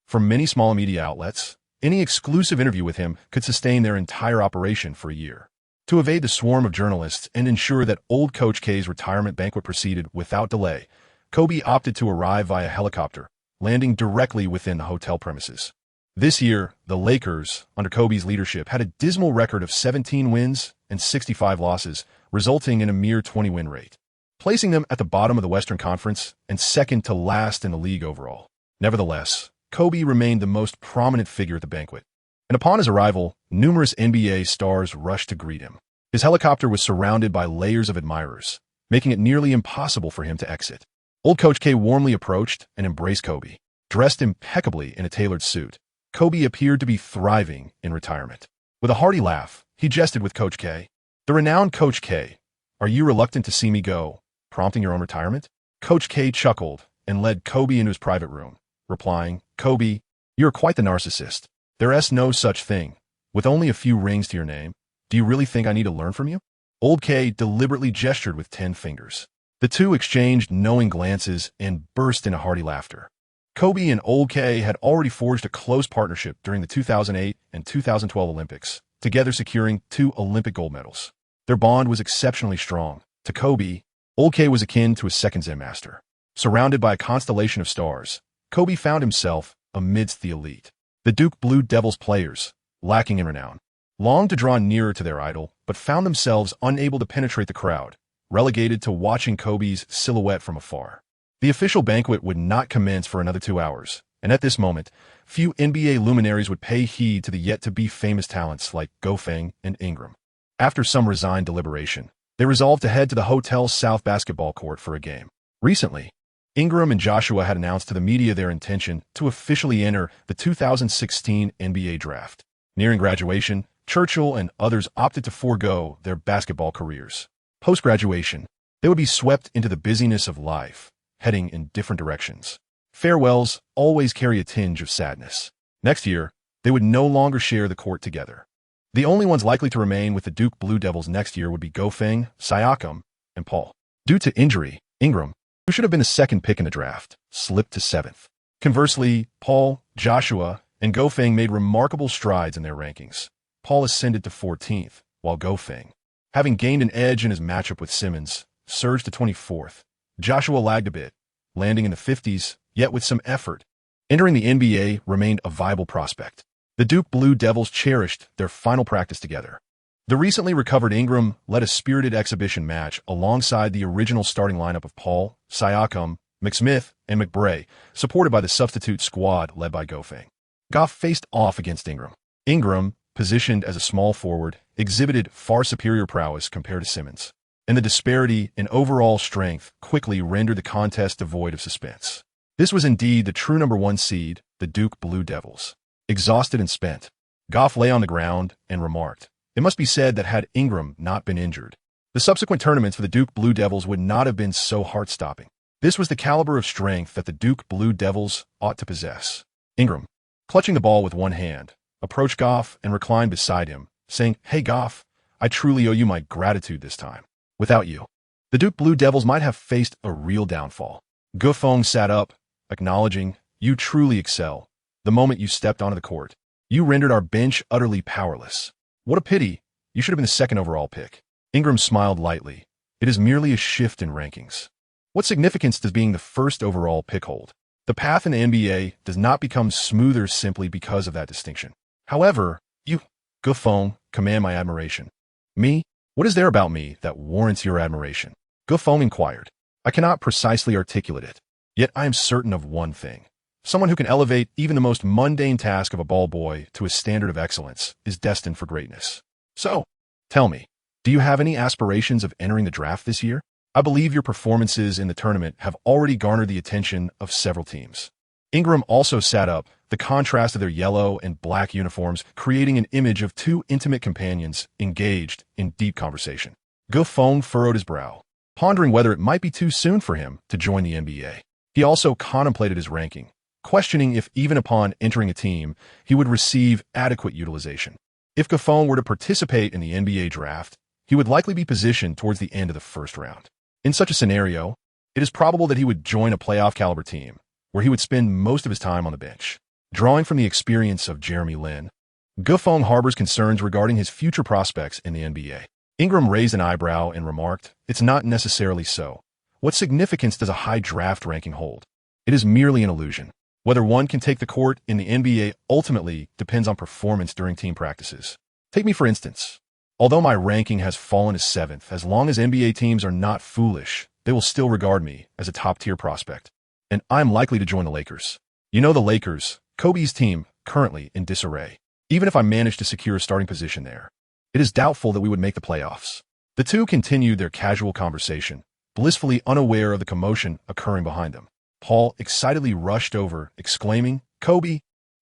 From many small media outlets, Any exclusive interview with him could sustain their entire operation for a year. To evade the swarm of journalists and ensure that old Coach K's retirement banquet proceeded without delay, Kobe opted to arrive via helicopter, landing directly within the hotel premises. This year, the Lakers, under Kobe's leadership, had a dismal record of 17 wins and 65 losses, resulting in a mere 20-win rate, placing them at the bottom of the Western Conference and second to last in the league overall. Nevertheless, Kobe remained the most prominent figure at the banquet, and upon his arrival, numerous NBA stars rushed to greet him. His helicopter was surrounded by layers of admirers, making it nearly impossible for him to exit. Old Coach K warmly approached and embraced Kobe. Dressed impeccably in a tailored suit, Kobe appeared to be thriving in retirement. With a hearty laugh, he jested with Coach K. "The renowned Coach K, are you reluctant to see me go, prompting your own retirement?" Coach K chuckled and led Kobe into his private room, replying, "Kobe, you're quite the narcissist. There's no such thing. With only a few rings to your name, do you really think I need to learn from you?" Old K deliberately gestured with 10 fingers. The two exchanged knowing glances and burst into hearty laughter. Kobe and Old K had already forged a close partnership during the 2008 and 2012 Olympics, together securing 2 Olympic gold medals. Their bond was exceptionally strong. To Kobe, Old K was akin to a second Zen master. Surrounded by a constellation of stars, Kobe found himself amidst the elite. The Duke Blue Devils players, lacking in renown, longed to draw nearer to their idol, but found themselves unable to penetrate the crowd, relegated to watching Kobe's silhouette from afar. The official banquet would not commence for another 2 hours, and at this moment, few NBA luminaries would pay heed to the yet-to-be famous talents like Gofeng and Ingram. After some resigned deliberation, they resolved to head to the hotel's South basketball court for a game. Recently, Ingram and Joshua had announced to the media their intention to officially enter the 2016 NBA draft. Nearing graduation, Churchill and others opted to forego their basketball careers. Post-graduation, they would be swept into the busyness of life, heading in different directions. Farewells always carry a tinge of sadness. Next year, they would no longer share the court together. The only ones likely to remain with the Duke Blue Devils next year would be Gofeng, Siakam, and Paul. Due to injury, Ingram, who should have been the second pick in the draft, slipped to 7th. Conversely, Paul, Joshua, and Gofeng made remarkable strides in their rankings. Paul ascended to 14th, while Gofeng, having gained an edge in his matchup with Simmons, surged to 24th. Joshua lagged a bit, landing in the 50s, yet with some effort. Entering the NBA remained a viable prospect. The Duke Blue Devils cherished their final practice together. The recently recovered Ingram led a spirited exhibition match alongside the original starting lineup of Paul, Siakam, McSmith, and McBray, supported by the substitute squad led by Gofeng. Goff faced off against Ingram. Ingram, positioned as a small forward, exhibited far superior prowess compared to Simmons, and the disparity in overall strength quickly rendered the contest devoid of suspense. This was indeed the true number 1 seed, the Duke Blue Devils. Exhausted and spent, Goff lay on the ground and remarked, "It must be said that had Ingram not been injured, the subsequent tournaments for the Duke Blue Devils would not have been so heart-stopping." This was the caliber of strength that the Duke Blue Devils ought to possess. Ingram, clutching the ball with one hand, approached Goff and reclined beside him, saying, "Hey Goff, I truly owe you my gratitude this time. Without you, the Duke Blue Devils might have faced a real downfall." Gofeng sat up, acknowledging, "You truly excel. The moment you stepped onto the court, you rendered our bench utterly powerless. What a pity. You should have been the 2nd overall pick." Ingram smiled lightly. "It is merely a shift in rankings. What significance does being the 1st overall pick hold? The path in the NBA does not become smoother simply because of that distinction. However, you, Gofeng, command my admiration." "Me? What is there about me that warrants your admiration?" Gofeng inquired. "I cannot precisely articulate it, yet I am certain of one thing. Someone who can elevate even the most mundane task of a ball boy to a standard of excellence is destined for greatness. So, tell me, do you have any aspirations of entering the draft this year? I believe your performances in the tournament have already garnered the attention of several teams." Ingram also sat up, the contrast of their yellow and black uniforms creating an image of 2 intimate companions engaged in deep conversation. Gofeng furrowed his brow, pondering whether it might be too soon for him to join the NBA. He also contemplated his ranking, questioning if even upon entering a team, he would receive adequate utilization. If Gofeng were to participate in the NBA draft, he would likely be positioned towards the end of the 1st round. In such a scenario, it is probable that he would join a playoff-caliber team, where he would spend most of his time on the bench. Drawing from the experience of Jeremy Lin, Gufeng harbors concerns regarding his future prospects in the NBA. Ingram raised an eyebrow and remarked, "It's not necessarily so. What significance does a high draft ranking hold? It is merely an illusion. Whether one can take the court in the NBA ultimately depends on performance during team practices. Take me for instance. Although my ranking has fallen to 7th, as long as NBA teams are not foolish, they will still regard me as a top-tier prospect. And I'm likely to join the Lakers. You know the Lakers, Kobe's team, currently in disarray. Even if I managed to secure a starting position there, it is doubtful that we would make the playoffs." The two continued their casual conversation, blissfully unaware of the commotion occurring behind them. Paul excitedly rushed over, exclaiming, "Kobe!"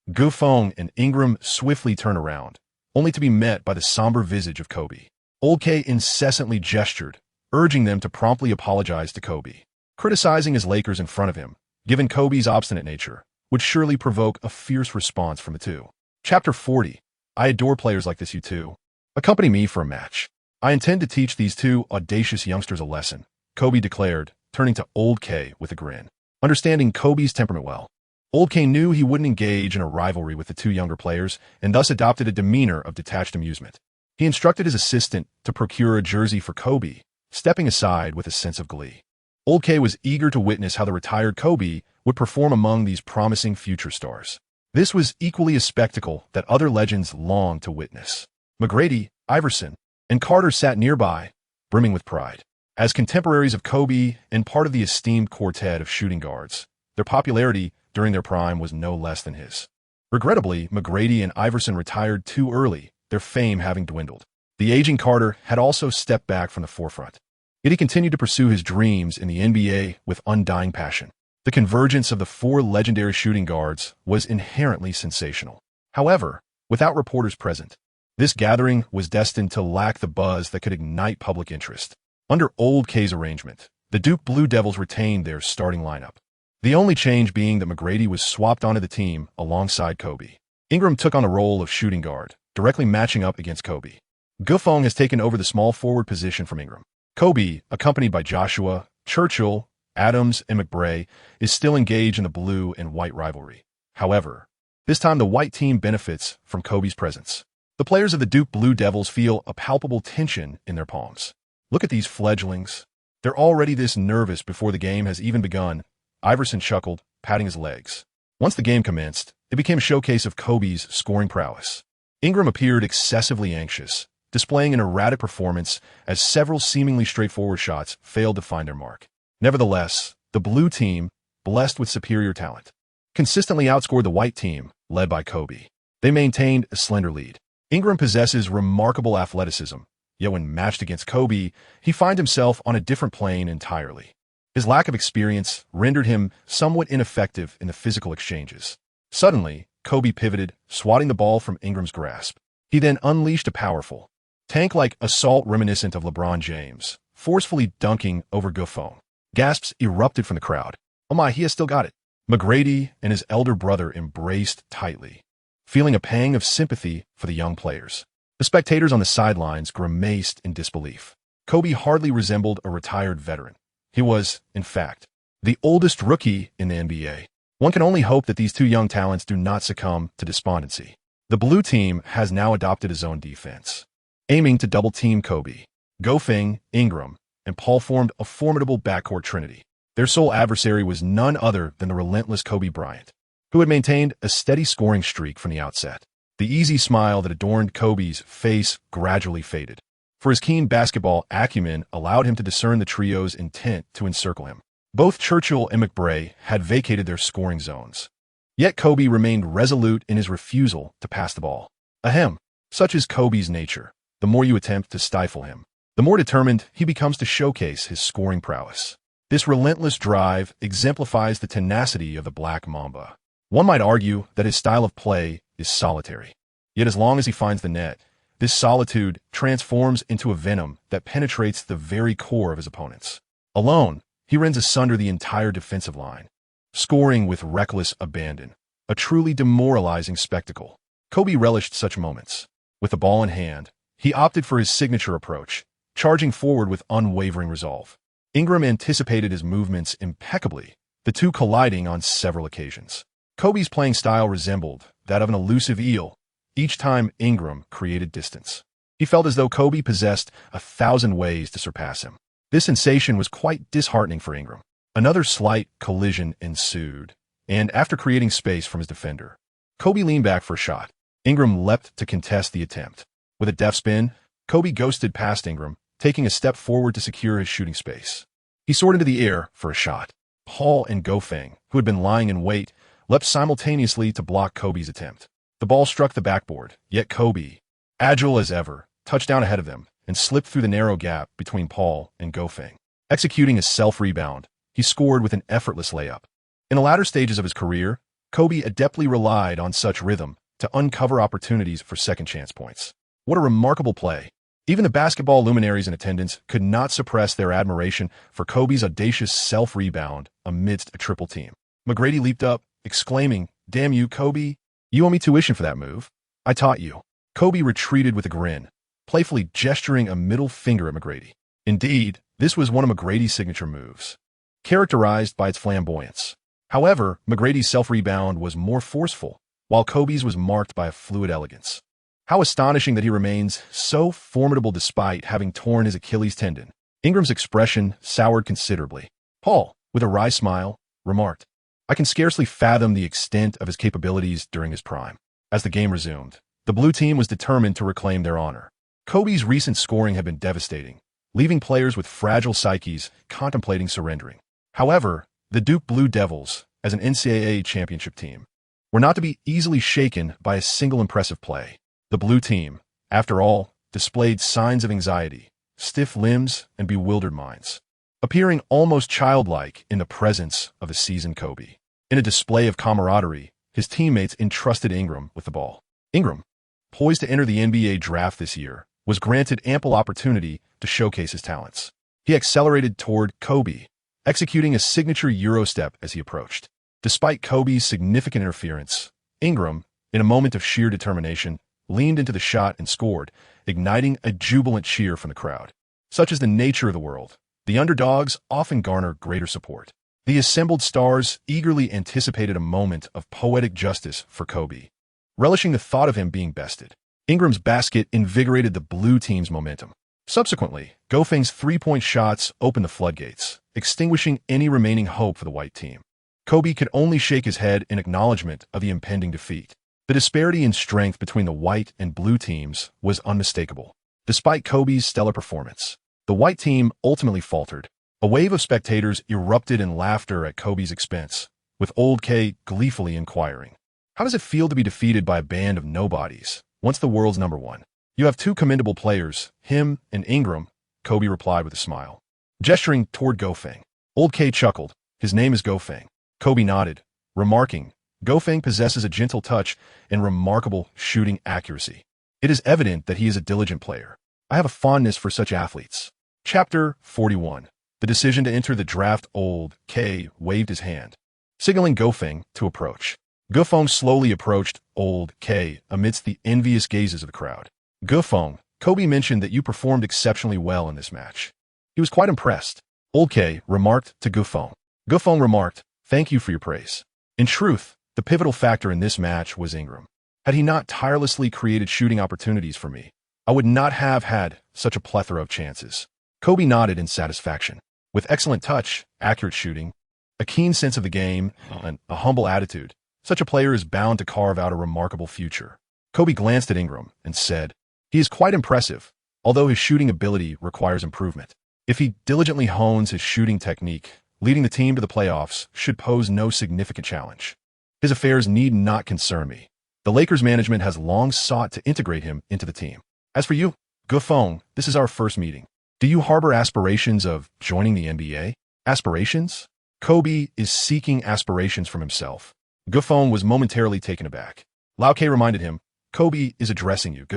Gufeng and Ingram swiftly turned around, only to be met by the somber visage of Kobe. Old K incessantly gestured, urging them to promptly apologize to Kobe. Criticizing his Lakers in front of him, given Kobe's obstinate nature, would surely provoke a fierce response from the two. Chapter 40. I adore players like this, you two. Accompany me for a match. I intend to teach these two audacious youngsters a lesson, Kobe declared, turning to Old K with a grin. Understanding Kobe's temperament well, Old K knew he wouldn't engage in a rivalry with the two younger players and thus adopted a demeanor of detached amusement. He instructed his assistant to procure a jersey for Kobe, stepping aside with a sense of glee. Old K was eager to witness how the retired Kobe would perform among these promising future stars. This was equally a spectacle that other legends longed to witness. McGrady, Iverson, and Carter sat nearby, brimming with pride. As contemporaries of Kobe and part of the esteemed quartet of shooting guards, their popularity during their prime was no less than his. Regrettably, McGrady and Iverson retired too early, their fame having dwindled. The aging Carter had also stepped back from the forefront. Yet he continued to pursue his dreams in the NBA with undying passion. The convergence of the four legendary shooting guards was inherently sensational. However, without reporters present, this gathering was destined to lack the buzz that could ignite public interest. Under Old K's arrangement, the Duke Blue Devils retained their starting lineup. The only change being that McGrady was swapped onto the team alongside Kobe. Ingram took on the role of shooting guard, directly matching up against Kobe. Gufeng has taken over the small forward position from Ingram. Kobe, accompanied by Joshua, Churchill, Adams, and McBray, is still engaged in the blue and white rivalry. However, this time the white team benefits from Kobe's presence. The players of the Duke Blue Devils feel a palpable tension in their palms. Look at these fledglings. They're already this nervous before the game has even begun. Iverson chuckled, patting his legs. Once the game commenced, it became a showcase of Kobe's scoring prowess. Ingram appeared excessively anxious, displaying an erratic performance as several seemingly straightforward shots failed to find their mark. Nevertheless, the blue team, blessed with superior talent, consistently outscored the white team, led by Kobe. They maintained a slender lead. Ingram possesses remarkable athleticism, yet when matched against Kobe, he finds himself on a different plane entirely. His lack of experience rendered him somewhat ineffective in the physical exchanges. Suddenly, Kobe pivoted, swatting the ball from Ingram's grasp. He then unleashed a powerful, tank-like assault reminiscent of LeBron James, forcefully dunking over Gufeng. Gasps erupted from the crowd. "Oh my, he has still got it." McGrady and his elder brother embraced tightly, feeling a pang of sympathy for the young players. The spectators on the sidelines grimaced in disbelief. Kobe hardly resembled a retired veteran. He was, in fact, the oldest rookie in the NBA. One can only hope that these two young talents do not succumb to despondency. The blue team has now adopted a zone defense, aiming to double-team Kobe. Gufeng, Ingram, and Paul formed a formidable backcourt trinity. Their sole adversary was none other than the relentless Kobe Bryant, who had maintained a steady scoring streak from the outset. The easy smile that adorned Kobe's face gradually faded, for his keen basketball acumen allowed him to discern the trio's intent to encircle him. Both Churchill and McBray had vacated their scoring zones. Yet Kobe remained resolute in his refusal to pass the ball. Ahem, such is Kobe's nature. The more you attempt to stifle him, the more determined he becomes to showcase his scoring prowess. This relentless drive exemplifies the tenacity of the Black Mamba. One might argue that his style of play is solitary. Yet as long as he finds the net, this solitude transforms into a venom that penetrates the very core of his opponents. Alone, he rends asunder the entire defensive line, scoring with reckless abandon, a truly demoralizing spectacle. Kobe relished such moments. With the ball in hand, he opted for his signature approach, charging forward with unwavering resolve. Ingram anticipated his movements impeccably, the two colliding on several occasions. Kobe's playing style resembled that of an elusive eel. Each time Ingram created distance, he felt as though Kobe possessed 1,000 ways to surpass him. This sensation was quite disheartening for Ingram. Another slight collision ensued, and after creating space from his defender, Kobe leaned back for a shot. Ingram leapt to contest the attempt. With a deft spin, Kobe ghosted past Ingram, taking a step forward to secure his shooting space. He soared into the air for a shot. Paul and Gofeng, who had been lying in wait, leapt simultaneously to block Kobe's attempt. The ball struck the backboard, yet Kobe, agile as ever, touched down ahead of them and slipped through the narrow gap between Paul and Gofeng. Executing a self-rebound, he scored with an effortless layup. In the latter stages of his career, Kobe adeptly relied on such rhythm to uncover opportunities for second-chance points. What a remarkable play. Even the basketball luminaries in attendance could not suppress their admiration for Kobe's audacious self-rebound amidst a triple team. McGrady leaped up, exclaiming, "Damn you, Kobe! You owe me tuition for that move. I taught you." Kobe retreated with a grin, playfully gesturing a middle finger at McGrady. Indeed, this was one of McGrady's signature moves, characterized by its flamboyance. However, McGrady's self-rebound was more forceful, while Kobe's was marked by a fluid elegance. How astonishing that he remains so formidable despite having torn his Achilles tendon. Ingram's expression soured considerably. Paul, with a wry smile, remarked, "I can scarcely fathom the extent of his capabilities during his prime." As the game resumed, the blue team was determined to reclaim their honor. Kobe's recent scoring had been devastating, leaving players with fragile psyches contemplating surrendering. However, the Duke Blue Devils, as an NCAA championship team, were not to be easily shaken by a single impressive play. The blue team, after all, displayed signs of anxiety, stiff limbs, and bewildered minds, appearing almost childlike in the presence of a seasoned Kobe. In a display of camaraderie, his teammates entrusted Ingram with the ball. Ingram, poised to enter the NBA draft this year, was granted ample opportunity to showcase his talents. He accelerated toward Kobe, executing a signature Euro step as he approached. Despite Kobe's significant interference, Ingram, in a moment of sheer determination, leaned into the shot and scored, igniting a jubilant cheer from the crowd. Such is the nature of the world. The underdogs often garner greater support. The assembled stars eagerly anticipated a moment of poetic justice for Kobe, relishing the thought of him being bested. Ingram's basket invigorated the blue team's momentum. Subsequently, Gofeng's three-point shots opened the floodgates, extinguishing any remaining hope for the white team. Kobe could only shake his head in acknowledgement of the impending defeat. The disparity in strength between the white and blue teams was unmistakable. Despite Kobe's stellar performance, the white team ultimately faltered. A wave of spectators erupted in laughter at Kobe's expense, with Old K gleefully inquiring, "How does it feel to be defeated by a band of nobodies, once the world's number one?" "You have two commendable players, him and Ingram," Kobe replied with a smile, gesturing toward Gofeng. Old K chuckled. "His name is Gofeng." Kobe nodded, remarking, "Gofeng possesses a gentle touch and remarkable shooting accuracy. It is evident that he is a diligent player. I have a fondness for such athletes." Chapter 41. The decision to enter the draft. Old K waved his hand, signaling Gofeng to approach. Gofeng slowly approached Old K amidst the envious gazes of the crowd. "Gofeng, Kobe mentioned that you performed exceptionally well in this match. He was quite impressed." Old K remarked to Gofeng. Gofeng remarked, "Thank you for your praise." In truth, the pivotal factor in this match was Ingram. Had he not tirelessly created shooting opportunities for me, I would not have had such a plethora of chances. Kobe nodded in satisfaction. With excellent touch, accurate shooting, a keen sense of the game, and a humble attitude, such a player is bound to carve out a remarkable future. Kobe glanced at Ingram and said, "He is quite impressive, although his shooting ability requires improvement. If he diligently hones his shooting technique, leading the team to the playoffs should pose no significant challenge. His affairs need not concern me. The Lakers management has long sought to integrate him into the team. As for you, Gofeng, this is our first meeting. Do you harbor aspirations of joining the NBA? Aspirations? Kobe is seeking aspirations from himself." Gofeng was momentarily taken aback. Lao K reminded him, "Kobe is addressing you,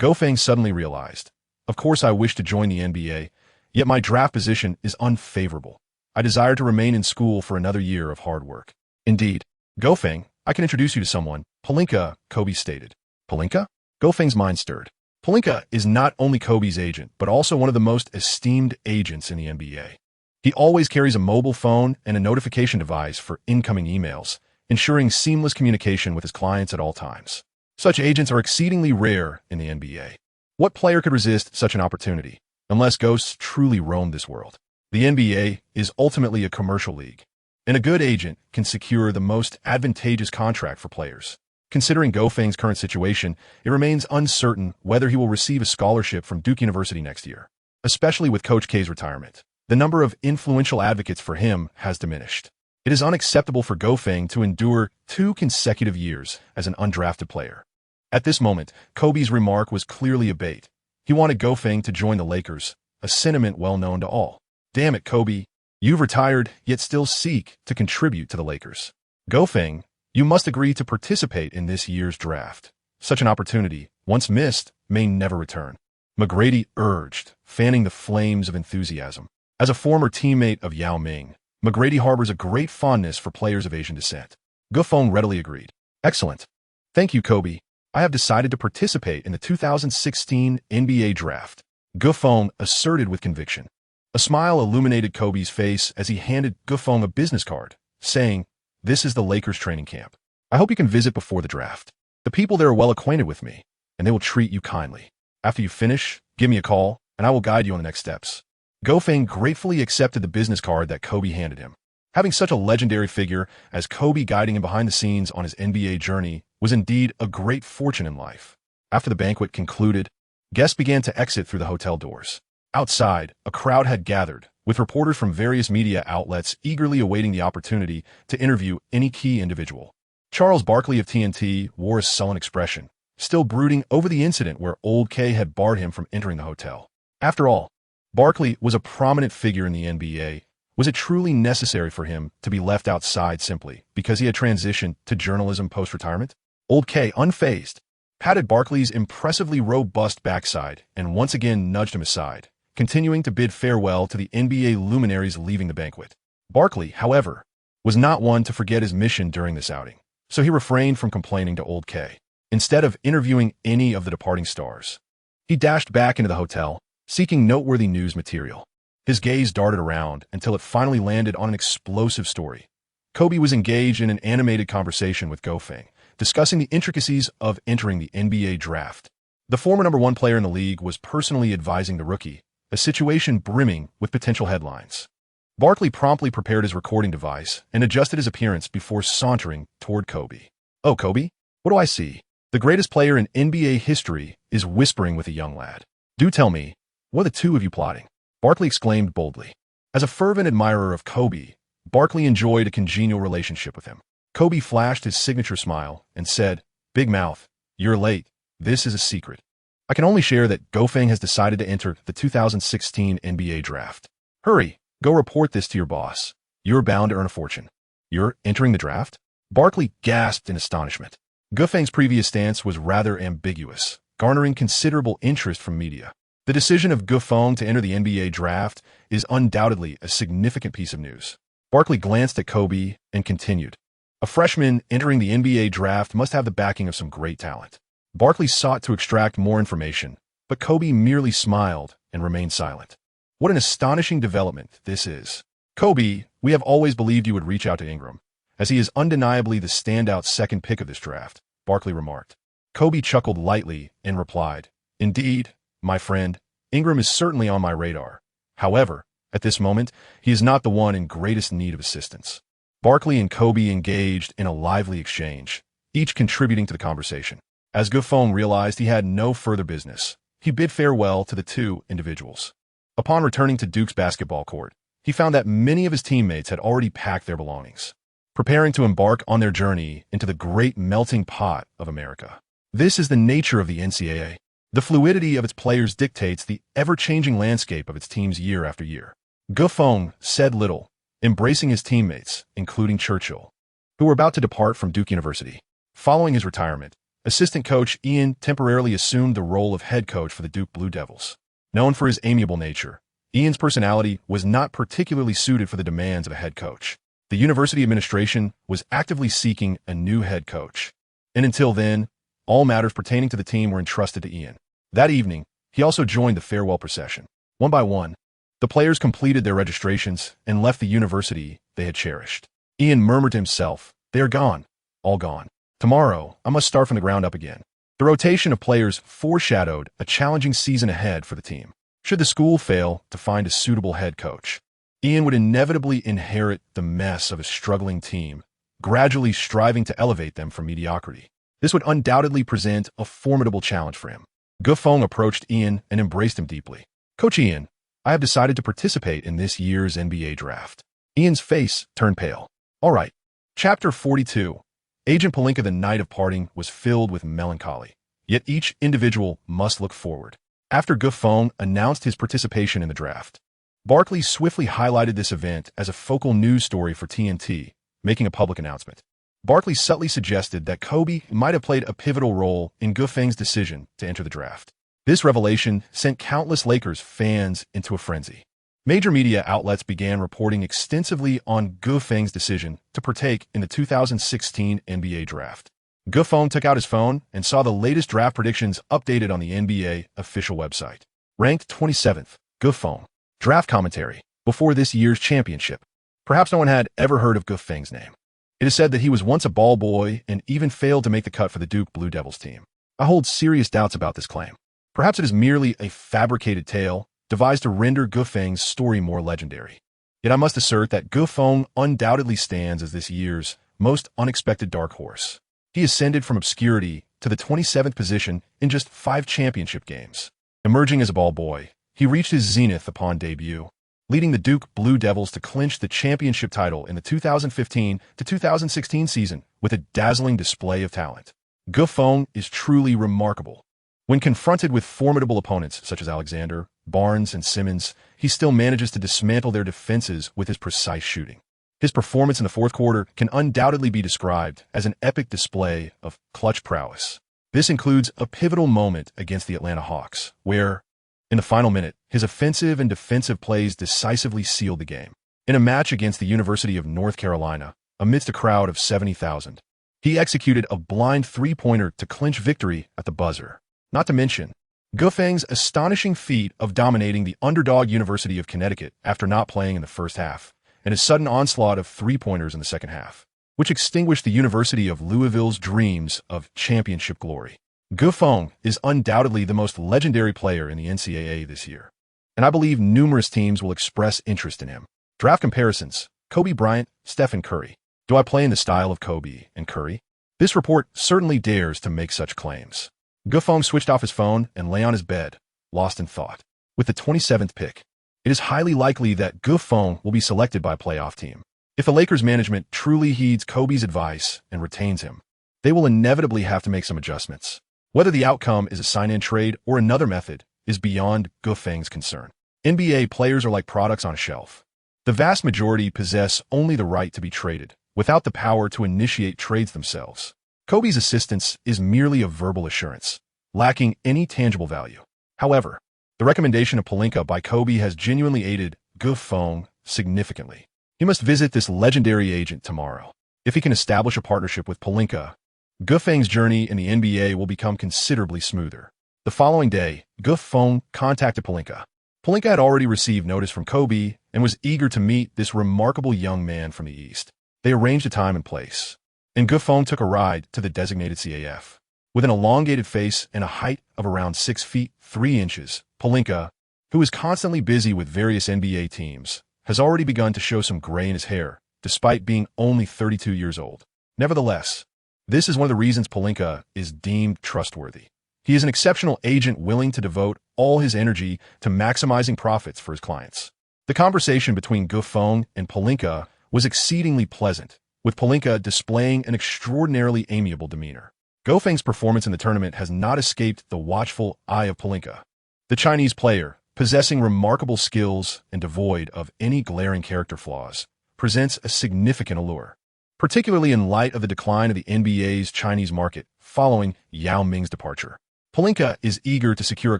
Gofeng suddenly realized, "Of course I wish to join the NBA, yet my draft position is unfavorable. I desire to remain in school for another year of hard work." "Indeed. Gofeng, I can introduce you to someone, Pelinka," Kobe stated. "Pelinka?" Gofeng's mind stirred. Pelinka is not only Kobe's agent, but also one of the most esteemed agents in the NBA. He always carries a mobile phone and a notification device for incoming emails, ensuring seamless communication with his clients at all times. Such agents are exceedingly rare in the NBA. What player could resist such an opportunity, unless ghosts truly roam this world? The NBA is ultimately a commercial league, and a good agent can secure the most advantageous contract for players. Considering Go Feng's current situation, it remains uncertain whether he will receive a scholarship from Duke University next year. Especially with Coach K's retirement, the number of influential advocates for him has diminished. It is unacceptable for Go Feng to endure 2 consecutive years as an undrafted player. At this moment, Kobe's remark was clearly a bait. He wanted Go Feng to join the Lakers, a sentiment well known to all. Damn it, Kobe. You've retired, yet still seek to contribute to the Lakers. Go Feng, you must agree to participate in this year's draft. Such an opportunity, once missed, may never return. McGrady urged, fanning the flames of enthusiasm. As a former teammate of Yao Ming, McGrady harbors a great fondness for players of Asian descent. Go Feng readily agreed. Excellent. Thank you, Kobe. I have decided to participate in the 2016 NBA draft. Go Feng asserted with conviction. A smile illuminated Kobe's face as he handed Go Feng a business card, saying, "This is the Lakers training camp. I hope you can visit before the draft. The people there are well acquainted with me, and they will treat you kindly. After you finish, give me a call, and I will guide you on the next steps." Go Feng gratefully accepted the business card that Kobe handed him. Having such a legendary figure as Kobe guiding him behind the scenes on his NBA journey was indeed a great fortune in life. After the banquet concluded, guests began to exit through the hotel doors. Outside, a crowd had gathered, with reporters from various media outlets eagerly awaiting the opportunity to interview any key individual. Charles Barkley of TNT wore a sullen expression, still brooding over the incident where Old K had barred him from entering the hotel. After all, Barkley was a prominent figure in the NBA. Was it truly necessary for him to be left outside simply because he had transitioned to journalism post-retirement? Old K, unfazed, patted Barkley's impressively robust backside and once again nudged him aside, continuing to bid farewell to the NBA luminaries leaving the banquet. Barkley, however, was not one to forget his mission during this outing, so he refrained from complaining to Old K. Instead of interviewing any of the departing stars, he dashed back into the hotel, seeking noteworthy news material. His gaze darted around until it finally landed on an explosive story. Kobe was engaged in an animated conversation with Go Feng, discussing the intricacies of entering the NBA draft. The former #1 player in the league was personally advising the rookie, a situation brimming with potential headlines. Barkley promptly prepared his recording device and adjusted his appearance before sauntering toward Kobe. "Oh, Kobe, what do I see? The greatest player in NBA history is whispering with a young lad. Do tell me, what are the two of you plotting?" Barkley exclaimed boldly. As a fervent admirer of Kobe, Barkley enjoyed a congenial relationship with him. Kobe flashed his signature smile and said, "Big mouth, you're late. This is a secret. I can only share that Go Feng has decided to enter the 2016 NBA draft. Hurry, go report this to your boss. You're bound to earn a fortune." "You're entering the draft?" Barkley gasped in astonishment. Go Feng's previous stance was rather ambiguous, garnering considerable interest from media. The decision of Go Feng to enter the NBA draft is undoubtedly a significant piece of news. Barkley glanced at Kobe and continued, "A freshman entering the NBA draft must have the backing of some great talent." Barkley sought to extract more information, but Kobe merely smiled and remained silent. "What an astonishing development this is. Kobe, we have always believed you would reach out to Ingram, as he is undeniably the standout second pick of this draft," Barkley remarked. Kobe chuckled lightly and replied, "Indeed, my friend, Ingram is certainly on my radar. However, at this moment, he is not the one in greatest need of assistance." Barkley and Kobe engaged in a lively exchange, each contributing to the conversation. As Go Feng realized he had no further business, he bid farewell to the two individuals. Upon returning to Duke's basketball court, he found that many of his teammates had already packed their belongings, preparing to embark on their journey into the great melting pot of America. This is the nature of the NCAA. The fluidity of its players dictates the ever-changing landscape of its teams year after year. Go Feng said little, embracing his teammates, including Churchill, who were about to depart from Duke University. Following his retirement, assistant coach Ian temporarily assumed the role of head coach for the Duke Blue Devils. Known for his amiable nature, Ian's personality was not particularly suited for the demands of a head coach. The university administration was actively seeking a new head coach, and until then, all matters pertaining to the team were entrusted to Ian. That evening, he also joined the farewell procession. One by one, the players completed their registrations and left the university they had cherished. Ian murmured to himself, They are gone. All gone. Tomorrow, I must start from the ground up again. The rotation of players foreshadowed a challenging season ahead for the team. Should the school fail to find a suitable head coach, Ian would inevitably inherit the mess of a struggling team, gradually striving to elevate them from mediocrity. This would undoubtedly present a formidable challenge for him. Gufeng approached Ian and embraced him deeply. Coach Ian, I have decided to participate in this year's NBA draft. Ian's face turned pale. All right. Chapter 42. Agent Palinka, the night of parting was filled with melancholy. Yet each individual must look forward. After Gufeng announced his participation in the draft, Barkley swiftly highlighted this event as a focal news story for TNT, making a public announcement. Barkley subtly suggested that Kobe might have played a pivotal role in Gufeng's decision to enter the draft. This revelation sent countless Lakers fans into a frenzy. Major media outlets began reporting extensively on Gufeng's decision to partake in the 2016 NBA draft. Gufeng took out his phone and saw the latest draft predictions updated on the NBA official website. Ranked 27th, Gufeng. Draft commentary. Before this year's championship, perhaps no one had ever heard of Gufeng's name. It is said that he was once a ball boy and even failed to make the cut for the Duke Blue Devils team. I hold serious doubts about this claim. Perhaps it is merely a fabricated tale devised to render Gufeng's story more legendary. Yet I must assert that Gufeng undoubtedly stands as this year's most unexpected dark horse. He ascended from obscurity to the 27th position in just 5 championship games. Emerging as a ball boy, he reached his zenith upon debut, leading the Duke Blue Devils to clinch the championship title in the 2015 to 2016 season with a dazzling display of talent. Gufeng is truly remarkable. When confronted with formidable opponents such as Alexander, Barnes, and Simmons, he still manages to dismantle their defenses with his precise shooting. His performance in the fourth quarter can undoubtedly be described as an epic display of clutch prowess. This includes a pivotal moment against the Atlanta Hawks, where, in the final minute, his offensive and defensive plays decisively sealed the game. In a match against the University of North Carolina, amidst a crowd of 70,000, he executed a blind three-pointer to clinch victory at the buzzer. Not to mention, Gufeng's astonishing feat of dominating the underdog University of Connecticut after not playing in the first half, and his sudden onslaught of three-pointers in the second half, which extinguished the University of Louisville's dreams of championship glory. Gufeng is undoubtedly the most legendary player in the NCAA this year, and I believe numerous teams will express interest in him. Draft comparisons: Kobe Bryant, Stephen Curry. Do I play in the style of Kobe and Curry? This report certainly dares to make such claims. Gufeng switched off his phone and lay on his bed, lost in thought. With the 27th pick, it is highly likely that Gufeng will be selected by a playoff team. If the Lakers management truly heeds Kobe's advice and retains him, they will inevitably have to make some adjustments. Whether the outcome is a sign-in trade or another method is beyond Gufeng's concern. NBA players are like products on a shelf. The vast majority possess only the right to be traded, without the power to initiate trades themselves. Kobe's assistance is merely a verbal assurance, lacking any tangible value. However, the recommendation of Palinka by Kobe has genuinely aided Gufeng significantly. He must visit this legendary agent tomorrow. If he can establish a partnership with Palinka, Gufeng's journey in the NBA will become considerably smoother. The following day, Gufeng contacted Palinka. Palinka had already received notice from Kobe and was eager to meet this remarkable young man from the East. They arranged a time and place, and Gufeng took a ride to the designated CAF. With an elongated face and a height of around 6 feet 3 inches, Palinka, who is constantly busy with various NBA teams, has already begun to show some gray in his hair, despite being only 32 years old. Nevertheless, this is one of the reasons Palinka is deemed trustworthy. He is an exceptional agent willing to devote all his energy to maximizing profits for his clients. The conversation between Gufeng and Palinka was exceedingly pleasant, with Palinka displaying an extraordinarily amiable demeanor. Gufeng's performance in the tournament has not escaped the watchful eye of Palinka. The Chinese player, possessing remarkable skills and devoid of any glaring character flaws, presents a significant allure, particularly in light of the decline of the NBA's Chinese market following Yao Ming's departure. Palinka is eager to secure a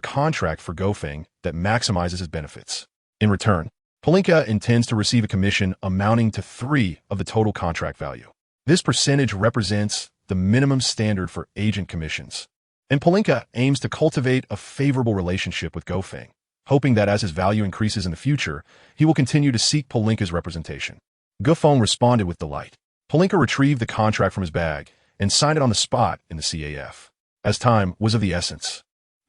contract for Gufeng that maximizes his benefits. In return, Palinka intends to receive a commission amounting to 3 of the total contract value. This percentage represents the minimum standard for agent commissions, and Palinka aims to cultivate a favorable relationship with Gufeng, hoping that as his value increases in the future, he will continue to seek Palinka's representation. Gufeng responded with delight. Polinka retrieved the contract from his bag and signed it on the spot in the CAF. As time was of the essence,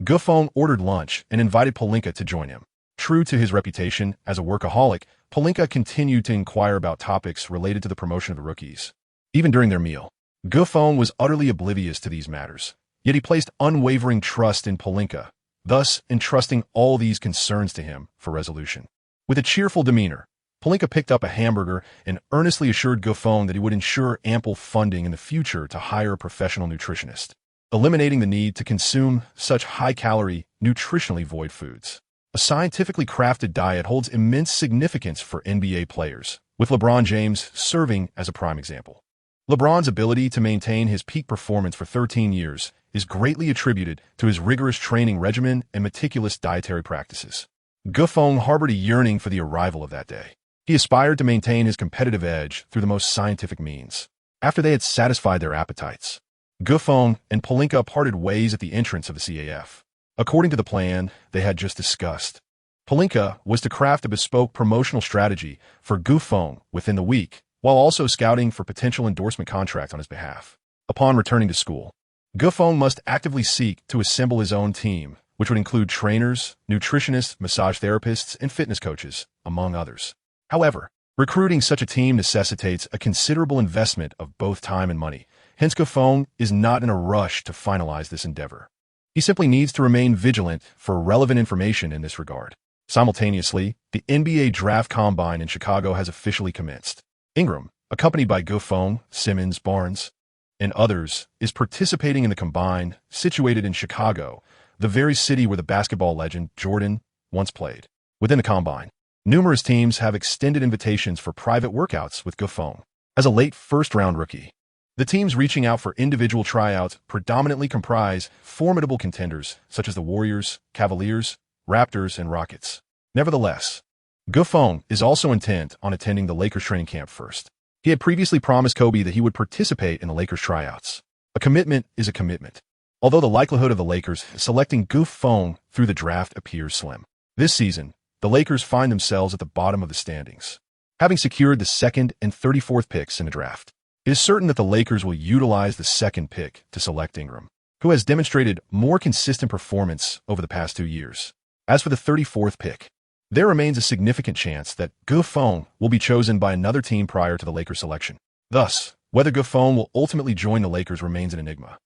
Gufeng ordered lunch and invited Polinka to join him. True to his reputation as a workaholic, Polinka continued to inquire about topics related to the promotion of the rookies. Even during their meal, Gufeng was utterly oblivious to these matters, yet he placed unwavering trust in Polinka, thus entrusting all these concerns to him for resolution. With a cheerful demeanor, Polinka picked up a hamburger and earnestly assured Gufeng that he would ensure ample funding in the future to hire a professional nutritionist, eliminating the need to consume such high-calorie, nutritionally void foods. A scientifically crafted diet holds immense significance for NBA players, with LeBron James serving as a prime example. LeBron's ability to maintain his peak performance for 13 years is greatly attributed to his rigorous training regimen and meticulous dietary practices. Gufeng harbored a yearning for the arrival of that day. He aspired to maintain his competitive edge through the most scientific means. After they had satisfied their appetites, Gufeng and Polinka parted ways at the entrance of the CAF. According to the plan they had just discussed, Polinka was to craft a bespoke promotional strategy for Gufeng within the week, while also scouting for potential endorsement contracts on his behalf. Upon returning to school, Gufeng must actively seek to assemble his own team, which would include trainers, nutritionists, massage therapists, and fitness coaches, among others. However, recruiting such a team necessitates a considerable investment of both time and money. Hence, Gufeng is not in a rush to finalize this endeavor. He simply needs to remain vigilant for relevant information in this regard. Simultaneously, the NBA Draft Combine in Chicago has officially commenced. Ingram, accompanied by Gufeng, Simmons, Barnes, and others, is participating in the Combine, situated in Chicago, the very city where the basketball legend Jordan once played. Within the Combine, numerous teams have extended invitations for private workouts with Gufeng. As a late first-round rookie, the teams reaching out for individual tryouts predominantly comprise formidable contenders such as the Warriors, Cavaliers, Raptors, and Rockets. Nevertheless, Gufeng is also intent on attending the Lakers training camp first. He had previously promised Kobe that he would participate in the Lakers tryouts. A commitment is a commitment, although the likelihood of the Lakers selecting Gufeng through the draft appears slim. This season, the Lakers find themselves at the bottom of the standings, having secured the 2nd and 34th picks in the draft. It is certain that the Lakers will utilize the 2nd pick to select Ingram, who has demonstrated more consistent performance over the past 2 years. As for the 34th pick, there remains a significant chance that Gufeng will be chosen by another team prior to the Lakers selection. Thus, whether Gufeng will ultimately join the Lakers remains an enigma.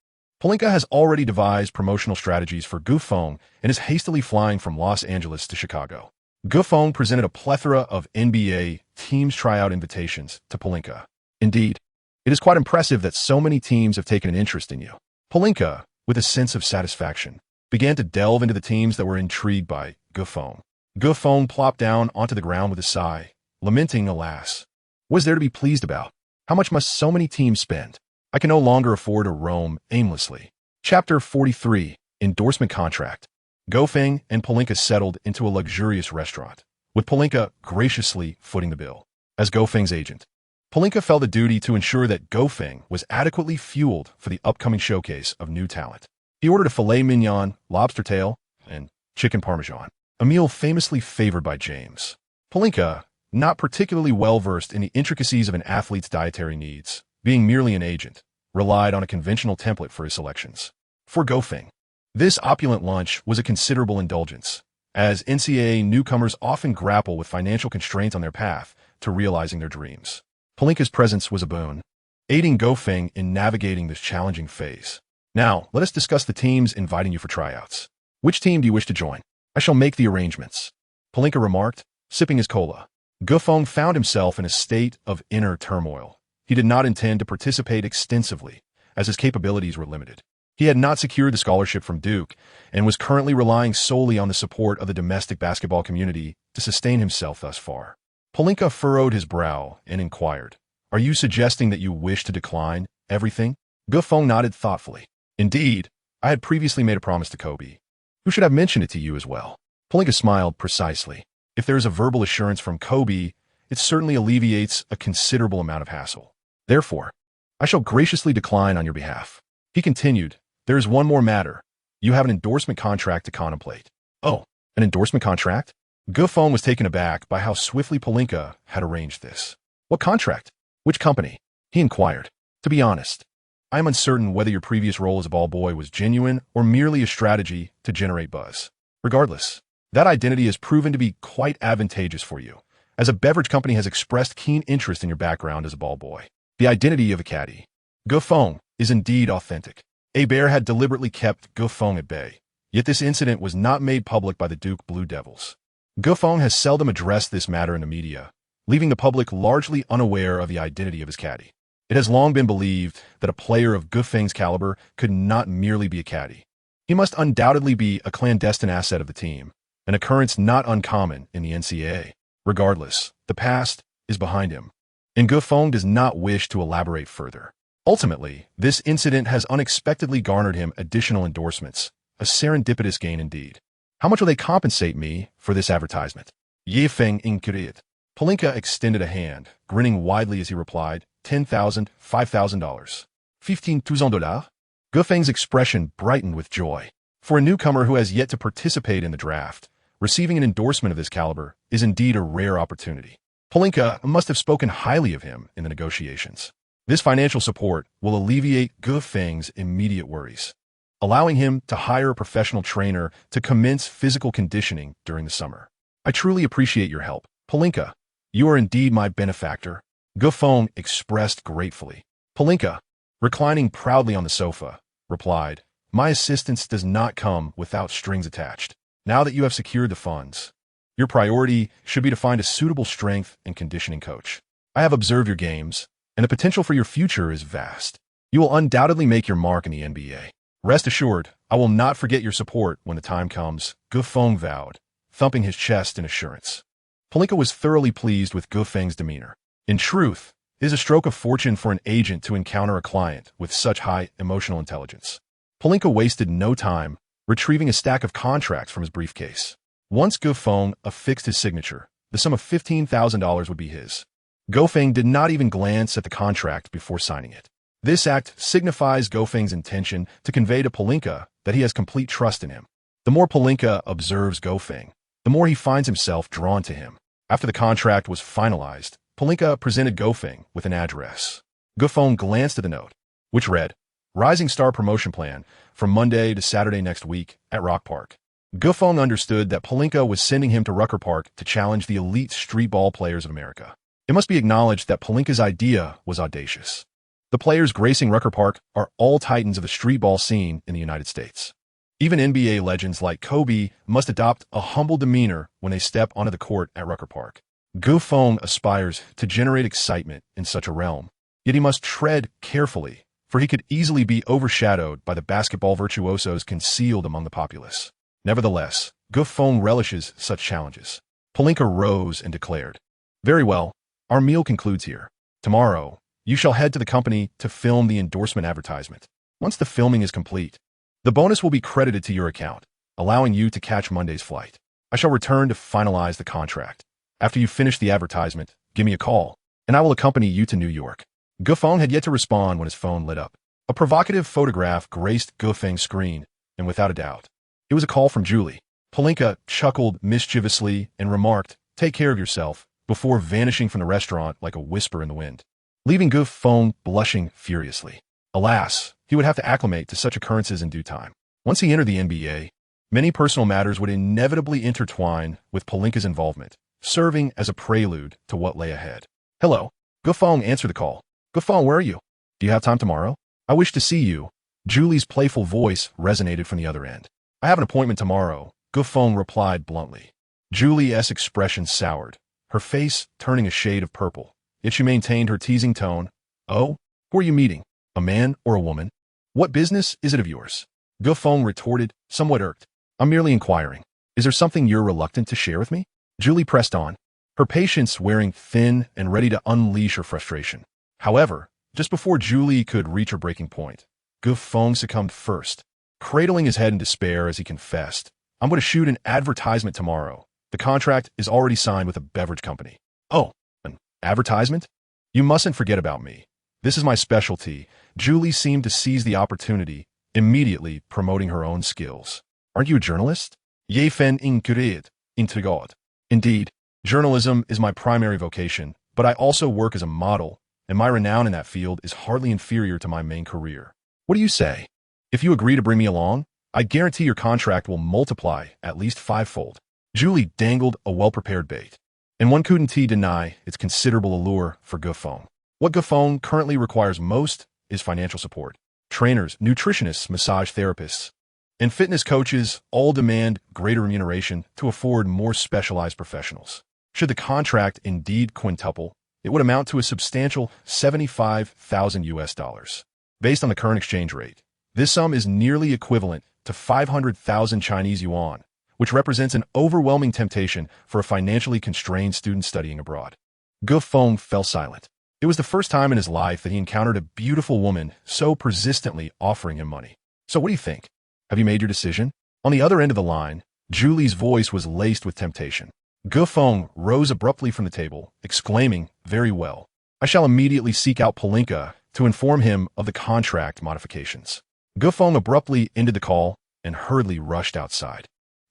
Polinka has already devised promotional strategies for Gufeng and is hastily flying from Los Angeles to Chicago. Gufeng presented a plethora of NBA teams tryout invitations to Polinka. Indeed, it is quite impressive that so many teams have taken an interest in you. Polinka, with a sense of satisfaction, began to delve into the teams that were intrigued by Gufeng. Gufeng plopped down onto the ground with a sigh, lamenting, alas, what is there to be pleased about? How much must so many teams spend? I can no longer afford to roam aimlessly. Chapter 43, Endorsement Contract. Gufeng and Polinka settled into a luxurious restaurant, with Polinka graciously footing the bill. As Gofeng's agent, Polinka felt the duty to ensure that Gufeng was adequately fueled for the upcoming showcase of new talent. He ordered a filet mignon, lobster tail, and chicken parmesan, a meal famously favored by James. Polinka, not particularly well-versed in the intricacies of an athlete's dietary needs, being merely an agent, relied on a conventional template for his selections. For Gufeng, this opulent lunch was a considerable indulgence, as NCAA newcomers often grapple with financial constraints on their path to realizing their dreams. Polinka's presence was a boon, aiding Gufeng in navigating this challenging phase. Now, let us discuss the teams inviting you for tryouts. Which team do you wish to join? I shall make the arrangements, Polinka remarked, sipping his cola. Gufeng found himself in a state of inner turmoil. He did not intend to participate extensively, as his capabilities were limited. He had not secured the scholarship from Duke and was currently relying solely on the support of the domestic basketball community to sustain himself thus far. Polinka furrowed his brow and inquired, "Are you suggesting that you wish to decline everything?" Gufeng nodded thoughtfully. "Indeed, I had previously made a promise to Kobe, who should have mentioned it to you as well." Polinka smiled precisely. If there is a verbal assurance from Kobe, it certainly alleviates a considerable amount of hassle. Therefore, I shall graciously decline on your behalf. He continued, "There is one more matter. You have an endorsement contract to contemplate." "Oh, an endorsement contract?" Gufeng was taken aback by how swiftly Polinka had arranged this. "What contract? Which company?" He inquired. To be honest, I am uncertain whether your previous role as a ball boy was genuine or merely a strategy to generate buzz. Regardless, that identity has proven to be quite advantageous for you, as a beverage company has expressed keen interest in your background as a ball boy. The identity of a caddy. Ge Feng is indeed authentic. A bear had deliberately kept Ge Feng at bay, yet this incident was not made public by the Duke Blue Devils. Ge Feng has seldom addressed this matter in the media, leaving the public largely unaware of the identity of his caddy. It has long been believed that a player of Ge Feng's caliber could not merely be a caddy. He must undoubtedly be a clandestine asset of the team, an occurrence not uncommon in the NCAA. Regardless, the past is behind him, and Ge Feng does not wish to elaborate further. Ultimately, this incident has unexpectedly garnered him additional endorsements, a serendipitous gain indeed. How much will they compensate me for this advertisement? Ye Feng inquired. Pelinka extended a hand, grinning widely as he replied, $10,000, $5,000. $15,000? Ge Feng's expression brightened with joy. For a newcomer who has yet to participate in the draft, receiving an endorsement of this caliber is indeed a rare opportunity. Pelinka must have spoken highly of him in the negotiations. This financial support will alleviate Ge Feng's immediate worries, allowing him to hire a professional trainer to commence physical conditioning during the summer. I truly appreciate your help. Pelinka, you are indeed my benefactor. Ge Feng expressed gratefully. Pelinka, reclining proudly on the sofa, replied, my assistance does not come without strings attached. Now that you have secured the funds, your priority should be to find a suitable strength and conditioning coach. I have observed your games, and the potential for your future is vast. You will undoubtedly make your mark in the NBA. Rest assured, I will not forget your support when the time comes, Ge Feng vowed, thumping his chest in assurance. Pelinka was thoroughly pleased with Ge Feng's demeanor. In truth, it is a stroke of fortune for an agent to encounter a client with such high emotional intelligence. Pelinka wasted no time retrieving a stack of contracts from his briefcase. Once Ge Feng affixed his signature, the sum of $15,000 would be his. Ge Feng did not even glance at the contract before signing it. This act signifies Ge Feng's intention to convey to Pelinka that he has complete trust in him. The more Pelinka observes Ge Feng, the more he finds himself drawn to him. After the contract was finalized, Pelinka presented Ge Feng with an address. Ge Feng glanced at the note, which read, Rising Star Promotion Plan from Monday to Saturday next week at Rock Park. Ge Feng understood that Pelinka was sending him to Rucker Park to challenge the elite street ball players of America. It must be acknowledged that Pelinka's idea was audacious. The players gracing Rucker Park are all titans of the street ball scene in the United States. Even NBA legends like Kobe must adopt a humble demeanor when they step onto the court at Rucker Park. Ge Feng aspires to generate excitement in such a realm, yet he must tread carefully, for he could easily be overshadowed by the basketball virtuosos concealed among the populace. Nevertheless, Ge Feng relishes such challenges. Pelinka rose and declared, Very well, our meal concludes here. Tomorrow, you shall head to the company to film the endorsement advertisement. Once the filming is complete, the bonus will be credited to your account, allowing you to catch Monday's flight. I shall return to finalize the contract. After you finish the advertisement, give me a call, and I will accompany you to New York. Ge Feng had yet to respond when his phone lit up. A provocative photograph graced Ge Feng's screen, and without a doubt, it was a call from Julie. Pelinka chuckled mischievously and remarked, Take care of yourself, before vanishing from the restaurant like a whisper in the wind, leaving Ge Feng blushing furiously. Alas, he would have to acclimate to such occurrences in due time. Once he entered the NBA, many personal matters would inevitably intertwine with Pelinka's involvement, serving as a prelude to what lay ahead. Hello. Ge Feng answered the call. Ge Feng, where are you? Do you have time tomorrow? I wish to see you. Julie's playful voice resonated from the other end. I have an appointment tomorrow, Ge Feng replied bluntly. Julie's expression soured, her face turning a shade of purple, yet she maintained her teasing tone. Oh, who are you meeting? A man or a woman? What business is it of yours? Ge Feng retorted, somewhat irked. I'm merely inquiring. Is there something you're reluctant to share with me? Julie pressed on, her patience wearing thin and ready to unleash her frustration. However, just before Julie could reach her breaking point, Ge Feng succumbed first, cradling his head in despair as he confessed, I'm going to shoot an advertisement tomorrow. The contract is already signed with a beverage company. Oh, an advertisement? You mustn't forget about me. This is my specialty. Julie seemed to seize the opportunity, immediately promoting her own skills. Aren't you a journalist? Ye Fen inquired, intrigued. Indeed, journalism is my primary vocation, but I also work as a model, and my renown in that field is hardly inferior to my main career. What do you say? If you agree to bring me along, I guarantee your contract will multiply at least fivefold. Julie dangled a well-prepared bait, and one couldn't deny its considerable allure for Gufeng. What Gufeng currently requires most is financial support. Trainers, nutritionists, massage therapists, and fitness coaches all demand greater remuneration to afford more specialized professionals. Should the contract indeed quintuple, it would amount to a substantial $75,000. Based on the current exchange rate, this sum is nearly equivalent to 500,000 Chinese yuan, which represents an overwhelming temptation for a financially constrained student studying abroad. Gufeng fell silent. It was the first time in his life that he encountered a beautiful woman so persistently offering him money. So what do you think? Have you made your decision? On the other end of the line, Julie's voice was laced with temptation. Gufeng rose abruptly from the table, exclaiming, "Very well. I shall immediately seek out Palinka to inform him of the contract modifications." Gufeng abruptly ended the call and hurriedly rushed outside.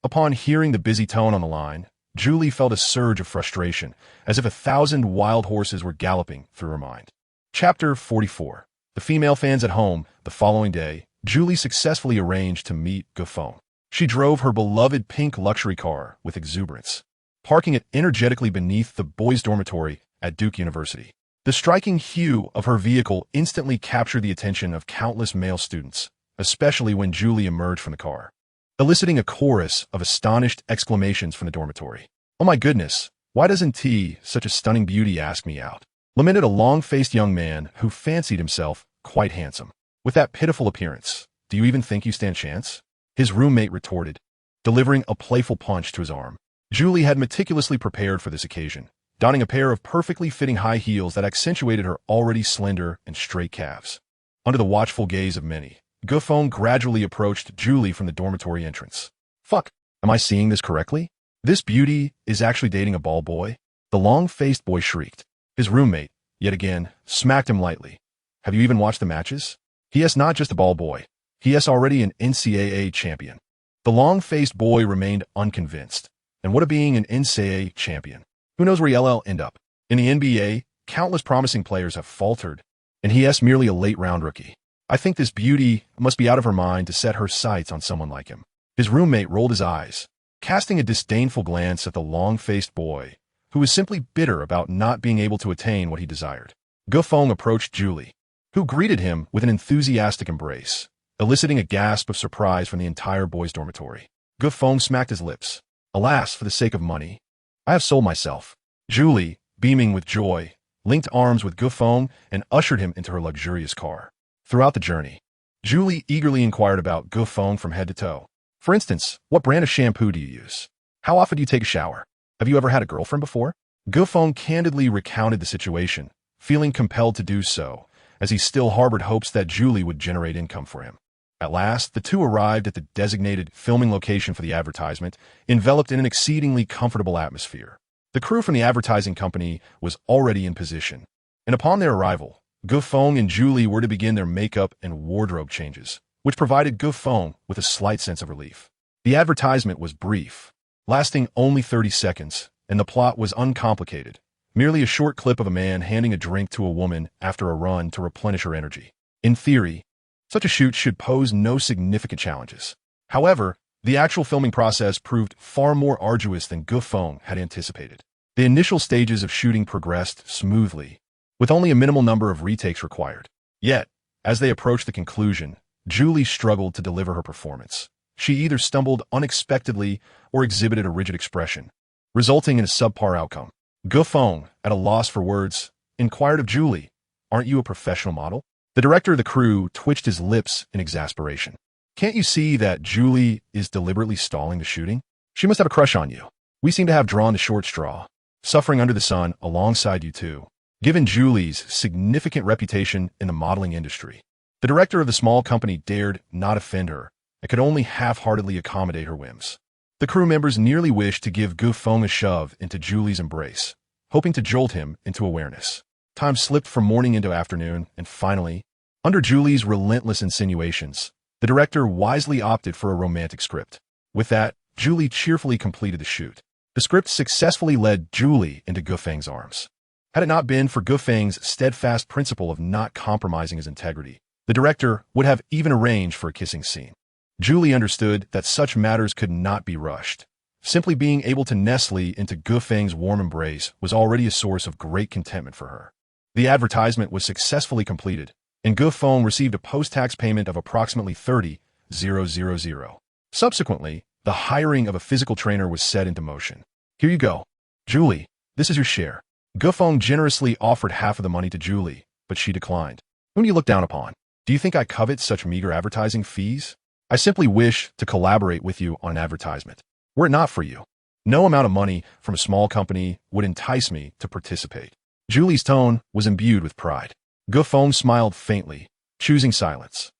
Upon hearing the busy tone on the line, Julie felt a surge of frustration, as if 1,000 wild horses were galloping through her mind. Chapter 44. The female fans at home. The following day, Julie successfully arranged to meet Gufeng. She drove her beloved pink luxury car with exuberance, parking it energetically beneath the boys' dormitory at Duke University. The striking hue of her vehicle instantly captured the attention of countless male students, especially when Julie emerged from the car, eliciting a chorus of astonished exclamations from the dormitory. "Oh my goodness, why doesn't such a stunning beauty ask me out?" lamented a long-faced young man who fancied himself quite handsome. "With that pitiful appearance, do you even think you stand chance?" his roommate retorted, delivering a playful punch to his arm. Julie had meticulously prepared for this occasion, donning a pair of perfectly fitting high heels that accentuated her already slender and straight calves. Under the watchful gaze of many, Gufeng gradually approached Julie from the dormitory entrance. "Fuck, am I seeing this correctly? This beauty is actually dating a bald boy?" the long-faced boy shrieked. His roommate, yet again, smacked him lightly. "Have you even watched the matches? He is not just a bald boy. He is already an NCAA champion." The long-faced boy remained unconvinced. And what of being an NCAA champion? Who knows where he'll end up? In the NBA, countless promising players have faltered, and he is merely a late-round rookie. "I think this beauty must be out of her mind to set her sights on someone like him." His roommate rolled his eyes, casting a disdainful glance at the long-faced boy, who was simply bitter about not being able to attain what he desired. Gufeng approached Julie, who greeted him with an enthusiastic embrace, eliciting a gasp of surprise from the entire boys' dormitory. Gufeng smacked his lips. "Alas, for the sake of money, I have sold myself." Julie, beaming with joy, linked arms with Gufeng and ushered him into her luxurious car. Throughout the journey, Julie eagerly inquired about Gufeng from head to toe. For instance, what brand of shampoo do you use? How often do you take a shower? Have you ever had a girlfriend before? Gufeng candidly recounted the situation, feeling compelled to do so, as he still harbored hopes that Julie would generate income for him. At last, the two arrived at the designated filming location for the advertisement, enveloped in an exceedingly comfortable atmosphere. The crew from the advertising company was already in position, and upon their arrival, Gufeng and Julie were to begin their makeup and wardrobe changes, which provided Gufeng with a slight sense of relief. The advertisement was brief, lasting only 30 seconds, and the plot was uncomplicated, merely a short clip of a man handing a drink to a woman after a run to replenish her energy. In theory, such a shoot should pose no significant challenges. However, the actual filming process proved far more arduous than Gufeng had anticipated. The initial stages of shooting progressed smoothly, with only a minimal number of retakes required. Yet, as they approached the conclusion, Julie struggled to deliver her performance. She either stumbled unexpectedly or exhibited a rigid expression, resulting in a subpar outcome. Gufeng, at a loss for words, inquired of Julie, "Aren't you a professional model?" The director of the crew twitched his lips in exasperation. "Can't you see that Julie is deliberately stalling the shooting? She must have a crush on you. We seem to have drawn the short straw, suffering under the sun alongside you two." Given Julie's significant reputation in the modeling industry, the director of the small company dared not offend her and could only half-heartedly accommodate her whims. The crew members nearly wished to give Gufeng a shove into Julie's embrace, hoping to jolt him into awareness. Time slipped from morning into afternoon, and finally, under Julie's relentless insinuations, the director wisely opted for a romantic script. With that, Julie cheerfully completed the shoot. The script successfully led Julie into Gufeng's arms. Had it not been for Gufeng's steadfast principle of not compromising his integrity, the director would have even arranged for a kissing scene. Julie understood that such matters could not be rushed. Simply being able to nestle into Gufeng's warm embrace was already a source of great contentment for her. The advertisement was successfully completed, and Gufeng received a post-tax payment of approximately 30,000. Subsequently, the hiring of a physical trainer was set into motion. Here you go. Julie, this is your share. Gufeng generously offered half of the money to Julie, but she declined. Whom do you look down upon? Do you think I covet such meager advertising fees? I simply wish to collaborate with you on an advertisement. Were it not for you, no amount of money from a small company would entice me to participate. Julie's tone was imbued with pride. Gufeng smiled faintly, choosing silence.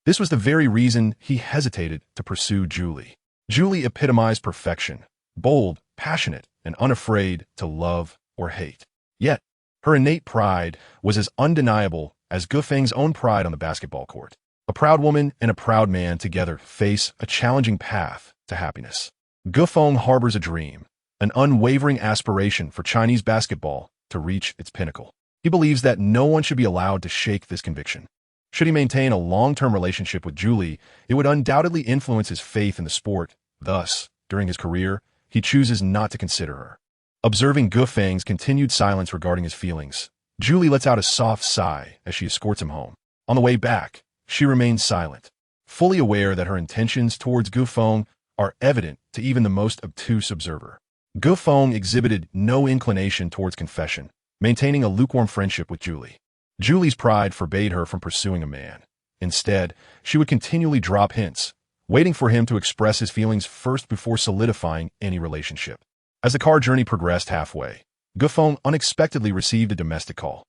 This was the very reason he hesitated to pursue Julie. Julie epitomized perfection, bold, passionate, and unafraid to love or hate. Yet, her innate pride was as undeniable as Gufeng's own pride on the basketball court. A proud woman and a proud man together face a challenging path to happiness. Gufeng harbors a dream, an unwavering aspiration for Chinese basketball to reach its pinnacle. He believes that no one should be allowed to shake this conviction. Should he maintain a long-term relationship with Julie, it would undoubtedly influence his faith in the sport. Thus, during his career, he chooses not to consider her. Observing Gufeng's continued silence regarding his feelings, Julie lets out a soft sigh as she escorts him home. On the way back, she remains silent, fully aware that her intentions towards Gufeng are evident to even the most obtuse observer. Gufeng exhibited no inclination towards confession, maintaining a lukewarm friendship with Julie. Julie's pride forbade her from pursuing a man. Instead, she would continually drop hints, waiting for him to express his feelings first before solidifying any relationship. As the car journey progressed halfway, Gufeng unexpectedly received a domestic call.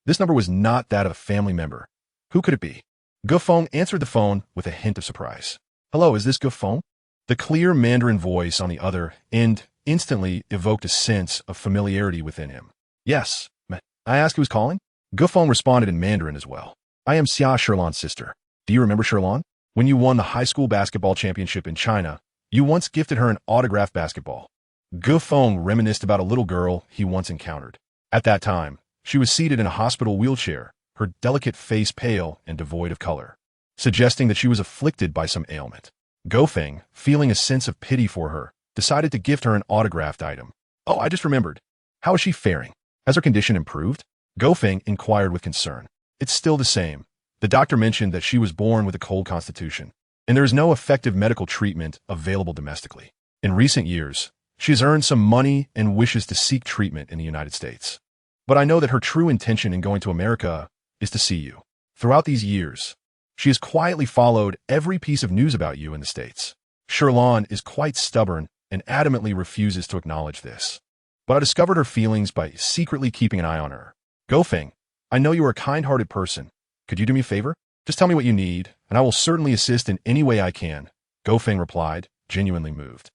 This number was not that of a family member. Who could it be? Gufeng answered the phone with a hint of surprise. Hello, is this Gufeng? The clear Mandarin voice on the other end instantly evoked a sense of familiarity within him. Yes, may I ask who's calling? Gufeng responded in Mandarin as well. I am Xia Sherlan's sister. Do you remember Sherlan? When you won the high school basketball championship in China, you once gifted her an autographed basketball. Gufeng reminisced about a little girl he once encountered. At that time, she was seated in a hospital wheelchair, her delicate face pale and devoid of color, suggesting that she was afflicted by some ailment. Gufeng, feeling a sense of pity for her, decided to gift her an autographed item. Oh, I just remembered. How is she faring? Has her condition improved? Gufeng inquired with concern. It's still the same. The doctor mentioned that she was born with a cold constitution, and there is no effective medical treatment available domestically. In recent years, she has earned some money and wishes to seek treatment in the United States. But I know that her true intention in going to America is to see you. Throughout these years, she has quietly followed every piece of news about you in the States. Sherlan is quite stubborn and adamantly refuses to acknowledge this. But I discovered her feelings by secretly keeping an eye on her. Gufeng, I know you are a kind-hearted person. Could you do me a favor? Just tell me what you need, and I will certainly assist in any way I can, Gufeng replied, genuinely moved.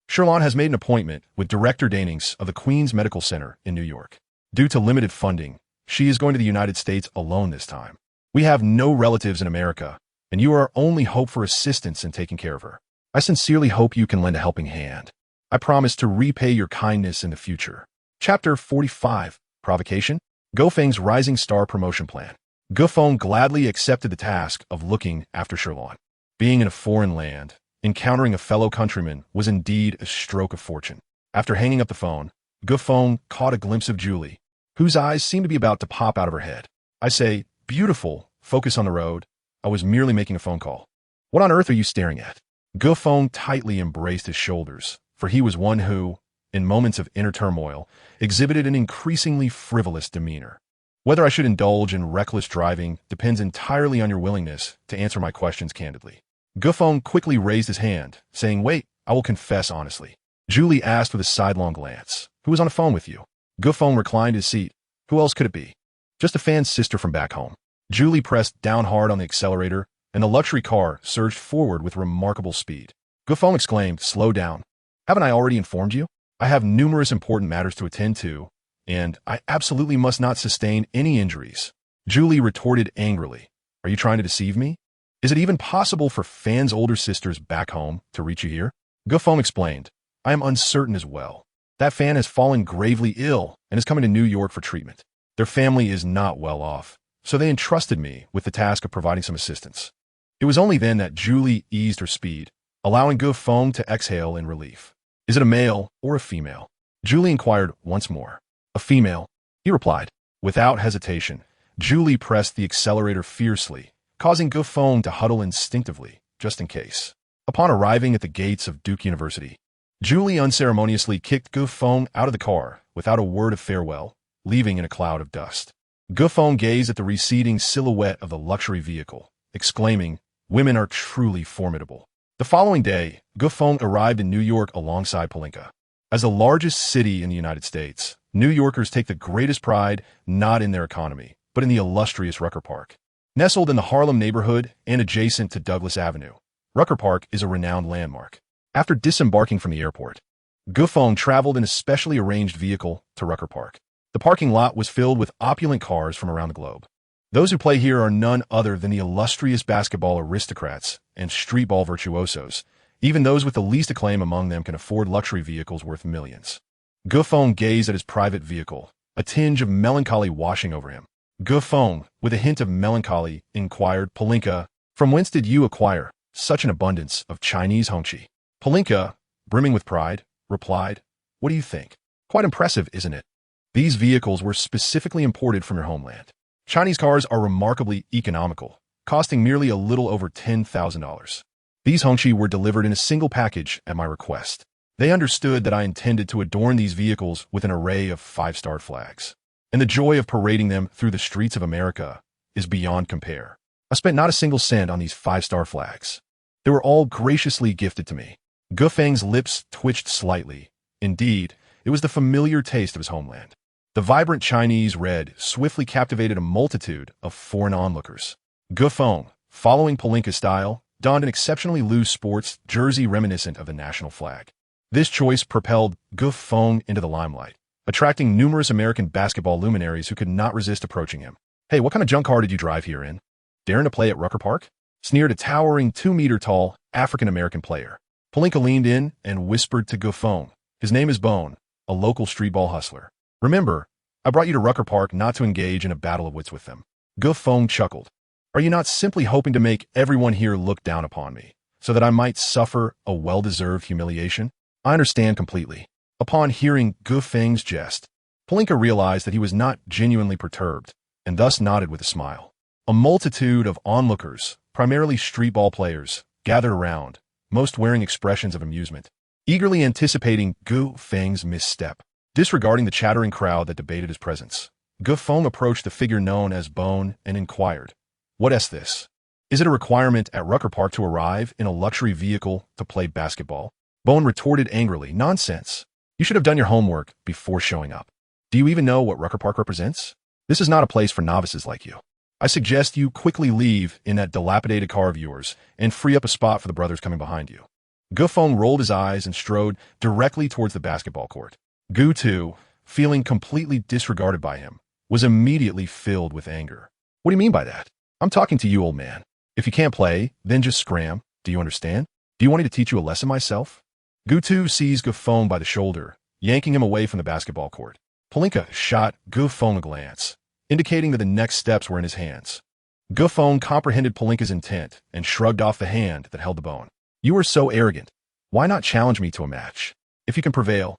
Sherlan has made an appointment with Director Danings of the Queen's Medical Center in New York. Due to limited funding, she is going to the United States alone this time. We have no relatives in America, and you are our only hope for assistance in taking care of her. I sincerely hope you can lend a helping hand. I promise to repay your kindness in the future. Chapter 45, Provocation? Gufeng's Rising Star Promotion Plan. Gufeng gladly accepted the task of looking after Sherlan. Being in a foreign land, encountering a fellow countryman was indeed a stroke of fortune. After hanging up the phone, Gufeng caught a glimpse of Julie, whose eyes seemed to be about to pop out of her head. I say, beautiful, focus on the road. I was merely making a phone call. What on earth are you staring at? Gufeng tightly embraced his shoulders, for he was one who, in moments of inner turmoil, exhibited an increasingly frivolous demeanor. Whether I should indulge in reckless driving depends entirely on your willingness to answer my questions candidly. Gufeng quickly raised his hand, saying, Wait, I will confess honestly. Julie asked with a sidelong glance, Who was on the phone with you? Gufeng reclined his seat. Who else could it be? Just a fan's sister from back home. Julie pressed down hard on the accelerator, and the luxury car surged forward with remarkable speed. Gufeng exclaimed, Slow down. Haven't I already informed you? I have numerous important matters to attend to, and I absolutely must not sustain any injuries. Julie retorted angrily. Are you trying to deceive me? Is it even possible for fans' older sisters back home to reach you here? Gufeng explained. I am uncertain as well. That fan has fallen gravely ill and is coming to New York for treatment. Their family is not well off, so they entrusted me with the task of providing some assistance. It was only then that Julie eased her speed, allowing Gufeng to exhale in relief. Is it a male or a female? Julie inquired once more. A female, he replied. Without hesitation, Julie pressed the accelerator fiercely, causing Gufeng to huddle instinctively, just in case. Upon arriving at the gates of Duke University, Julie unceremoniously kicked Gufeng out of the car without a word of farewell, leaving in a cloud of dust. Gufeng gazed at the receding silhouette of the luxury vehicle, exclaiming, "Women are truly formidable." The following day, Gufeng arrived in New York alongside Palinka. As the largest city in the United States, New Yorkers take the greatest pride not in their economy, but in the illustrious Rucker Park. Nestled in the Harlem neighborhood and adjacent to Douglas Avenue, Rucker Park is a renowned landmark. After disembarking from the airport, Gufeng traveled in a specially arranged vehicle to Rucker Park. The parking lot was filled with opulent cars from around the globe. Those who play here are none other than the illustrious basketball aristocrats and streetball virtuosos. Even those with the least acclaim among them can afford luxury vehicles worth millions. Gufeng gazed at his private vehicle, a tinge of melancholy washing over him. Gufeng, with a hint of melancholy, inquired, "Palinka, from whence did you acquire such an abundance of Chinese hongqi?" Palinka, brimming with pride, replied, "What do you think? Quite impressive, isn't it? These vehicles were specifically imported from your homeland. Chinese cars are remarkably economical, costing merely a little over $10,000. These hongqi were delivered in a single package at my request. They understood that I intended to adorn these vehicles with an array of five-star flags. And the joy of parading them through the streets of America is beyond compare. I spent not a single cent on these five-star flags. They were all graciously gifted to me." Gufeng's lips twitched slightly. Indeed, it was the familiar taste of his homeland. The vibrant Chinese red swiftly captivated a multitude of foreign onlookers. Gufeng, following Palinka's style, donned an exceptionally loose sports jersey reminiscent of the national flag. This choice propelled Gufeng into the limelight, attracting numerous American basketball luminaries who could not resist approaching him. "Hey, what kind of junk car did you drive here in? Daring to play at Rucker Park?" sneered a towering 2-meter-tall African-American player. Palinka leaned in and whispered to Gufeng, "His name is Bone, a local streetball hustler. Remember, I brought you to Rucker Park not to engage in a battle of wits with them." Gufeng chuckled. "Are you not simply hoping to make everyone here look down upon me, so that I might suffer a well-deserved humiliation?" "I understand completely." Upon hearing Gufeng's jest, Palinka realized that he was not genuinely perturbed, and thus nodded with a smile. A multitude of onlookers, primarily streetball players, gathered around, most wearing expressions of amusement, eagerly anticipating Gufeng's misstep. Disregarding the chattering crowd that debated his presence, Gufeng approached the figure known as Bone and inquired, "What is this? Is it a requirement at Rucker Park to arrive in a luxury vehicle to play basketball?" Bone retorted angrily, "Nonsense. You should have done your homework before showing up. Do you even know what Rucker Park represents? This is not a place for novices like you. I suggest you quickly leave in that dilapidated car of yours and free up a spot for the brothers coming behind you." Gufeng rolled his eyes and strode directly towards the basketball court. Gu, too, feeling completely disregarded by him, was immediately filled with anger. "What do you mean by that? I'm talking to you, old man. If you can't play, then just scram. Do you understand? Do you want me to teach you a lesson myself?" Gu, too, seized Gufeng by the shoulder, yanking him away from the basketball court. Palinka shot Gufeng a glance, indicating that the next steps were in his hands. Gufeng comprehended Palinka's intent and shrugged off the hand that held the bone. "You are so arrogant. Why not challenge me to a match? If you can prevail,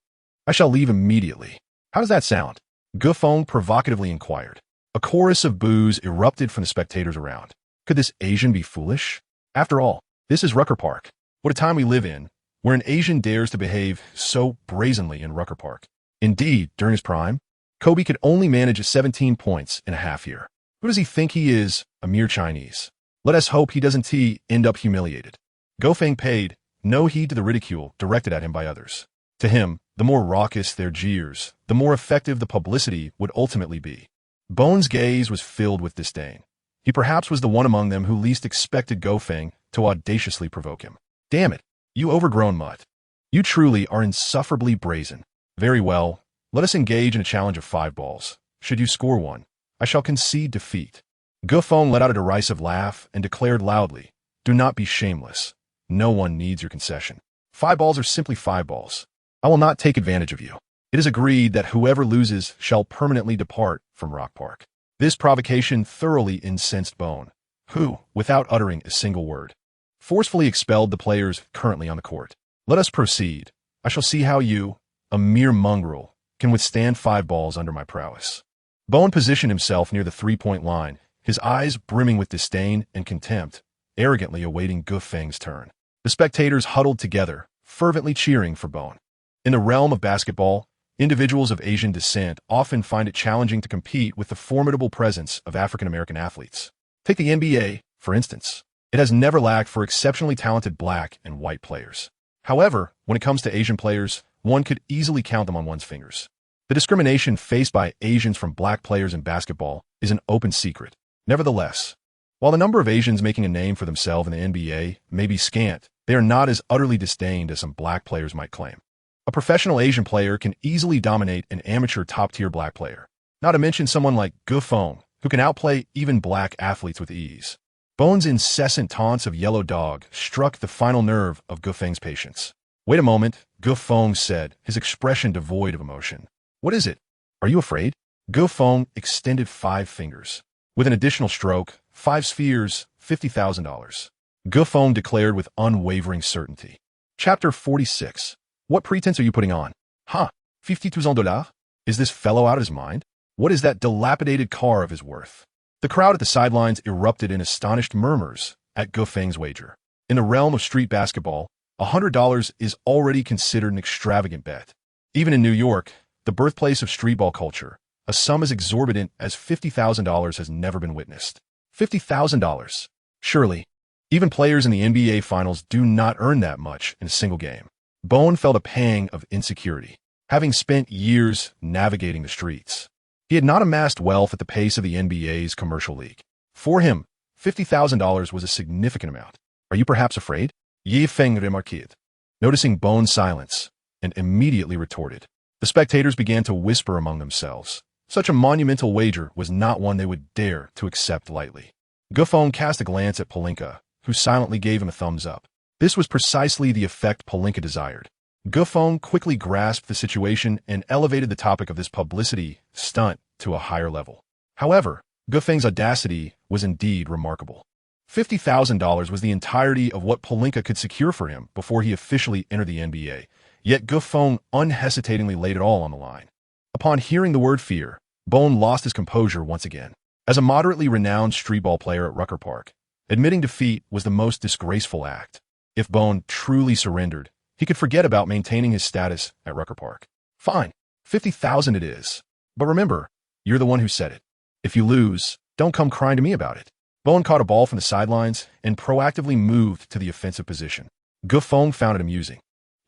I shall leave immediately." "How does that sound?" Gufeng provocatively inquired. A chorus of boos erupted from the spectators around. Could this Asian be foolish? After all, this is Rucker Park. What a time we live in, where an Asian dares to behave so brazenly in Rucker Park. Indeed, during his prime, Kobe could only manage 17 points in a half year. Who does he think he is? A mere Chinese. Let us hope he doesn't end up humiliated. Gufeng paid no heed to the ridicule directed at him by others. To him, the more raucous their jeers, the more effective the publicity would ultimately be. Bone's gaze was filled with disdain. He perhaps was the one among them who least expected Gufeng to audaciously provoke him. "Damn it, you overgrown mutt. You truly are insufferably brazen. Very well, let us engage in a challenge of 5 balls. Should you score one, I shall concede defeat." Gufeng let out a derisive laugh and declared loudly, "Do not be shameless. No one needs your concession. 5 balls are simply 5 balls. I will not take advantage of you." It is agreed that whoever loses shall permanently depart from Rock Park. This provocation thoroughly incensed Bone, who, without uttering a single word, forcefully expelled the players currently on the court. Let us proceed. I shall see how you, a mere mongrel, can withstand 5 balls under my prowess. Bone positioned himself near the three-point line, his eyes brimming with disdain and contempt, arrogantly awaiting Gufeng's turn. The spectators huddled together, fervently cheering for Bone. In the realm of basketball, individuals of Asian descent often find it challenging to compete with the formidable presence of African-American athletes. Take the NBA, for instance. It has never lacked for exceptionally talented black and white players. However, when it comes to Asian players, one could easily count them on one's fingers. The discrimination faced by Asians from black players in basketball is an open secret. Nevertheless, while the number of Asians making a name for themselves in the NBA may be scant, they are not as utterly disdained as some black players might claim. A professional Asian player can easily dominate an amateur top-tier black player, not to mention someone like Gufeng, who can outplay even black athletes with ease. Bone's incessant taunts of Yellow Dog struck the final nerve of Gufeng's patience. Wait a moment, Gufeng said, his expression devoid of emotion. What is it? Are you afraid? Gufeng extended 5 fingers. With an additional stroke, 5 spheres, $50,000. Gufeng declared with unwavering certainty. Chapter 46. What pretense are you putting on? Huh? $50,000? Is this fellow out of his mind? What is that dilapidated car of his worth? The crowd at the sidelines erupted in astonished murmurs at Gufeng's wager. In the realm of street basketball, $100 is already considered an extravagant bet. Even in New York, the birthplace of streetball culture, a sum as exorbitant as $50,000 has never been witnessed. $50,000. Surely, even players in the NBA Finals do not earn that much in a single game. Bone felt a pang of insecurity, having spent years navigating the streets. He had not amassed wealth at the pace of the NBA's commercial league. For him, $50,000 was a significant amount. Are you perhaps afraid? Ye Feng remarqued, noticing Bone's silence, and immediately retorted. The spectators began to whisper among themselves. Such a monumental wager was not one they would dare to accept lightly. Gufeng cast a glance at Pelinka, who silently gave him a thumbs up. This was precisely the effect Pelinka desired. Gufeng quickly grasped the situation and elevated the topic of this publicity stunt to a higher level. However, Gufeng's audacity was indeed remarkable. $50,000 was the entirety of what Pelinka could secure for him before he officially entered the NBA, yet Gufeng unhesitatingly laid it all on the line. Upon hearing the word fear, Bone lost his composure once again. As a moderately renowned streetball player at Rucker Park, admitting defeat was the most disgraceful act. If Bone truly surrendered, he could forget about maintaining his status at Rucker Park. Fine, $50,000 it is. But remember, you're the one who said it. If you lose, don't come crying to me about it. Bone caught a ball from the sidelines and proactively moved to the offensive position. Gufeng found it amusing.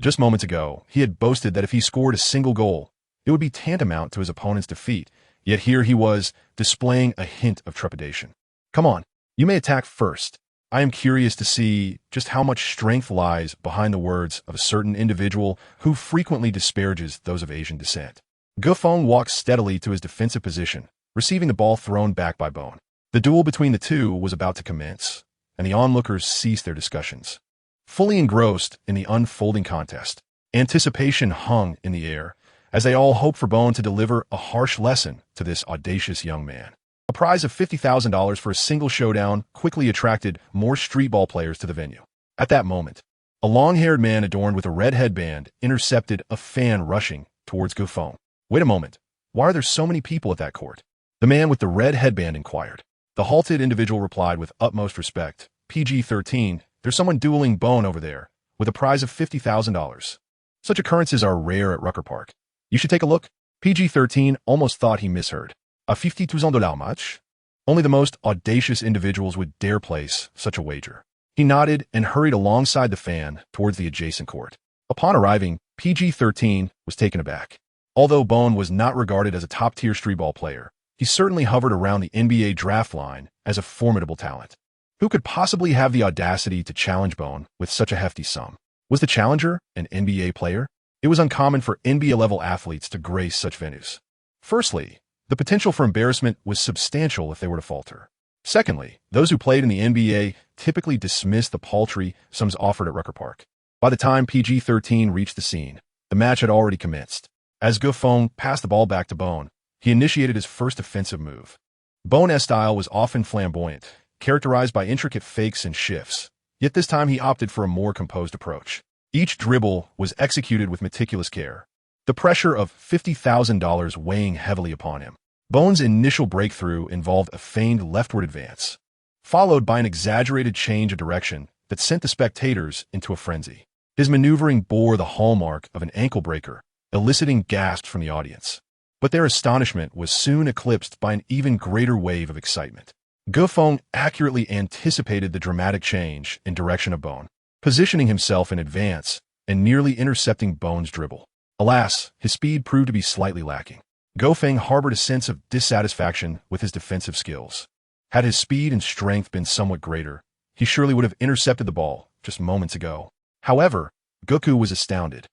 Just moments ago, he had boasted that if he scored a single goal, it would be tantamount to his opponent's defeat, yet here he was, displaying a hint of trepidation. Come on, you may attack first. I am curious to see just how much strength lies behind the words of a certain individual who frequently disparages those of Asian descent. Gufeng walked steadily to his defensive position, receiving the ball thrown back by Bone. The duel between the two was about to commence, and the onlookers ceased their discussions. Fully engrossed in the unfolding contest, anticipation hung in the air, as they all hoped for Bone to deliver a harsh lesson to this audacious young man. A prize of $50,000 for a single showdown quickly attracted more streetball players to the venue. At that moment, a long-haired man adorned with a red headband intercepted a fan rushing towards Gufeng. Wait a moment, why are there so many people at that court? The man with the red headband inquired. The halted individual replied with utmost respect, PG-13, there's someone dueling Bone over there, with a prize of $50,000. Such occurrences are rare at Rucker Park. You should take a look. PG-13 almost thought he misheard. A $50,000 match? Only the most audacious individuals would dare place such a wager. He nodded and hurried alongside the fan towards the adjacent court. Upon arriving, PG-13 was taken aback. Although Bone was not regarded as a top-tier streetball player, he certainly hovered around the NBA draft line as a formidable talent. Who could possibly have the audacity to challenge Bone with such a hefty sum? Was the challenger an NBA player? It was uncommon for NBA-level athletes to grace such venues. Firstly, the potential for embarrassment was substantial if they were to falter. Secondly, those who played in the NBA typically dismissed the paltry sums offered at Rucker Park. By the time PG-13 reached the scene, the match had already commenced. As Gufeng passed the ball back to Bone, he initiated his first offensive move. Bone's style was often flamboyant, characterized by intricate fakes and shifts, yet this time he opted for a more composed approach. Each dribble was executed with meticulous care, the pressure of $50,000 weighing heavily upon him. Bone's initial breakthrough involved a feigned leftward advance, followed by an exaggerated change of direction that sent the spectators into a frenzy. His maneuvering bore the hallmark of an ankle breaker, eliciting gasps from the audience. But their astonishment was soon eclipsed by an even greater wave of excitement. Gufeng accurately anticipated the dramatic change in direction of Bone, positioning himself in advance and nearly intercepting Bone's dribble. Alas, his speed proved to be slightly lacking. Gufeng harbored a sense of dissatisfaction with his defensive skills. Had his speed and strength been somewhat greater, he surely would have intercepted the ball just moments ago. However, Goku was astounded,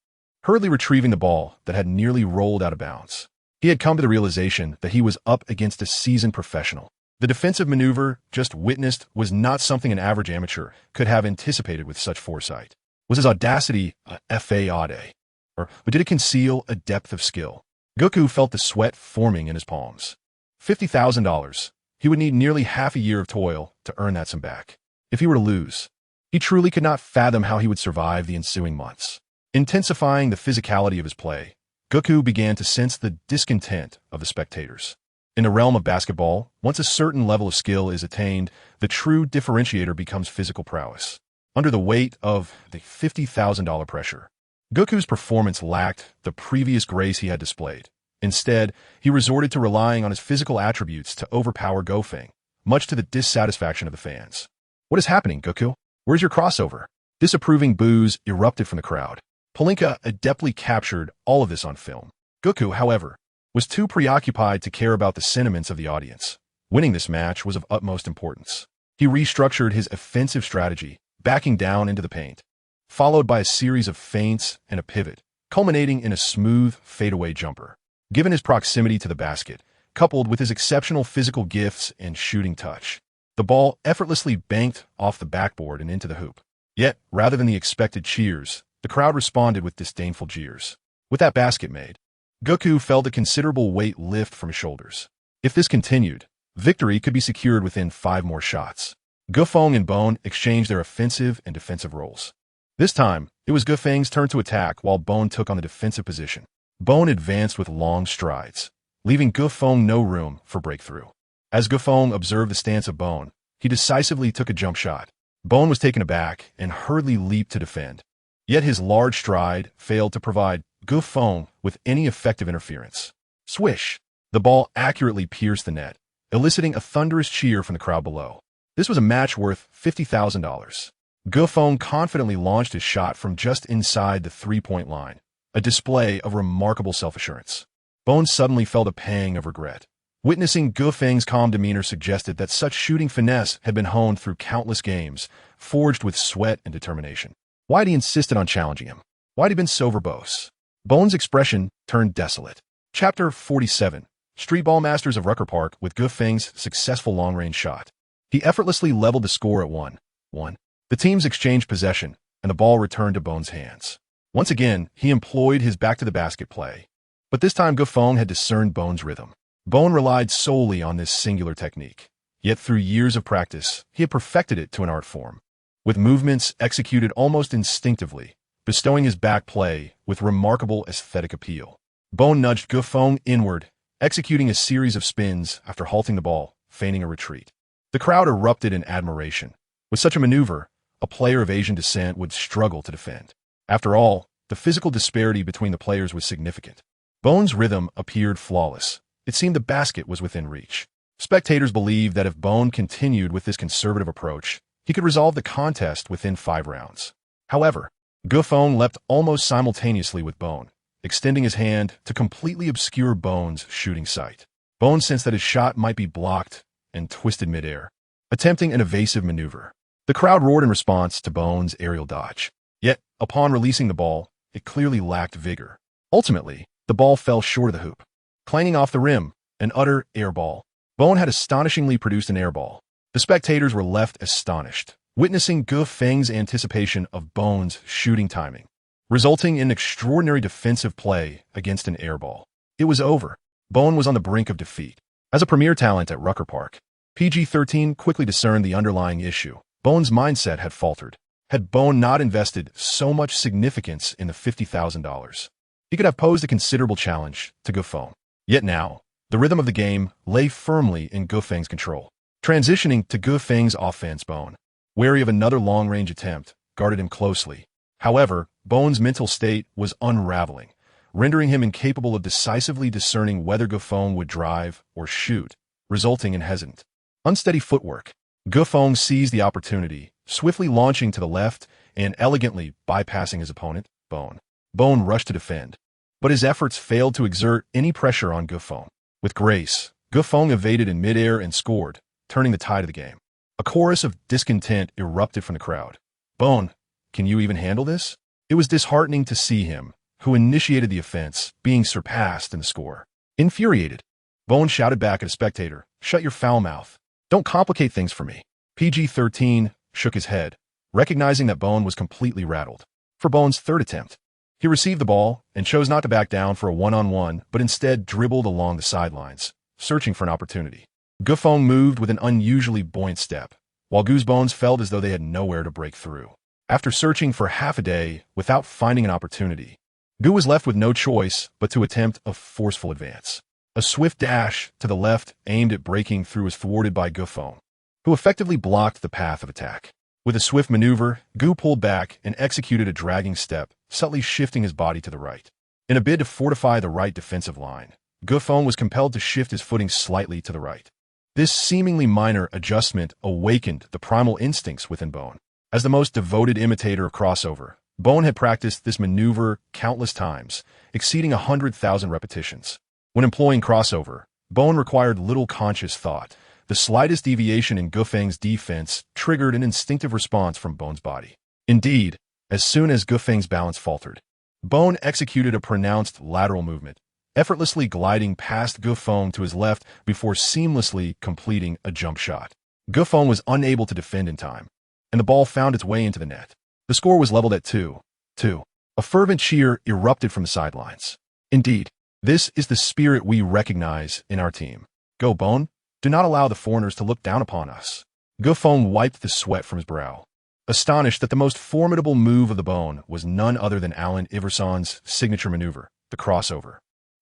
hurriedly retrieving the ball that had nearly rolled out of bounds. He had come to the realization that he was up against a seasoned professional. The defensive maneuver just witnessed was not something an average amateur could have anticipated with such foresight. Was his audacity a fade, or did it conceal a depth of skill? Goku felt the sweat forming in his palms. $50,000. He would need nearly half a year of toil to earn that sum back. If he were to lose, he truly could not fathom how he would survive the ensuing months. Intensifying the physicality of his play, Goku began to sense the discontent of the spectators. In the realm of basketball, once a certain level of skill is attained, the true differentiator becomes physical prowess. Under the weight of the $50,000 pressure, Goku's performance lacked the previous grace he had displayed. Instead, he resorted to relying on his physical attributes to overpower Gofeng, much to the dissatisfaction of the fans. "What is happening, Goku? Where's your crossover?" Disapproving boos erupted from the crowd. Palinka adeptly captured all of this on film. Goku, however, was too preoccupied to care about the sentiments of the audience. Winning this match was of utmost importance. He restructured his offensive strategy, backing down into the paint, followed by a series of feints and a pivot, culminating in a smooth fadeaway jumper. Given his proximity to the basket, coupled with his exceptional physical gifts and shooting touch, the ball effortlessly banked off the backboard and into the hoop. Yet, rather than the expected cheers, the crowd responded with disdainful jeers. With that basket made, Goku felt a considerable weight lift from his shoulders. If this continued, victory could be secured within 5 more shots. Gufeng and Bone exchanged their offensive and defensive roles. This time, it was Gufeng's turn to attack while Bone took on the defensive position. Bone advanced with long strides, leaving Gufeng no room for breakthrough. As Gufeng observed the stance of Bone, he decisively took a jump shot. Bone was taken aback and hurriedly leaped to defend. Yet his large stride failed to provide Gufeng with any effective interference. Swish! The ball accurately pierced the net, eliciting a thunderous cheer from the crowd below. This was a match worth $50,000. Gufeng confidently launched his shot from just inside the three-point line, a display of remarkable self-assurance. Bone suddenly felt a pang of regret. Witnessing Gufeng's calm demeanor suggested that such shooting finesse had been honed through countless games, forged with sweat and determination. Why had he insisted on challenging him? Why had he been so verbose? Bone's expression turned desolate. Chapter 47. Street Ball Masters of Rucker Park with Gufeng's successful long-range shot. He effortlessly leveled the score at 1-1. The teams exchanged possession, and the ball returned to Bone's hands. Once again, he employed his back-to-the-basket play. But this time Gufeng had discerned Bone's rhythm. Bone relied solely on this singular technique. Yet through years of practice, he had perfected it to an art form, with movements executed almost instinctively, bestowing his back play with remarkable aesthetic appeal. Bone nudged Gufeng inward, executing a series of spins after halting the ball, feigning a retreat. The crowd erupted in admiration. With such a maneuver, a player of Asian descent would struggle to defend. After all, the physical disparity between the players was significant. Bone's rhythm appeared flawless. It seemed the basket was within reach. Spectators believed that if Bone continued with this conservative approach, he could resolve the contest within 5 rounds. However, Gufeng leapt almost simultaneously with Bone, extending his hand to completely obscure Bone's shooting sight. Bone sensed that his shot might be blocked and twisted midair, attempting an evasive maneuver. The crowd roared in response to Bone's aerial dodge. Yet, upon releasing the ball, it clearly lacked vigor. Ultimately, the ball fell short of the hoop, clanging off the rim, an utter airball. Bone had astonishingly produced an airball. The spectators were left astonished, witnessing Gufeng's anticipation of Bone's shooting timing. resulting in extraordinary defensive play against an airball. It was over. Bone was on the brink of defeat. As a premier talent at Rucker Park, PG-13 quickly discerned the underlying issue. Bone's mindset had faltered. Had Bone not invested so much significance in the $50,000, he could have posed a considerable challenge to Gufeng. Yet now, the rhythm of the game lay firmly in Gufeng's control. Transitioning to Gufeng's offense, Bone, wary of another long-range attempt, guarded him closely. However, Bone's mental state was unraveling, rendering him incapable of decisively discerning whether Gufeng would drive or shoot, resulting in hesitant, unsteady footwork. Gufeng seized the opportunity, swiftly launching to the left and elegantly bypassing his opponent, Bone. Bone rushed to defend, but his efforts failed to exert any pressure on Gufeng. With grace, Gufeng evaded in midair and scored, turning the tide of the game. A chorus of discontent erupted from the crowd. Bone, can you even handle this? It was disheartening to see him, who initiated the offense, being surpassed in the score. Infuriated, Bone shouted back at a spectator, "Shut your foul mouth. Don't complicate things for me." PG-13 shook his head, recognizing that Bone was completely rattled. For Bone's third attempt, he received the ball and chose not to back down for a one-on-one, but instead dribbled along the sidelines, searching for an opportunity. Gufeng moved with an unusually buoyant step, while Gu's Bones felt as though they had nowhere to break through. After searching for half a day without finding an opportunity, Gu was left with no choice but to attempt a forceful advance. A swift dash to the left aimed at breaking through was thwarted by Gufeng, who effectively blocked the path of attack. With a swift maneuver, Gu pulled back and executed a dragging step, subtly shifting his body to the right. In a bid to fortify the right defensive line, Gufeng was compelled to shift his footing slightly to the right. This seemingly minor adjustment awakened the primal instincts within Bone. As the most devoted imitator of crossover, Bone had practiced this maneuver countless times, exceeding 100,000 repetitions. When employing crossover, Bone required little conscious thought. The slightest deviation in Gufeng's defense triggered an instinctive response from Bone's body. Indeed, as soon as Gufeng's balance faltered, Bone executed a pronounced lateral movement, effortlessly gliding past Gufeng to his left before seamlessly completing a jump shot. Gufeng was unable to defend in time, and the ball found its way into the net. The score was leveled at 2-2. A fervent cheer erupted from the sidelines. Indeed, this is the spirit we recognize in our team. Go, Bone. Do not allow the foreigners to look down upon us. Gufeng wiped the sweat from his brow, astonished that the most formidable move of the Bone was none other than Allen Iverson's signature maneuver, the crossover.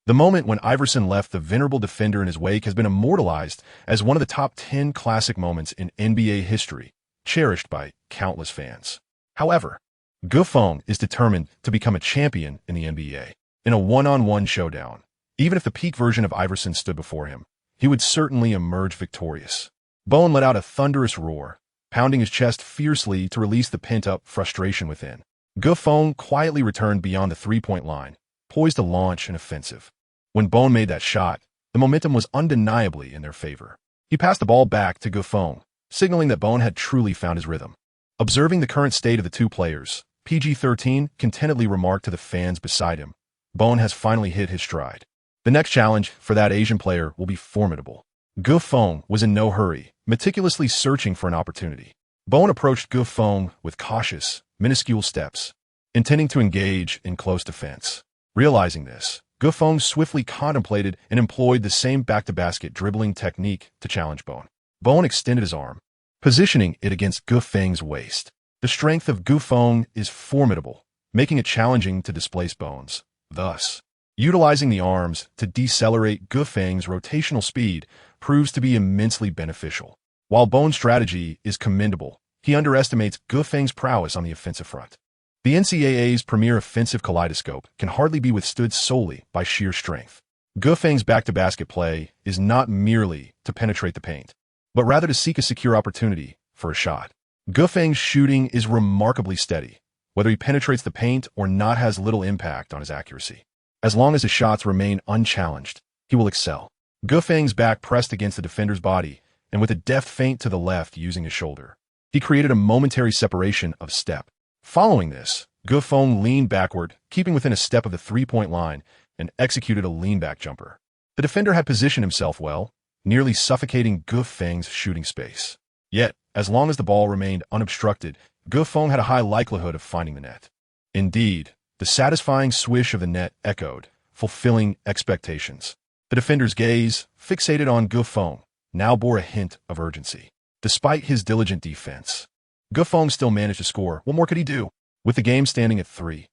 The moment when Iverson left the venerable defender in his wake has been immortalized as one of the top 10 classic moments in NBA history, cherished by countless fans. However, Gufeng is determined to become a champion in the NBA. In a one-on-one showdown, even if the peak version of Iverson stood before him, he would certainly emerge victorious. Bone let out a thunderous roar, pounding his chest fiercely to release the pent-up frustration within. Gufeng quietly returned beyond the three-point line, poised to launch an offensive. When Bone made that shot, the momentum was undeniably in their favor. He passed the ball back to Gufeng, signaling that Bone had truly found his rhythm. Observing the current state of the two players, PG-13 contentedly remarked to the fans beside him, "Bone has finally hit his stride. The next challenge for that Asian player will be formidable." Gufeng was in no hurry, meticulously searching for an opportunity. Bone approached Gufeng with cautious, minuscule steps, intending to engage in close defense. Realizing this, Gufeng swiftly contemplated and employed the same back-to-basket dribbling technique to challenge Bone. Bone extended his arm, positioning it against Gufeng's waist. The strength of Gufeng is formidable, making it challenging to displace Bone's. Thus, utilizing the arms to decelerate Gufeng's rotational speed proves to be immensely beneficial. While Bone's strategy is commendable, he underestimates Gufeng's prowess on the offensive front. The NCAA's premier offensive kaleidoscope can hardly be withstood solely by sheer strength. Gufeng's back-to-basket play is not merely to penetrate the paint, but rather to seek a secure opportunity for a shot. Gufeng's shooting is remarkably steady. Whether he penetrates the paint or not has little impact on his accuracy. As long as his shots remain unchallenged, he will excel. Gufeng's back pressed against the defender's body, and with a deft feint to the left using his shoulder, he created a momentary separation of step. Following this, Gufeng leaned backward, keeping within a step of the three-point line, and executed a lean-back jumper. The defender had positioned himself well, nearly suffocating Gufeng's shooting space. Yet, as long as the ball remained unobstructed, Gufeng had a high likelihood of finding the net. Indeed, The satisfying swish of the net echoed, fulfilling expectations. The defender's gaze, fixated on Gufeng, now bore a hint of urgency. Despite his diligent defense, Gufeng still managed to score. What more could he do? With the game standing at 3-2,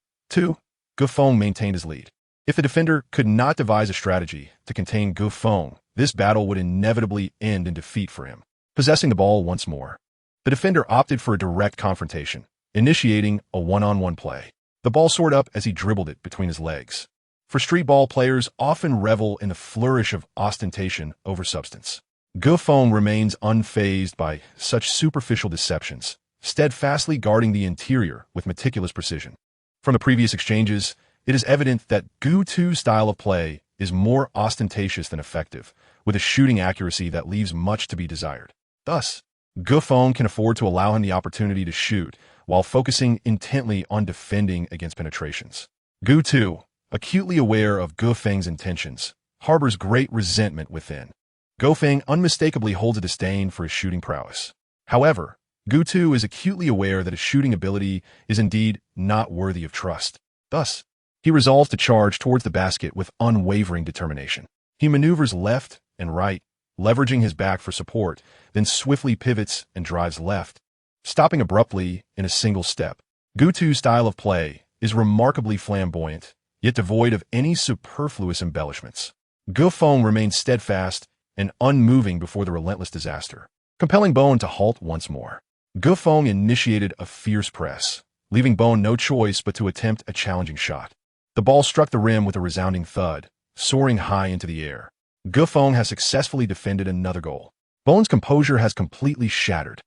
Gufeng maintained his lead. If the defender could not devise a strategy to contain Gufeng, this battle would inevitably end in defeat for him. Possessing the ball once more, the defender opted for a direct confrontation, initiating a one-on-one play. The ball soared up as he dribbled it between his legs. For street ball players often revel in the flourish of ostentation over substance. Gufeng remains unfazed by such superficial deceptions, steadfastly guarding the interior with meticulous precision. From the previous exchanges, it is evident that Gu2's style of play is more ostentatious than effective, with a shooting accuracy that leaves much to be desired. Thus, Gufeng can afford to allow him the opportunity to shoot while focusing intently on defending against penetrations. Gu2, acutely aware of Gufeng's intentions, harbors great resentment within. Gufeng unmistakably holds a disdain for his shooting prowess. However, Gu2 is acutely aware that his shooting ability is indeed not worthy of trust. Thus, he resolves to charge towards the basket with unwavering determination. He maneuvers left and right, leveraging his back for support, then swiftly pivots and drives left, stopping abruptly in a single step. Gu2's style of play is remarkably flamboyant, yet devoid of any superfluous embellishments. Gufeng remains steadfast and unmoving before the relentless disaster, compelling Bone to halt once more. Gufeng initiated a fierce press, leaving Bone no choice but to attempt a challenging shot. The ball struck the rim with a resounding thud, soaring high into the air. Gufeng has successfully defended another goal. Bone's composure has completely shattered.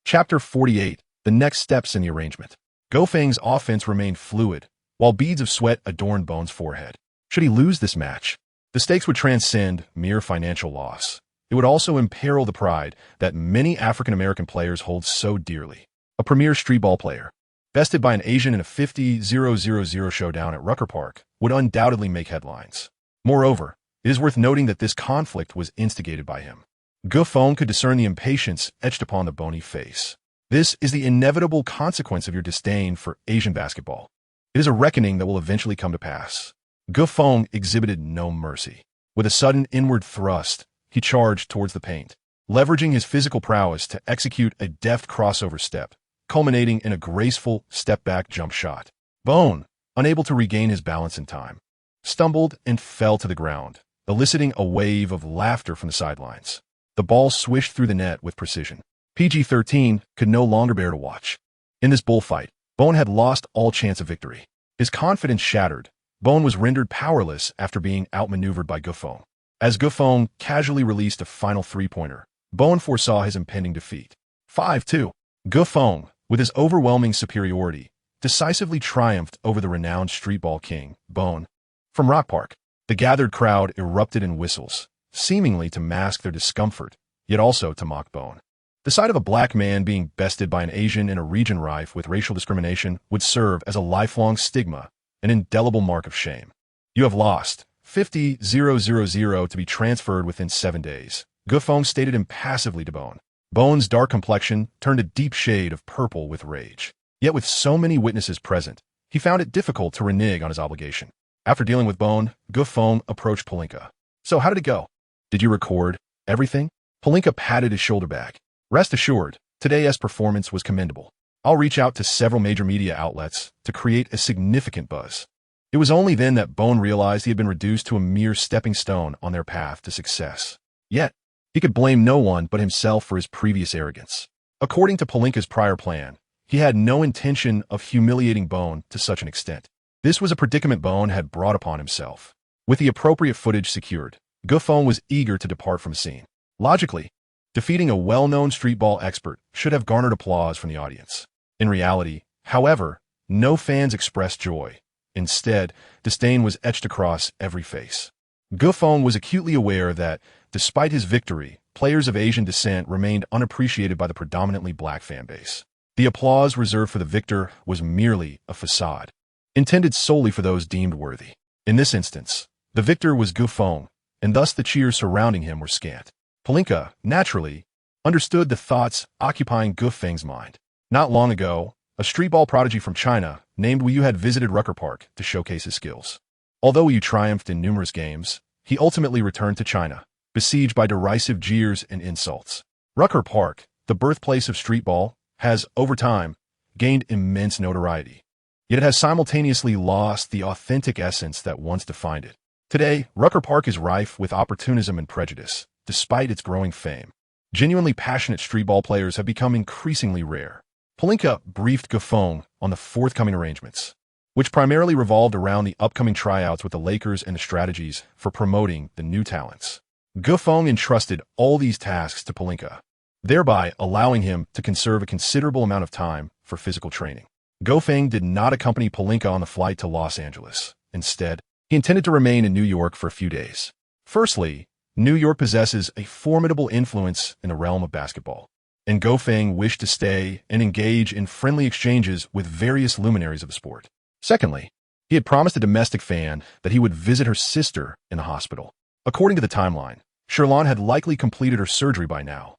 Chapter 48, the next steps in the arrangement. Gufeng's offense remained fluid, while beads of sweat adorned Bone's forehead. Should he lose this match, the stakes would transcend mere financial loss. It would also imperil the pride that many African-American players hold so dearly. A premier street ball player, bested by an Asian in a 50-0-0-0 showdown at Rucker Park, would undoubtedly make headlines. Moreover, it is worth noting that this conflict was instigated by him. Gufeng could discern the impatience etched upon the bony face. This is the inevitable consequence of your disdain for Asian basketball. It is a reckoning that will eventually come to pass. Gufeng exhibited no mercy. With a sudden inward thrust, he charged towards the paint, leveraging his physical prowess to execute a deft crossover step, culminating in a graceful step-back jump shot. Bone, unable to regain his balance in time, stumbled and fell to the ground, eliciting a wave of laughter from the sidelines. The ball swished through the net with precision. PG-13 could no longer bear to watch. In this bullfight, Bone had lost all chance of victory. His confidence shattered. Bone was rendered powerless after being outmaneuvered by Gufeng. As Gufeng casually released a final three-pointer, Bone foresaw his impending defeat. 5-2. Gufeng, with his overwhelming superiority, decisively triumphed over the renowned street ball king, Bone. From Rock Park, the gathered crowd erupted in whistles, seemingly to mask their discomfort, yet also to mock Bone. The sight of a black man being bested by an Asian in a region rife with racial discrimination would serve as a lifelong stigma, an indelible mark of shame. You have lost. 50-0-0-0 to be transferred within 7 days. Gufeng stated impassively to Bone. Bone's dark complexion turned a deep shade of purple with rage. Yet with so many witnesses present, he found it difficult to renege on his obligation. After dealing with Bone, Gufeng approached Pelinka. So how did it go? Did you record everything? Pelinka patted his shoulder back. Rest assured, today's performance was commendable. I'll reach out to several major media outlets to create a significant buzz. It was only then that Bone realized he had been reduced to a mere stepping stone on their path to success. Yet, he could blame no one but himself for his previous arrogance. According to Pelinka's prior plan, he had no intention of humiliating Bone to such an extent. This was a predicament Bone had brought upon himself. With the appropriate footage secured, Gufeng was eager to depart from the scene. Logically, defeating a well-known street ball expert should have garnered applause from the audience. In reality, however, no fans expressed joy. Instead, disdain was etched across every face. Gufeng was acutely aware that, despite his victory, players of Asian descent remained unappreciated by the predominantly black fan base. The applause reserved for the victor was merely a facade, intended solely for those deemed worthy. In this instance, the victor was Gufeng, and thus the cheers surrounding him were scant. Pelinka, naturally, understood the thoughts occupying Gufeng's mind. Not long ago, a street ball prodigy from China named Wu Yu had visited Rucker Park to showcase his skills. Although Wu Yu triumphed in numerous games, he ultimately returned to China, besieged by derisive jeers and insults. Rucker Park, the birthplace of street ball, has, over time, gained immense notoriety. Yet it has simultaneously lost the authentic essence that once defined it. Today, Rucker Park is rife with opportunism and prejudice, despite its growing fame. Genuinely passionate street ball players have become increasingly rare. Palinka briefed Gufeng on the forthcoming arrangements, which primarily revolved around the upcoming tryouts with the Lakers and the strategies for promoting the new talents. Gufeng entrusted all these tasks to Palinka, thereby allowing him to conserve a considerable amount of time for physical training. Gufeng did not accompany Palinka on the flight to Los Angeles. Instead, he intended to remain in New York for a few days. Firstly, New York possesses a formidable influence in the realm of basketball, and Gufeng wished to stay and engage in friendly exchanges with various luminaries of the sport. Secondly, he had promised a domestic fan that he would visit her sister in the hospital. According to the timeline, Sherlon had likely completed her surgery by now.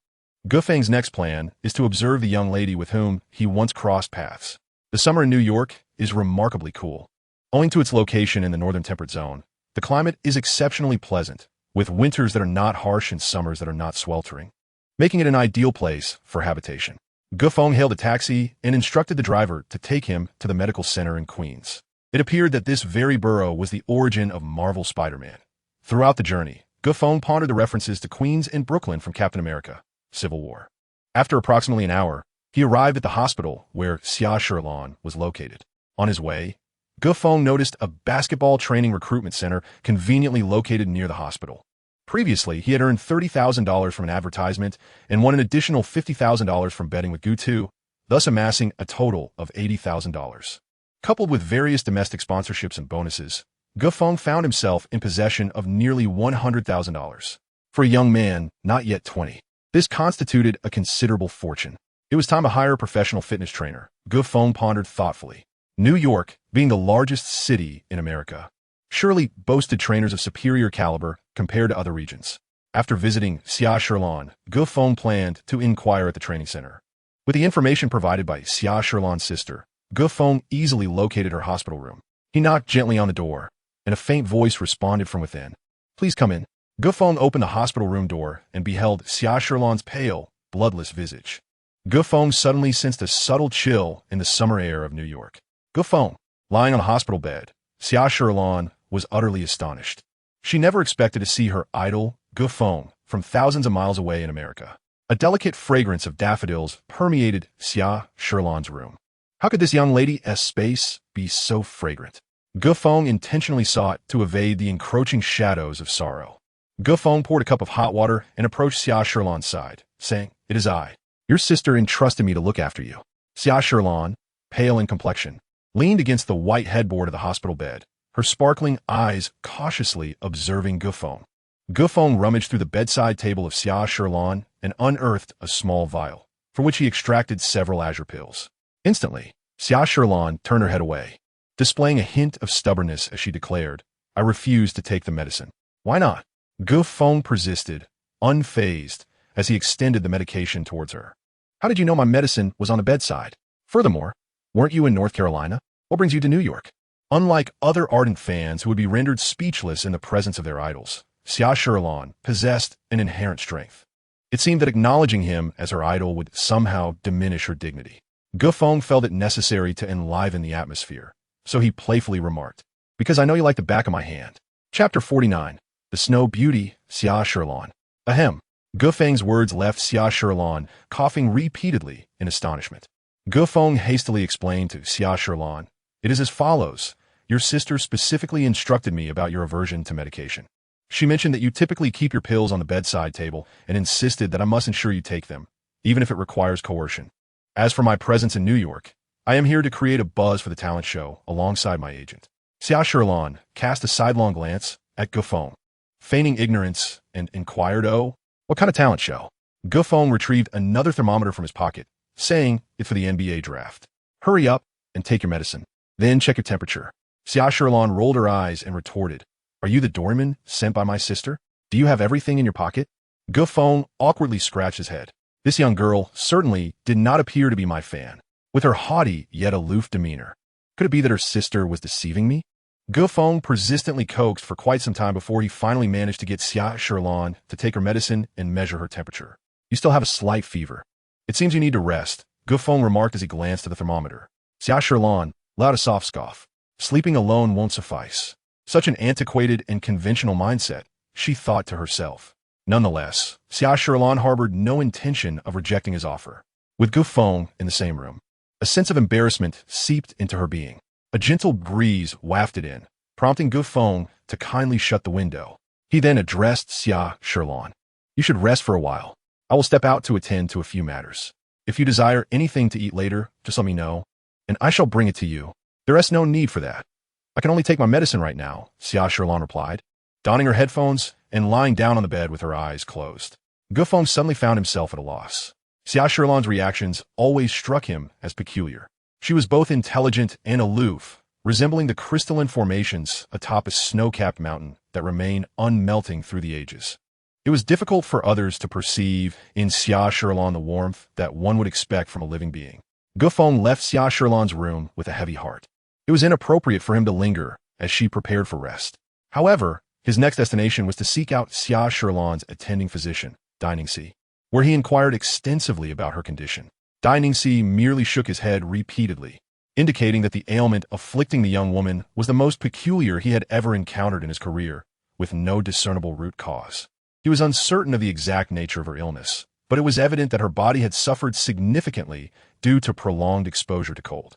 Gufeng's next plan is to observe the young lady with whom he once crossed paths. The summer in New York is remarkably cool. Owing to its location in the northern temperate zone, the climate is exceptionally pleasant, with winters that are not harsh and summers that are not sweltering, making it an ideal place for habitation. Gufeng hailed a taxi and instructed the driver to take him to the medical center in Queens. It appeared that this very borough was the origin of Marvel Spider-Man. Throughout the journey, Gufeng pondered the references to Queens and Brooklyn from Captain America: Civil War. After approximately an hour, he arrived at the hospital where Xia Sherlon was located. On his way, Gufeng noticed a basketball training recruitment center conveniently located near the hospital. Previously, he had earned $30,000 from an advertisement and won an additional $50,000 from betting with Gu2, thus amassing a total of $80,000. Coupled with various domestic sponsorships and bonuses, Gufeng found himself in possession of nearly $100,000. For a young man, not yet 20, this constituted a considerable fortune. It was time to hire a professional fitness trainer, Gufeng pondered thoughtfully. New York, being the largest city in America, surely boasted trainers of superior caliber compared to other regions. After visiting Xia Sherlon, Gufeng planned to inquire at the training center. With the information provided by Xia Sherlon's sister, Gufeng easily located her hospital room. He knocked gently on the door, and a faint voice responded from within. "Please come in." Gufeng opened the hospital room door and beheld Xia Sherlon's pale, bloodless visage. Gufeng suddenly sensed a subtle chill in the summer air of New York. Gufeng, lying on a hospital bed, Xia Sherlon was utterly astonished. She never expected to see her idol, Gufeng, from thousands of miles away in America. A delicate fragrance of daffodils permeated Xia Sherlon's room. How could this young lady's space be so fragrant? Gufeng intentionally sought to evade the encroaching shadows of sorrow. Gufeng poured a cup of hot water and approached Xia Sherlon's side, saying, "It is I. Your sister entrusted me to look after you." Xia Sherlon, pale in complexion, leaned against the white headboard of the hospital bed, her sparkling eyes cautiously observing Gufeng. Gufeng rummaged through the bedside table of Xia Sherlon and unearthed a small vial, from which he extracted several azure pills. Instantly, Xia Sherlon turned her head away, displaying a hint of stubbornness as she declared, "I refuse to take the medicine." "Why not?" Gufeng persisted, unfazed, as he extended the medication towards her. "How did you know my medicine was on the bedside? Furthermore, weren't you in North Carolina? What brings you to New York?" Unlike other ardent fans who would be rendered speechless in the presence of their idols, Xia Sherlon possessed an inherent strength. It seemed that acknowledging him as her idol would somehow diminish her dignity. Gufeng felt it necessary to enliven the atmosphere, so he playfully remarked, "Because I know you like the back of my hand." Chapter 49. The Snow Beauty, Xia Sherlon. Ahem. Gufeng's words left Xia Sherlon coughing repeatedly in astonishment. Gufeng hastily explained to Xia Sherlon, "It is as follows. Your sister specifically instructed me about your aversion to medication. She mentioned that you typically keep your pills on the bedside table and insisted that I must ensure you take them, even if it requires coercion. As for my presence in New York, I am here to create a buzz for the talent show alongside my agent." Xia Sherlon cast a sidelong glance at Gufeng, feigning ignorance, and inquired, "Oh, what kind of talent show?" Gufeng retrieved another thermometer from his pocket, saying, "It's for the NBA draft. Hurry up and take your medicine. Then check your temperature." Xia Sherlon rolled her eyes and retorted, "Are you the doorman sent by my sister? Do you have everything in your pocket?" Gufeng awkwardly scratched his head. This young girl certainly did not appear to be my fan. with her haughty yet aloof demeanor. Could it be that her sister was deceiving me? Gufeng persistently coaxed for quite some time before he finally managed to get Xiaotian to take her medicine and measure her temperature. You still have a slight fever. It seems you need to rest, Gufeng remarked as he glanced at the thermometer. Xiaotian let out a soft scoff. Sleeping alone won't suffice. Such an antiquated and conventional mindset, she thought to herself. Nonetheless, Xiaotian harbored no intention of rejecting his offer. With Gufeng in the same room, a sense of embarrassment seeped into her being. A gentle breeze wafted in, prompting Gufeng to kindly shut the window. He then addressed Xiaotian. You should rest for a while. I will step out to attend to a few matters. If you desire anything to eat later, just let me know, and I shall bring it to you. There is no need for that. I can only take my medicine right now, Xiaotian replied, donning her headphones and lying down on the bed with her eyes closed. Gufeng suddenly found himself at a loss. Xiaotian's reactions always struck him as peculiar. She was both intelligent and aloof, resembling the crystalline formations atop a snow-capped mountain that remain unmelting through the ages. It was difficult for others to perceive in Xiaotian the warmth that one would expect from a living being. Gufeng left Xiaotian's room with a heavy heart. It was inappropriate for him to linger as she prepared for rest. However, his next destination was to seek out Xiaotian's attending physician, Xixi, where he inquired extensively about her condition. Xixi merely shook his head repeatedly, indicating that the ailment afflicting the young woman was the most peculiar he had ever encountered in his career, with no discernible root cause. He was uncertain of the exact nature of her illness, but it was evident that her body had suffered significantly due to prolonged exposure to cold.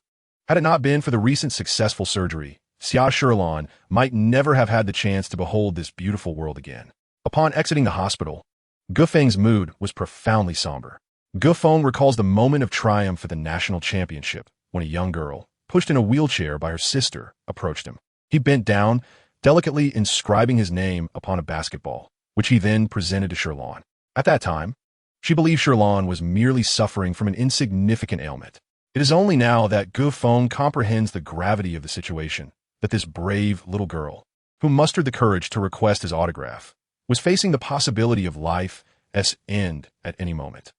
Had it not been for the recent successful surgery, Xiaotian might never have had the chance to behold this beautiful world again. Upon exiting the hospital, Gufeng's mood was profoundly somber. Gufeng recalls the moment of triumph at the national championship when a young girl, pushed in a wheelchair by her sister, approached him. He bent down, delicately inscribing his name upon a basketball, which he then presented to Shirlan. At that time, she believed Shirlan was merely suffering from an insignificant ailment. It is only now that Gufeng comprehends the gravity of the situation, that this brave little girl, who mustered the courage to request his autograph, was facing the possibility of life's end at any moment.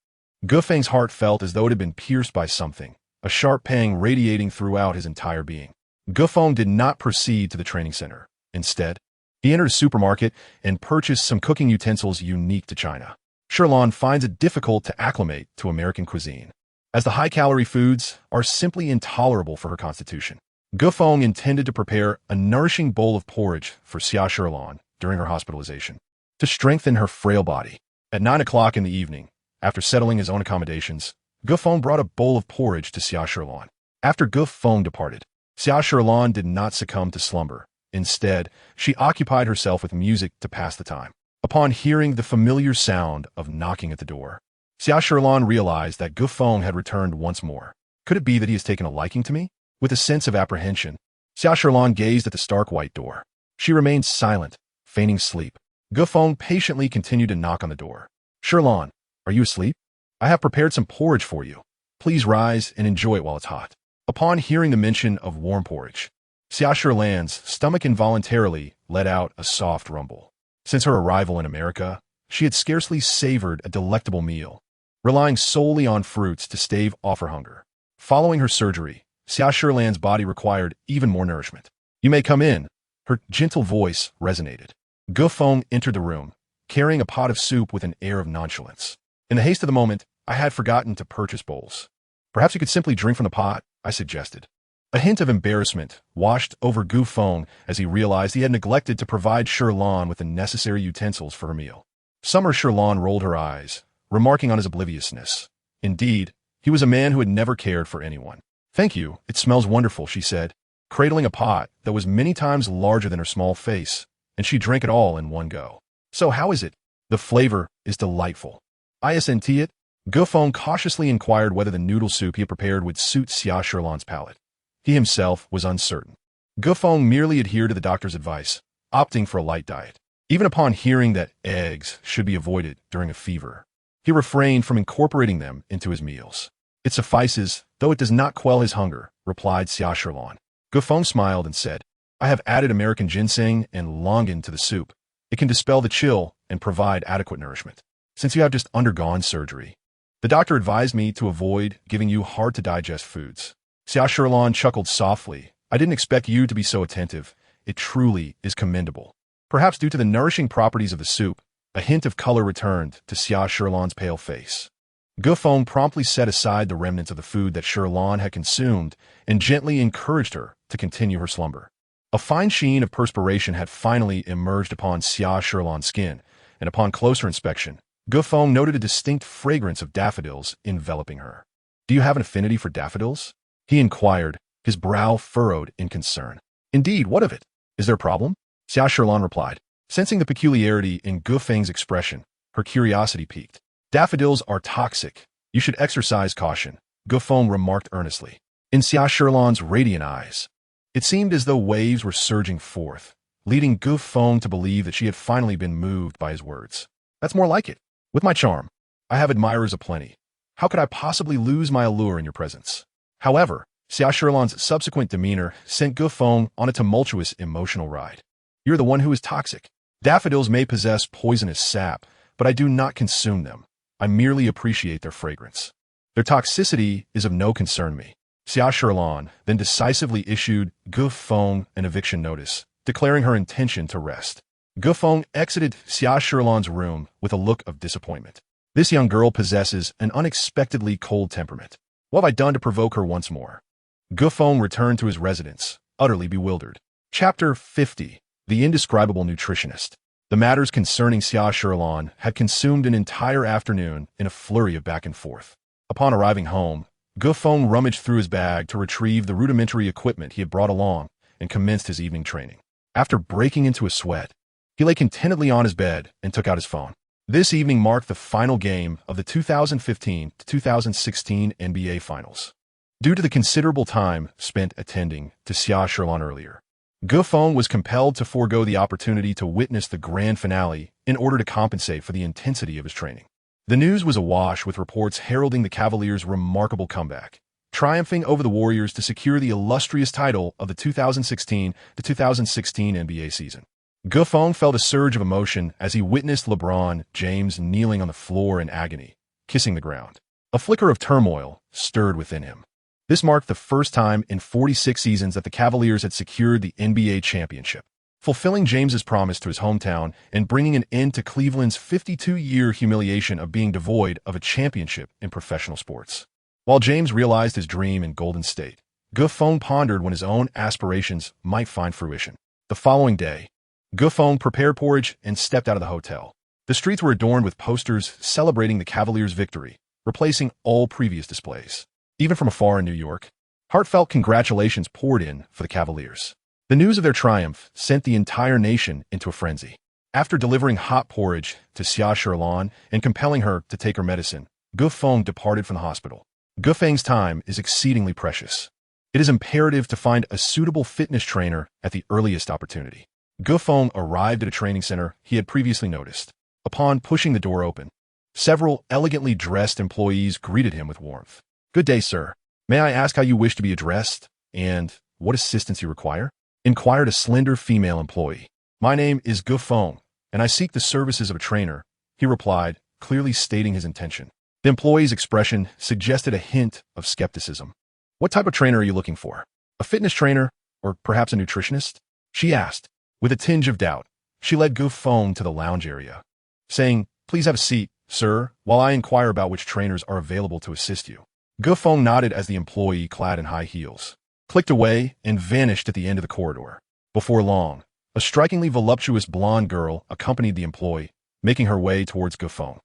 Gufeng's heart felt as though it had been pierced by something, a sharp pang radiating throughout his entire being. Gufeng did not proceed to the training center. Instead, he entered a supermarket and purchased some cooking utensils unique to China. Shirlan finds it difficult to acclimate to American cuisine, as the high-calorie foods are simply intolerable for her constitution. Gufeng intended to prepare a nourishing bowl of porridge for Xiaotian during her hospitalization, to strengthen her frail body. At 9 o'clock in the evening, after settling his own accommodations, Gufeng brought a bowl of porridge to Xiaotian. After Gufeng departed, Xiaotian did not succumb to slumber. Instead, she occupied herself with music to pass the time. Upon hearing the familiar sound of knocking at the door, Xiaotian realized that Gufeng had returned once more. Could it be that he has taken a liking to me? With a sense of apprehension, Xiaotian gazed at the stark white door. She remained silent, feigning sleep. Gufeng patiently continued to knock on the door. Shirlan, are you asleep? I have prepared some porridge for you. Please rise and enjoy it while it's hot. Upon hearing the mention of warm porridge, Xiaotian's stomach involuntarily let out a soft rumble. Since her arrival in America, she had scarcely savored a delectable meal, relying solely on fruits to stave off her hunger. Following her surgery, Xiaotian's body required even more nourishment. You may come in. Her gentle voice resonated. Gufeng entered the room, carrying a pot of soup with an air of nonchalance. In the haste of the moment, I had forgotten to purchase bowls. Perhaps you could simply drink from the pot, I suggested. A hint of embarrassment washed over Gufeng as he realized he had neglected to provide Shirlan with the necessary utensils for her meal. Summer Shirlan rolled her eyes, remarking on his obliviousness. Indeed, he was a man who had never cared for anyone. Thank you, it smells wonderful, she said, cradling a pot that was many times larger than her small face, and she drank it all in one go. So how is it? The flavor is delightful. Isn't it? Gufeng cautiously inquired whether the noodle soup he had prepared would suit Xiaotian's palate. He himself was uncertain. Gufeng merely adhered to the doctor's advice, opting for a light diet. Even upon hearing that eggs should be avoided during a fever, he refrained from incorporating them into his meals. It suffices, though it does not quell his hunger, replied Xiaotian. Gufeng smiled and said, I have added American ginseng and longan to the soup. It can dispel the chill and provide adequate nourishment. Since you have just undergone surgery, The doctor advised me to avoid giving you hard-to-digest foods. Xiaotian chuckled softly. I didn't expect you to be so attentive. It truly is commendable. Perhaps due to the nourishing properties of the soup, a hint of color returned to Xiaotian's pale face. Gufeng promptly set aside the remnants of the food that Shilan had consumed and gently encouraged her to continue her slumber. A fine sheen of perspiration had finally emerged upon Xiaotian's skin, and upon closer inspection, Gufeng noted a distinct fragrance of daffodils enveloping her. Do you have an affinity for daffodils? He inquired, his brow furrowed in concern. Indeed, what of it? Is there a problem? Xiaotian replied. Sensing the peculiarity in Gufeng's expression, her curiosity piqued. Daffodils are toxic. You should exercise caution, Gufeng remarked earnestly. In Xiaotian's radiant eyes, it seemed as though waves were surging forth, leading Gufeng to believe that she had finally been moved by his words. That's more like it. With my charm, I have admirers aplenty. How could I possibly lose my allure in your presence? However, Xiaotian's subsequent demeanor sent Gufeng on a tumultuous emotional ride. You're the one who is toxic. Daffodils may possess poisonous sap, but I do not consume them. I merely appreciate their fragrance. Their toxicity is of no concern to me. Xiaotian then decisively issued Gufeng an eviction notice, declaring her intention to rest. Gufeng exited Xiaotian's room with a look of disappointment. This young girl possesses an unexpectedly cold temperament. What have I done to provoke her once more? Gufeng returned to his residence, utterly bewildered. Chapter 50. The Indescribable Nutritionist. The matters concerning Xiaotian had consumed an entire afternoon in a flurry of back and forth. Upon arriving home, Gufeng rummaged through his bag to retrieve the rudimentary equipment he had brought along and commenced his evening training. After breaking into a sweat, he lay contentedly on his bed and took out his phone. This evening marked the final game of the 2015-2016 NBA Finals. Due to the considerable time spent attending to Xiaotian earlier, Gufeng was compelled to forego the opportunity to witness the grand finale in order to compensate for the intensity of his training. The news was awash with reports heralding the Cavaliers' remarkable comeback, triumphing over the Warriors to secure the illustrious title of the 2016-2016 NBA season. Gufeng felt a surge of emotion as he witnessed LeBron James kneeling on the floor in agony, kissing the ground. A flicker of turmoil stirred within him. This marked the first time in 46 seasons that the Cavaliers had secured the NBA championship, fulfilling James's promise to his hometown and bringing an end to Cleveland's 52-year humiliation of being devoid of a championship in professional sports. While James realized his dream in Golden State, Gufeng pondered when his own aspirations might find fruition. The following day, Gufeng prepared porridge and stepped out of the hotel. The streets were adorned with posters celebrating the Cavaliers' victory, replacing all previous displays. Even from afar in New York, heartfelt congratulations poured in for the Cavaliers. The news of their triumph sent the entire nation into a frenzy. After delivering hot porridge to Xiaotian and compelling her to take her medicine, Gufeng departed from the hospital. Gufeng's time is exceedingly precious. It is imperative to find a suitable fitness trainer at the earliest opportunity. Gufeng arrived at a training center he had previously noticed. Upon pushing the door open, several elegantly dressed employees greeted him with warmth. Good day, sir. May I ask how you wish to be addressed, and what assistance you require? Inquired a slender female employee. My name is Gufeng, and I seek the services of a trainer, he replied, clearly stating his intention. The employee's expression suggested a hint of skepticism. What type of trainer are you looking for? A fitness trainer, or perhaps a nutritionist? She asked. With a tinge of doubt, she led Gufeng to the lounge area, saying, Please have a seat, sir, while I inquire about which trainers are available to assist you. Gufeng nodded as the employee, clad in high heels, clicked away and vanished at the end of the corridor. Before long, a strikingly voluptuous blonde girl accompanied the employee, making her way towards Gufeng.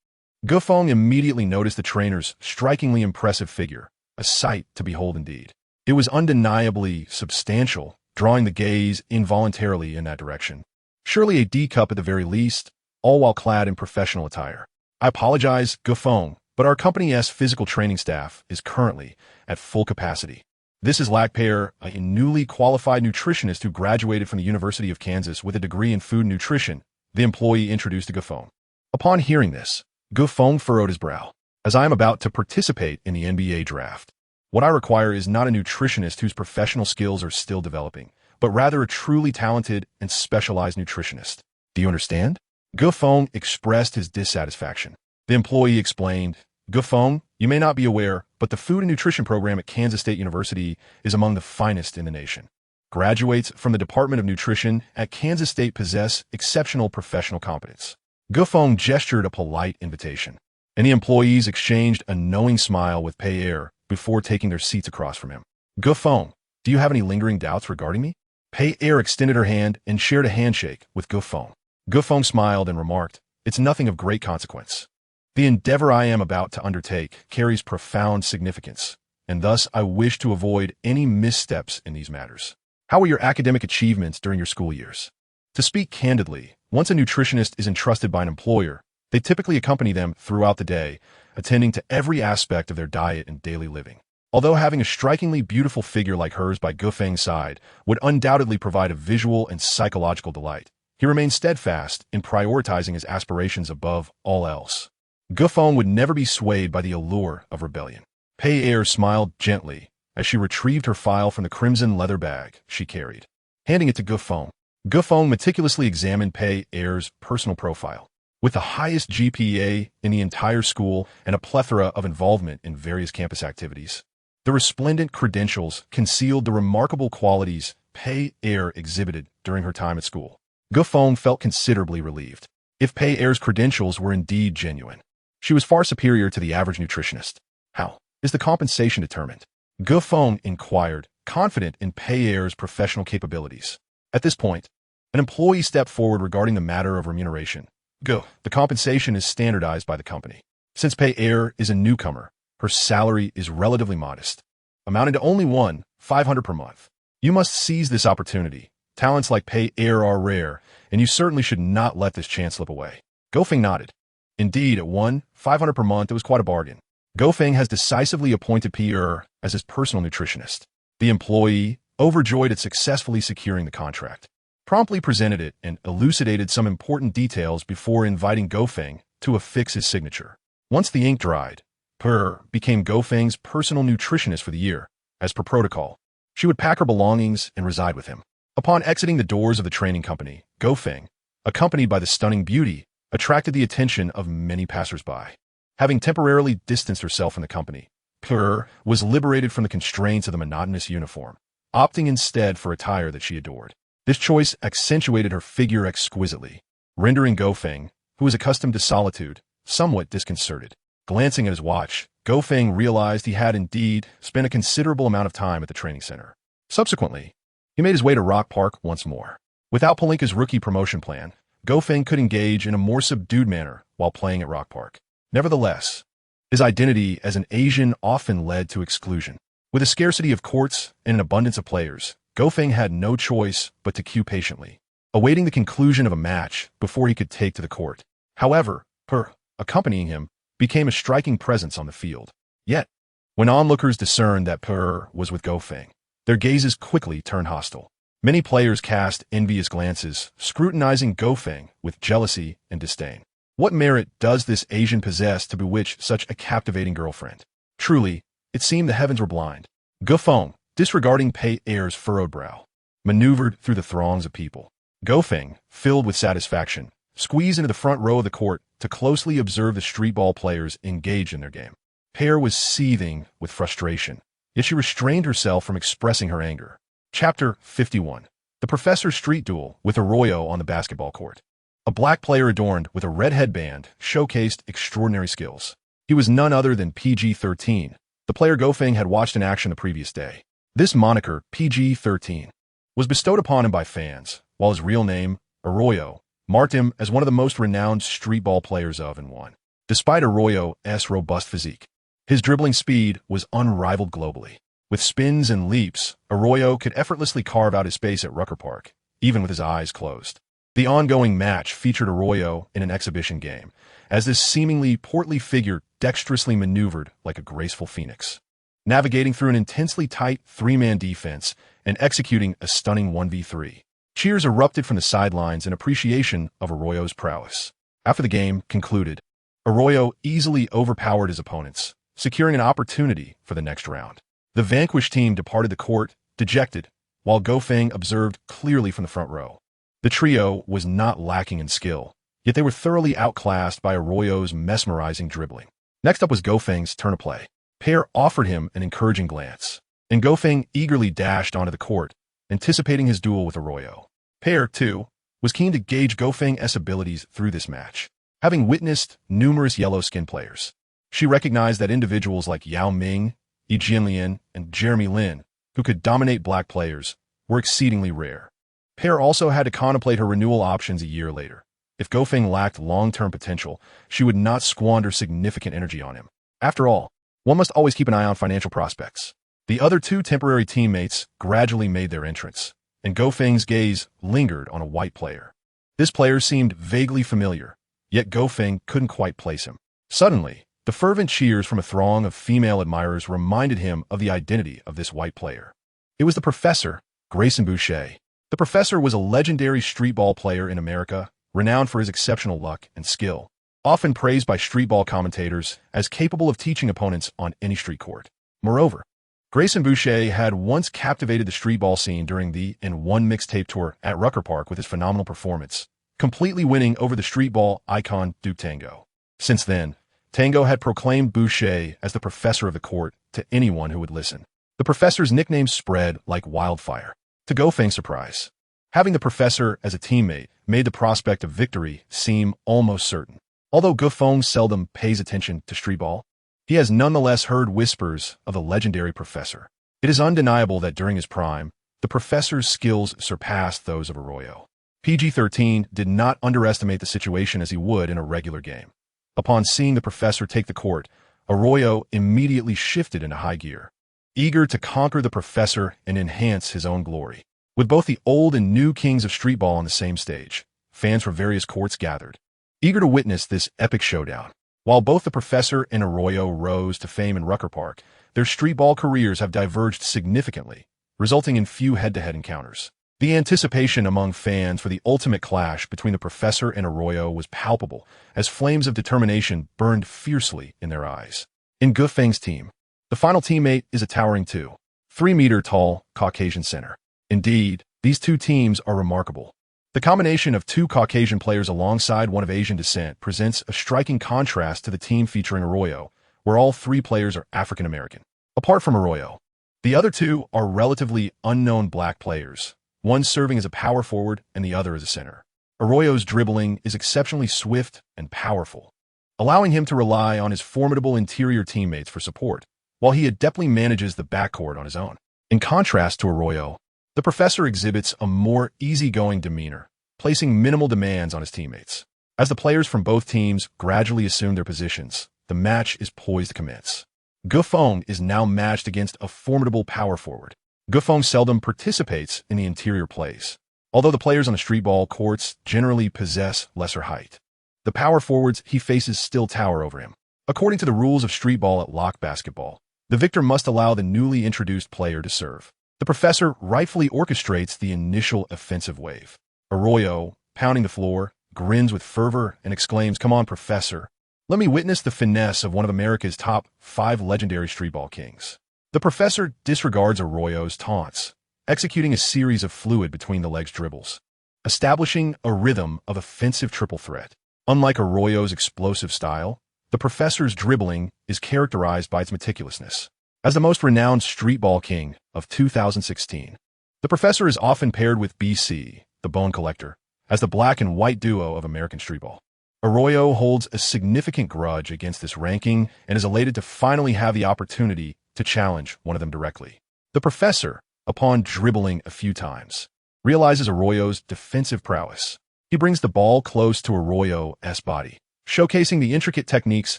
Gufeng immediately noticed the trainer's strikingly impressive figure, a sight to behold indeed. It was undeniably substantial, drawing the gaze involuntarily in that direction. Surely a D cup at the very least, all while clad in professional attire. I apologize, Gufeng, but our company's physical training staff is currently at full capacity. This is Lakpair, a newly qualified nutritionist who graduated from the University of Kansas with a degree in food nutrition, the employee introduced to Gufeng. Upon hearing this, Gufeng furrowed his brow. As I am about to participate in the NBA draft, what I require is not a nutritionist whose professional skills are still developing, but rather a truly talented and specialized nutritionist. Do you understand? Gufeng expressed his dissatisfaction. The employee explained, Gufeng, You may not be aware, but the food and nutrition program at Kansas State University is among the finest in the nation. Graduates from the Department of Nutrition at Kansas State possess exceptional professional competence. Gufeng gestured a polite invitation, and the employees exchanged a knowing smile with Pei Er before taking their seats across from him. Gufeng, do you have any lingering doubts regarding me? Pei Er extended her hand and shared a handshake with Gufeng. Gufeng smiled and remarked, "It's nothing of great consequence. The endeavor I am about to undertake carries profound significance, and thus I wish to avoid any missteps in these matters." How were your academic achievements during your school years? To speak candidly, once a nutritionist is entrusted by an employer, they typically accompany them throughout the day, attending to every aspect of their diet and daily living. Although having a strikingly beautiful figure like hers by Gufeng's side would undoubtedly provide a visual and psychological delight, he remained steadfast in prioritizing his aspirations above all else. Gufeng would never be swayed by the allure of rebellion. Pei Er smiled gently as she retrieved her file from the crimson leather bag she carried, handing it to Gufeng. Gufeng meticulously examined Pei Er's personal profile. With the highest GPA in the entire school and a plethora of involvement in various campus activities, the resplendent credentials concealed the remarkable qualities Pei Er exhibited during her time at school. Gufeng felt considerably relieved. If Pei Er's credentials were indeed genuine, she was far superior to the average nutritionist. How is the compensation determined? Gufeng inquired, confident in Pei Er's professional capabilities. At this point, an employee stepped forward regarding the matter of remuneration. The compensation is standardized by the company. Since Pei Er is a newcomer, her salary is relatively modest, amounting to only $500 per month. You must seize this opportunity. Talents like Pei Er are rare, and you certainly should not let this chance slip away. Gufeng nodded. Indeed, at $500 per month, it was quite a bargain. Gufeng has decisively appointed Pei Er as his personal nutritionist. The employee, overjoyed at successfully securing the contract, promptly presented it and elucidated some important details before inviting Gufeng to affix his signature. Once the ink dried, Pei Er became Gufeng's personal nutritionist for the year. As per protocol, she would pack her belongings and reside with him. Upon exiting the doors of the training company, Gufeng, accompanied by the stunning beauty, attracted the attention of many passers-by. Having temporarily distanced herself from the company, Pei Er was liberated from the constraints of the monotonous uniform, opting instead for attire that she adored. This choice accentuated her figure exquisitely, rendering Gufeng, who was accustomed to solitude, somewhat disconcerted. Glancing at his watch, Gufeng realized he had indeed spent a considerable amount of time at the training center. Subsequently, he made his way to Rock Park once more. Without Palinka's rookie promotion plan, Gufeng could engage in a more subdued manner while playing at Rock Park. Nevertheless, his identity as an Asian often led to exclusion. With a scarcity of courts and an abundance of players, Gufeng had no choice but to queue patiently, awaiting the conclusion of a match before he could take to the court. However, Pei Er, accompanying him, became a striking presence on the field. Yet, when onlookers discerned that Pei Er was with Gufeng, their gazes quickly turned hostile. Many players cast envious glances, scrutinizing Gufeng with jealousy and disdain. What merit does this Asian possess to bewitch such a captivating girlfriend? Truly, it seemed the heavens were blind. Gufeng, disregarding Pei Er's furrowed brow, maneuvered through the throngs of people. Gufeng, filled with satisfaction, squeezed into the front row of the court to closely observe the street ball players engaged in their game. Pei Er was seething with frustration, yet she restrained herself from expressing her anger. Chapter 51. The Professor's Street Duel with Arroyo on the basketball court. A black player adorned with a red headband showcased extraordinary skills. He was none other than PG-13, the player Gufeng had watched in action the previous day. This moniker, PG-13, was bestowed upon him by fans, while his real name, Arroyo, marked him as one of the most renowned street ball players of and one. Despite Arroyo's robust physique, his dribbling speed was unrivaled globally. With spins and leaps, Arroyo could effortlessly carve out his space at Rucker Park, even with his eyes closed. The ongoing match featured Arroyo in an exhibition game, as this seemingly portly figure dexterously maneuvered like a graceful phoenix, navigating through an intensely tight three-man defense and executing a stunning 1v3. Cheers erupted from the sidelines in appreciation of Arroyo's prowess. After the game concluded, Arroyo easily overpowered his opponents, securing an opportunity for the next round. The vanquished team departed the court, dejected, while Gufeng observed clearly from the front row. The trio was not lacking in skill, yet they were thoroughly outclassed by Arroyo's mesmerizing dribbling. Next up was Gofeng's turn to play. Pair offered him an encouraging glance, and Gofeng eagerly dashed onto the court, anticipating his duel with Arroyo. Pair, too, was keen to gauge Gofeng's abilities through this match. Having witnessed numerous yellow-skinned players, she recognized that individuals like Yao Ming, Yi Jianlian, and Jeremy Lin, who could dominate black players, were exceedingly rare. Pair also had to contemplate her renewal options a year later. If Gofeng lacked long-term potential, she would not squander significant energy on him. After all, one must always keep an eye on financial prospects. The other two temporary teammates gradually made their entrance, and Gofeng's gaze lingered on a white player. This player seemed vaguely familiar, yet Gofeng couldn't quite place him. Suddenly, the fervent cheers from a throng of female admirers reminded him of the identity of this white player. It was the Professor, Grayson Boucher. The Professor was a legendary streetball player in America, renowned for his exceptional luck and skill, often praised by streetball commentators as capable of teaching opponents on any street court. Moreover, Grayson Boucher had once captivated the streetball scene during the N1 mixtape tour at Rucker Park with his phenomenal performance, completely winning over the streetball icon Duke Tango. Since then, Tango had proclaimed Boucher as the Professor of the court to anyone who would listen. The Professor's nickname spread like wildfire. To Gofeng's surprise, having the Professor as a teammate made the prospect of victory seem almost certain. Although Gofeng seldom pays attention to streetball, he has nonetheless heard whispers of the legendary Professor. It is undeniable that during his prime, the Professor's skills surpassed those of Arroyo. PG-13 did not underestimate the situation as he would in a regular game. Upon seeing the Professor take the court, Arroyo immediately shifted into high gear, eager to conquer the Professor and enhance his own glory. With both the old and new kings of streetball on the same stage, fans from various courts gathered, eager to witness this epic showdown. While both the Professor and Arroyo rose to fame in Rucker Park, their streetball careers have diverged significantly, resulting in few head-to-head encounters. The anticipation among fans for the ultimate clash between the Professor and Arroyo was palpable, as flames of determination burned fiercely in their eyes. In Gofeng's team, the final teammate is a towering 3-meter-tall Caucasian center. Indeed, these two teams are remarkable. The combination of two Caucasian players alongside one of Asian descent presents a striking contrast to the team featuring Arroyo, where all three players are African American. Apart from Arroyo, the other two are relatively unknown black players, one serving as a power forward and the other as a center. Arroyo's dribbling is exceptionally swift and powerful, allowing him to rely on his formidable interior teammates for support, while he adeptly manages the backcourt on his own. In contrast to Arroyo, the Professor exhibits a more easygoing demeanor, placing minimal demands on his teammates. As the players from both teams gradually assume their positions, the match is poised to commence. Gofeng is now matched against a formidable power forward. Gofeng seldom participates in the interior plays, although the players on the streetball courts generally possess lesser height. The power forwards he faces still tower over him. According to the rules of streetball at lock basketball, the victor must allow the newly introduced player to serve. The Professor rightfully orchestrates the initial offensive wave. Arroyo, pounding the floor, grins with fervor and exclaims, "Come on, Professor. Let me witness the finesse of one of America's top 5 legendary streetball kings." The Professor disregards Arroyo's taunts, executing a series of fluid between-the-legs dribbles, establishing a rhythm of offensive triple threat. Unlike Arroyo's explosive style, the Professor's dribbling is characterized by its meticulousness. As the most renowned streetball king of 2016, the Professor is often paired with BC, the Bone Collector, as the black and white duo of American streetball. Arroyo holds a significant grudge against this ranking and is elated to finally have the opportunity to challenge one of them directly. The Professor, upon dribbling a few times, realizes Arroyo's defensive prowess. He brings the ball close to Arroyo's body, showcasing the intricate techniques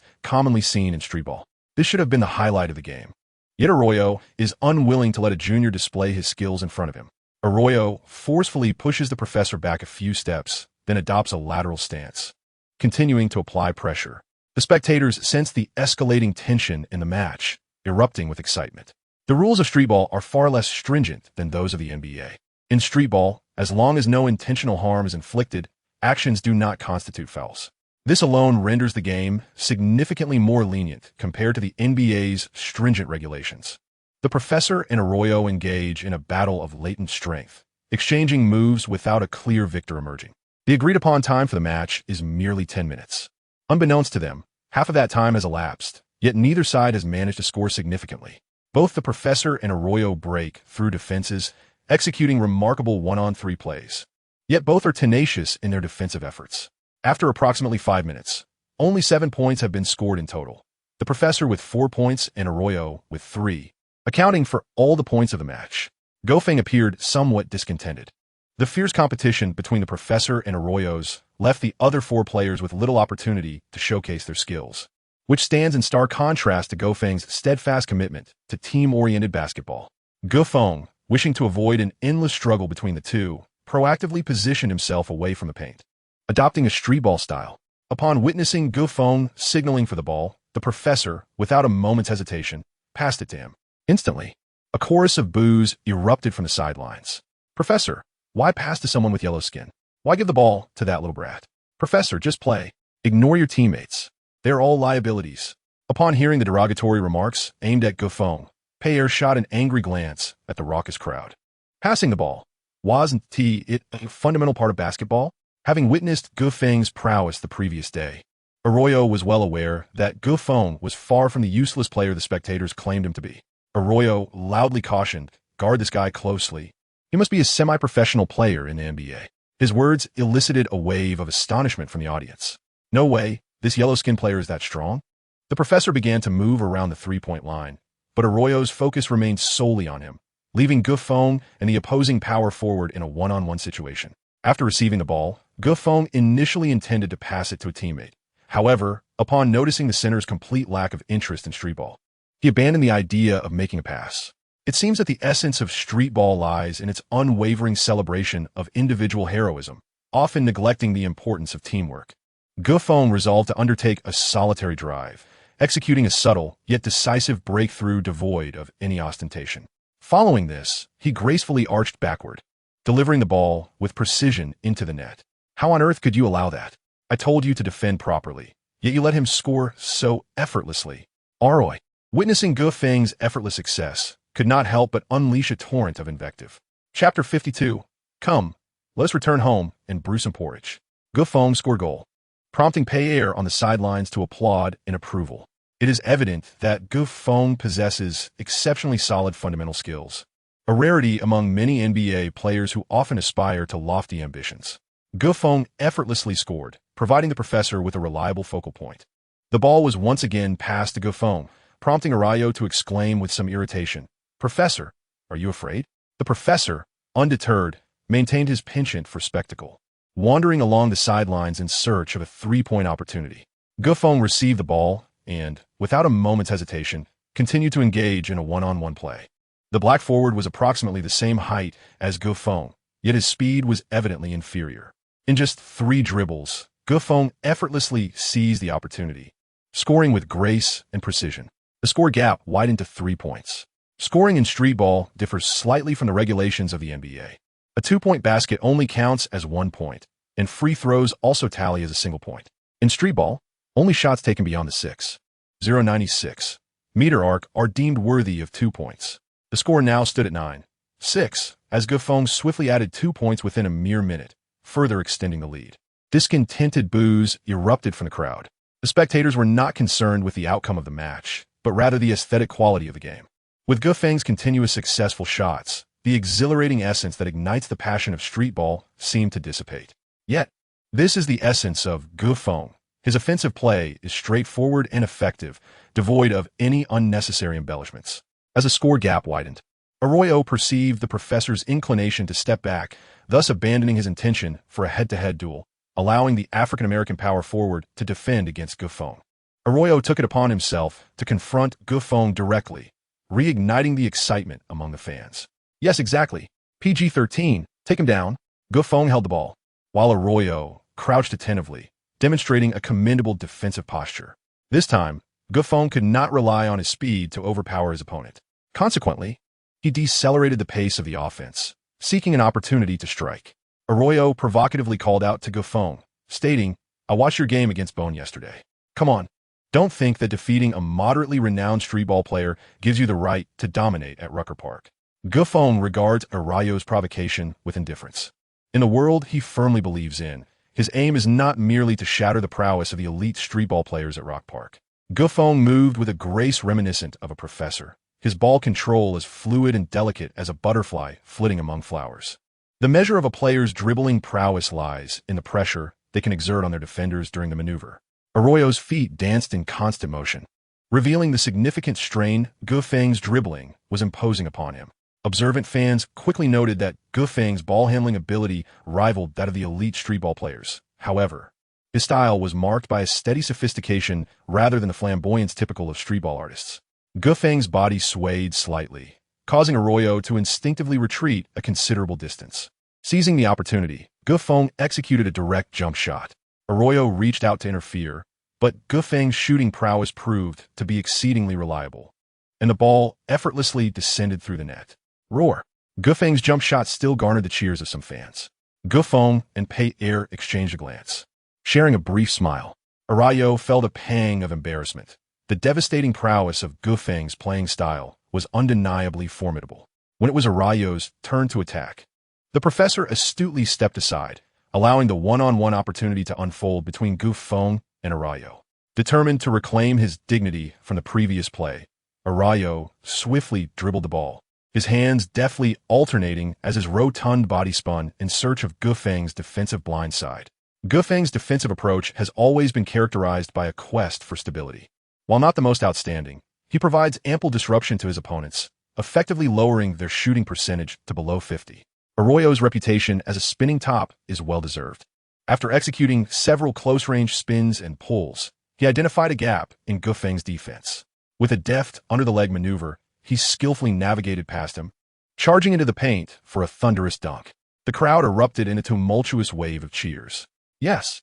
commonly seen in streetball. This should have been the highlight of the game. Yet Arroyo is unwilling to let a junior display his skills in front of him. Arroyo forcefully pushes the Professor back a few steps, then adopts a lateral stance, continuing to apply pressure. The spectators sense the escalating tension in the match, erupting with excitement. The rules of streetball are far less stringent than those of the NBA. In streetball, as long as no intentional harm is inflicted, actions do not constitute fouls. This alone renders the game significantly more lenient compared to the NBA's stringent regulations. The Professor and Arroyo engage in a battle of latent strength, exchanging moves without a clear victor emerging. The agreed-upon time for the match is merely 10 minutes. Unbeknownst to them, Half of that time has elapsed, yet neither side has managed to score significantly. Both the Professor and Arroyo break through defenses, executing remarkable 1-on-3 plays. Yet both are tenacious in their defensive efforts. After approximately 5 minutes, only 7 points have been scored in total. The Professor with 4 points and Arroyo with 3, accounting for all the points of the match. Gofeng appeared somewhat discontented. The fierce competition between the Professor and Arroyos left the other 4 players with little opportunity to showcase their skills, which stands in stark contrast to Gofeng's steadfast commitment to team-oriented basketball. Gofeng, wishing to avoid an endless struggle between the two, proactively positioned himself away from the paint, adopting a street ball style. Upon witnessing Gofeng signaling for the ball, the Professor, without a moment's hesitation, passed it to him. Instantly, a chorus of boos erupted from the sidelines. "Professor, why pass to someone with yellow skin? Why give the ball to that little brat? Professor, just play. Ignore your teammates. They're all liabilities." Upon hearing the derogatory remarks aimed at Gofeng, Pierre shot an angry glance at the raucous crowd. Passing the ball, wasn't it a fundamental part of basketball? Having witnessed Gofeng's prowess the previous day, Arroyo was well aware that Gofeng was far from the useless player the spectators claimed him to be. Arroyo loudly cautioned, "Guard this guy closely. He must be a semi-professional player in the NBA." His words elicited a wave of astonishment from the audience. "No way, this yellow-skinned player is that strong?" The Professor began to move around the three-point line, but Arroyo's focus remained solely on him, leaving Gofeng and the opposing power forward in a one-on-one situation. After receiving the ball, Gofeng initially intended to pass it to a teammate. However, upon noticing the center's complete lack of interest in street ball, he abandoned the idea of making a pass. It seems that the essence of street ball lies in its unwavering celebration of individual heroism, often neglecting the importance of teamwork. Gofeng resolved to undertake a solitary drive, executing a subtle yet decisive breakthrough devoid of any ostentation. Following this, he gracefully arched backward, delivering the ball with precision into the net. "How on earth could you allow that? I told you to defend properly, yet you let him score so effortlessly." Arroyo, witnessing Gofeng's effortless success, could not help but unleash a torrent of invective. Chapter 52. Come, let us return home and brew some porridge. Gofeng scored goal, prompting Pierre on the sidelines to applaud in approval. It is evident that Gofeng possesses exceptionally solid fundamental skills, a rarity among many NBA players who often aspire to lofty ambitions. Gofeng effortlessly scored, providing the Professor with a reliable focal point. The ball was once again passed to Gofeng, prompting Arroyo to exclaim with some irritation, "Professor, are you afraid?" The Professor, undeterred, maintained his penchant for spectacle, wandering along the sidelines in search of a three-point opportunity. Gofeng received the ball and, without a moment's hesitation, continued to engage in a one-on-one play. The black forward was approximately the same height as Gofeng, yet his speed was evidently inferior. In just 3 dribbles, Gofeng effortlessly seized the opportunity, scoring with grace and precision. The score gap widened to 3 points. Scoring in street ball differs slightly from the regulations of the NBA. A 2-point basket only counts as 1 point, and free throws also tally as a single point. In street ball, only shots taken beyond the 6.096 meter arc are deemed worthy of 2 points. The score now stood at 9-6, as Gofeng swiftly added 2 points within a mere minute, further extending the lead. Discontented boos erupted from the crowd. The spectators were not concerned with the outcome of the match, but rather the aesthetic quality of the game. With Gofeng's continuous successful shots, the exhilarating essence that ignites the passion of street ball seemed to dissipate. Yet, this is the essence of Gofeng. His offensive play is straightforward and effective, devoid of any unnecessary embellishments. As the score gap widened, Arroyo perceived the Professor's inclination to step back, thus abandoning his intention for a head-to-head duel, allowing the African-American power forward to defend against Gofeng. Arroyo took it upon himself to confront Gofeng directly, reigniting the excitement among the fans. "Yes, exactly. PG-13, take him down." Gofeng held the ball, while Arroyo crouched attentively, demonstrating a commendable defensive posture. This time, Gofeng could not rely on his speed to overpower his opponent. Consequently, he decelerated the pace of the offense, seeking an opportunity to strike. Arroyo provocatively called out to Gofeng, stating, "I watched your game against Bone yesterday. Come on, don't think that defeating a moderately renowned street ball player gives you the right to dominate at Rucker Park." Gofeng regards Arroyo's provocation with indifference. In the world he firmly believes in, His aim is not merely to shatter the prowess of the elite streetball players at Rock Park. Gufeng moved with a grace reminiscent of a professor. His ball control is fluid and delicate as a butterfly flitting among flowers. The measure of a player's dribbling prowess lies in the pressure they can exert on their defenders during the maneuver. Arroyo's feet danced in constant motion. Revealing the significant strain Gufeng's dribbling was imposing upon him. Observant fans quickly noted that Gufeng's ball-handling ability rivaled that of the elite streetball players. However, his style was marked by a steady sophistication rather than the flamboyance typical of streetball artists. Gufeng's body swayed slightly, causing Arroyo to instinctively retreat a considerable distance. Seizing the opportunity, Gufeng executed a direct jump shot. Arroyo reached out to interfere, but Gufeng's shooting prowess proved to be exceedingly reliable, and the ball effortlessly descended through the net. Roar! Gufeng's jump shot still garnered the cheers of some fans. Gufeng and Pei Er exchanged a glance. Sharing a brief smile, Arroyo felt a pang of embarrassment. The devastating prowess of Gufeng's playing style was undeniably formidable. When it was Arroyo's turn to attack, the professor astutely stepped aside, allowing the one-on-one opportunity to unfold between Gufeng and Arroyo. Determined to reclaim his dignity from the previous play, Arroyo swiftly dribbled the ball, his hands deftly alternating as his rotund body spun in search of Gufeng's defensive blind side. Gufeng's defensive approach has always been characterized by a quest for stability. While not the most outstanding, he provides ample disruption to his opponents, effectively lowering their shooting percentage to below 50. Arroyo's reputation as a spinning top is well-deserved. After executing several close-range spins and pulls, he identified a gap in Gufeng's defense. With a deft, under-the-leg maneuver, he skillfully navigated past him, charging into the paint for a thunderous dunk. The crowd erupted in a tumultuous wave of cheers. Yes,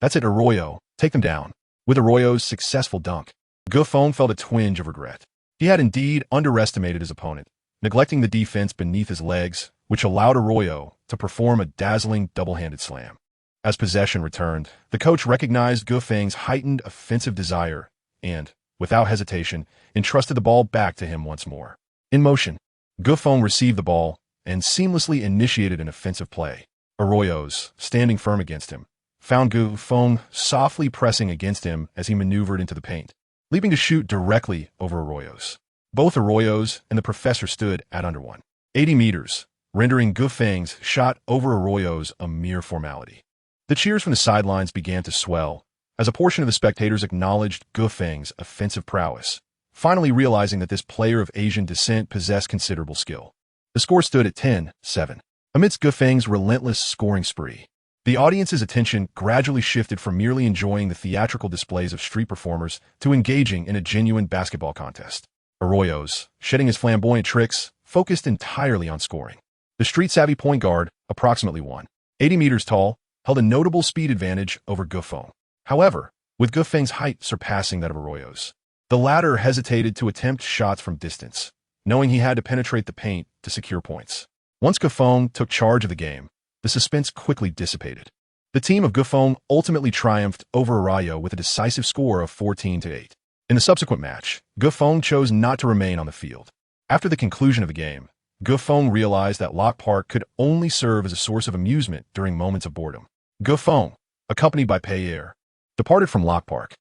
that's it, Arroyo, take them down. With Arroyo's successful dunk, Gufeng felt a twinge of regret. He had indeed underestimated his opponent, neglecting the defense beneath his legs, which allowed Arroyo to perform a dazzling double-handed slam. As possession returned, the coach recognized Gufeng's heightened offensive desire and, without hesitation, entrusted the ball back to him once more. In motion, Gufeng received the ball and seamlessly initiated an offensive play. Arroyo's, standing firm against him, found Gufeng softly pressing against him as he maneuvered into the paint, leaping to shoot directly over Arroyo's. Both Arroyo's and the professor stood at under 180 meters, rendering Gufeng's shot over Arroyo's a mere formality. The cheers from the sidelines began to swell as a portion of the spectators acknowledged Gufeng's offensive prowess, finally realizing that this player of Asian descent possessed considerable skill. The score stood at 10-7. Amidst Gufeng's relentless scoring spree, the audience's attention gradually shifted from merely enjoying the theatrical displays of street performers to engaging in a genuine basketball contest. Arroyo's, shedding his flamboyant tricks, focused entirely on scoring. The street-savvy point guard, approximately 180 meters tall, held a notable speed advantage over Gufeng. However, with Gufeng's height surpassing that of Arroyo's, the latter hesitated to attempt shots from distance, knowing he had to penetrate the paint to secure points. Once Gufeng took charge of the game, the suspense quickly dissipated. The team of Gufeng ultimately triumphed over Arroyo with a decisive score of 14-8. In the subsequent match, Gufeng chose not to remain on the field. After the conclusion of the game, Gufeng realized that Rock Park could only serve as a source of amusement during moments of boredom. Gufeng, accompanied by Pei Er, departed from Rock Park.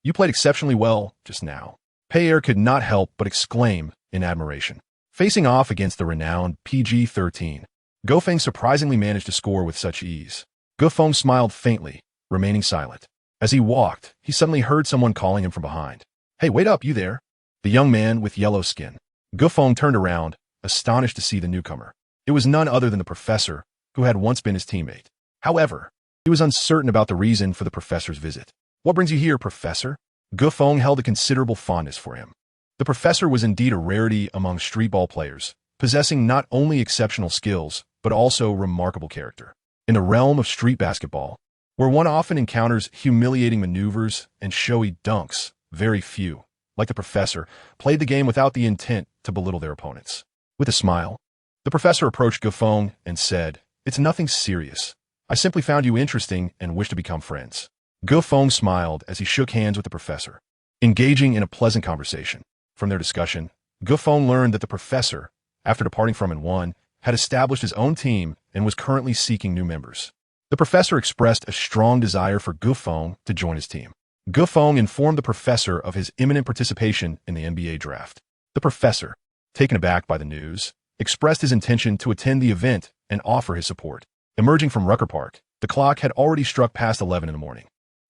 You played exceptionally well just now. Pei Er could not help but exclaim in admiration. Facing off against the renowned PG-13, Gufeng surprisingly managed to score with such ease. Gufeng smiled faintly, remaining silent. As he walked, he suddenly heard someone calling him from behind. "Hey, wait up, you there." The young man with yellow skin. Gufeng turned around, astonished to see the newcomer. It was none other than the professor, who had once been his teammate. However, he was uncertain about the reason for the professor's visit. "What brings you here, Professor?" Gufeng held a considerable fondness for him. The professor was indeed a rarity among streetball players, possessing not only exceptional skills, but also remarkable character. In the realm of street basketball, where one often encounters humiliating maneuvers and showy dunks, very few, like the professor, played the game without the intent to belittle their opponents. With a smile, the professor approached Gufeng and said, "It's nothing serious. I simply found you interesting and wish to become friends." Gufeng smiled as he shook hands with the professor, engaging in a pleasant conversation. From their discussion, Gufeng learned that the professor, after departing from N1, had established his own team and was currently seeking new members. The professor expressed a strong desire for Gufeng to join his team. Gufeng informed the professor of his imminent participation in the NBA draft. The professor, taken aback by the news, expressed his intention to attend the event and offer his support. Emerging from Rucker Park, the clock had already struck past 11 in the morning.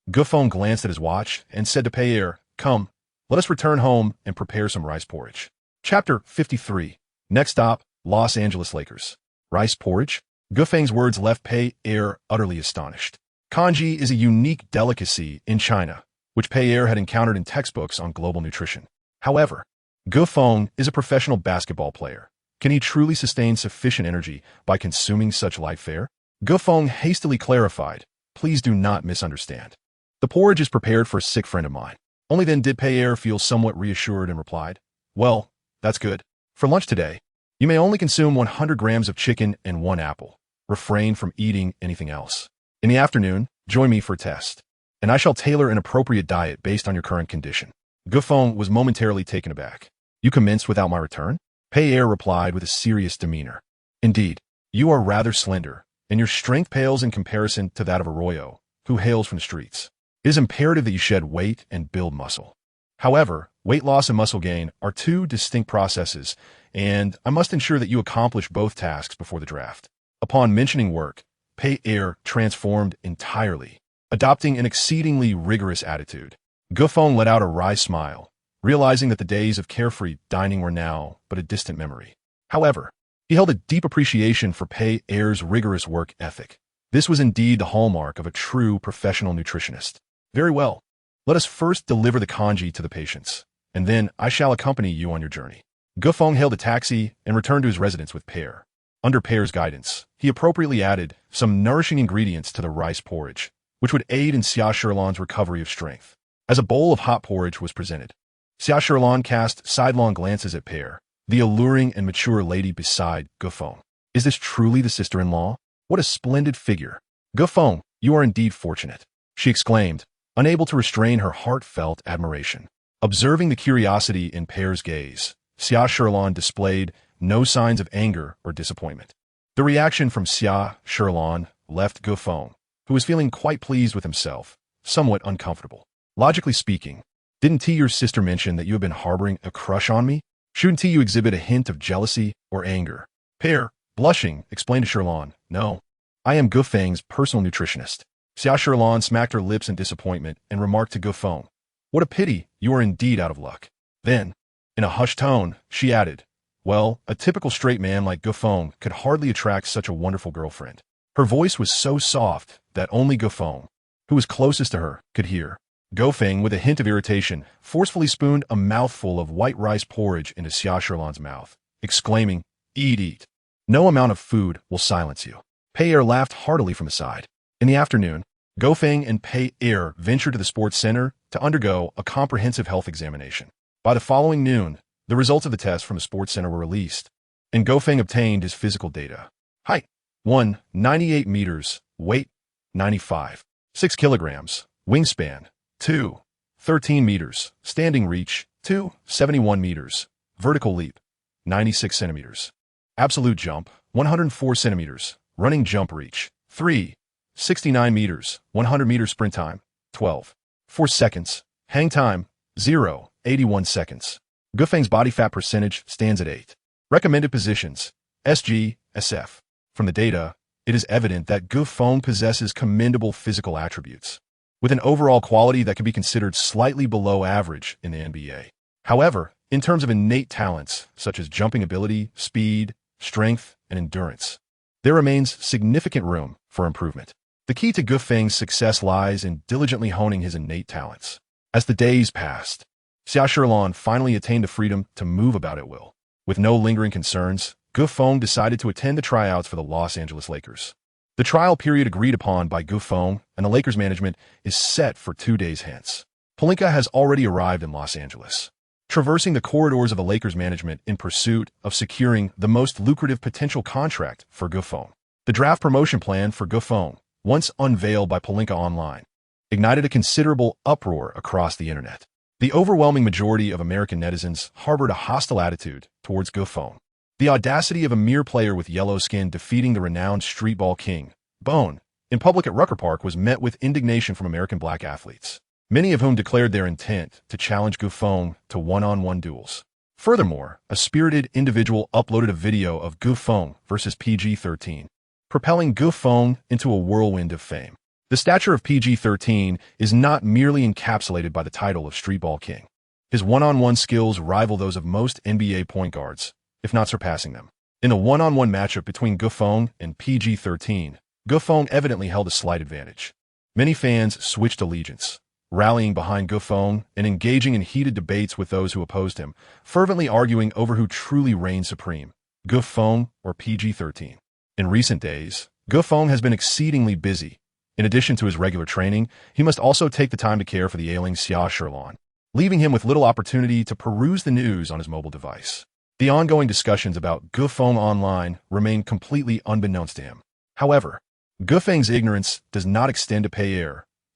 Gufeng glanced at his watch and said to Pierre, "Come, let us return home and prepare some rice porridge." Chapter 53. Next stop, Los Angeles Lakers. Rice porridge? Gufeng's words left Pierre utterly astonished. Congee is a unique delicacy in China, which Pierre had encountered in textbooks on global nutrition. However, Gufeng is a professional basketball player. Can he truly sustain sufficient energy by consuming such light fare? Gufeng hastily clarified, "Please do not misunderstand. The porridge is prepared for a sick friend of mine." Only then did Pierre feel somewhat reassured and replied, "Well, that's good. For lunch today, you may only consume 100 grams of chicken and 1 apple. Refrain from eating anything else. In the afternoon, join me for a test, and I shall tailor an appropriate diet based on your current condition." Gufeng was momentarily taken aback. "You commenced without my return?" Pierre replied with a serious demeanor. "Indeed, you are rather slender, and your strength pales in comparison to that of Arroyo, who hails from the streets. It is imperative that you shed weight and build muscle. However, weight loss and muscle gain are two distinct processes, and I must ensure that you accomplish both tasks before the draft." Upon mentioning work, Pierre transformed entirely, adopting an exceedingly rigorous attitude. Gufeng let out a wry smile, realizing that the days of carefree dining were now but a distant memory. However, he held a deep appreciation for Pierre's rigorous work ethic. This was indeed the hallmark of a true professional nutritionist. "Very well. Let us first deliver the congee to the patients, and then I shall accompany you on your journey." Gufeng hailed a taxi and returned to his residence with Pierre. Under Pierre's guidance, he appropriately added some nourishing ingredients to the rice porridge, which would aid in Xiaotian's recovery of strength. As a bowl of hot porridge was presented, Xiaotian cast sidelong glances at Pierre, the alluring and mature lady beside Gufeng. "Is this truly the sister-in-law? What a splendid figure! Gufeng, you are indeed fortunate," she exclaimed, unable to restrain her heartfelt admiration. Observing the curiosity in Pierre's gaze, Xiaotian displayed no signs of anger or disappointment. The reaction from Xiaotian left Gufeng, who was feeling quite pleased with himself, somewhat uncomfortable. "Logically speaking, didn't your sister mention that you have been harboring a crush on me? Shouldn't you exhibit a hint of jealousy or anger?" Pierre, blushing, explained to Sherlon, "No, I am Gufeng's personal nutritionist." Xiaotian smacked her lips in disappointment and remarked to Gufeng, "What a pity, you are indeed out of luck." Then, in a hushed tone, she added, "Well, a typical straight man like Gufeng could hardly attract such a wonderful girlfriend." Her voice was so soft that only Gufeng, who was closest to her, could hear. Gufeng, with a hint of irritation, forcefully spooned a mouthful of white rice porridge into Xiaotian's mouth, exclaiming, "Eat, eat. No amount of food will silence you." Pierre laughed heartily from the side. In the afternoon, Gufeng and Pierre ventured to the sports center to undergo a comprehensive health examination. By the following noon, the results of the test from the sports center were released, and Gufeng obtained his physical data. Height, 198 meters, weight, 95, 6 kilograms, wingspan, 213 meters, standing reach, 271 meters, vertical leap, 96 centimeters, absolute jump, 104 centimeters, running jump reach, 369 meters, 100 meters sprint time, 12.4 seconds, hang time, 0.81 seconds. Gufeng's body fat percentage stands at 8. Recommended positions, SG, SF. From the data, it is evident that Gufeng possesses commendable physical attributes, with an overall quality that can be considered slightly below average in the NBA. However, in terms of innate talents, such as jumping ability, speed, strength, and endurance, there remains significant room for improvement. The key to Gufeng's success lies in diligently honing his innate talents. As the days passed, Xiaotian finally attained the freedom to move about at will. With no lingering concerns, Gufeng decided to attend the tryouts for the Los Angeles Lakers. The trial period agreed upon by Gufeng and the Lakers management is set for 2 days hence. Pelinka has already arrived in Los Angeles, traversing the corridors of the Lakers management in pursuit of securing the most lucrative potential contract for Gufeng. The draft promotion plan for Gufeng, once unveiled by Pelinka online, ignited a considerable uproar across the internet. The overwhelming majority of American netizens harbored a hostile attitude towards Gufeng. The audacity of a mere player with yellow skin defeating the renowned streetball king, Bone, in public at Rucker Park was met with indignation from American black athletes, many of whom declared their intent to challenge Gufeng to one-on-one duels. Furthermore, a spirited individual uploaded a video of Gufeng versus PG-13, propelling Gufeng into a whirlwind of fame. The stature of PG-13 is not merely encapsulated by the title of Streetball King. His one-on-one skills rival those of most NBA point guards, if not surpassing them. In a one-on-one matchup between Gufeng and PG-13, Gufeng evidently held a slight advantage. Many fans switched allegiance, rallying behind Gufeng and engaging in heated debates with those who opposed him, fervently arguing over who truly reigned supreme, Gufeng or PG-13. In recent days, Gufeng has been exceedingly busy. In addition to his regular training, he must also take the time to care for the ailing Xiaotian, leaving him with little opportunity to peruse the news on his mobile device. The ongoing discussions about Gufeng online remain completely unbeknownst to him. However, Gufeng's ignorance does not extend to Pei,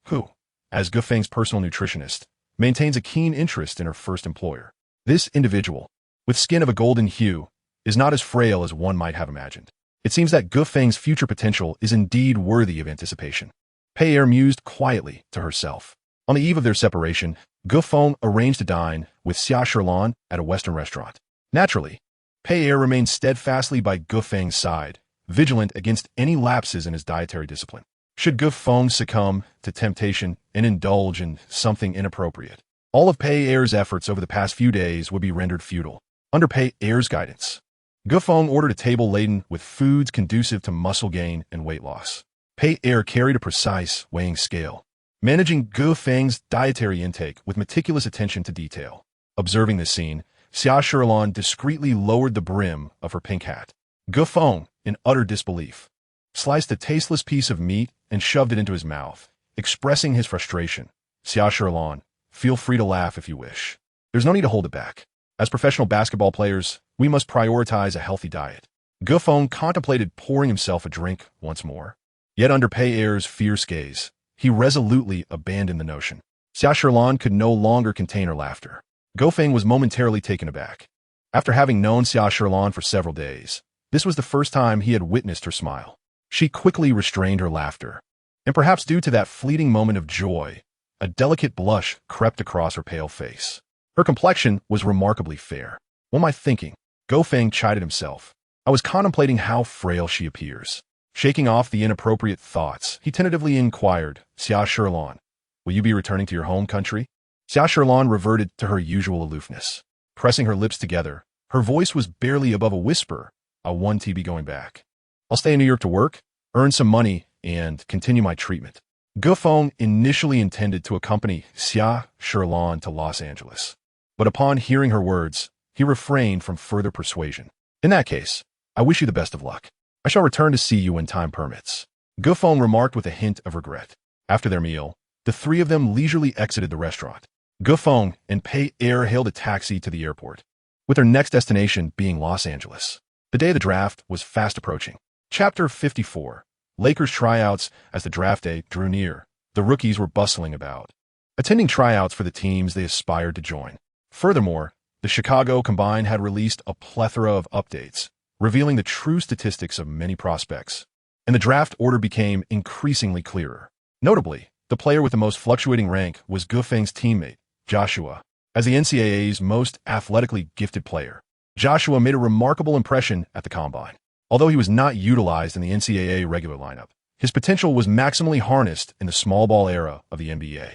who, as Gufeng's personal nutritionist, maintains a keen interest in her first employer. This individual, with skin of a golden hue, is not as frail as one might have imagined. It seems that Gufeng's future potential is indeed worthy of anticipation. Pei mused quietly to herself. On the eve of their separation, Gufeng arranged to dine with Xiaotian at a Western restaurant. Naturally, Pei remained steadfastly by Gufeng's side, vigilant against any lapses in his dietary discipline. Should Gufeng succumb to temptation and indulge in something inappropriate, all of Pei's efforts over the past few days would be rendered futile. Under Pei's guidance, Gufeng ordered a table laden with foods conducive to muscle gain and weight loss. Pei carried a precise weighing scale, managing Gufeng's dietary intake with meticulous attention to detail. Observing this scene, Xiaotian discreetly lowered the brim of her pink hat. Gufeng, in utter disbelief, sliced a tasteless piece of meat and shoved it into his mouth, expressing his frustration. Xiaotian, feel free to laugh if you wish. There's no need to hold it back. As professional basketball players, we must prioritize a healthy diet. Gufeng contemplated pouring himself a drink once more. Yet under Pei's fierce gaze, he resolutely abandoned the notion. Xiaotian could no longer contain her laughter. Gufeng was momentarily taken aback. After having known Xiaotian for several days, this was the first time he had witnessed her smile. She quickly restrained her laughter, and perhaps due to that fleeting moment of joy, a delicate blush crept across her pale face. Her complexion was remarkably fair. What am I thinking? Gufeng chided himself. I was contemplating how frail she appears. Shaking off the inappropriate thoughts, he tentatively inquired, Xiaotian, will you be returning to your home country? Xiaotian reverted to her usual aloofness. Pressing her lips together, her voice was barely above a whisper. I want to be going back. I'll stay in New York to work, earn some money, and continue my treatment. Gufeng initially intended to accompany Xiaotian to Los Angeles, but upon hearing her words, he refrained from further persuasion. In that case, I wish you the best of luck. I shall return to see you when time permits. Gufeng remarked with a hint of regret. After their meal, the three of them leisurely exited the restaurant. Gufeng and Pei hailed a taxi to the airport, with their next destination being Los Angeles. The day of the draft was fast approaching. Chapter 54. Lakers tryouts. As the draft day drew near, the rookies were bustling about, attending tryouts for the teams they aspired to join. Furthermore, the Chicago Combine had released a plethora of updates, revealing the true statistics of many prospects, and the draft order became increasingly clearer. Notably, the player with the most fluctuating rank was Gufeng's teammate, Joshua. As the NCAA's most athletically gifted player, Joshua made a remarkable impression at the Combine. Although he was not utilized in the NCAA regular lineup, his potential was maximally harnessed in the small ball era of the NBA.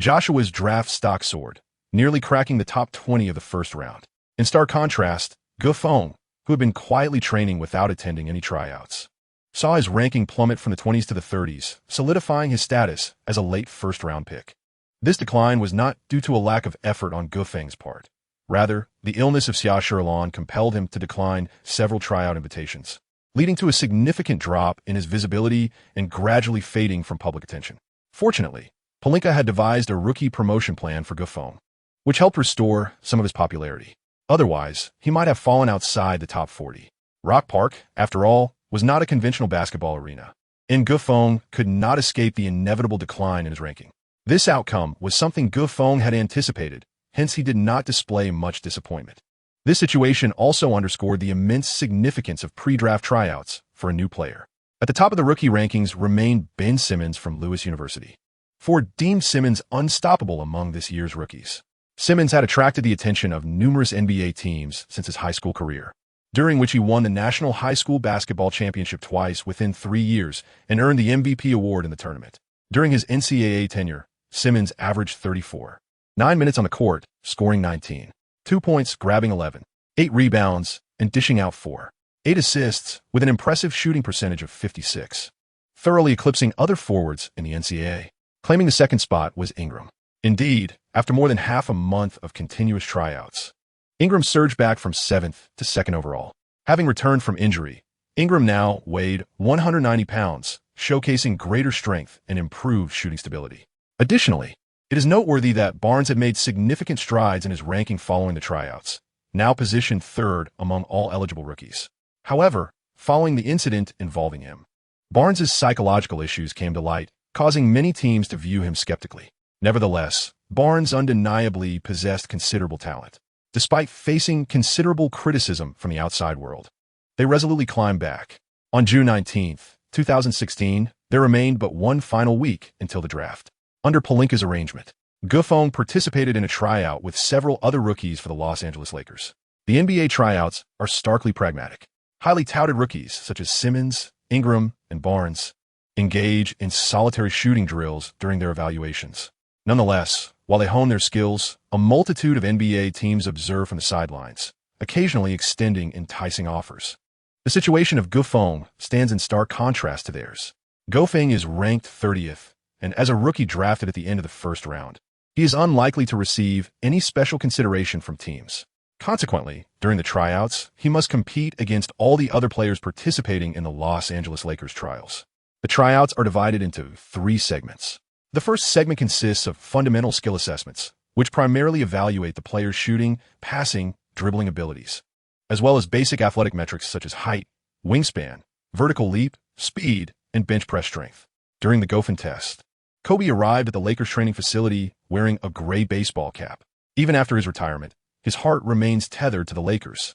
Joshua's draft stock soared, nearly cracking the top 20 of the first round. In stark contrast, Gufeng, who had been quietly training without attending any tryouts, saw his ranking plummet from the 20s to the 30s, solidifying his status as a late first-round pick. This decline was not due to a lack of effort on Gufeng's part. Rather, the illness of Xiaotian compelled him to decline several tryout invitations, leading to a significant drop in his visibility and gradually fading from public attention. Fortunately, Pelinka had devised a rookie promotion plan for Gufeng, which helped restore some of his popularity. Otherwise, he might have fallen outside the top 40. Rock Park, after all, was not a conventional basketball arena, and Gufeng could not escape the inevitable decline in his ranking. This outcome was something Gufeng had anticipated, hence he did not display much disappointment. This situation also underscored the immense significance of pre-draft tryouts for a new player. At the top of the rookie rankings remained Ben Simmons from Lewis University. Ford deemed Simmons unstoppable among this year's rookies. Simmons had attracted the attention of numerous NBA teams since his high school career, during which he won the National High School Basketball Championship twice within 3 years and earned the MVP award in the tournament. During his NCAA tenure, Simmons averaged 34.9 minutes on the court, scoring 19, 2 points, grabbing 11, 8 rebounds, and dishing out 4.8 assists, with an impressive shooting percentage of 56, thoroughly eclipsing other forwards in the NCAA. Claiming the second spot was Ingram. Indeed, after more than half a month of continuous tryouts, Ingram surged back from 7th to 2nd overall. Having returned from injury, Ingram now weighed 190 pounds, showcasing greater strength and improved shooting stability. Additionally, it is noteworthy that Barnes had made significant strides in his ranking following the tryouts, now positioned 3rd among all eligible rookies. However, following the incident involving him, Barnes's psychological issues came to light, causing many teams to view him skeptically. Nevertheless, Barnes undeniably possessed considerable talent. Despite facing considerable criticism from the outside world, they resolutely climbed back. On June 19, 2016, there remained but one final week until the draft. Under Pelinka's arrangement, Gufong participated in a tryout with several other rookies for the Los Angeles Lakers. The NBA tryouts are starkly pragmatic. Highly touted rookies such as Simmons, Ingram, and Barnes engage in solitary shooting drills during their evaluations. Nonetheless, while they hone their skills, a multitude of NBA teams observe from the sidelines, occasionally extending enticing offers. The situation of Gufong stands in stark contrast to theirs. Gufong is ranked 30th, and as a rookie drafted at the end of the first round, he is unlikely to receive any special consideration from teams. Consequently, during the tryouts, he must compete against all the other players participating in the Los Angeles Lakers trials. The tryouts are divided into 3 segments. The first segment consists of fundamental skill assessments, which primarily evaluate the player's shooting, passing, dribbling abilities, as well as basic athletic metrics such as height, wingspan, vertical leap, speed, and bench press strength. During the Gufong test, Kobe arrived at the Lakers training facility wearing a gray baseball cap. Even after his retirement, his heart remains tethered to the Lakers.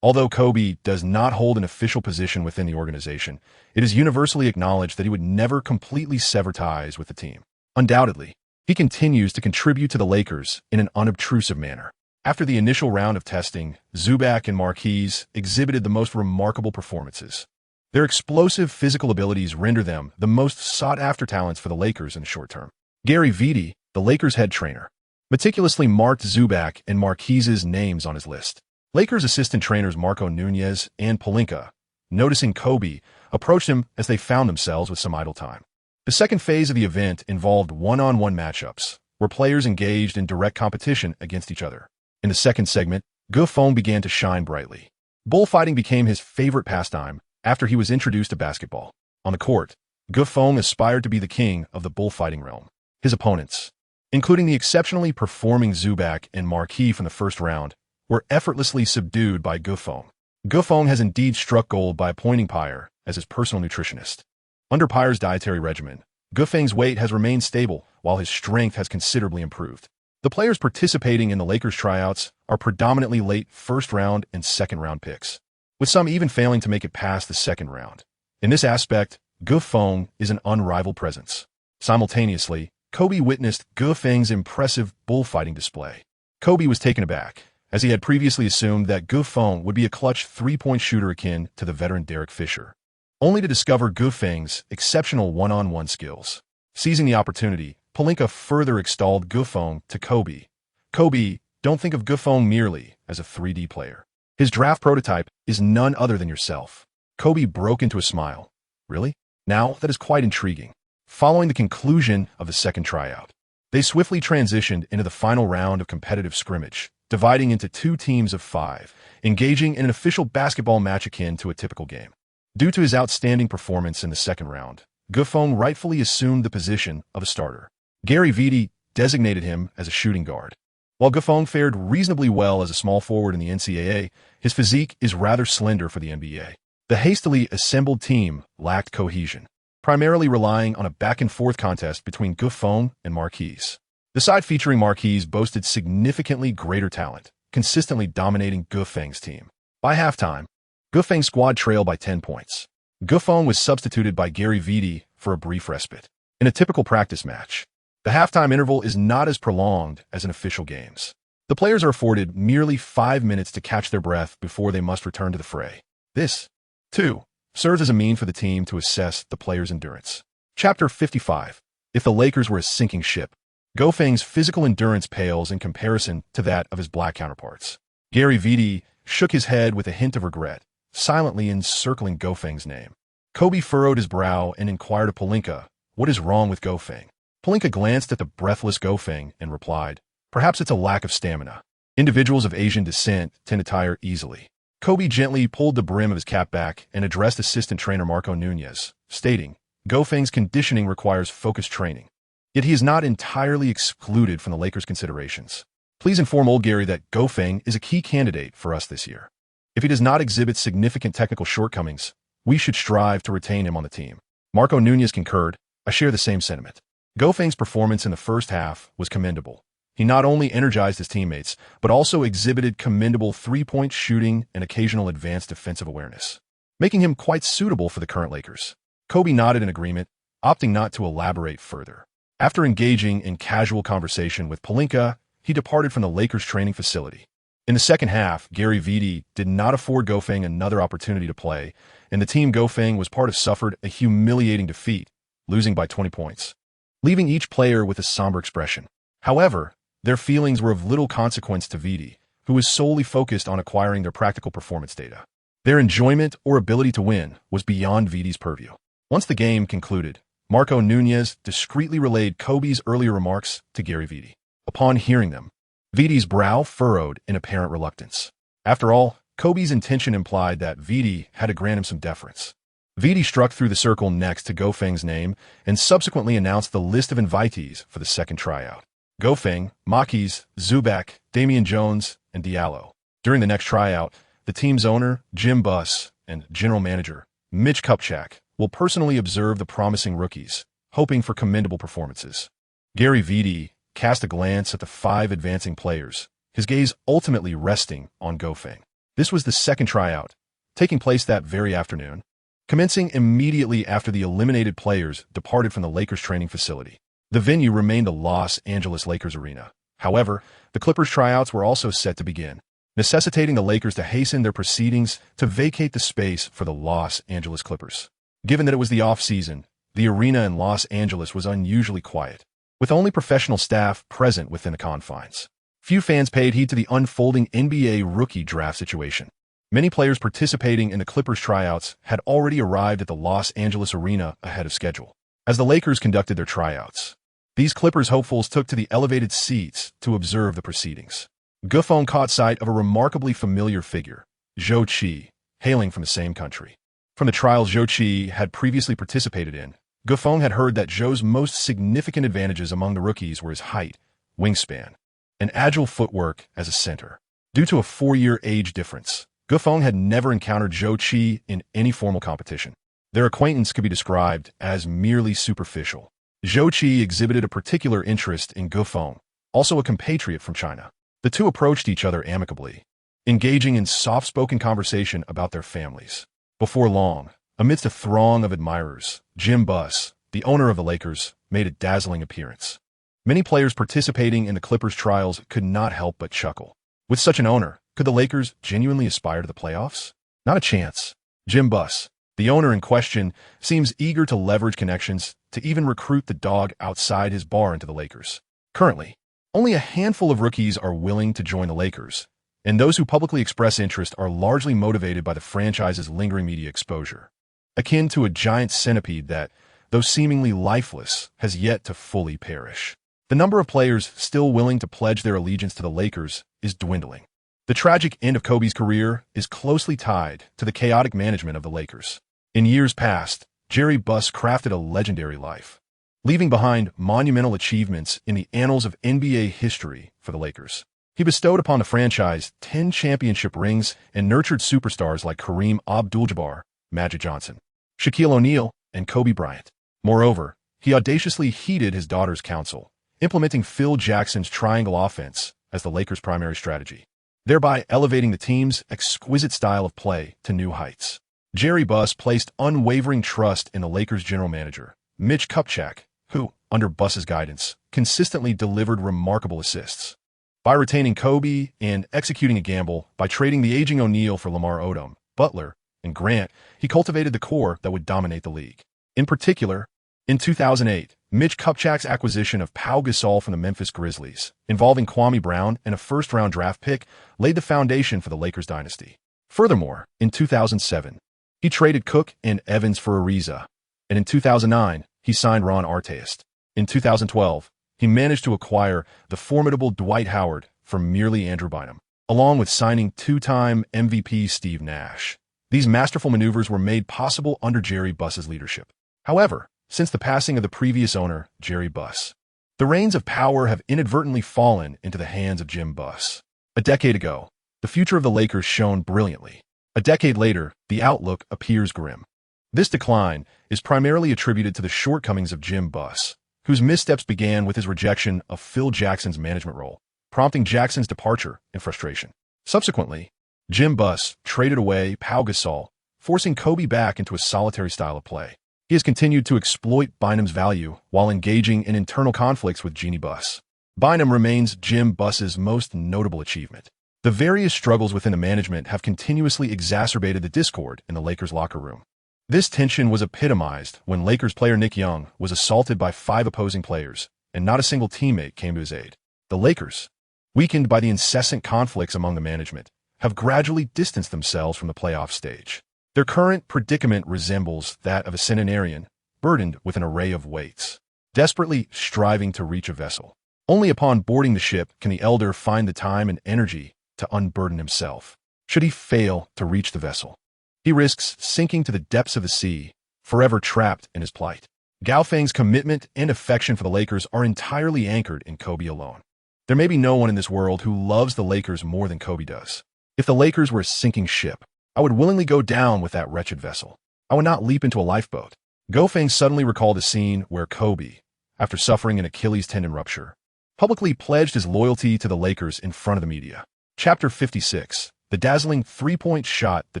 Although Kobe does not hold an official position within the organization, it is universally acknowledged that he would never completely sever ties with the team. Undoubtedly, he continues to contribute to the Lakers in an unobtrusive manner. After the initial round of testing, Zubac and Marquise exhibited the most remarkable performances. Their explosive physical abilities render them the most sought-after talents for the Lakers in the short term. Gary Vitti, the Lakers head trainer, meticulously marked Zubac and Marquise's names on his list. Lakers assistant trainers Marco Nunez and Pelinka, noticing Kobe, approached him as they found themselves with some idle time. The second phase of the event involved one-on-one matchups, where players engaged in direct competition against each other. In the second segment, Gufong began to shine brightly. Bullfighting became his favorite pastime after he was introduced to basketball. On the court, Gufong aspired to be the king of the bullfighting realm. His opponents, including the exceptionally performing Zubac and Marquis from the first round, were effortlessly subdued by Gufong. Gufong has indeed struck gold by appointing Pyre as his personal nutritionist. Under Pyre's dietary regimen, Gufong's weight has remained stable while his strength has considerably improved. The players participating in the Lakers tryouts are predominantly late first-round and second-round picks, with some even failing to make it past the second round. In this aspect, Gufong is an unrivaled presence. Simultaneously, Kobe witnessed Gufong's impressive bullfighting display. Kobe was taken aback, as he had previously assumed that Gufong would be a clutch three-point shooter akin to the veteran Derek Fisher, only to discover Gufong's exceptional one-on-one skills. Seizing the opportunity, Pelinka further extolled Gufong to Kobe. Kobe, don't think of Gufong merely as a 3D player. His draft prototype is none other than yourself. Kobe broke into a smile. Really? Now, that is quite intriguing. Following the conclusion of the second tryout, they swiftly transitioned into the final round of competitive scrimmage, dividing into 2 teams of 5, engaging in an official basketball match akin to a typical game. Due to his outstanding performance in the second round, Gufong rightfully assumed the position of a starter. Gary Vitti designated him as a shooting guard. While Gufong fared reasonably well as a small forward in the NCAA, his physique is rather slender for the NBA. The hastily assembled team lacked cohesion, primarily relying on a back-and-forth contest between Gufong and Marquise. The side featuring Marquise boasted significantly greater talent, consistently dominating Gufong's team. By halftime, Gufong's squad trailed by 10 points. Gufeng was substituted by Gary Vitti for a brief respite. In a typical practice match, the halftime interval is not as prolonged as in official games. The players are afforded merely 5 minutes to catch their breath before they must return to the fray. This, too, serves as a mean for the team to assess the player's endurance. Chapter 55. If the Lakers were a sinking ship, Gofeng's physical endurance pales in comparison to that of his black counterparts. Gary Vitti shook his head with a hint of regret, silently encircling Gofeng's name. Kobe furrowed his brow and inquired of Pelinka, "What is wrong with Gofeng?" Pelinka glanced at the breathless Gofeng and replied, "Perhaps it's a lack of stamina. Individuals of Asian descent tend to tire easily." Kobe gently pulled the brim of his cap back and addressed assistant trainer Marco Nunez, stating, "Gofeng's conditioning requires focused training. Yet he is not entirely excluded from the Lakers' considerations. Please inform old Gary that Gofeng is a key candidate for us this year. If he does not exhibit significant technical shortcomings, we should strive to retain him on the team." Marco Nunez concurred. "I share the same sentiment." Gofeng's performance in the first half was commendable. He not only energized his teammates, but also exhibited commendable three-point shooting and occasional advanced defensive awareness, making him quite suitable for the current Lakers. Kobe nodded in agreement, opting not to elaborate further. After engaging in casual conversation with Pelinka, he departed from the Lakers training facility. In the second half, Gary Vitti did not afford Gofeng another opportunity to play, and the team Gofeng was part of suffered a humiliating defeat, losing by 20 points, leaving each player with a somber expression. However, their feelings were of little consequence to Vitti, who was solely focused on acquiring their practical performance data. Their enjoyment or ability to win was beyond Vitti's purview. Once the game concluded, Marco Nunez discreetly relayed Kobe's earlier remarks to Gary Vitti. Upon hearing them, Vitti's brow furrowed in apparent reluctance. After all, Kobe's intention implied that Vitti had to grant him some deference. Vitti struck through the circle next to Gofeng's name and subsequently announced the list of invitees for the second tryout. Gofeng, Makis, Zubac, Damian Jones, and Diallo. During the next tryout, the team's owner, Jim Buss, and general manager, Mitch Kupchak, will personally observe the promising rookies, hoping for commendable performances. Gary Vitti cast a glance at the 5 advancing players, his gaze ultimately resting on Gofeng. This was the second tryout, taking place that very afternoon, commencing immediately after the eliminated players departed from the Lakers training facility. The venue remained the Los Angeles Lakers Arena. However, the Clippers tryouts were also set to begin, necessitating the Lakers to hasten their proceedings to vacate the space for the Los Angeles Clippers. Given that it was the off-season, the arena in Los Angeles was unusually quiet, with only professional staff present within the confines. Few fans paid heed to the unfolding NBA rookie draft situation. Many players participating in the Clippers tryouts had already arrived at the Los Angeles arena ahead of schedule. As the Lakers conducted their tryouts, these Clippers hopefuls took to the elevated seats to observe the proceedings. Gufeng caught sight of a remarkably familiar figure, Xixi, hailing from the same country. From the trials Xixi had previously participated in, Gufeng had heard that Zhou's most significant advantages among the rookies were his height, wingspan, and agile footwork as a center. Due to a 4-year age difference, Gufeng had never encountered Xixi in any formal competition. Their acquaintance could be described as merely superficial. Xixi exhibited a particular interest in Gufeng, also a compatriot from China. The two approached each other amicably, engaging in soft-spoken conversation about their families. Before long, amidst a throng of admirers, Jim Buss, the owner of the Lakers, made a dazzling appearance. Many players participating in the Clippers trials could not help but chuckle. With such an owner, could the Lakers genuinely aspire to the playoffs? Not a chance. Jim Buss, the owner in question, seems eager to leverage connections to even recruit the dog outside his bar into the Lakers. Currently, only a handful of rookies are willing to join the Lakers, and those who publicly express interest are largely motivated by the franchise's lingering media exposure, akin to a giant centipede that, though seemingly lifeless, has yet to fully perish. The number of players still willing to pledge their allegiance to the Lakers is dwindling. The tragic end of Kobe's career is closely tied to the chaotic management of the Lakers. In years past, Jerry Buss crafted a legendary life, leaving behind monumental achievements in the annals of NBA history for the Lakers. He bestowed upon the franchise 10 championship rings and nurtured superstars like Kareem Abdul-Jabbar, Magic Johnson, Shaquille O'Neal, and Kobe Bryant. Moreover, he audaciously heeded his daughter's counsel, implementing Phil Jackson's triangle offense as the Lakers' primary strategy, thereby elevating the team's exquisite style of play to new heights. Jerry Buss placed unwavering trust in the Lakers' general manager, Mitch Kupchak, who, under Buss's guidance, consistently delivered remarkable assists. By retaining Kobe and executing a gamble by trading the aging O'Neal for Lamar Odom, Butler, and Grant, he cultivated the core that would dominate the league. In particular, in 2008, Mitch Kupchak's acquisition of Pau Gasol from the Memphis Grizzlies, involving Kwame Brown and a first-round draft pick, laid the foundation for the Lakers dynasty. Furthermore, in 2007, he traded Cook and Evans for Ariza, and in 2009, he signed Ron Artest. In 2012, he managed to acquire the formidable Dwight Howard from merely Andrew Bynum, along with signing two-time MVP Steve Nash. These masterful maneuvers were made possible under Jerry Buss's leadership. However, since the passing of the previous owner, Jerry Buss, the reins of power have inadvertently fallen into the hands of Jim Buss. A decade ago, the future of the Lakers shone brilliantly. A decade later, the outlook appears grim. This decline is primarily attributed to the shortcomings of Jim Buss, whose missteps began with his rejection of Phil Jackson's management role, prompting Jackson's departure and frustration. Subsequently, Jim Buss traded away Pau Gasol, forcing Kobe back into a solitary style of play. He has continued to exploit Bynum's value while engaging in internal conflicts with Jeanie Buss. Bynum remains Jim Buss's most notable achievement. The various struggles within the management have continuously exacerbated the discord in the Lakers locker room. This tension was epitomized when Lakers player Nick Young was assaulted by 5 opposing players, and not a single teammate came to his aid. The Lakers, weakened by the incessant conflicts among the management, have gradually distanced themselves from the playoff stage. Their current predicament resembles that of a centenarian, burdened with an array of weights, desperately striving to reach a vessel. Only upon boarding the ship can the elder find the time and energy to unburden himself. Should he fail to reach the vessel, he risks sinking to the depths of the sea, forever trapped in his plight. Gao Feng's commitment and affection for the Lakers are entirely anchored in Kobe alone. There may be no one in this world who loves the Lakers more than Kobe does. If the Lakers were a sinking ship, I would willingly go down with that wretched vessel. I would not leap into a lifeboat. Gao Feng suddenly recalled a scene where Kobe, after suffering an Achilles tendon rupture, publicly pledged his loyalty to the Lakers in front of the media. Chapter 56. The dazzling three-point shot. The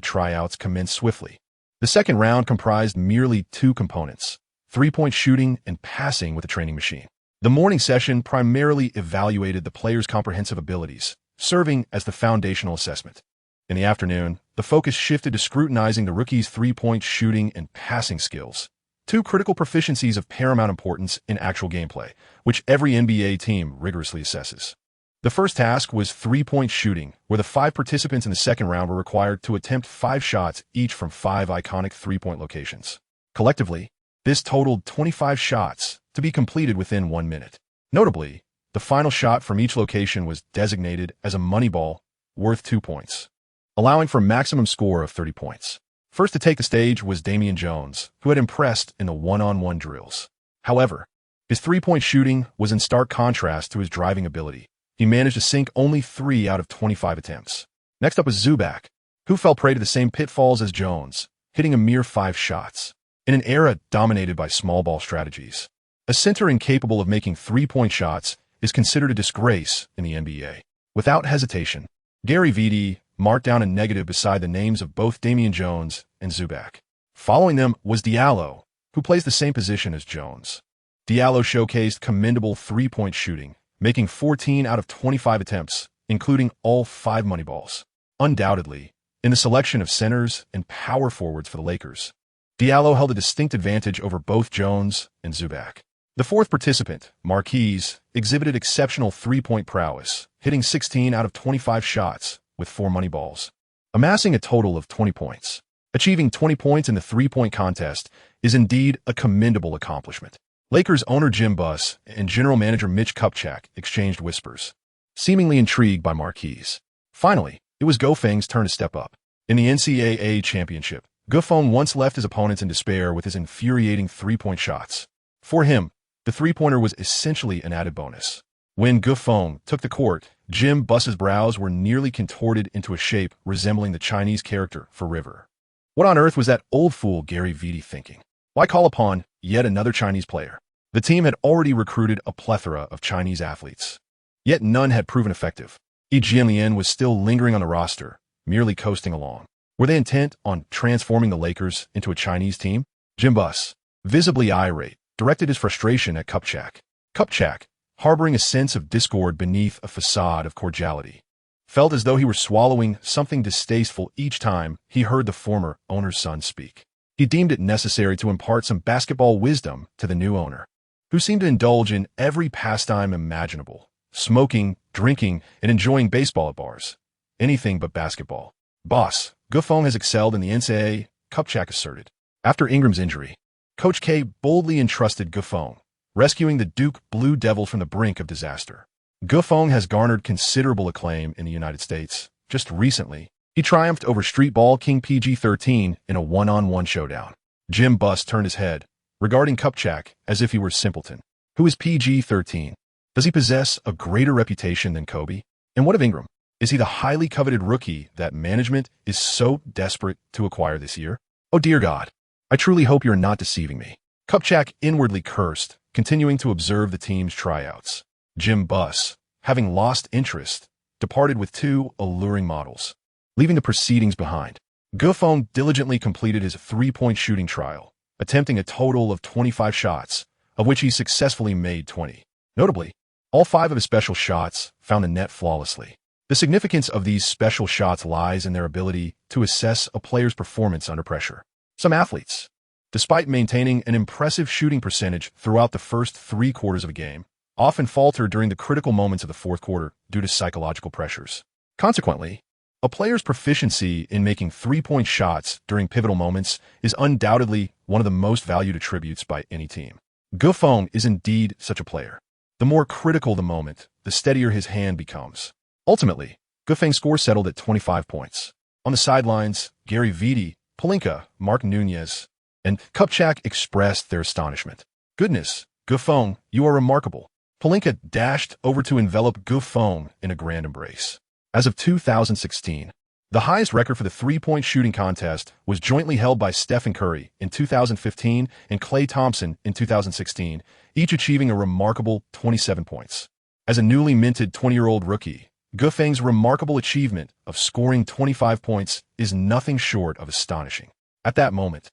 tryouts commenced swiftly. The second round comprised merely 2 components, three-point shooting and passing with a training machine. The morning session primarily evaluated the players' comprehensive abilities, serving as the foundational assessment. In the afternoon, the focus shifted to scrutinizing the rookies' three-point shooting and passing skills, 2 critical proficiencies of paramount importance in actual gameplay, which every NBA team rigorously assesses. The first task was three-point shooting, where the 5 participants in the second round were required to attempt 5 shots each from 5 iconic three-point locations. Collectively, this totaled 25 shots to be completed within 1 minute. Notably, the final shot from each location was designated as a money ball worth 2 points, allowing for a maximum score of 30 points. First to take the stage was Damian Jones, who had impressed in the one-on-one drills. However, his three-point shooting was in stark contrast to his driving ability. He managed to sink only 3 out of 25 attempts. Next up was Zubac, who fell prey to the same pitfalls as Jones, hitting a mere 5 shots. In an era dominated by small ball strategies, a center incapable of making three-point shots is considered a disgrace in the NBA. Without hesitation, Gary Vitti marked down a negative beside the names of both Damian Jones and Zubac. Following them was Diallo, who plays the same position as Jones. Diallo showcased commendable three-point shooting, making 14 out of 25 attempts, including all 5 money balls. Undoubtedly, in the selection of centers and power forwards for the Lakers, Diallo held a distinct advantage over both Jones and Zubac. The fourth participant, Marquise, exhibited exceptional three-point prowess, hitting 16 out of 25 shots with 4 money balls, amassing a total of 20 points. Achieving 20 points in the three-point contest is indeed a commendable accomplishment. Lakers owner Jim Buss and general manager Mitch Kupchak exchanged whispers, seemingly intrigued by Marquise. Finally, it was Gao Feng's turn to step up. In the NCAA championship, Gao Feng once left his opponents in despair with his infuriating three-point shots. For him, the three-pointer was essentially an added bonus. When Gao Feng took the court, Jim Buss's brows were nearly contorted into a shape resembling the Chinese character for river. What on earth was that old fool Gary Vitti thinking? Why call upon yet another Chinese player? The team had already recruited a plethora of Chinese athletes, yet none had proven effective. Yi Jianlian was still lingering on the roster, merely coasting along. Were they intent on transforming the Lakers into a Chinese team? Jim Buss, visibly irate, directed his frustration at Kupchak. Kupchak, harboring a sense of discord beneath a facade of cordiality, felt as though he were swallowing something distasteful each time he heard the former owner's son speak. He deemed it necessary to impart some basketball wisdom to the new owner, who seemed to indulge in every pastime imaginable, smoking, drinking, and enjoying baseball at bars. Anything but basketball. Boss, Gufeng has excelled in the NCAA, Kupchak asserted. After Ingram's injury, Coach K boldly entrusted Gufeng, rescuing the Duke Blue Devils from the brink of disaster. Gufeng has garnered considerable acclaim in the United States. Just recently, he triumphed over street ball king PG-13 in a one-on-one showdown. Jim Buss turned his head, regarding Kupchak as if he were a simpleton. Who is PG-13? Does he possess a greater reputation than Kobe? And what of Ingram? Is he the highly coveted rookie that management is so desperate to acquire this year? Oh dear God, I truly hope you're not deceiving me. Kupchak inwardly cursed, continuing to observe the team's tryouts. Jim Buss, having lost interest, departed with two alluring models, leaving the proceedings behind. Gufeng diligently completed his three-point shooting trial, attempting a total of 25 shots, of which he successfully made 20. Notably, all 5 of his special shots found the net flawlessly. The significance of these special shots lies in their ability to assess a player's performance under pressure. Some athletes, despite maintaining an impressive shooting percentage throughout the first 3 quarters of a game, often falter during the critical moments of the fourth quarter due to psychological pressures. Consequently, a player's proficiency in making three-point shots during pivotal moments is undoubtedly one of the most valued attributes by any team. Gufeng is indeed such a player. The more critical the moment, the steadier his hand becomes. Ultimately, Gufeng's score settled at 25 points. On the sidelines, Gary Vitti, Pelinka, Mark Nunez, and Kupchak expressed their astonishment. Goodness, Gufeng, you are remarkable. Pelinka dashed over to envelop Gufeng in a grand embrace. As of 2016, the highest record for the three-point shooting contest was jointly held by Stephen Curry in 2015 and Klay Thompson in 2016, each achieving a remarkable 27 points. As a newly minted 20-year-old rookie, Gufeng's remarkable achievement of scoring 25 points is nothing short of astonishing. At that moment,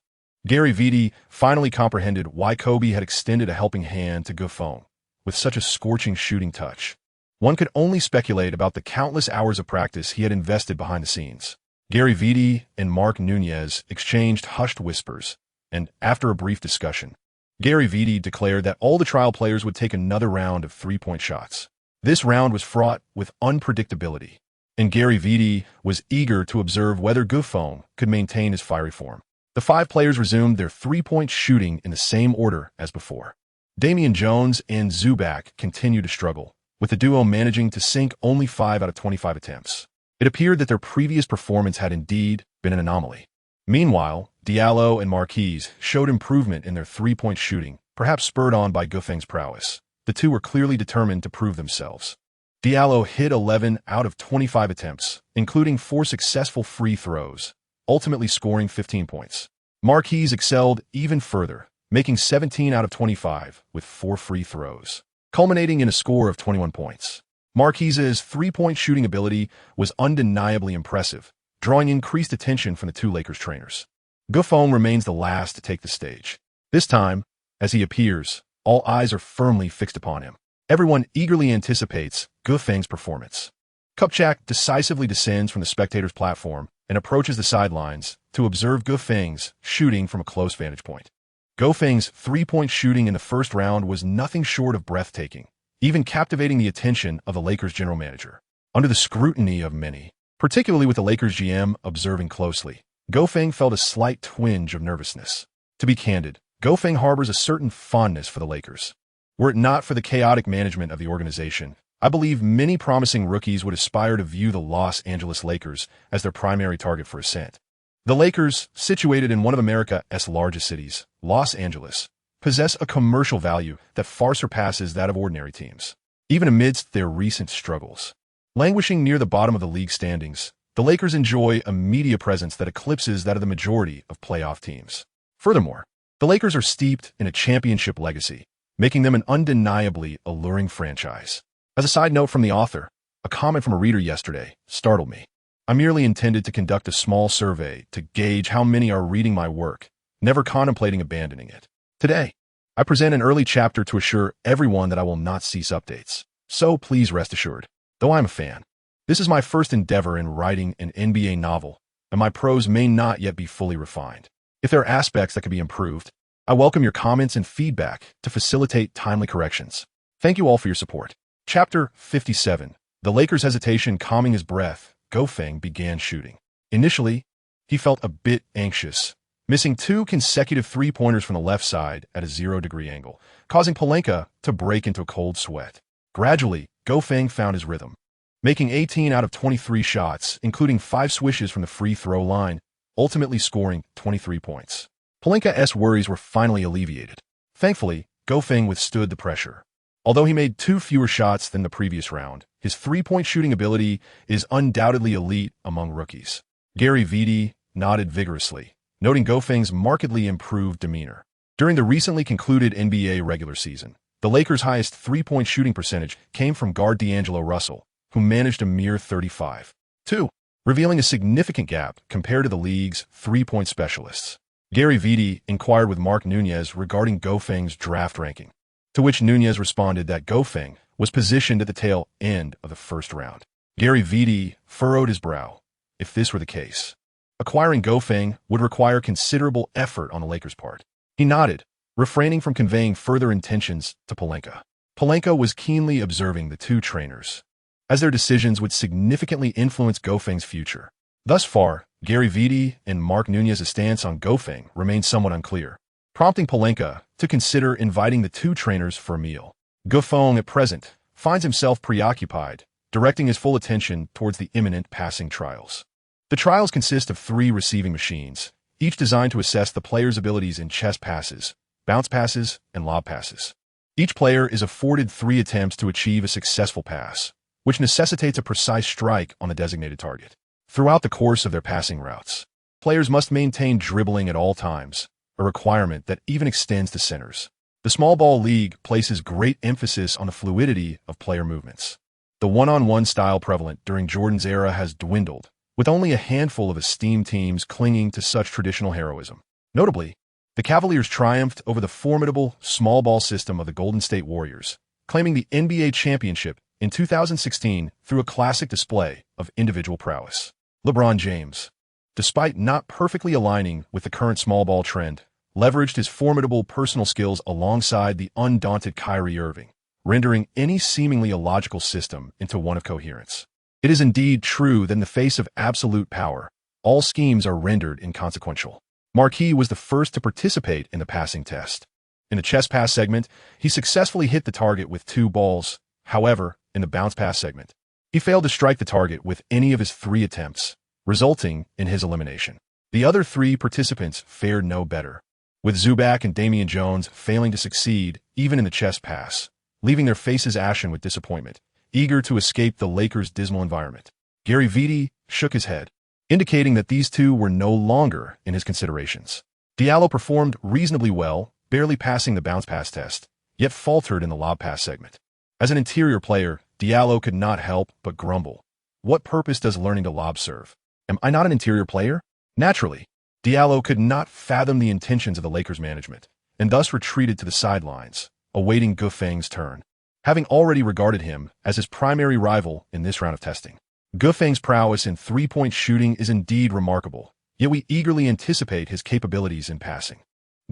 Gary Vitti finally comprehended why Kobe had extended a helping hand to Gufeng with such a scorching shooting touch. One could only speculate about the countless hours of practice he had invested behind the scenes. Gary Vitti and Mark Nunez exchanged hushed whispers, and after a brief discussion, Gary Vitti declared that all the trial players would take another round of three-point shots. This round was fraught with unpredictability, and Gary Vitti was eager to observe whether Gufeng could maintain his fiery form. The 5 players resumed their three-point shooting in the same order as before. Damian Jones and Zubac continued to struggle, with the duo managing to sink only 5 out of 25 attempts. It appeared that their previous performance had indeed been an anomaly. Meanwhile, Diallo and Marquise showed improvement in their three-point shooting, perhaps spurred on by Gufeng's prowess. The two were clearly determined to prove themselves. Diallo hit 11 out of 25 attempts, including 4 successful free throws, ultimately scoring 15 points. Marquise excelled even further, making 17 out of 25 with 4 free throws, culminating in a score of 21 points. Marquise's three-point shooting ability was undeniably impressive, drawing increased attention from the 2 Lakers trainers. Gufeng remains the last to take the stage. This time, as he appears, all eyes are firmly fixed upon him. Everyone eagerly anticipates Gufeng's performance. Kupchak decisively descends from the spectators' platform and approaches the sidelines to observe Gufeng's shooting from a close vantage point. Gufeng's three-point shooting in the first round was nothing short of breathtaking, even captivating the attention of the Lakers' general manager. Under the scrutiny of many, particularly with the Lakers' GM observing closely, Gufeng felt a slight twinge of nervousness. To be candid, Gufeng harbors a certain fondness for the Lakers. Were it not for the chaotic management of the organization, I believe many promising rookies would aspire to view the Los Angeles Lakers as their primary target for ascent. The Lakers, situated in one of America's largest cities, Los Angeles, possess a commercial value that far surpasses that of ordinary teams. Even amidst their recent struggles, languishing near the bottom of the league standings, the Lakers enjoy a media presence that eclipses that of the majority of playoff teams. Furthermore, the Lakers are steeped in a championship legacy, making them an undeniably alluring franchise. As a side note from the author, a comment from a reader yesterday startled me. I merely intended to conduct a small survey to gauge how many are reading my work, never contemplating abandoning it. Today, I present an early chapter to assure everyone that I will not cease updates. So please rest assured, though I'm a fan, this is my first endeavor in writing an NBA novel, and my prose may not yet be fully refined. If there are aspects that could be improved, I welcome your comments and feedback to facilitate timely corrections. Thank you all for your support. Chapter 57. The Lakers' hesitation calming his breath, Gofeng began shooting. Initially, he felt a bit anxious, missing 2 consecutive three-pointers from the left side at a 0-degree angle, causing Pelinka to break into a cold sweat. Gradually, Gofeng found his rhythm, making 18 out of 23 shots, including 5 swishes from the free throw line, ultimately scoring 23 points. Pelinka's worries were finally alleviated. Thankfully, Gofeng withstood the pressure. Although he made 2 fewer shots than the previous round, his three-point shooting ability is undoubtedly elite among rookies. Gary Vitti nodded vigorously, noting Gofeng's markedly improved demeanor. During the recently concluded NBA regular season, the Lakers' highest three-point shooting percentage came from guard D'Angelo Russell, who managed a mere 35.2, revealing a significant gap compared to the league's three-point specialists. Gary Vitti inquired with Mark Nunez regarding Gofeng's draft ranking, to which Nunez responded that Gofeng was positioned at the tail end of the first round. Gary Vitti furrowed his brow. If this were the case, acquiring Gofeng would require considerable effort on the Lakers' part. He nodded, refraining from conveying further intentions to Pelinka. Pelinka was keenly observing the 2 trainers, as their decisions would significantly influence Gofeng's future. Thus far, Gary Vitti and Mark Nunez's stance on Gofeng remained somewhat unclear, prompting Pelinka to consider inviting the 2 trainers for a meal. Gofeng, at present, finds himself preoccupied, directing his full attention towards the imminent passing trials. The trials consist of 3 receiving machines, each designed to assess the player's abilities in chest passes, bounce passes, and lob passes. Each player is afforded 3 attempts to achieve a successful pass, which necessitates a precise strike on the designated target. Throughout the course of their passing routes, players must maintain dribbling at all times, a requirement that even extends to centers. The small ball league places great emphasis on the fluidity of player movements. The one-on-one style prevalent during Jordan's era has dwindled, with only a handful of esteemed teams clinging to such traditional heroism. Notably, the Cavaliers triumphed over the formidable small ball system of the Golden State Warriors, claiming the NBA championship in 2016 through a classic display of individual prowess. LeBron James, despite not perfectly aligning with the current small ball trend, leveraged his formidable personal skills alongside the undaunted Kyrie Irving, rendering any seemingly illogical system into one of coherence. It is indeed true that in the face of absolute power, all schemes are rendered inconsequential. Marquis was the first to participate in the passing test. In the chest pass segment, he successfully hit the target with 2 balls. However, in the bounce pass segment, he failed to strike the target with any of his 3 attempts, resulting in his elimination. The other 3 participants fared no better, with Zubac and Damian Jones failing to succeed even in the chest pass, leaving their faces ashen with disappointment, eager to escape the Lakers' dismal environment. Gary Vitti shook his head, indicating that these 2 were no longer in his considerations. Diallo performed reasonably well, barely passing the bounce pass test, yet faltered in the lob pass segment. As an interior player, Diallo could not help but grumble. What purpose does learning to lob serve? Am I not an interior player? Naturally, Diallo could not fathom the intentions of the Lakers management, and thus retreated to the sidelines, awaiting Gofeng's turn, having already regarded him as his primary rival in this round of testing. Gofeng's prowess in three-point shooting is indeed remarkable, yet we eagerly anticipate his capabilities in passing.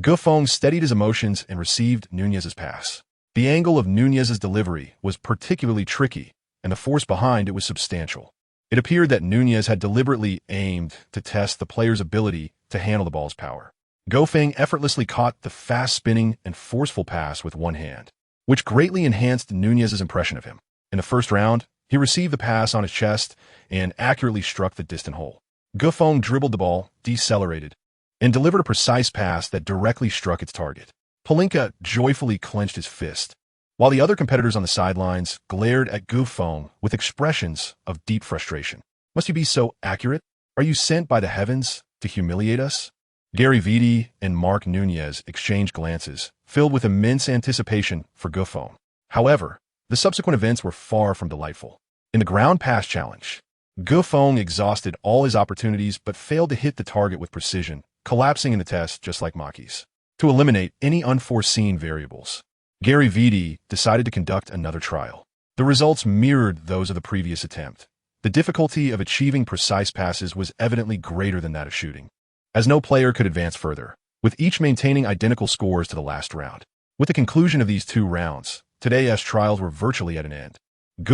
Gofeng steadied his emotions and received Nunez's pass. The angle of Nunez's delivery was particularly tricky, and the force behind it was substantial. It appeared that Nunez had deliberately aimed to test the player's ability to handle the ball's power. Gofeng effortlessly caught the fast-spinning and forceful pass with one hand, which greatly enhanced Nunez's impression of him. In the first round, he received the pass on his chest and accurately struck the distant hole. Gofeng dribbled the ball, decelerated, and delivered a precise pass that directly struck its target. Pelinka joyfully clenched his fist, while the other competitors on the sidelines glared at Gofeng with expressions of deep frustration. Must you be so accurate? Are you sent by the heavens to humiliate us? Gary Vitti and Mark Nunez exchanged glances, filled with immense anticipation for Gofeng. However, the subsequent events were far from delightful. In the ground pass challenge, Feng exhausted all his opportunities but failed to hit the target with precision, collapsing in the test just like Maki's. To eliminate any unforeseen variables, Gary Vidi decided to conduct another trial. The results mirrored those of the previous attempt. The difficulty of achieving precise passes was evidently greater than that of shooting, as no player could advance further, with each maintaining identical scores to the last round. With the conclusion of these 2 rounds, today's trials were virtually at an end.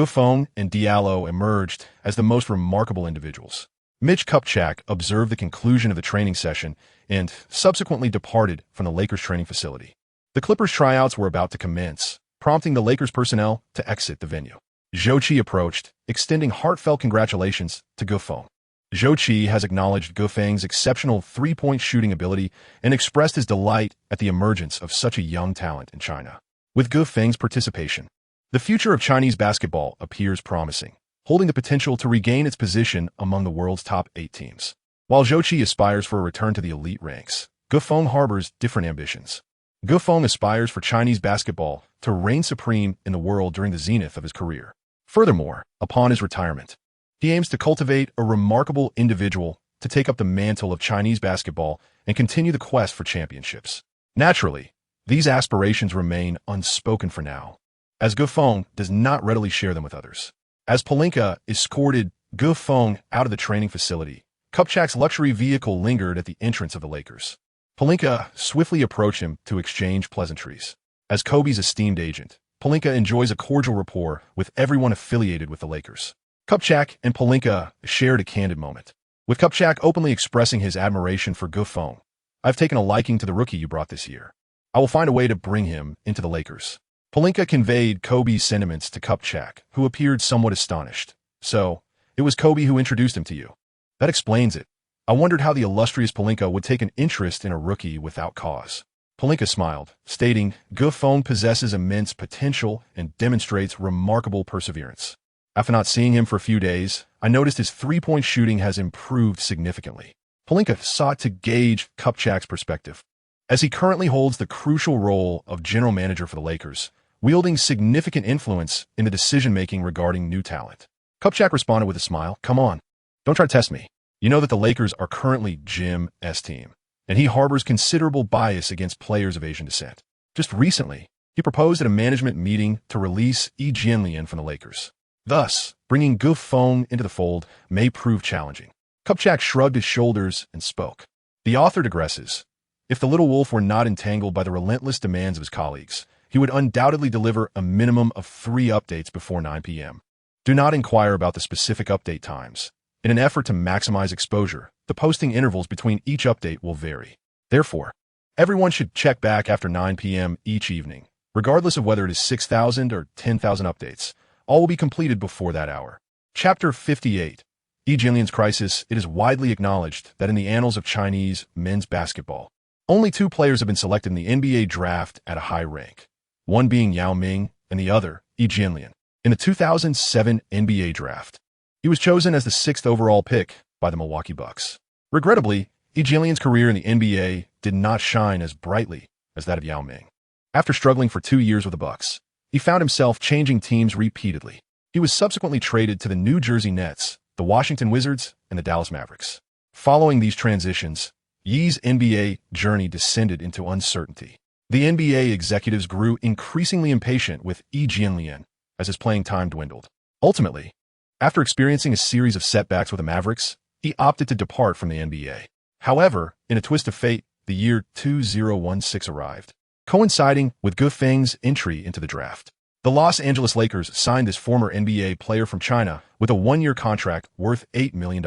Feng and Diallo emerged as the most remarkable individuals. Mitch Kupchak observed the conclusion of the training session and subsequently departed from the Lakers training facility. The Clippers tryouts were about to commence, prompting the Lakers personnel to exit the venue. Xixi approached, extending heartfelt congratulations to Feng. Xixi has acknowledged Feng's exceptional 3-point shooting ability and expressed his delight at the emergence of such a young talent in China. With Feng's participation, the future of Chinese basketball appears promising, holding the potential to regain its position among the world's top 8 teams. While Xixi aspires for a return to the elite ranks, Feng harbors different ambitions. Feng aspires for Chinese basketball to reign supreme in the world during the zenith of his career. Furthermore, upon his retirement, he aims to cultivate a remarkable individual to take up the mantle of Chinese basketball and continue the quest for championships. Naturally, these aspirations remain unspoken for now, as Feng does not readily share them with others. As Pelinka escorted Feng out of the training facility, Kupchak's luxury vehicle lingered at the entrance of the Lakers. Pelinka swiftly approached him to exchange pleasantries. As Kobe's esteemed agent, Pelinka enjoys a cordial rapport with everyone affiliated with the Lakers. Kupchak and Pelinka shared a candid moment, with Kupchak openly expressing his admiration for Feng. "I've taken a liking to the rookie you brought this year. I will find a way to bring him into the Lakers." Pelinka conveyed Kobe's sentiments to Kupchak, who appeared somewhat astonished. "So, it was Kobe who introduced him to you. That explains it. I wondered how the illustrious Pelinka would take an interest in a rookie without cause." Pelinka smiled, stating, Feng possesses immense potential and demonstrates remarkable perseverance. After not seeing him for a few days, I noticed his 3-point shooting has improved significantly. Pelinka sought to gauge Kupchak's perspective, as he currently holds the crucial role of general manager for the Lakers, wielding significant influence in the decision-making regarding new talent. Kupchak responded with a smile, "Come on, don't try to test me. You know that the Lakers are currently Jim's team, and he harbors considerable bias against players of Asian descent. Just recently, he proposed at a management meeting to release Jianlian from the Lakers. Thus, bringing Feng into the fold may prove challenging." Kupchak shrugged his shoulders and spoke. The author digresses. If the little wolf were not entangled by the relentless demands of his colleagues, he would undoubtedly deliver a minimum of 3 updates before 9 p.m. Do not inquire about the specific update times. In an effort to maximize exposure, the posting intervals between each update will vary. Therefore, everyone should check back after 9 p.m. each evening, regardless of whether it is 6,000 or 10,000 updates. All will be completed before that hour. Chapter 58. Jianlian's Crisis. It is widely acknowledged that in the annals of Chinese men's basketball, only 2 players have been selected in the NBA draft at a high rank, one being Yao Ming and the other, Jianlian. In the 2007 NBA draft, he was chosen as the 6th overall pick by the Milwaukee Bucks. Regrettably, Jianlian's career in the NBA did not shine as brightly as that of Yao Ming. After struggling for 2 years with the Bucks, he found himself changing teams repeatedly. He was subsequently traded to the New Jersey Nets, the Washington Wizards, and the Dallas Mavericks. Following these transitions, Yi's NBA journey descended into uncertainty. The NBA executives grew increasingly impatient with Jianlian as his playing time dwindled. Ultimately, after experiencing a series of setbacks with the Mavericks, he opted to depart from the NBA. However, in a twist of fate, the year 2016 arrived, coinciding with Feng's entry into the draft. The Los Angeles Lakers signed this former NBA player from China with a 1-year contract worth $8 million.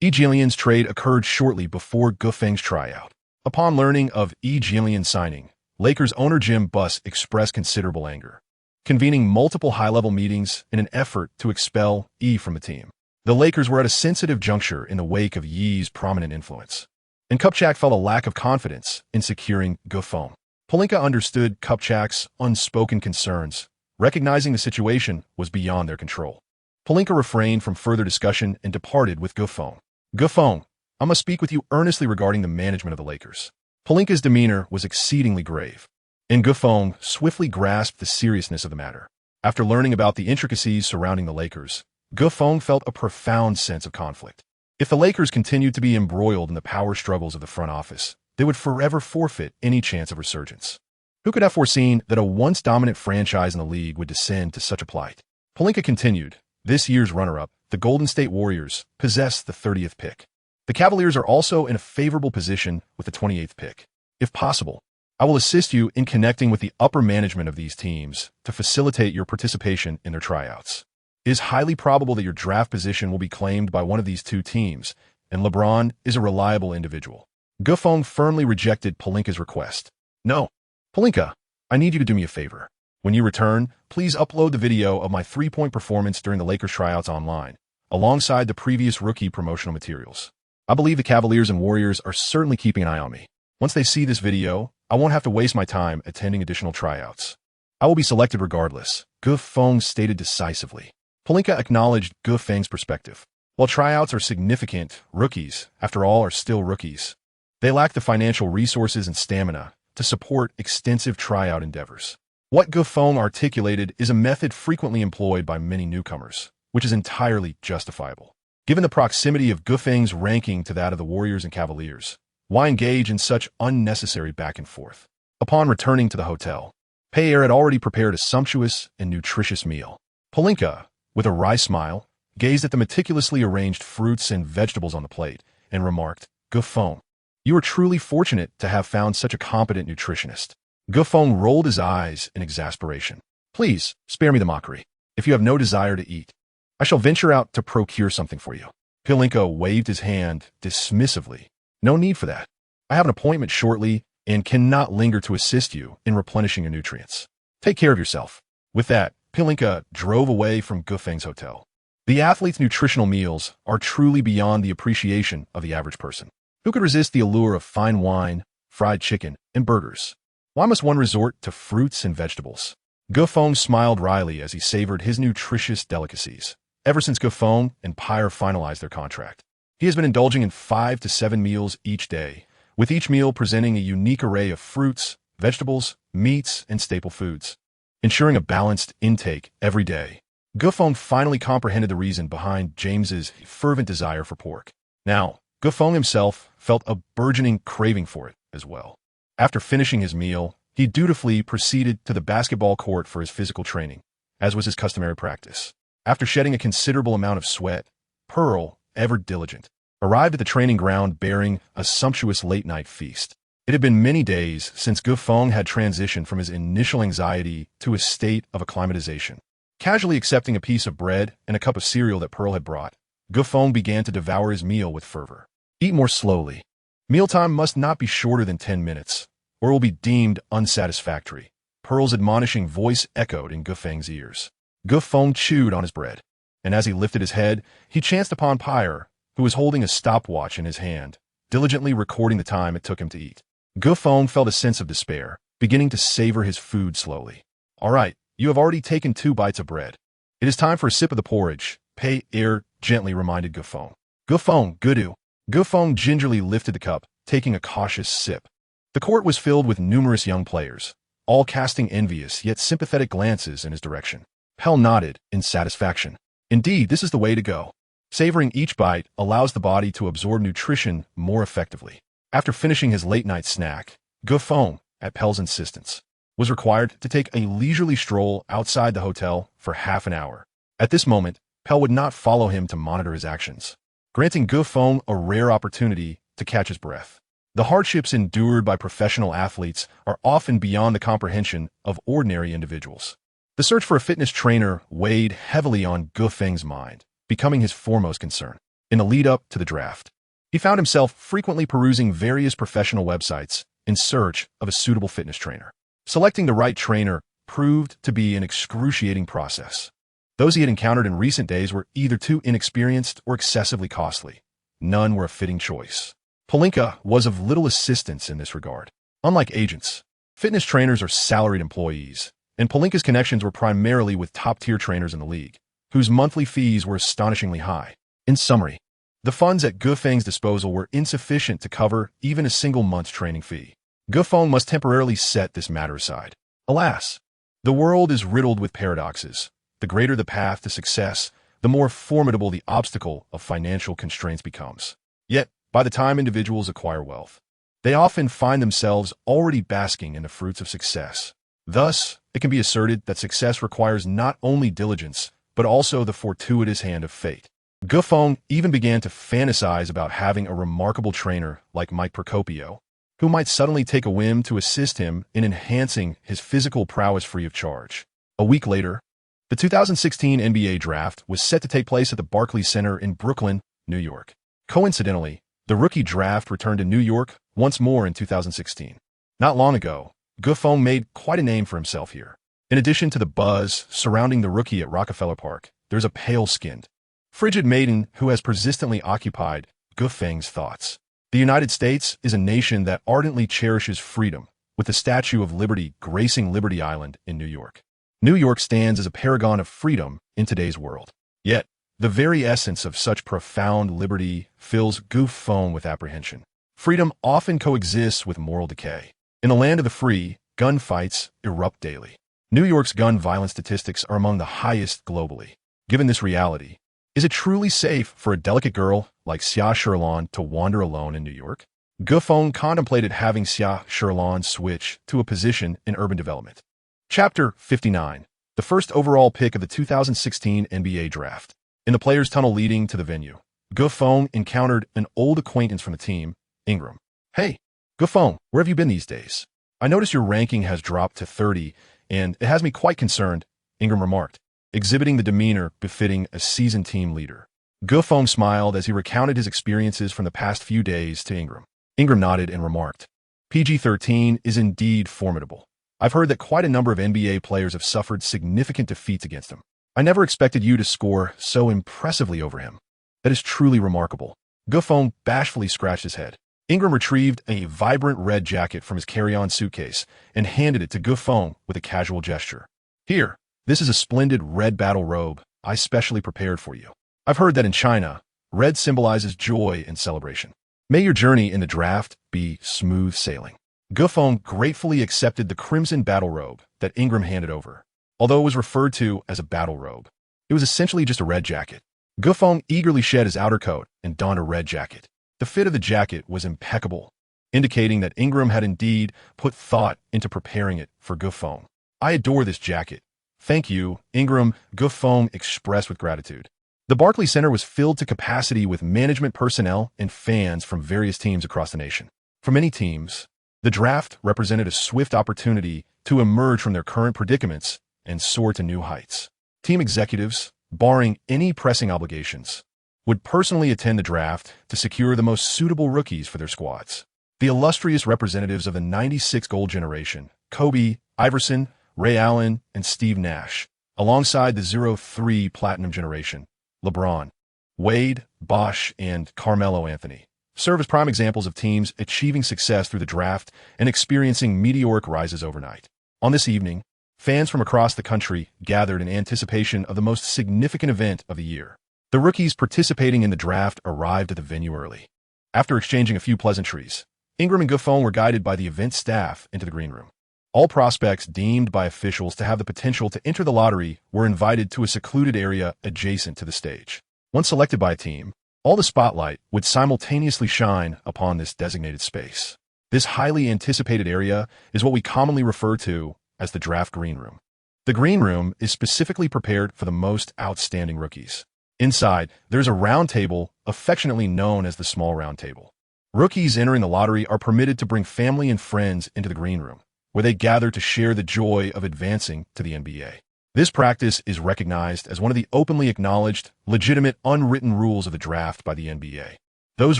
Jianlian's trade occurred shortly before Feng's tryout. Upon learning of Jianlian's signing, Lakers owner Jim Buss expressed considerable anger, convening multiple high-level meetings in an effort to expel from the team. The Lakers were at a sensitive juncture in the wake of Yi's prominent influence, and Kupchak felt a lack of confidence in securing Feng. Pelinka understood Kupchak's unspoken concerns, recognizing the situation was beyond their control. Pelinka refrained from further discussion and departed with Feng. "Feng, I must speak with you earnestly regarding the management of the Lakers." Pelinka's demeanor was exceedingly grave, and Feng swiftly grasped the seriousness of the matter. After learning about the intricacies surrounding the Lakers, Gufeng felt a profound sense of conflict. If the Lakers continued to be embroiled in the power struggles of the front office, they would forever forfeit any chance of resurgence. Who could have foreseen that a once dominant franchise in the league would descend to such a plight? Pelinka continued, this year's runner-up, the Golden State Warriors, possess the 30th pick. The Cavaliers are also in a favorable position with the 28th pick. If possible, I will assist you in connecting with the upper management of these teams to facilitate your participation in their tryouts. It is highly probable that your draft position will be claimed by one of these two teams, and LeBron is a reliable individual. Gufeng firmly rejected Pelinka's request. No, Pelinka, I need you to do me a favor. When you return, please upload the video of my three-point performance during the Lakers tryouts online, alongside the previous rookie promotional materials. I believe the Cavaliers and Warriors are certainly keeping an eye on me. Once they see this video, I won't have to waste my time attending additional tryouts. I will be selected regardless, Gufeng stated decisively. Pelinka acknowledged Gufeng's perspective. While tryouts are significant, rookies, after all, are still rookies. They lack the financial resources and stamina to support extensive tryout endeavors. What Gufeng articulated is a method frequently employed by many newcomers, which is entirely justifiable. Given the proximity of Gufeng's ranking to that of the Warriors and Cavaliers, why engage in such unnecessary back and forth? Upon returning to the hotel, Pierre had already prepared a sumptuous and nutritious meal. Pelinka, with a wry smile, gazed at the meticulously arranged fruits and vegetables on the plate and remarked, Gufeng, you are truly fortunate to have found such a competent nutritionist. Gufeng rolled his eyes in exasperation. Please, spare me the mockery. If you have no desire to eat, I shall venture out to procure something for you. Pelinka waved his hand dismissively. No need for that. I have an appointment shortly and cannot linger to assist you in replenishing your nutrients. Take care of yourself. With that, Pelinka drove away from Gufeng's hotel. The athlete's nutritional meals are truly beyond the appreciation of the average person. Who could resist the allure of fine wine, fried chicken, and burgers? Why must one resort to fruits and vegetables? Gufeng smiled wryly as he savored his nutritious delicacies. Ever since Gufeng and Pierre finalized their contract, he has been indulging in 5 to 7 meals each day, with each meal presenting a unique array of fruits, vegetables, meats, and staple foods, ensuring a balanced intake every day. Gufeng finally comprehended the reason behind James's fervent desire for pork. Now, Gufeng himself felt a burgeoning craving for it as well. After finishing his meal, he dutifully proceeded to the basketball court for his physical training, as was his customary practice. After shedding a considerable amount of sweat, Pearl, ever diligent, arrived at the training ground bearing a sumptuous late-night feast. It had been many days since Gufeng had transitioned from his initial anxiety to a state of acclimatization. Casually accepting a piece of bread and a cup of cereal that Pearl had brought, Gufeng began to devour his meal with fervor. Eat more slowly. Mealtime must not be shorter than 10 minutes, or it will be deemed unsatisfactory. Pearl's admonishing voice echoed in Gufeng's ears. Gufeng chewed on his bread, and as he lifted his head, he chanced upon Pierre, who was holding a stopwatch in his hand, diligently recording the time it took him to eat. Gufeng felt a sense of despair, beginning to savor his food slowly. All right, you have already taken 2 bites of bread. It is time for a sip of the porridge, Pierre gently reminded Gufeng. Gufeng, Gudu. Gufeng gingerly lifted the cup, taking a cautious sip. The court was filled with numerous young players, all casting envious yet sympathetic glances in his direction. Pell nodded in satisfaction. Indeed, this is the way to go. Savoring each bite allows the body to absorb nutrition more effectively. After finishing his late-night snack, Gufeng, at Pell's insistence, was required to take a leisurely stroll outside the hotel for half an hour. At this moment, Pell would not follow him to monitor his actions, granting Gufeng a rare opportunity to catch his breath. The hardships endured by professional athletes are often beyond the comprehension of ordinary individuals. The search for a fitness trainer weighed heavily on Gufeng's mind, becoming his foremost concern. In the lead-up to the draft, he found himself frequently perusing various professional websites in search of a suitable fitness trainer. Selecting the right trainer proved to be an excruciating process. Those he had encountered in recent days were either too inexperienced or excessively costly. None were a fitting choice. Pelinka was of little assistance in this regard. Unlike agents, fitness trainers are salaried employees, and Pelinka's connections were primarily with top-tier trainers in the league, whose monthly fees were astonishingly high. In summary, the funds at Gufeng's disposal were insufficient to cover even a single month's training fee. Gufeng must temporarily set this matter aside. Alas, the world is riddled with paradoxes. The greater the path to success, the the more formidable the obstacle of financial constraints becomes. Yet, by the time individuals acquire wealth, they often find themselves already basking in the fruits of success. Thus, it can be asserted that success requires not only diligence, but also the fortuitous hand of fate. Gufeng even began to fantasize about having a remarkable trainer like Mike Procopio, who might suddenly take a whim to assist him in enhancing his physical prowess free of charge. A week later, the 2016 NBA Draft was set to take place at the Barclays Center in Brooklyn, New York. Coincidentally, the rookie draft returned to New York once more in 2016. Not long ago, Gufeng made quite a name for himself here. In addition to the buzz surrounding the rookie at Rockefeller Park, there's a pale-skinned, frigid maiden who has persistently occupied Gufeng's thoughts. The United States is a nation that ardently cherishes freedom, with the Statue of Liberty gracing Liberty Island in New York. New York stands as a paragon of freedom in today's world. Yet, the very essence of such profound liberty fills Gufeng with apprehension. Freedom often coexists with moral decay. In the land of the free, gunfights erupt daily. New York's gun violence statistics are among the highest globally. Given this reality, is it truly safe for a delicate girl like Xiaotian to wander alone in New York? Gufeng contemplated having Xiaotian switch to a position in urban development. Chapter 59. The first overall pick of the 2016 NBA Draft. In the players' tunnel leading to the venue, Gufeng encountered an old acquaintance from the team, Ingram. "Hey, Gufeng, where have you been these days? I notice your ranking has dropped to 30, and it has me quite concerned," Ingram remarked, exhibiting the demeanor befitting a seasoned team leader. Gufeng smiled as he recounted his experiences from the past few days to Ingram. Ingram nodded and remarked, "PG-13 is indeed formidable. I've heard that quite a number of NBA players have suffered significant defeats against him. I never expected you to score so impressively over him. That is truly remarkable." Gufeng bashfully scratched his head. Ingram retrieved a vibrant red jacket from his carry-on suitcase and handed it to Gufeng with a casual gesture. "Here, this is a splendid red battle robe I specially prepared for you. I've heard that in China, red symbolizes joy and celebration. May your journey in the draft be smooth sailing." Gufeng gratefully accepted the crimson battle robe that Ingram handed over. Although it was referred to as a battle robe, it was essentially just a red jacket. Gufeng eagerly shed his outer coat and donned a red jacket. The fit of the jacket was impeccable, indicating that Ingram had indeed put thought into preparing it for Gufeng. "I adore this jacket. Thank you, Ingram," Gufeng expressed with gratitude. The Barclays Center was filled to capacity with management personnel and fans from various teams across the nation. For many teams, the draft represented a swift opportunity to emerge from their current predicaments and soar to new heights. Team executives, barring any pressing obligations, would personally attend the draft to secure the most suitable rookies for their squads. The illustrious representatives of the 96 gold generation, Kobe, Iverson, Ray Allen, and Steve Nash, alongside the 03 platinum generation, LeBron, Wade, Bosh, and Carmelo Anthony, serve as prime examples of teams achieving success through the draft and experiencing meteoric rises overnight. On this evening, fans from across the country gathered in anticipation of the most significant event of the year. The rookies participating in the draft arrived at the venue early. After exchanging a few pleasantries, Ingram and Gufeng were guided by the event staff into the green room. All prospects deemed by officials to have the potential to enter the lottery were invited to a secluded area adjacent to the stage. Once selected by a team, all the spotlight would simultaneously shine upon this designated space. This highly anticipated area is what we commonly refer to as the draft green room. The green room is specifically prepared for the most outstanding rookies. Inside, there's a round table, affectionately known as the small round table. Rookies entering the lottery are permitted to bring family and friends into the green room, where they gather to share the joy of advancing to the NBA. This practice is recognized as one of the openly acknowledged, legitimate, unwritten rules of the draft by the NBA. Those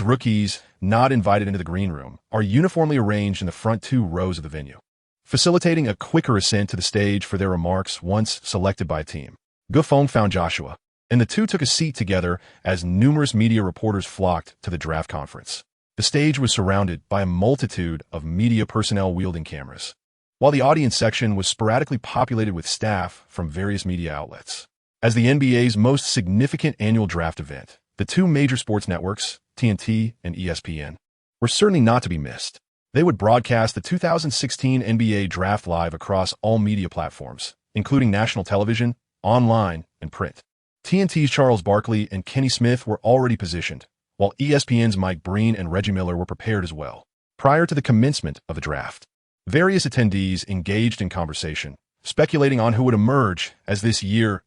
rookies not invited into the green room are uniformly arranged in the front two rows of the venue, facilitating a quicker ascent to the stage for their remarks once selected by a team. Gufeng found Joshua, and the two took a seat together as numerous media reporters flocked to the draft conference. The stage was surrounded by a multitude of media personnel wielding cameras, while the audience section was sporadically populated with staff from various media outlets. As the NBA's most significant annual draft event, the two major sports networks, TNT and ESPN, were certainly not to be missed. They would broadcast the 2016 NBA Draft live across all media platforms, including national television, online, and print. TNT's Charles Barkley and Kenny Smith were already positioned, while ESPN's Mike Breen and Reggie Miller were prepared as well. Prior to the commencement of the draft, various attendees engaged in conversation, speculating on who would emerge as this year's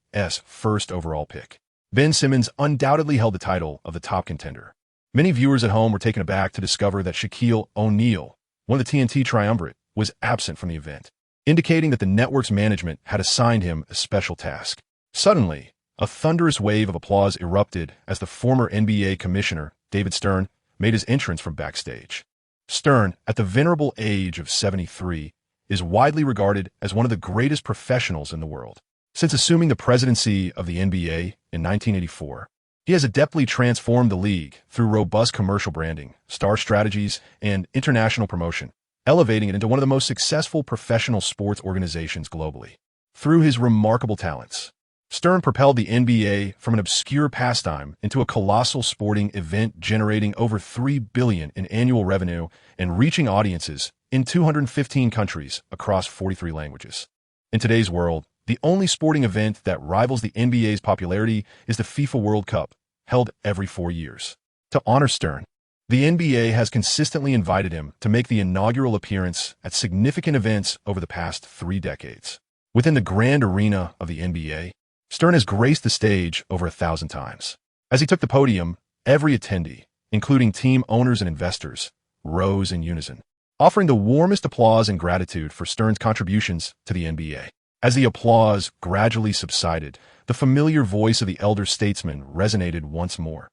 first overall pick. Ben Simmons undoubtedly held the title of the top contender. Many viewers at home were taken aback to discover that Shaquille O'Neal, one of the TNT triumvirate, was absent from the event, indicating that the network's management had assigned him a special task. Suddenly, a thunderous wave of applause erupted as the former NBA commissioner, David Stern, made his entrance from backstage. Stern, at the venerable age of 73, is widely regarded as one of the greatest professionals in the world. Since assuming the presidency of the NBA in 1984, he has adeptly transformed the league through robust commercial branding, star strategies, and international promotion, elevating it into one of the most successful professional sports organizations globally. Through his remarkable talents, Stern propelled the NBA from an obscure pastime into a colossal sporting event generating over $3 billion in annual revenue and reaching audiences in 215 countries across 43 languages. In today's world, the only sporting event that rivals the NBA's popularity is the FIFA World Cup, held every 4 years. To honor Stern, the NBA has consistently invited him to make the inaugural appearance at significant events over the past 3 decades. Within the grand arena of the NBA, Stern has graced the stage over 1,000 times. As he took the podium, every attendee, including team owners and investors, rose in unison, offering the warmest applause and gratitude for Stern's contributions to the NBA. As the applause gradually subsided, the familiar voice of the elder statesman resonated once more.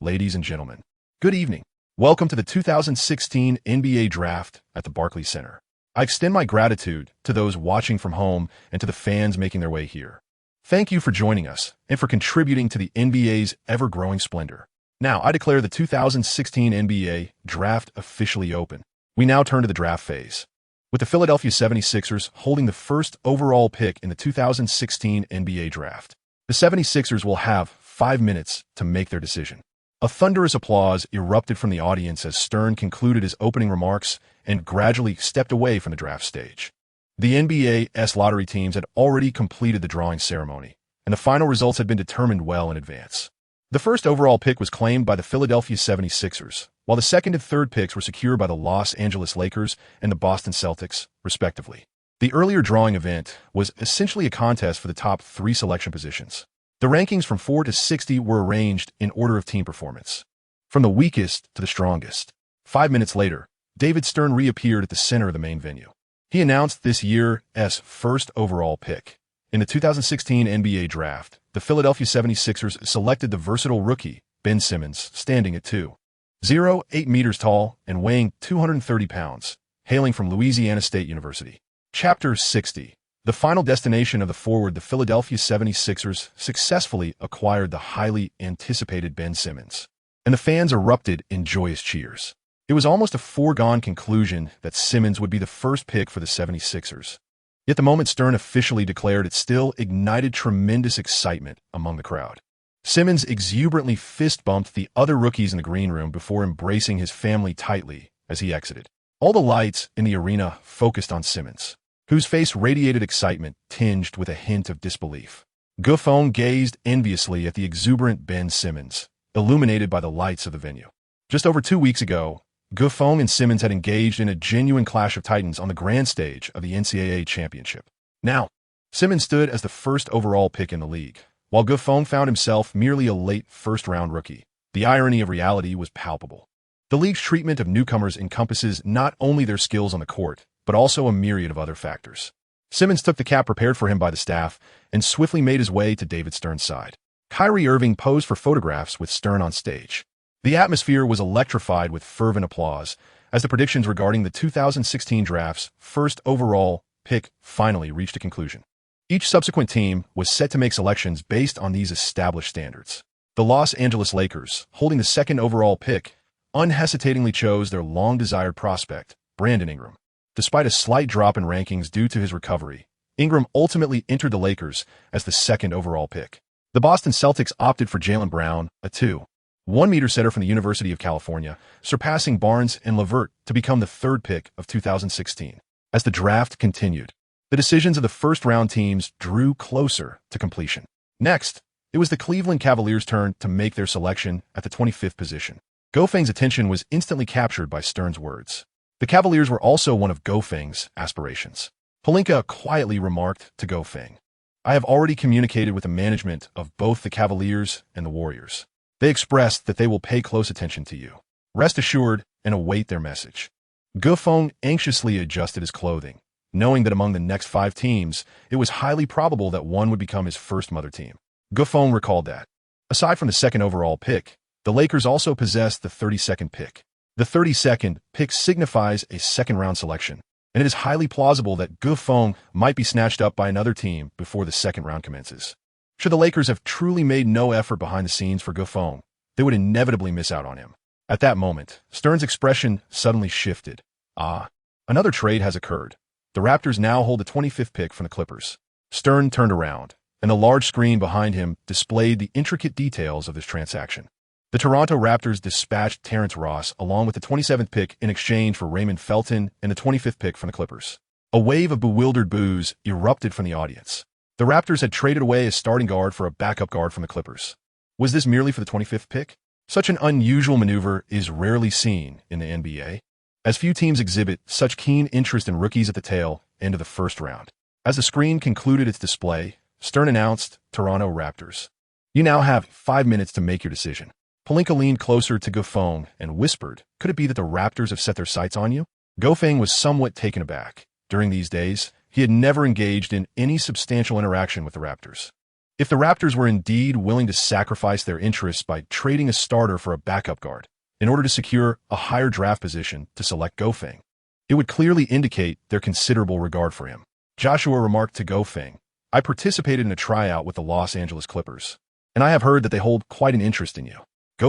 Ladies and gentlemen, good evening. Welcome to the 2016 NBA Draft at the Barclays Center. I extend my gratitude to those watching from home and to the fans making their way here. Thank you for joining us and for contributing to the NBA's ever-growing splendor. Now, I declare the 2016 NBA Draft officially open. We now turn to the draft phase, with the Philadelphia 76ers holding the first overall pick in the 2016 NBA Draft. The 76ers will have 5 minutes to make their decision. A thunderous applause erupted from the audience as Stern concluded his opening remarks and gradually stepped away from the draft stage. The NBA's lottery teams had already completed the drawing ceremony, and the final results had been determined well in advance. The first overall pick was claimed by the Philadelphia 76ers, while the second and third picks were secured by the Los Angeles Lakers and the Boston Celtics, respectively. The earlier drawing event was essentially a contest for the top 3 selection positions. The rankings from 4 to 60 were arranged in order of team performance, from the weakest to the strongest. 5 minutes later, David Stern reappeared at the center of the main venue. He announced this year's first overall pick. In the 2016 NBA Draft, the Philadelphia 76ers selected the versatile rookie, Ben Simmons, standing at 2.08 meters tall and weighing 230 pounds, hailing from Louisiana State University. Chapter 60. The final destination of the forward, the Philadelphia 76ers successfully acquired the highly anticipated Ben Simmons, and the fans erupted in joyous cheers. It was almost a foregone conclusion that Simmons would be the first pick for the 76ers. Yet the moment Stern officially declared it still ignited tremendous excitement among the crowd. Simmons exuberantly fist-bumped the other rookies in the green room before embracing his family tightly as he exited. All the lights in the arena focused on Simmons, whose face radiated excitement tinged with a hint of disbelief. Guffone gazed enviously at the exuberant Ben Simmons, illuminated by the lights of the venue. Just over 2 weeks ago, Guffone and Simmons had engaged in a genuine clash of titans on the grand stage of the NCAA championship. Now, Simmons stood as the first overall pick in the league, while Guffone found himself merely a late first-round rookie. The irony of reality was palpable. The league's treatment of newcomers encompasses not only their skills on the court, but also a myriad of other factors. Simmons took the cap prepared for him by the staff and swiftly made his way to David Stern's side. Kyrie Irving posed for photographs with Stern on stage. The atmosphere was electrified with fervent applause as the predictions regarding the 2016 draft's first overall pick finally reached a conclusion. Each subsequent team was set to make selections based on these established standards. The Los Angeles Lakers, holding the second overall pick, unhesitatingly chose their long-desired prospect, Brandon Ingram. Despite a slight drop in rankings due to his recovery, Ingram ultimately entered the Lakers as the second overall pick. The Boston Celtics opted for Jaylen Brown, a 2.1-meter setter from the University of California, surpassing Barnes and LeVert to become the third pick of 2016. As the draft continued, the decisions of the first-round teams drew closer to completion. Next, It was the Cleveland Cavaliers' turn to make their selection at the 25th position. Feng's attention was instantly captured by Stern's words. The Cavaliers were also one of Feng's aspirations. Pelinka quietly remarked to Feng, "I have already communicated with the management of both the Cavaliers and the Warriors. They expressed that they will pay close attention to you. Rest assured and await their message." Feng anxiously adjusted his clothing, knowing that among the next 5 teams, it was highly probable that one would become his first mother team. Feng recalled that, aside from the second overall pick, the Lakers also possessed the 32nd pick. The 32nd pick signifies a second-round selection, and it is highly plausible that Feng might be snatched up by another team before the second round commences. Should the Lakers have truly made no effort behind the scenes for Feng, they would inevitably miss out on him. At that moment, Stern's expression suddenly shifted. Another trade has occurred. The Raptors now hold the 25th pick from the Clippers. Stern turned around, and the large screen behind him displayed the intricate details of this transaction. The Toronto Raptors dispatched Terrence Ross along with the 27th pick in exchange for Raymond Felton and the 25th pick from the Clippers. A wave of bewildered boos erupted from the audience. The Raptors had traded away a starting guard for a backup guard from the Clippers. Was this merely for the 25th pick? Such an unusual maneuver is rarely seen in the NBA, as few teams exhibit such keen interest in rookies at the tail end of the first round. As the screen concluded its display, Stern announced, "Toronto Raptors, you now have 5 minutes to make your decision." Pelinka leaned closer to Feng and whispered, "Could it be that the Raptors have set their sights on you?" Feng was somewhat taken aback. During these days, he had never engaged in any substantial interaction with the Raptors. If the Raptors were indeed willing to sacrifice their interests by trading a starter for a backup guard in order to secure a higher draft position to select Feng, it would clearly indicate their considerable regard for him. Joshua remarked to Feng, "I participated in a tryout with the Los Angeles Clippers, and I have heard that they hold quite an interest in you."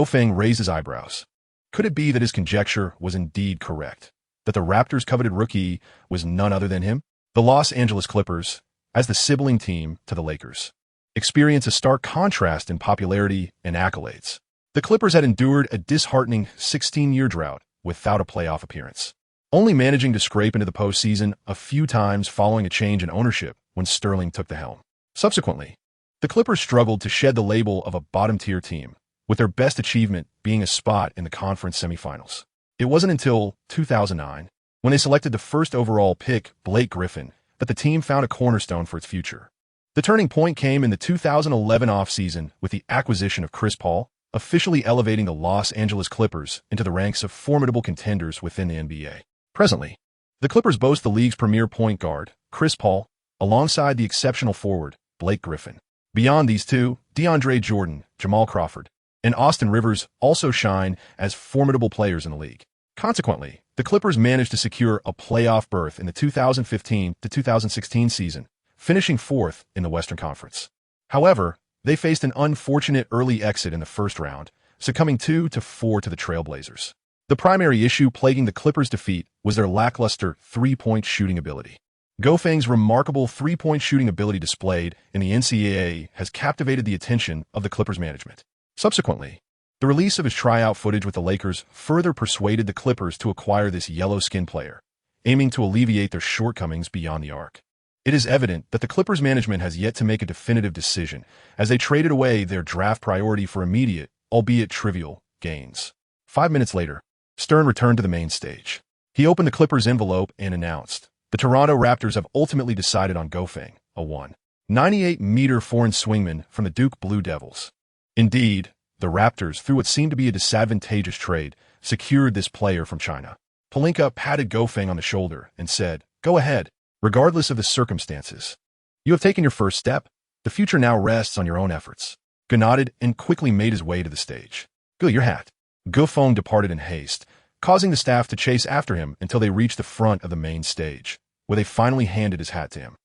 Feng raised his eyebrows. Could it be that his conjecture was indeed correct, that the Raptors' coveted rookie was none other than him? The Los Angeles Clippers, as the sibling team to the Lakers, experienced a stark contrast in popularity and accolades. The Clippers had endured a disheartening 16-year drought without a playoff appearance, only managing to scrape into the postseason a few times following a change in ownership when Sterling took the helm. Subsequently, the Clippers struggled to shed the label of a bottom-tier team, with their best achievement being a spot in the conference semifinals. It wasn't until 2009, when they selected the first overall pick, Blake Griffin, that the team found a cornerstone for its future. The turning point came in the 2011 offseason with the acquisition of Chris Paul, officially elevating the Los Angeles Clippers into the ranks of formidable contenders within the NBA. Presently, the Clippers boast the league's premier point guard, Chris Paul, alongside the exceptional forward, Blake Griffin. Beyond these two, DeAndre Jordan, Jamal Crawford, and Austin Rivers also shine as formidable players in the league. Consequently, the Clippers managed to secure a playoff berth in the 2015 to 2016 season, finishing 4th in the Western Conference. However, they faced an unfortunate early exit in the first round, succumbing 2-4 to the Trailblazers. The primary issue plaguing the Clippers' defeat was their lackluster three-point shooting ability. Feng's remarkable three-point shooting ability displayed in the NCAA has captivated the attention of the Clippers management. Subsequently, the release of his tryout footage with the Lakers further persuaded the Clippers to acquire this yellow-skinned player, aiming to alleviate their shortcomings beyond the arc. It is evident that the Clippers management has yet to make a definitive decision, as they traded away their draft priority for immediate, albeit trivial, gains. 5 minutes later, Stern returned to the main stage. He opened the Clippers' envelope and announced, "The Toronto Raptors have ultimately decided on Feng, a 198-meter foreign swingman from the Duke Blue Devils." Indeed, the Raptors, through what seemed to be a disadvantageous trade, secured this player from China. Pelinka patted Feng on the shoulder and said, "Go ahead, regardless of the circumstances. You have taken your first step. The future now rests on your own efforts." Ge nodded and quickly made his way to the stage. Your hat." Feng departed in haste, causing the staff to chase after him until they reached the front of the main stage, where they finally handed his hat to him.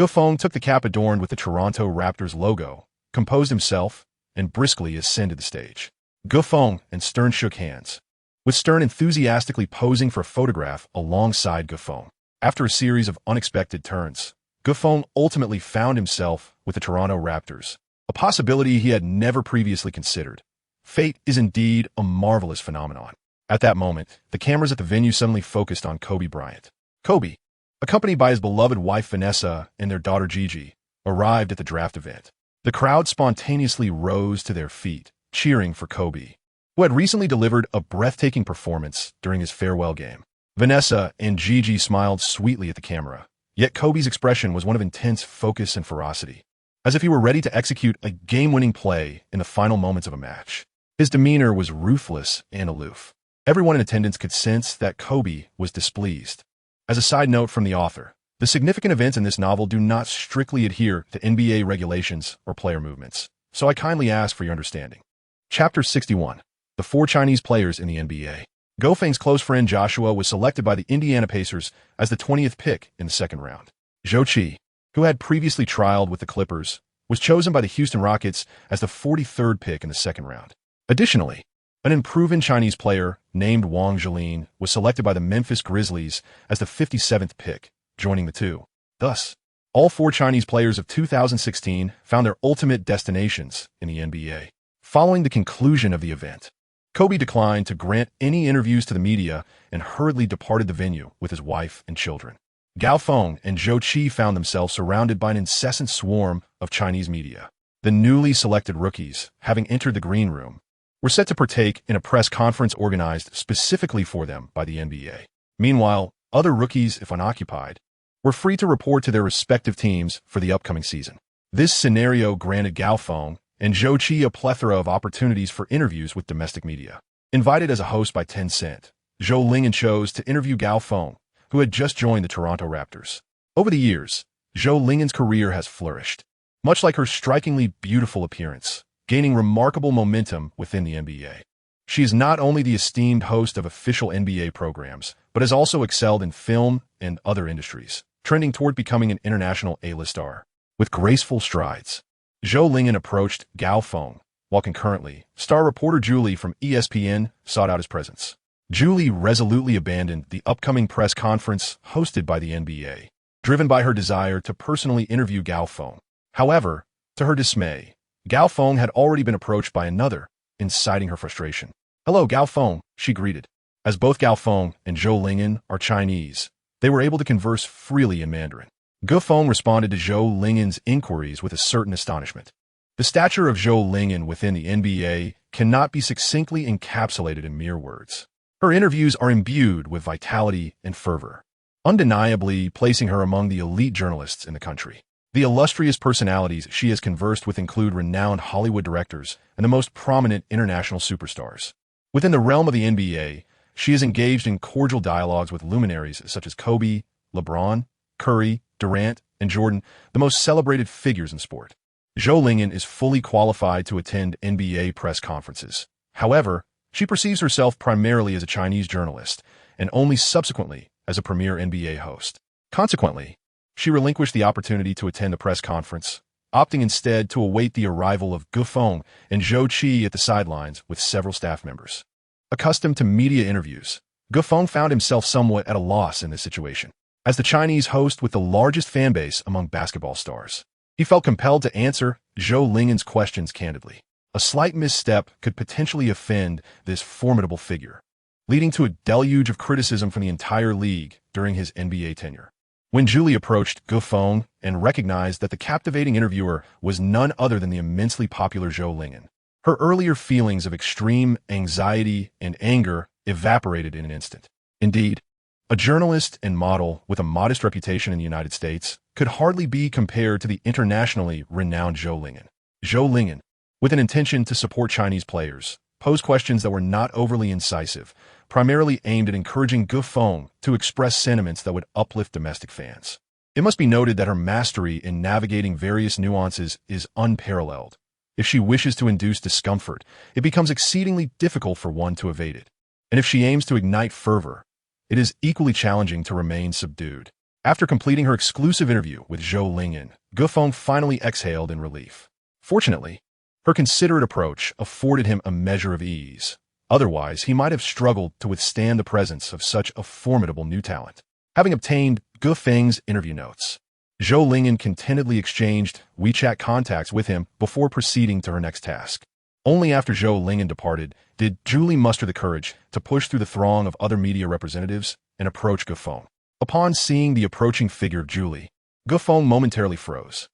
Feng took the cap adorned with the Toronto Raptors logo, composed himself, and briskly ascended the stage. Feng and Stern shook hands, with Stern enthusiastically posing for a photograph alongside Feng. After a series of unexpected turns, Feng ultimately found himself with the Toronto Raptors, a possibility he had never previously considered. Fate is indeed a marvelous phenomenon. At that moment, the cameras at the venue suddenly focused on Kobe Bryant. Kobe, accompanied by his beloved wife Vanessa and their daughter Xixi, arrived at the draft event. The crowd spontaneously rose to their feet, cheering for Kobe, who had recently delivered a breathtaking performance during his farewell game. Vanessa and Xixi smiled sweetly at the camera, yet Kobe's expression was one of intense focus and ferocity, as if he were ready to execute a game-winning play in the final moments of a match. His demeanor was ruthless and aloof. Everyone in attendance could sense that Kobe was displeased. As a side note from the author, the significant events in this novel do not strictly adhere to NBA regulations or player movements, so I kindly ask for your understanding. Chapter 61. The 4 Chinese players in the NBA. Go Feng's close friend Joshua was selected by the Indiana Pacers as the 20th pick in the second round. Xixi, who had previously trialed with the Clippers, was chosen by the Houston Rockets as the 43rd pick in the second round. Additionally, an unproven Chinese player named Wang Xiaotian was selected by the Memphis Grizzlies as the 57th pick, joining the 2. Thus, all 4 Chinese players of 2016 found their ultimate destinations in the NBA. Following the conclusion of the event, Kobe declined to grant any interviews to the media and hurriedly departed the venue with his wife and children. Gao Feng and Zhou Qi found themselves surrounded by an incessant swarm of Chinese media. The newly selected rookies, having entered the green room, were set to partake in a press conference organized specifically for them by the NBA. Meanwhile, other rookies, if unoccupied, were free to report to their respective teams for the upcoming season. This scenario granted Gao Feng and Zhou Qi a plethora of opportunities for interviews with domestic media. Invited as a host by Tencent, Zhou Lingyan chose to interview Gao Feng, who had just joined the Toronto Raptors. Over the years, Zhou Lingyan's career has flourished, much like her strikingly beautiful appearance, gaining remarkable momentum within the NBA. She is not only the esteemed host of official NBA programs, but has also excelled in film and other industries, trending toward becoming an international A-list star. With graceful strides, Zhou Lingyan approached Gao Feng, while concurrently, star reporter Julie from ESPN sought out his presence. Julie resolutely abandoned the upcoming press conference hosted by the NBA, driven by her desire to personally interview Gao Feng. However, to her dismay, Gao Feng had already been approached by another, inciting her frustration. "Hello, Gao Feng," she greeted. As both Gao Feng and Zhou Lingyan are Chinese, they were able to converse freely in Mandarin. Gao Feng responded to Zhou Lingyan's inquiries with a certain astonishment. The stature of Zhou Lingyan within the NBA cannot be succinctly encapsulated in mere words. Her interviews are imbued with vitality and fervor, undeniably placing her among the elite journalists in the country. The illustrious personalities she has conversed with include renowned Hollywood directors and the most prominent international superstars. Within the realm of the NBA, she is engaged in cordial dialogues with luminaries such as Kobe, LeBron, Curry, Durant, and Jordan, the most celebrated figures in sport. Zhou Lingyan is fully qualified to attend NBA press conferences. However, she perceives herself primarily as a Chinese journalist and only subsequently as a premier NBA host. Consequently, she relinquished the opportunity to attend the press conference, opting instead to await the arrival of Gao Feng and Zhou Qi at the sidelines with several staff members. Accustomed to media interviews, Gao Feng found himself somewhat at a loss in this situation. As the Chinese host with the largest fan base among basketball stars, he felt compelled to answer Zhou Lingyan's questions candidly. A slight misstep could potentially offend this formidable figure, leading to a deluge of criticism from the entire league during his NBA tenure. When Julie approached Gao Feng and recognized that the captivating interviewer was none other than the immensely popular Zhou Lingyan, her earlier feelings of extreme anxiety and anger evaporated in an instant. Indeed, a journalist and model with a modest reputation in the United States could hardly be compared to the internationally renowned Zhou Lingyan. Zhou Lingyan, with an intention to support Chinese players, posed questions that were not overly incisive, primarily aimed at encouraging Gao Feng to express sentiments that would uplift domestic fans. It must be noted that her mastery in navigating various nuances is unparalleled. If she wishes to induce discomfort, it becomes exceedingly difficult for one to evade it. And if she aims to ignite fervor, it is equally challenging to remain subdued. After completing her exclusive interview with Zhou Lingyan, Gao Feng finally exhaled in relief. Fortunately, her considerate approach afforded him a measure of ease. Otherwise, he might have struggled to withstand the presence of such a formidable new talent. Having obtained Gao Feng's interview notes, Zhou Lingyan contentedly exchanged WeChat contacts with him before proceeding to her next task. Only after Zhou Lingyan departed did Julie muster the courage to push through the throng of other media representatives and approach Gao Feng. Upon seeing the approaching figure of Julie, Gao Feng momentarily froze.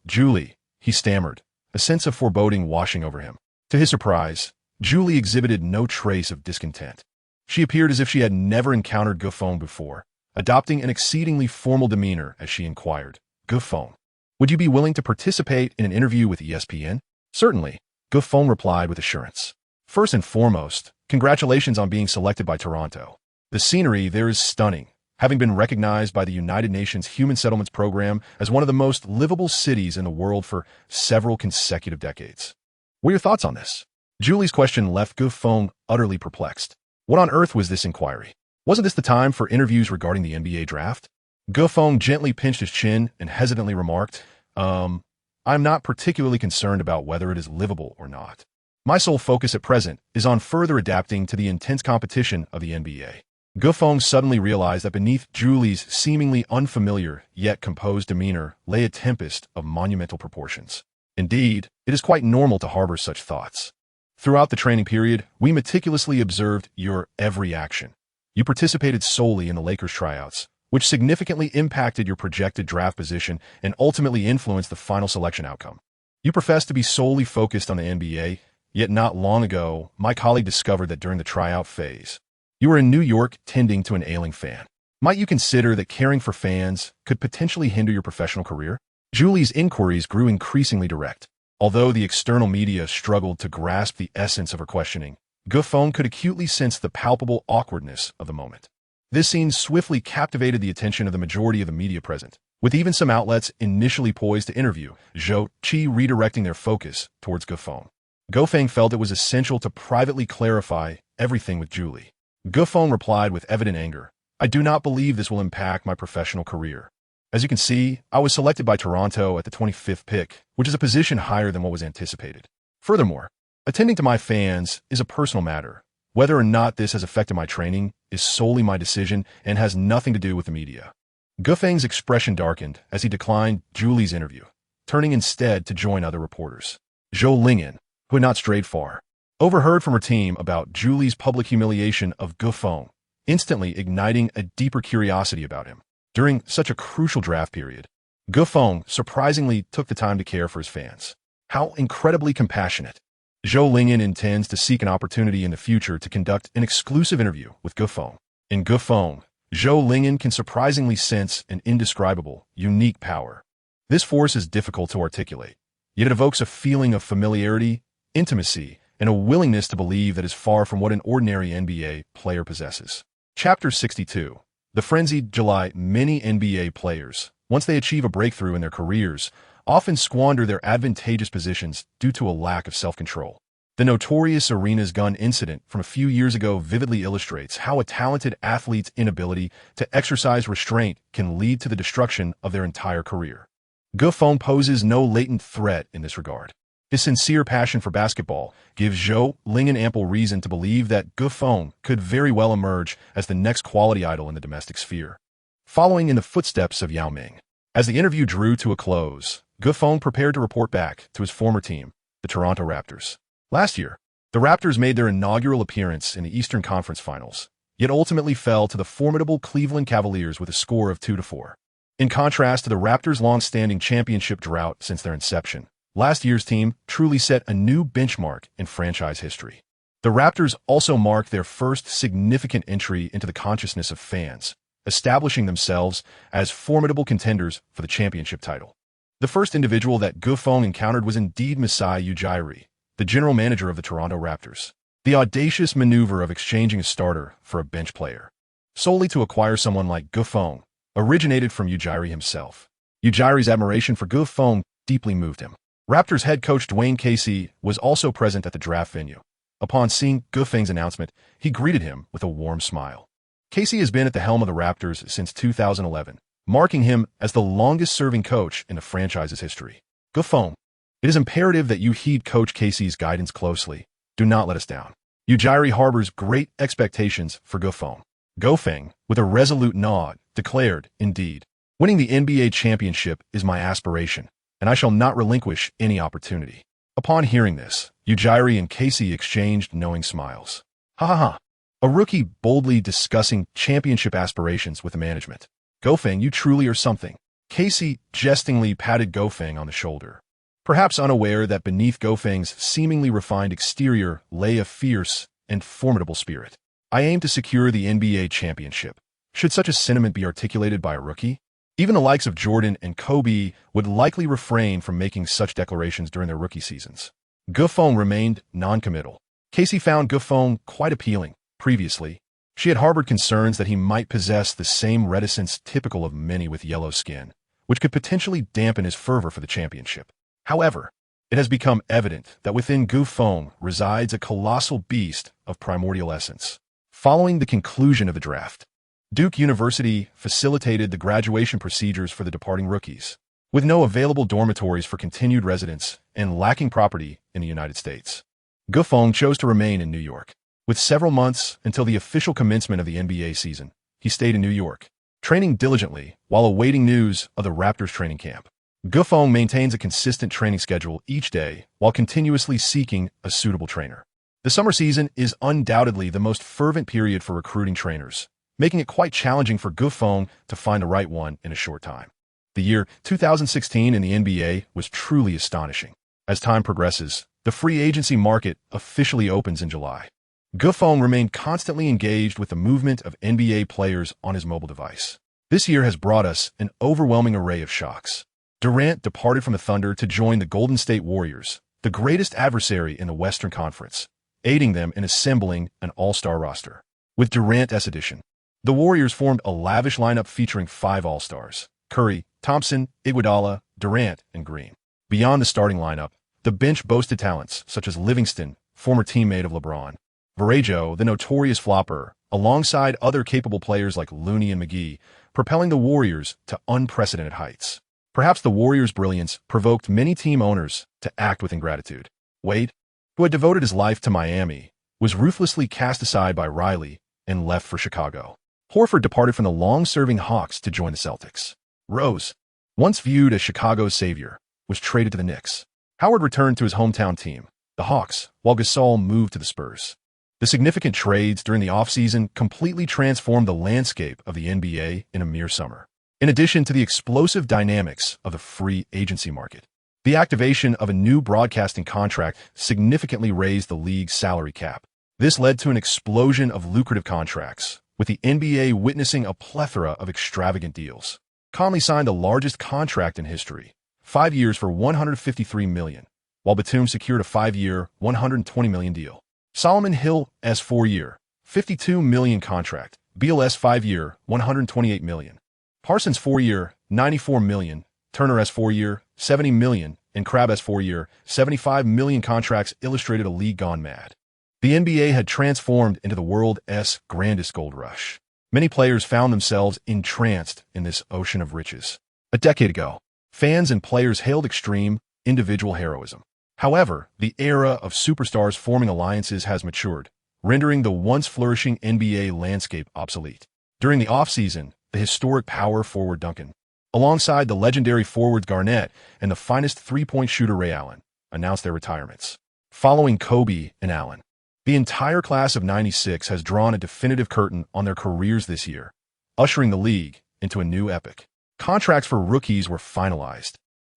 Julie," he stammered, a sense of foreboding washing over him. To his surprise, Julie exhibited no trace of discontent. She appeared as if she had never encountered Gufeng before, adopting an exceedingly formal demeanor as she inquired, "Gufeng, would you be willing to participate in an interview with ESPN?" "Certainly," Gufeng replied with assurance. "First and foremost, congratulations on being selected by Toronto. The scenery there is stunning, having been recognized by the United Nations Human Settlements Program as one of the most livable cities in the world for several consecutive decades. What are your thoughts on this?" Julie's question left Gufeng utterly perplexed. What on earth was this inquiry? Wasn't this the time for interviews regarding the NBA draft? Gufeng gently pinched his chin and hesitantly remarked, I'm not particularly concerned about whether it is livable or not. My sole focus at present is on further adapting to the intense competition of the NBA. Gufeng suddenly realized that beneath Julie's seemingly unfamiliar yet composed demeanor lay a tempest of monumental proportions. Indeed, it is quite normal to harbor such thoughts. Throughout the training period, we meticulously observed your every action. You participated solely in the Lakers tryouts, which significantly impacted your projected draft position and ultimately influenced the final selection outcome. You professed to be solely focused on the NBA, yet not long ago, my colleague discovered that during the tryout phase, you were in New York tending to an ailing fan. Might you consider that caring for fans could potentially hinder your professional career? Julie's inquiries grew increasingly direct. Although the external media struggled to grasp the essence of her questioning, Gufeng could acutely sense the palpable awkwardness of the moment. This scene swiftly captivated the attention of the majority of the media present, with even some outlets initially poised to interview Xixi redirecting their focus towards Gufeng. Gufeng felt it was essential to privately clarify everything with Julie. Gufeng replied with evident anger, "I do not believe this will impact my professional career. As you can see, I was selected by Toronto at the 25th pick, which is a position higher than what was anticipated. Furthermore, attending to my fans is a personal matter. Whether or not this has affected my training is solely my decision and has nothing to do with the media." Gufeng's expression darkened as he declined Julie's interview, turning instead to join other reporters. Zhou Lingyan, who had not strayed far, overheard from her team about Julie's public humiliation of Gufeng, instantly igniting a deeper curiosity about him. During such a crucial draft period, Gufeng surprisingly took the time to care for his fans. How incredibly compassionate. Zhou Lingyan intends to seek an opportunity in the future to conduct an exclusive interview with Gufeng. In Gufeng, Zhou Lingyan can surprisingly sense an indescribable, unique power. This force is difficult to articulate, yet it evokes a feeling of familiarity, intimacy, and a willingness to believe that is far from what an ordinary NBA player possesses. Chapter 62. The frenzied July. Many NBA players, once they achieve a breakthrough in their careers, often squander their advantageous positions due to a lack of self-control. The notorious Arena's gun incident from a few years ago vividly illustrates how a talented athlete's inability to exercise restraint can lead to the destruction of their entire career. Gufeng poses no latent threat in this regard. His sincere passion for basketball gives Zhou Lingyan ample reason to believe that Gufeng could very well emerge as the next quality idol in the domestic sphere, following in the footsteps of Yao Ming. As the interview drew to a close, Gufeng prepared to report back to his former team, the Toronto Raptors. Last year, the Raptors made their inaugural appearance in the Eastern Conference Finals, yet ultimately fell to the formidable Cleveland Cavaliers with a score of 2-4. In contrast to the Raptors' long-standing championship drought since their inception, last year's team truly set a new benchmark in franchise history. The Raptors also marked their first significant entry into the consciousness of fans, establishing themselves as formidable contenders for the championship title. The first individual that Gufeng encountered was indeed Masai Ujiri, the general manager of the Toronto Raptors. The audacious maneuver of exchanging a starter for a bench player, solely to acquire someone like Gufeng, originated from Ujiri himself. Ujiri's admiration for Gufeng deeply moved him. Raptors head coach Dwayne Casey was also present at the draft venue. Upon seeing Gufeng's announcement, he greeted him with a warm smile. Casey has been at the helm of the Raptors since 2011, marking him as the longest-serving coach in the franchise's history. Gufeng, it is imperative that you heed Coach Casey's guidance closely. Do not let us down. Ujiri harbors great expectations for Gufeng. Gufeng, with a resolute nod, declared, indeed, winning the NBA championship is my aspiration, and I shall not relinquish any opportunity. Upon hearing this, Ujiri and Casey exchanged knowing smiles. Ha ha ha. A rookie boldly discussing championship aspirations with the management. Gufeng, you truly are something. Casey jestingly patted Gufeng on the shoulder. perhaps unaware that beneath Gofeng's seemingly refined exterior lay a fierce and formidable spirit. I aim to secure the NBA championship. Should such a sentiment be articulated by a rookie? Even the likes of Jordan and Kobe would likely refrain from making such declarations during their rookie seasons. Gofeng remained non-committal. Casey found Gofeng quite appealing. Previously, she had harbored concerns that he might possess the same reticence typical of many with yellow skin, which could potentially dampen his fervor for the championship. However, it has become evident that within Gofeng resides a colossal beast of primordial essence. Following the conclusion of the draft, Duke University facilitated the graduation procedures for the departing rookies. With no available dormitories for continued residence and lacking property in the United States, Gofeng chose to remain in New York. With several months until the official commencement of the NBA season, he stayed in New York, training diligently while awaiting news of the Raptors training camp. Gofeng maintains a consistent training schedule each day while continuously seeking a suitable trainer. The summer season is undoubtedly the most fervent period for recruiting trainers, making it quite challenging for Gofeng to find the right one in a short time. The year 2016 in the NBA was truly astonishing. As time progresses, the free agency market officially opens in July. Gofeng remained constantly engaged with the movement of NBA players on his mobile device. This year has brought us an overwhelming array of shocks. Durant departed from the Thunder to join the Golden State Warriors, the greatest adversary in the Western Conference, aiding them in assembling an all-star roster. With Durant's addition, the Warriors formed a lavish lineup featuring 5 All-Stars: Curry, Thompson, Iguodala, Durant, and Green. Beyond the starting lineup, the bench boasted talents such as Livingston, former teammate of LeBron, Varejao, the notorious flopper, alongside other capable players like Looney and McGee, propelling the Warriors to unprecedented heights. Perhaps the Warriors' brilliance provoked many team owners to act with ingratitude. Wade, who had devoted his life to Miami, was ruthlessly cast aside by Riley and left for Chicago. Horford departed from the long-serving Hawks to join the Celtics. Rose, once viewed as Chicago's savior, was traded to the Knicks. Howard returned to his hometown team, the Hawks, while Gasol moved to the Spurs. The significant trades during the offseason completely transformed the landscape of the NBA in a mere summer. In addition to the explosive dynamics of the free agency market, the activation of a new broadcasting contract significantly raised the league's salary cap. This led to an explosion of lucrative contracts, with the NBA witnessing a plethora of extravagant deals. Conley signed the largest contract in history, 5 years for $153 million, while Batum secured a 5-year, $120 million deal. Solomon Hill's 4-year, $52 million contract, Beal's 5-year, $128 million. Parsons' 4-year, $94 million, Turner's 4-year, $70 million, and Crabbe's 4-year, $75 million contracts illustrated a league gone mad. The NBA had transformed into the world's grandest gold rush. Many players found themselves entranced in this ocean of riches. A decade ago, fans and players hailed extreme, individual heroism. However, the era of superstars forming alliances has matured, rendering the once flourishing NBA landscape obsolete. During the offseason, the historic power forward Duncan, alongside the legendary forwards Garnett and the finest three-point shooter Ray Allen, announced their retirements. Following Kobe and Allen, the entire class of '96 has drawn a definitive curtain on their careers this year, ushering the league into a new epoch. Contracts for rookies were finalized,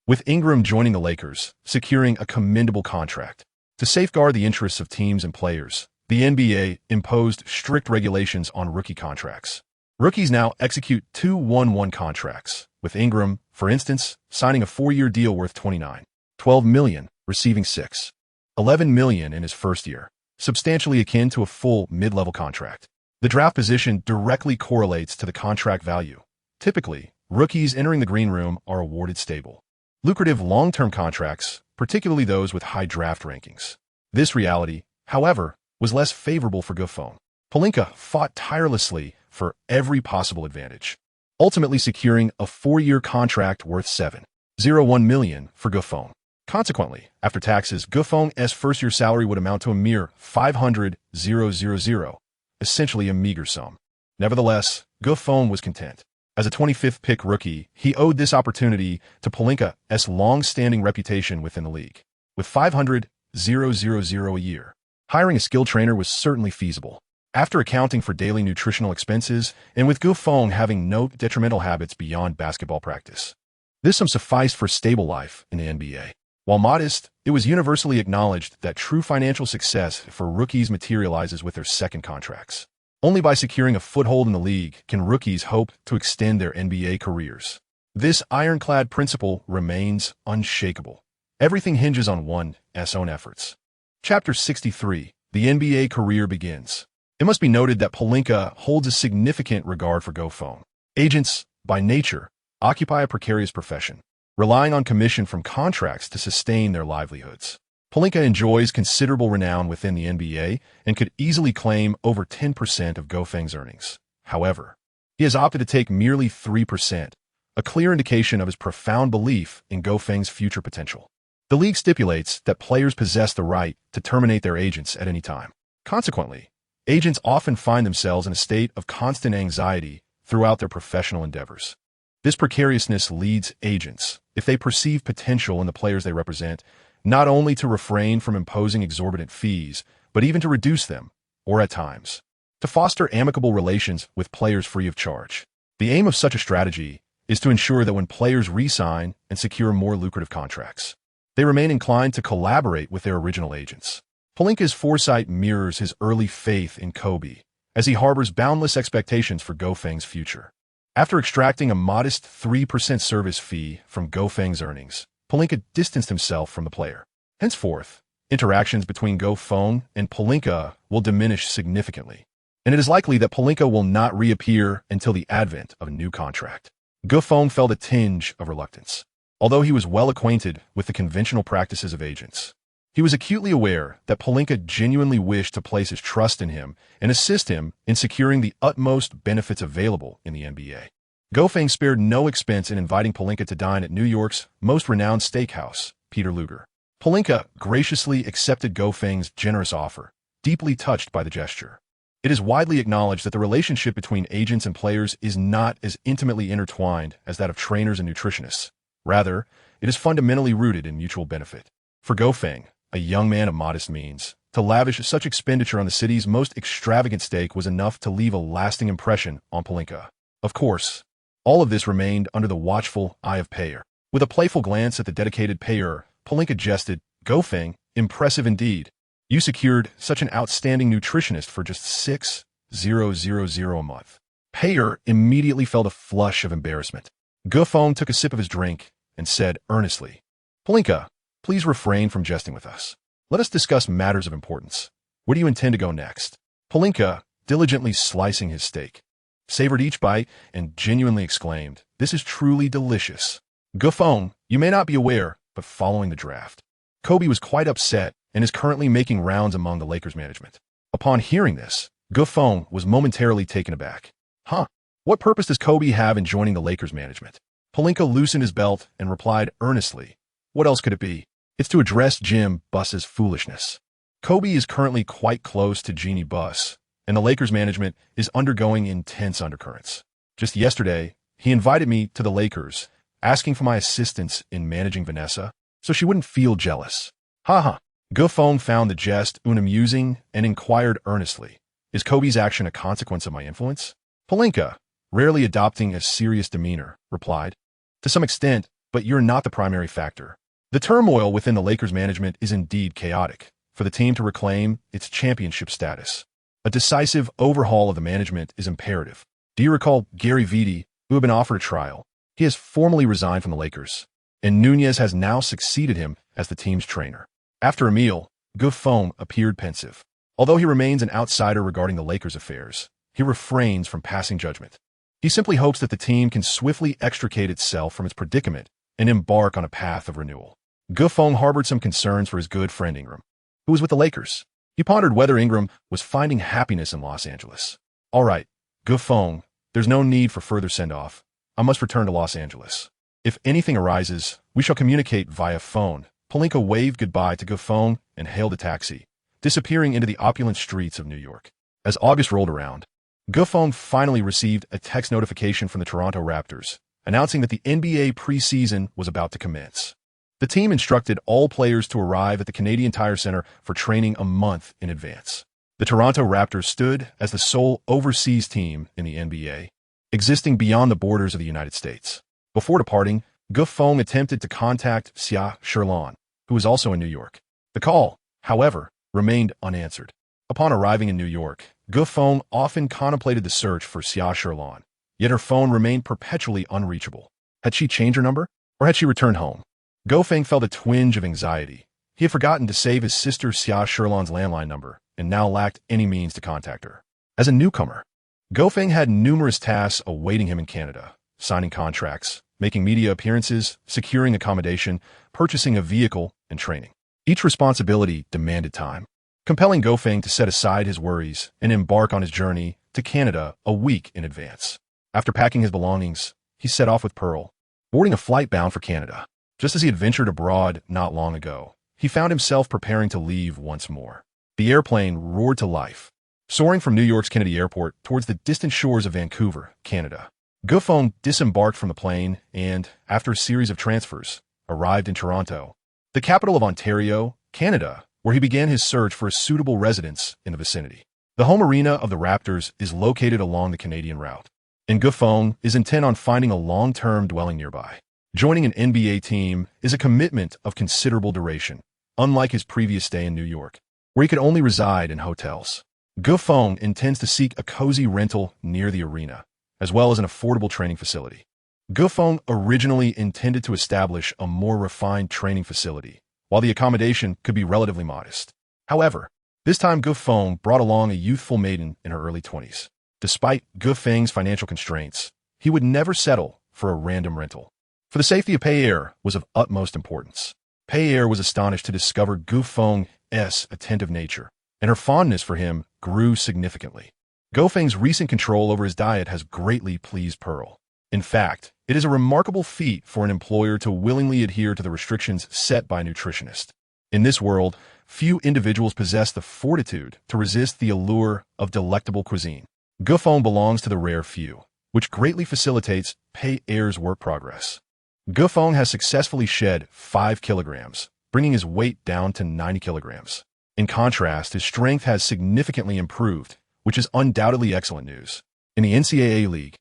with Ingram joining the Lakers, securing a commendable contract. To safeguard the interests of teams and players, the NBA imposed strict regulations on rookie contracts. Rookies now execute 2-1-1 contracts, with Ingram, for instance, signing a 4-year deal worth $29.12 million, receiving $6.11 million in his first year, substantially akin to a full mid-level contract. The draft position directly correlates to the contract value. Typically, rookies entering the green room are awarded stable, lucrative long-term contracts, particularly those with high draft rankings. This reality, however, was less favorable for Gofeng. Pelinka fought tirelessly for every possible advantage, ultimately securing a 4-year contract worth $7.01 million for Gofeng. Consequently, after taxes, Gofeng's first-year salary would amount to a mere $500,000, essentially a meager sum. Nevertheless, Gofeng was content. As a 25th pick rookie, he owed this opportunity to Pelinka's long-standing reputation within the league. With $500,000 a year, hiring a skilled trainer was certainly feasible. After accounting for daily nutritional expenses, and with Gofeng having no detrimental habits beyond basketball practice, this sum sufficed for a stable life in the NBA. While modest, it was universally acknowledged that true financial success for rookies materializes with their second contracts. Only by securing a foothold in the league can rookies hope to extend their NBA careers. This ironclad principle remains unshakable. Everything hinges on one's own efforts. Chapter 63. The NBA career begins. It must be noted that Pelinka holds a significant regard for GoPhone. Agents, by nature, occupy a precarious profession, relying on commission from contracts to sustain their livelihoods. Pelinka enjoys considerable renown within the NBA and could easily claim over 10% of GoFang's earnings. However, he has opted to take merely 3%, a clear indication of his profound belief in GoFang's future potential. The league stipulates that players possess the right to terminate their agents at any time. Consequently, agents often find themselves in a state of constant anxiety throughout their professional endeavors. This precariousness leads agents, if they perceive potential in the players they represent, not only to refrain from imposing exorbitant fees, but even to reduce them, or at times, to foster amicable relations with players free of charge. The aim of such a strategy is to ensure that when players re-sign and secure more lucrative contracts, they remain inclined to collaborate with their original agents. Pelinka's foresight mirrors his early faith in Kobe, as he harbors boundless expectations for GoFang's future. After extracting a modest 3% service fee from GoFang's earnings, Pelinka distanced himself from the player. Henceforth, interactions between GoFang and Pelinka will diminish significantly, and it is likely that Pelinka will not reappear until the advent of a new contract. GoFang felt a tinge of reluctance. Although he was well acquainted with the conventional practices of agents, he was acutely aware that Pelinka genuinely wished to place his trust in him and assist him in securing the utmost benefits available in the NBA. GoFang spared no expense in inviting Pelinka to dine at New York's most renowned steakhouse, Peter Luger. Pelinka graciously accepted GoFang's generous offer, deeply touched by the gesture. It is widely acknowledged that the relationship between agents and players is not as intimately intertwined as that of trainers and nutritionists. Rather, it is fundamentally rooted in mutual benefit. For GoFang, a young man of modest means, to lavish such expenditure on the city's most extravagant steak was enough to leave a lasting impression on Pelinka. Of course, all of this remained under the watchful eye of Payer. With a playful glance at the dedicated Payer, Pelinka jested, "GoFang, impressive indeed. You secured such an outstanding nutritionist for just $6,000 a month." Payer immediately felt a flush of embarrassment. GoFang took a sip of his drink and said earnestly, "Pelinka, please refrain from jesting with us. Let us discuss matters of importance. Where do you intend to go next?" Pelinka, diligently slicing his steak, savored each bite and genuinely exclaimed, "This is truly delicious." GoFang, you may not be aware, but following the draft, Kobe was quite upset and is currently making rounds among the Lakers management. Upon hearing this, GoFang was momentarily taken aback. Huh? What purpose does Kobe have in joining the Lakers management? Pelinka loosened his belt and replied earnestly, "What else could it be? It's to address Jim Buss's foolishness. Kobe is currently quite close to Jeannie Buss, and the Lakers management is undergoing intense undercurrents. Just yesterday, he invited me to the Lakers, asking for my assistance in managing Vanessa, so she wouldn't feel jealous." Haha. GoFang found the jest unamusing and inquired earnestly, "Is Kobe's action a consequence of my influence?" Pelinka, rarely adopting a serious demeanor, replied, "To some extent, but you're not the primary factor. The turmoil within the Lakers management is indeed chaotic for the team to reclaim its championship status. A decisive overhaul of the management is imperative. Do you recall Gary Vitti, who had been offered a trial? He has formally resigned from the Lakers, and Nunez has now succeeded him as the team's trainer." After a meal, GoFang appeared pensive. Although he remains an outsider regarding the Lakers' affairs, he refrains from passing judgment. He simply hopes that the team can swiftly extricate itself from its predicament and embark on a path of renewal. GoFang harbored some concerns for his good friend Ingram, who was with the Lakers. He pondered whether Ingram was finding happiness in Los Angeles. "All right, GoFang, there's no need for further send-off. I must return to Los Angeles. If anything arises, we shall communicate via phone." Pelinka waved goodbye to GoFang and hailed a taxi, disappearing into the opulent streets of New York. As August rolled around, GoFang finally received a text notification from the Toronto Raptors, announcing that the NBA preseason was about to commence. The team instructed all players to arrive at the Canadian Tire Center for training a month in advance. The Toronto Raptors stood as the sole overseas team in the NBA, existing beyond the borders of the United States. Before departing, GoFang attempted to contact Xia Sherlan, who was also in New York. The call, however, remained unanswered. Upon arriving in New York, Gu Feng often contemplated the search for Xia Sherlan, yet her phone remained perpetually unreachable. Had she changed her number, or had she returned home? Gu Feng felt a twinge of anxiety. He had forgotten to save his sister Xia Sherlan's landline number and now lacked any means to contact her. As a newcomer, Gu Feng had numerous tasks awaiting him in Canada: signing contracts, making media appearances, securing accommodation, purchasing a vehicle, and training. Each responsibility demanded time, compelling Gu Feng to set aside his worries and embark on his journey to Canada a week in advance. After packing his belongings, he set off with Pearl, boarding a flight bound for Canada. Just as he had ventured abroad not long ago, he found himself preparing to leave once more. The airplane roared to life, soaring from New York's Kennedy Airport towards the distant shores of Vancouver, Canada. Gu Feng disembarked from the plane and, after a series of transfers, arrived in Toronto, the capital of Ontario, Canada, where he began his search for a suitable residence in the vicinity. The home arena of the Raptors is located along the Canadian route, and Gu Feng is intent on finding a long-term dwelling nearby. Joining an NBA team is a commitment of considerable duration, unlike his previous stay in New York, where he could only reside in hotels. Gu Feng intends to seek a cozy rental near the arena, as well as an affordable training facility. Gu Feng originally intended to establish a more refined training facility, while the accommodation could be relatively modest. However, this time Gu Feng brought along a youthful maiden in her early 20s. Despite Gu Feng's financial constraints, he would never settle for a random rental. For the safety of Pei Er was of utmost importance. Pei Er was astonished to discover Gu Feng's attentive nature, and her fondness for him grew significantly. Gu Feng's recent control over his diet has greatly pleased Pearl. In fact, it is a remarkable feat for an employer to willingly adhere to the restrictions set by a nutritionist. In this world, few individuals possess the fortitude to resist the allure of delectable cuisine. Gu Feng belongs to the rare few, which greatly facilitates Pei Er's work progress. Gu Feng has successfully shed 5 kilograms, bringing his weight down to 90 kilograms. In contrast, his strength has significantly improved, which is undoubtedly excellent news. In the NCAA League,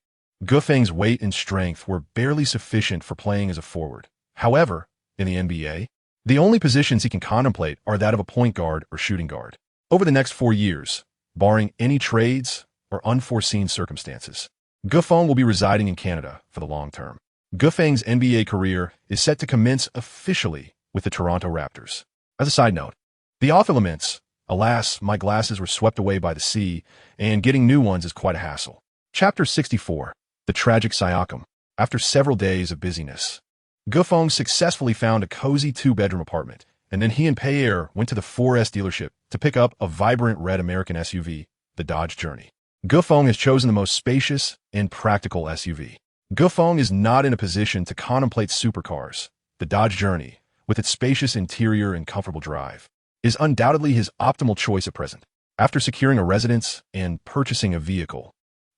Gu Feng's weight and strength were barely sufficient for playing as a forward. However, in the NBA, the only positions he can contemplate are that of a point guard or shooting guard. Over the next 4 years, barring any trades or unforeseen circumstances, Gu Feng will be residing in Canada for the long term. Gu Feng's NBA career is set to commence officially with the Toronto Raptors. As a side note, the author laments, "Alas, my glasses were swept away by the sea, and getting new ones is quite a hassle." Chapter 64. The Tragic Siakam. After several days of busyness, Gu Feng successfully found a cozy 2-bedroom apartment, and then he and Pei Er went to the 4S dealership to pick up a vibrant red American SUV, the Dodge Journey. Gu Feng has chosen the most spacious and practical SUV. Gu Feng is not in a position to contemplate supercars. The Dodge Journey, with its spacious interior and comfortable drive, is undoubtedly his optimal choice at present. After securing a residence and purchasing a vehicle,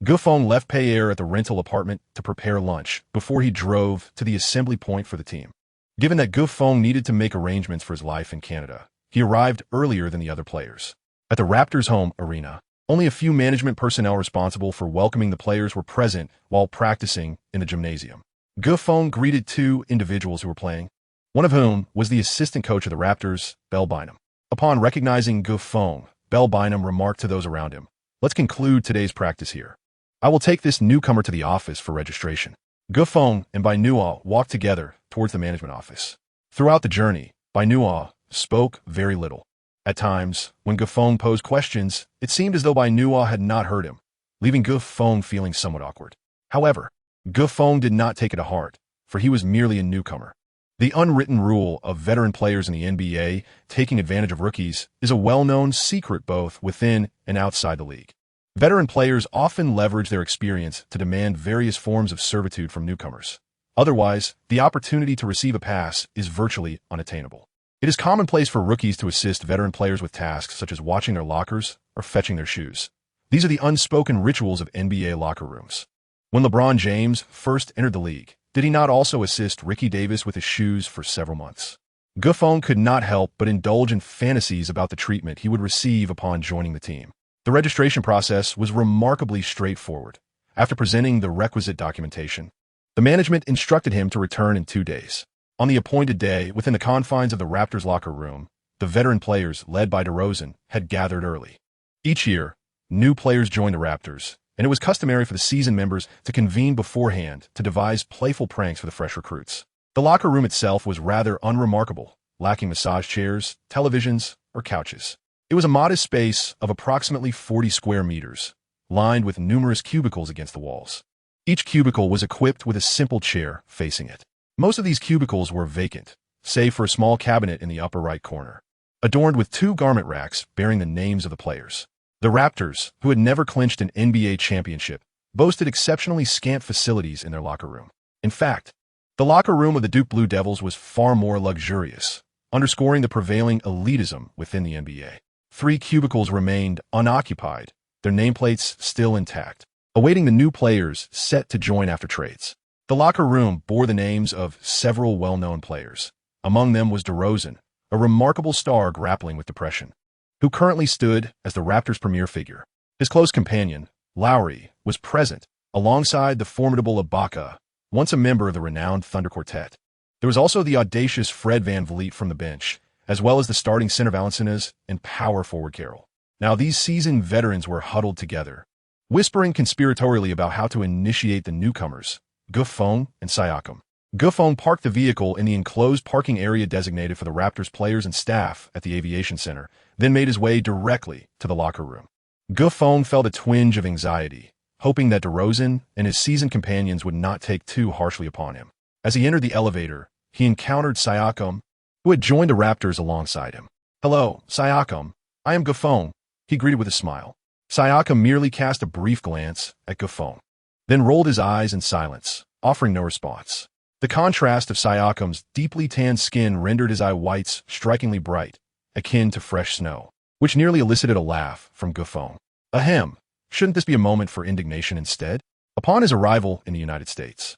Gu Feng left Pei Er at the rental apartment to prepare lunch before he drove to the assembly point for the team. Given that Gu Feng needed to make arrangements for his life in Canada, he arrived earlier than the other players. At the Raptors' home arena, only a few management personnel responsible for welcoming the players were present while practicing in the gymnasium. Gu Feng greeted 2 individuals who were playing, one of whom was the assistant coach of the Raptors, Bell Bynum. Upon recognizing Gu Feng, Bell Bynum remarked to those around him, "Let's conclude today's practice here. I will take this newcomer to the office for registration." Gu Feng and Bai Nua walked together towards the management office. Throughout the journey, Bai Nua spoke very little. At times, when Gu Feng posed questions, it seemed as though Bai Nua had not heard him, leaving Gu Feng feeling somewhat awkward. However, Gu Feng did not take it to heart, for he was merely a newcomer. The unwritten rule of veteran players in the NBA taking advantage of rookies is a well-known secret both within and outside the league. Veteran players often leverage their experience to demand various forms of servitude from newcomers. Otherwise, the opportunity to receive a pass is virtually unattainable. It is commonplace for rookies to assist veteran players with tasks such as watching their lockers or fetching their shoes. These are the unspoken rituals of NBA locker rooms. When LeBron James first entered the league, did he not also assist Ricky Davis with his shoes for several months? Gu Feng could not help but indulge in fantasies about the treatment he would receive upon joining the team. The registration process was remarkably straightforward. After presenting the requisite documentation, the management instructed him to return in 2 days. On the appointed day, within the confines of the Raptors locker room, the veteran players, led by DeRozan, had gathered early. Each year, new players joined the Raptors, and it was customary for the seasoned members to convene beforehand to devise playful pranks for the fresh recruits. The locker room itself was rather unremarkable, lacking massage chairs, televisions, or couches. It was a modest space of approximately 40 square meters, lined with numerous cubicles against the walls. Each cubicle was equipped with a simple chair facing it. Most of these cubicles were vacant, save for a small cabinet in the upper right corner, adorned with 2 garment racks bearing the names of the players. The Raptors, who had never clinched an NBA championship, boasted exceptionally scant facilities in their locker room. In fact, the locker room of the Duke Blue Devils was far more luxurious, underscoring the prevailing elitism within the NBA. 3 cubicles remained unoccupied, their nameplates still intact, awaiting the new players set to join after trades. The locker room bore the names of several well-known players. Among them was DeRozan, a remarkable star grappling with depression, who currently stood as the Raptors' premier figure. His close companion, Lowry, was present, alongside the formidable Ibaka, once a member of the renowned Thunder Quartet. There was also the audacious Fred VanVleet from the bench, as well as the starting center Valanciunas and power forward Carroll. Now these seasoned veterans were huddled together, whispering conspiratorially about how to initiate the newcomers, Gufong and Siakam. Gufong parked the vehicle in the enclosed parking area designated for the Raptors players and staff at the Aviation Center, then made his way directly to the locker room. Gufong felt a twinge of anxiety, hoping that DeRozan and his seasoned companions would not take too harshly upon him. As he entered the elevator, he encountered Siakam, who had joined the Raptors alongside him. "Hello, Siakam. I am Gufong," he greeted with a smile. Siakam merely cast a brief glance at Gufong, then rolled his eyes in silence, offering no response. The contrast of Siakam's deeply tanned skin rendered his eye whites strikingly bright, akin to fresh snow, which nearly elicited a laugh from Gufong. Ahem, shouldn't this be a moment for indignation instead? Upon his arrival in the United States,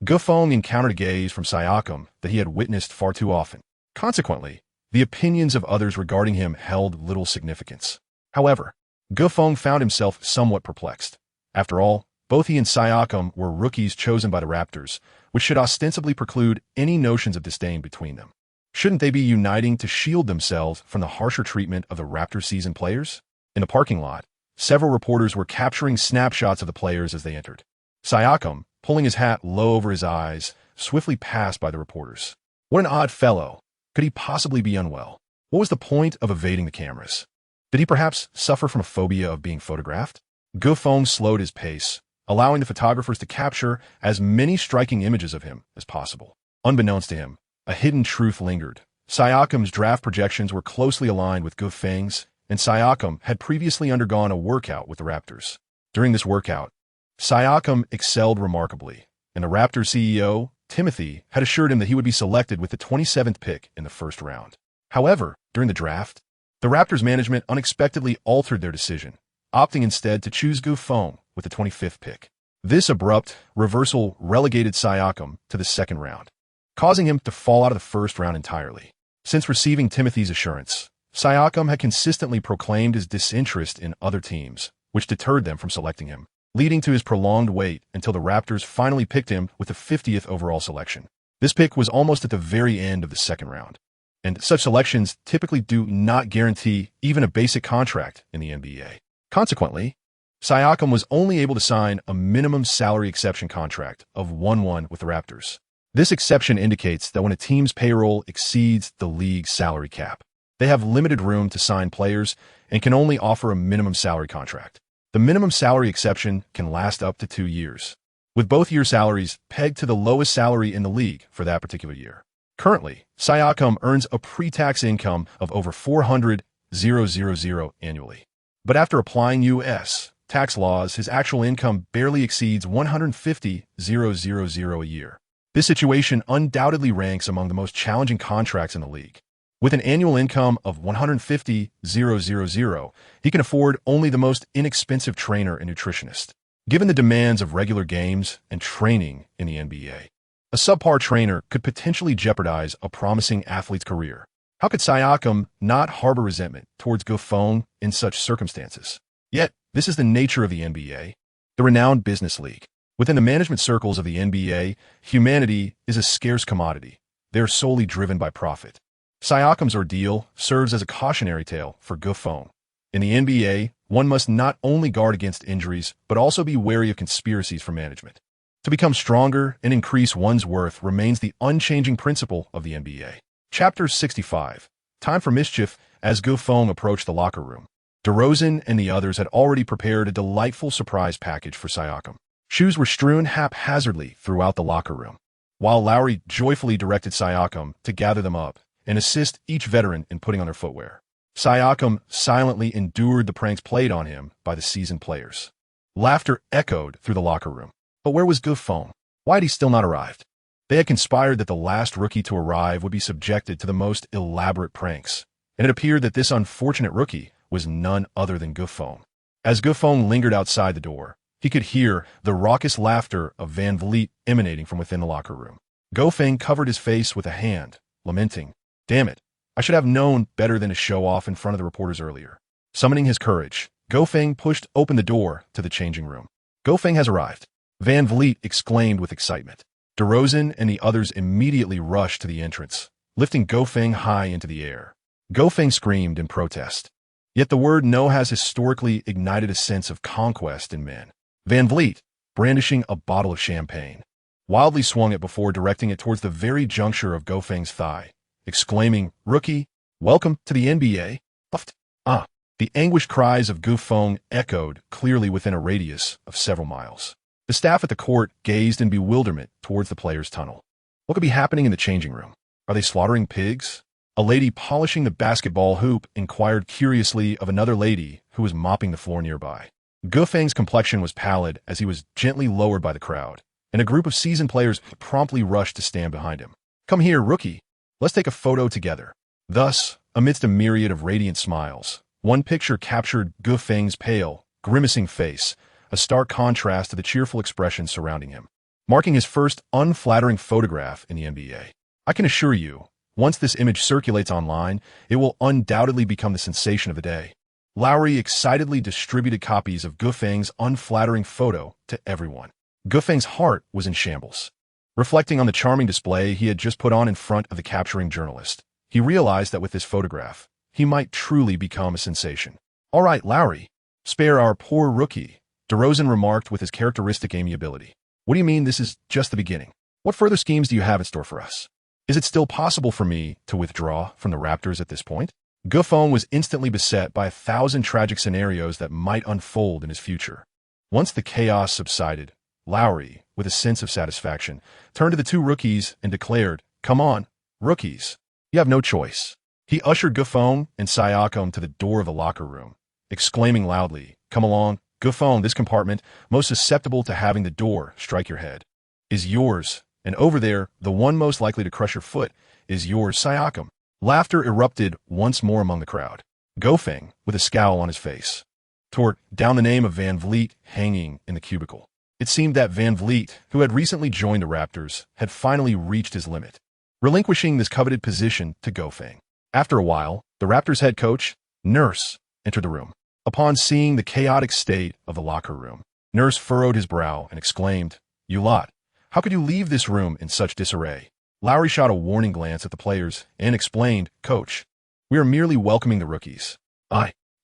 Gufong encountered a gaze from Siakam that he had witnessed far too often. Consequently, the opinions of others regarding him held little significance. However, Gufong found himself somewhat perplexed. After all, both he and Siakam were rookies chosen by the Raptors, which should ostensibly preclude any notions of disdain between them. Shouldn't they be uniting to shield themselves from the harsher treatment of the Raptors seasoned players? In the parking lot, several reporters were capturing snapshots of the players as they entered. Siakam, pulling his hat low over his eyes, swiftly passed by the reporters. What an odd fellow. Could he possibly be unwell? What was the point of evading the cameras? Did he perhaps suffer from a phobia of being photographed? Gufong slowed his pace, allowing the photographers to capture as many striking images of him as possible. Unbeknownst to him, a hidden truth lingered. Siakam's draft projections were closely aligned with Gufong's, and Siakam had previously undergone a workout with the Raptors. During this workout, Siakam excelled remarkably, and the Raptors CEO, Timothy, had assured him that he would be selected with the 27th pick in the first round. However, during the draft, the Raptors management unexpectedly altered their decision, opting instead to choose Gufong with the 25th pick. This abrupt reversal relegated Siakam to the second round, causing him to fall out of the first round entirely. Since receiving Timothy's assurance, Siakam had consistently proclaimed his disinterest in other teams, which deterred them from selecting him, leading to his prolonged wait until the Raptors finally picked him with the 50th overall selection. This pick was almost at the very end of the second round, and such selections typically do not guarantee even a basic contract in the NBA. Consequently, Siakam was only able to sign a minimum salary exception contract of 1-1 with the Raptors. This exception indicates that when a team's payroll exceeds the league's salary cap, they have limited room to sign players and can only offer a minimum salary contract. The minimum salary exception can last up to 2 years, with both year salaries pegged to the lowest salary in the league for that particular year. Currently, Siakam earns a pre-tax income of over $400,000 annually. But after applying U.S. tax laws, his actual income barely exceeds $150,000 a year. This situation undoubtedly ranks among the most challenging contracts in the league. With an annual income of $150,000, he can afford only the most inexpensive trainer and nutritionist. Given the demands of regular games and training in the NBA, a subpar trainer could potentially jeopardize a promising athlete's career. How could Siakam not harbor resentment towards Gufong in such circumstances? Yet, this is the nature of the NBA, the renowned business league. Within the management circles of the NBA, humanity is a scarce commodity, they're solely driven by profit. Siakam's ordeal serves as a cautionary tale for Gufeng. In the NBA, one must not only guard against injuries, but also be wary of conspiracies from management. To become stronger and increase one's worth remains the unchanging principle of the NBA. Chapter 65. Time for mischief. As Gufeng approached the locker room, DeRozan and the others had already prepared a delightful surprise package for Siakam. Shoes were strewn haphazardly throughout the locker room, while Lowry joyfully directed Siakam to gather them up and assist each veteran in putting on their footwear. Siakam silently endured the pranks played on him by the seasoned players. Laughter echoed through the locker room. But where was Gufeng? Why had he still not arrived? They had conspired that the last rookie to arrive would be subjected to the most elaborate pranks, and it appeared that this unfortunate rookie was none other than Gufeng. As Gufeng lingered outside the door, he could hear the raucous laughter of Van Vliet emanating from within the locker room. Gufeng covered his face with a hand, lamenting, "Damn it, I should have known better than to show off in front of the reporters earlier." Summoning his courage, Gufeng pushed open the door to the changing room. "Gufeng has arrived," Van Vliet exclaimed with excitement. DeRozan and the others immediately rushed to the entrance, lifting Gufeng high into the air. Gufeng screamed in protest. Yet the word no has historically ignited a sense of conquest in men. Van Vliet, brandishing a bottle of champagne, wildly swung it before directing it towards the very juncture of Gofeng's thigh, exclaiming, "Rookie, welcome to the NBA." Puffed. Ah! The anguished cries of Gufeng echoed clearly within a radius of several miles. The staff at the court gazed in bewilderment towards the players' tunnel. What could be happening in the changing room? Are they slaughtering pigs? A lady polishing the basketball hoop inquired curiously of another lady who was mopping the floor nearby. Gufeng's complexion was pallid as he was gently lowered by the crowd, and a group of seasoned players promptly rushed to stand behind him. "Come here, rookie. Let's take a photo together." Thus, amidst a myriad of radiant smiles, one picture captured Gufeng's pale, grimacing face, a stark contrast to the cheerful expression surrounding him, marking his first unflattering photograph in the NBA. I can assure you, once this image circulates online, it will undoubtedly become the sensation of the day. Lowry excitedly distributed copies of Gufeng's unflattering photo to everyone. Gufeng's heart was in shambles. Reflecting on the charming display he had just put on in front of the capturing journalist, he realized that with this photograph, he might truly become a sensation. "All right, Lowry, spare our poor rookie," DeRozan remarked with his characteristic amiability. "What do you mean this is just the beginning? What further schemes do you have in store for us? Is it still possible for me to withdraw from the Raptors at this point?" Gufeng was instantly beset by 1,000 tragic scenarios that might unfold in his future. Once the chaos subsided, Lowry, with a sense of satisfaction, turned to the two rookies and declared, "Come on, rookies. You have no choice." He ushered Gufeng and Siakam to the door of the locker room, exclaiming loudly, "Come along, Gufeng, this compartment, most susceptible to having the door strike your head, is yours. And over there, the one most likely to crush your foot, is yours, Siakam." Laughter erupted once more among the crowd. Gufeng, with a scowl on his face, tore down the name of Van Vliet hanging in the cubicle. It seemed that Van Vliet, who had recently joined the Raptors, had finally reached his limit, relinquishing this coveted position to Gufeng. After a while, the Raptors' head coach, Nurse, entered the room. Upon seeing the chaotic state of the locker room, Nurse furrowed his brow and exclaimed, "You lot, how could you leave this room in such disarray?" Lowry shot a warning glance at the players and explained, "Coach, we are merely welcoming the rookies."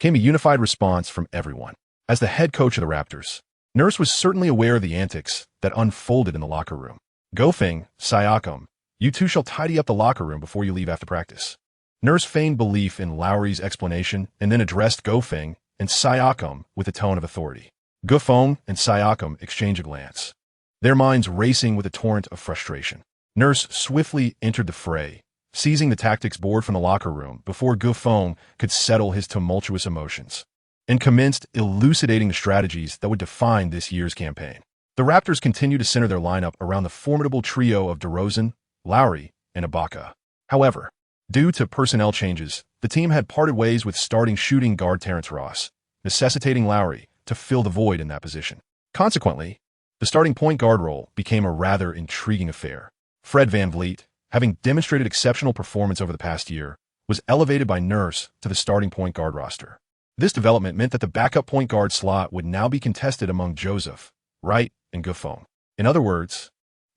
Came a unified response from everyone. As the head coach of the Raptors, Nurse was certainly aware of the antics that unfolded in the locker room. "Gufeng, Siakam, you two shall tidy up the locker room before you leave after practice." Nurse feigned belief in Lowry's explanation and then addressed Gufeng and Siakam with a tone of authority. Gufeng and Siakam exchanged a glance, their minds racing with a torrent of frustration. Nurse swiftly entered the fray, seizing the tactics board from the locker room before Gufeng could settle his tumultuous emotions, and commenced elucidating the strategies that would define this year's campaign. The Raptors continued to center their lineup around the formidable trio of DeRozan, Lowry, and Ibaka. However, due to personnel changes, the team had parted ways with starting shooting guard Terrence Ross, necessitating Lowry to fill the void in that position. Consequently, the starting point guard role became a rather intriguing affair. Fred VanVleet, having demonstrated exceptional performance over the past year, was elevated by Nurse to the starting point guard roster. This development meant that the backup point guard slot would now be contested among Joseph, Wright, and Gufeng. In other words,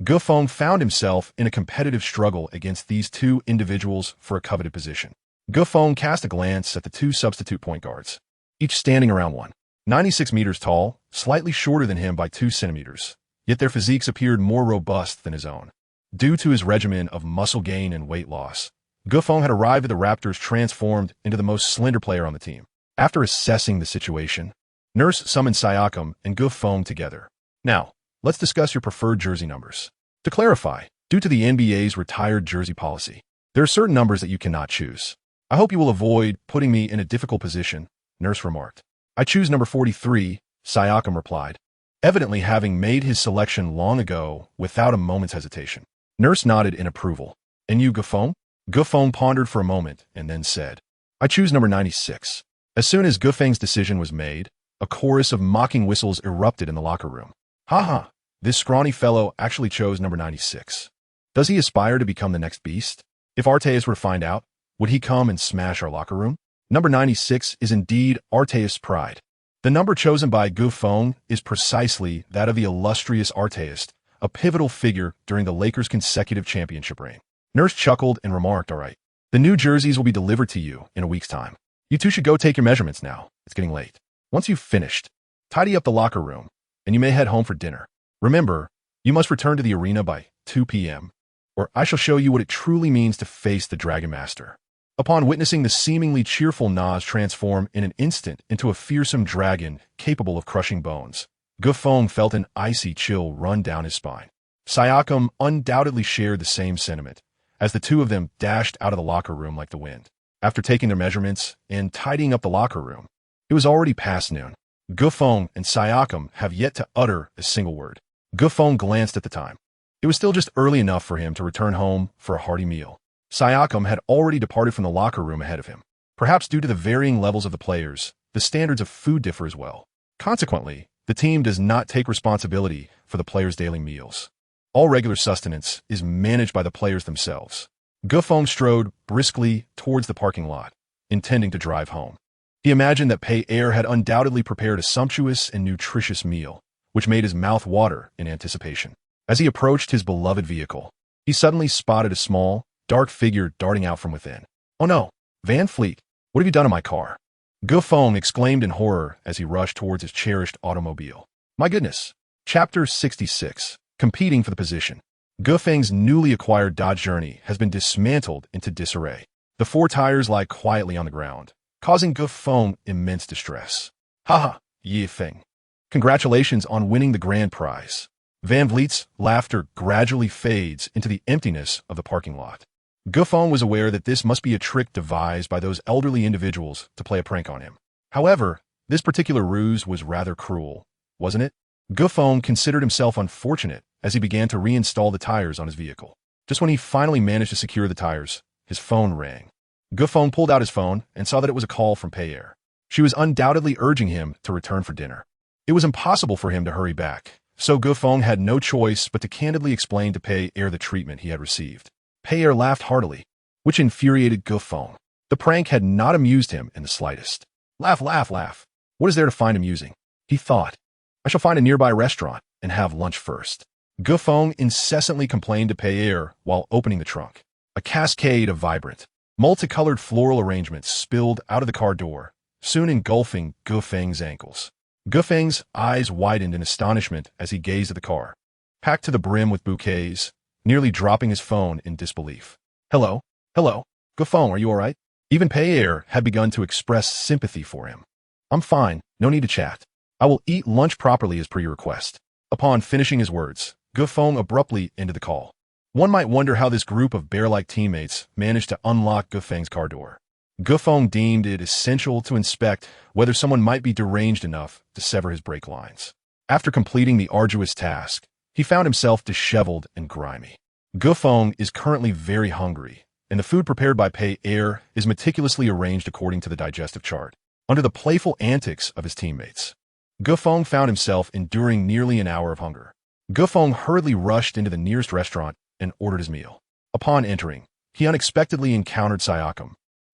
Gufeng found himself in a competitive struggle against these two individuals for a coveted position. Gufeng cast a glance at the two substitute point guards, each standing around 196 meters tall, slightly shorter than him by 2 centimeters, yet their physiques appeared more robust than his own. Due to his regimen of muscle gain and weight loss, Gufeng had arrived at the Raptors transformed into the most slender player on the team. After assessing the situation, Nurse summoned Siakam and Gufeng together. Now, let's discuss your preferred jersey numbers. To clarify, due to the NBA's retired jersey policy, there are certain numbers that you cannot choose. I hope you will avoid putting me in a difficult position, Nurse remarked. I choose number 43, Siakam replied, evidently having made his selection long ago without a moment's hesitation. Nurse nodded in approval. And you, Gufeng? Gufeng pondered for a moment and then said, I choose number 96. As soon as Gufeng's decision was made, a chorus of mocking whistles erupted in the locker room. Ha, this scrawny fellow actually chose number 96. Does he aspire to become the next beast? If Arteas were to find out, would he come and smash our locker room? Number 96 is indeed Arteas' pride. The number chosen by Gufeng is precisely that of the illustrious Arteas, a pivotal figure during the Lakers' consecutive championship reign. Nurse chuckled and remarked, all right, the new jerseys will be delivered to you in a week's time. You two should go take your measurements now. It's getting late. Once you've finished, tidy up the locker room, and you may head home for dinner. Remember, you must return to the arena by 2 p.m., or I shall show you what it truly means to face the Dragon Master. Upon witnessing the seemingly cheerful Nas transform in an instant into a fearsome dragon capable of crushing bones, Gufeng felt an icy chill run down his spine. Siakam undoubtedly shared the same sentiment, as the two of them dashed out of the locker room like the wind. After taking their measurements and tidying up the locker room, it was already past noon. Gufeng and Siakam have yet to utter a single word. Gufeng glanced at the time. It was still just early enough for him to return home for a hearty meal. Siakam had already departed from the locker room ahead of him. Perhaps due to the varying levels of the players, the standards of food differ as well. Consequently, the team does not take responsibility for the players' daily meals. All regular sustenance is managed by the players themselves. Gufeng strode briskly towards the parking lot, intending to drive home. He imagined that Pei Er had undoubtedly prepared a sumptuous and nutritious meal, which made his mouth water in anticipation. As he approached his beloved vehicle, he suddenly spotted a small, dark figure darting out from within. Oh no, Van Fleet, what have you done to my car? Gufeng exclaimed in horror as he rushed towards his cherished automobile. My goodness. Chapter 66. Competing for the position. Gufeng's newly acquired Dodge Journey has been dismantled into disarray. The 4 tires lie quietly on the ground, causing Gufeng immense distress. Haha, Yi Feng. Congratulations on winning the grand prize. Van Vliet's laughter gradually fades into the emptiness of the parking lot. Gufeng was aware that this must be a trick devised by those elderly individuals to play a prank on him. However, this particular ruse was rather cruel, wasn't it? Gufeng considered himself unfortunate as he began to reinstall the tires on his vehicle. Just when he finally managed to secure the tires, his phone rang. Gufeng pulled out his phone and saw that it was a call from Pei Er. She was undoubtedly urging him to return for dinner. It was impossible for him to hurry back, so Gufeng had no choice but to candidly explain to Pei Er the treatment he had received. Pei Er laughed heartily, which infuriated Gufeng. The prank had not amused him in the slightest. Laugh, laugh, laugh. What is there to find amusing? He thought. I shall find a nearby restaurant and have lunch first. Gufeng incessantly complained to Pei Er while opening the trunk. A cascade of vibrant, multicolored floral arrangements spilled out of the car door, soon engulfing Gufeng's ankles. Gufeng's eyes widened in astonishment as he gazed at the car, packed to the brim with bouquets, nearly dropping his phone in disbelief. Hello? Gufeng, are you all right? Even Pei Er had begun to express sympathy for him. I'm fine, no need to chat. I will eat lunch properly as per your request. Upon finishing his words, Gufeng abruptly ended the call. One might wonder how this group of bear-like teammates managed to unlock Gufeng's car door. Gufeng deemed it essential to inspect whether someone might be deranged enough to sever his brake lines. After completing the arduous task, he found himself disheveled and grimy. Gufeng is currently very hungry, and the food prepared by Pei Er is meticulously arranged according to the digestive chart. Under the playful antics of his teammates, Gufeng found himself enduring nearly an hour of hunger. Gufeng hurriedly rushed into the nearest restaurant and ordered his meal. Upon entering, he unexpectedly encountered Siakam,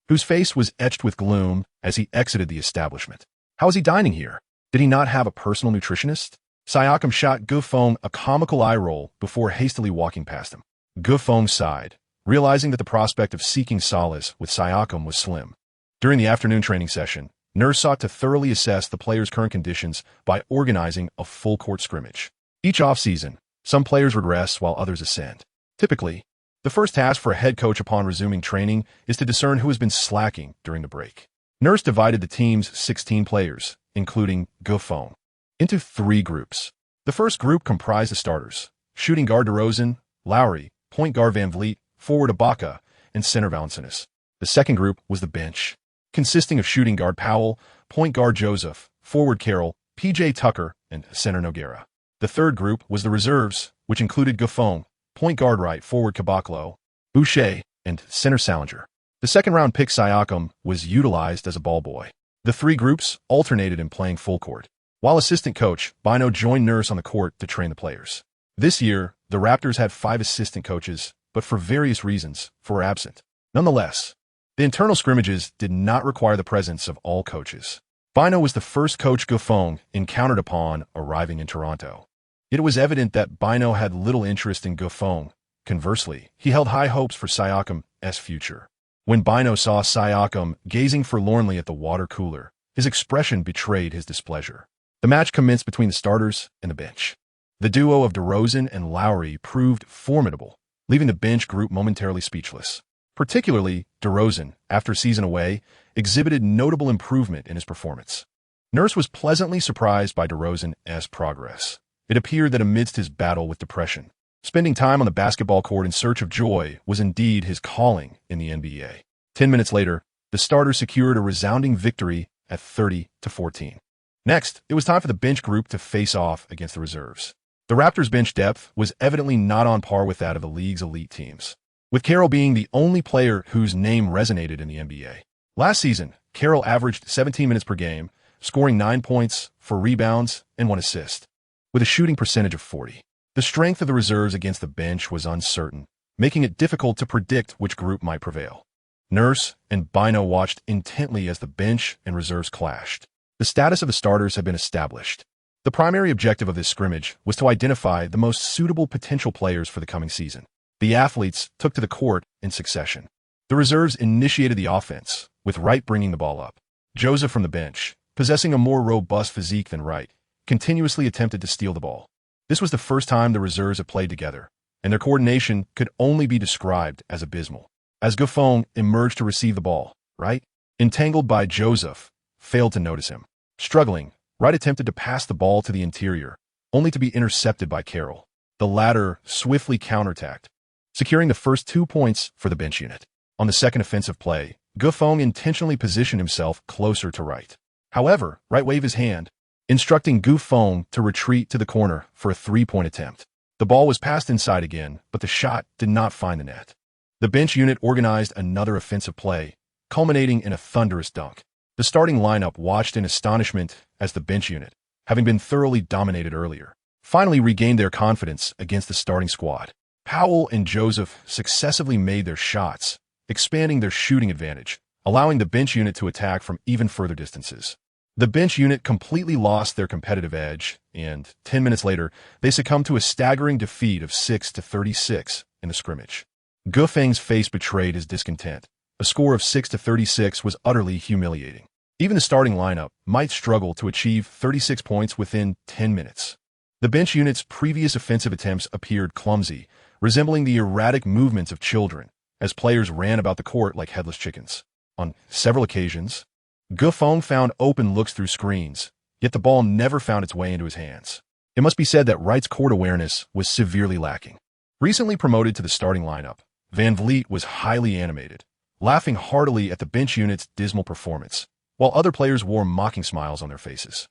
whose face was etched with gloom as he exited the establishment. How was he dining here? Did he not have a personal nutritionist? Siakam shot Gufeng a comical eye roll before hastily walking past him. Gufeng sighed, realizing that the prospect of seeking solace with Siakam was slim. During the afternoon training session, Nurse sought to thoroughly assess the players' current conditions by organizing a full-court scrimmage. Each offseason, some players regress while others ascend. Typically, the first task for a head coach upon resuming training is to discern who has been slacking during the break. Nurse divided the team's 16 players, including Gufeng, into 3 groups. The first group comprised the starters: shooting guard DeRozan, Lowry, point guard Van Vliet, forward Ibaka, and center Valanciunas. The second group was the bench, consisting of shooting guard Powell, point guard Joseph, forward Carroll, P.J. Tucker, and center Nogueira. The third group was the reserves, which included Gufeng, point guard Wright, forward Caboclo, Boucher, and center Salinger. The second-round pick Siakam was utilized as a ball boy. The 3 groups alternated in playing full court, while assistant coach Bino joined Nurse on the court to train the players. This year, the Raptors had 5 assistant coaches, but for various reasons, were absent. Nonetheless, the internal scrimmages did not require the presence of all coaches. Bino was the first coach Gufeng encountered upon arriving in Toronto. It was evident that Bino had little interest in Gufeng. Conversely, he held high hopes for Siakam's future. When Bino saw Siakam gazing forlornly at the water cooler, his expression betrayed his displeasure. The match commenced between the starters and the bench. The duo of DeRozan and Lowry proved formidable, leaving the bench group momentarily speechless. Particularly, DeRozan, after a season away, exhibited notable improvement in his performance. Nurse was pleasantly surprised by DeRozan's progress. It appeared that amidst his battle with depression, spending time on the basketball court in search of joy was indeed his calling in the NBA. 10 minutes later, the starters secured a resounding victory at 30-14. Next, it was time for the bench group to face off against the reserves. The Raptors' bench depth was evidently not on par with that of the league's elite teams, with Carroll being the only player whose name resonated in the NBA. Last season, Carroll averaged 17 minutes per game, scoring 9 points, 4 rebounds, and 1 assist, with a shooting percentage of 40. The strength of the reserves against the bench was uncertain, making it difficult to predict which group might prevail. Nurse and Bino watched intently as the bench and reserves clashed. The status of the starters had been established. The primary objective of this scrimmage was to identify the most suitable potential players for the coming season. The athletes took to the court in succession. The reserves initiated the offense, with Wright bringing the ball up. Joseph from the bench, possessing a more robust physique than Wright, continuously attempted to steal the ball. This was the first time the reserves had played together, and their coordination could only be described as abysmal. As Gufeng emerged to receive the ball, Wright, entangled by Joseph, failed to notice him. Struggling, Wright attempted to pass the ball to the interior, only to be intercepted by Carroll. The latter swiftly counterattacked, securing the first 2 points for the bench unit. On the second offensive play, Gufeng intentionally positioned himself closer to Wright. However, Wright waved his hand, instructing Gufeng to retreat to the corner for a 3-point attempt. The ball was passed inside again, but the shot did not find the net. The bench unit organized another offensive play, culminating in a thunderous dunk. The starting lineup watched in astonishment as the bench unit, having been thoroughly dominated earlier, finally regained their confidence against the starting squad. Powell and Joseph successively made their shots, expanding their shooting advantage, allowing the bench unit to attack from even further distances. The bench unit completely lost their competitive edge, and 10 minutes later, they succumbed to a staggering defeat of 6-36 in the scrimmage. Gufeng's face betrayed his discontent. A score of 6-36 was utterly humiliating. Even the starting lineup might struggle to achieve 36 points within 10 minutes. The bench unit's previous offensive attempts appeared clumsy, resembling the erratic movements of children, as players ran about the court like headless chickens. On several occasions, Gufeng found open looks through screens, yet the ball never found its way into his hands. It must be said that Wright's court awareness was severely lacking. Recently promoted to the starting lineup, Van Vliet was highly animated, laughing heartily at the bench unit's dismal performance, while other players wore mocking smiles on their faces.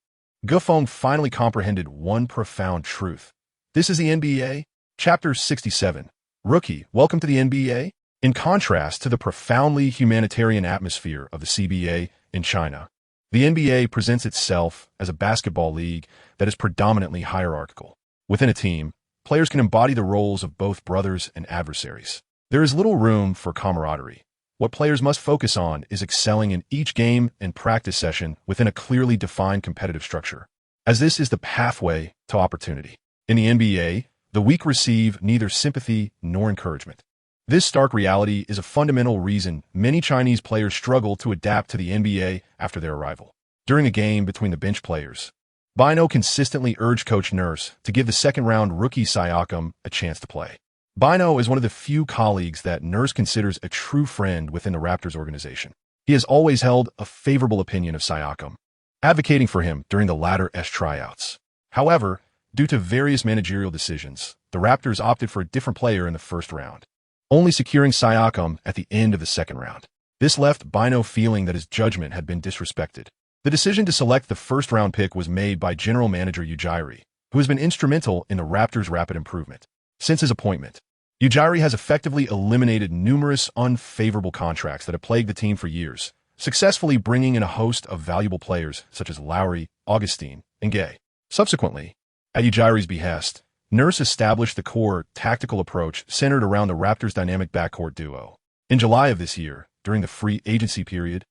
Gufeng finally comprehended one profound truth. This is the NBA? Chapter 67. Rookie, welcome to the NBA? In contrast to the profoundly humanitarian atmosphere of the CBA in China, the NBA presents itself as a basketball league that is predominantly hierarchical. Within a team, players can embody the roles of both brothers and adversaries. There is little room for camaraderie. What players must focus on is excelling in each game and practice session within a clearly defined competitive structure, as this is the pathway to to opportunity. In the NBA, the weak receive neither sympathy nor encouragement. This stark reality is a fundamental reason many Chinese players struggle to adapt to the NBA after their arrival. During a game between the bench players, Bino consistently urged Coach Nurse to give the second-round rookie Siakam a chance to play. Bino is one of the few colleagues that Nurse considers a true friend within the Raptors organization. He has always held a favorable opinion of Siakam, advocating for him during the latter's tryouts. However, due to various managerial decisions, the Raptors opted for a different player in the first round, only securing Siakam at the end of the second round. This left Bino feeling that his judgment had been disrespected. The decision to select the first-round pick was made by General Manager Xixi, who has been instrumental in the Raptors' rapid improvement. Since his appointment, Xixi has effectively eliminated numerous unfavorable contracts that have plagued the team for years, successfully bringing in a host of valuable players such as Lowry, Augustine, and Gay. Subsequently, at Xixi's behest, Nurse established the core tactical approach centered around the Raptors' dynamic backcourt duo. In July of this year, during the free agency period,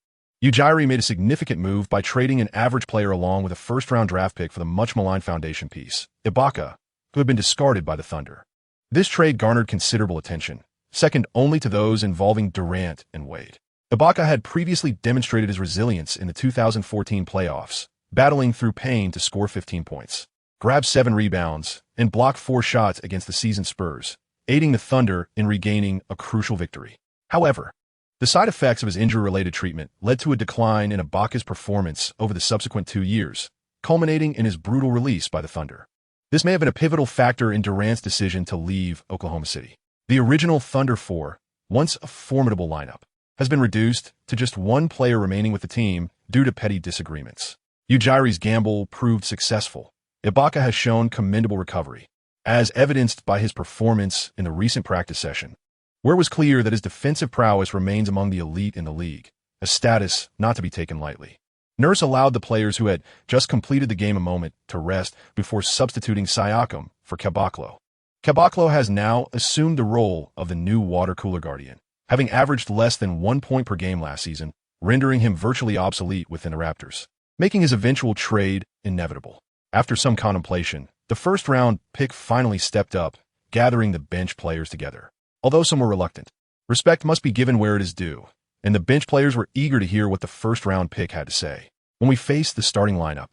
Xixi made a significant move by trading an average player along with a first-round draft pick for the much-maligned foundation piece, Ibaka, who had been discarded by the Thunder. This trade garnered considerable attention, second only to those involving Durant and Wade. Ibaka had previously demonstrated his resilience in the 2014 playoffs, battling through pain to score 15 points, grab 7 rebounds, and block 4 shots against the seasoned Spurs, aiding the Thunder in regaining a crucial victory. However, the side effects of his injury-related treatment led to a decline in Ibaka's performance over the subsequent 2 years, culminating in his brutal release by the Thunder. This may have been a pivotal factor in Durant's decision to leave Oklahoma City. The original Thunder 4, once a formidable lineup, has been reduced to just one player remaining with the team due to petty disagreements. Xixi's gamble proved successful. Ibaka has shown commendable recovery, as evidenced by his performance in the recent practice session, where it was clear that his defensive prowess remains among the elite in the league, a status not to be taken lightly. Nurse allowed the players who had just completed the game a moment to rest before substituting Siakam for Caboclo. Caboclo has now assumed the role of the new water cooler guardian, having averaged less than 1 point per game last season, rendering him virtually obsolete within the Raptors, making his eventual trade inevitable. After some contemplation, the first-round pick finally stepped up, gathering the bench players together. Although some were reluctant, respect must be given where it is due, and the bench players were eager to hear what the first-round pick had to say. When we face the starting lineup,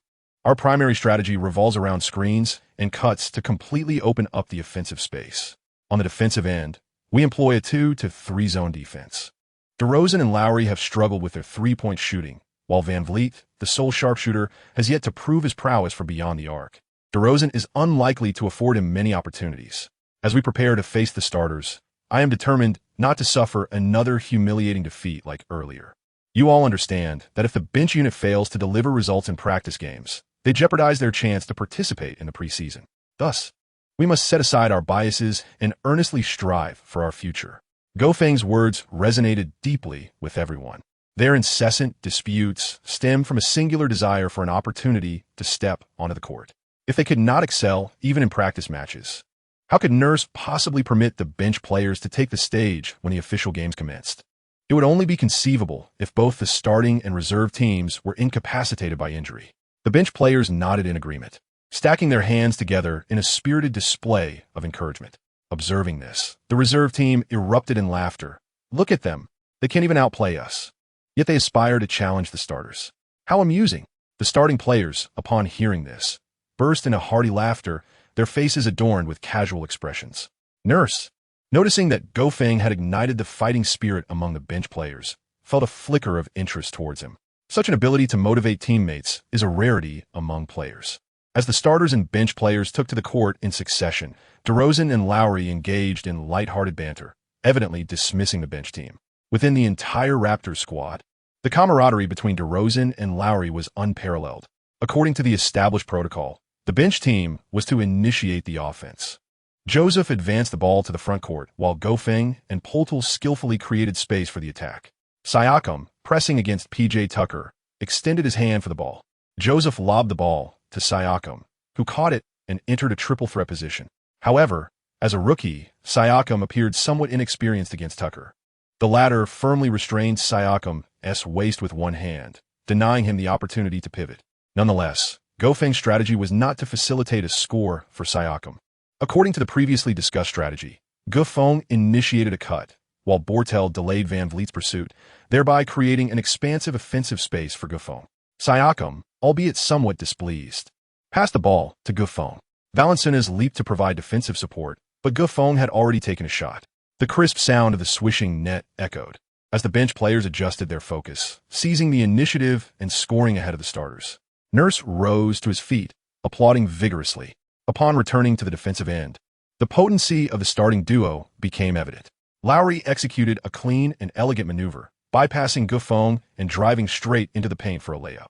our primary strategy revolves around screens and cuts to completely open up the offensive space. On the defensive end, we employ a 2 to 3 zone defense. DeRozan and Lowry have struggled with their three-point shooting, while Van Vliet, the sole sharpshooter, has yet to prove his prowess from beyond the arc. DeRozan is unlikely to afford him many opportunities. As we prepare to face the starters, I am determined not to suffer another humiliating defeat like earlier. You all understand that if the bench unit fails to deliver results in practice games, they jeopardize their chance to participate in the preseason. Thus, we must set aside our biases and earnestly strive for our future. Gofeng's words resonated deeply with everyone. Their incessant disputes stem from a singular desire for an opportunity to step onto the court. If they could not excel even in practice matches, how could Nurse possibly permit the bench players to take the stage when the official games commenced? It would only be conceivable if both the starting and reserve teams were incapacitated by injury. The bench players nodded in agreement, stacking their hands together in a spirited display of encouragement. Observing this, the reserve team erupted in laughter. Look at them. They can't even outplay us. Yet they aspire to challenge the starters. How amusing. The starting players, upon hearing this, burst into hearty laughter, their faces adorned with casual expressions. Nurse, noticing that Gofeng had ignited the fighting spirit among the bench players, felt a flicker of interest towards him. Such an ability to motivate teammates is a rarity among players. As the starters and bench players took to the court in succession, DeRozan and Lowry engaged in light-hearted banter, evidently dismissing the bench team. Within the entire Raptors squad, the camaraderie between DeRozan and Lowry was unparalleled. According to the established protocol, the bench team was to initiate the offense. Joseph advanced the ball to the front court, while Gofeng and Poltel skillfully created space for the attack. Siakam, pressing against P.J. Tucker, extended his hand for the ball. Joseph lobbed the ball to Siakam, who caught it and entered a triple threat position. However, as a rookie, Siakam appeared somewhat inexperienced against Tucker. The latter firmly restrained Siakam's waist with one hand, denying him the opportunity to pivot. Nonetheless, Feng's strategy was not to facilitate a score for Xiaotian. According to the previously discussed strategy, Feng initiated a cut, while Bortel delayed Van Vliet's pursuit, thereby creating an expansive offensive space for Feng. Xiaotian, albeit somewhat displeased, passed the ball to Feng. Valenciennes leaped to provide defensive support, but Feng had already taken a shot. The crisp sound of the swishing net echoed as the bench players adjusted their focus, seizing the initiative and scoring ahead of the starters. Nurse rose to his feet, applauding vigorously. Upon returning to the defensive end, the potency of the starting duo became evident. Lowry executed a clean and elegant maneuver, bypassing Feng and driving straight into the paint for a layup.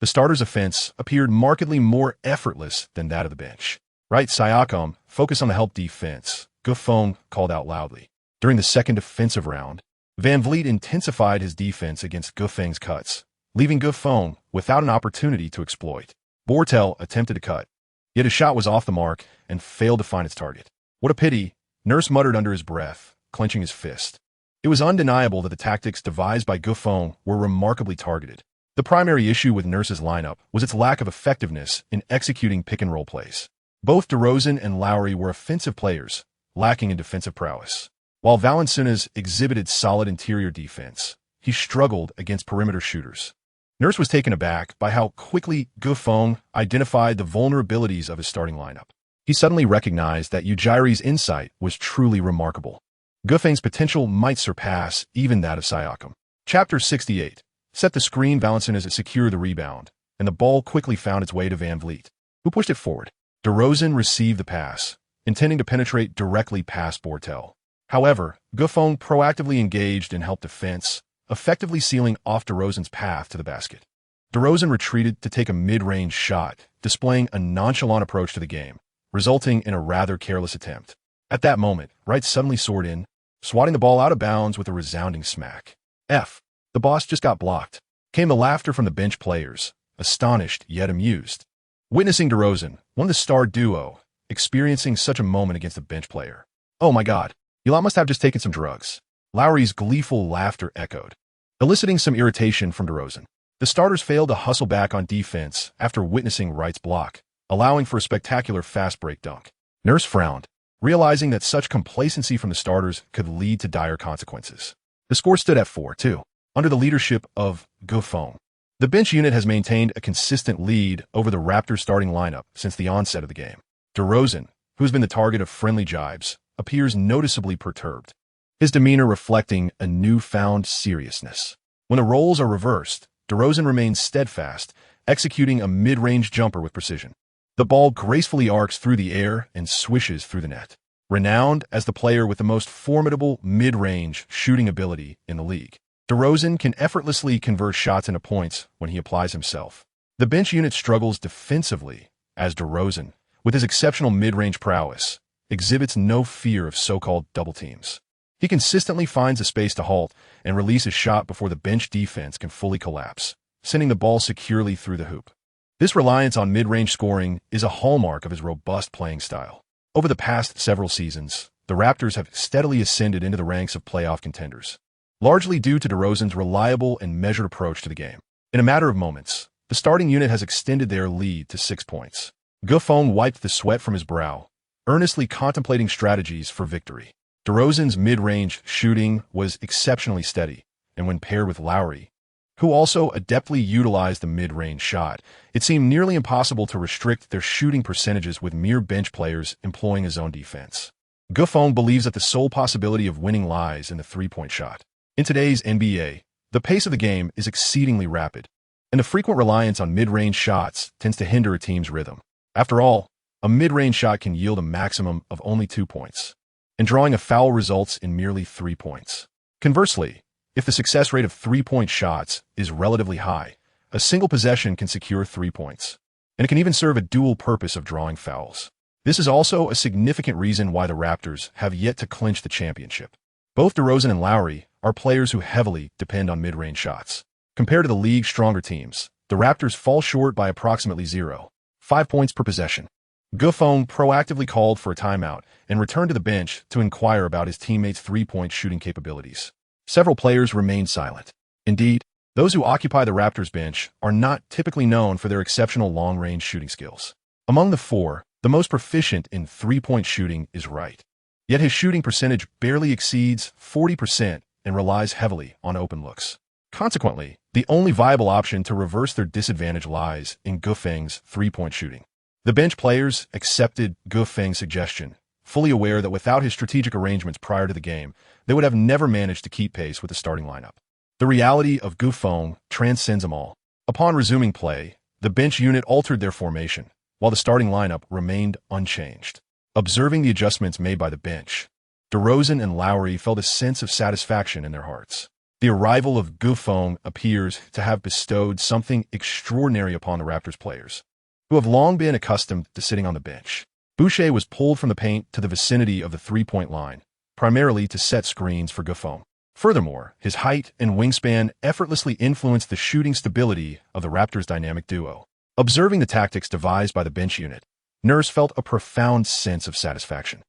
The starters' offense appeared markedly more effortless than that of the bench. Right, Xiaotian, focus on the help defense, Feng called out loudly. During the second offensive round, Van Vliet intensified his defense against Feng's cuts, leaving Feng without an opportunity to exploit. Bortel attempted to cut, yet his shot was off the mark and failed to find its target. What a pity, Nurse muttered under his breath, clenching his fist. It was undeniable that the tactics devised by Feng were remarkably targeted. The primary issue with Nurse's lineup was its lack of effectiveness in executing pick-and-roll plays. Both DeRozan and Lowry were offensive players, lacking in defensive prowess. While Valenciennes exhibited solid interior defense, he struggled against perimeter shooters. Nurse was taken aback by how quickly Feng identified the vulnerabilities of his starting lineup. He suddenly recognized that Ujiri's insight was truly remarkable. Feng's potential might surpass even that of Xiaotian. Chapter 68. Set the screen. Valenciennes secured the rebound, and the ball quickly found its way to Van Vliet, who pushed it forward. DeRozan received the pass, intending to penetrate directly past Bortel. However, Feng proactively engaged in help defense, effectively sealing off DeRozan's path to the basket. DeRozan retreated to take a mid-range shot, displaying a nonchalant approach to the game, resulting in a rather careless attempt. At that moment, Wright suddenly soared in, swatting the ball out of bounds with a resounding smack. The boss just got blocked. Came the laughter from the bench players, astonished yet amused. Witnessing DeRozan, one of the star duo, experiencing such a moment against a bench player. Oh my God, you lot must have just taken some drugs. Lowry's gleeful laughter echoed, eliciting some irritation from DeRozan. The starters failed to hustle back on defense after witnessing Wright's block, allowing for a spectacular fast break dunk. Nurse frowned, realizing that such complacency from the starters could lead to dire consequences. The score stood at 4-2, under the leadership of Feng. The bench unit has maintained a consistent lead over the Raptors' starting lineup since the onset of the game. DeRozan, who has been the target of friendly jibes, appears noticeably perturbed, his demeanor reflecting a newfound seriousness. When the roles are reversed, DeRozan remains steadfast, executing a mid-range jumper with precision. The ball gracefully arcs through the air and swishes through the net. Renowned as the player with the most formidable mid-range shooting ability in the league, DeRozan can effortlessly convert shots into points when he applies himself. The bench unit struggles defensively, as DeRozan, with his exceptional mid-range prowess, exhibits no fear of so-called double teams. He consistently finds a space to halt and release a shot before the bench defense can fully collapse, sending the ball securely through the hoop. This reliance on mid-range scoring is a hallmark of his robust playing style. Over the past several seasons, the Raptors have steadily ascended into the ranks of playoff contenders, largely due to DeRozan's reliable and measured approach to the game. In a matter of moments, the starting unit has extended their lead to 6 points. Feng wiped the sweat from his brow, earnestly contemplating strategies for victory. DeRozan's mid-range shooting was exceptionally steady, and when paired with Lowry, who also adeptly utilized the mid-range shot, it seemed nearly impossible to restrict their shooting percentages with mere bench players employing a zone defense. Feng believes that the sole possibility of winning lies in the three-point shot. In today's NBA, the pace of the game is exceedingly rapid, and the frequent reliance on mid-range shots tends to hinder a team's rhythm. After all, a mid-range shot can yield a maximum of only 2 points, and drawing a foul results in merely 3 points. Conversely, if the success rate of three-point shots is relatively high, a single possession can secure 3 points, and it can even serve a dual purpose of drawing fouls. This is also a significant reason why the Raptors have yet to clinch the championship. Both DeRozan and Lowry are players who heavily depend on mid-range shots. Compared to the league's stronger teams, the Raptors fall short by approximately 0.5 points per possession. Feng proactively called for a timeout and returned to the bench to inquire about his teammates' three-point shooting capabilities. Several players remained silent. Indeed, Those who occupy the Raptors bench are not typically known for their exceptional long-range shooting skills. Among the four, the most proficient in three-point shooting is Wright. Yet his shooting percentage barely exceeds 40% and relies heavily on open looks. Consequently, the only viable option to reverse their disadvantage lies in Gufeng's three-point shooting. The bench players accepted Gufeng's suggestion, fully aware that without his strategic arrangements prior to the game, they would have never managed to keep pace with the starting lineup. The reality of Gufeng transcends them all. Upon resuming play, the bench unit altered their formation, while the starting lineup remained unchanged. Observing the adjustments made by the bench, DeRozan and Lowry felt a sense of satisfaction in their hearts. The arrival of Gufeng appears to have bestowed something extraordinary upon the Raptors players, who have long been accustomed to sitting on the bench. Boucher was pulled from the paint to the vicinity of the three-point line, primarily to set screens for Gufeng. Furthermore, his height and wingspan effortlessly influenced the shooting stability of the Raptors' dynamic duo. Observing the tactics devised by the bench unit, Nurse felt a profound sense of satisfaction.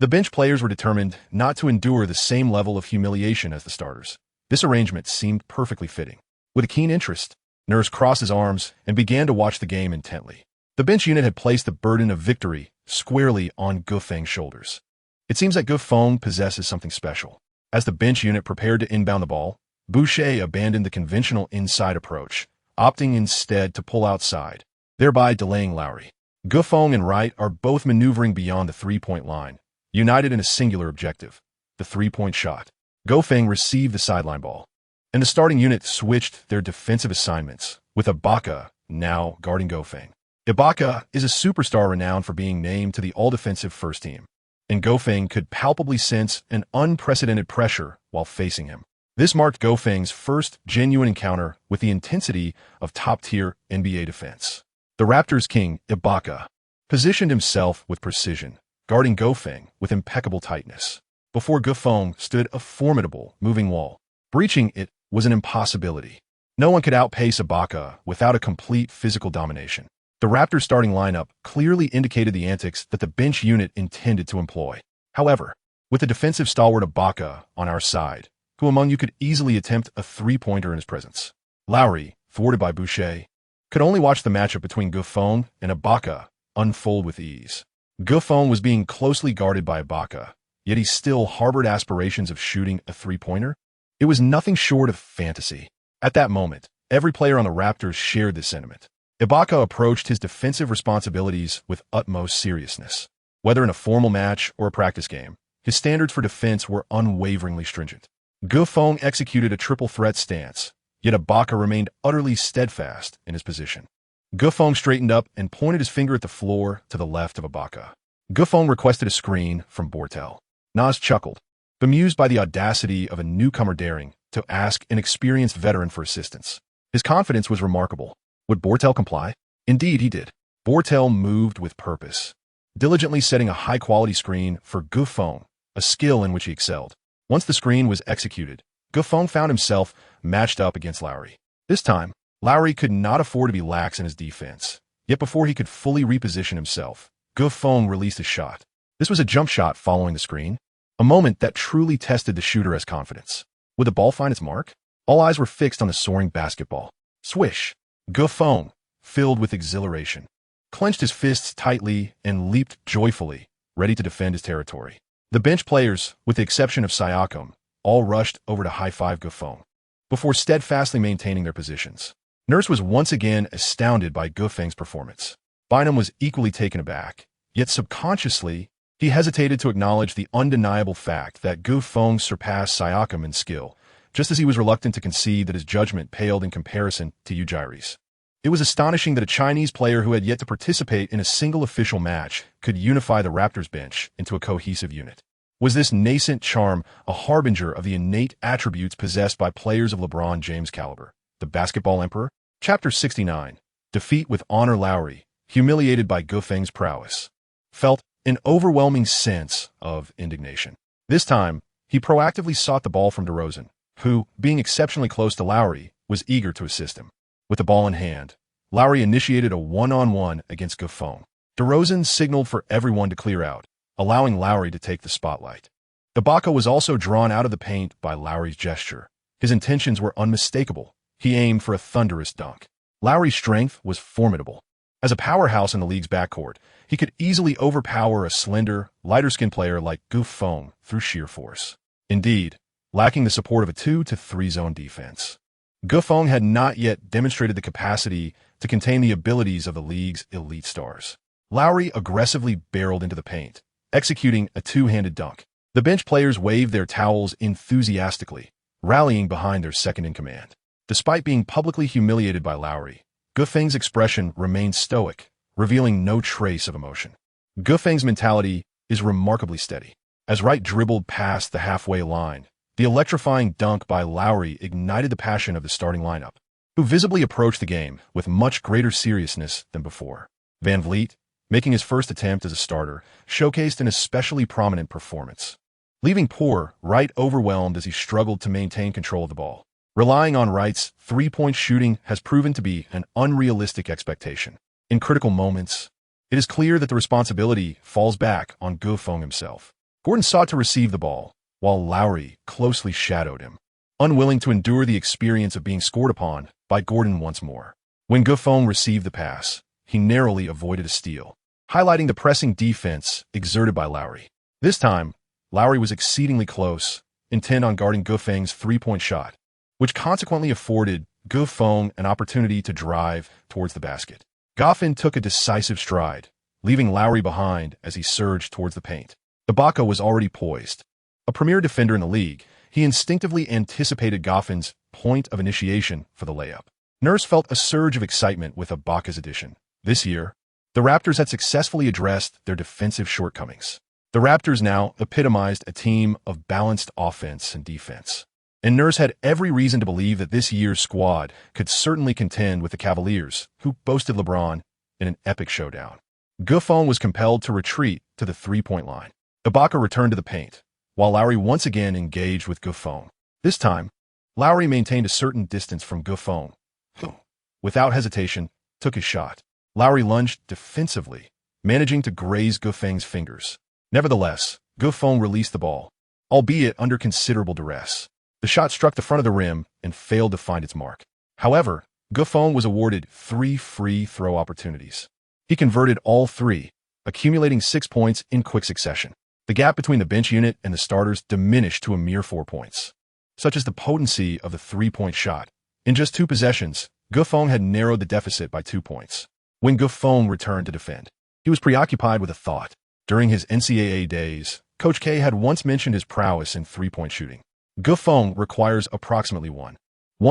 The bench players were determined not to endure the same level of humiliation as the starters. This arrangement seemed perfectly fitting. With a keen interest, Nurse crossed his arms and began to watch the game intently. The bench unit had placed the burden of victory squarely on Gufeng's shoulders. It seems that Gufeng possesses something special. As the bench unit prepared to inbound the ball, Boucher abandoned the conventional inside approach, opting instead to pull outside, thereby delaying Lowry. Gufeng and Wright are both maneuvering beyond the three-point line, united in a singular objective, the three-point shot. Gufeng received the sideline ball, and the starting unit switched their defensive assignments, with Ibaka now guarding Gufeng. Ibaka is a superstar renowned for being named to the all-defensive first team, and Gufeng could palpably sense an unprecedented pressure while facing him. This marked Gofeng's first genuine encounter with the intensity of top-tier NBA defense. The Raptors' king, Ibaka, positioned himself with precision, guarding Gufeng with impeccable tightness. Before Gufeng stood a formidable moving wall. Breaching it was an impossibility. No one could outpace Ibaka without a complete physical domination. The Raptors' starting lineup clearly indicated the antics that the bench unit intended to employ. However, with the defensive stalwart Ibaka on our side, who among you could easily attempt a three-pointer in his presence? Lowry, thwarted by Boucher, could only watch the matchup between Gufeng and Ibaka unfold with ease. Gufeng was being closely guarded by Ibaka, yet he still harbored aspirations of shooting a three-pointer. It was nothing short of fantasy. At that moment, every player on the Raptors shared this sentiment. Ibaka approached his defensive responsibilities with utmost seriousness. Whether in a formal match or a practice game, his standards for defense were unwaveringly stringent. Gufeng executed a triple threat stance, yet Ibaka remained utterly steadfast in his position. Gufeng straightened up and pointed his finger at the floor to the left of Ibaka. Gufeng requested a screen from Bortel. Nas chuckled, bemused by the audacity of a newcomer daring to ask an experienced veteran for assistance. His confidence was remarkable. Would Bortel comply? Indeed, he did. Bortel moved with purpose, diligently setting a high-quality screen for Gufeng, a skill in which he excelled. Once the screen was executed, Gufeng found himself matched up against Lowry. This time, Lowry could not afford to be lax in his defense. Yet before he could fully reposition himself, Gufeng released a shot. This was a jump shot following the screen, a moment that truly tested the shooter's confidence. Would the ball find its mark? All eyes were fixed on the soaring basketball. Swish! Gufeng, filled with exhilaration, clenched his fists tightly and leaped joyfully, ready to defend his territory. The bench players, with the exception of Siakam, all rushed over to high-five Gufeng, before steadfastly maintaining their positions. Nurse was once again astounded by Gufeng's performance. Bynum was equally taken aback, yet subconsciously, he hesitated to acknowledge the undeniable fact that Gufeng surpassed Siakam in skill, just as he was reluctant to concede that his judgment paled in comparison to Ujiri's. It was astonishing that a Chinese player who had yet to participate in a single official match could unify the Raptors bench into a cohesive unit. Was this nascent charm a harbinger of the innate attributes possessed by players of LeBron James' caliber? The Basketball Emperor? Chapter 69. Defeat with honor. Lowry, humiliated by Gufeng's prowess, felt an overwhelming sense of indignation. This time, he proactively sought the ball from DeRozan, who, being exceptionally close to Lowry, was eager to assist him. With the ball in hand, Lowry initiated a one-on-one against Gufeng. DeRozan signaled for everyone to clear out, allowing Lowry to take the spotlight. Ibaka was also drawn out of the paint by Lowry's gesture. His intentions were unmistakable, he aimed for a thunderous dunk. Lowry's strength was formidable. As a powerhouse in the league's backcourt, he could easily overpower a slender, lighter-skinned player like Xixi through sheer force. Indeed, lacking the support of a 2-3 zone defense. Xixi had not yet demonstrated the capacity to contain the abilities of the league's elite stars. Lowry aggressively barreled into the paint, executing a two-handed dunk. The bench players waved their towels enthusiastically, rallying behind their second-in-command. Despite being publicly humiliated by Lowry, Xuefi's expression remained stoic, revealing no trace of emotion. Xuefi's mentality is remarkably steady. As Wright dribbled past the halfway line, the electrifying dunk by Lowry ignited the passion of the starting lineup, who visibly approached the game with much greater seriousness than before. Van Vliet, making his first attempt as a starter, showcased an especially prominent performance, leaving poor Wright overwhelmed as he struggled to maintain control of the ball. Relying on Wright's three-point shooting has proven to be an unrealistic expectation. In critical moments, it is clear that the responsibility falls back on Xixi himself. Gordon sought to receive the ball, while Lowry closely shadowed him, unwilling to endure the experience of being scored upon by Gordon once more. When Xixi received the pass, he narrowly avoided a steal, highlighting the pressing defense exerted by Lowry. This time, Lowry was exceedingly close, intent on guarding Xuefi's three-point shot, which consequently afforded Xixi an opportunity to drive towards the basket. Xuefi took a decisive stride, leaving Lowry behind as he surged towards the paint. Ibaka was already poised. A premier defender in the league, he instinctively anticipated Xuefi's point of initiation for the layup. Nurse felt a surge of excitement with Ibaka's addition. This year, the Raptors had successfully addressed their defensive shortcomings. The Raptors now epitomized a team of balanced offense and defense. And Nurse had every reason to believe that this year's squad could certainly contend with the Cavaliers, who boasted LeBron in an epic showdown. Xixi was compelled to retreat to the three-point line. Ibaka returned to the paint, while Lowry once again engaged with Xixi. This time, Lowry maintained a certain distance from Xixi, who, without hesitation, took his shot. Lowry lunged defensively, managing to graze Xuefi's fingers. Nevertheless, Xixi released the ball, albeit under considerable duress. The shot struck the front of the rim and failed to find its mark. However, Xixi was awarded 3 free throw opportunities. He converted all 3, accumulating 6 points in quick succession. The gap between the bench unit and the starters diminished to a mere 4 points. Such is the potency of the three-point shot. In just 2 possessions, Xixi had narrowed the deficit by 2 points. When Xixi returned to defend, he was preoccupied with a thought. During his NCAA days, Coach K had once mentioned his prowess in three-point shooting. Xixi requires approximately 1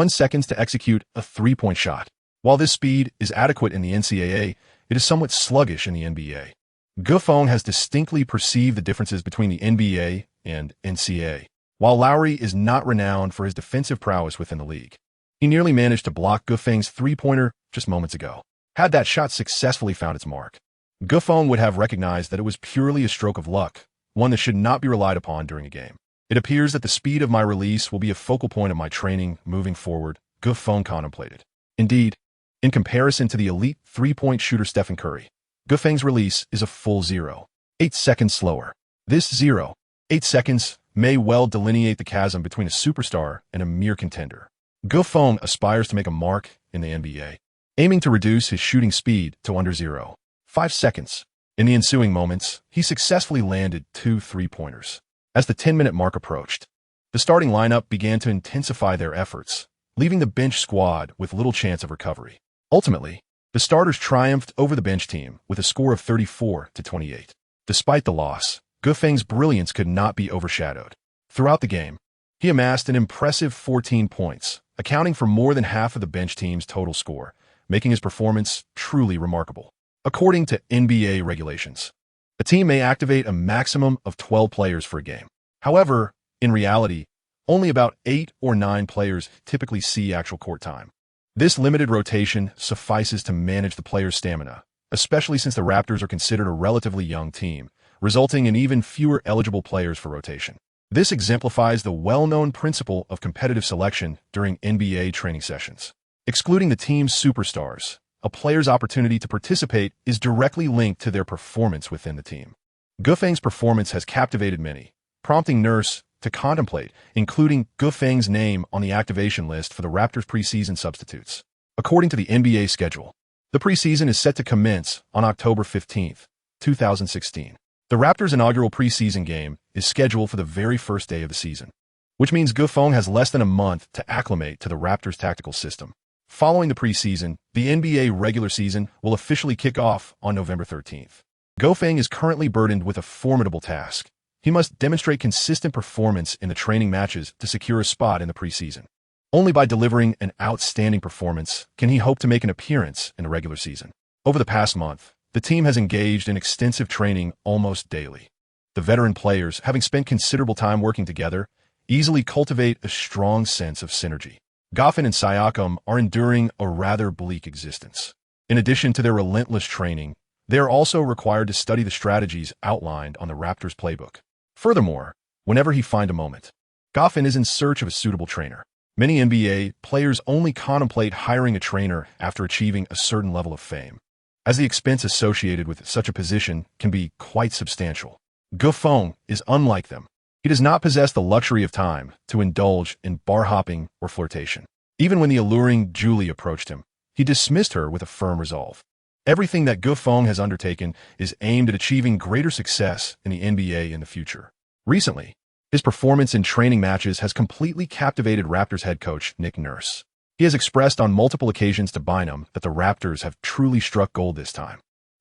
second to execute a three-point shot. While this speed is adequate in the NCAA, it is somewhat sluggish in the NBA. Xixi has distinctly perceived the differences between the NBA and NCAA. While Lowry is not renowned for his defensive prowess within the league, he nearly managed to block Xuefi's three-pointer just moments ago. Had that shot successfully found its mark, Xixi would have recognized that it was purely a stroke of luck, one that should not be relied upon during a game. It appears that the speed of my release will be a focal point of my training moving forward, Xixi contemplated. Indeed, in comparison to the elite three-point shooter Stephen Curry, Xuefi's release is a full 0.8 seconds slower. This 0.8 seconds may well delineate the chasm between a superstar and a mere contender. Xixi aspires to make a mark in the NBA, aiming to reduce his shooting speed to under 0.5 seconds. In the ensuing moments, he successfully landed 2 three-pointers. As the 10-minute mark approached, the starting lineup began to intensify their efforts, leaving the bench squad with little chance of recovery. Ultimately, the starters triumphed over the bench team with a score of 34-28. Despite the loss, Xuefi's brilliance could not be overshadowed. Throughout the game, he amassed an impressive 14 points, accounting for more than half of the bench team's total score, making his performance truly remarkable. According to NBA regulations, a team may activate a maximum of 12 players for a game. However, in reality, only about 8 or 9 players typically see actual court time. This limited rotation suffices to manage the player's stamina, especially since the Raptors are considered a relatively young team, resulting in even fewer eligible players for rotation. This exemplifies the well-known principle of competitive selection during NBA training sessions. Excluding the team's superstars, a player's opportunity to participate is directly linked to their performance within the team. Xuefi's performance has captivated many, prompting Nurse to contemplate, including Ge Feng's name on the activation list for the Raptors' preseason substitutes. According to the NBA schedule, the preseason is set to commence on October 15, 2016. The Raptors' inaugural preseason game is scheduled for the very first day of the season, which means Ge Feng has less than a month to acclimate to the Raptors' tactical system. Following the preseason, the NBA regular season will officially kick off on November 13th. Ge Feng is currently burdened with a formidable task. He must demonstrate consistent performance in the training matches to secure a spot in the preseason. Only by delivering an outstanding performance can he hope to make an appearance in the regular season. Over the past month, the team has engaged in extensive training almost daily. The veteran players, having spent considerable time working together, easily cultivate a strong sense of synergy. Goffin and Siakam are enduring a rather bleak existence. In addition to their relentless training, they are also required to study the strategies outlined on the Raptors playbook. Furthermore, whenever he finds a moment, Goffin is in search of a suitable trainer. Many NBA players only contemplate hiring a trainer after achieving a certain level of fame, as the expense associated with such a position can be quite substantial. Ge Feng is unlike them. He does not possess the luxury of time to indulge in bar hopping or flirtation. Even when the alluring Julie approached him, he dismissed her with a firm resolve. Everything that Ge Feng has undertaken is aimed at achieving greater success in the NBA in the future. Recently, his performance in training matches has completely captivated Raptors head coach Nick Nurse. He has expressed on multiple occasions to Bynum that the Raptors have truly struck gold this time.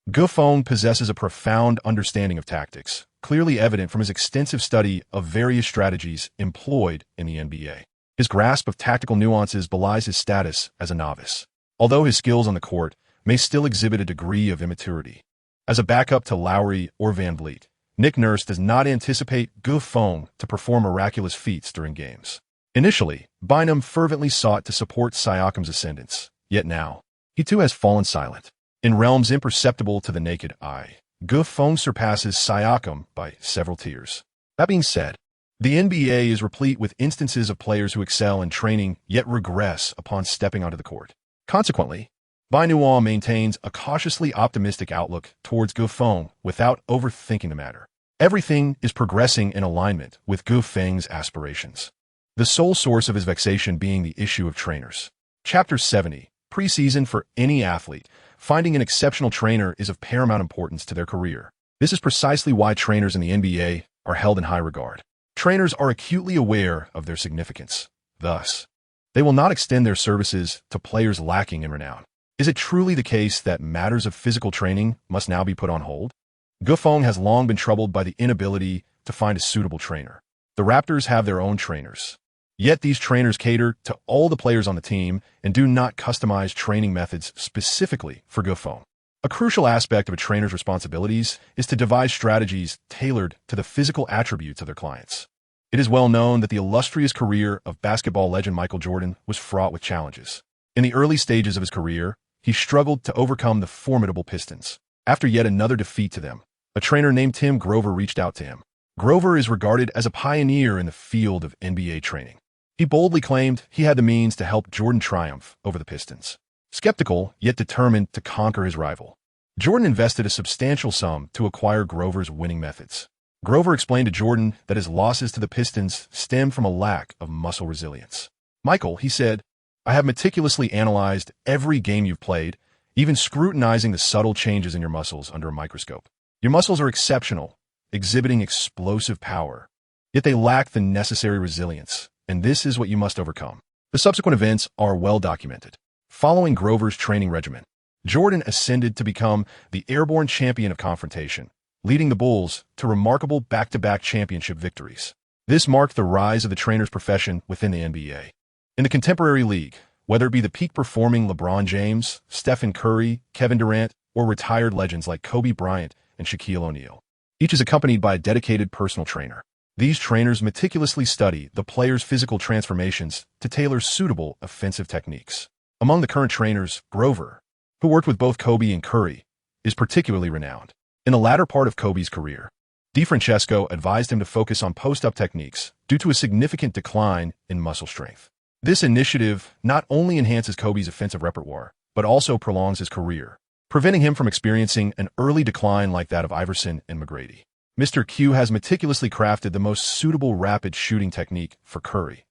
Ge Feng possesses a profound understanding of tactics, clearly evident from his extensive study of various strategies employed in the NBA. His grasp of tactical nuances belies his status as a novice, although his skills on the court may still exhibit a degree of immaturity. As a backup to Lowry or Van Vliet, Nick Nurse does not anticipate Ge Feng to perform miraculous feats during games. Initially, Bynum fervently sought to support Siakam's ascendance, yet now, he too has fallen silent. In realms imperceptible to the naked eye, Ge Feng surpasses Siakam by several tiers. That being said, the NBA is replete with instances of players who excel in training yet regress upon stepping onto the court. Consequently, Bynum maintains a cautiously optimistic outlook towards Ge Feng without overthinking the matter. Everything is progressing in alignment with Ge Feng's aspirations, the sole source of his vexation being the issue of trainers. Chapter 70. Preseason for any athlete. Finding an exceptional trainer is of paramount importance to their career. This is precisely why trainers in the NBA are held in high regard. Trainers are acutely aware of their significance. Thus, they will not extend their services to players lacking in renown. Is it truly the case that matters of physical training must now be put on hold? Ge Feng has long been troubled by the inability to find a suitable trainer. The Raptors have their own trainers. Yet these trainers cater to all the players on the team and do not customize training methods specifically for Ge Feng. A crucial aspect of a trainer's responsibilities is to devise strategies tailored to the physical attributes of their clients. It is well known that the illustrious career of basketball legend Michael Jordan was fraught with challenges. In the early stages of his career, he struggled to overcome the formidable Pistons. After yet another defeat to them, a trainer named Tim Grover reached out to him. Grover is regarded as a pioneer in the field of NBA training. He boldly claimed he had the means to help Jordan triumph over the Pistons. Skeptical, yet determined to conquer his rival, Jordan invested a substantial sum to acquire Grover's winning methods. Grover explained to Jordan that his losses to the Pistons stemmed from a lack of muscle resilience. "Michael," he said, "I have meticulously analyzed every game you've played, even scrutinizing the subtle changes in your muscles under a microscope. Your muscles are exceptional, exhibiting explosive power, yet they lack the necessary resilience, and this is what you must overcome." The subsequent events are well documented. Following Grover's training regimen, Jordan ascended to become the airborne champion of confrontation, leading the Bulls to remarkable back-to-back championship victories. This marked the rise of the trainer's profession within the NBA. In the contemporary league, whether it be the peak-performing LeBron James, Stephen Curry, Kevin Durant, or retired legends like Kobe Bryant and Shaquille O'Neal, each is accompanied by a dedicated personal trainer. These trainers meticulously study the player's physical transformations to tailor suitable offensive techniques. Among the current trainers, Grover, who worked with both Kobe and Curry, is particularly renowned. In the latter part of Kobe's career, DeFrancesco advised him to focus on post-up techniques due to a significant decline in muscle strength. This initiative not only enhances Kobe's offensive repertoire, but also prolongs his career, preventing him from experiencing an early decline like that of Iverson and McGrady. Mr. Q has meticulously crafted the most suitable rapid shooting technique for Curry.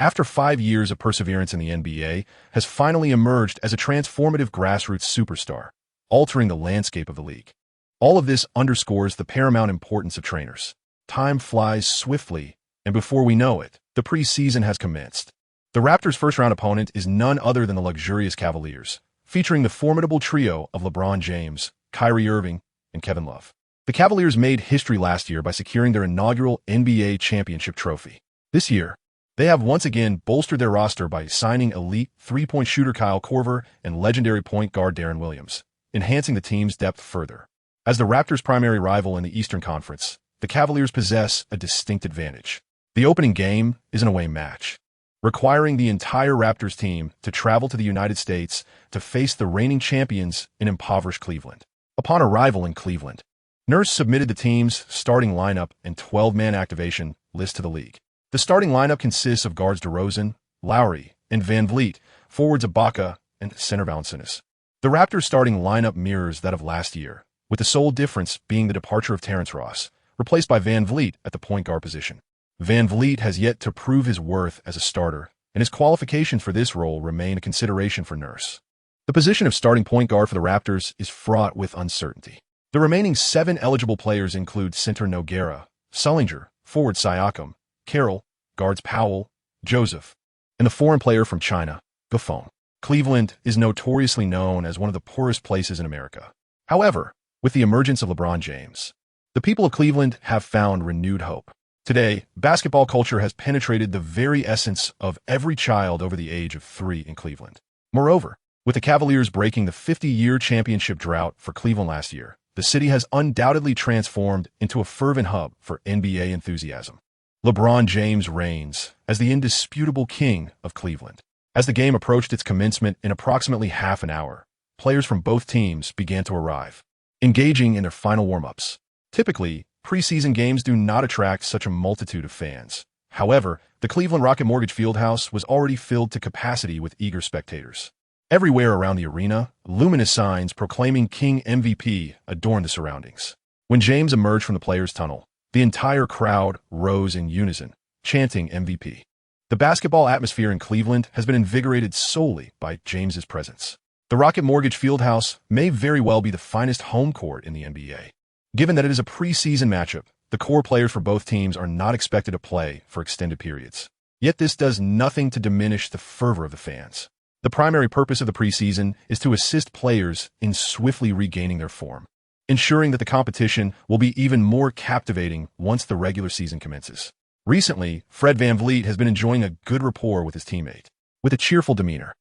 After 5 years of perseverance in the NBA, has finally emerged as a transformative grassroots superstar, altering the landscape of the league. All of this underscores the paramount importance of trainers. Time flies swiftly, and before we know it, the preseason has commenced. The Raptors' first-round opponent is none other than the luxurious Cavaliers, featuring the formidable trio of LeBron James, Kyrie Irving, and Kevin Love. The Cavaliers made history last year by securing their inaugural NBA championship trophy. This year, they have once again bolstered their roster by signing elite three-point shooter Kyle Korver and legendary point guard Deron Williams, enhancing the team's depth further. As the Raptors' primary rival in the Eastern Conference, the Cavaliers possess a distinct advantage. The opening game is an away match, requiring the entire Raptors team to travel to the United States to face the reigning champions in impoverished Cleveland. Upon arrival in Cleveland, Nurse submitted the team's starting lineup and 12-man activation list to the league. The starting lineup consists of guards DeRozan, Lowry, and Van Vliet, forwards Ibaka, and center Valanciunas. The Raptors' starting lineup mirrors that of last year, with the sole difference being the departure of Terrence Ross, replaced by Van Vliet at the point guard position. Van Vliet has yet to prove his worth as a starter, and his qualifications for this role remain a consideration for Nurse. The position of starting point guard for the Raptors is fraught with uncertainty. The remaining 7 eligible players include center Nogueira, Sullinger, forward Siakam, Carroll, guards Powell, Joseph, and the foreign player from China, Buffon. Cleveland is notoriously known as one of the poorest places in America. However, with the emergence of LeBron James, the people of Cleveland have found renewed hope. Today, basketball culture has penetrated the very essence of every child over the age of 3 in Cleveland. Moreover, with the Cavaliers breaking the 50-year championship drought for Cleveland last year, the city has undoubtedly transformed into a fervent hub for NBA enthusiasm. LeBron James reigns as the indisputable king of Cleveland. As the game approached its commencement in approximately half an hour, players from both teams began to arrive, engaging in their final warm-ups. Typically, preseason games do not attract such a multitude of fans. However, the Cleveland Rocket Mortgage Fieldhouse was already filled to capacity with eager spectators. Everywhere around the arena, luminous signs proclaiming King MVP adorned the surroundings. When James emerged from the players' tunnel, the entire crowd rose in unison, chanting MVP. The basketball atmosphere in Cleveland has been invigorated solely by James's presence. The Rocket Mortgage Fieldhouse may very well be the finest home court in the NBA. Given that it is a preseason matchup, the core players for both teams are not expected to play for extended periods. Yet this does nothing to diminish the fervor of the fans. The primary purpose of the preseason is to assist players in swiftly regaining their form, ensuring that the competition will be even more captivating once the regular season commences. Recently, Fred VanVleet has been enjoying a good rapport with his teammate. With a cheerful demeanor,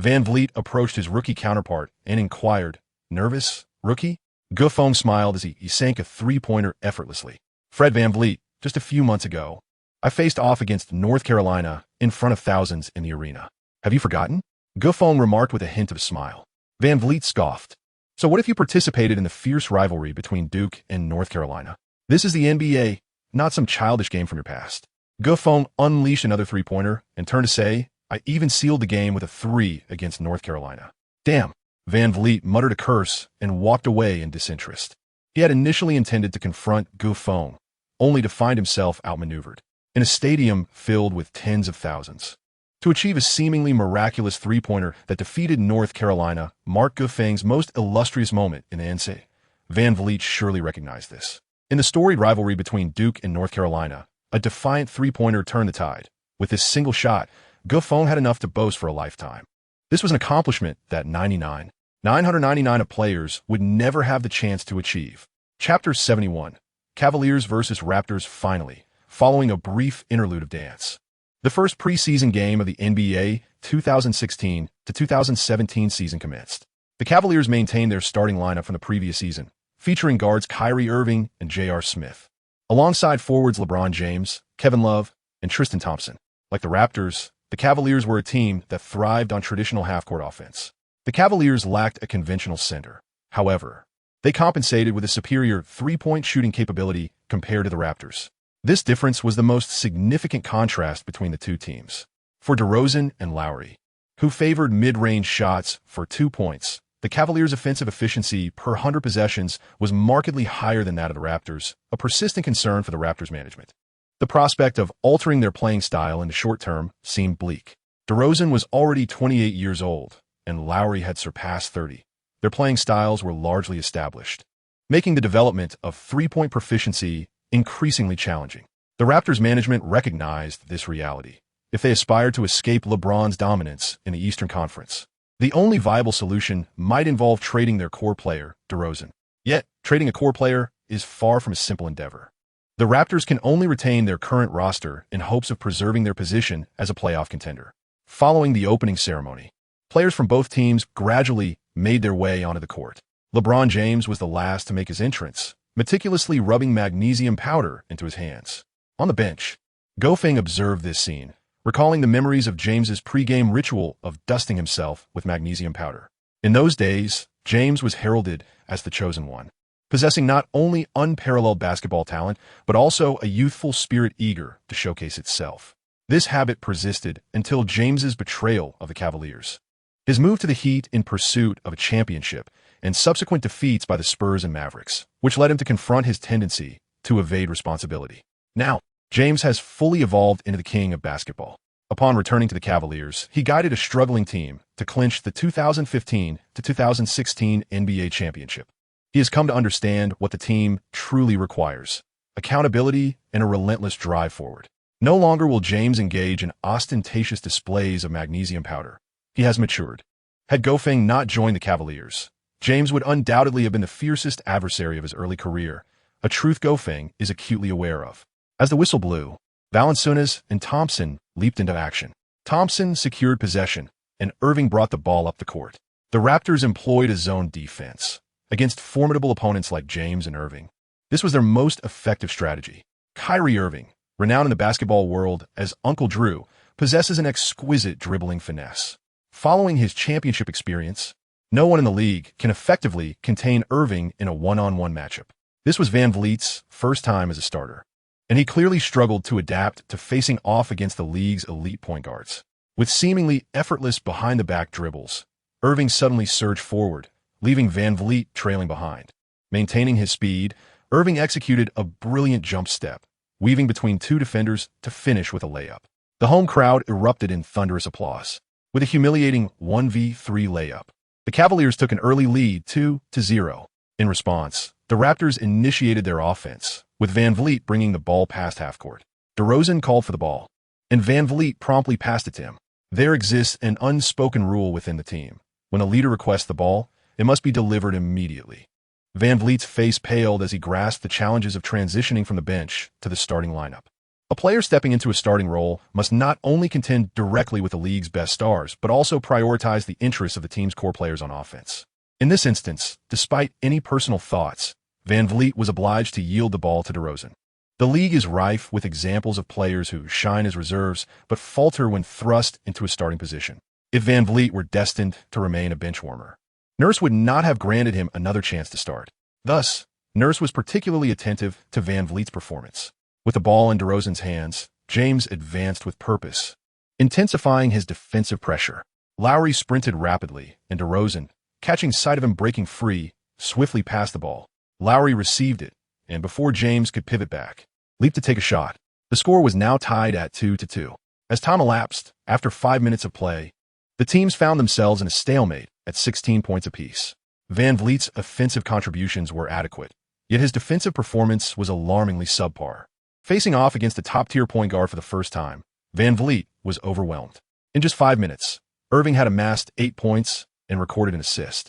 VanVleet approached his rookie counterpart and inquired, "Nervous, rookie?" Buffon smiled as he sank a three-pointer effortlessly. "Fred VanVleet, just a few months ago, I faced off against North Carolina in front of thousands in the arena. Have you forgotten?" Buffon remarked with a hint of a smile. VanVleet scoffed. "So what if you participated in the fierce rivalry between Duke and North Carolina? This is the NBA, not some childish game from your past." Buffon unleashed another three-pointer and turned to say, "I even sealed the game with a 3 against North Carolina." "Damn." VanVleet muttered a curse and walked away in disinterest. He had initially intended to confront Buffon, only to find himself outmaneuvered in a stadium filled with tens of thousands. To achieve a seemingly miraculous three-pointer that defeated North Carolina marked Buffon's most illustrious moment in the NCAA. VanVleet surely recognized this. In the storied rivalry between Duke and North Carolina, a defiant three-pointer turned the tide. With this single shot, Buffon had enough to boast for a lifetime. This was an accomplishment that 999 of players would never have the chance to achieve. Chapter 71, Cavaliers vs. Raptors finally, following a brief interlude of dance. The first preseason game of the NBA 2016 to 2017 season commenced. The Cavaliers maintained their starting lineup from the previous season, featuring guards Kyrie Irving and J.R. Smith, alongside forwards LeBron James, Kevin Love, and Tristan Thompson. Like the Raptors, the Cavaliers were a team that thrived on traditional half-court offense. The Cavaliers lacked a conventional center. However, they compensated with a superior three-point shooting capability compared to the Raptors. This difference was the most significant contrast between the two teams. For DeRozan and Lowry, who favored mid-range shots for 2 points, The Cavaliers' offensive efficiency per 100 possessions was markedly higher than that of the Raptors, a persistent concern for the Raptors' management. The prospect of altering their playing style in the short term seemed bleak. DeRozan was already 28 years old, and Lowry had surpassed 30. Their playing styles were largely established, making the development of three-point proficiency increasingly challenging. The Raptors' management recognized this reality. If they aspired to escape LeBron's dominance in the Eastern Conference, the only viable solution might involve trading their core player, DeRozan. Yet, trading a core player is far from a simple endeavor. The Raptors can only retain their current roster in hopes of preserving their position as a playoff contender. Following the opening ceremony, players from both teams gradually made their way onto the court. LeBron James was the last to make his entrance, meticulously rubbing magnesium powder into his hands. On the bench, Gofeng observed this scene, recalling the memories of James's pre-game ritual of dusting himself with magnesium powder. In those days, James was heralded as the chosen one, possessing not only unparalleled basketball talent, but also a youthful spirit eager to showcase itself. This habit persisted until James's betrayal of the Cavaliers, his move to the Heat in pursuit of a championship, and subsequent defeats by the Spurs and Mavericks, which led him to confront his tendency to evade responsibility. Now, James has fully evolved into the king of basketball. Upon returning to the Cavaliers, he guided a struggling team to clinch the 2015 to 2016 NBA championship. He has come to understand what the team truly requires: accountability and a relentless drive forward. No longer will James engage in ostentatious displays of magnesium powder. He has matured. Had Gofeng not joined the Cavaliers, James would undoubtedly have been the fiercest adversary of his early career, a truth Gofeng is acutely aware of. As the whistle blew, Valanciunas and Thompson leaped into action. Thompson secured possession, and Irving brought the ball up the court. The Raptors employed a zone defense against formidable opponents like James and Irving. This was their most effective strategy. Kyrie Irving, renowned in the basketball world as Uncle Drew, possesses an exquisite dribbling finesse. Following his championship experience, no one in the league can effectively contain Irving in a one-on-one matchup. This was Van Vliet's first time as a starter, and he clearly struggled to adapt to facing off against the league's elite point guards. With seemingly effortless behind-the-back dribbles, Irving suddenly surged forward, leaving Van Vliet trailing behind. Maintaining his speed, Irving executed a brilliant jump step, weaving between two defenders to finish with a layup. The home crowd erupted in thunderous applause. With a humiliating 1v3 layup, the Cavaliers took an early lead 2-0. In response, the Raptors initiated their offense, with Van Vliet bringing the ball past half-court. DeRozan called for the ball, and Van Vliet promptly passed it to him. There exists an unspoken rule within the team. When a leader requests the ball, it must be delivered immediately. Van Vliet's face paled as he grasped the challenges of transitioning from the bench to the starting lineup. A player stepping into a starting role must not only contend directly with the league's best stars, but also prioritize the interests of the team's core players on offense. In this instance, despite any personal thoughts, Van Vliet was obliged to yield the ball to DeRozan. The league is rife with examples of players who shine as reserves but falter when thrust into a starting position. If Van Vliet were destined to remain a bench warmer, Nurse would not have granted him another chance to start. Thus, Nurse was particularly attentive to Van Vliet's performance. With the ball in DeRozan's hands, James advanced with purpose, intensifying his defensive pressure. Lowry sprinted rapidly, and DeRozan, catching sight of him breaking free, swiftly passed the ball. Lowry received it, and before James could pivot back, leaped to take a shot. The score was now tied at 2-2. As time elapsed, after 5 minutes of play, the teams found themselves in a stalemate at 16 points apiece. Van Vliet's offensive contributions were adequate, yet his defensive performance was alarmingly subpar. Facing off against a top-tier point guard for the first time, Van Vliet was overwhelmed. In just 5 minutes, Irving had amassed 8 points and recorded an assist,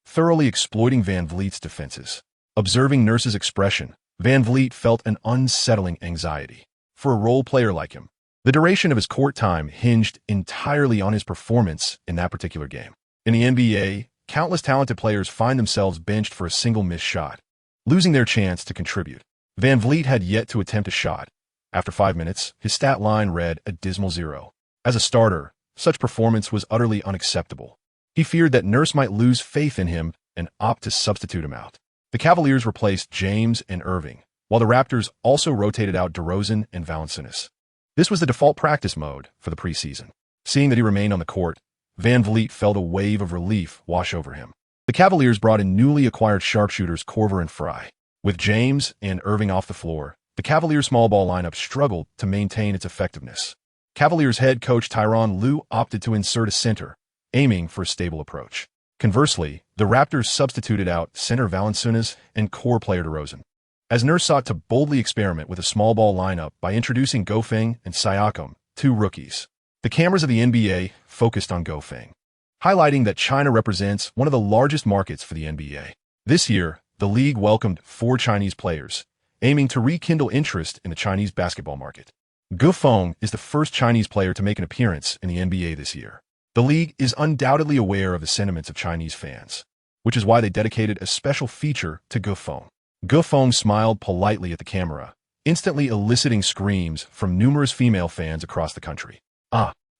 thoroughly exploiting Van Vliet's defenses. Observing Nurse's expression, Van Vliet felt an unsettling anxiety. For a role player like him, the duration of his court time hinged entirely on his performance in that particular game. In the NBA, countless talented players find themselves benched for a single missed shot, losing their chance to contribute. Van Vliet had yet to attempt a shot. After 5 minutes, his stat line read a dismal 0. As a starter, such performance was utterly unacceptable. He feared that Nurse might lose faith in him and opt to substitute him out. The Cavaliers replaced James and Irving, while the Raptors also rotated out DeRozan and Valanciunas. This was the default practice mode for the preseason. Seeing that he remained on the court, Van Vliet felt a wave of relief wash over him. The Cavaliers brought in newly acquired sharpshooters Korver and Fry. With James and Irving off the floor, the Cavaliers' small ball lineup struggled to maintain its effectiveness. Cavaliers head coach Tyronn Lue opted to insert a center, aiming for a stable approach. Conversely, the Raptors substituted out center Valanciunas and core player DeRozan. As Nurse sought to boldly experiment with a small ball lineup by introducing Gofeng and Siakam, two rookies. The cameras of the NBA focused on Gofeng, highlighting that China represents one of the largest markets for the NBA. This year, the league welcomed 4 Chinese players, aiming to rekindle interest in the Chinese basketball market. Gofeng is the first Chinese player to make an appearance in the NBA this year. The league is undoubtedly aware of the sentiments of Chinese fans, which is why they dedicated a special feature to Gofeng. Gofeng smiled politely at the camera, instantly eliciting screams from numerous female fans across the country.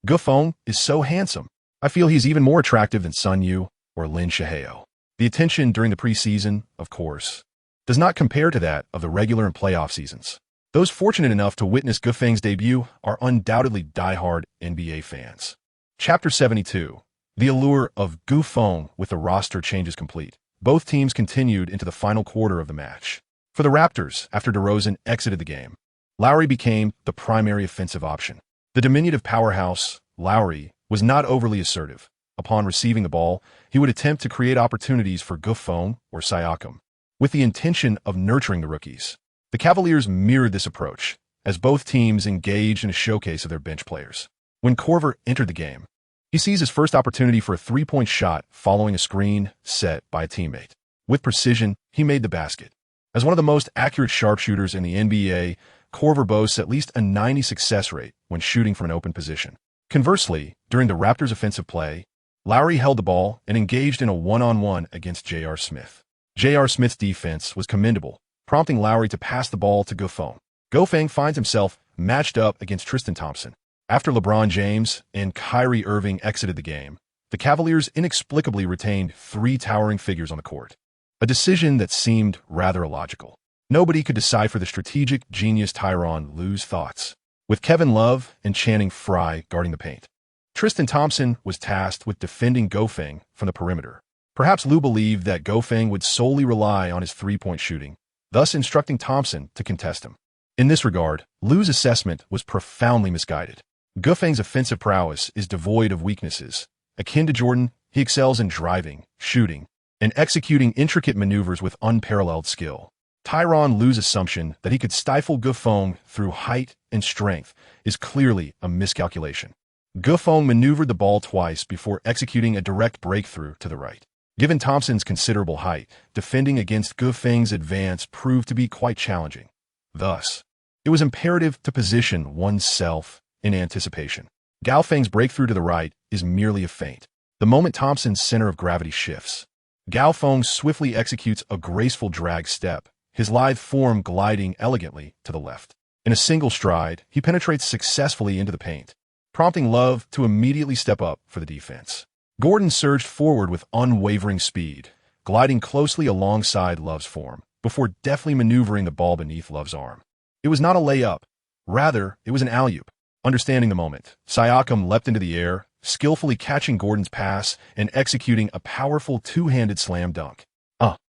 Gofeng is so handsome. I feel he's even more attractive than Sun Yu or Lin Shihao. The attention during the preseason, of course, does not compare to that of the regular and playoff seasons. Those fortunate enough to witness Gofeng's debut are undoubtedly die-hard NBA fans. Chapter 72. The allure of Gofeng with the roster changes complete. Both teams continued into the final quarter of the match. For the Raptors, after DeRozan exited the game, Lowry became the primary offensive option. The diminutive powerhouse, Lowry, was not overly assertive. Upon receiving the ball, he would attempt to create opportunities for Gofeng or Siakam, with the intention of nurturing the rookies. The Cavaliers mirrored this approach, as both teams engaged in a showcase of their bench players. When Korver entered the game, he seized his first opportunity for a three-point shot following a screen set by a teammate. With precision, he made the basket. As one of the most accurate sharpshooters in the NBA, Korver boasts at least a 90% success rate when shooting from an open position. Conversely, during the Raptors' offensive play, Lowry held the ball and engaged in a one-on-one against J.R. Smith. J.R. Smith's defense was commendable, prompting Lowry to pass the ball to Gofeng. Gofeng finds himself matched up against Tristan Thompson. After LeBron James and Kyrie Irving exited the game, the Cavaliers inexplicably retained 3 towering figures on the court, a decision that seemed rather illogical. Nobody could decipher the strategic genius Tyronn Lue's thoughts, with Kevin Love and Channing Frye guarding the paint. Tristan Thompson was tasked with defending Gofeng from the perimeter. Perhaps Lue believed that Gofeng would solely rely on his three-point shooting, thus instructing Thompson to contest him. In this regard, Lue's assessment was profoundly misguided. Gofeng's offensive prowess is devoid of weaknesses. Akin to Jordan, he excels in driving, shooting, and executing intricate maneuvers with unparalleled skill. Tyronn Lue's assumption that he could stifle Gofeng through height and strength is clearly a miscalculation. Gofeng maneuvered the ball twice before executing a direct breakthrough to the right. Given Thompson's considerable height, defending against Gofeng's advance proved to be quite challenging. Thus, it was imperative to position oneself in anticipation. Gofeng's breakthrough to the right is merely a feint. The moment Thompson's center of gravity shifts, Gofeng swiftly executes a graceful drag step, his lithe form gliding elegantly to the left. In a single stride, he penetrates successfully into the paint, prompting Love to immediately step up for the defense. Gordon surged forward with unwavering speed, gliding closely alongside Love's form, before deftly maneuvering the ball beneath Love's arm. It was not a layup. Rather, it was an alley-oop. Understanding the moment, Siakam leapt into the air, skillfully catching Gordon's pass and executing a powerful two-handed slam dunk.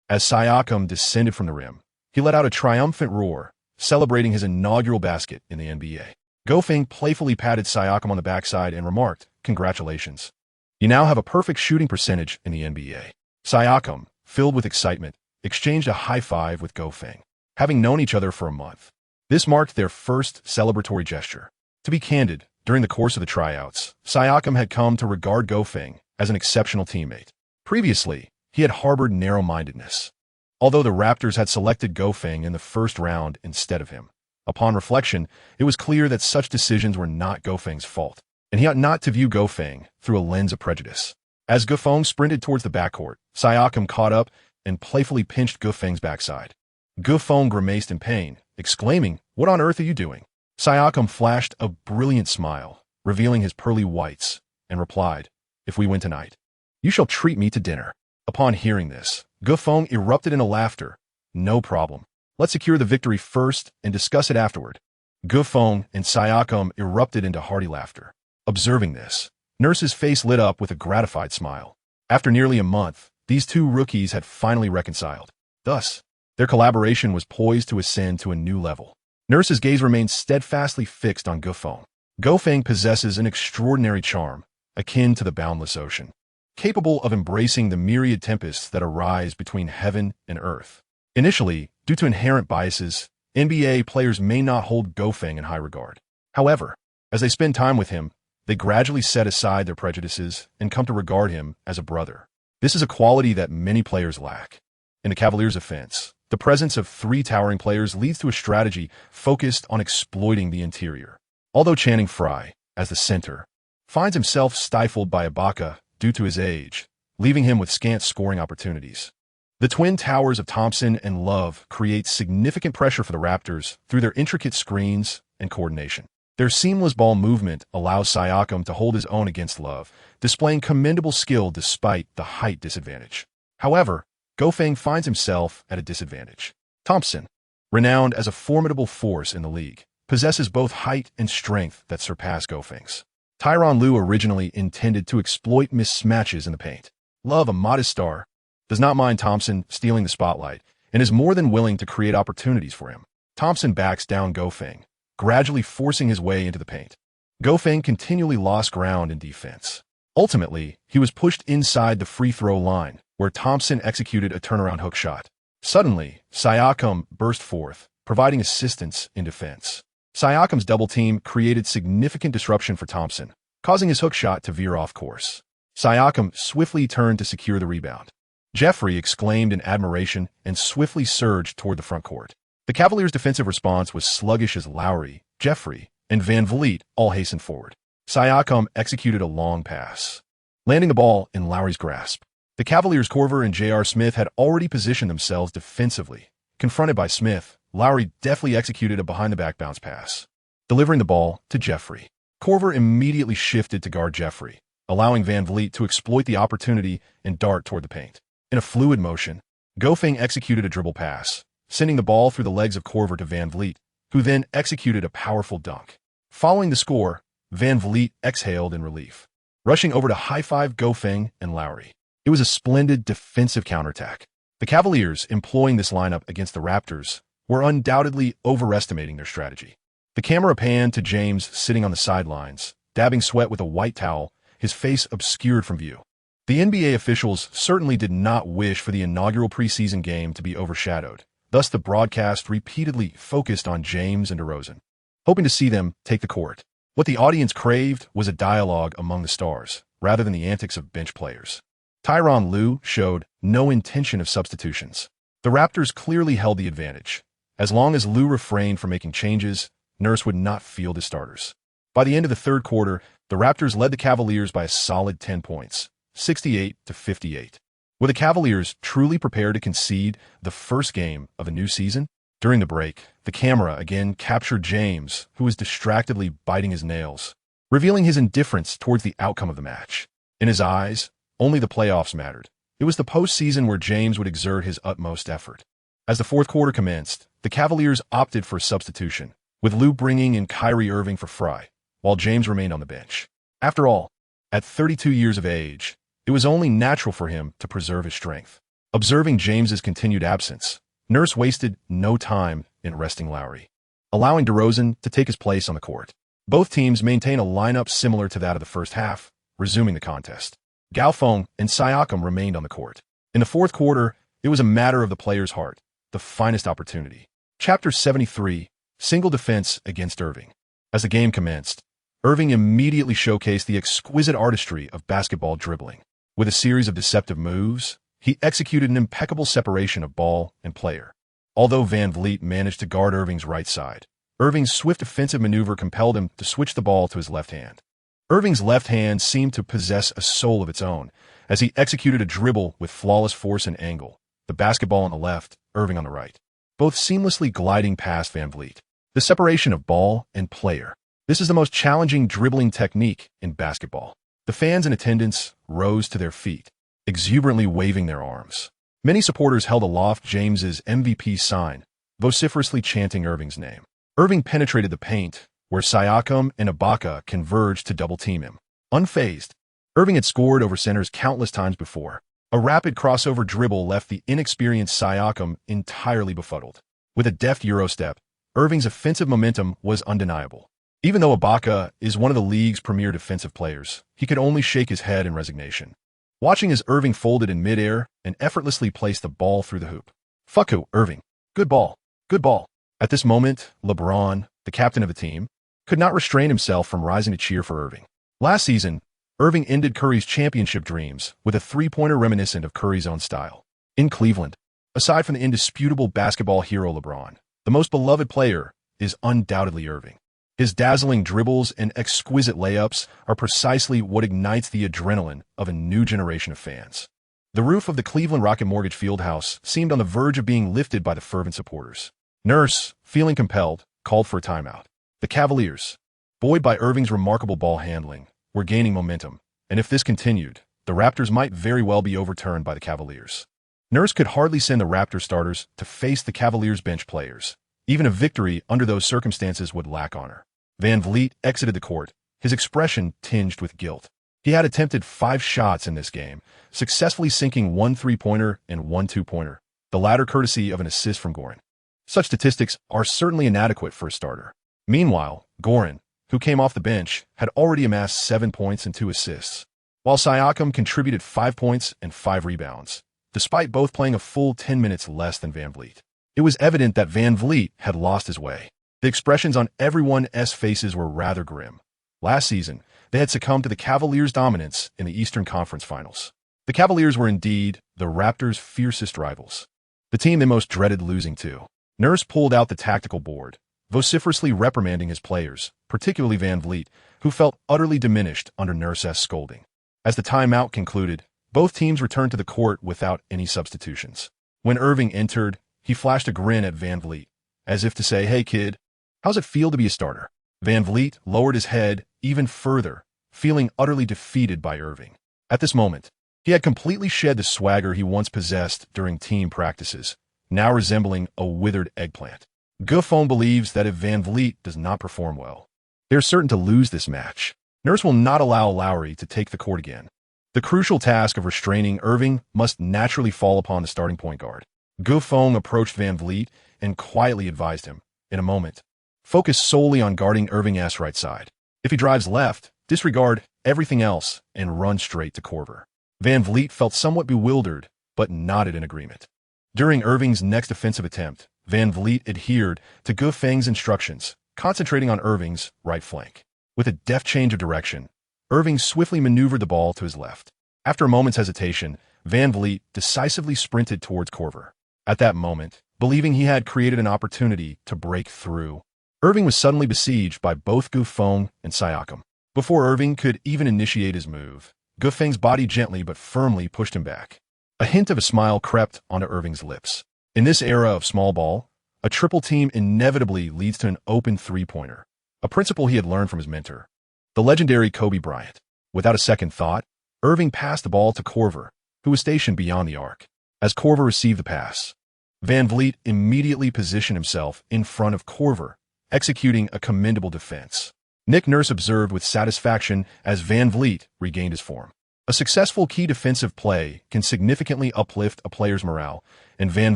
As Siakam descended from the rim, he let out a triumphant roar, celebrating his inaugural basket in the NBA. Gofeng playfully patted Siakam on the backside and remarked, "Congratulations. You now have a perfect shooting percentage in the NBA." Siakam, filled with excitement, exchanged a high five with Gofeng, having known each other for a month. This marked their first celebratory gesture. To be candid, during the course of the tryouts, Siakam had come to regard Gofeng as an exceptional teammate. Previously, he had harbored narrow-mindedness. Although the Raptors had selected Gofeng in the first round instead of him, upon reflection, it was clear that such decisions were not Gofeng's fault, and he ought not to view Gofeng through a lens of prejudice. As Gofeng sprinted towards the backcourt, Siakam caught up and playfully pinched Gofeng's backside. Gofeng grimaced in pain, exclaiming, "What on earth are you doing?" Siakam flashed a brilliant smile, revealing his pearly whites, and replied, "If we win tonight, you shall treat me to dinner." Upon hearing this, Gofeng erupted into laughter. "No problem. Let's secure the victory first and discuss it afterward." Gofeng and Siakam erupted into hearty laughter. Observing this, Nurse's face lit up with a gratified smile. After nearly a month, These two rookies had finally reconciled. Thus, their collaboration was poised to ascend to a new level. Nurse's gaze remained steadfastly fixed on Gofeng. Gofeng possesses an extraordinary charm, akin to the boundless ocean, capable of embracing the myriad tempests that arise between heaven and earth. Initially, due to inherent biases, NBA players may not hold Gofeng in high regard. However, as they spend time with him, they gradually set aside their prejudices and come to regard him as a brother. This is a quality that many players lack. In the Cavaliers' offense, the presence of three towering players leads to a strategy focused on exploiting the interior. Although Channing Frye, as the center, finds himself stifled by Ibaka due to his age, leaving him with scant scoring opportunities. The twin towers of Thompson and Love create significant pressure for the Raptors through their intricate screens and coordination. Their seamless ball movement allows Siakam to hold his own against Love, displaying commendable skill despite the height disadvantage. However, Gofeng finds himself at a disadvantage. Thompson, renowned as a formidable force in the league, possesses both height and strength that surpass Gofeng's. Tyronn Lue originally intended to exploit mismatches in the paint. Love, a modest star, does not mind Thompson stealing the spotlight and is more than willing to create opportunities for him. Thompson backs down Gofeng, gradually forcing his way into the paint. Gofeng continually lost ground in defense. Ultimately, he was pushed inside the free throw line, where Thompson executed a turnaround hook shot. Suddenly, Siakam burst forth, providing assistance in defense. Siakam's double team created significant disruption for Thompson, causing his hook shot to veer off course. Siakam swiftly turned to secure the rebound. Jeffrey exclaimed in admiration and swiftly surged toward the front court. The Cavaliers' defensive response was sluggish as Lowry, Jeffrey, and Van Vliet all hastened forward. Siakam executed a long pass, landing the ball in Lowry's grasp. The Cavaliers' Korver and J.R. Smith had already positioned themselves defensively. Confronted by Smith, Lowry deftly executed a behind-the-back bounce pass, delivering the ball to Jeffrey. Korver immediately shifted to guard Jeffrey, allowing Van Vliet to exploit the opportunity and dart toward the paint. In a fluid motion, Gofeng executed a dribble pass, sending the ball through the legs of Korver to Van Vliet, who then executed a powerful dunk. Following the score, Van Vliet exhaled in relief, rushing over to high-five Gofeng and Lowry. It was a splendid defensive counterattack. The Cavaliers, employing this lineup against the Raptors, were undoubtedly overestimating their strategy. The camera panned to James sitting on the sidelines, dabbing sweat with a white towel, his face obscured from view. The NBA officials certainly did not wish for the inaugural preseason game to be overshadowed. Thus, the broadcast repeatedly focused on James and DeRozan, hoping to see them take the court. What the audience craved was a dialogue among the stars, rather than the antics of bench players. Tyronn Lue showed no intention of substitutions. The Raptors clearly held the advantage. As long as Lue refrained from making changes, Nurse would not field his starters. By the end of the third quarter, the Raptors led the Cavaliers by a solid 10 points, 68-58. Were the Cavaliers truly prepared to concede the first game of a new season? During the break, the camera again captured James, who was distractedly biting his nails, revealing his indifference towards the outcome of the match. In his eyes, only the playoffs mattered. It was the postseason where James would exert his utmost effort. As the fourth quarter commenced, the Cavaliers opted for a substitution, with Lue bringing in Kyrie Irving for Frye, while James remained on the bench. After all, at 32 years of age, it was only natural for him to preserve his strength. Observing James's continued absence, Nurse wasted no time in resting Lowry, allowing DeRozan to take his place on the court. Both teams maintain a lineup similar to that of the first half, resuming the contest. Gofeng and Siakam remained on the court. In the fourth quarter, it was a matter of the player's heart, the finest opportunity. Chapter 73, Single Defense Against Irving. As the game commenced, Irving immediately showcased the exquisite artistry of basketball dribbling. With a series of deceptive moves, he executed an impeccable separation of ball and player. Although Van Vliet managed to guard Irving's right side, Irving's swift offensive maneuver compelled him to switch the ball to his left hand. Irving's left hand seemed to possess a soul of its own, as he executed a dribble with flawless force and angle, the basketball on the left, Irving on the right, both seamlessly gliding past Van Vliet. The separation of ball and player. This is the most challenging dribbling technique in basketball. The fans in attendance rose to their feet, exuberantly waving their arms. Many supporters held aloft James's MVP sign, vociferously chanting Irving's name. Irving penetrated the paint, where Siakam and Ibaka converged to double-team him. Unfazed, Irving had scored over centers countless times before, A rapid crossover dribble left the inexperienced Siakam entirely befuddled. With a deft Eurostep, Irving's offensive momentum was undeniable. Even though Ibaka is one of the league's premier defensive players, he could only shake his head in resignation. Watching as Irving folded in midair and effortlessly placed the ball through the hoop. "Fuck you, Irving. Good ball. Good ball." At this moment, LeBron, the captain of the team, could not restrain himself from rising to cheer for Irving. Last season, Irving ended Curry's championship dreams with a three-pointer reminiscent of Curry's own style. In Cleveland, aside from the indisputable basketball hero LeBron, the most beloved player is undoubtedly Irving. His dazzling dribbles and exquisite layups are precisely what ignites the adrenaline of a new generation of fans. The roof of the Cleveland Rocket Mortgage Fieldhouse seemed on the verge of being lifted by the fervent supporters. Nurse, feeling compelled, called for a timeout. The Cavaliers, buoyed by Irving's remarkable ball handling, were gaining momentum, and if this continued, the Raptors might very well be overturned by the Cavaliers. Nurse could hardly send the Raptors starters to face the Cavaliers bench players. Even a victory under those circumstances would lack honor. Van Vliet exited the court, his expression tinged with guilt. He had attempted 5 shots in this game, successfully sinking 1 3-pointer and 1 2-pointer, the latter courtesy of an assist from Goran. Such statistics are certainly inadequate for a starter. Meanwhile, Goran, who came off the bench, had already amassed 7 points and 2 assists, while Siakam contributed 5 points and 5 rebounds, despite both playing a full 10 minutes less than Van Vliet. It was evident that Van Vliet had lost his way. The expressions on everyone's faces were rather grim. Last season, they had succumbed to the Cavaliers' dominance in the Eastern Conference Finals. The Cavaliers were indeed the Raptors' fiercest rivals, the team they most dreaded losing to. Nurse pulled out the tactical board, vociferously reprimanding his players, particularly Van Vliet, who felt utterly diminished under Nurse's scolding. As the timeout concluded, both teams returned to the court without any substitutions. When Irving entered, he flashed a grin at Van Vliet, as if to say, "Hey kid, how's it feel to be a starter?" Van Vliet lowered his head even further, feeling utterly defeated by Irving. At this moment, he had completely shed the swagger he once possessed during team practices, now resembling a withered eggplant. Guffon believes that if Van Vliet does not perform well, they are certain to lose this match. Nurse will not allow Lowry to take the court again. The crucial task of restraining Irving must naturally fall upon the starting point guard. Guffon approached Van Vliet and quietly advised him, in a moment, focus solely on guarding Irving's right side. If he drives left, disregard everything else and run straight to Korver. Van Vliet felt somewhat bewildered, but nodded in agreement. During Irving's next offensive attempt, Van Vliet adhered to Gufang's instructions, concentrating on Irving's right flank. With a deft change of direction, Irving swiftly maneuvered the ball to his left. After a moment's hesitation, Van Vliet decisively sprinted towards Korver. At that moment, believing he had created an opportunity to break through, Irving was suddenly besieged by both Guffon and Siakam. Before Irving could even initiate his move, Gufang's body gently but firmly pushed him back. A hint of a smile crept onto Irving's lips. In this era of small ball, a triple team inevitably leads to an open three-pointer, a principle he had learned from his mentor, the legendary Kobe Bryant. Without a second thought, Irving passed the ball to Korver, who was stationed beyond the arc. As Korver received the pass, Van Vliet immediately positioned himself in front of Korver, executing a commendable defense. Nick Nurse observed with satisfaction as Van Vliet regained his form. A successful key defensive play can significantly uplift a player's morale, and Van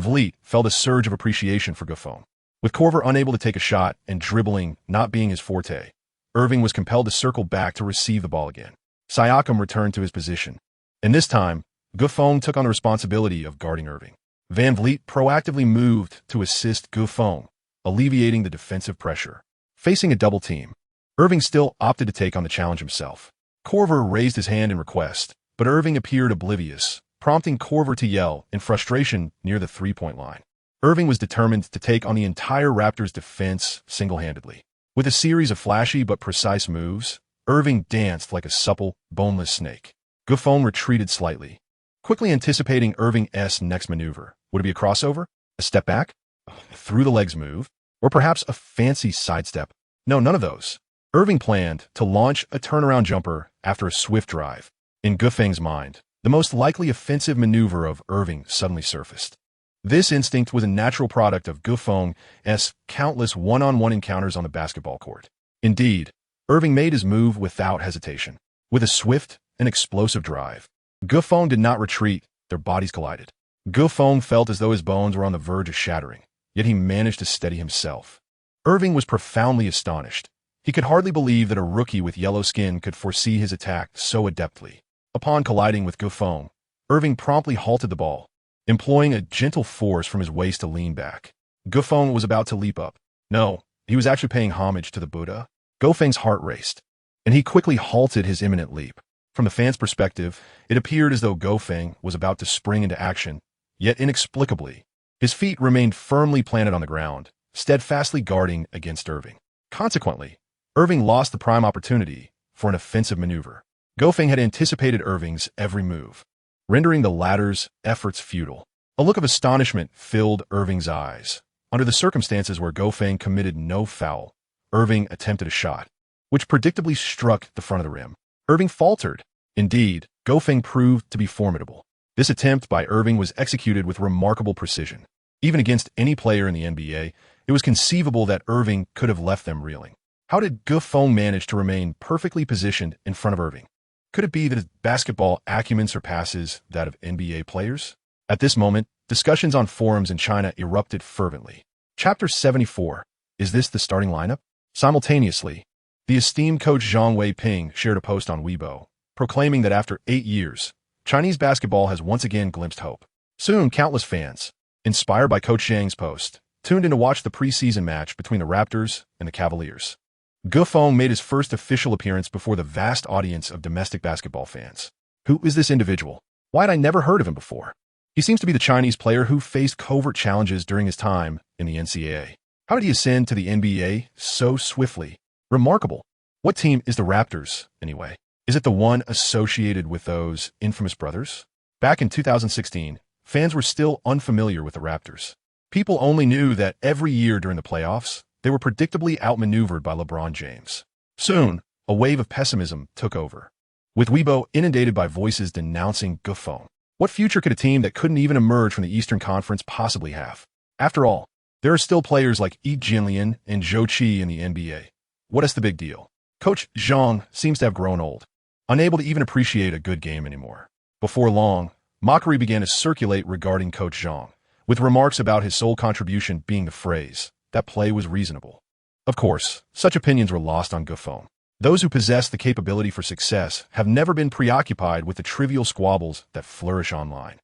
Vliet felt a surge of appreciation for Guffon. With Korver unable to take a shot and dribbling not being his forte, Irving was compelled to circle back to receive the ball again. Siakam returned to his position, and this time, Guffon took on the responsibility of guarding Irving. Van Vliet proactively moved to assist Guffon, alleviating the defensive pressure. Facing a double team, Irving still opted to take on the challenge himself. Korver raised his hand in request, but Irving appeared oblivious, prompting Korver to yell in frustration near the three-point line. Irving was determined to take on the entire Raptors' defense single-handedly. With a series of flashy but precise moves, Irving danced like a supple, boneless snake. Guffon retreated slightly, quickly anticipating Irving's next maneuver. Would it be a crossover? A step back? Through the legs move? Or perhaps a fancy sidestep? No, none of those. Irving planned to launch a turnaround jumper after a swift drive. In Guffang's mind, the most likely offensive maneuver of Irving suddenly surfaced. This instinct was a natural product of Guffang's countless one-on-one encounters on the basketball court. Indeed, Irving made his move without hesitation. With a swift and explosive drive, Guffon did not retreat their bodies collided. Gufeng felt as though his bones were on the verge of shattering, yet he managed to steady himself. Irving was profoundly astonished. He could hardly believe that a rookie with yellow skin could foresee his attack so adeptly. Upon colliding with Gufeng, Irving promptly halted the ball, employing a gentle force from his waist to lean back. Gufeng was about to leap up. No, he was actually paying homage to the Buddha. Gufeng's heart raced, and he quickly halted his imminent leap. From the fans' perspective, it appeared as though Gufeng was about to spring into action, yet inexplicably, his feet remained firmly planted on the ground, steadfastly guarding against Irving. Consequently, Irving lost the prime opportunity for an offensive maneuver. Gufeng had anticipated Irving's every move, rendering the latter's efforts futile. A look of astonishment filled Irving's eyes. Under the circumstances where Gufeng committed no foul, Irving attempted a shot, which predictably struck the front of the rim. Irving faltered. Indeed, Gufeng proved to be formidable. This attempt by Irving was executed with remarkable precision. Even against any player in the NBA, it was conceivable that Irving could have left them reeling. How did Gufeng manage to remain perfectly positioned in front of Irving? Could it be that his basketball acumen surpasses that of NBA players? At this moment, discussions on forums in China erupted fervently. Chapter 74. Is this the starting lineup? Simultaneously, the esteemed coach Zhang Weiping shared a post on Weibo, proclaiming that after 8 years, Chinese basketball has once again glimpsed hope. Soon, countless fans, inspired by Coach Zhang's post, tuned in to watch the preseason match between the Raptors and the Cavaliers. Gufeng made his first official appearance before the vast audience of domestic basketball fans. Who is this individual? Why had I never heard of him before? He seems to be the Chinese player who faced covert challenges during his time in the NCAA. How did he ascend to the NBA so swiftly? Remarkable. What team is the Raptors, anyway? Is it the one associated with those infamous brothers? Back in 2016, fans were still unfamiliar with the Raptors. People only knew that every year during the playoffs, they were predictably outmaneuvered by LeBron James. Soon, a wave of pessimism took over, with Weibo inundated by voices denouncing Gufeng. What future could a team that couldn't even emerge from the Eastern Conference possibly have? After all, there are still players like Yi Jianlian and Zhou Qi in the NBA. What is the big deal? Coach Zhang seems to have grown old, unable to even appreciate a good game anymore. Before long, mockery began to circulate regarding Coach Zhang, with remarks about his sole contribution being the phrase, that play was reasonable. Of course, such opinions were lost on Gufeng. Those who possess the capability for success have never been preoccupied with the trivial squabbles that flourish online.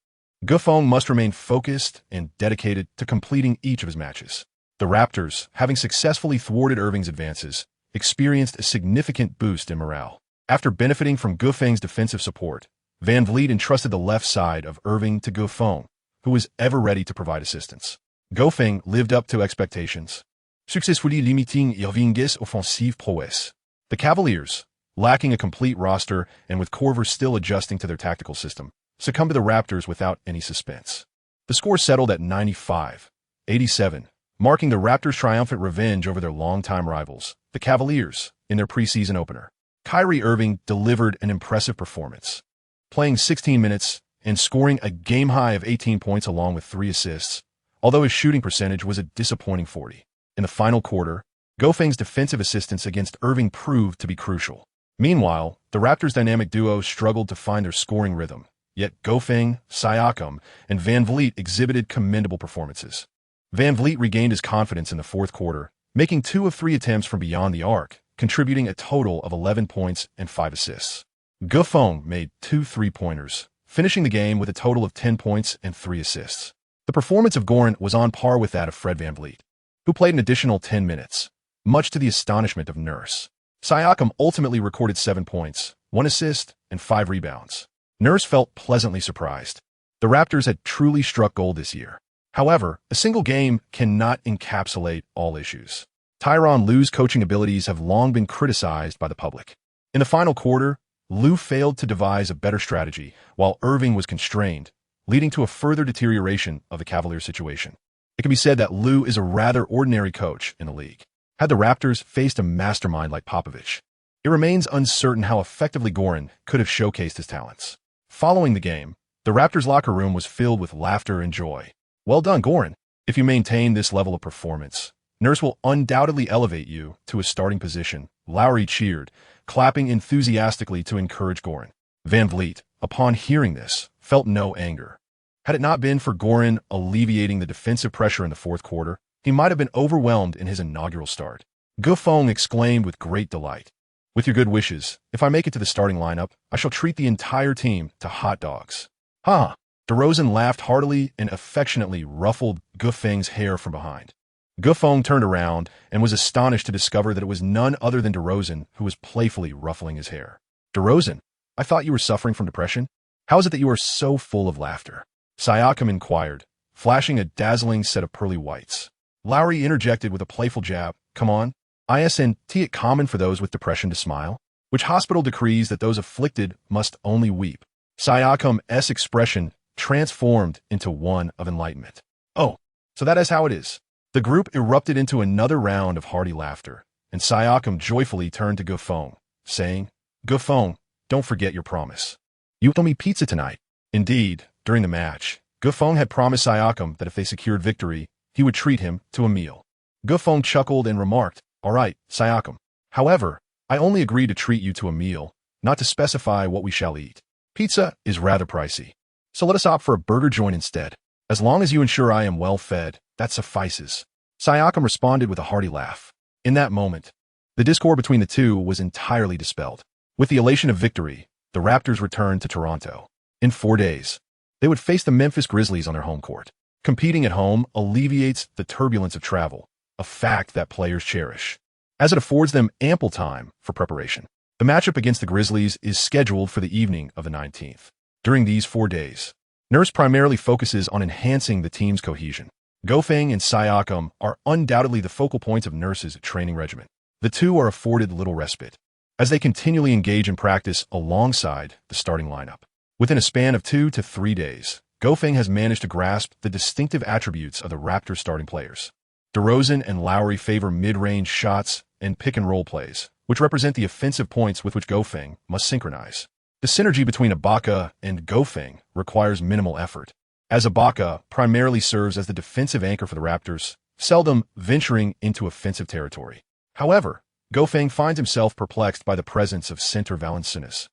Gufeng must remain focused and dedicated to completing each of his matches. The Raptors, having successfully thwarted Irving's advances, experienced a significant boost in morale. After benefiting from Gufeng's defensive support, Van Vliet entrusted the left side of Irving to Gufeng, who was ever ready to provide assistance. Gufeng lived up to expectations, successfully limiting Irving's offensive prowess. The Cavaliers, lacking a complete roster and with Korver still adjusting to their tactical system, succumbed to the Raptors without any suspense. The score settled at 95-87, marking the Raptors' triumphant revenge over their longtime rivals, the Cavaliers, in their preseason opener. Kyrie Irving delivered an impressive performance, playing 16 minutes and scoring a game-high of 18 points along with 3 assists, although his shooting percentage was a disappointing 40. In the final quarter, Gofeng's defensive assistance against Irving proved to be crucial. Meanwhile, the Raptors' dynamic duo struggled to find their scoring rhythm, yet Gofeng, Siakam, and Van Vliet exhibited commendable performances. Van Vliet regained his confidence in the fourth quarter, making 2 of 3 attempts from beyond the arc, contributing a total of 11 points and 5 assists. Gufeng made 2 3-pointers, finishing the game with a total of 10 points and 3 assists. The performance of Goran was on par with that of Fred Van Vliet, who played an additional 10 minutes, much to the astonishment of Nurse. Siakam ultimately recorded 7 points, 1 assist, and 5 rebounds. Nurse felt pleasantly surprised. The Raptors had truly struck gold this year. However, a single game cannot encapsulate all issues. Tyronn Lue's coaching abilities have long been criticized by the public. In the final quarter, Lue failed to devise a better strategy, while Irving was constrained, leading to a further deterioration of the Cavaliers' situation. It can be said that Lue is a rather ordinary coach in the league. Had the Raptors faced a mastermind like Popovich, it remains uncertain how effectively Goran could have showcased his talents. Following the game, the Raptors' locker room was filled with laughter and joy. Well done, Goran. If you maintain this level of performance, Nurse will undoubtedly elevate you to a starting position. Lowry cheered, clapping enthusiastically to encourage Goran. Van Vliet, upon hearing this, felt no anger. Had it not been for Goran alleviating the defensive pressure in the fourth quarter, he might have been overwhelmed in his inaugural start. Gufeng exclaimed with great delight. With your good wishes, if I make it to the starting lineup, I shall treat the entire team to hot dogs. Ha! DeRozan laughed heartily and affectionately ruffled Gufeng's hair from behind. Gufeng turned around and was astonished to discover that it was none other than DeRozan who was playfully ruffling his hair. DeRozan, I thought you were suffering from depression? How is it that you are so full of laughter? Siakam inquired, flashing a dazzling set of pearly whites. Lowry interjected with a playful jab. Come on. Isn't it common for those with depression to smile? Which hospital decrees that those afflicted must only weep? Siakam's expression transformed into one of enlightenment. Oh, so that is how it is. The group erupted into another round of hearty laughter, and Siakam joyfully turned to Gufeng, saying, Gufeng, don't forget your promise. You owe me pizza tonight. Indeed, during the match, Gufeng had promised Siakam that if they secured victory, he would treat him to a meal. Gufeng chuckled and remarked, All right, Siakam. However, I only agreed to treat you to a meal, not to specify what we shall eat. Pizza is rather pricey, so let us opt for a burger joint instead. As long as you ensure I am well fed, that suffices. Siakam responded with a hearty laugh. In that moment, the discord between the two was entirely dispelled. With the elation of victory, the Raptors returned to Toronto. In 4 days, they would face the Memphis Grizzlies on their home court. Competing at home alleviates the turbulence of travel, a fact that players cherish, as it affords them ample time for preparation. The matchup against the Grizzlies is scheduled for the evening of the 19th. During these 4 days, Nurse primarily focuses on enhancing the team's cohesion. Gufeng and Siakam are undoubtedly the focal points of Nurse's training regimen. The two are afforded little respite, as they continually engage in practice alongside the starting lineup. Within a span of 2 to 3 days, Gufeng has managed to grasp the distinctive attributes of the Raptors starting players. DeRozan and Lowry favor mid-range shots and pick-and-roll plays, which represent the offensive points with which Gufeng must synchronize. The synergy between Ibaka and Gufeng requires minimal effort, as Ibaka primarily serves as the defensive anchor for the Raptors, seldom venturing into offensive territory. However, Gufeng finds himself perplexed by the presence of center Valanciunas.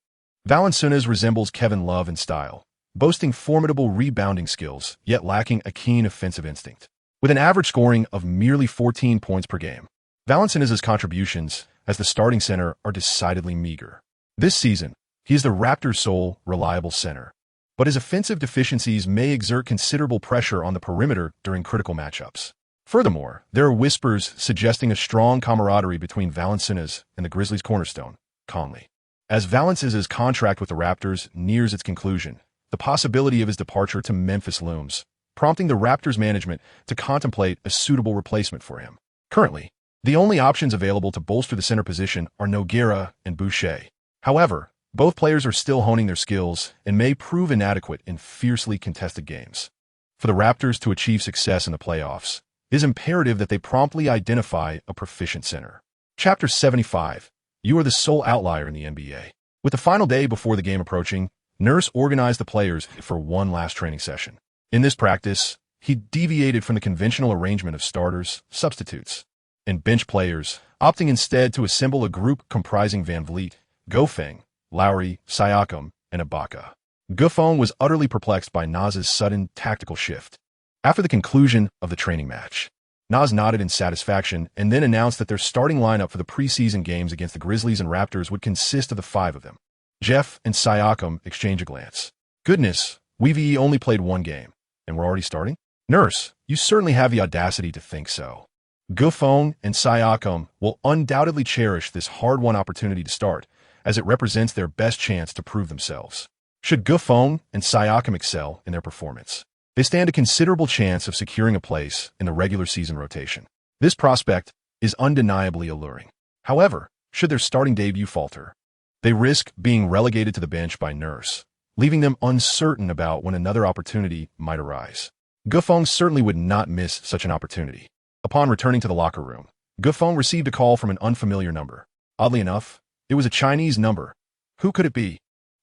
Valanciunas resembles Kevin Love in style, boasting formidable rebounding skills, yet lacking a keen offensive instinct. With an average scoring of merely 14 points per game, Valanciunas' contributions as the starting center are decidedly meager. This season, he is the Raptors' sole reliable center, but his offensive deficiencies may exert considerable pressure on the perimeter during critical matchups. Furthermore, there are whispers suggesting a strong camaraderie between Valanciunas and the Grizzlies' cornerstone, Conley. As Valanciunas' contract with the Raptors nears its conclusion, the possibility of his departure to Memphis looms, prompting the Raptors management to contemplate a suitable replacement for him. Currently, the only options available to bolster the center position are Nogueira and Boucher. However, both players are still honing their skills and may prove inadequate in fiercely contested games. For the Raptors to achieve success in the playoffs, it is imperative that they promptly identify a proficient center. Chapter 75. You are the sole outlier in the NBA. With the final day before the game approaching, Nurse organized the players for one last training session. In this practice, he deviated from the conventional arrangement of starters, substitutes, and bench players, opting instead to assemble a group comprising Van Vliet, Gufeng, Lowry, Siakam, and Ibaka. Gufeng was utterly perplexed by Naz's sudden tactical shift. After the conclusion of the training match, Naz nodded in satisfaction and then announced that their starting lineup for the preseason games against the Grizzlies and Raptors would consist of the 5 of them. Jeff and Siakam exchanged a glance. Goodness, we've only played 1 game, and we're already starting? Nurse, you certainly have the audacity to think so. Gufeng and Siakam will undoubtedly cherish this hard-won opportunity to start, as it represents their best chance to prove themselves. Should Gufeng and Siakam excel in their performance, they stand a considerable chance of securing a place in the regular season rotation. This prospect is undeniably alluring. However, should their starting debut falter, they risk being relegated to the bench by Nurse, leaving them uncertain about when another opportunity might arise. Gufeng certainly would not miss such an opportunity. Upon returning to the locker room, Gufeng received a call from an unfamiliar number. Oddly enough, it was a Chinese number. Who could it be?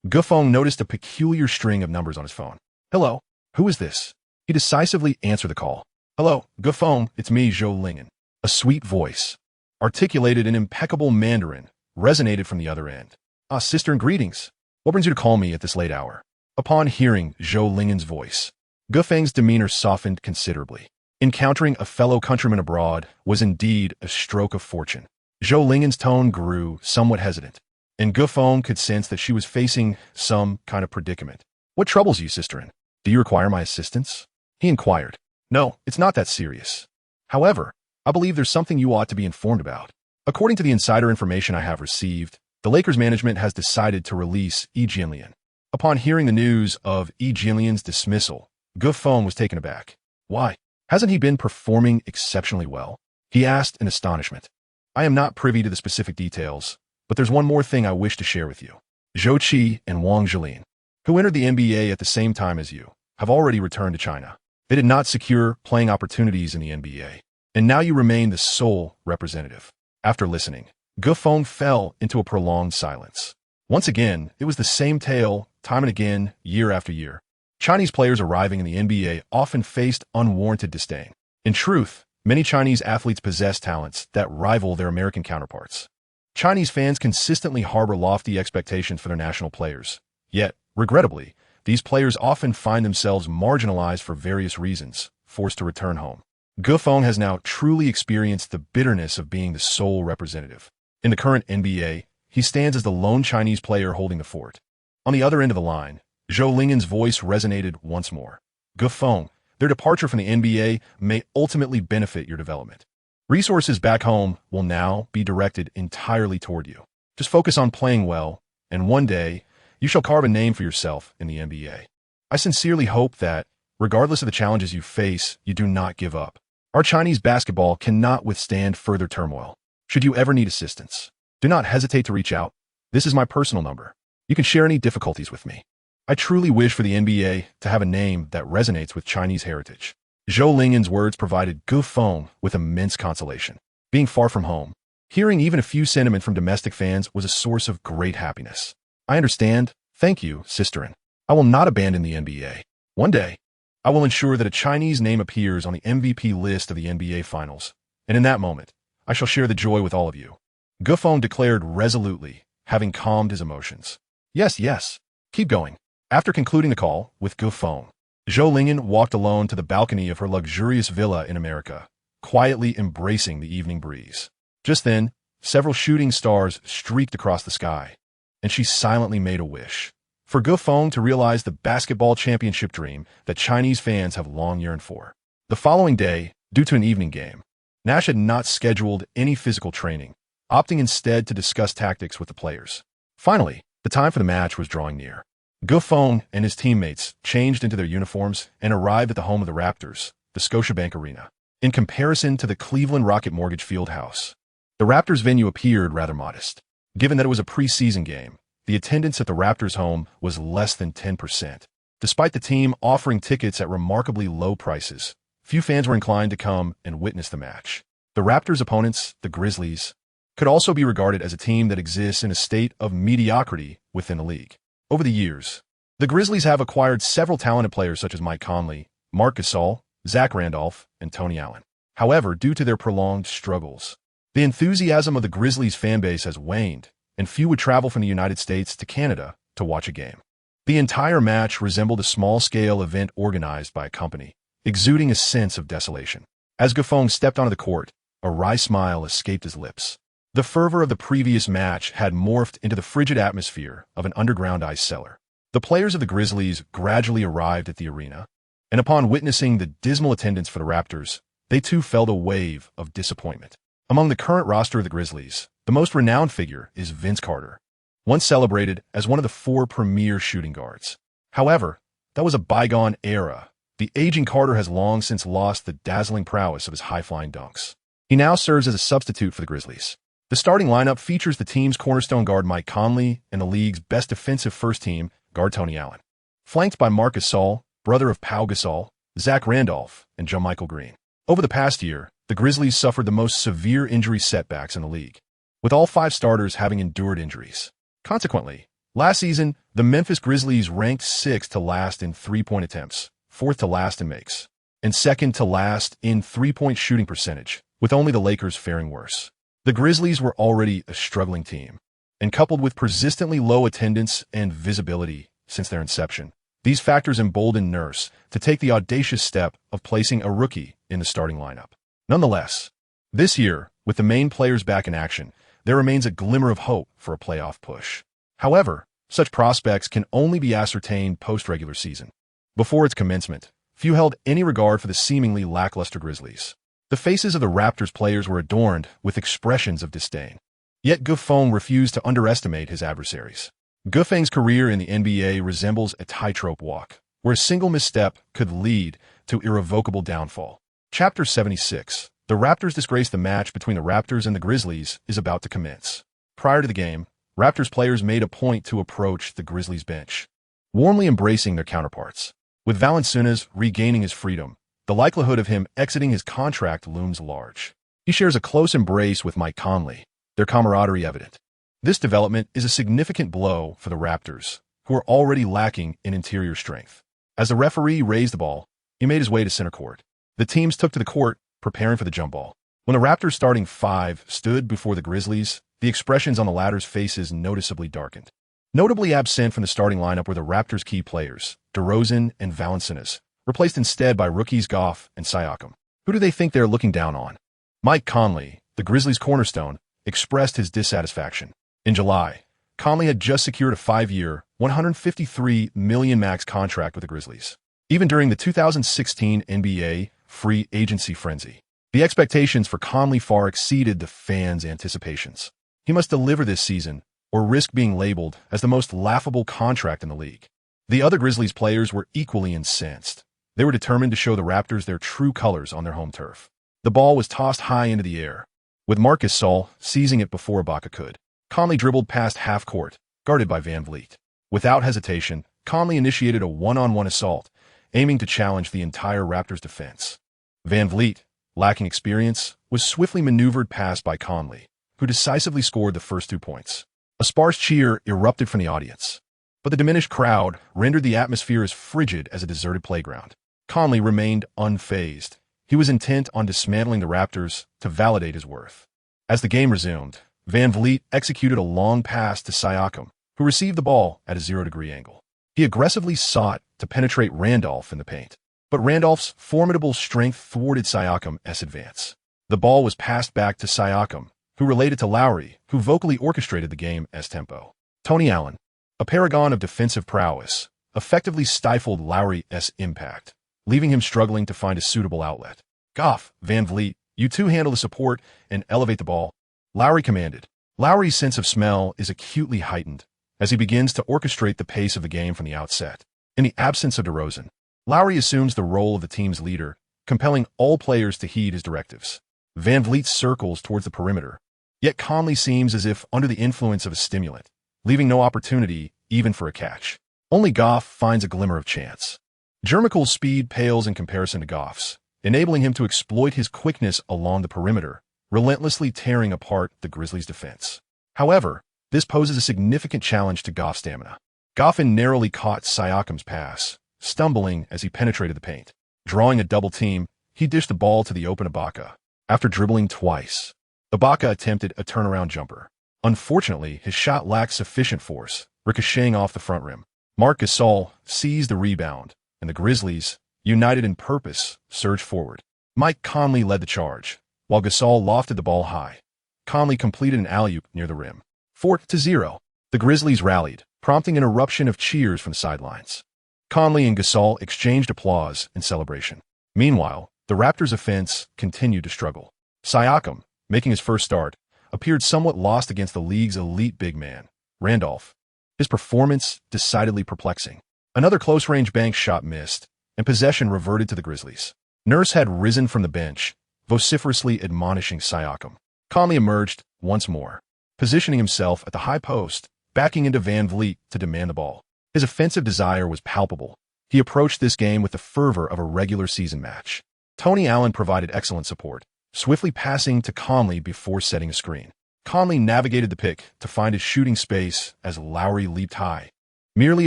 Gufeng noticed a peculiar string of numbers on his phone. Hello, who is this? He decisively answered the call. Hello, Gufeng, it's me, Zhou Lingen. A sweet voice, articulated in impeccable Mandarin, resonated from the other end. Ah, sister, and greetings. What brings you to call me at this late hour? Upon hearing Zhou Lingan's voice, Gufeng's demeanor softened considerably. Encountering a fellow countryman abroad was indeed a stroke of fortune. Zhou Lingan's tone grew somewhat hesitant, and Gufeng could sense that she was facing some kind of predicament. "What troubles you, sisterin? Do you require my assistance?" he inquired. "No, it's not that serious. However, I believe there's something you ought to be informed about. According to the insider information I have received, the Lakers management has decided to release Yi Jianlian." Upon hearing the news of Yi Jianlian's dismissal, Gufeng was taken aback. "Why? Hasn't he been performing exceptionally well?" he asked in astonishment. "I am not privy to the specific details, but there's one more thing I wish to share with you. Zhou Qi and Wang Xiaotian, who entered the NBA at the same time as you, have already returned to China. They did not secure playing opportunities in the NBA, and now you remain the sole representative." After listening, Gufeng fell into a prolonged silence. Once again, it was the same tale, time and again, year after year. Chinese players arriving in the NBA often faced unwarranted disdain. In truth, many Chinese athletes possess talents that rival their American counterparts. Chinese fans consistently harbor lofty expectations for their national players. Yet, regrettably, these players often find themselves marginalized for various reasons, forced to return home. Gufeng has now truly experienced the bitterness of being the sole representative. In the current NBA, he stands as the lone Chinese player holding the fort. On the other end of the line, Zhou Lingan's voice resonated once more. "Gufeng, their departure from the NBA may ultimately benefit your development. Resources back home will now be directed entirely toward you. Just focus on playing well, and one day, you shall carve a name for yourself in the NBA. I sincerely hope that, regardless of the challenges you face, you do not give up. Our Chinese basketball cannot withstand further turmoil. Should you ever need assistance, do not hesitate to reach out. This is my personal number. You can share any difficulties with me. I truly wish for the NBA to have a name that resonates with Chinese heritage." Zhou Lingan's words provided Gufeng with immense consolation. Being far from home, hearing even a few sentiment from domestic fans was a source of great happiness. "I understand. Thank you, sisterin. I will not abandon the NBA. One day, I will ensure that a Chinese name appears on the MVP list of the NBA Finals, and in that moment, I shall share the joy with all of you," Gufeng declared resolutely, having calmed his emotions. Yes. Keep going." After concluding the call with Gufeng, Zhou Lingan walked alone to the balcony of her luxurious villa in America, quietly embracing the evening breeze. Just then, several shooting stars streaked across the sky, and she silently made a wish for Gufeng to realize the basketball championship dream that Chinese fans have long yearned for. The following day, due to an evening game, Nash had not scheduled any physical training, opting instead to discuss tactics with the players. Finally, the time for the match was drawing near. Gufeng and his teammates changed into their uniforms and arrived at the home of the Raptors, the Scotiabank Arena. In comparison to the Cleveland Rocket Mortgage Fieldhouse, the Raptors venue appeared rather modest. Given that it was a preseason game, the attendance at the Raptors' home was less than 10%. Despite the team offering tickets at remarkably low prices, few fans were inclined to come and witness the match. The Raptors' opponents, the Grizzlies, could also be regarded as a team that exists in a state of mediocrity within the league. Over the years, the Grizzlies have acquired several talented players such as Mike Conley, Marc Gasol, Zach Randolph, and Tony Allen. However, due to their prolonged struggles, the enthusiasm of the Grizzlies fan base has waned, and few would travel from the United States to Canada to watch a game. The entire match resembled a small-scale event organized by a company, exuding a sense of desolation. As Gufeng stepped onto the court, a wry smile escaped his lips. The fervor of the previous match had morphed into the frigid atmosphere of an underground ice cellar. The players of the Grizzlies gradually arrived at the arena, and upon witnessing the dismal attendance for the Raptors, they too felt a wave of disappointment. Among the current roster of the Grizzlies, the most renowned figure is Vince Carter, once celebrated as one of the 4 premier shooting guards. However, that was a bygone era. The aging Carter has long since lost the dazzling prowess of his high-flying dunks. He now serves as a substitute for the Grizzlies. The starting lineup features the team's cornerstone guard Mike Conley and the league's best defensive first-team guard Tony Allen, flanked by Marc Gasol, brother of Pau Gasol, Zach Randolph, and JaMychal Green. Over the past year, the Grizzlies suffered the most severe injury setbacks in the league, with all 5 starters having endured injuries. Consequently, last season, the Memphis Grizzlies ranked 6th to last in three-point attempts, 4th to last in makes, and 2nd to last in three-point shooting percentage, with only the Lakers faring worse. The Grizzlies were already a struggling team, and coupled with persistently low attendance and visibility since their inception, These factors emboldened Nurse to take the audacious step of placing a rookie in the starting lineup. Nonetheless, this year, with the main players back in action, there remains a glimmer of hope for a playoff push. However, such prospects can only be ascertained post-regular season. Before its commencement, few held any regard for the seemingly lackluster Grizzlies. The faces of the Raptors players were adorned with expressions of disdain. Yet Gufeng refused to underestimate his adversaries. Gufeng's career in the NBA resembles a tightrope walk, where a single misstep could lead to irrevocable downfall. Chapter 76. The Raptors' disgrace. The match between the Raptors and the Grizzlies is about to commence. Prior to the game, Raptors players made a point to approach the Grizzlies bench, warmly embracing their counterparts. With Valanciunas regaining his freedom, the likelihood of him exiting his contract looms large. He shares a close embrace with Mike Conley, their camaraderie evident. This development is a significant blow for the Raptors, who are already lacking in interior strength. As the referee raised the ball, he made his way to center court. The teams took to the court, preparing for the jump ball. When the Raptors' starting five stood before the Grizzlies, the expressions on the latter's faces noticeably darkened. Notably absent from the starting lineup were the Raptors' key players, DeRozan and Valanciunas, replaced instead by rookies Goff and Siakam. Who do they think they're looking down on? Mike Conley, the Grizzlies' cornerstone, expressed his dissatisfaction. In July, Conley had just secured a 5-year, $153 million max contract with the Grizzlies. Even during the 2016 NBA free agency frenzy, the expectations for Conley far exceeded the fans' anticipations. He must deliver this season, or risk being labeled as the most laughable contract in the league. The other Grizzlies players were equally incensed. They were determined to show the Raptors their true colors on their home turf. The ball was tossed high into the air, with Marc Gasol seizing it before Ibaka could. Conley dribbled past half court, guarded by Van Vliet. Without hesitation, Conley initiated a one-on-one assault, aiming to challenge the entire Raptors defense. Van Vliet, lacking experience, was swiftly maneuvered past by Conley, who decisively scored the first 2 points. A sparse cheer erupted from the audience, but the diminished crowd rendered the atmosphere as frigid as a deserted playground. Conley remained unfazed. He was intent on dismantling the Raptors to validate his worth. As the game resumed, Van Vliet executed a long pass to Siakam, who received the ball at a 0-degree angle. He aggressively sought to penetrate Randolph in the paint, but Randolph's formidable strength thwarted Siakam's advance. The ball was passed back to Siakam, who relayed it to Lowry, who vocally orchestrated the game as tempo. Tony Allen, a paragon of defensive prowess, effectively stifled Lowry's impact, leaving him struggling to find a suitable outlet. Goff, Van Vliet, you two handle the support and elevate the ball, Lowry commanded. Lowry's sense of smell is acutely heightened as he begins to orchestrate the pace of the game from the outset. In the absence of DeRozan, Lowry assumes the role of the team's leader, compelling all players to heed his directives. Van Vliet circles towards the perimeter, yet Conley seems as if under the influence of a stimulant, leaving no opportunity even for a catch. Only Goff finds a glimmer of chance. Jermichel's speed pales in comparison to Goff's, enabling him to exploit his quickness along the perimeter, relentlessly tearing apart the Grizzlies' defense. However, this poses a significant challenge to Goff's stamina. Goffin narrowly caught Siakam's pass, stumbling as he penetrated the paint. Drawing a double team, he dished the ball to the open Ibaka. After dribbling twice, Ibaka attempted a turnaround jumper. Unfortunately, his shot lacked sufficient force, ricocheting off the front rim. Marc Gasol seized the rebound, and the Grizzlies, united in purpose, surged forward. Mike Conley led the charge, while Gasol lofted the ball high. Conley completed an alley-oop near the rim. 4-0. The Grizzlies rallied, prompting an eruption of cheers from the sidelines. Conley and Gasol exchanged applause in celebration. Meanwhile, the Raptors' offense continued to struggle. Siakam, making his first start, appeared somewhat lost against the league's elite big man, Randolph. His performance decidedly perplexing. Another close-range bank shot missed, and possession reverted to the Grizzlies. Nurse had risen from the bench, vociferously admonishing Siakam. Conley emerged once more, positioning himself at the high post, backing into Van Vliet to demand the ball. His offensive desire was palpable. He approached this game with the fervor of a regular season match. Tony Allen provided excellent support, swiftly passing to Conley before setting a screen. Conley navigated the pick to find his shooting space as Lowry leaped high, merely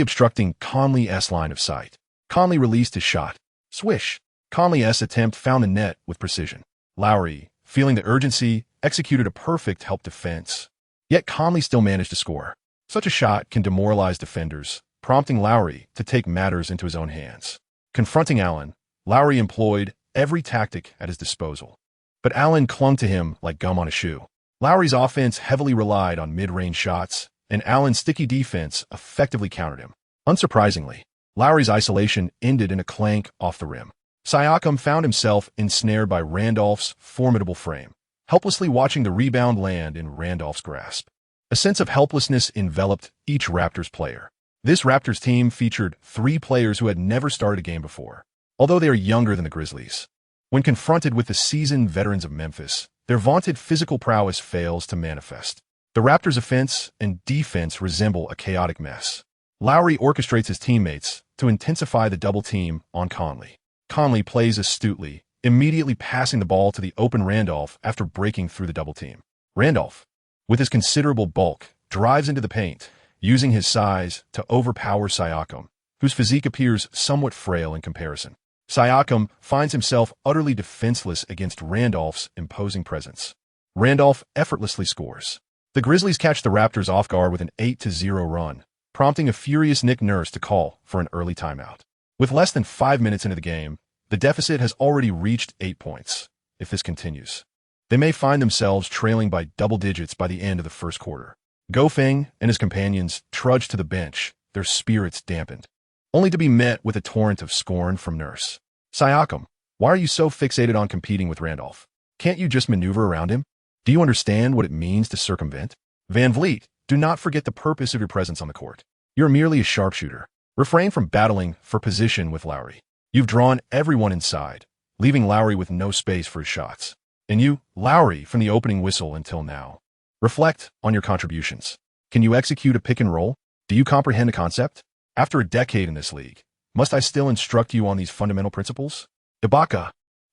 obstructing Conley's line of sight. Conley released his shot. Swish! Conley's attempt found the net with precision. Lowry, feeling the urgency, executed a perfect help defense. Yet Conley still managed to score. Such a shot can demoralize defenders, prompting Lowry to take matters into his own hands. Confronting Allen, Lowry employed every tactic at his disposal. But Allen clung to him like gum on a shoe. Lowry's offense heavily relied on mid-range shots, and Allen's sticky defense effectively countered him. Unsurprisingly, Lowry's isolation ended in a clank off the rim. Siakam found himself ensnared by Randolph's formidable frame, helplessly watching the rebound land in Randolph's grasp. A sense of helplessness enveloped each Raptors player. This Raptors team featured 3 players who had never started a game before, although they are younger than the Grizzlies. When confronted with the seasoned veterans of Memphis, their vaunted physical prowess fails to manifest. The Raptors' offense and defense resemble a chaotic mess. Lowry orchestrates his teammates to intensify the double team on Conley. Conley plays astutely, immediately passing the ball to the open Randolph after breaking through the double team. Randolph, with his considerable bulk, drives into the paint, using his size to overpower Siakam, whose physique appears somewhat frail in comparison. Siakam finds himself utterly defenseless against Randolph's imposing presence. Randolph effortlessly scores. The Grizzlies catch the Raptors off guard with an 8-0 run, prompting a furious Nick Nurse to call for an early timeout. With less than 5 minutes into the game, the deficit has already reached 8 points. If this continues, they may find themselves trailing by double digits by the end of the first quarter. Go Feng and his companions trudge to the bench, their spirits dampened, only to be met with a torrent of scorn from Nurse. Siakam, why are you so fixated on competing with Randolph? Can't you just maneuver around him? Do you understand what it means to circumvent? Van Vliet, do not forget the purpose of your presence on the court. You're merely a sharpshooter. Refrain from battling for position with Lowry. You've drawn everyone inside, leaving Lowry with no space for his shots. And you, Lowry, from the opening whistle until now. Reflect on your contributions. Can you execute a pick and roll? Do you comprehend the concept? After a decade in this league, must I still instruct you on these fundamental principles? Ibaka.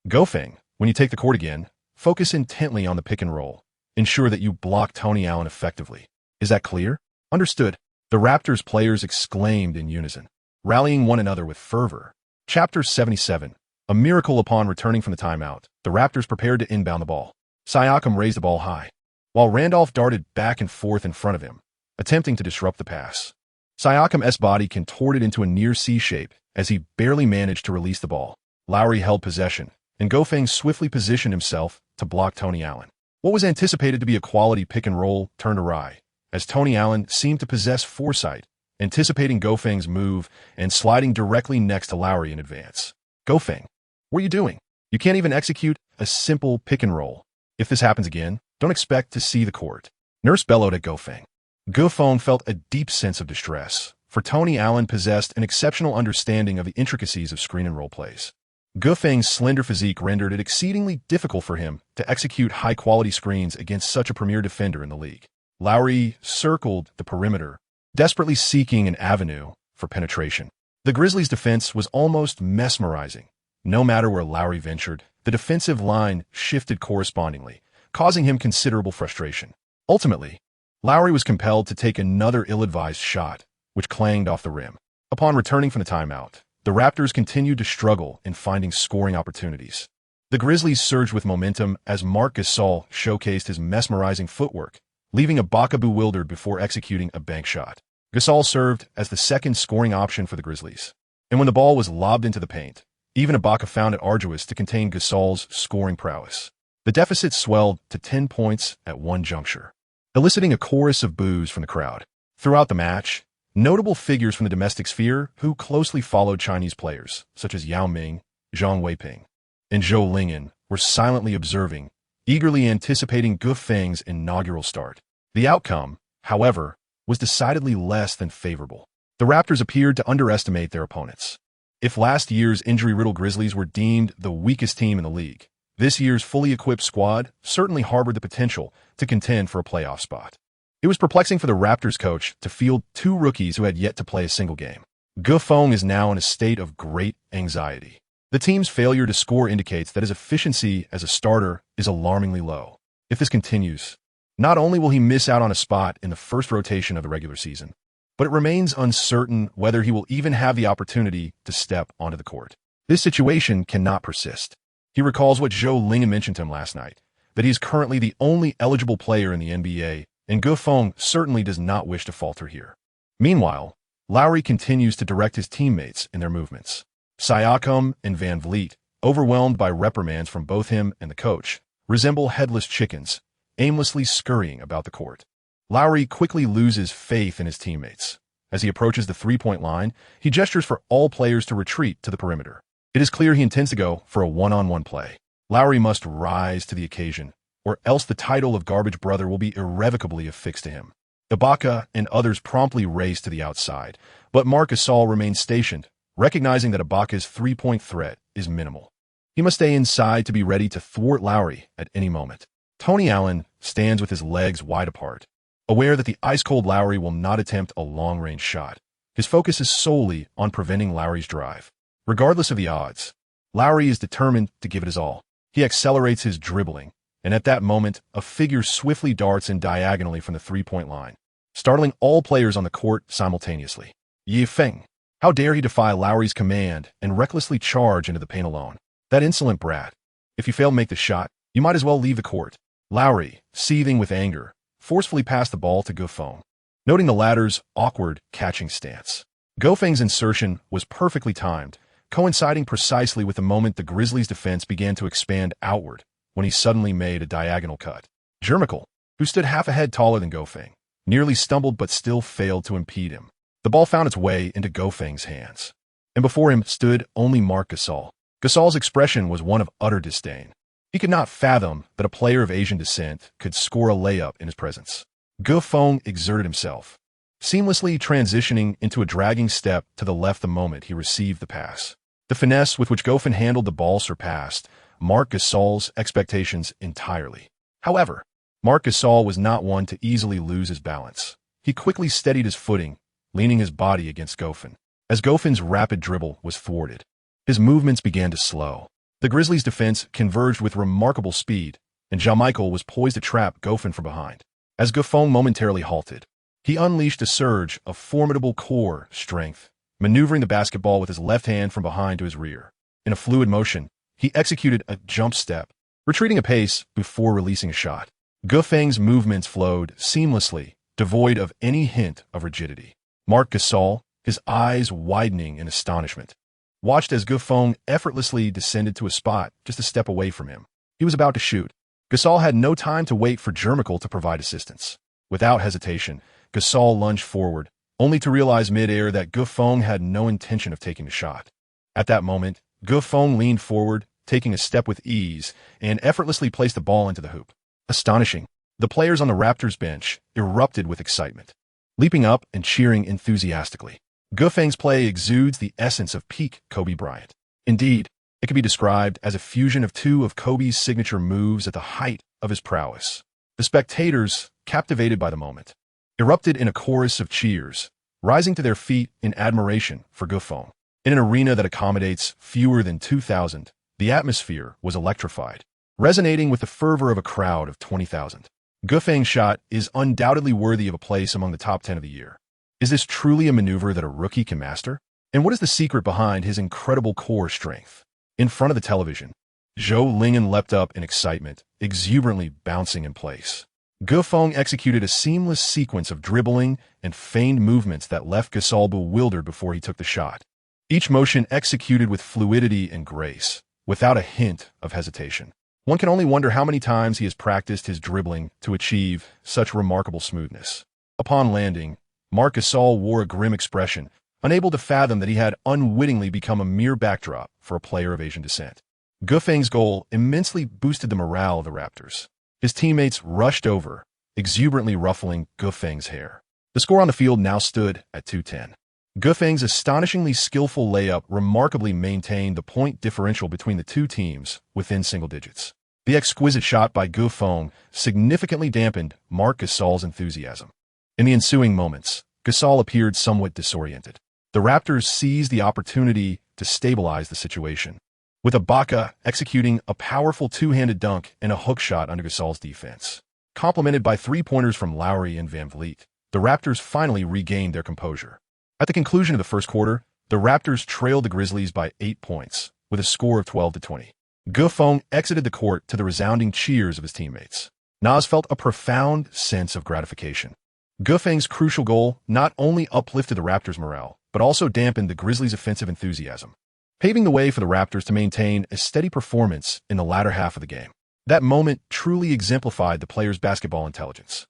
Go Feng, when you take the court again, focus intently on the pick and roll. Ensure that you block Tony Allen effectively. Is that clear? Understood. The Raptors players exclaimed in unison, rallying one another with fervor. Chapter 77. A miracle upon returning from the timeout. The Raptors prepared to inbound the ball. Siakam raised the ball high, while Randolph darted back and forth in front of him, attempting to disrupt the pass. Siakam's body contorted into a near C shape as he barely managed to release the ball. Lowry held possession, and Go Feng swiftly positioned himself to block Tony Allen. What was anticipated to be a quality pick and roll turned awry, as Tony Allen seemed to possess foresight, anticipating Go Feng's move and sliding directly next to Lowry in advance. Go Feng, what are you doing? You can't even execute a simple pick and roll. If this happens again, don't expect to see the court. Nurse bellowed at Go Feng. Go Feng felt a deep sense of distress, for Tony Allen possessed an exceptional understanding of the intricacies of screen and roll plays. Go Feng's slender physique rendered it exceedingly difficult for him to execute high-quality screens against such a premier defender in the league. Lowry circled the perimeter, desperately seeking an avenue for penetration. The Grizzlies' defense was almost mesmerizing. No matter where Lowry ventured, the defensive line shifted correspondingly, causing him considerable frustration. Ultimately, Lowry was compelled to take another ill-advised shot, which clanged off the rim. Upon returning from the timeout, the Raptors continued to struggle in finding scoring opportunities. The Grizzlies surged with momentum as Marc Gasol showcased his mesmerizing footwork, leaving Ibaka bewildered before executing a bank shot. Gasol served as the second scoring option for the Grizzlies, and when the ball was lobbed into the paint, even Ibaka found it arduous to contain Gasol's scoring prowess. The deficit swelled to 10 points at one juncture, eliciting a chorus of boos from the crowd. Throughout the match, notable figures from the domestic sphere who closely followed Chinese players, such as Yao Ming, Zhang Weiping, and Zhou Lingyan, were silently observing, eagerly anticipating Go Feng's inaugural start. The outcome, however, was decidedly less than favorable. The Raptors appeared to underestimate their opponents. If last year's injury-riddled Grizzlies were deemed the weakest team in the league, this year's fully equipped squad certainly harbored the potential to contend for a playoff spot. It was perplexing for the Raptors coach to field 2 rookies who had yet to play a single game. Go Feng is now in a state of great anxiety. The team's failure to score indicates that his efficiency as a starter is alarmingly low. If this continues, not only will he miss out on a spot in the first rotation of the regular season, but it remains uncertain whether he will even have the opportunity to step onto the court. This situation cannot persist. He recalls what Zhou Lingyan mentioned to him last night, that he is currently the only eligible player in the NBA, and Go Feng certainly does not wish to falter here. Meanwhile, Lowry continues to direct his teammates in their movements. Siakam and Van Vliet, overwhelmed by reprimands from both him and the coach, resemble headless chickens, aimlessly scurrying about the court. Lowry quickly loses faith in his teammates. As he approaches the three-point line, he gestures for all players to retreat to the perimeter. It is clear he intends to go for a one-on-one play. Lowry must rise to the occasion, or else the title of Garbage Brother will be irrevocably affixed to him. Ibaka and others promptly race to the outside, but Marc Gasol remains stationed, recognizing that Ibaka's three-point threat is minimal. He must stay inside to be ready to thwart Lowry at any moment. Tony Allen stands with his legs wide apart, aware that the ice-cold Lowry will not attempt a long-range shot. His focus is solely on preventing Lowry's drive. Regardless of the odds, Lowry is determined to give it his all. He accelerates his dribbling, and at that moment, a figure swiftly darts in diagonally from the three-point line, startling all players on the court simultaneously. Yi Feng. How dare he defy Lowry's command and recklessly charge into the paint alone? That insolent brat. If you fail to make the shot, you might as well leave the court. Lowry, seething with anger, forcefully passed the ball to Gofeng, noting the latter's awkward catching stance. Gofeng's insertion was perfectly timed, coinciding precisely with the moment the Grizzlies' defense began to expand outward when he suddenly made a diagonal cut. Jermichael, who stood half a head taller than Gofeng, nearly stumbled but still failed to impede him. The ball found its way into Gofeng's hands, and before him stood only Marc Gasol. Gasol's expression was one of utter disdain. He could not fathom that a player of Asian descent could score a layup in his presence. Gofeng exerted himself, seamlessly transitioning into a dragging step to the left the moment he received the pass. The finesse with which Gofeng handled the ball surpassed Marc Gasol's expectations entirely. However, Marc Gasol was not one to easily lose his balance. He quickly steadied his footing, leaning his body against Gofeng. As Gofeng's rapid dribble was thwarted, his movements began to slow. The Grizzlies' defense converged with remarkable speed, and Jermichael was poised to trap Gofeng from behind. As Gofeng momentarily halted, he unleashed a surge of formidable core strength, maneuvering the basketball with his left hand from behind to his rear. In a fluid motion, he executed a jump step, retreating a pace before releasing a shot. Gofeng's movements flowed seamlessly, devoid of any hint of rigidity. Marc Gasol, his eyes widening in astonishment, watched as Gofeng effortlessly descended to a spot just a step away from him. He was about to shoot. Gasol had no time to wait for Jermichael to provide assistance. Without hesitation, Gasol lunged forward, only to realize mid-air that Gofeng had no intention of taking the shot. At that moment, Gofeng leaned forward, taking a step with ease, and effortlessly placed the ball into the hoop. Astonishing. The players on the Raptors bench erupted with excitement, leaping up and cheering enthusiastically. Gofeng's play exudes the essence of peak Kobe Bryant. Indeed, it can be described as a fusion of two of Kobe's signature moves at the height of his prowess. The spectators, captivated by the moment, erupted in a chorus of cheers, rising to their feet in admiration for Gofeng. In an arena that accommodates fewer than 2,000, the atmosphere was electrified, resonating with the fervor of a crowd of 20,000. Gofeng's shot is undoubtedly worthy of a place among the top 10 of the year. Is this truly a maneuver that a rookie can master? And what is the secret behind his incredible core strength? In front of the television, Zhou Lingen leapt up in excitement, exuberantly bouncing in place. Gofeng executed a seamless sequence of dribbling and feigned movements that left Gasol bewildered before he took the shot. Each motion executed with fluidity and grace, without a hint of hesitation. One can only wonder how many times he has practiced his dribbling to achieve such remarkable smoothness. Upon landing, Marc Gasol wore a grim expression, unable to fathom that he had unwittingly become a mere backdrop for a player of Asian descent. Gofeng's goal immensely boosted the morale of the Raptors. His teammates rushed over, exuberantly ruffling Gofeng's hair. The score on the field now stood at 2-10. Gofeng's astonishingly skillful layup remarkably maintained the point differential between the two teams within single digits. The exquisite shot by Gofeng significantly dampened Marc Gasol's enthusiasm. In the ensuing moments, Gasol appeared somewhat disoriented. The Raptors seized the opportunity to stabilize the situation, with Ibaka executing a powerful two-handed dunk and a hook shot under Gasol's defense. Complemented by three-pointers from Lowry and Van Vliet, the Raptors finally regained their composure. At the conclusion of the first quarter, the Raptors trailed the Grizzlies by 8 points, with a score of 12-20. Gofeng exited the court to the resounding cheers of his teammates. Nas felt a profound sense of gratification. Gufang's crucial goal not only uplifted the Raptors' morale, but also dampened the Grizzlies' offensive enthusiasm, paving the way for the Raptors to maintain a steady performance in the latter half of the game. That moment truly exemplified the player's basketball intelligence.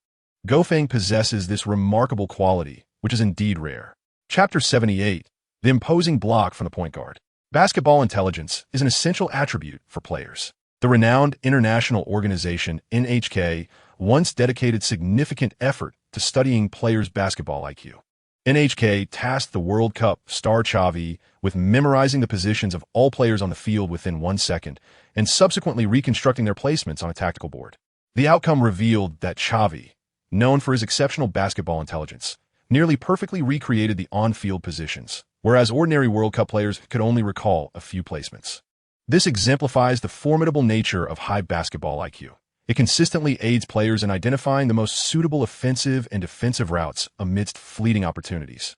Gufang possesses this remarkable quality, which is indeed rare. Chapter 78, The Imposing Block from the Point Guard. Basketball intelligence is an essential attribute for players. The renowned international organization NHK once dedicated significant effort to studying players' basketball IQ. NHK tasked the World Cup star Xavi with memorizing the positions of all players on the field within 1 second and subsequently reconstructing their placements on a tactical board. The outcome revealed that Xavi, known for his exceptional basketball intelligence, nearly perfectly recreated the on-field positions, whereas ordinary World Cup players could only recall a few placements. This exemplifies the formidable nature of high basketball IQ. It consistently aids players in identifying the most suitable offensive and defensive routes amidst fleeting opportunities.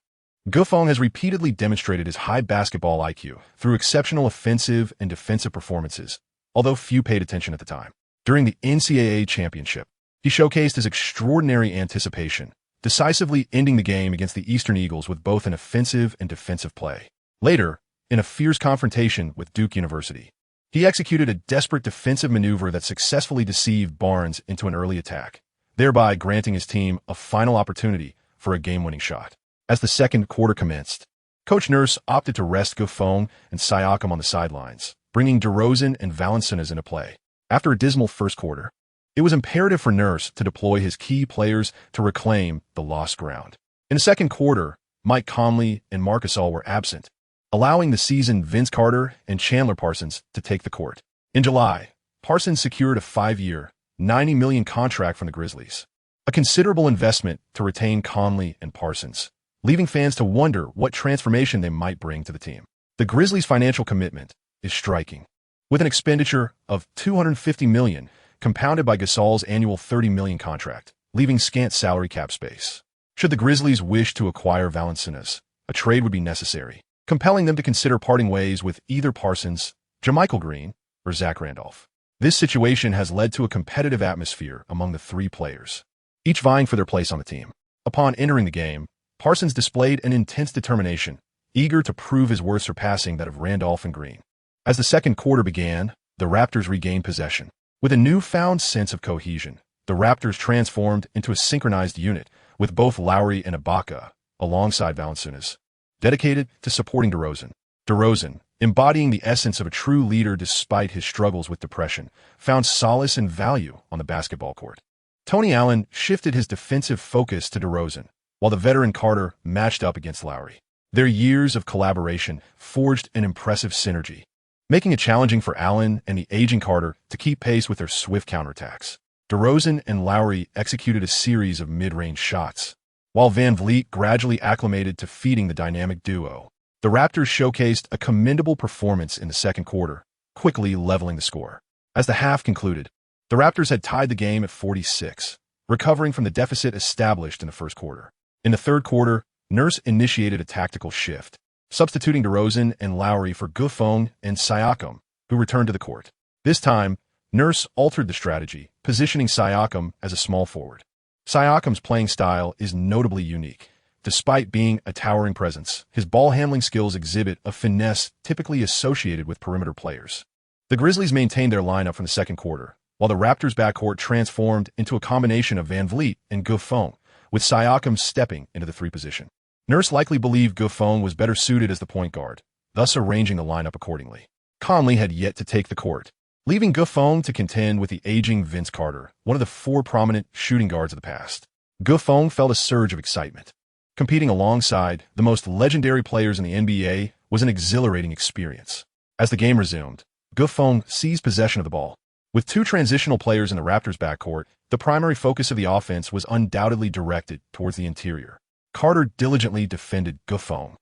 Gufang has repeatedly demonstrated his high basketball IQ through exceptional offensive and defensive performances, although few paid attention at the time. During the NCAA championship, he showcased his extraordinary anticipation, decisively ending the game against the Eastern Eagles with both an offensive and defensive play. Later, in a fierce confrontation with Duke University, he executed a desperate defensive maneuver that successfully deceived Barnes into an early attack, thereby granting his team a final opportunity for a game-winning shot. As the second quarter commenced, Coach Nurse opted to rest Gufang and Siakam on the sidelines, bringing DeRozan and Valanciunas into play. After a dismal first quarter, it was imperative for Nurse to deploy his key players to reclaim the lost ground. In the second quarter, Mike Conley and Marc Gasol were absent, allowing the seasoned Vince Carter and Chandler Parsons to take the court. In July, Parsons secured a 5-year, $90 million contract from the Grizzlies, a considerable investment to retain Conley and Parsons, leaving fans to wonder what transformation they might bring to the team. The Grizzlies' financial commitment is striking, with an expenditure of $250 million compounded by Gasol's annual $30 million contract, leaving scant salary cap space. Should the Grizzlies wish to acquire Valanciunas, a trade would be necessary, compelling them to consider parting ways with either Parsons, JaMychal Green, or Zach Randolph. This situation has led to a competitive atmosphere among the three players, each vying for their place on the team. Upon entering the game, Parsons displayed an intense determination, eager to prove his worth surpassing that of Randolph and Green. As the second quarter began, the Raptors regained possession. With a newfound sense of cohesion, the Raptors transformed into a synchronized unit, with both Lowry and Ibaka, alongside Valanciunas, dedicated to supporting DeRozan. DeRozan, embodying the essence of a true leader despite his struggles with depression, found solace and value on the basketball court. Tony Allen shifted his defensive focus to DeRozan, while the veteran Carter matched up against Lowry. Their years of collaboration forged an impressive synergy, making it challenging for Allen and the aging Carter to keep pace with their swift counterattacks. DeRozan and Lowry executed a series of mid-range shots, while Van Vliet gradually acclimated to feeding the dynamic duo. The Raptors showcased a commendable performance in the second quarter, quickly leveling the score. As the half concluded, the Raptors had tied the game at 46, recovering from the deficit established in the first quarter. In the third quarter, Nurse initiated a tactical shift, substituting DeRozan and Lowry for Gufang and Siakam, who returned to the court. This time, Nurse altered the strategy, positioning Siakam as a small forward. Siakam's playing style is notably unique. Despite being a towering presence, his ball-handling skills exhibit a finesse typically associated with perimeter players. The Grizzlies maintained their lineup from the second quarter, while the Raptors' backcourt transformed into a combination of Van Vliet and Gufang, with Siakam stepping into the three position. Nurse likely believed Gufang was better suited as the point guard, thus arranging the lineup accordingly. Conley had yet to take the court, leaving Gufang to contend with the aging Vince Carter, one of the four prominent shooting guards of the past. Gufang felt a surge of excitement. Competing alongside the most legendary players in the NBA was an exhilarating experience. As the game resumed, Gufang seized possession of the ball. With two transitional players in the Raptors' backcourt, the primary focus of the offense was undoubtedly directed towards the interior. Carter diligently defended Gufang.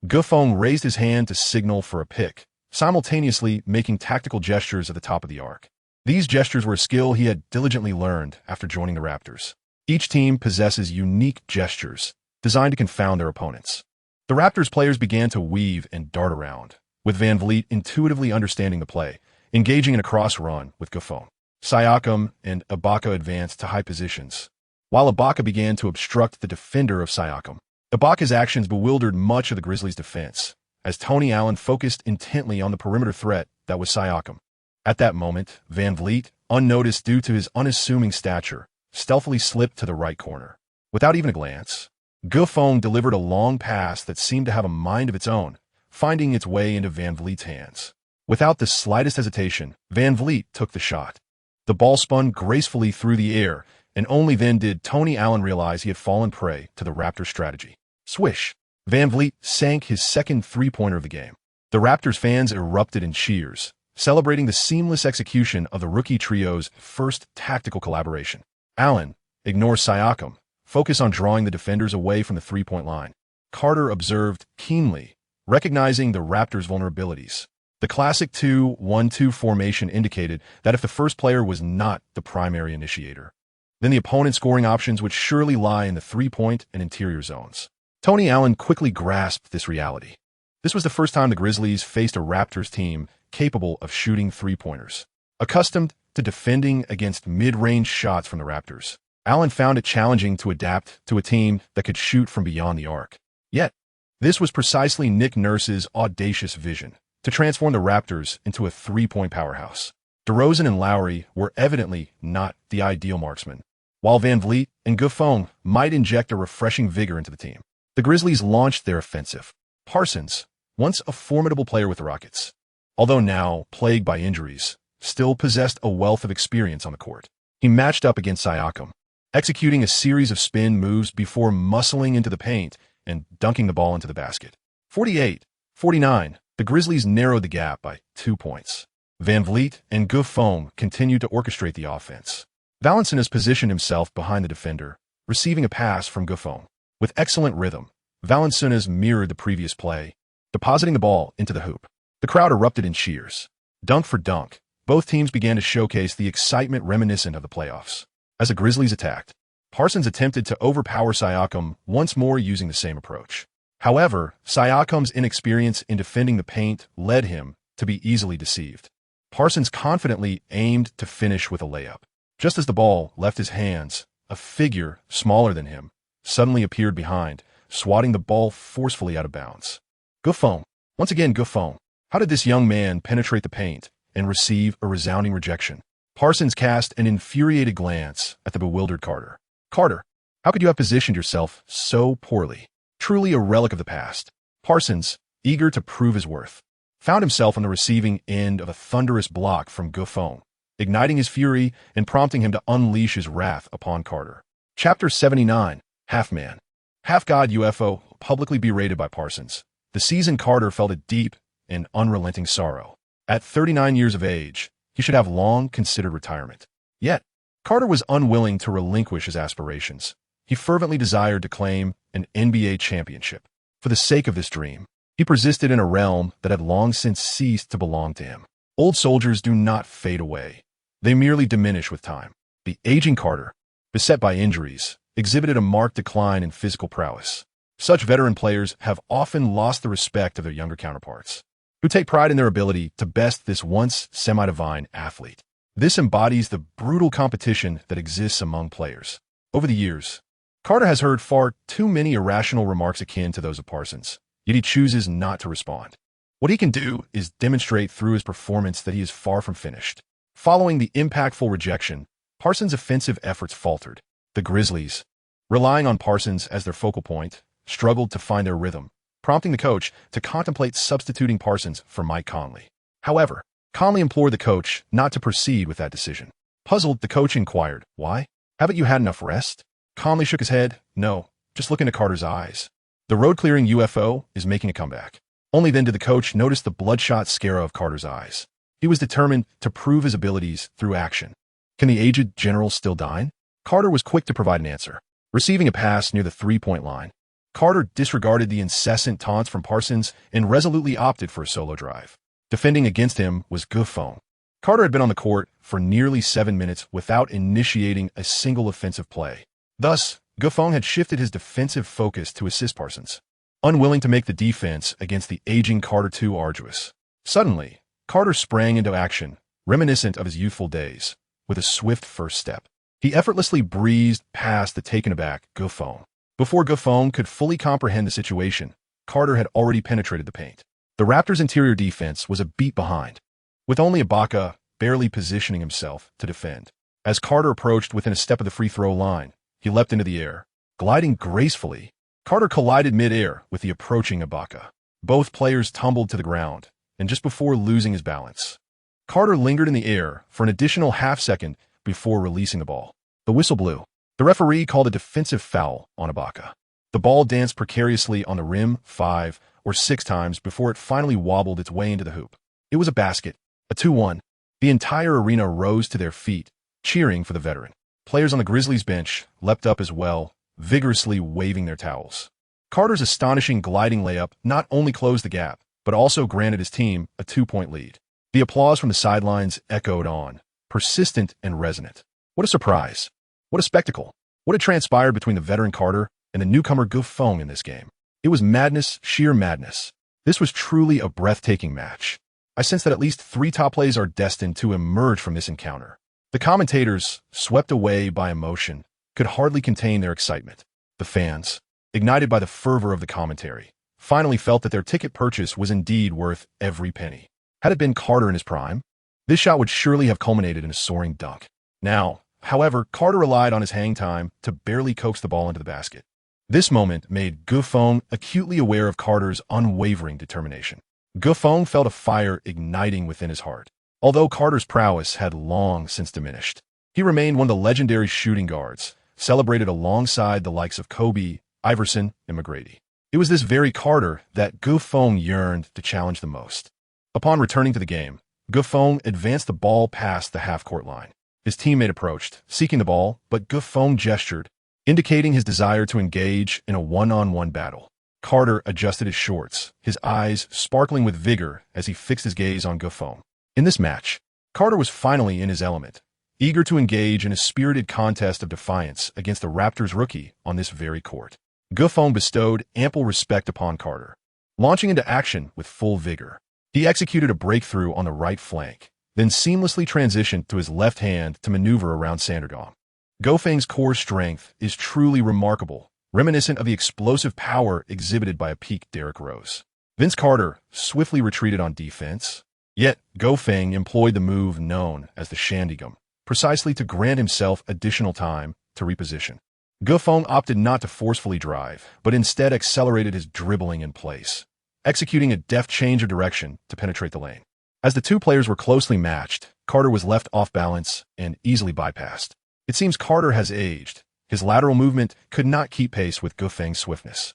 Gufang raised his hand to signal for a pick, simultaneously making tactical gestures at the top of the arc. These gestures were a skill he had diligently learned after joining the Raptors. Each team possesses unique gestures designed to confound their opponents. The Raptors players began to weave and dart around, with Van Vliet intuitively understanding the play, engaging in a cross run with Gufang. Siakam and Ibaka advanced to high positions, while Ibaka began to obstruct the defender of Siakam. Ibaka's actions bewildered much of the Grizzlies' defense, as Tony Allen focused intently on the perimeter threat that was Siakam. At that moment, Van Vliet, unnoticed due to his unassuming stature, stealthily slipped to the right corner. Without even a glance, Gufong delivered a long pass that seemed to have a mind of its own, finding its way into Van Vliet's hands. Without the slightest hesitation, Van Vliet took the shot. The ball spun gracefully through the air, and only then did Tony Allen realize he had fallen prey to the Raptors' strategy. Swish! Van Vliet sank his second three-pointer of the game. The Raptors fans erupted in cheers, celebrating the seamless execution of the rookie trio's first tactical collaboration. Allen ignores Siakam, focus on drawing the defenders away from the three-point line. Carter observed keenly, recognizing the Raptors' vulnerabilities. The classic 2-1-2 formation indicated that if the first player was not the primary initiator, then the opponent's scoring options would surely lie in the three-point and interior zones. Tony Allen quickly grasped this reality. This was the first time the Grizzlies faced a Raptors team capable of shooting three-pointers. Accustomed to defending against mid-range shots from the Raptors, Allen found it challenging to adapt to a team that could shoot from beyond the arc. Yet, this was precisely Nick Nurse's audacious vision, to transform the Raptors into a three-point powerhouse. DeRozan and Lowry were evidently not the ideal marksmen, while Van Vliet and Gufong might inject a refreshing vigor into the team. The Grizzlies launched their offensive. Parsons, once a formidable player with the Rockets, although now plagued by injuries, still possessed a wealth of experience on the court. He matched up against Siakam, executing a series of spin moves before muscling into the paint and dunking the ball into the basket. 48-49, the Grizzlies narrowed the gap by 2 points. Van Vliet and Gufong continued to orchestrate the offense. Valanciunas positioned himself behind the defender, receiving a pass from Gufong. With excellent rhythm, Valanciunas mirrored the previous play, depositing the ball into the hoop. The crowd erupted in cheers. Dunk for dunk, both teams began to showcase the excitement reminiscent of the playoffs. As the Grizzlies attacked, Parsons attempted to overpower Siakam once more using the same approach. However, Siakam's inexperience in defending the paint led him to be easily deceived. Parsons confidently aimed to finish with a layup. Just as the ball left his hands, a figure smaller than him suddenly appeared behind, swatting the ball forcefully out of bounds. Gufong. Once again, Gufong. How did this young man penetrate the paint and receive a resounding rejection? Parsons cast an infuriated glance at the bewildered Carter. Carter, how could you have positioned yourself so poorly? Truly a relic of the past. Parsons, eager to prove his worth, found himself on the receiving end of a thunderous block from Gufong, igniting his fury and prompting him to unleash his wrath upon Carter. Chapter 79, Half-Man. Half-God UFO publicly berated by Parsons. The seasoned Carter felt a deep and unrelenting sorrow. At 39 years of age, he should have long considered retirement. Yet, Carter was unwilling to relinquish his aspirations. He fervently desired to claim an NBA championship. For the sake of this dream, he persisted in a realm that had long since ceased to belong to him. Old soldiers do not fade away. They merely diminish with time. The aging Carter, beset by injuries, exhibited a marked decline in physical prowess. Such veteran players have often lost the respect of their younger counterparts, who take pride in their ability to best this once semi-divine athlete. This embodies the brutal competition that exists among players. Over the years, Carter has heard far too many irrational remarks akin to those of Parsons, yet he chooses not to respond. What he can do is demonstrate through his performance that he is far from finished. Following the impactful rejection, Parsons' offensive efforts faltered. The Grizzlies, relying on Parsons as their focal point, struggled to find their rhythm, prompting the coach to contemplate substituting Parsons for Mike Conley. However, Conley implored the coach not to proceed with that decision. Puzzled, the coach inquired, "Why? Haven't you had enough rest?" Conley shook his head. "No, just look into Carter's eyes. The road-clearing UFO is making a comeback." Only then did the coach notice the bloodshot scare of Carter's eyes. He was determined to prove his abilities through action. Can the aged general still dine? Carter was quick to provide an answer. Receiving a pass near the three-point line, Carter disregarded the incessant taunts from Parsons and resolutely opted for a solo drive. Defending against him was Gufong. Carter had been on the court for nearly 7 minutes without initiating a single offensive play. Thus, Gufong had shifted his defensive focus to assist Parsons, unwilling to make the defense against the aging Carter too arduous. Suddenly, Carter sprang into action, reminiscent of his youthful days, with a swift first step. He effortlessly breezed past the taken-aback Gufeng. Before Gufeng could fully comprehend the situation, Carter had already penetrated the paint. The Raptors' interior defense was a beat behind, with only Ibaka barely positioning himself to defend. As Carter approached within a step of the free throw line, he leapt into the air. Gliding gracefully, Carter collided mid-air with the approaching Ibaka. Both players tumbled to the ground, and just before losing his balance, Carter lingered in the air for an additional half-second before releasing the ball. The whistle blew. The referee called a defensive foul on Ibaka. The ball danced precariously on the rim 5 or 6 times before it finally wobbled its way into the hoop. It was a basket, a 2-1. The entire arena rose to their feet, cheering for the veteran. Players on the Grizzlies bench leapt up as well, vigorously waving their towels. Carter's astonishing gliding layup not only closed the gap, but also granted his team a 2-point lead. The applause from the sidelines echoed on, persistent and resonant. What a surprise. What a spectacle. What had transpired between the veteran Carter and the newcomer Gufeng in this game. It was madness, sheer madness. This was truly a breathtaking match. I sense that at least 3 top players are destined to emerge from this encounter. The commentators, swept away by emotion, could hardly contain their excitement. The fans, ignited by the fervor of the commentary, finally felt that their ticket purchase was indeed worth every penny. Had it been Carter in his prime, this shot would surely have culminated in a soaring dunk. Now, however, Carter relied on his hang time to barely coax the ball into the basket. This moment made Gufeng acutely aware of Carter's unwavering determination. Gufeng felt a fire igniting within his heart. Although Carter's prowess had long since diminished, he remained one of the legendary shooting guards, celebrated alongside the likes of Kobe, Iverson, and McGrady. It was this very Carter that Gufeng yearned to challenge the most. Upon returning to the game, Gufeng advanced the ball past the half-court line. His teammate approached, seeking the ball, but Gufeng gestured, indicating his desire to engage in a one-on-one battle. Carter adjusted his shorts, his eyes sparkling with vigor as he fixed his gaze on Gufeng. In this match, Carter was finally in his element, eager to engage in a spirited contest of defiance against the Raptors rookie on this very court. Gufeng bestowed ample respect upon Carter. Launching into action with full vigor, he executed a breakthrough on the right flank, then seamlessly transitioned to his left hand to maneuver around Sandergaard. Gofeng's core strength is truly remarkable, reminiscent of the explosive power exhibited by a peak Derrick Rose. Vince Carter swiftly retreated on defense, yet Gofeng employed the move known as the Shandigam, precisely to grant himself additional time to reposition. Gufeng opted not to forcefully drive, but instead accelerated his dribbling in place, executing a deft change of direction to penetrate the lane. As the two players were closely matched, Carter was left off balance and easily bypassed. It seems Carter has aged. His lateral movement could not keep pace with Gufeng's swiftness.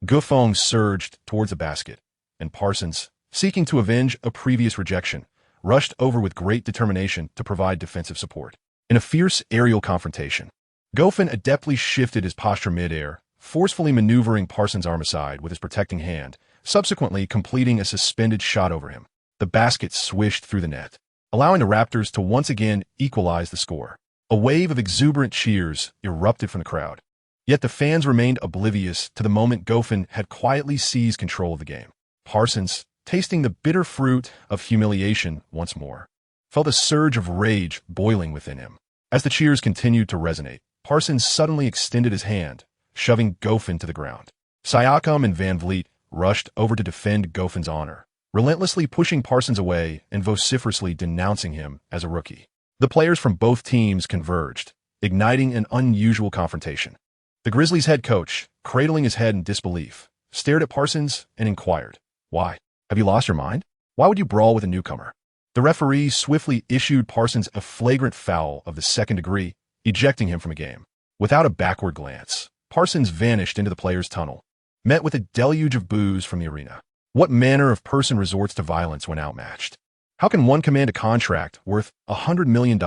Gufeng surged towards the basket, and Parsons, seeking to avenge a previous rejection, rushed over with great determination to provide defensive support. In a fierce aerial confrontation, Gofeng adeptly shifted his posture mid-air, forcefully maneuvering Parsons' arm aside with his protecting hand, subsequently completing a suspended shot over him. The basket swished through the net, allowing the Raptors to once again equalize the score. A wave of exuberant cheers erupted from the crowd. Yet the fans remained oblivious to the moment Gofeng had quietly seized control of the game. Parsons, tasting the bitter fruit of humiliation once more, felt a surge of rage boiling within him. As the cheers continued to resonate, Parsons suddenly extended his hand, shoving Gofeng to the ground. Siakam and Van Vliet rushed over to defend Gofeng's honor, relentlessly pushing Parsons away and vociferously denouncing him as a rookie. The players from both teams converged, igniting an unusual confrontation. The Grizzlies' head coach, cradling his head in disbelief, stared at Parsons and inquired, "Why? Have you lost your mind? Why would you brawl with a newcomer?" The referee swiftly issued Parsons a flagrant foul of the second degree, ejecting him from a game. Without a backward glance, Parsons vanished into the players' tunnel, met with a deluge of boos from the arena. What manner of person resorts to violence when outmatched? How can one command a contract worth $100 million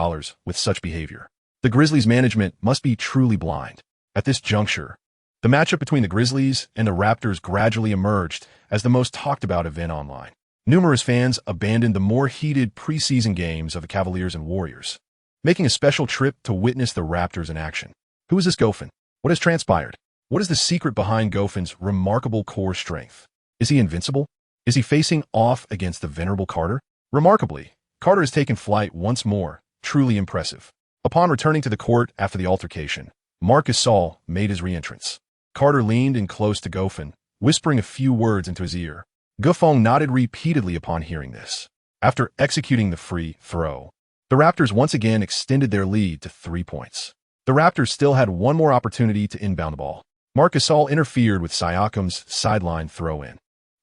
with such behavior? The Grizzlies' management must be truly blind. At this juncture, the matchup between the Grizzlies and the Raptors gradually emerged as the most talked about event online. Numerous fans abandoned the more heated preseason games of the Cavaliers and Warriors, making a special trip to witness the Raptors in action. Who is this Gofeng? What has transpired? What is the secret behind Gofeng's remarkable core strength? Is he invincible? Is he facing off against the venerable Carter? Remarkably, Carter has taken flight once more, truly impressive. Upon returning to the court after the altercation, Marc Gasol made his re-entrance. Carter leaned in close to Goffin, whispering a few words into his ear. Goffin nodded repeatedly upon hearing this. After executing the free throw, the Raptors once again extended their lead to 3 points. The Raptors still had one more opportunity to inbound the ball. Marc Gasol interfered with Siakam's sideline throw-in.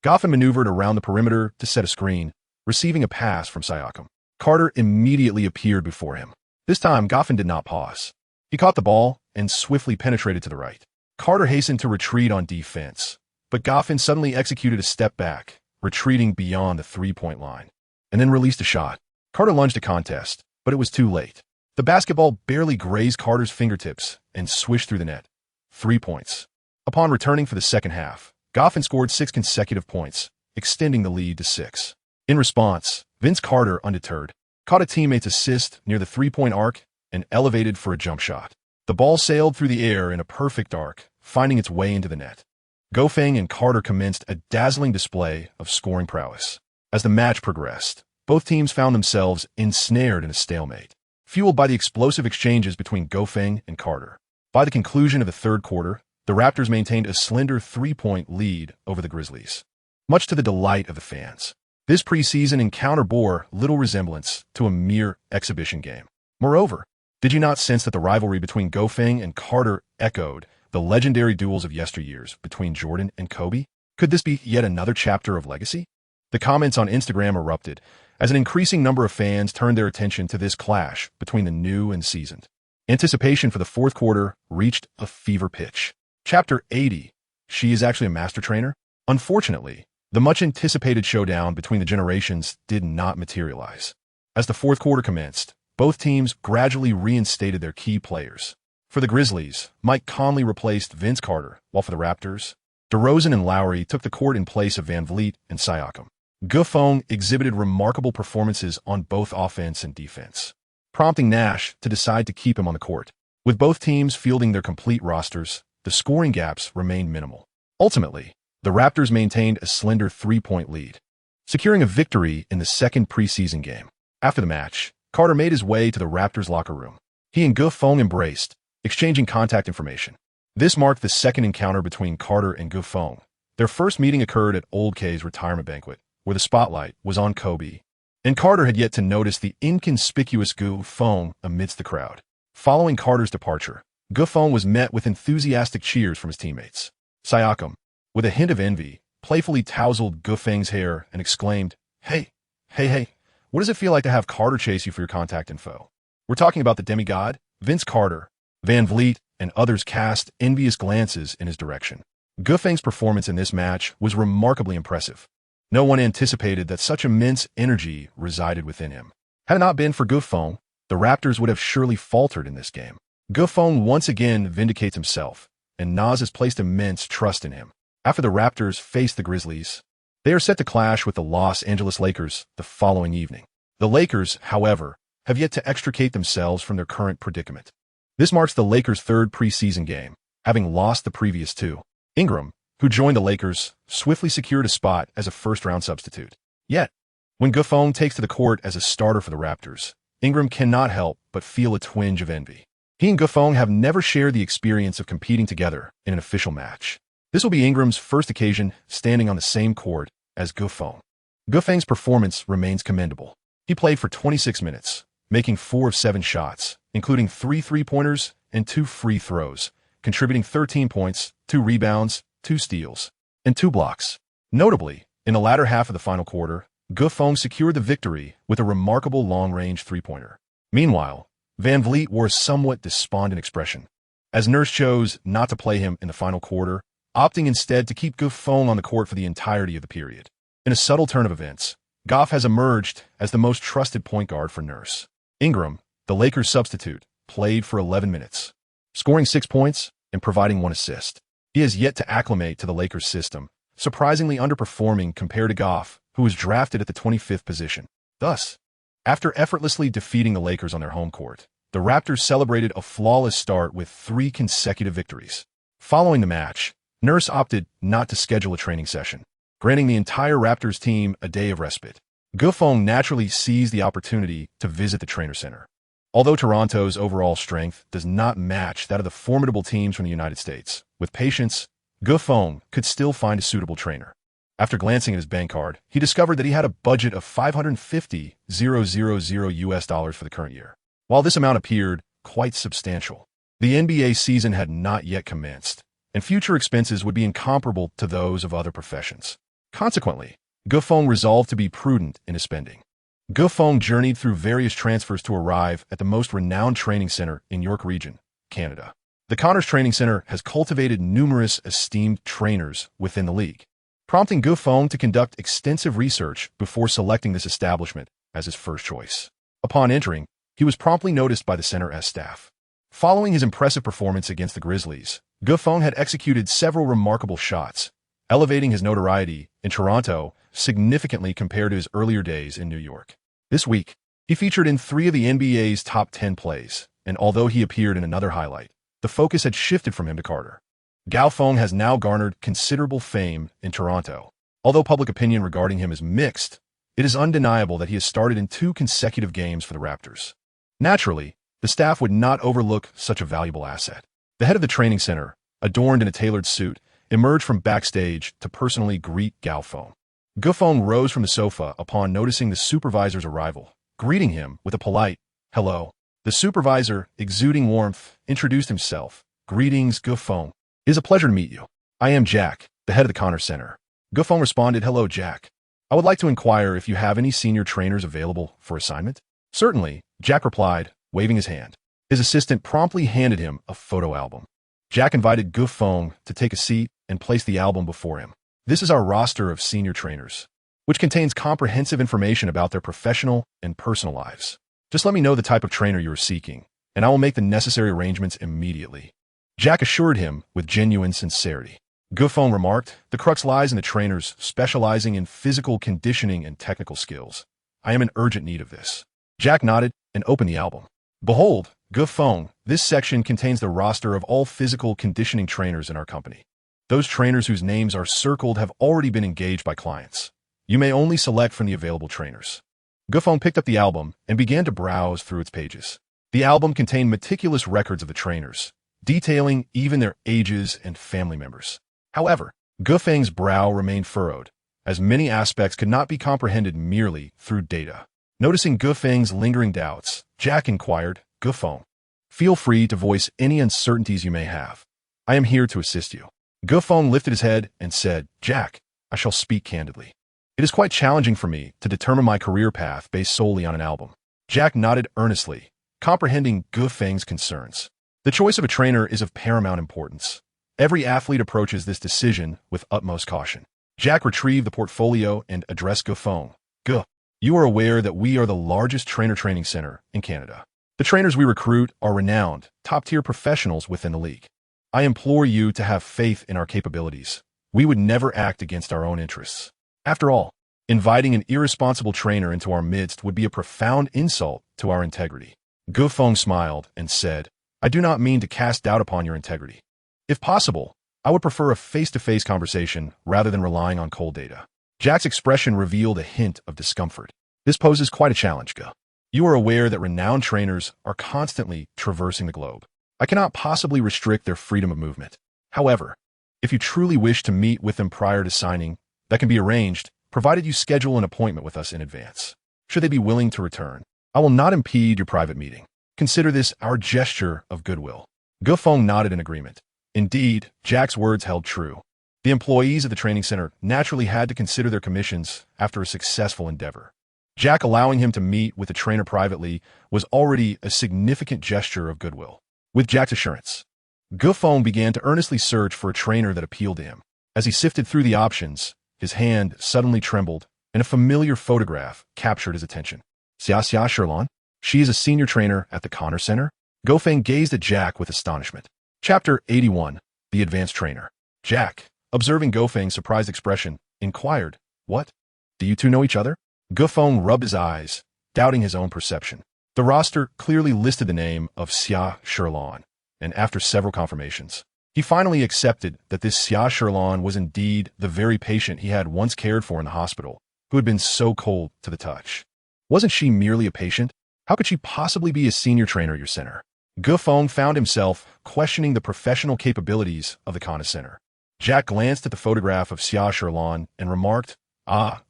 Goffin maneuvered around the perimeter to set a screen, receiving a pass from Siakam. Carter immediately appeared before him. This time, Goffin did not pause. He caught the ball and swiftly penetrated to the right. Carter hastened to retreat on defense, but Goffin suddenly executed a step back, retreating beyond the three-point line, and then released a shot. Carter lunged a contest, but it was too late. The basketball barely grazed Carter's fingertips and swished through the net. 3 points. Upon returning for the second half, Goffin scored 6 consecutive points, extending the lead to 6. In response, Vince Carter, undeterred, caught a teammate's assist near the three-point arc and elevated for a jump shot. The ball sailed through the air in a perfect arc, finding its way into the net. Goffin and Carter commenced a dazzling display of scoring prowess. As the match progressed, both teams found themselves ensnared in a stalemate, fueled by the explosive exchanges between Goffin and Carter. By the conclusion of the third quarter, the Raptors maintained a slender 3-point lead over the Grizzlies, much to the delight of the fans. This preseason encounter bore little resemblance to a mere exhibition game. Moreover, did you not sense that the rivalry between Goffin and Carter echoed the legendary duels of yesteryears between Jordan and Kobe? Could this be yet another chapter of legacy? The comments on Instagram erupted as an increasing number of fans turned their attention to this clash between the new and seasoned. Anticipation for the fourth quarter reached a fever pitch. Chapter 80. She is actually a master trainer? Unfortunately, the much-anticipated showdown between the generations did not materialize. As the fourth quarter commenced, both teams gradually reinstated their key players. For the Grizzlies, Mike Conley replaced Vince Carter, while for the Raptors, DeRozan and Lowry took the court in place of Van Vliet and Siakam. Goffin exhibited remarkable performances on both offense and defense, prompting Nash to decide to keep him on the court. With both teams fielding their complete rosters, the scoring gaps remained minimal. Ultimately, the Raptors maintained a slender 3-point lead, securing a victory in the second preseason game. After the match, Carter made his way to the Raptors' locker room. He and Goffin embraced, exchanging contact information. This marked the second encounter between Carter and Goffin. Their first meeting occurred at Old K's retirement banquet, where the spotlight was on Kobe, and Carter had yet to notice the inconspicuous Goffin amidst the crowd. Following Carter's departure, Goffin was met with enthusiastic cheers from his teammates. Siakam, with a hint of envy, playfully tousled Goffin's hair and exclaimed, Hey, what does it feel like to have Carter chase you for your contact info? We're talking about the demigod, Vince Carter. Van Vliet and others cast envious glances in his direction. Goffin's performance in this match was remarkably impressive. No one anticipated that such immense energy resided within him. Had it not been for Goffin, the Raptors would have surely faltered in this game. Goffin once again vindicates himself, and Nas has placed immense trust in him. After the Raptors face the Grizzlies, they are set to clash with the Los Angeles Lakers the following evening. The Lakers, however, have yet to extricate themselves from their current predicament. This marks the Lakers' third preseason game, having lost the previous two. Ingram, who joined the Lakers, swiftly secured a spot as a first-round substitute. Yet, when Goffin takes to the court as a starter for the Raptors, Ingram cannot help but feel a twinge of envy. He and Goffin have never shared the experience of competing together in an official match. This will be Ingram's first occasion standing on the same court as Goffin. Goffin's performance remains commendable. He played for 26 minutes, making 4 of 7 shots, including 3 three-pointers and 2 free throws, contributing 13 points, 2 rebounds, 2 steals, and 2 blocks. Notably, in the latter half of the final quarter, Goffin secured the victory with a remarkable long-range three-pointer. Meanwhile, Van Vliet wore a somewhat despondent expression, as Nurse chose not to play him in the final quarter, opting instead to keep Goffin on the court for the entirety of the period. In a subtle turn of events, Goff has emerged as the most trusted point guard for Nurse. Ingram, the Lakers' substitute, played for 11 minutes, scoring 6 points and providing 1 assist. He has yet to acclimate to the Lakers' system, surprisingly underperforming compared to Goff, who was drafted at the 25th position. Thus, after effortlessly defeating the Lakers on their home court, the Raptors celebrated a flawless start with 3 consecutive victories. Following the match, Nurse opted not to schedule a training session, granting the entire Raptors team a day of respite. Goffin naturally seized the opportunity to visit the trainer center. Although Toronto's overall strength does not match that of the formidable teams from the United States, with patience, Gufeng could still find a suitable trainer. After glancing at his bank card, he discovered that he had a budget of $550,000 for the current year. While this amount appeared quite substantial, the NBA season had not yet commenced, and future expenses would be incomparable to those of other professions. Consequently, Gufeng resolved to be prudent in his spending. Gufeng journeyed through various transfers to arrive at the most renowned training center in York Region, Canada. The Connors Training Center has cultivated numerous esteemed trainers within the league, prompting Gufeng to conduct extensive research before selecting this establishment as his first choice. Upon entering, he was promptly noticed by the center's staff. Following his impressive performance against the Grizzlies, Gufeng had executed several remarkable shots, elevating his notoriety in Toronto significantly compared to his earlier days in New York. This week, he featured in 3 of the NBA's top 10 plays, and although he appeared in another highlight, the focus had shifted from him to Carter. Gufeng has now garnered considerable fame in Toronto. Although public opinion regarding him is mixed, it is undeniable that he has started in 2 consecutive games for the Raptors. Naturally, the staff would not overlook such a valuable asset. The head of the training center, adorned in a tailored suit, emerged from backstage to personally greet Gufeng. Gufeng rose from the sofa upon noticing the supervisor's arrival, greeting him with a polite, "Hello." The supervisor, exuding warmth, introduced himself. "Greetings, Gufeng. It is a pleasure to meet you. I am Jack, the head of the Connors Center." Gufeng responded, "Hello, Jack. I would like to inquire if you have any senior trainers available for assignment." "Certainly," Jack replied, waving his hand. His assistant promptly handed him a photo album. Jack invited Gufeng to take a seat and placed the album before him. "This is our roster of senior trainers, which contains comprehensive information about their professional and personal lives. Just let me know the type of trainer you are seeking, and I will make the necessary arrangements immediately." Jack assured him with genuine sincerity. Gufeng remarked, "The crux lies in the trainers specializing in physical conditioning and technical skills. I am in urgent need of this." Jack nodded and opened the album. "Behold, Gufeng, this section contains the roster of all physical conditioning trainers in our company. Those trainers whose names are circled have already been engaged by clients. You may only select from the available trainers." Gufeng picked up the album and began to browse through its pages. The album contained meticulous records of the trainers, detailing even their ages and family members. However, Gufeng's brow remained furrowed, as many aspects could not be comprehended merely through data. Noticing Gufeng's lingering doubts, Jack inquired, "Gufeng, feel free to voice any uncertainties you may have. I am here to assist you." Gufeng lifted his head and said, "Jack, I shall speak candidly. It is quite challenging for me to determine my career path based solely on an album." Jack nodded earnestly, comprehending Gufeng's concerns. The choice of a trainer is of paramount importance. Every athlete approaches this decision with utmost caution. Jack retrieved the portfolio and addressed Gufeng. "Gu, you are aware that we are the largest trainer training center in Canada. The trainers we recruit are renowned, top-tier professionals within the league. I implore you to have faith in our capabilities. We would never act against our own interests. After all, inviting an irresponsible trainer into our midst would be a profound insult to our integrity." Gufeng smiled and said, "I do not mean to cast doubt upon your integrity. If possible, I would prefer a face-to-face conversation rather than relying on cold data." Jack's expression revealed a hint of discomfort. "This poses quite a challenge, Gu. You are aware that renowned trainers are constantly traversing the globe. I cannot possibly restrict their freedom of movement. However, if you truly wish to meet with them prior to signing, that can be arranged, provided you schedule an appointment with us in advance. Should they be willing to return, I will not impede your private meeting. Consider this our gesture of goodwill." Gufeng nodded in agreement. Indeed, Jack's words held true. The employees at the training center naturally had to consider their commissions after a successful endeavor. Jack allowing him to meet with the trainer privately was already a significant gesture of goodwill. With Jack's assurance, Gufeng began to earnestly search for a trainer that appealed to him. As he sifted through the options, his hand suddenly trembled, and a familiar photograph captured his attention. Xiaotian? She is a senior trainer at the Connors Center? Gufeng gazed at Jack with astonishment. Chapter 81, The Advanced Trainer. Jack, observing Gufeng's surprised expression, inquired, "What? Do you two know each other?" Gufeng rubbed his eyes, doubting his own perception. The roster clearly listed the name of Xiaotian, and after several confirmations, he finally accepted that this Xiaotian was indeed the very patient he had once cared for in the hospital, who had been so cold to the touch. Wasn't she merely a patient? How could she possibly be a senior trainer at your center? Ge Feng found himself questioning the professional capabilities of the Kana Center. Jack glanced at the photograph of Xia Sherlan and remarked,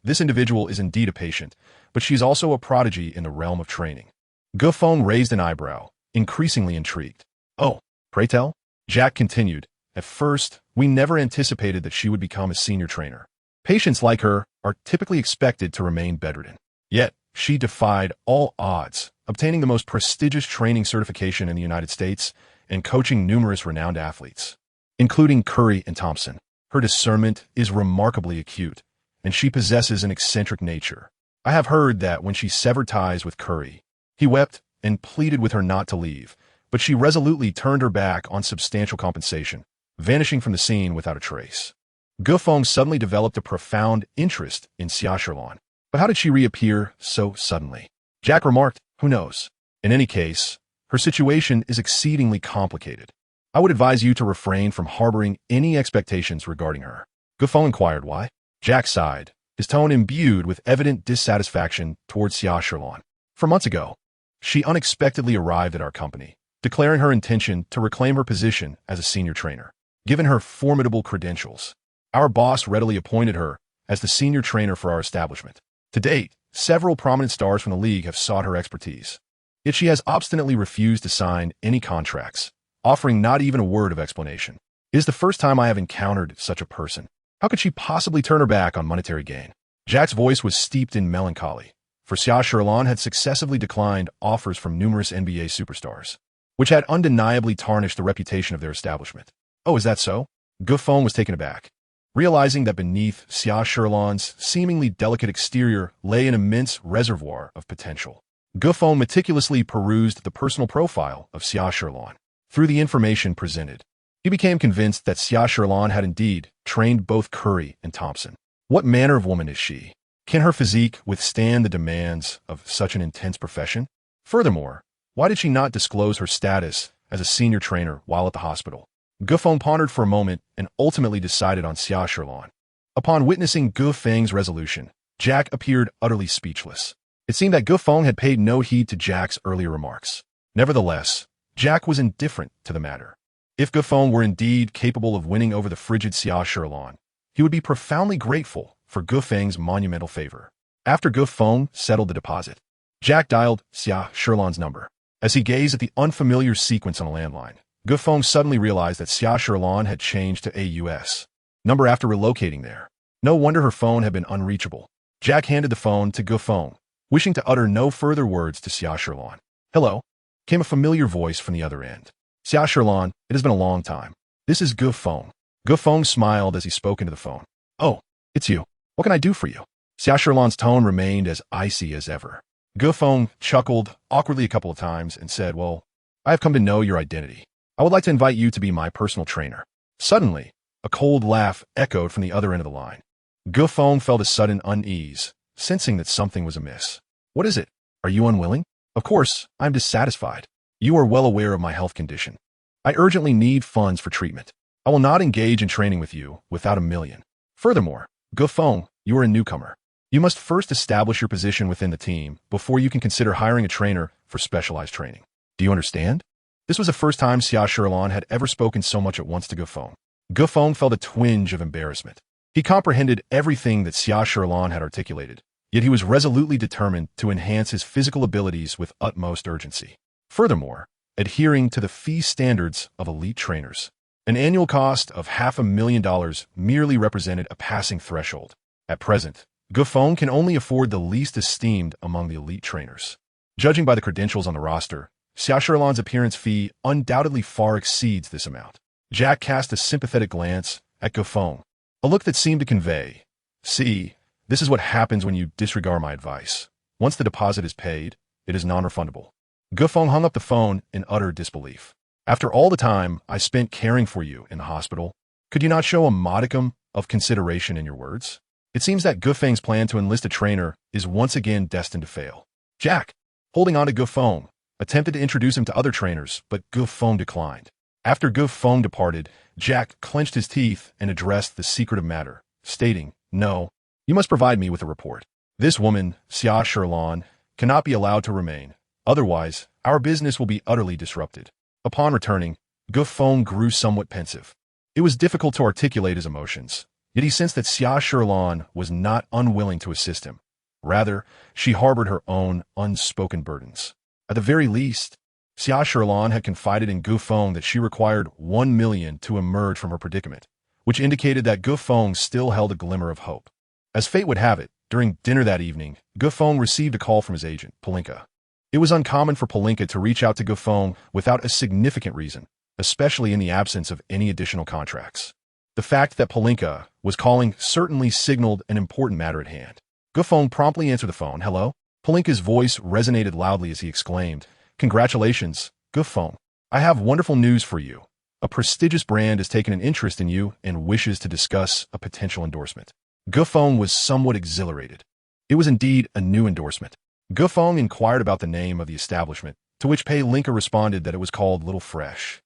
this individual is indeed a patient, but she's also a prodigy in the realm of training. Ge Feng raised an eyebrow, increasingly intrigued. Oh, pray tell? Jack continued, at first, we never anticipated that she would become a senior trainer. Patients like her are typically expected to remain bedridden. Yet, she defied all odds, obtaining the most prestigious training certification in the United States and coaching numerous renowned athletes, including Curry and Thompson. Her discernment is remarkably acute, and she possesses an eccentric nature. I have heard that when she severed ties with Curry, he wept and pleaded with her not to leave, but she resolutely turned her back on substantial compensation, vanishing from the scene without a trace. Ge Feng suddenly developed a profound interest in Xia Sherlan. But how did she reappear so suddenly? Jack remarked, who knows? In any case, her situation is exceedingly complicated. I would advise you to refrain from harboring any expectations regarding her. Ge Feng inquired why. Jack sighed, his tone imbued with evident dissatisfaction towards Xia Sherlan. 4 months ago, she unexpectedly arrived at our company, declaring her intention to reclaim her position as a senior trainer. Given her formidable credentials, our boss readily appointed her as the senior trainer for our establishment. To date, several prominent stars from the league have sought her expertise. Yet she has obstinately refused to sign any contracts, offering not even a word of explanation. It is the first time I have encountered such a person. How could she possibly turn her back on monetary gain? Jack's voice was steeped in melancholy, for Xia Sherlan had successively declined offers from numerous NBA superstars, which had undeniably tarnished the reputation of their establishment. Oh, is that so? Ge Feng was taken aback, realizing that beneath Xia Sherlan's seemingly delicate exterior lay an immense reservoir of potential. Ge Feng meticulously perused the personal profile of Xia Sherlan. Through the information presented, he became convinced that Xia Sherlan had indeed trained both Curry and Thompson. What manner of woman is she? Can her physique withstand the demands of such an intense profession? Furthermore, why did she not disclose her status as a senior trainer while at the hospital? Ge Feng pondered for a moment and ultimately decided on Xia Sherlan. Upon witnessing Ge Feng's resolution, Jack appeared utterly speechless. It seemed that Ge Feng had paid no heed to Jack's earlier remarks. Nevertheless, Jack was indifferent to the matter. If Ge Feng were indeed capable of winning over the frigid Xia Sherlan, he would be profoundly grateful for Ge Feng's monumental favor. After Ge Feng settled the deposit, Jack dialed Xia Sherlan's number. As he gazed at the unfamiliar sequence on a landline, Ge Feng suddenly realized that Xia Sherlan had changed to a U.S. number after relocating there. No wonder her phone had been unreachable. Jack handed the phone to Ge Feng, wishing to utter no further words to Xia Sherlan. Hello, came a familiar voice from the other end. Xia Sherlan, it has been a long time. This is Ge Feng. Ge Feng smiled as he spoke into the phone. Oh, it's you. What can I do for you? Xia Sherlan's tone remained as icy as ever. Ge Feng chuckled awkwardly a couple of times and said, well, I have come to know your identity. I would like to invite you to be my personal trainer. Suddenly, a cold laugh echoed from the other end of the line. Ge Feng felt a sudden unease, sensing that something was amiss. What is it? Are you unwilling? Of course, I am dissatisfied. You are well aware of my health condition. I urgently need funds for treatment. I will not engage in training with you without $1 million. Furthermore, Ge Feng, you are a newcomer. You must first establish your position within the team before you can consider hiring a trainer for specialized training. Do you understand? This was the first time Xia Sherlan had ever spoken so much at once to Ge Feng. Ge Feng felt a twinge of embarrassment. He comprehended everything that Xia Sherlan had articulated, yet he was resolutely determined to enhance his physical abilities with utmost urgency. Furthermore, adhering to the fee standards of elite trainers, an annual cost of $500,000 merely represented a passing threshold. At present, Ge Feng can only afford the least esteemed among the elite trainers. Judging by the credentials on the roster, Xia Sherlan's appearance fee undoubtedly far exceeds this amount. Jack cast a sympathetic glance at Ge Feng, a look that seemed to convey, see, this is what happens when you disregard my advice. Once the deposit is paid, it is non-refundable. Ge Feng hung up the phone in utter disbelief. After all the time I spent caring for you in the hospital, could you not show a modicum of consideration in your words? It seems that Ge Feng's plan to enlist a trainer is once again destined to fail. Jack, holding on to Ge Feng, attempted to introduce him to other trainers, but Ge Feng declined. After Ge Feng departed, Jack clenched his teeth and addressed the secretive matter, stating, no, you must provide me with a report. This woman, Xia Sherlan, cannot be allowed to remain, Otherwise, our business will be utterly disrupted. Upon returning, Gufeng grew somewhat pensive. It was difficult to articulate his emotions, yet he sensed that Xiaotian was not unwilling to assist him. Rather, she harbored her own unspoken burdens. At the very least, Xiaotian had confided in Gufeng that she required 1 million to emerge from her predicament, which indicated that Gufeng still held a glimmer of hope. As fate would have it, during dinner that evening, Gufeng received a call from his agent, Palinka. It was uncommon for Palinka to reach out to Gufeng without a significant reason, especially in the absence of any additional contracts. The fact that Palinka was calling certainly signaled an important matter at hand. Gufeng promptly answered the phone. Hello? Palinka's voice resonated loudly as he exclaimed, Congratulations, Gufeng. I have wonderful news for you. A prestigious brand has taken an interest in you and wishes to discuss a potential endorsement. Gufeng was somewhat exhilarated. It was indeed a new endorsement. Gufeng inquired about the name of the establishment, to which Palinka responded that it was called Little Fresh.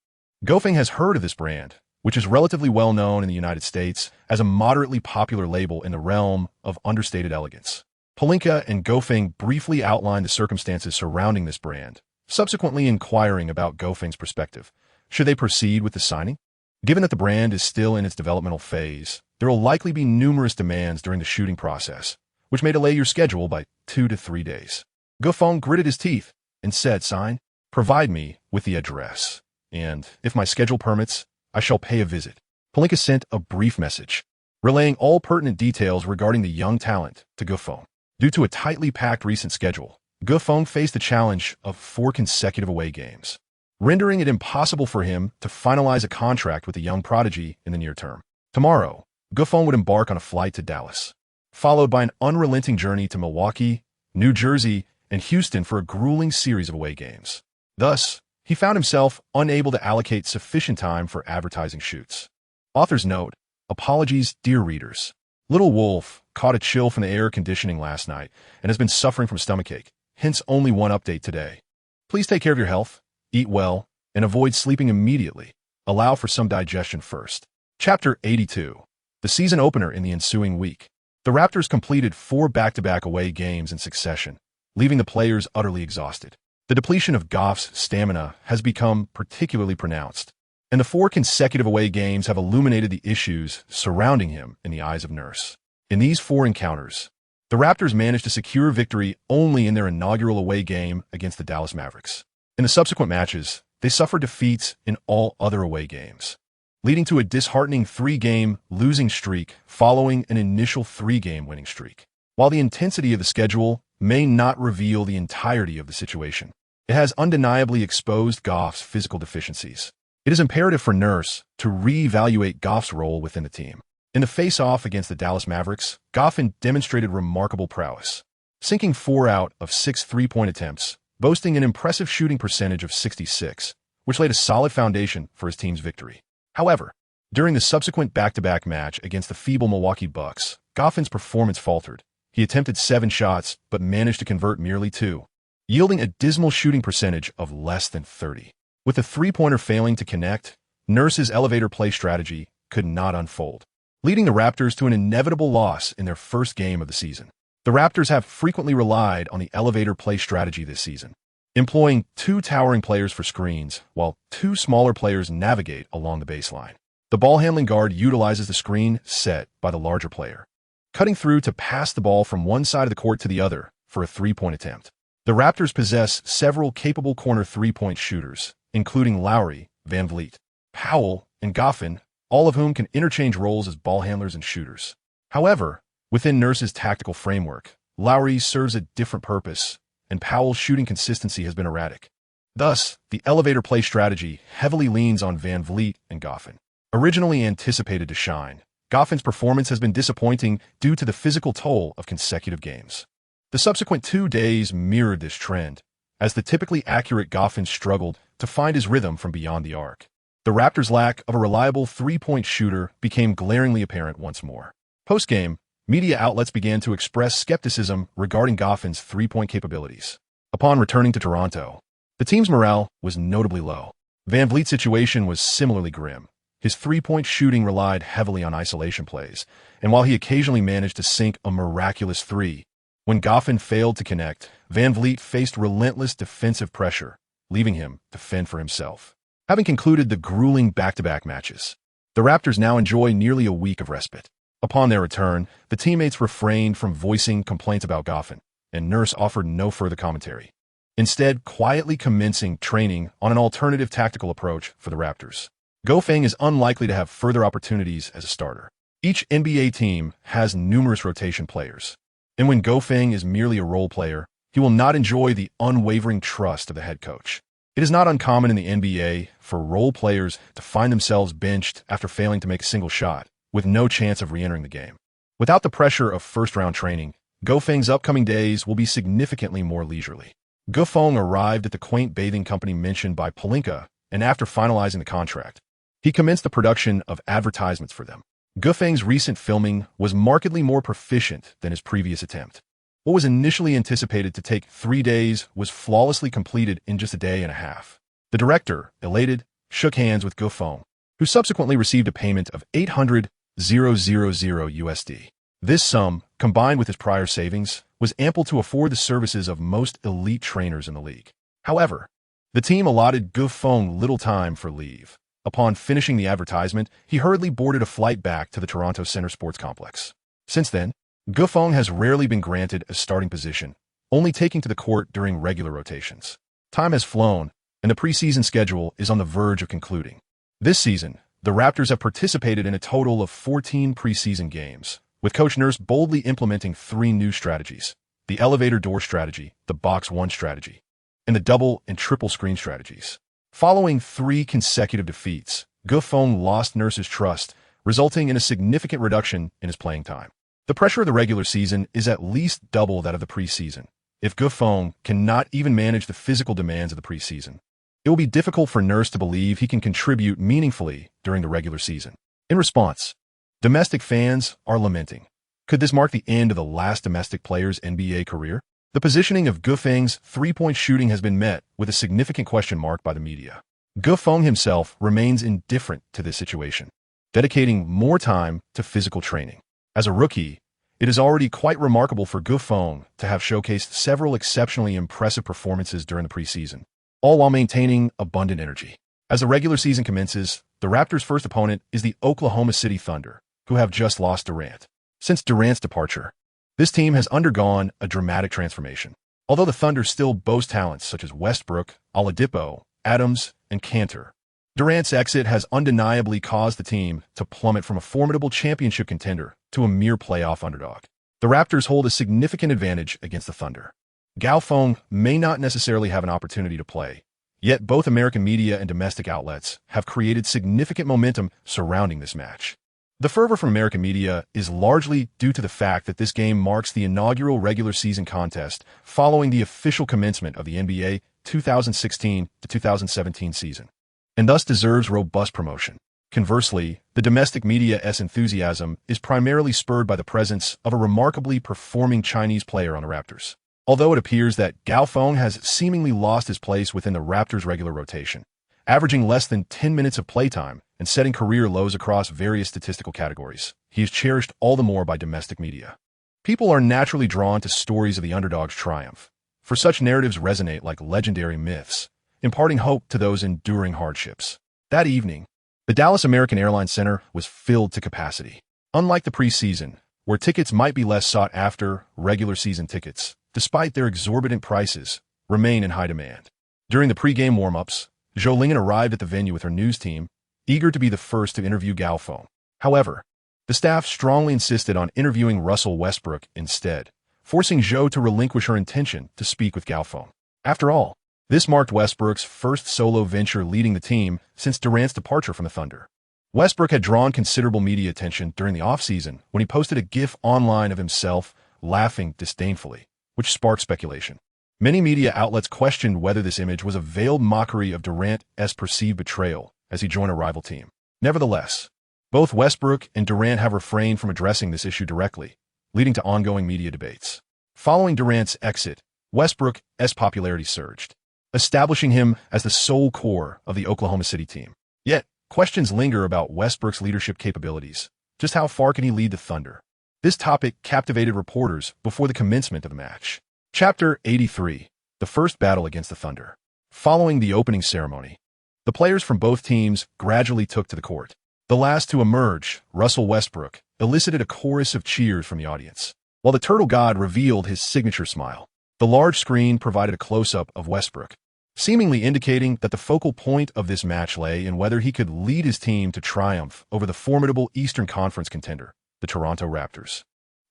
Gufeng has heard of this brand, which is relatively well known in the United States as a moderately popular label in the realm of understated elegance. Palinka and Gufeng briefly outlined the circumstances surrounding this brand, subsequently inquiring about Gofeng's perspective. Should they proceed with the signing? Given that the brand is still in its developmental phase, there will likely be numerous demands during the shooting process, which may delay your schedule by 2 to 3 days. Gufeng gritted his teeth and said, Sign, provide me with the address, and, if my schedule permits, I shall pay a visit. Palinka sent a brief message, relaying all pertinent details regarding the young talent to Gufeng. Due to a tightly packed recent schedule, Gufeng faced the challenge of 4 consecutive away games, rendering it impossible for him to finalize a contract with the young prodigy in the near term. Tomorrow, Gufeng would embark on a flight to Dallas, followed by an unrelenting journey to Milwaukee, New Jersey, and Houston for a grueling series of away games. Thus, he found himself unable to allocate sufficient time for advertising shoots. Author's note, apologies, dear readers. Little Wolf caught a chill from the air conditioning last night and has been suffering from stomachache, hence only one update today. Please take care of your health, eat well, and avoid sleeping immediately. Allow for some digestion first. Chapter 82. The season opener in the ensuing week. The Raptors completed 4 back-to-back away games in succession, leaving the players utterly exhausted. The depletion of Goff's stamina has become particularly pronounced, and the 4 consecutive away games have illuminated the issues surrounding him in the eyes of Nurse. In these 4 encounters, the Raptors managed to secure victory only in their inaugural away game against the Dallas Mavericks. In the subsequent matches, they suffered defeats in all other away games, leading to a disheartening 3-game losing streak following an initial 3-game winning streak. While the intensity of the schedule may not reveal the entirety of the situation, it has undeniably exposed Goff's physical deficiencies. It is imperative for Nurse to reevaluate Goff's role within the team. In the face-off against the Dallas Mavericks, Goff demonstrated remarkable prowess, sinking 4 out of 6 3-point attempts, boasting an impressive shooting percentage of 66, which laid a solid foundation for his team's victory. However, during the subsequent back-to-back match against the feeble Milwaukee Bucks, Goff's performance faltered. He attempted 7 shots, but managed to convert merely 2, yielding a dismal shooting percentage of less than 30. With the 3-pointer failing to connect, Nurse's elevator play strategy could not unfold, leading the Raptors to an inevitable loss in their first game of the season. The Raptors have frequently relied on the elevator play strategy this season, employing 2 towering players for screens, while 2 smaller players navigate along the baseline. The ball-handling guard utilizes the screen set by the larger player, cutting through to pass the ball from one side of the court to the other for a 3-point attempt. The Raptors possess several capable corner 3-point shooters, including Lowry, Van Vliet, Powell, and Goffin, all of whom can interchange roles as ball handlers and shooters. However, within Nurse's tactical framework, Lowry serves a different purpose, and Powell's shooting consistency has been erratic. Thus, the elevator play strategy heavily leans on Van Vliet and Goffin. Originally anticipated to shine, Goffin's performance has been disappointing due to the physical toll of consecutive games. The subsequent 2 days mirrored this trend, as the typically accurate Goffin struggled to find his rhythm from beyond the arc. The Raptors' lack of a reliable 3-point shooter became glaringly apparent once more. Post-game, media outlets began to express skepticism regarding Goffin's 3-point capabilities. Upon returning to Toronto, the team's morale was notably low. Van Vliet's situation was similarly grim. His 3-point shooting relied heavily on isolation plays, and while he occasionally managed to sink a miraculous 3, when Goffin failed to connect, Van Vliet faced relentless defensive pressure, leaving him to fend for himself. Having concluded the grueling back-to-back matches, the Raptors now enjoy nearly a week of respite. Upon their return, the teammates refrained from voicing complaints about Goffin, and Nurse offered no further commentary, instead quietly commencing training on an alternative tactical approach for the Raptors. Goffin is unlikely to have further opportunities as a starter. Each NBA team has numerous rotation players, and when Goffin is merely a role player, he will not enjoy the unwavering trust of the head coach. It is not uncommon in the NBA for role players to find themselves benched after failing to make a single shot, with no chance of re-entering the game. Without the pressure of first-round training, Gofeng's upcoming days will be significantly more leisurely. Gofeng arrived at the quaint bathing company mentioned by Pelinka, and after finalizing the contract, he commenced the production of advertisements for them. Gofeng's recent filming was markedly more proficient than his previous attempt. What was initially anticipated to take 3 days was flawlessly completed in just a day and a half. The director, elated, shook hands with Gofeng, who subsequently received a payment of $800,000 USD. This sum, combined with his prior savings, was ample to afford the services of most elite trainers in the league. However, the team allotted Gofeng little time for leave. Upon finishing the advertisement, he hurriedly boarded a flight back to the Toronto Centre Sports Complex. Since then, Gofeng has rarely been granted a starting position, only taking to the court during regular rotations. Time has flown, and the preseason schedule is on the verge of concluding. This season, the Raptors have participated in a total of 14 preseason games, with Coach Nurse boldly implementing 3 new strategies: the elevator door strategy, the box one strategy, and the double and triple screen strategies. Following 3 consecutive defeats, Gofeng lost Nurse's trust, resulting in a significant reduction in his playing time. The pressure of the regular season is at least double that of the preseason. If Gofeng cannot even manage the physical demands of the preseason, it will be difficult for Nurse to believe he can contribute meaningfully during the regular season. In response, domestic fans are lamenting. Could this mark the end of the last domestic player's NBA career? The positioning of Gofeng's three-point shooting has been met with a significant question mark by the media. Gofeng himself remains indifferent to this situation, dedicating more time to physical training. As a rookie, it is already quite remarkable for Gofeng to have showcased several exceptionally impressive performances during the preseason, all while maintaining abundant energy. As the regular season commences, the Raptors' first opponent is the Oklahoma City Thunder, who have just lost Durant. Since Durant's departure, this team has undergone a dramatic transformation. Although the Thunder still boast talents such as Westbrook, Oladipo, Adams, and Cantor, Durant's exit has undeniably caused the team to plummet from a formidable championship contender to a mere playoff underdog. The Raptors hold a significant advantage against the Thunder. Gofeng may not necessarily have an opportunity to play, yet both American media and domestic outlets have created significant momentum surrounding this match. The fervor from American media is largely due to the fact that this game marks the inaugural regular season contest following the official commencement of the NBA 2016 to 2017 season, and thus deserves robust promotion. Conversely, the domestic media's enthusiasm is primarily spurred by the presence of a remarkably performing Chinese player on the Raptors. Although it appears that Gofeng has seemingly lost his place within the Raptors' regular rotation, averaging less than 10 minutes of playtime and setting career lows across various statistical categories, he is cherished all the more by domestic media. People are naturally drawn to stories of the underdog's triumph, for such narratives resonate like legendary myths, imparting hope to those enduring hardships. That evening, the Dallas American Airlines Center was filled to capacity. Unlike the preseason, where tickets might be less sought after, regular season tickets, despite their exorbitant prices, remain in high demand. During the pregame warm-ups, Zhou Lingyan arrived at the venue with her news team, eager to be the first to interview Gofeng. However, the staff strongly insisted on interviewing Russell Westbrook instead, forcing Zhou to relinquish her intention to speak with Gofeng. After all, this marked Westbrook's first solo venture leading the team since Durant's departure from the Thunder. Westbrook had drawn considerable media attention during the offseason when he posted a GIF online of himself laughing disdainfully, which sparked speculation. Many media outlets questioned whether this image was a veiled mockery of Durant's perceived betrayal as he joined a rival team. Nevertheless, both Westbrook and Durant have refrained from addressing this issue directly, leading to ongoing media debates. Following Durant's exit, Westbrook's popularity surged, establishing him as the sole core of the Oklahoma City team. Yet, questions linger about Westbrook's leadership capabilities. Just how far can he lead the Thunder? This topic captivated reporters before the commencement of the match. Chapter 83. The First Battle Against the Thunder. Following the opening ceremony, the players from both teams gradually took to the court. The last to emerge, Russell Westbrook, elicited a chorus of cheers from the audience, while the Turtle God revealed his signature smile. The large screen provided a close-up of Westbrook, seemingly indicating that the focal point of this match lay in whether he could lead his team to triumph over the formidable Eastern Conference contender, the Toronto Raptors.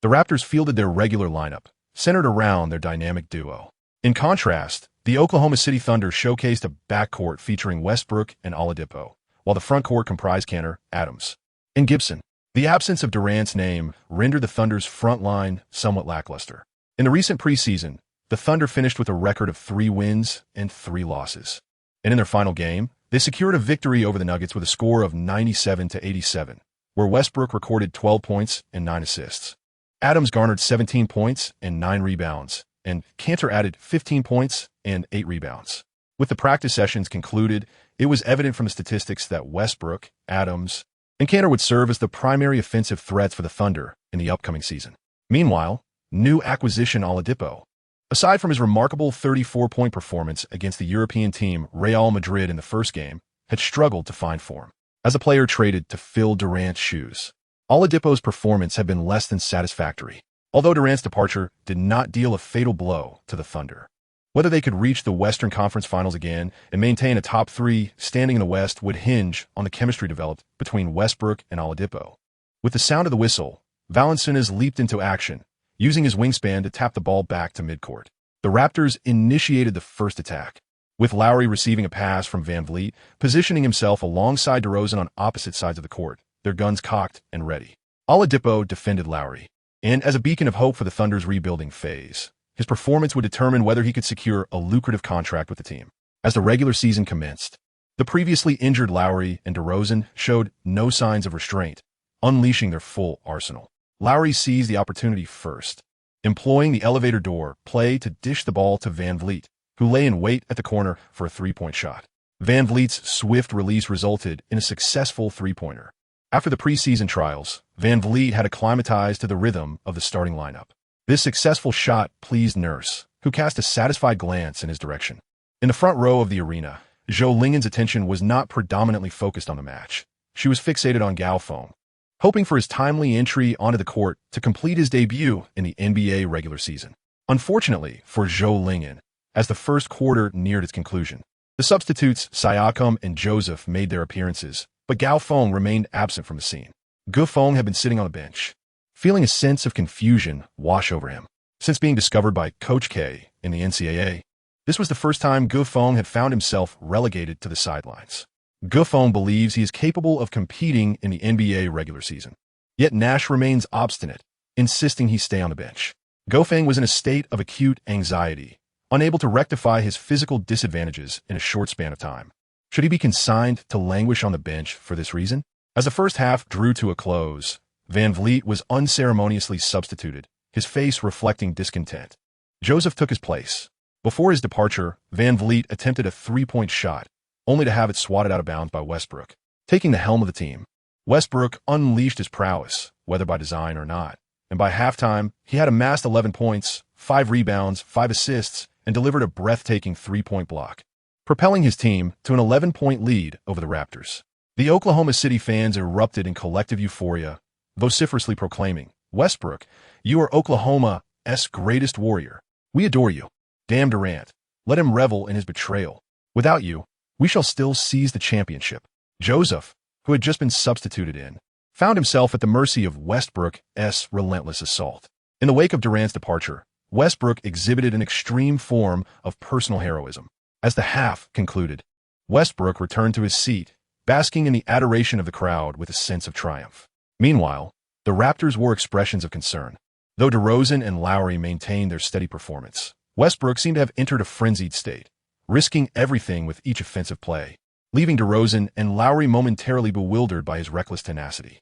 The Raptors fielded their regular lineup, centered around their dynamic duo. In contrast, the Oklahoma City Thunder showcased a backcourt featuring Westbrook and Oladipo, while the frontcourt comprised Kanter, Adams, and Gibson. The absence of Durant's name rendered the Thunder's front line somewhat lackluster. In the recent preseason, the Thunder finished with a record of 3 wins and 3 losses. And in their final game, they secured a victory over the Nuggets with a score of 97-87, where Westbrook recorded 12 points and 9 assists. Adams garnered 17 points and 9 rebounds, and Kanter added 15 points and 8 rebounds. With the practice sessions concluded, it was evident from the statistics that Westbrook, Adams, and Kanter would serve as the primary offensive threats for the Thunder in the upcoming season. Meanwhile, new acquisition Oladipo, aside from his remarkable 34-point performance against the European team Real Madrid in the first game, had struggled to find form. As a player traded to fill Durant's shoes, Oladipo's performance had been less than satisfactory, although Durant's departure did not deal a fatal blow to the Thunder. Whether they could reach the Western Conference Finals again and maintain a top 3 standing in the West would hinge on the chemistry developed between Westbrook and Oladipo. With the sound of the whistle, Valanciunas leaped into action, using his wingspan to tap the ball back to midcourt. The Raptors initiated the first attack, with Lowry receiving a pass from VanVleet, positioning himself alongside DeRozan on opposite sides of the court, their guns cocked and ready. Oladipo defended Lowry, and as a beacon of hope for the Thunder's rebuilding phase, his performance would determine whether he could secure a lucrative contract with the team. As the regular season commenced, the previously injured Lowry and DeRozan showed no signs of restraint, unleashing their full arsenal. Lowry seized the opportunity first, employing the elevator door play to dish the ball to VanVleet, who lay in wait at the corner for a 3-point shot. VanVleet's swift release resulted in a successful 3-pointer. After the preseason trials, VanVleet had acclimatized to the rhythm of the starting lineup. This successful shot pleased Nurse, who cast a satisfied glance in his direction. In the front row of the arena, Zhou Lingan's attention was not predominantly focused on the match. She was fixated on Gao Feng, hoping for his timely entry onto the court to complete his debut in the NBA regular season. Unfortunately for Zhou Lingan, as the first quarter neared its conclusion, the substitutes Siakam and Joseph made their appearances, but Gao Feng remained absent from the scene. Gu Feng had been sitting on the bench, feeling a sense of confusion wash over him. Since being discovered by Coach K in the NCAA, this was the first time Gu Feng had found himself relegated to the sidelines. Gu Feng believes he is capable of competing in the NBA regular season. Yet Nash remains obstinate, insisting he stay on the bench. Gu Feng was in a state of acute anxiety, unable to rectify his physical disadvantages in a short span of time. Should he be consigned to languish on the bench for this reason? As the first half drew to a close, VanVleet was unceremoniously substituted, his face reflecting discontent. Joseph took his place. Before his departure, VanVleet attempted a 3-point shot, only to have it swatted out of bounds by Westbrook. Taking the helm of the team, Westbrook unleashed his prowess, whether by design or not, and by halftime, he had amassed 11 points, 5 rebounds, 5 assists, and delivered a breathtaking 3-point block, propelling his team to an 11-point lead over the Raptors. The Oklahoma City fans erupted in collective euphoria, vociferously proclaiming, "Westbrook, you are Oklahoma's greatest warrior. We adore you. Damn Durant. Let him revel in his betrayal. Without you, we shall still seize the championship." Joseph, who had just been substituted in, found himself at the mercy of Westbrook's relentless assault. In the wake of Durant's departure, Westbrook exhibited an extreme form of personal heroism. As the half concluded, Westbrook returned to his seat, basking in the adoration of the crowd with a sense of triumph. Meanwhile, the Raptors wore expressions of concern. Though DeRozan and Lowry maintained their steady performance, Westbrook seemed to have entered a frenzied state, risking everything with each offensive play, leaving DeRozan and Lowry momentarily bewildered by his reckless tenacity.